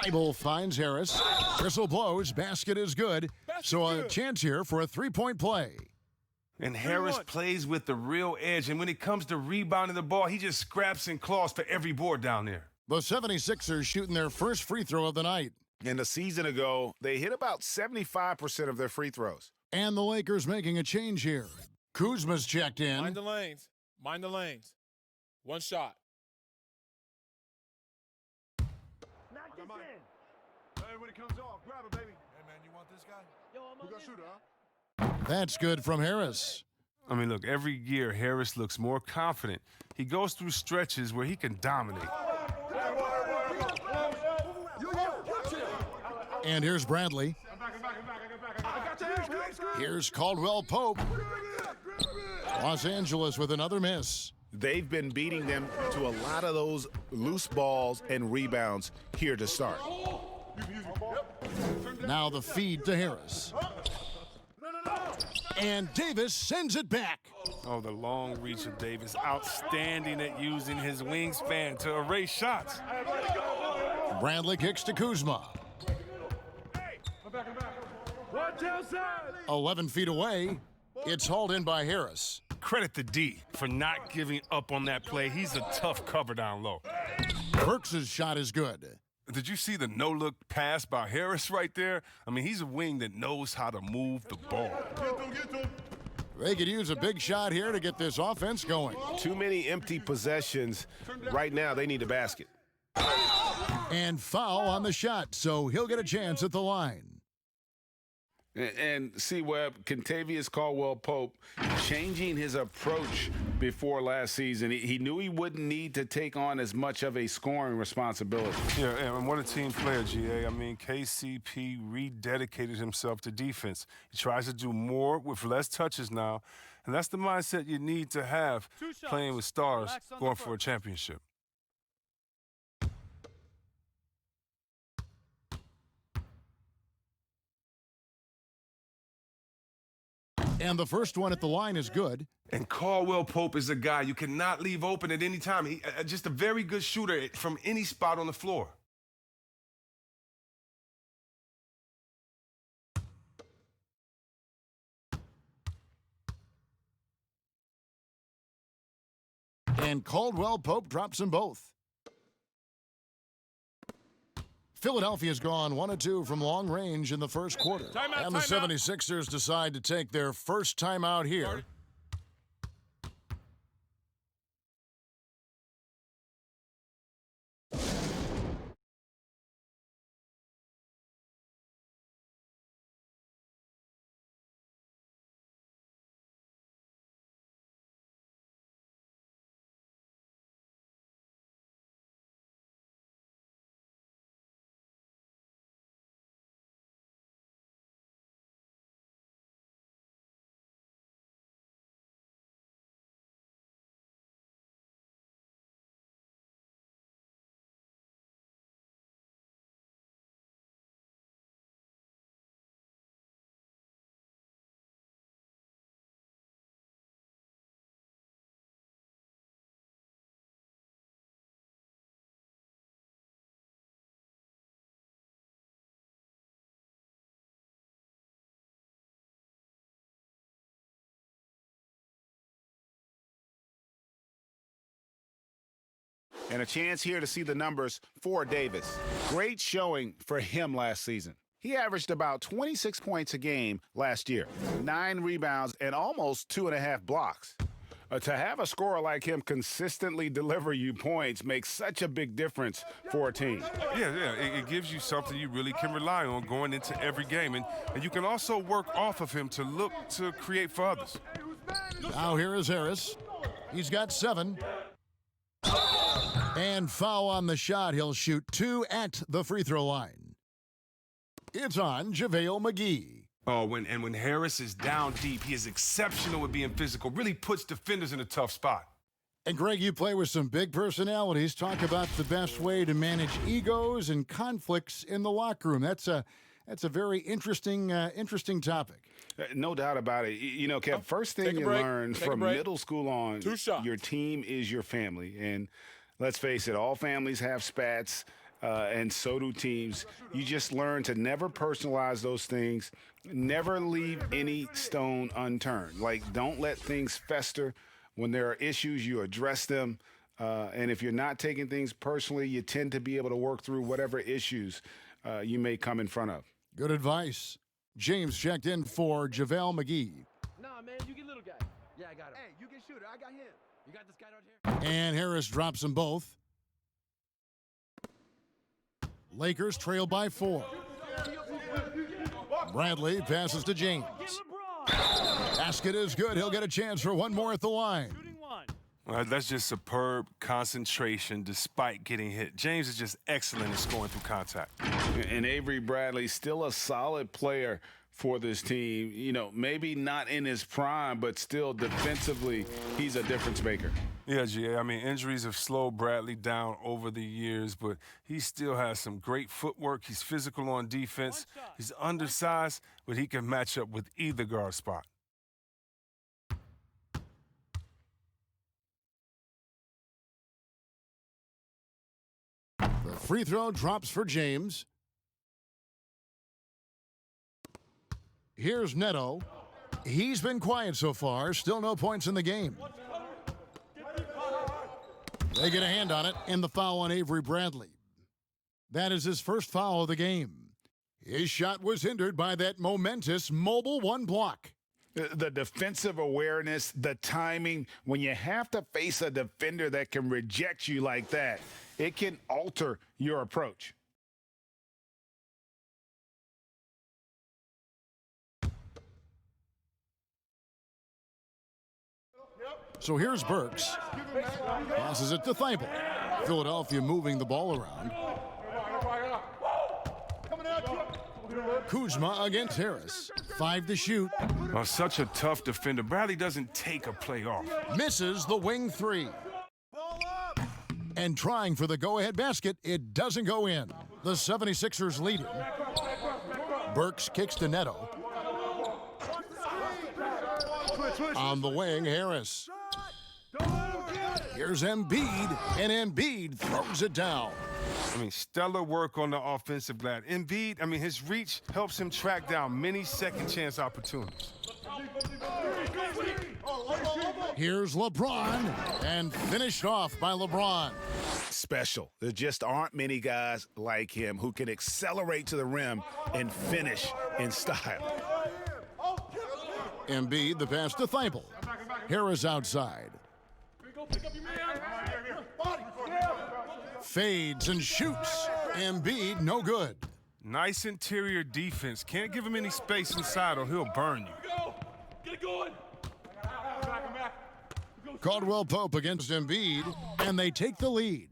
Thibault finds Harris. Whistle blows. Basket is good. So a chance here for a three-point play. And Harris plays with the real edge. And when it comes to rebounding the ball, he just scraps and claws for every board down there. The 76ers shooting their first free throw of the night. And a season ago, they hit about 75% of their free throws. And the Lakers making a change here. Kuzma's checked in. Mind the lanes. Mind the lanes. One shot. Knock this in. Hey, when it comes off, grab it, baby. Hey, man, you want this guy? Yo, I'm gonna shoot, huh? That's good from Harris. I mean, look, every year Harris looks more confident. He goes through stretches where he can dominate. And here's Bradley. Here's Caldwell Pope. Los Angeles with another miss. They've been beating them to a lot of those loose balls and rebounds here to start. Now the feed to Harris. And Davis sends it back. Oh, the long reach of Davis. Outstanding at using his wingspan to erase shots. Bradley kicks to Kuzma. 11 feet away. It's hauled in by Harris. Credit to D for not giving up on that play. He's a tough cover down low. Burks' shot is good. Did you see the no-look pass by Harris right there? I mean, he's a wing that knows how to move the ball. They could use a big shot here to get this offense going. Too many empty possessions. Right now, they need a basket. And foul on the shot, so he'll get a chance at the line. And see, Webb, Kentavious Caldwell-Pope changing his approach before last season. He knew he wouldn't need to take on as much of a scoring responsibility. Yeah, and what a team player, GA. I mean, KCP rededicated himself to defense. He tries to do more with less touches now, and that's the mindset you need to have playing with stars going for a championship. And the first one at the line is good. And Caldwell-Pope is a guy you cannot leave open at any time. He just a very good shooter from any spot on the floor. And Caldwell-Pope drops them both. Philadelphia's gone 1 of 2 from long range in the first quarter. And the 76ers decide to take their first timeout here. And a chance here to see the numbers for Davis. Great showing for him last season. He averaged about 26 points a game last year, 9 rebounds, and almost 2.5 blocks. To have a scorer like him consistently deliver you points makes such a big difference for a team. Yeah, it gives you something you really can rely on going into every game. And you can also work off of him to look to create for others. Now here is Harris. He's got 7. And foul on the shot. He'll shoot 2 at the free throw line. It's on JaVale McGee. Oh, when Harris is down deep, he is exceptional at being physical, really puts defenders in a tough spot. And Greg, you play with some big personalities. Talk about the best way to manage egos and conflicts in the locker room. That's a very interesting topic. No doubt about it. You know, Kev, first thing you learn from middle school on, your team is your family. And let's face it, all families have spats, and so do teams. You just learn to never personalize those things, never leave any stone unturned. Like, don't let things fester. When there are issues, you address them. And if you're not taking things personally, you tend to be able to work through whatever issues you may come in front of. Good advice. James checked in for JaVale McGee. Nah, man, you get little guy. Yeah, I got him. Hey, you get shooter. I got him. You got this guy right here? And Harris drops them both. Lakers trail by 4. Bradley passes to James. Basket is good. He'll get a chance for one more at the line. That's just superb concentration despite getting hit. James is just excellent at scoring through contact. And Avery Bradley, still a solid player for this team. You know, maybe not in his prime, but still defensively, he's a difference maker. Yeah, GA. I mean, injuries have slowed Bradley down over the years, but he still has some great footwork. He's physical on defense. He's undersized, but he can match up with either guard spot. Free throw drops for James. Here's Neto. He's been quiet so far. Still no points in the game. They get a hand on it, and the foul on Avery Bradley. That is his first foul of the game. His shot was hindered by that momentous mobile one block. The defensive awareness, the timing, when you have to face a defender that can reject you like that, it can alter your approach. So here's Burks. Passes it to Thibault. Philadelphia moving the ball around. Kuzma against Harris. 5 to shoot. Oh, such a tough defender. Bradley doesn't take a play off. Misses the wing 3. And trying for the go-ahead basket, it doesn't go in. The 76ers lead it. Burks kicks to Neto. On the wing, Harris. Here's Embiid, and Embiid throws it down. I mean, stellar work on the offensive glass. Embiid, I mean, his reach helps him track down many second-chance opportunities. Here's LeBron, and finished off by LeBron. Special. There just aren't many guys like him who can accelerate to the rim and finish in style. Embiid, the pass to Thibault. Harris outside. Fades and shoots. Embiid, no good. Nice interior defense. Can't give him any space inside or he'll burn you. Get it going. Caldwell Pope against Embiid, and they take the lead.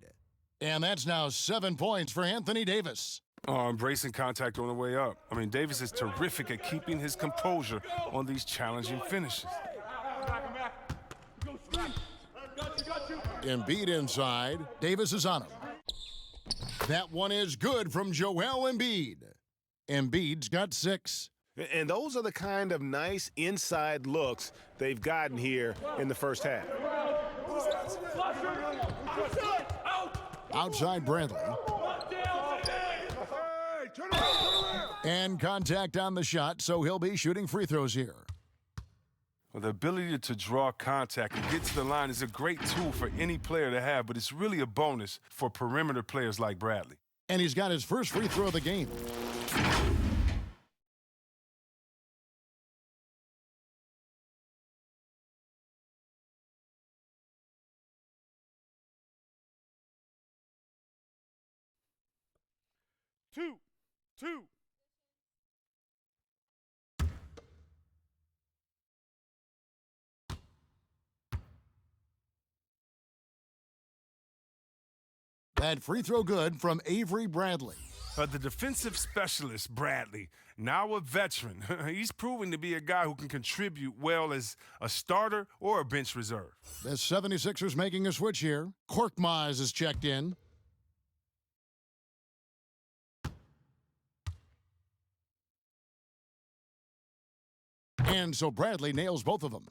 And that's now 7 points for Anthony Davis. Oh, embracing contact on the way up. I mean, Davis is terrific at keeping his composure on these challenging finishes. Embiid inside. Davis is on him. That one is good from Joel Embiid. Embiid's got 6. And those are the kind of nice inside looks they've gotten here in the first half. Outside Bradley. And contact on the shot, so he'll be shooting free throws here. Well, the ability to draw contact and get to the line is a great tool for any player to have, but it's really a bonus for perimeter players like Bradley. And he's got his first free throw of the game. Two. That free throw good from Avery Bradley. The defensive specialist, Bradley, now a veteran. He's proven to be a guy who can contribute well as a starter or a bench reserve. The 76ers making a switch here. Korkmaz is checked in. And so Bradley nails both of them.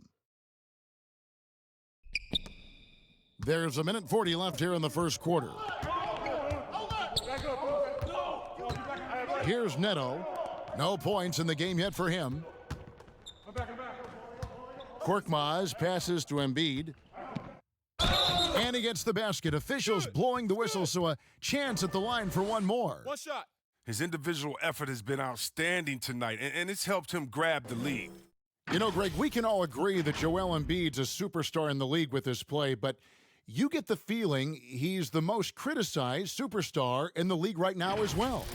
There's 1:40 left here in the first quarter. Here's Neto. No points in the game yet for him. Korkmaz passes to Embiid. And he gets the basket. Officials blowing the whistle, so a chance at the line for one more. One shot. His individual effort has been outstanding tonight, and it's helped him grab the lead. You know, Greg, we can all agree that Joel Embiid's a superstar in the league with his play, but you get the feeling he's the most criticized superstar in the league right now as well.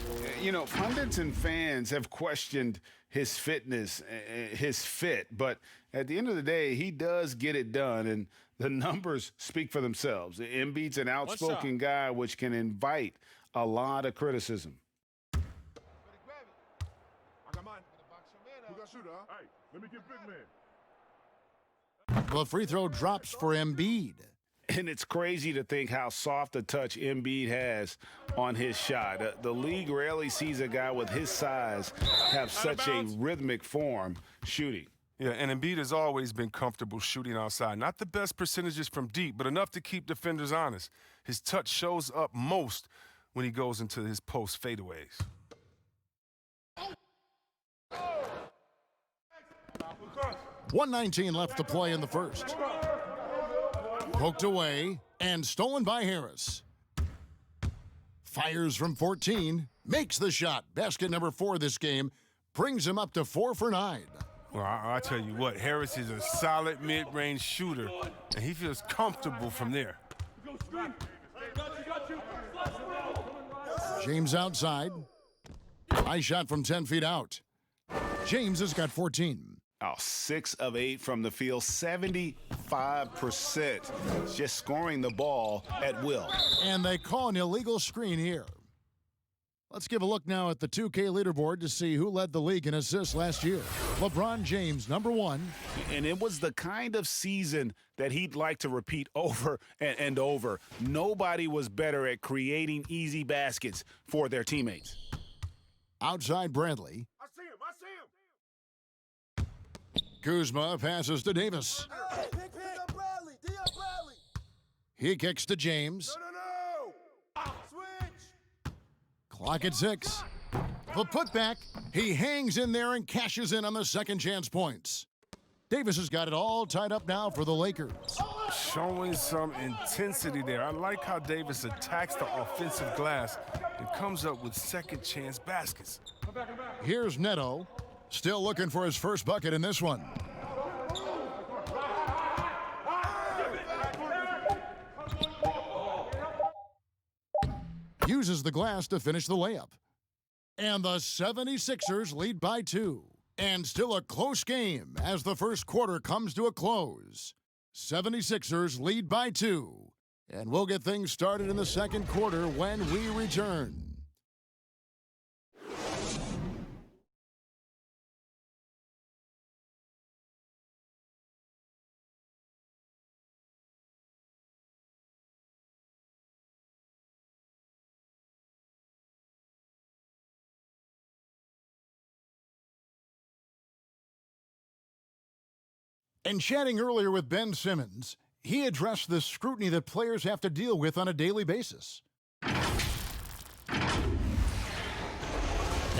You know, pundits and fans have questioned his fitness, his fit, but at the end of the day, he does get it done, and the numbers speak for themselves. Embiid's an outspoken guy, which can invite a lot of criticism. I got mine. Who got shooter, huh? Hey, let me get big man. The free throw drops for Embiid. And it's crazy to think how soft a touch Embiid has on his shot. The league rarely sees a guy with his size have such a rhythmic form shooting. Yeah, and Embiid has always been comfortable shooting outside. Not the best percentages from deep, but enough to keep defenders honest. His touch shows up most when he goes into his post fadeaways. 1:19 left to play in the first. Poked away and stolen by Harris. Fires from 14, makes the shot. Basket number 4 this game, brings him up to 4 for 9. Well, I tell you what, Harris is a solid mid-range shooter, and he feels comfortable from there. James outside. High shot from 10 feet out. James has got 14. Oh, 6 of 8 from the field, 75%. Just scoring the ball at will. And they call an illegal screen here. Let's give a look now at the 2K leaderboard to see who led the league in assists last year. LeBron James, number 1. And it was the kind of season that he'd like to repeat over and over. Nobody was better at creating easy baskets for their teammates. Outside Bradley. I see him. Kuzma passes to Davis. He kicks to James. No. Switch. Clock at 6. The putback. He hangs in there and cashes in on the second chance points. Davis has got it all tied up now for the Lakers. Showing some intensity there. I like how Davis attacks the offensive glass and comes up with second chance baskets. Here's Neto, still looking for his first bucket in this one. Uses the glass to finish the layup. And the 76ers lead by 2. And still a close game as the first quarter comes to a close. 76ers lead by 2. And we'll get things started in the second quarter when we return. And chatting earlier with Ben Simmons, he addressed the scrutiny that players have to deal with on a daily basis.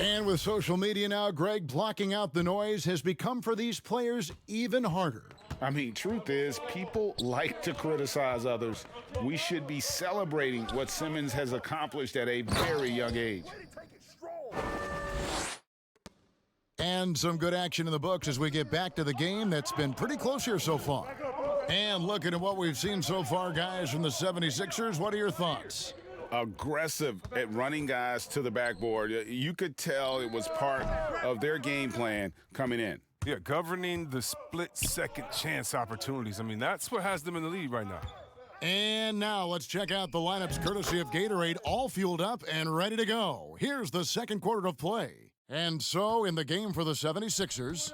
And with social media now, Greg, blocking out the noise has become for these players even harder. I mean, truth is, people like to criticize others. We should be celebrating what Simmons has accomplished at a very young age. And some good action in the books as we get back to the game that's been pretty close here so far. And looking at what we've seen so far, guys, from the 76ers, what are your thoughts? Aggressive at running guys to the backboard. You could tell it was part of their game plan coming in. Yeah, governing the split second chance opportunities. I mean, that's what has them in the lead right now. And now let's check out the lineups courtesy of Gatorade, all fueled up and ready to go. Here's the second quarter of play. And so in the game for the 76ers,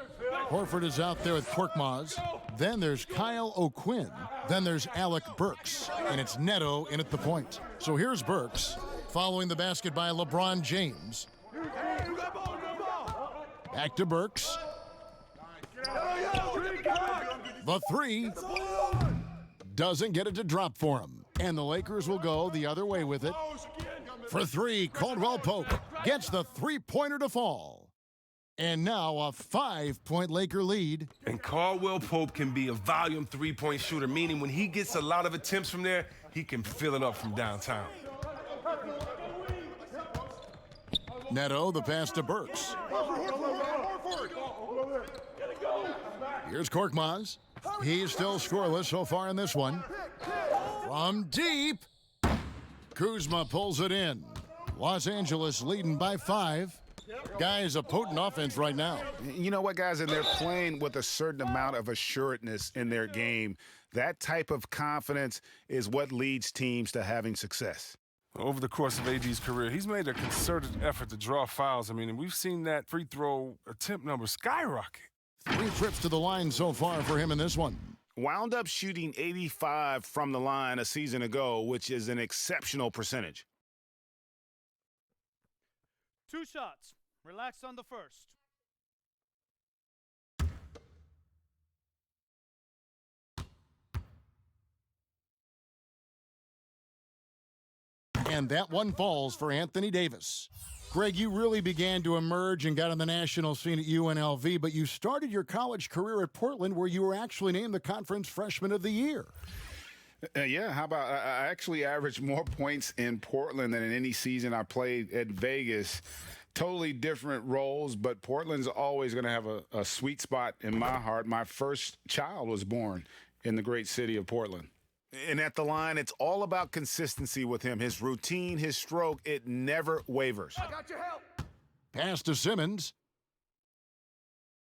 Horford is out there with Korkmaz. Then there's Kyle O'Quinn. Then there's Alec Burks. And it's Neto in at the point. So here's Burks, following the basket by LeBron James. Back to Burks. The 3 doesn't get it to drop for him. And the Lakers will go the other way with it. For 3, Caldwell Pope gets the three-pointer to fall. And now a 5-point Laker lead. And Caldwell Pope can be a volume three-point shooter, meaning when he gets a lot of attempts from there, he can fill it up from downtown. Neto, the pass to Burks. Here's Korkmaz. He's still scoreless so far in this one. From deep, Kuzma pulls it in. Los Angeles leading by 5. Guys, a potent offense right now. You know what, guys? And they're playing with a certain amount of assuredness in their game. That type of confidence is what leads teams to having success. Over the course of AD's career, he's made a concerted effort to draw fouls. I mean, and we've seen that free throw attempt number skyrocket. 3 trips to the line so far for him in this one. Wound up shooting 85 from the line a season ago, which is an exceptional percentage. 2 shots. Relax on the first. And that one falls for Anthony Davis. Greg, you really began to emerge and got on the national scene at UNLV, but you started your college career at Portland, where you were actually named the Conference Freshman of the Year. Yeah, how about I actually averaged more points in Portland than in any season I played at Vegas. Totally different roles, but Portland's always going to have a sweet spot in my heart. My first child was born in the great city of Portland. And at the line, it's all about consistency with him. His routine, his stroke, it never wavers. I got your help. Pass to Simmons.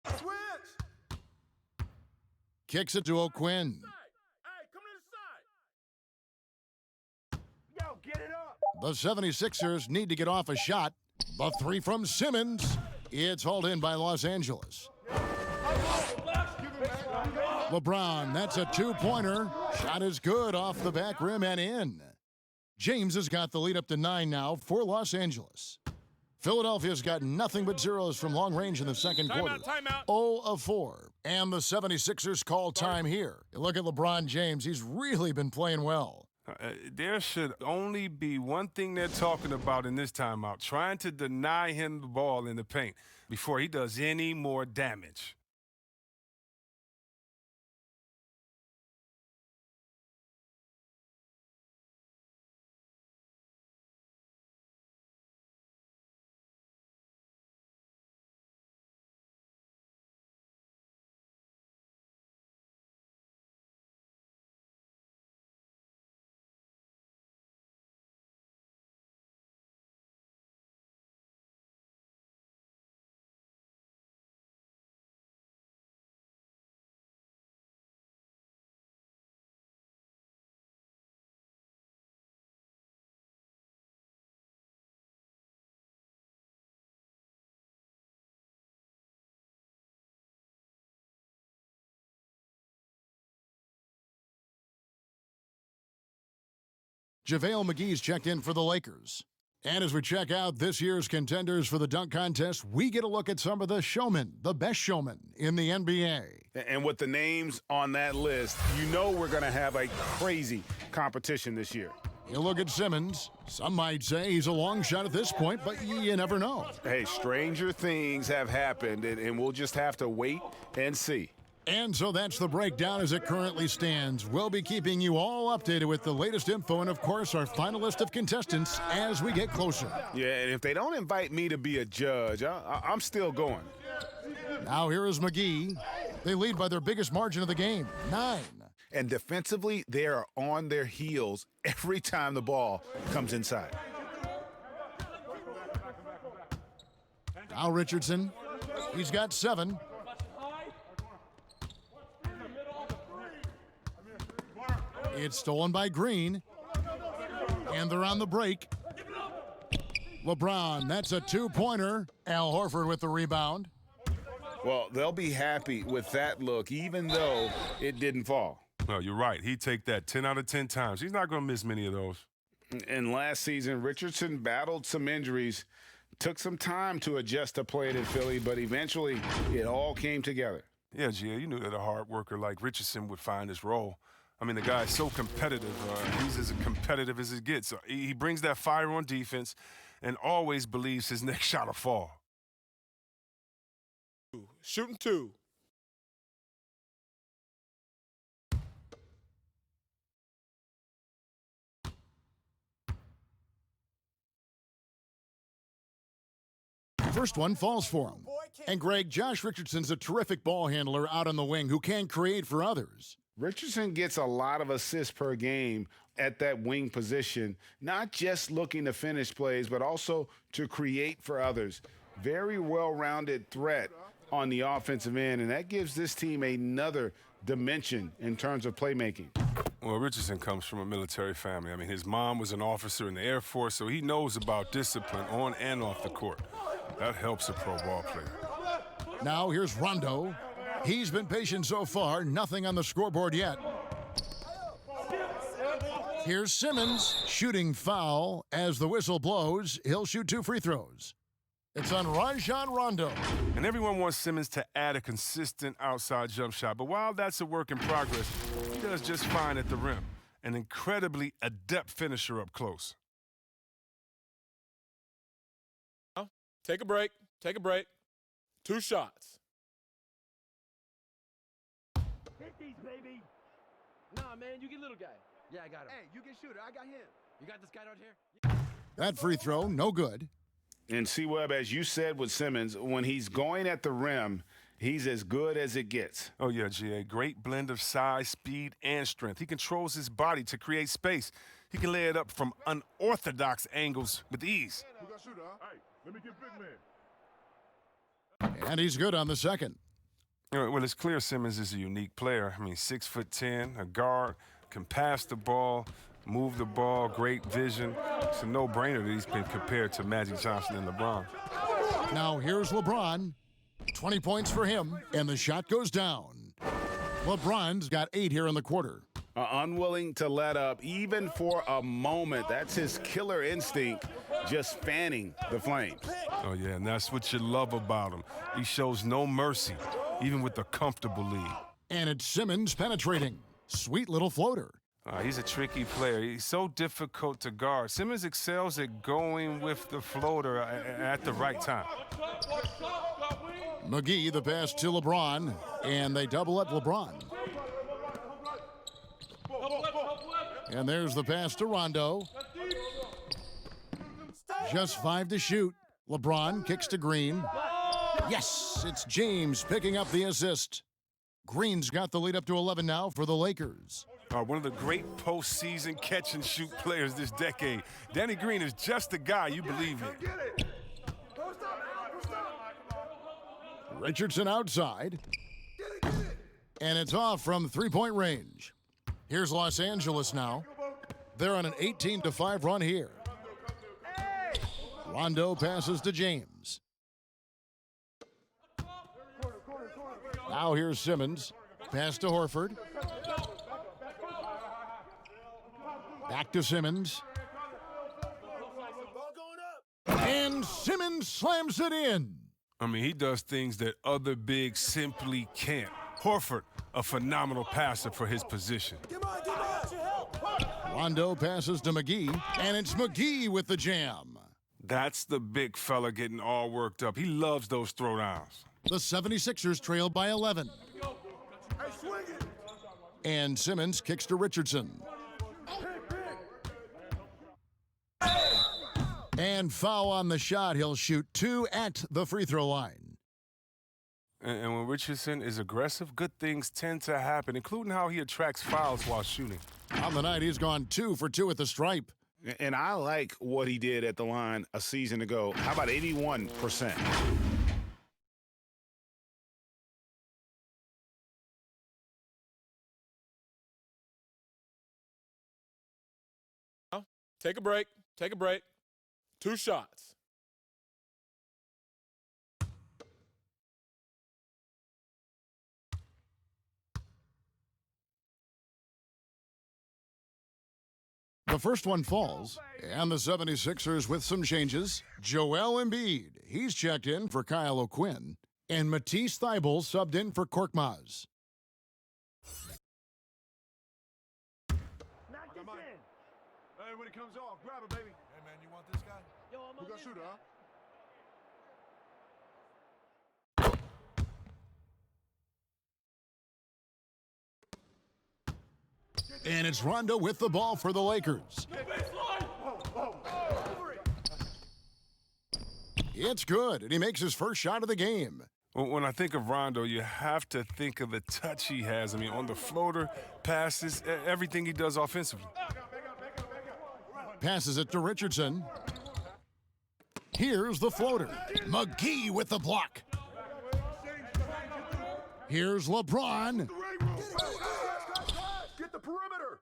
Switch. Kicks it to O'Quinn. Yo, get it up. The 76ers need to get off a shot. The three from Simmons. It's hauled in by Los Angeles. LeBron, that's a two-pointer. Shot is good off the back rim and in. James has got the lead up to 9 now for Los Angeles. Philadelphia's got nothing but zeros from long range in the second quarter. Timeout. 0 of 4. And the 76ers call time here. You look at LeBron James. He's really been playing well. There should only be one thing they're talking about in this timeout, trying to deny him the ball in the paint before he does any more damage. JaVale McGee's checked in for the Lakers. And as we check out this year's contenders for the dunk contest, we get a look at some of the showmen, the best showmen in the NBA. And with the names on that list, you know we're going to have a crazy competition this year. You look at Simmons. Some might say he's a long shot at this point, but you never know. Hey, stranger things have happened, and we'll just have to wait and see. And so that's the breakdown as it currently stands. We'll be keeping you all updated with the latest info and, of course, our final list of contestants as we get closer. Yeah, and if they don't invite me to be a judge, I'm still going. Now here is McGee. They lead by their biggest margin of the game, 9. And defensively, they are on their heels every time the ball comes inside. Now Richardson. He's got 7. It's stolen by Green. And they're on the break. LeBron, that's a two-pointer. Al Horford with the rebound. Well, they'll be happy with that look, even though it didn't fall. No, you're right. He'd take that 10 out of 10 times. He's not going to miss many of those. And last season, Richardson battled some injuries, took some time to adjust to playing in Philly, but eventually it all came together. Yeah, Gia, you knew that a hard worker like Richardson would find his role. I mean, the guy's so competitive. He's as competitive as it gets. He brings that fire on defense and always believes his next shot will fall. Shooting 2. First one falls for him. And Greg, Josh Richardson's a terrific ball handler out on the wing who can create for others. Richardson gets a lot of assists per game at that wing position, not just looking to finish plays, but also to create for others. Very well-rounded threat on the offensive end, and that gives this team another dimension in terms of playmaking. Well, Richardson comes from a military family. I mean, his mom was an officer in the Air Force, so he knows about discipline on and off the court. That helps a pro ball player. Now here's Rondo. He's been patient so far, nothing on the scoreboard yet. Here's Simmons, shooting foul. As the whistle blows, he'll shoot 2 free throws. It's on Rajon Rondo. And everyone wants Simmons to add a consistent outside jump shot, but while that's a work in progress, he does just fine at the rim. An incredibly adept finisher up close. Take a break. Take a break. 2 shots. Hit these, baby. Nah, man, you get little guy. Yeah, I got him. Hey, you get shooter. I got him. You got this guy out here? That free throw, no good. And C-Web, as you said with Simmons, when he's going at the rim, he's as good as it gets. Oh, yeah, G.A. Great blend of size, speed, and strength. He controls his body to create space. He can lay it up from unorthodox angles with ease. Who got shooter, huh? Hey, let me get big man. And he's good on the second. Well, it's clear Simmons is a unique player. I mean, 6'10", a guard, can pass the ball, move the ball, great vision. It's a no-brainer that he's been compared to Magic Johnson and LeBron. Now here's LeBron. 20 points for him, and the shot goes down. LeBron's got 8 here in the quarter. Unwilling to let up, even for a moment. That's his killer instinct, just fanning the flames. Oh, yeah, and that's what you love about him. He shows no mercy, even with a comfortable lead. And it's Simmons penetrating. Sweet little floater. He's a tricky player. He's so difficult to guard. Simmons excels at going with the floater at the right time. McGee, the pass to LeBron, and they double up LeBron. And there's the pass to Rondo. Just 5 to shoot. LeBron kicks to Green. Yes, it's James picking up the assist. Green's got the lead up to 11 now for the Lakers. One of the great postseason catch-and-shoot players this decade. Danny Green is just the guy you believe in. Richardson outside. And it's off from three-point range. Here's Los Angeles now. They're on an 18-5 run here. Rondo passes to James. Now here's Simmons. Pass to Horford. Back to Simmons. And Simmons slams it in. I mean, he does things that other bigs simply can't. Horford, a phenomenal passer for his position. Rondo passes to McGee, and it's McGee with the jam. That's the big fella getting all worked up. He loves those throwdowns. The 76ers trail by 11. And Simmons kicks to Richardson. And foul on the shot. He'll shoot 2 at the free throw line. And when Richardson is aggressive, good things tend to happen, including how he attracts fouls while shooting. On the night, he's gone 2 for 2 at the stripe. And I like what he did at the line a season ago. How about 81%? Take a break. Take a break. 2 shots. The first one falls, and the 76ers with some changes. Joel Embiid, he's checked in for Kyle O'Quinn, and Matisse Thybulle subbed in for Korkmaz. Hey, when it comes off, grab it, baby. Hey, man, you want this guy? Yo, I'm Who got shooter, huh? And it's Rondo with the ball for the Lakers. It's good, and he makes his first shot of the game. When I think of Rondo, you have to think of the touch he has. I mean, on the floater, passes, everything he does offensively. Passes it to Richardson. Here's the floater. McGee with the block. Here's LeBron. Get the perimeter.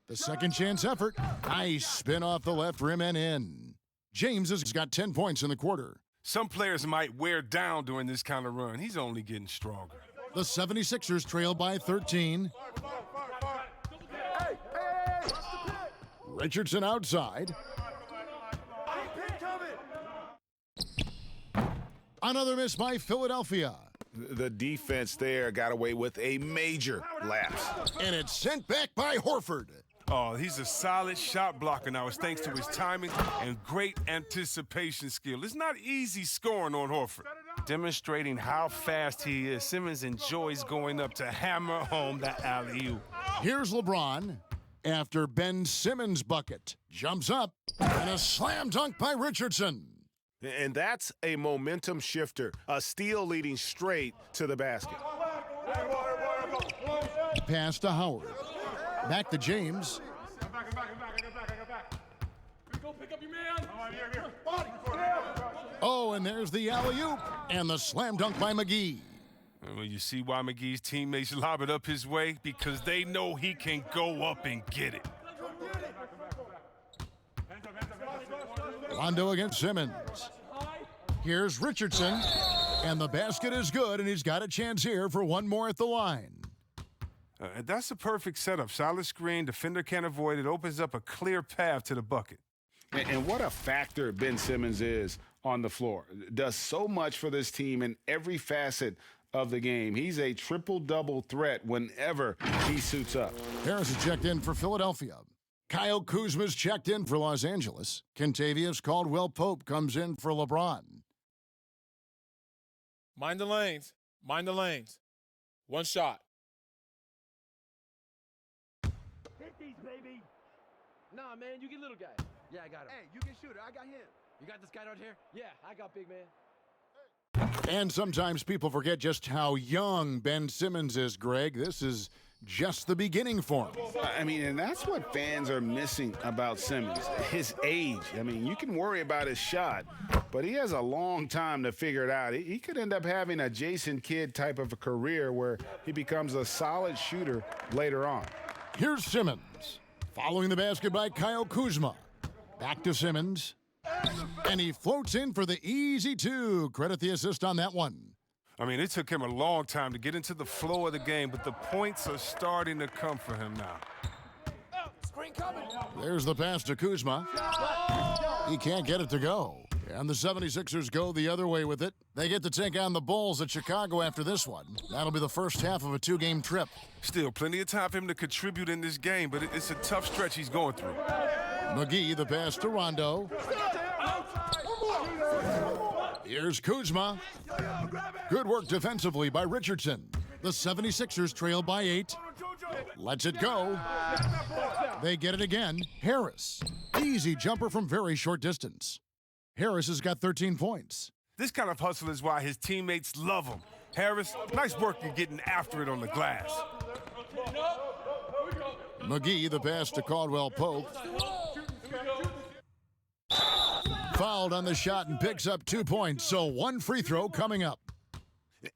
The second chance effort. Nice spin off the left rim and in. James has got 10 points in the quarter. Some players might wear down during this kind of run. He's only getting stronger. The 76ers trail by 13. Richardson outside. Another miss by Philadelphia. The defense there got away with a major lapse. And it's sent back by Horford. Oh, he's a solid shot blocker now. It's thanks to his timing and great anticipation skill. It's not easy scoring on Horford. Demonstrating how fast he is, Simmons enjoys going up to hammer home that alley-oop. Here's LeBron after Ben Simmons' bucket. Jumps up, and a slam dunk by Richardson. And that's a momentum shifter, a steal leading straight to the basket. Pass to Howard. Back to James. Oh, and there's the alley-oop and the slam dunk by McGee. Well, you see why McGee's teammates lob it up his way? Because they know he can go up and get it. Rondo against Simmons. Here's Richardson, and the basket is good, and he's got a chance here for one more at the line. That's a perfect setup. Solid screen, defender can't avoid it, opens up a clear path to the bucket. And what a factor Ben Simmons is on the floor. Does so much for this team in every facet of the game. He's a triple-double threat whenever he suits up. Harris is checked in for Philadelphia. Kyle Kuzma's checked in for Los Angeles. Kentavious Caldwell-Pope comes in for LeBron. Mind the lanes. Mind the lanes. One shot. Hit these, baby. Nah, man, you get little guy. Yeah, I got him. Hey, you can shoot it. I got him. You got this guy right here? Yeah, I got big man. And sometimes people forget just how young Ben Simmons is, Greg. This is just the beginning for him. I mean, and that's what fans are missing about Simmons, his age. I mean, you can worry about his shot, but he has a long time to figure it out. He could end up having a Jason Kidd type of a career where he becomes a solid shooter later on. Here's Simmons, following the basket by Kyle Kuzma. Back to Simmons, and he floats in for the easy two. Credit the assist on that one. I mean, it took him a long time to get into the flow of the game, but the points are starting to come for him now. There's the pass to Kuzma. He can't get it to go. And the 76ers go the other way with it. They get to take on the Bulls at Chicago after this one. That'll be the first half of a two-game trip. Still, plenty of time for him to contribute in this game, but it's a tough stretch he's going through. McGee, the pass to Rondo. Here's Kuzma. Good work defensively by Richardson. The 76ers trail by 8. Lets it go. They get it again. Harris. Easy jumper from very short distance. Harris has got 13 points. This kind of hustle is why his teammates love him. Harris, nice work in getting after it on the glass. McGee, the pass to Caldwell-Pope. Fouled on the shot and picks up 2 points, so one free throw coming up.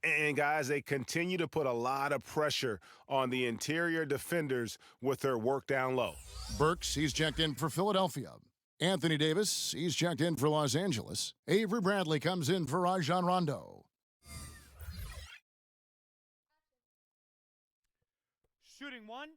And, guys, they continue to put a lot of pressure on the interior defenders with their work down low. Burks, he's checked in for Philadelphia. Anthony Davis, he's checked in for Los Angeles. Avery Bradley comes in for Rajon Rondo. Shooting one.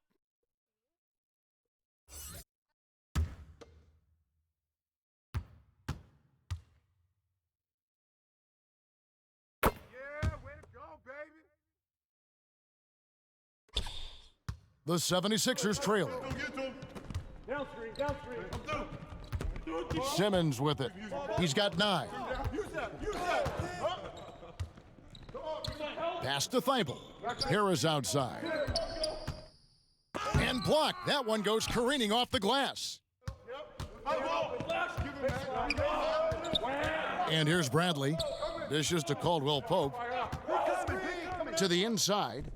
The 76ers trailing. Simmons with it. He's got 9. Pass to Thibault. Harris outside. And blocked. That one goes careening off the glass. And here's Bradley. Dishes to Caldwell-Pope. To the inside.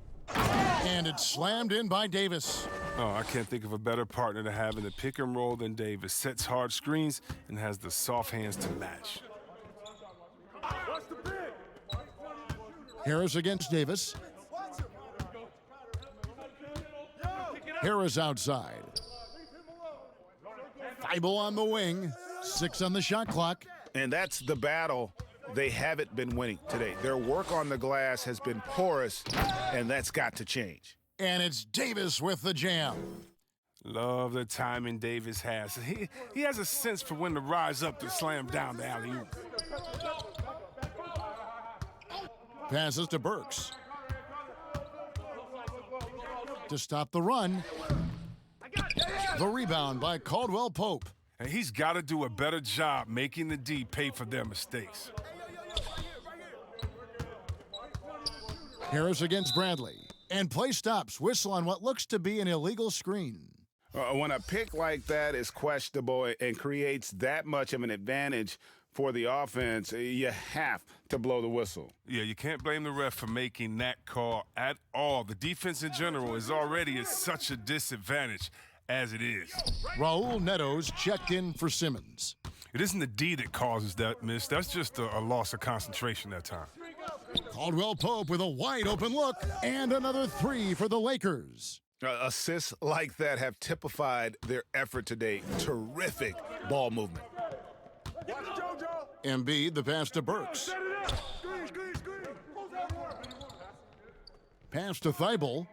And it's slammed in by Davis. Oh, I can't think of a better partner to have in the pick and roll than Davis. Sets hard screens and has the soft hands to match. Harris against Davis. Harris outside. Thibault on the wing. 6 on the shot clock. And that's the battle they haven't been winning today. Their work on the glass has been porous, and that's got to change. And it's Davis with the jam. Love the timing Davis has. He has a sense for when to rise up to slam down the alley-oop. Passes to Burks. To stop the run. The rebound by Caldwell Pope. And he's got to do a better job making the D pay for their mistakes. Harris against Bradley. And play stops. Whistle on what looks to be an illegal screen. When a pick like that is questionable and creates that much of an advantage for the offense, you have to blow the whistle. Yeah, you can't blame the ref for making that call at all. The defense in general is already at such a disadvantage as it is. Raul Neto's checked in for Simmons. It isn't the D that causes that miss. That's just a loss of concentration that time. Caldwell Pope with a wide open look and another three for the Lakers. Assists like that have typified their effort today. Terrific ball movement. Embiid, the pass to Burks. Pass to Thibault.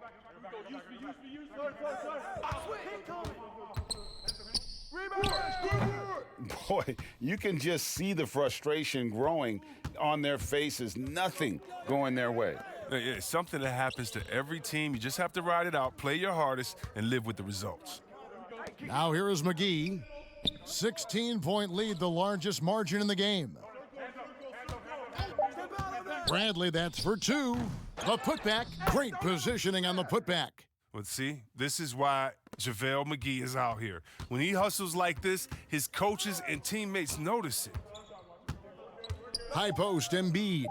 Boy, you can just see the frustration growing on their faces. Nothing going their way. It's something that happens to every team. You just have to ride it out, play your hardest, and live with the results. Now here is McGee. 16-point lead, the largest margin in the game. Bradley, that's for two. The putback, great positioning on the putback. Well, see, this is why JaVale McGee is out here. When he hustles like this, his coaches and teammates notice it. High post, Embiid.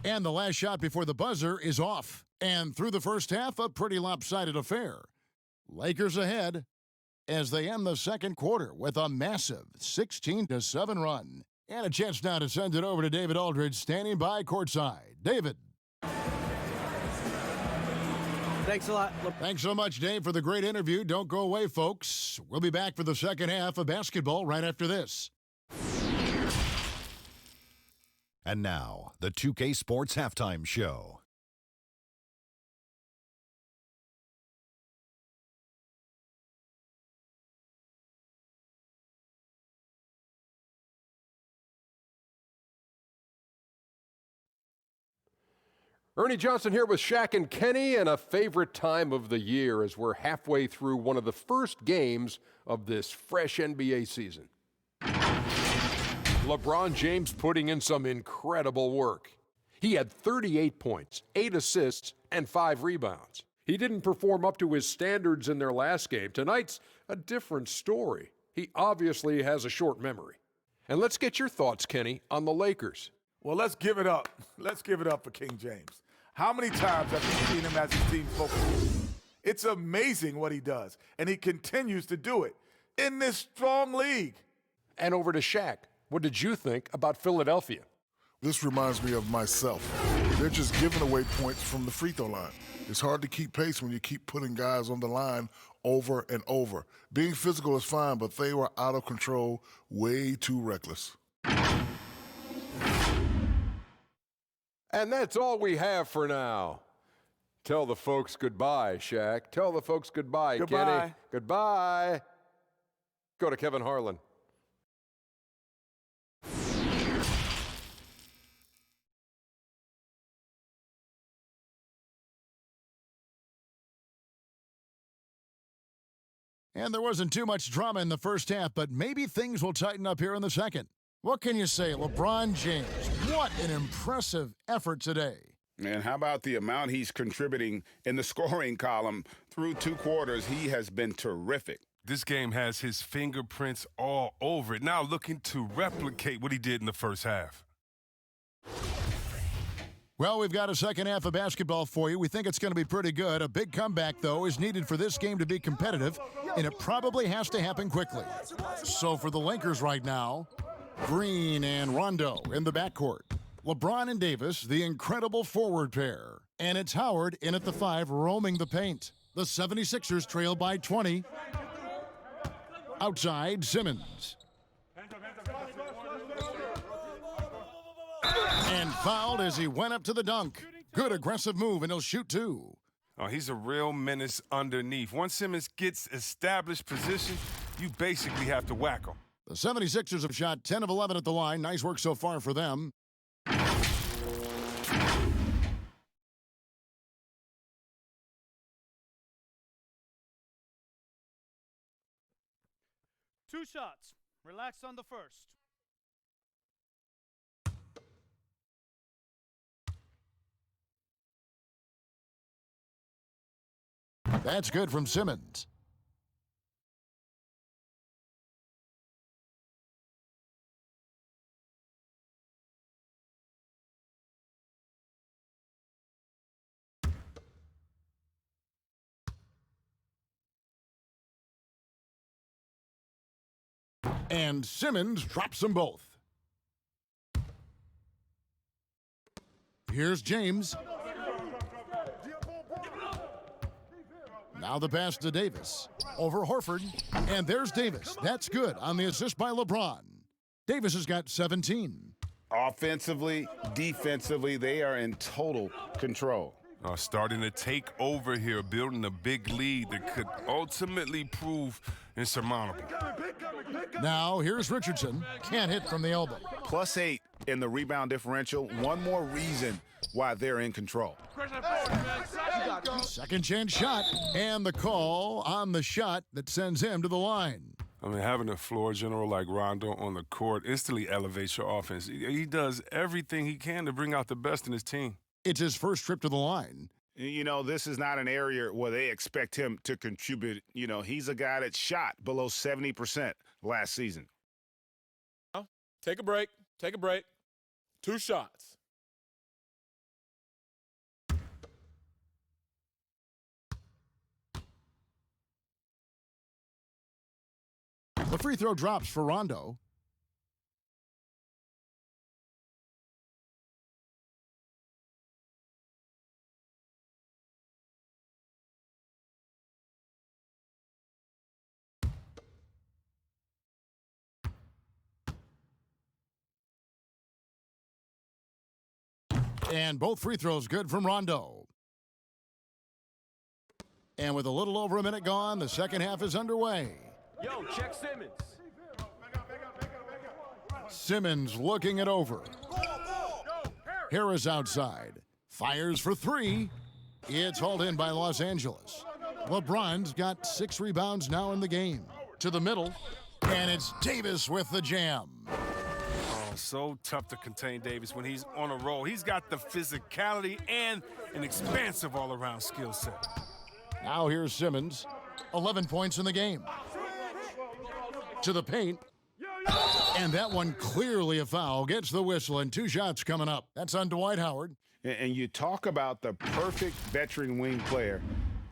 And the last shot before the buzzer is off. And through the first half, a pretty lopsided affair. Lakers ahead as they end the second quarter with a massive 16-7 run. And a chance now to send it over to David Aldridge, standing by courtside. David. Thanks a lot. Thanks so much, Dave, for the great interview. Don't go away, folks. We'll be back for the second half of basketball right after this. And now, the 2K Sports Halftime Show. Ernie Johnson here with Shaq and Kenny, and a favorite time of the year as we're halfway through one of the first games of this fresh NBA season. LeBron James putting in some incredible work. He had 38 points, 8 assists, and 5 rebounds. He didn't perform up to his standards in their last game. Tonight's a different story. He obviously has a short memory. And let's get your thoughts, Kenny, on the Lakers. Well, let's give it up. Let's give it up for King James. How many times have you seen him as his team focus? It's amazing what he does, and he continues to do it in this strong league. And over to Shaq. What did you think about Philadelphia? This reminds me of myself. They're just giving away points from the free throw line. It's hard to keep pace when you keep putting guys on the line over and over. Being physical is fine, but they were out of control, way too reckless. And that's all we have for now. Tell the folks goodbye, Shaq. Tell the folks goodbye, Goodbye. Kenny. Goodbye. Go to Kevin Harlan. And there wasn't too much drama in the first half, but maybe things will tighten up here in the second. What can you say, LeBron James? What an impressive effort today. And how about the amount he's contributing in the scoring column through 2 quarters? He has been terrific. This game has his fingerprints all over it. Now looking to replicate what he did in the first half. Well, we've got a second half of basketball for you. We think it's going to be pretty good. A big comeback, though, is needed for this game to be competitive, and it probably has to happen quickly. So for the Lakers right now, Green and Rondo in the backcourt. LeBron and Davis, the incredible forward pair. And it's Howard in at the 5, roaming the paint. The 76ers trail by 20. Outside, Simmons. And fouled as he went up to the dunk. Good aggressive move, and he'll shoot 2. Oh, he's a real menace underneath. Once Simmons gets established position, you basically have to whack him. The 76ers have shot 10 of 11 at the line. Nice work so far for them. 2 shots. Relax on the first. That's good from Simmons. And Simmons drops them both. Here's James. Now the pass to Davis. Over Horford. And there's Davis. That's good on the assist by LeBron. Davis has got 17. Offensively, defensively, they are in total control. Starting to take over here, building a big lead that could ultimately prove insurmountable. Now here's Richardson. Can't hit from the elbow. +8 in the rebound differential. One more reason why they're in control. Second chance shot. And the call on the shot that sends him to the line. I mean, having a floor general like Rondo on the court instantly elevates your offense. He does everything he can to bring out the best in his team. It's his first trip to the line. You know, this is not an area where they expect him to contribute. You know, he's a guy that shot below 70% last season. Take a break. Take a break. 2 shots. The free throw drops for Rondo. And both free throws good from Rondo. And with a little over a minute gone, the second half is underway. Yo, check Simmons. Simmons looking it over. Harris outside. Fires for 3. It's hauled in by Los Angeles. LeBron's got 6 rebounds now in the game. To the middle. And it's Davis with the jam. So tough to contain Davis when he's on a roll. He's got the physicality and an expansive all-around skill set. Now here's Simmons. 11 points in the game. To the paint. And that one clearly a foul. Gets the whistle and 2 shots coming up. That's on Dwight Howard. And you talk about the perfect veteran wing player.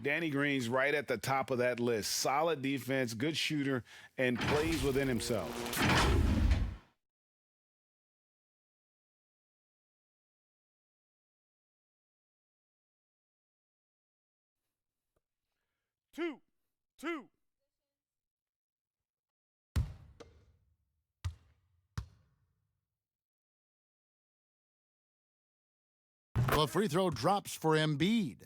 Danny Green's right at the top of that list. Solid defense, good shooter, and plays within himself. Two. The free throw drops for Embiid.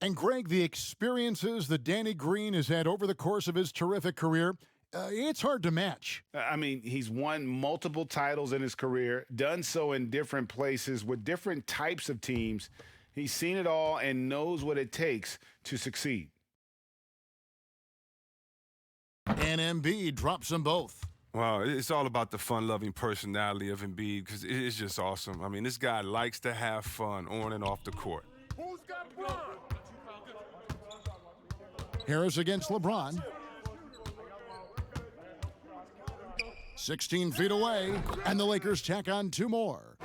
And Greg, the experiences that Danny Green has had over the course of his terrific career, it's hard to match. I mean, he's won multiple titles in his career, done so in different places with different types of teams. He's seen it all and knows what it takes to succeed. And Embiid drops them both. Wow, it's all about the fun-loving personality of Embiid because it's just awesome. I mean, this guy likes to have fun on and off the court. Who's got Bron? Harris against LeBron. 16 feet away, and the Lakers tack on 2 more.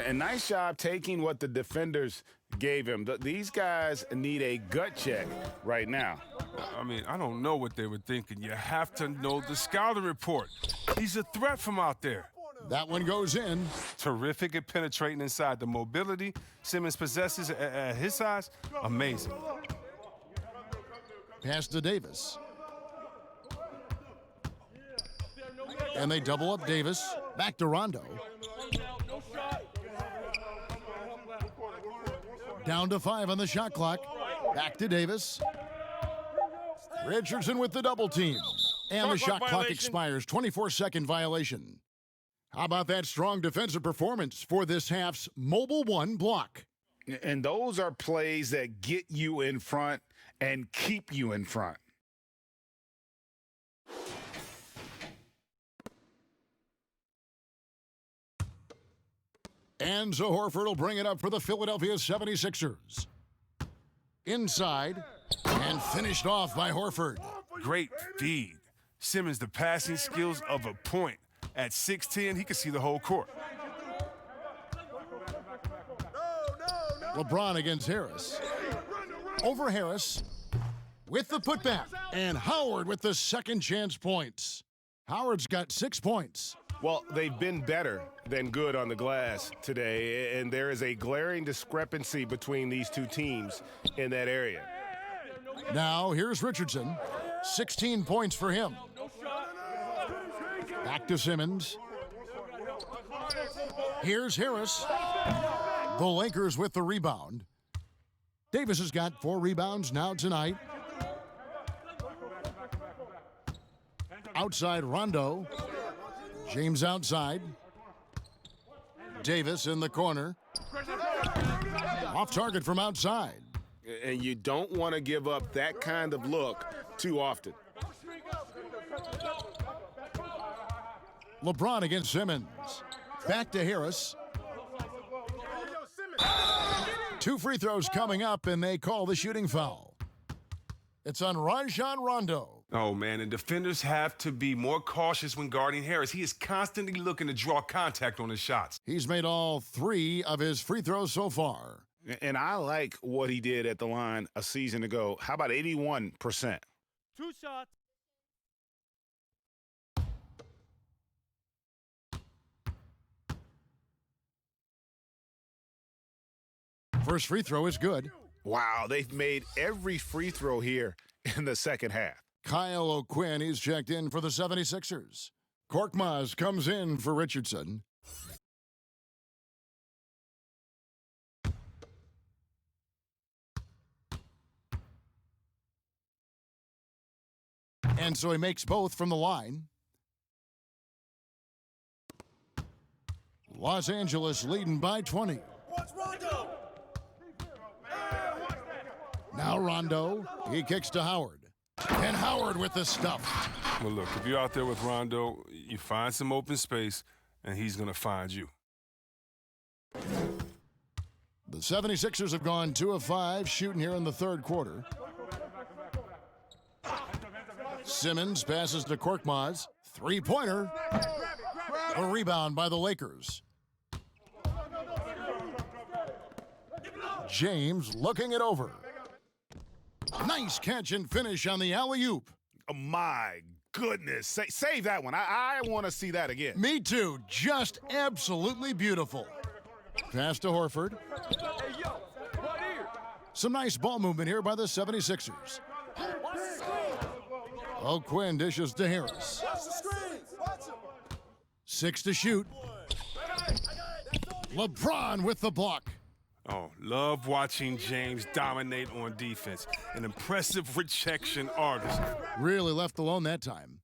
And nice job taking what the defenders gave him. These guys need a gut check right now. I mean, I don't know what they were thinking. You have to know the scouting report. He's a threat from out there. That one goes in. Terrific at penetrating inside. The mobility Simmons possesses at his size, amazing. Pass to Davis. And they double up Davis. Back to Rondo. Down to 5 on the shot clock. Back to Davis. Richardson with the double team. And the shot clock expires. 24-second violation. How about that strong defensive performance for this half's Mobile One block? And those are plays that get you in front and keep you in front. And so Horford will bring it up for the Philadelphia 76ers. Inside, and finished off by Horford. Great feed. Simmons, the passing skills of a point. At 6'10", he can see the whole court. LeBron against Harris. Over Harris with the putback. And Howard with the second chance points. Howard's got 6 points. Well, they've been better than good on the glass today, and there is a glaring discrepancy between these two teams in that area. Now, here's Richardson. 16 points for him. Back to Simmons. Here's Harris. The Lakers with the rebound. Davis has got 4 rebounds now tonight. Outside Rondo. James outside. Davis in the corner. Off target from outside. And you don't want to give up that kind of look too often. LeBron against Simmons. Back to Harris. 2 free throws coming up, and they call the shooting foul. It's on Rajon Rondo. Oh, man, and defenders have to be more cautious when guarding Harris. He is constantly looking to draw contact on his shots. He's made all 3 of his free throws so far. And I like what he did at the line a season ago. How about 81%? 2 shots. First free throw is good. Wow, they've made every free throw here in the second half. Kyle O'Quinn is checked in for the 76ers. Korkmaz comes in for Richardson. And so he makes both from the line. Los Angeles leading by 20. Now Rondo, he kicks to Howard. And Howard with the stuff. Well, look, if you're out there with Rondo, you find some open space, and he's going to find you. The 76ers have gone 2 of 5 shooting here in the third quarter. Simmons passes to Korkmaz. 3-pointer. A rebound by the Lakers. James looking it over. Nice catch and finish on the alley-oop. Oh, my goodness. Save that one. I want to see that again. Me too. Just absolutely beautiful. Pass to Horford. Some nice ball movement here by the 76ers. O'Quinn dishes to Harris. 6 to shoot. LeBron with the block. Oh, love watching James dominate on defense. An impressive rejection artist. Really left alone that time.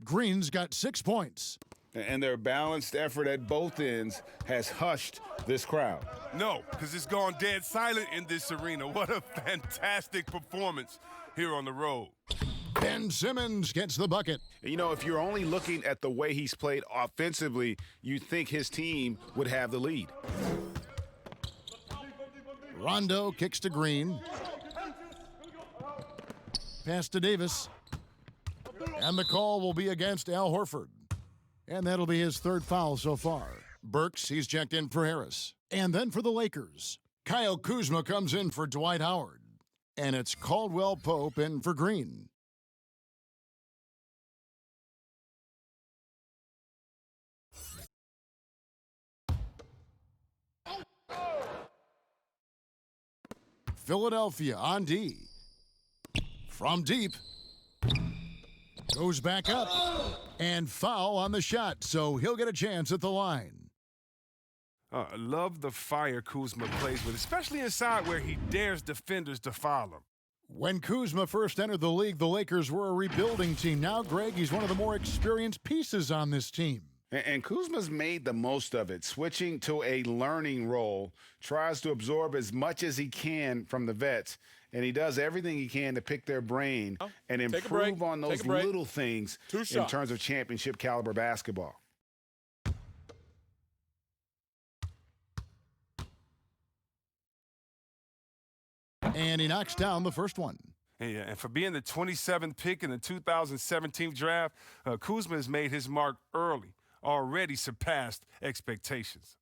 Green's got 6 points. And their balanced effort at both ends has hushed this crowd. No, because it's gone dead silent in this arena. What a fantastic performance here on the road. Ben Simmons gets the bucket. You know, if you're only looking at the way he's played offensively, you'd think his team would have the lead. Rondo kicks to Green. Pass to Davis. And the call will be against Al Horford. And that'll be his 3rd foul so far. Burks, he's checked in for Harris. And then for the Lakers, Kyle Kuzma comes in for Dwight Howard. And it's Caldwell Pope in for Green. Philadelphia on D. From deep. Goes back up. And foul on the shot, so he'll get a chance at the line. I love the fire Kuzma plays with, especially inside where he dares defenders to foul him. When Kuzma first entered the league, the Lakers were a rebuilding team. Now, Greg, he's one of the more experienced pieces on this team. And Kuzma's made the most of it, switching to a learning role, tries to absorb as much as he can from the vets, and he does everything he can to pick their brain and improve on those little things in terms of championship caliber basketball. And he knocks down the first one. Yeah, and for being the 27th pick in the 2017 draft, Kuzma has made his mark early, already surpassed expectations.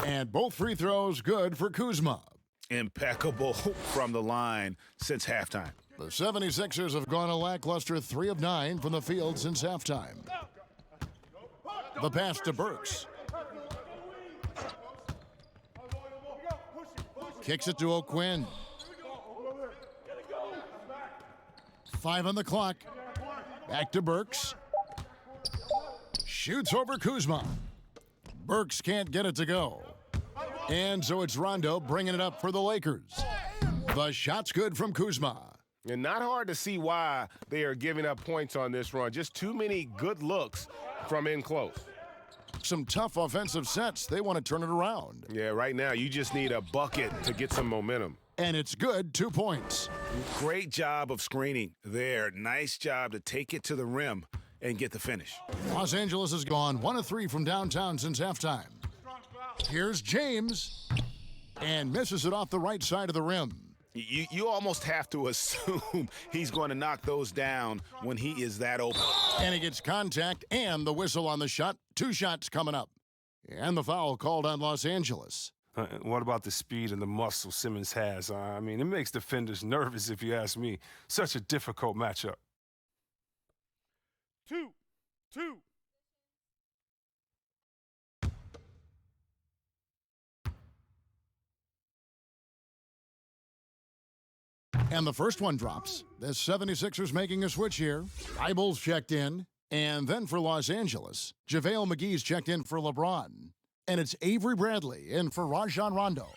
And both free throws good for Kuzma. Impeccable from the line since halftime. The 76ers have gone a lackluster 3 of 9 from the field since halftime. The pass to Burks. Kicks it to O'Quinn. 5 on the clock. Back to Burks. Shoots over Kuzma. Burks can't get it to go. And so it's Rondo bringing it up for the Lakers. The shot's good from Kuzma. And not hard to see why they are giving up points on this run. Just too many good looks from in close. Some tough offensive sets. They want to turn it around. Yeah, right now you just need a bucket to get some momentum. And it's good, 2 points. Great job of screening there. Nice job to take it to the rim and get the finish. Los Angeles has gone 1 of 3 from downtown since halftime. Here's James, and misses it off the right side of the rim. You almost have to assume he's going to knock those down when he is that open. And he gets contact and the whistle on the shot. 2 shots coming up. And the foul called on Los Angeles. What about the speed and the muscle Simmons has? I mean, it makes defenders nervous, if you ask me. Such a difficult matchup. 2. And the first one drops. The 76ers making a switch here. Eibel's checked in. And then for Los Angeles, JaVale McGee's checked in for LeBron. And it's Avery Bradley in for Rajon Rondo.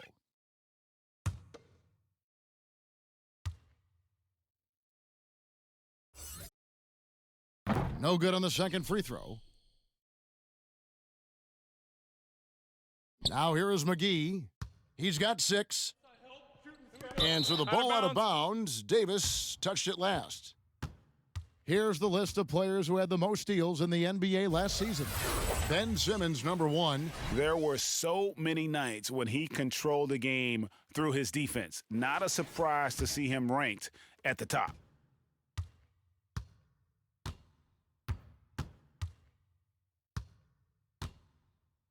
No good on the second free throw. Now here is McGee. He's got 6. And so the ball out of bounds. Davis touched it last. Here's the list of players who had the most steals in the NBA last season. Ben Simmons, number 1. There were so many nights when he controlled the game through his defense. Not a surprise to see him ranked at the top.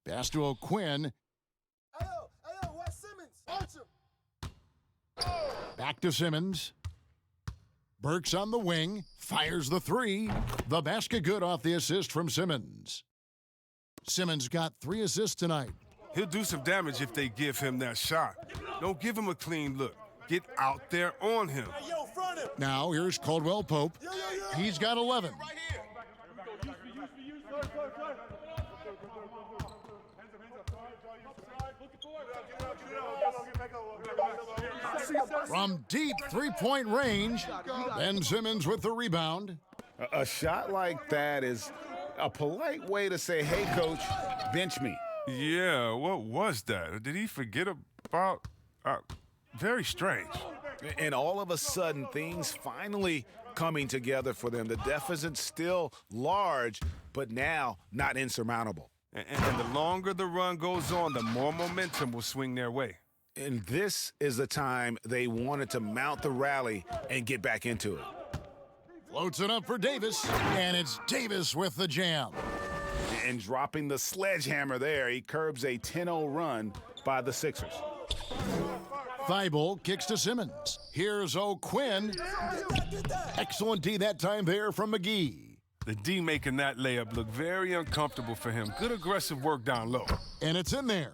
Pass to O'Quinn. Wes Simmons, watch him. Back to Simmons. Burks on the wing. Fires the 3. The basket good off the assist from Simmons. Simmons got 3 assists tonight. He'll do some damage if they give him that shot. Don't give him a clean look. Get out there on him. Now here's Caldwell Pope. He's got 11. From deep 3-point range, Ben Simmons with the rebound. A shot like that is a polite way to say, hey, coach, bench me. Yeah, what was that? Did he forget about... very strange. And all of a sudden, things finally coming together for them. The deficit's still large, but now not insurmountable. And the longer the run goes on, the more momentum will swing their way. And this is the time they wanted to mount the rally and get back into it. Floats it up for Davis, and it's Davis with the jam. And dropping the sledgehammer there, he curbs a 10-0 run by the Sixers. Thibault kicks to Simmons. Here's O'Quinn. Excellent D that time there from McGee. The D making that layup look very uncomfortable for him. Good aggressive work down low. And it's in there.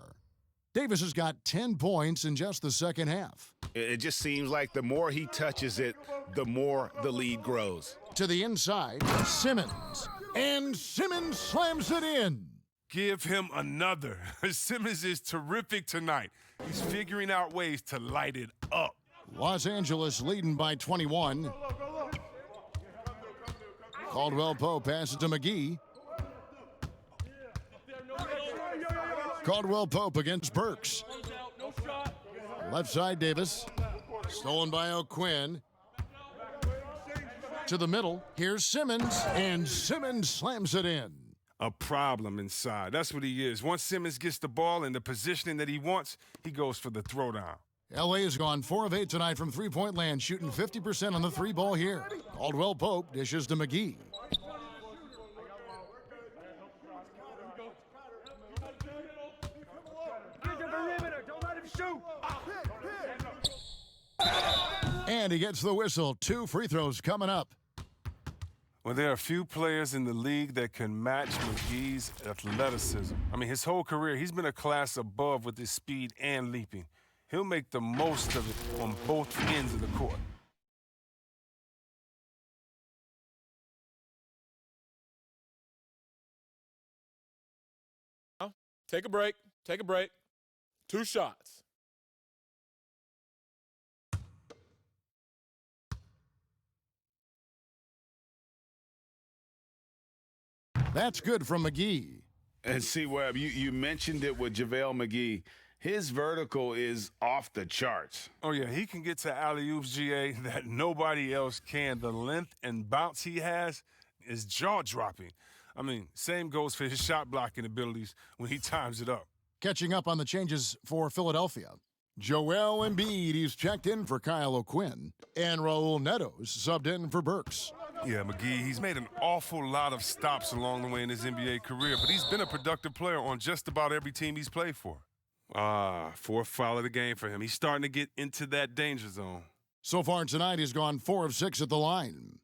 Davis has got 10 points in just the second half. It just seems like the more he touches it, the more the lead grows. To the inside, Simmons. And Simmons slams it in. Give him another. Simmons is terrific tonight. He's figuring out ways to light it up. Los Angeles leading by 21. Caldwell Pope passes to McGee. Caldwell Pope against Burks. Left side Davis. Stolen by O'Quinn. To the middle, here's Simmons, and Simmons slams it in. A problem inside. That's what he is. Once Simmons gets the ball in the positioning that he wants, he goes for the throwdown. LA has gone 4 of 8 tonight from three-point land, shooting 50% on the three ball here. Caldwell Pope dishes to McGee. And he gets the whistle. 2 free throws coming up. Well, there are a few players in the league that can match McGee's athleticism. I mean, his whole career, he's been a class above with his speed and leaping. He'll make the most of it on both ends of the court. Take a break. Take a break. 2 shots. That's good from McGee. And see, Webb, you mentioned it with JaVale McGee. His vertical is off the charts. Oh, yeah, he can get to alley-oops, GA, that nobody else can. The length and bounce he has is jaw-dropping. I mean, same goes for his shot-blocking abilities when he times it up. Catching up on the changes for Philadelphia. Joel Embiid, he's checked in for Kyle O'Quinn. And Raul Neto's subbed in for Burks. Yeah, McGee, he's made an awful lot of stops along the way in his NBA career, but he's been a productive player on just about every team he's played for. 4th foul of the game for him. He's starting to get into that danger zone. So far tonight, he's gone 4 of 6 at the line.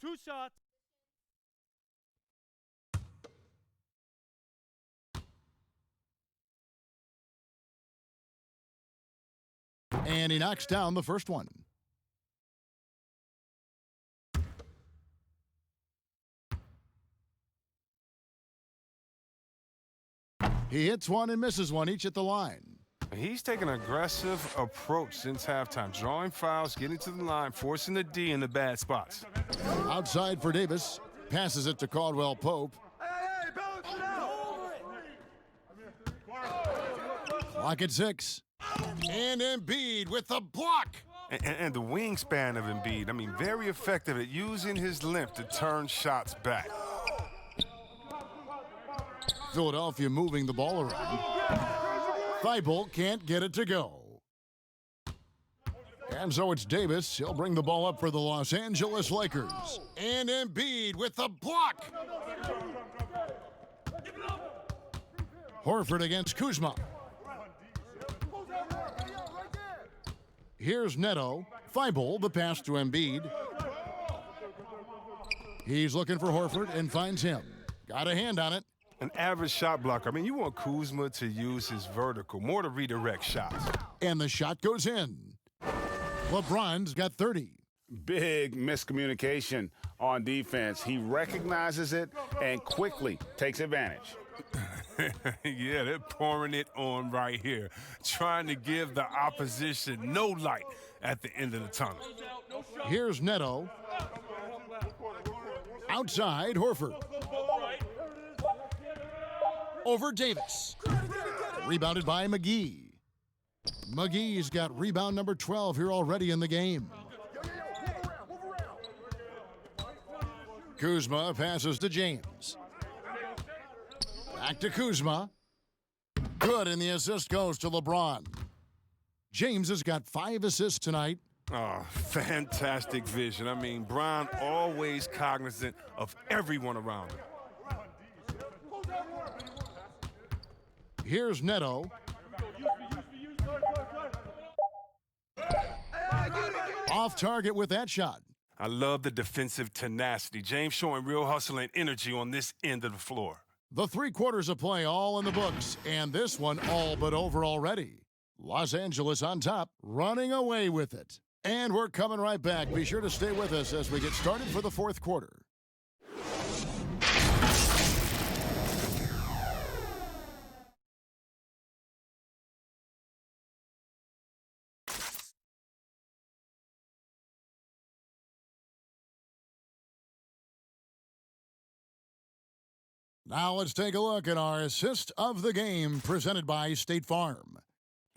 2 shots. And he knocks down the first one. He hits one and misses one, each at the line. He's taken an aggressive approach since halftime, drawing fouls, getting to the line, forcing the D in the bad spots. Outside for Davis. Passes it to Caldwell Pope. Clock at 6. And Embiid with the block. And the wingspan of Embiid, I mean, very effective at using his length to turn shots back. Philadelphia moving the ball around. Thibault can't get it to go. And so it's Davis. He'll bring the ball up for the Los Angeles Lakers. And Embiid with the block. Horford against Kuzma. Here's Neto. Thibault, the pass to Embiid. He's looking for Horford and finds him. Got a hand on it. An average shot blocker. I mean, you want Kuzma to use his vertical, more to redirect shots. And the shot goes in. LeBron's got 30. Big miscommunication on defense. He recognizes it and quickly takes advantage. Yeah, they're pouring it on right here, trying to give the opposition no light at the end of the tunnel. Here's Neto. Outside, Horford. Over Davis. Rebounded by McGee. McGee's got rebound number 12 here already in the game. Kuzma passes to James. Back to Kuzma. Good, and the assist goes to LeBron. James has got 5 assists tonight. Oh, fantastic vision. I mean, Bron always cognizant of everyone around him. Here's Neto. Off target with that shot. I love the defensive tenacity. James showing real hustle and energy on this end of the floor. The 3 quarters of play all in the books, and this one all but over already. Los Angeles on top, running away with it. And we're coming right back. Be sure to stay with us as we get started for the 4th quarter. Now let's take a look at our assist of the game presented by State Farm.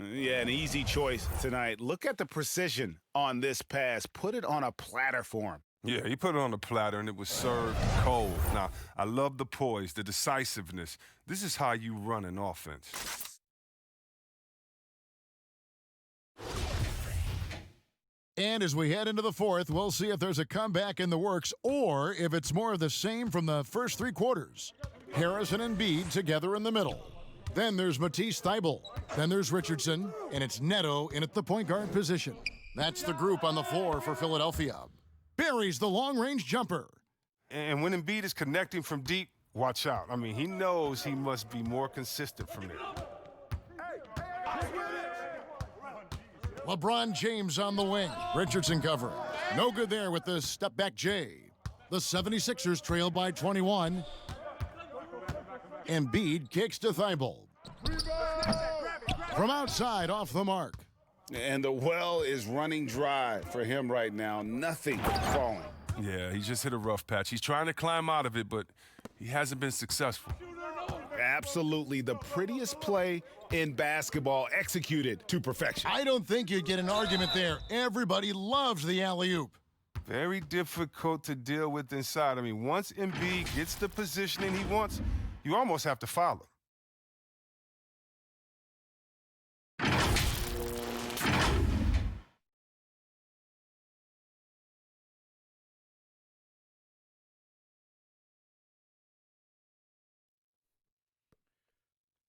Yeah, an easy choice tonight. Look at the precision on this pass. Put it on a platter for him. Yeah, he put it on a platter, and it was served cold. Now, I love the poise, the decisiveness. This is how you run an offense. And as we head into the fourth, we'll see if there's a comeback in the works or if it's more of the same from the first three quarters. Harris and Embiid together in the middle. Then there's Matisse Thybulle. Then there's Richardson, and it's Neto in at the point guard position. That's the group on the floor for Philadelphia. Buries the long-range jumper. And when Embiid is connecting from deep, watch out. I mean, he knows he must be more consistent from there. LeBron James on the wing. Richardson covering. No good there with the step-back J. The 76ers trail by 21. Embiid kicks to Thybulle. From outside, off the mark. And the well is running dry for him right now. Nothing falling. Yeah, he just hit a rough patch. He's trying to climb out of it, but he hasn't been successful. Absolutely the prettiest play in basketball, executed to perfection. I don't think you'd get an argument there. Everybody loves the alley-oop. Very difficult to deal with inside. I mean, once Embiid gets the positioning he wants, you almost have to follow.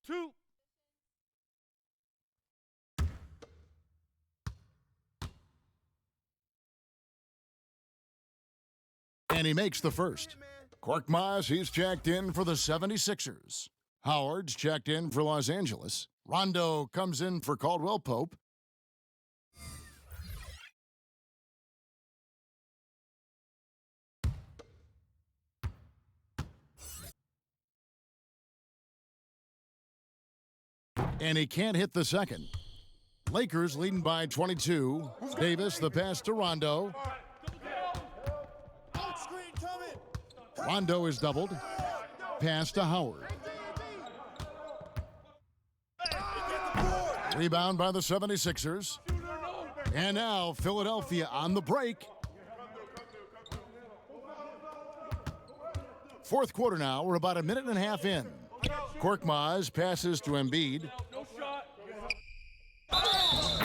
Two. And he makes the first. Korkmaz, he's checked in for the 76ers. Howard's checked in for Los Angeles. Rondo comes in for Caldwell Pope. And he can't hit the second. Lakers leading by 22. Davis, the pass to Rondo. Rondo is doubled. Pass to Howard. Rebound by the 76ers. And now Philadelphia on the break. Fourth quarter now. We're about a minute and a half in. Korkmaz passes to Embiid.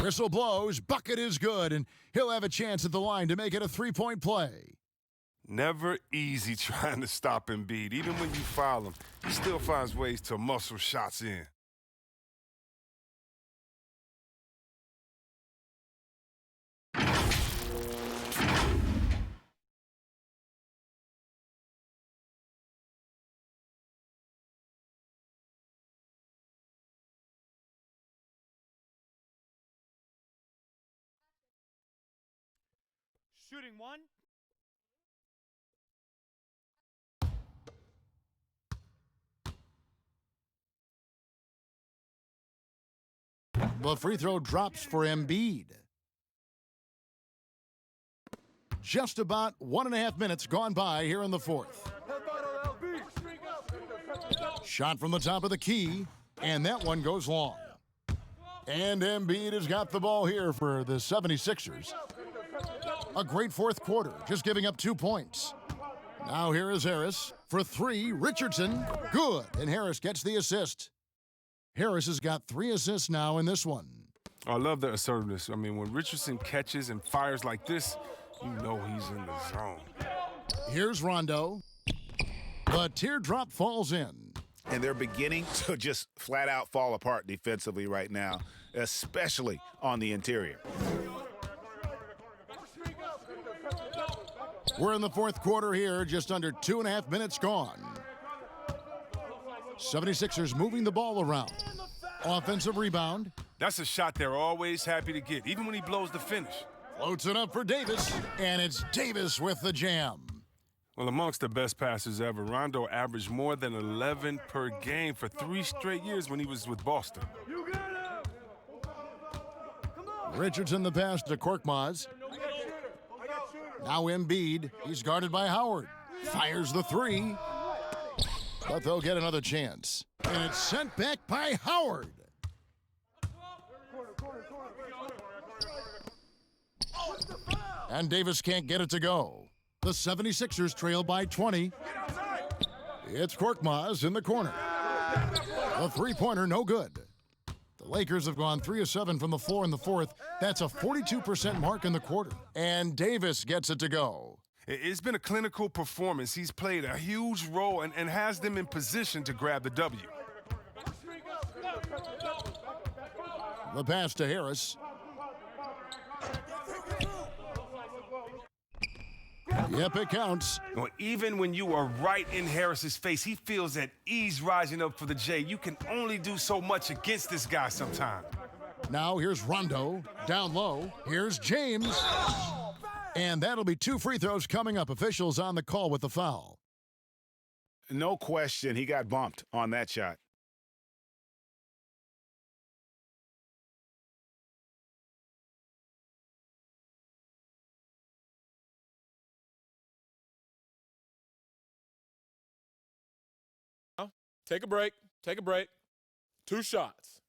Whistle blows. Bucket is good, and he'll have a chance at the line to make it a three-point play. Never easy trying to stop Embiid. Even when you foul him, he still finds ways to muscle shots in. Shooting one. The free throw drops for Embiid. Just about 1.5 minutes gone by here in the fourth. Shot from the top of the key, and that one goes long. And Embiid has got the ball here for the 76ers. A great fourth quarter, just giving up 2 points. Now here is Harris for three. Richardson, good, and Harris gets the assist. Harris has got 3 assists now in this one. I love the assertiveness. I mean, when Richardson catches and fires like this, you know he's in the zone. Here's Rondo. The teardrop falls in. And they're beginning to just flat out fall apart defensively right now, especially on the interior. We're in the fourth quarter here, just under 2.5 minutes gone. 76ers moving the ball around. Offensive rebound. That's a shot they're always happy to get, even when he blows the finish. Floats it up for Davis, and it's Davis with the jam. Well, amongst the best passers ever, Rondo averaged more than 11 per game for 3 straight years when he was with Boston. Richardson the pass to Korkmaz. Now Embiid, he's guarded by Howard. Fires the three, but they'll get another chance. And it's sent back by Howard. And Davis can't get it to go. The 76ers trail by 20. It's Korkmaz in the corner. A three-pointer, no good. The Lakers have gone 3 of 7 from the floor in the fourth. That's a 42% mark in the quarter. And Davis gets it to go. It's been a clinical performance. He's played a huge role and has them in position to grab the W. The pass to Harris. Yep, it counts. Well, even when you are right in Harris's face, he feels that ease rising up for the J. You can only do so much against this guy sometimes. Now here's Rondo, down low. Here's James. And that'll be 2 free throws coming up. Officials on the call with the foul. No question, he got bumped on that shot. Take a break. Take a break. 2 shots.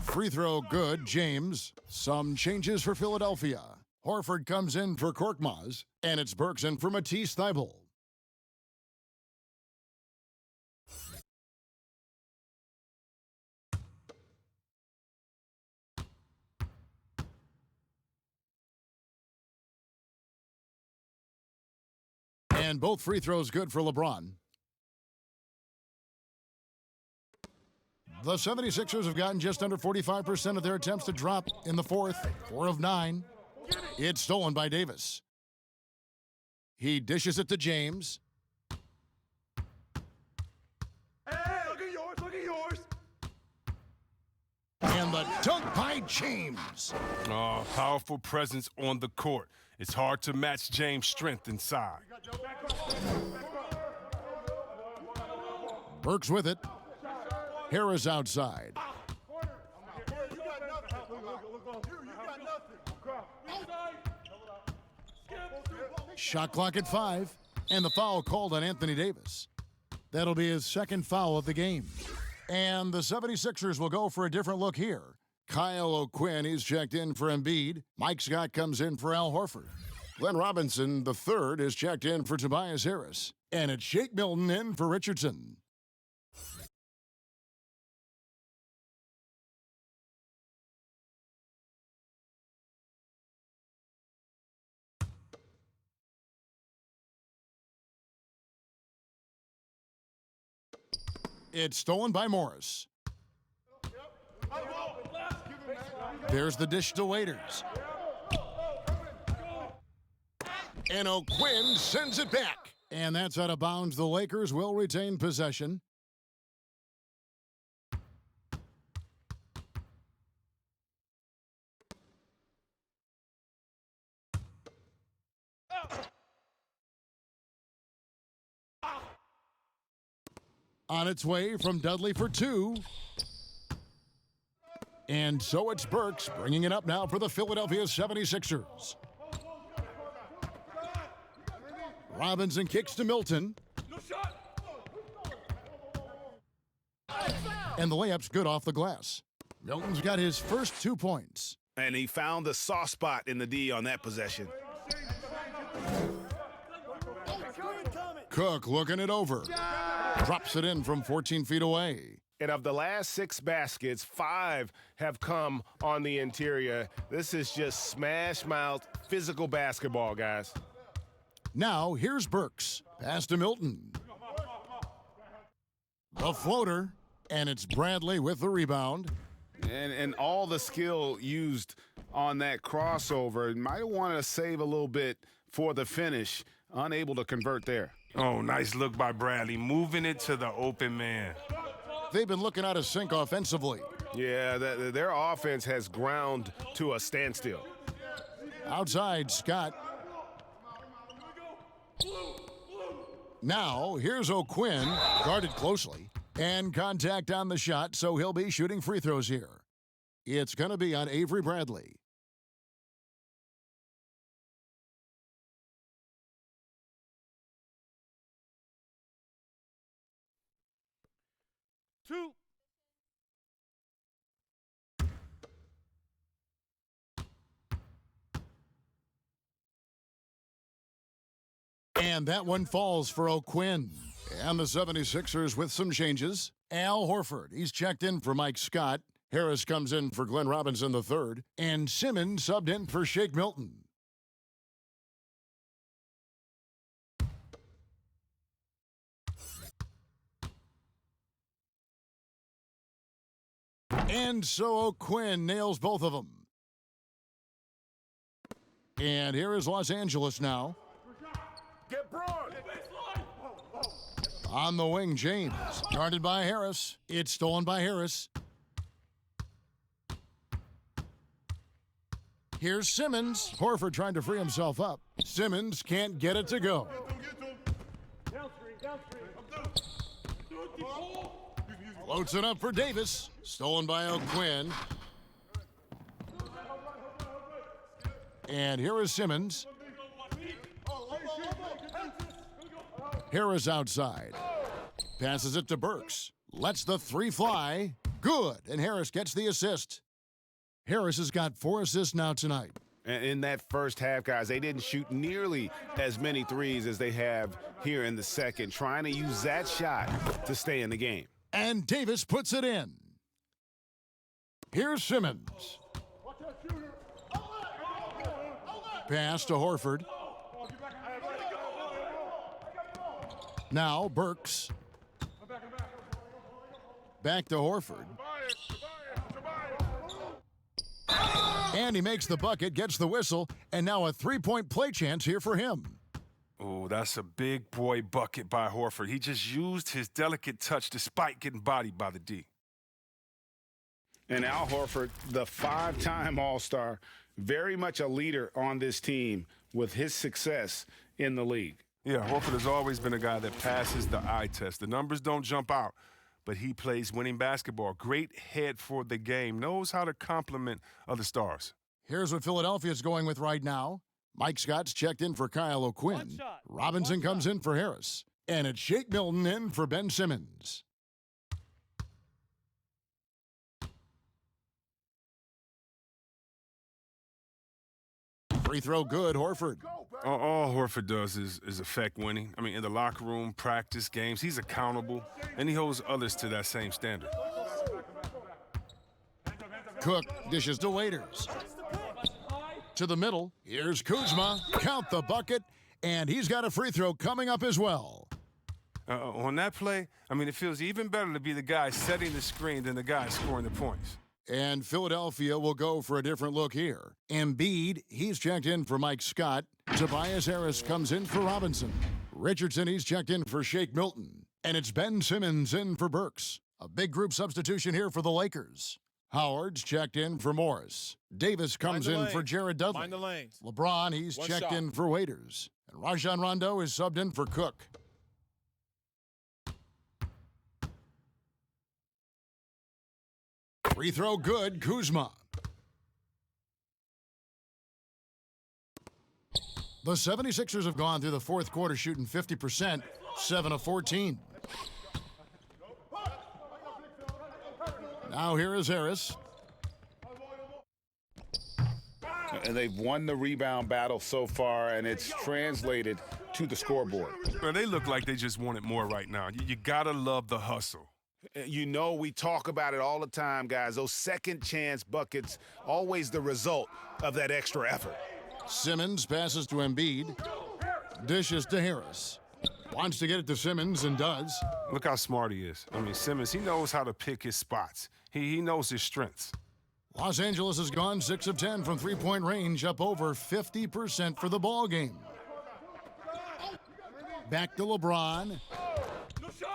Free throw good, James. Some changes for Philadelphia. Horford comes in for Korkmaz, and it's Burks in for Matisse Thybulle. And both free throws good for LeBron. The 76ers have gotten just under 45% of their attempts to drop in the fourth, 4 of 9. It's stolen by Davis. He dishes it to James. Hey, look at yours, look at yours. And the dunk by James. Oh, powerful presence on the court. It's hard to match James' strength inside. Burks with it. Harris outside. Shot clock at 5, and the foul called on Anthony Davis. That'll be his second foul of the game. And the 76ers will go for a different look here. Kyle O'Quinn, he's checked in for Embiid. Mike Scott comes in for Al Horford. Glenn Robinson, the third, is checked in for Tobias Harris. And it's Shake Milton in for Richardson. It's stolen by Morris. There's the dish to Waiters. And O'Quinn sends it back. And that's out of bounds. The Lakers will retain possession. On its way from Dudley for 2. And so it's Burks bringing it up now for the Philadelphia 76ers. Robinson kicks to Milton. And the layup's good off the glass. Milton's got his first 2 points. And he found the soft spot in the D on that possession. Cook looking it over. Drops it in from 14 feet away. And of the last 6 baskets, 5 have come on the interior. This is just smash-mouth physical basketball, guys. Now, here's Burks. Pass to Milton. The floater, and it's Bradley with the rebound. And all the skill used on that crossover. Might want to save a little bit for the finish. Unable to convert there. Oh, nice look by Bradley, moving it to the open man. They've been looking out of sync offensively. Yeah, their offense has ground to a standstill. Outside, Scott. Now, here's O'Quinn, guarded closely, and contact on the shot, so he'll be shooting free throws here. It's going to be on Avery Bradley. 2. And that one falls for O'Quinn. And the 76ers with some changes. Al Horford, he's checked in for Mike Scott. Harris comes in for Glenn Robinson III. And Simmons subbed in for Shake Milton. And so O'Quinn nails both of them. And here is Los Angeles now. Get broad. On the wing, James. Guarded by Harris. It's stolen by Harris. Here's Simmons. Horford trying to free himself up. Simmons can't get it to go. Floats it up for Davis. Stolen by O'Quinn. And here is Simmons. Harris outside. Passes it to Burks. Lets the three fly. Good. And Harris gets the assist. Harris has got 4 assists now tonight. And in that first half, guys, they didn't shoot nearly as many threes as they have here in the second, trying to use that shot to stay in the game. And Davis puts it in. Here's Simmons. Pass to Horford. Now Burks. Back to Horford. And he makes the bucket, gets the whistle, and now a three-point play chance here for him. Oh, that's a big boy bucket by Horford. He just used his delicate touch despite getting bodied by the D. And Al Horford, the 5-time All-Star, very much a leader on this team with his success in the league. Yeah, Horford has always been a guy that passes the eye test. The numbers don't jump out, but he plays winning basketball. Great head for the game. Knows how to complement other stars. Here's what Philadelphia's going with right now. Mike Scott's checked in for Kyle O'Quinn. Robinson comes in for Harris. And it's Shake Milton in for Ben Simmons. Free throw good, Horford. All Horford does is affect winning. I mean, in the locker room, practice, games, he's accountable, and he holds others to that same standard. Cook dishes to Waiters. To the middle, here's Kuzma. Count the bucket, and he's got a free throw coming up as well. On that play, I mean, it feels even better to be the guy setting the screen than the guy scoring the points. And Philadelphia will go for a different look here. Embiid, he's checked in for Mike Scott. Tobias Harris comes in for Robinson. Richardson, he's checked in for Shake Milton. And it's Ben Simmons in for Burks. A big group substitution here for the Lakers. Howard's checked in for Morris. Davis comes in for Jared Dudley. Mind the lanes. LeBron, he's checked in for Waiters. And Rajon Rondo is subbed in for Cook. Free throw good, Kuzma. The 76ers have gone through the fourth quarter shooting 50%, 7 of 14. Now here is Harris. And they've won the rebound battle so far, and it's translated to the scoreboard. Well, they look like they just want it more right now. You gotta love the hustle. You know, we talk about it all the time, guys. Those second chance buckets, always the result of that extra effort. Simmons passes to Embiid. Dishes to Harris. Wants to get it to Simmons and does. Look how smart he is. I mean, Simmons, he knows how to pick his spots. He knows his strengths. Los Angeles has gone 6 of 10 from three-point range, up over 50% for the ball game. Back to LeBron.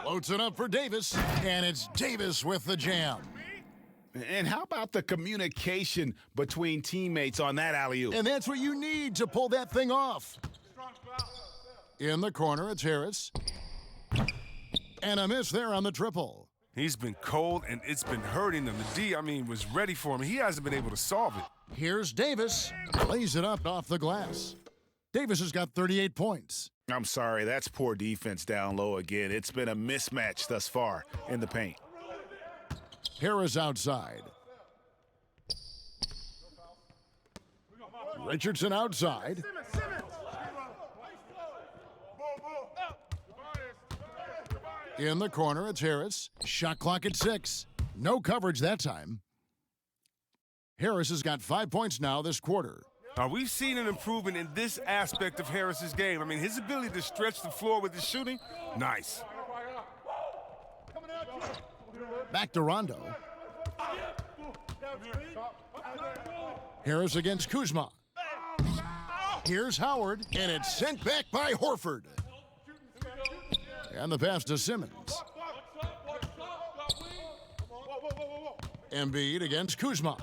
Floats it up for Davis, and it's Davis with the jam. And how about the communication between teammates on that alley-oop? And that's what you need to pull that thing off. In the corner, it's Harris. And a miss there on the triple. He's been cold, and it's been hurting him. The D, I mean, was ready for him. He hasn't been able to solve it. Here's Davis. Lays it up off the glass. Davis has got 38 points. I'm sorry, that's poor defense down low again. It's been a mismatch thus far in the paint. Harris outside. Richardson outside. In the corner, it's Harris. Shot clock at 6. No coverage that time. Harris has got 5 points now this quarter. We've seen an improvement in this aspect of Harris's game. I mean, his ability to stretch the floor with his shooting, nice. Back to Rondo. Harris against Kuzma. Here's Howard, and it's sent back by Horford. And the pass to Simmons. Embiid against Kuzma.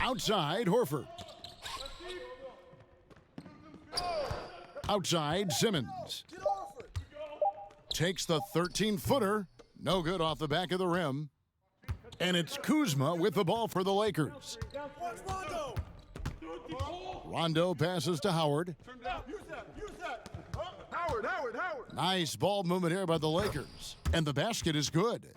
Outside, Horford. Outside, Simmons. Takes the 13-footer. No good off the back of the rim. And it's Kuzma with the ball for the Lakers. Rondo passes to Howard. Howard. Nice ball movement here by the Lakers. And the basket is good.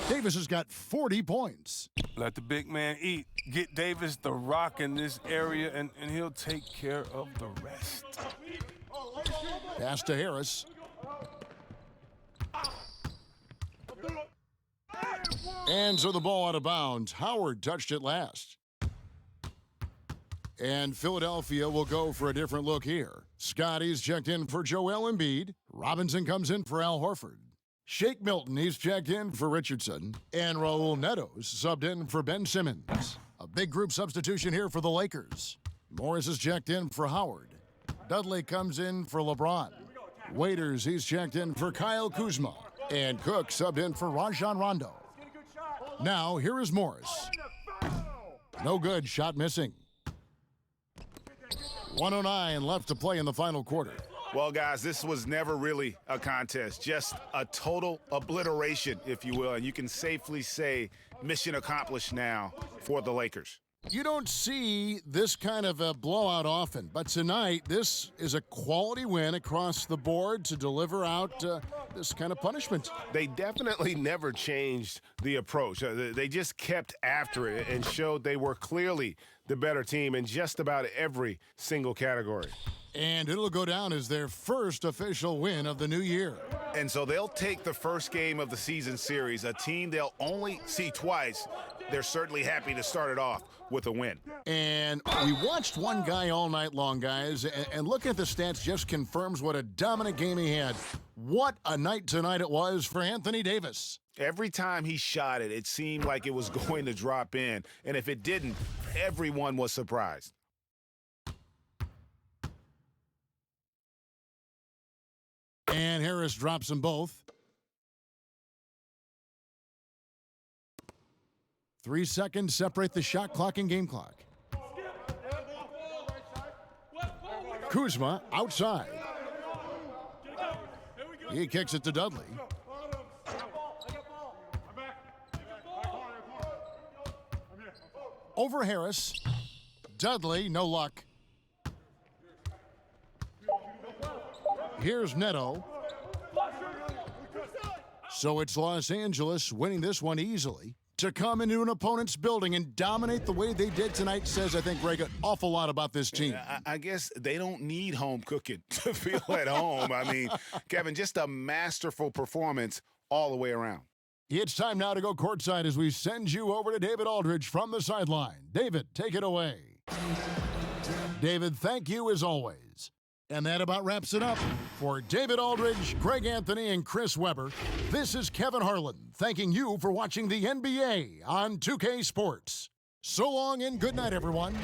Davis has got 40 points. Let the big man eat. Get Davis the rock in this area, and he'll take care of the rest. Pass to Harris. And so the ball out of bounds. Howard touched it last. And Philadelphia will go for a different look here. Scotty's checked in for Joel Embiid. Robinson comes in for Al Horford. Shake Milton, he's checked in for Richardson. And Raul Neto's subbed in for Ben Simmons. A big group substitution here for the Lakers. Morris is checked in for Howard. Dudley comes in for LeBron. Waiters, he's checked in for Kyle Kuzma. And Cook subbed in for Rajon Rondo. Now, here is Morris. No good, shot missing. 1:09 left to play in the final quarter. Well, guys, this was never really a contest, just a total obliteration, if you will. And you can safely say mission accomplished now for the Lakers. You don't see this kind of a blowout often, but tonight this is a quality win across the board to deliver out this kind of punishment. They definitely never changed the approach. They just kept after it and showed they were clearly the better team in just about every single category. And it'll go down as their first official win of the new year. And so they'll take the first game of the season series, a team they'll only see twice. They're certainly happy to start it off with a win. And we watched one guy all night long, guys, and looking at the stats just confirms what a dominant game he had. What a night tonight it was for Anthony Davis. Every time he shot it, it seemed like it was going to drop in. And if it didn't, everyone was surprised. And Harris drops them both. 3 seconds separate the shot clock and game clock. Kuzma outside. He kicks it to Dudley. Over Harris. Dudley, no luck. Here's Neto. So it's Los Angeles winning this one easily. To come into an opponent's building and dominate the way they did tonight says, I think, Greg, an awful lot about this team. I guess they don't need home cooking to feel at home. I mean, Kevin, just a masterful performance all the way around. It's time now to go courtside as we send you over to David Aldridge from the sideline. David, take it away. David, thank you as always. And that about wraps it up. For David Aldridge, Greg Anthony, and Chris Webber, this is Kevin Harlan thanking you for watching the NBA on 2K Sports. So long and good night, everyone.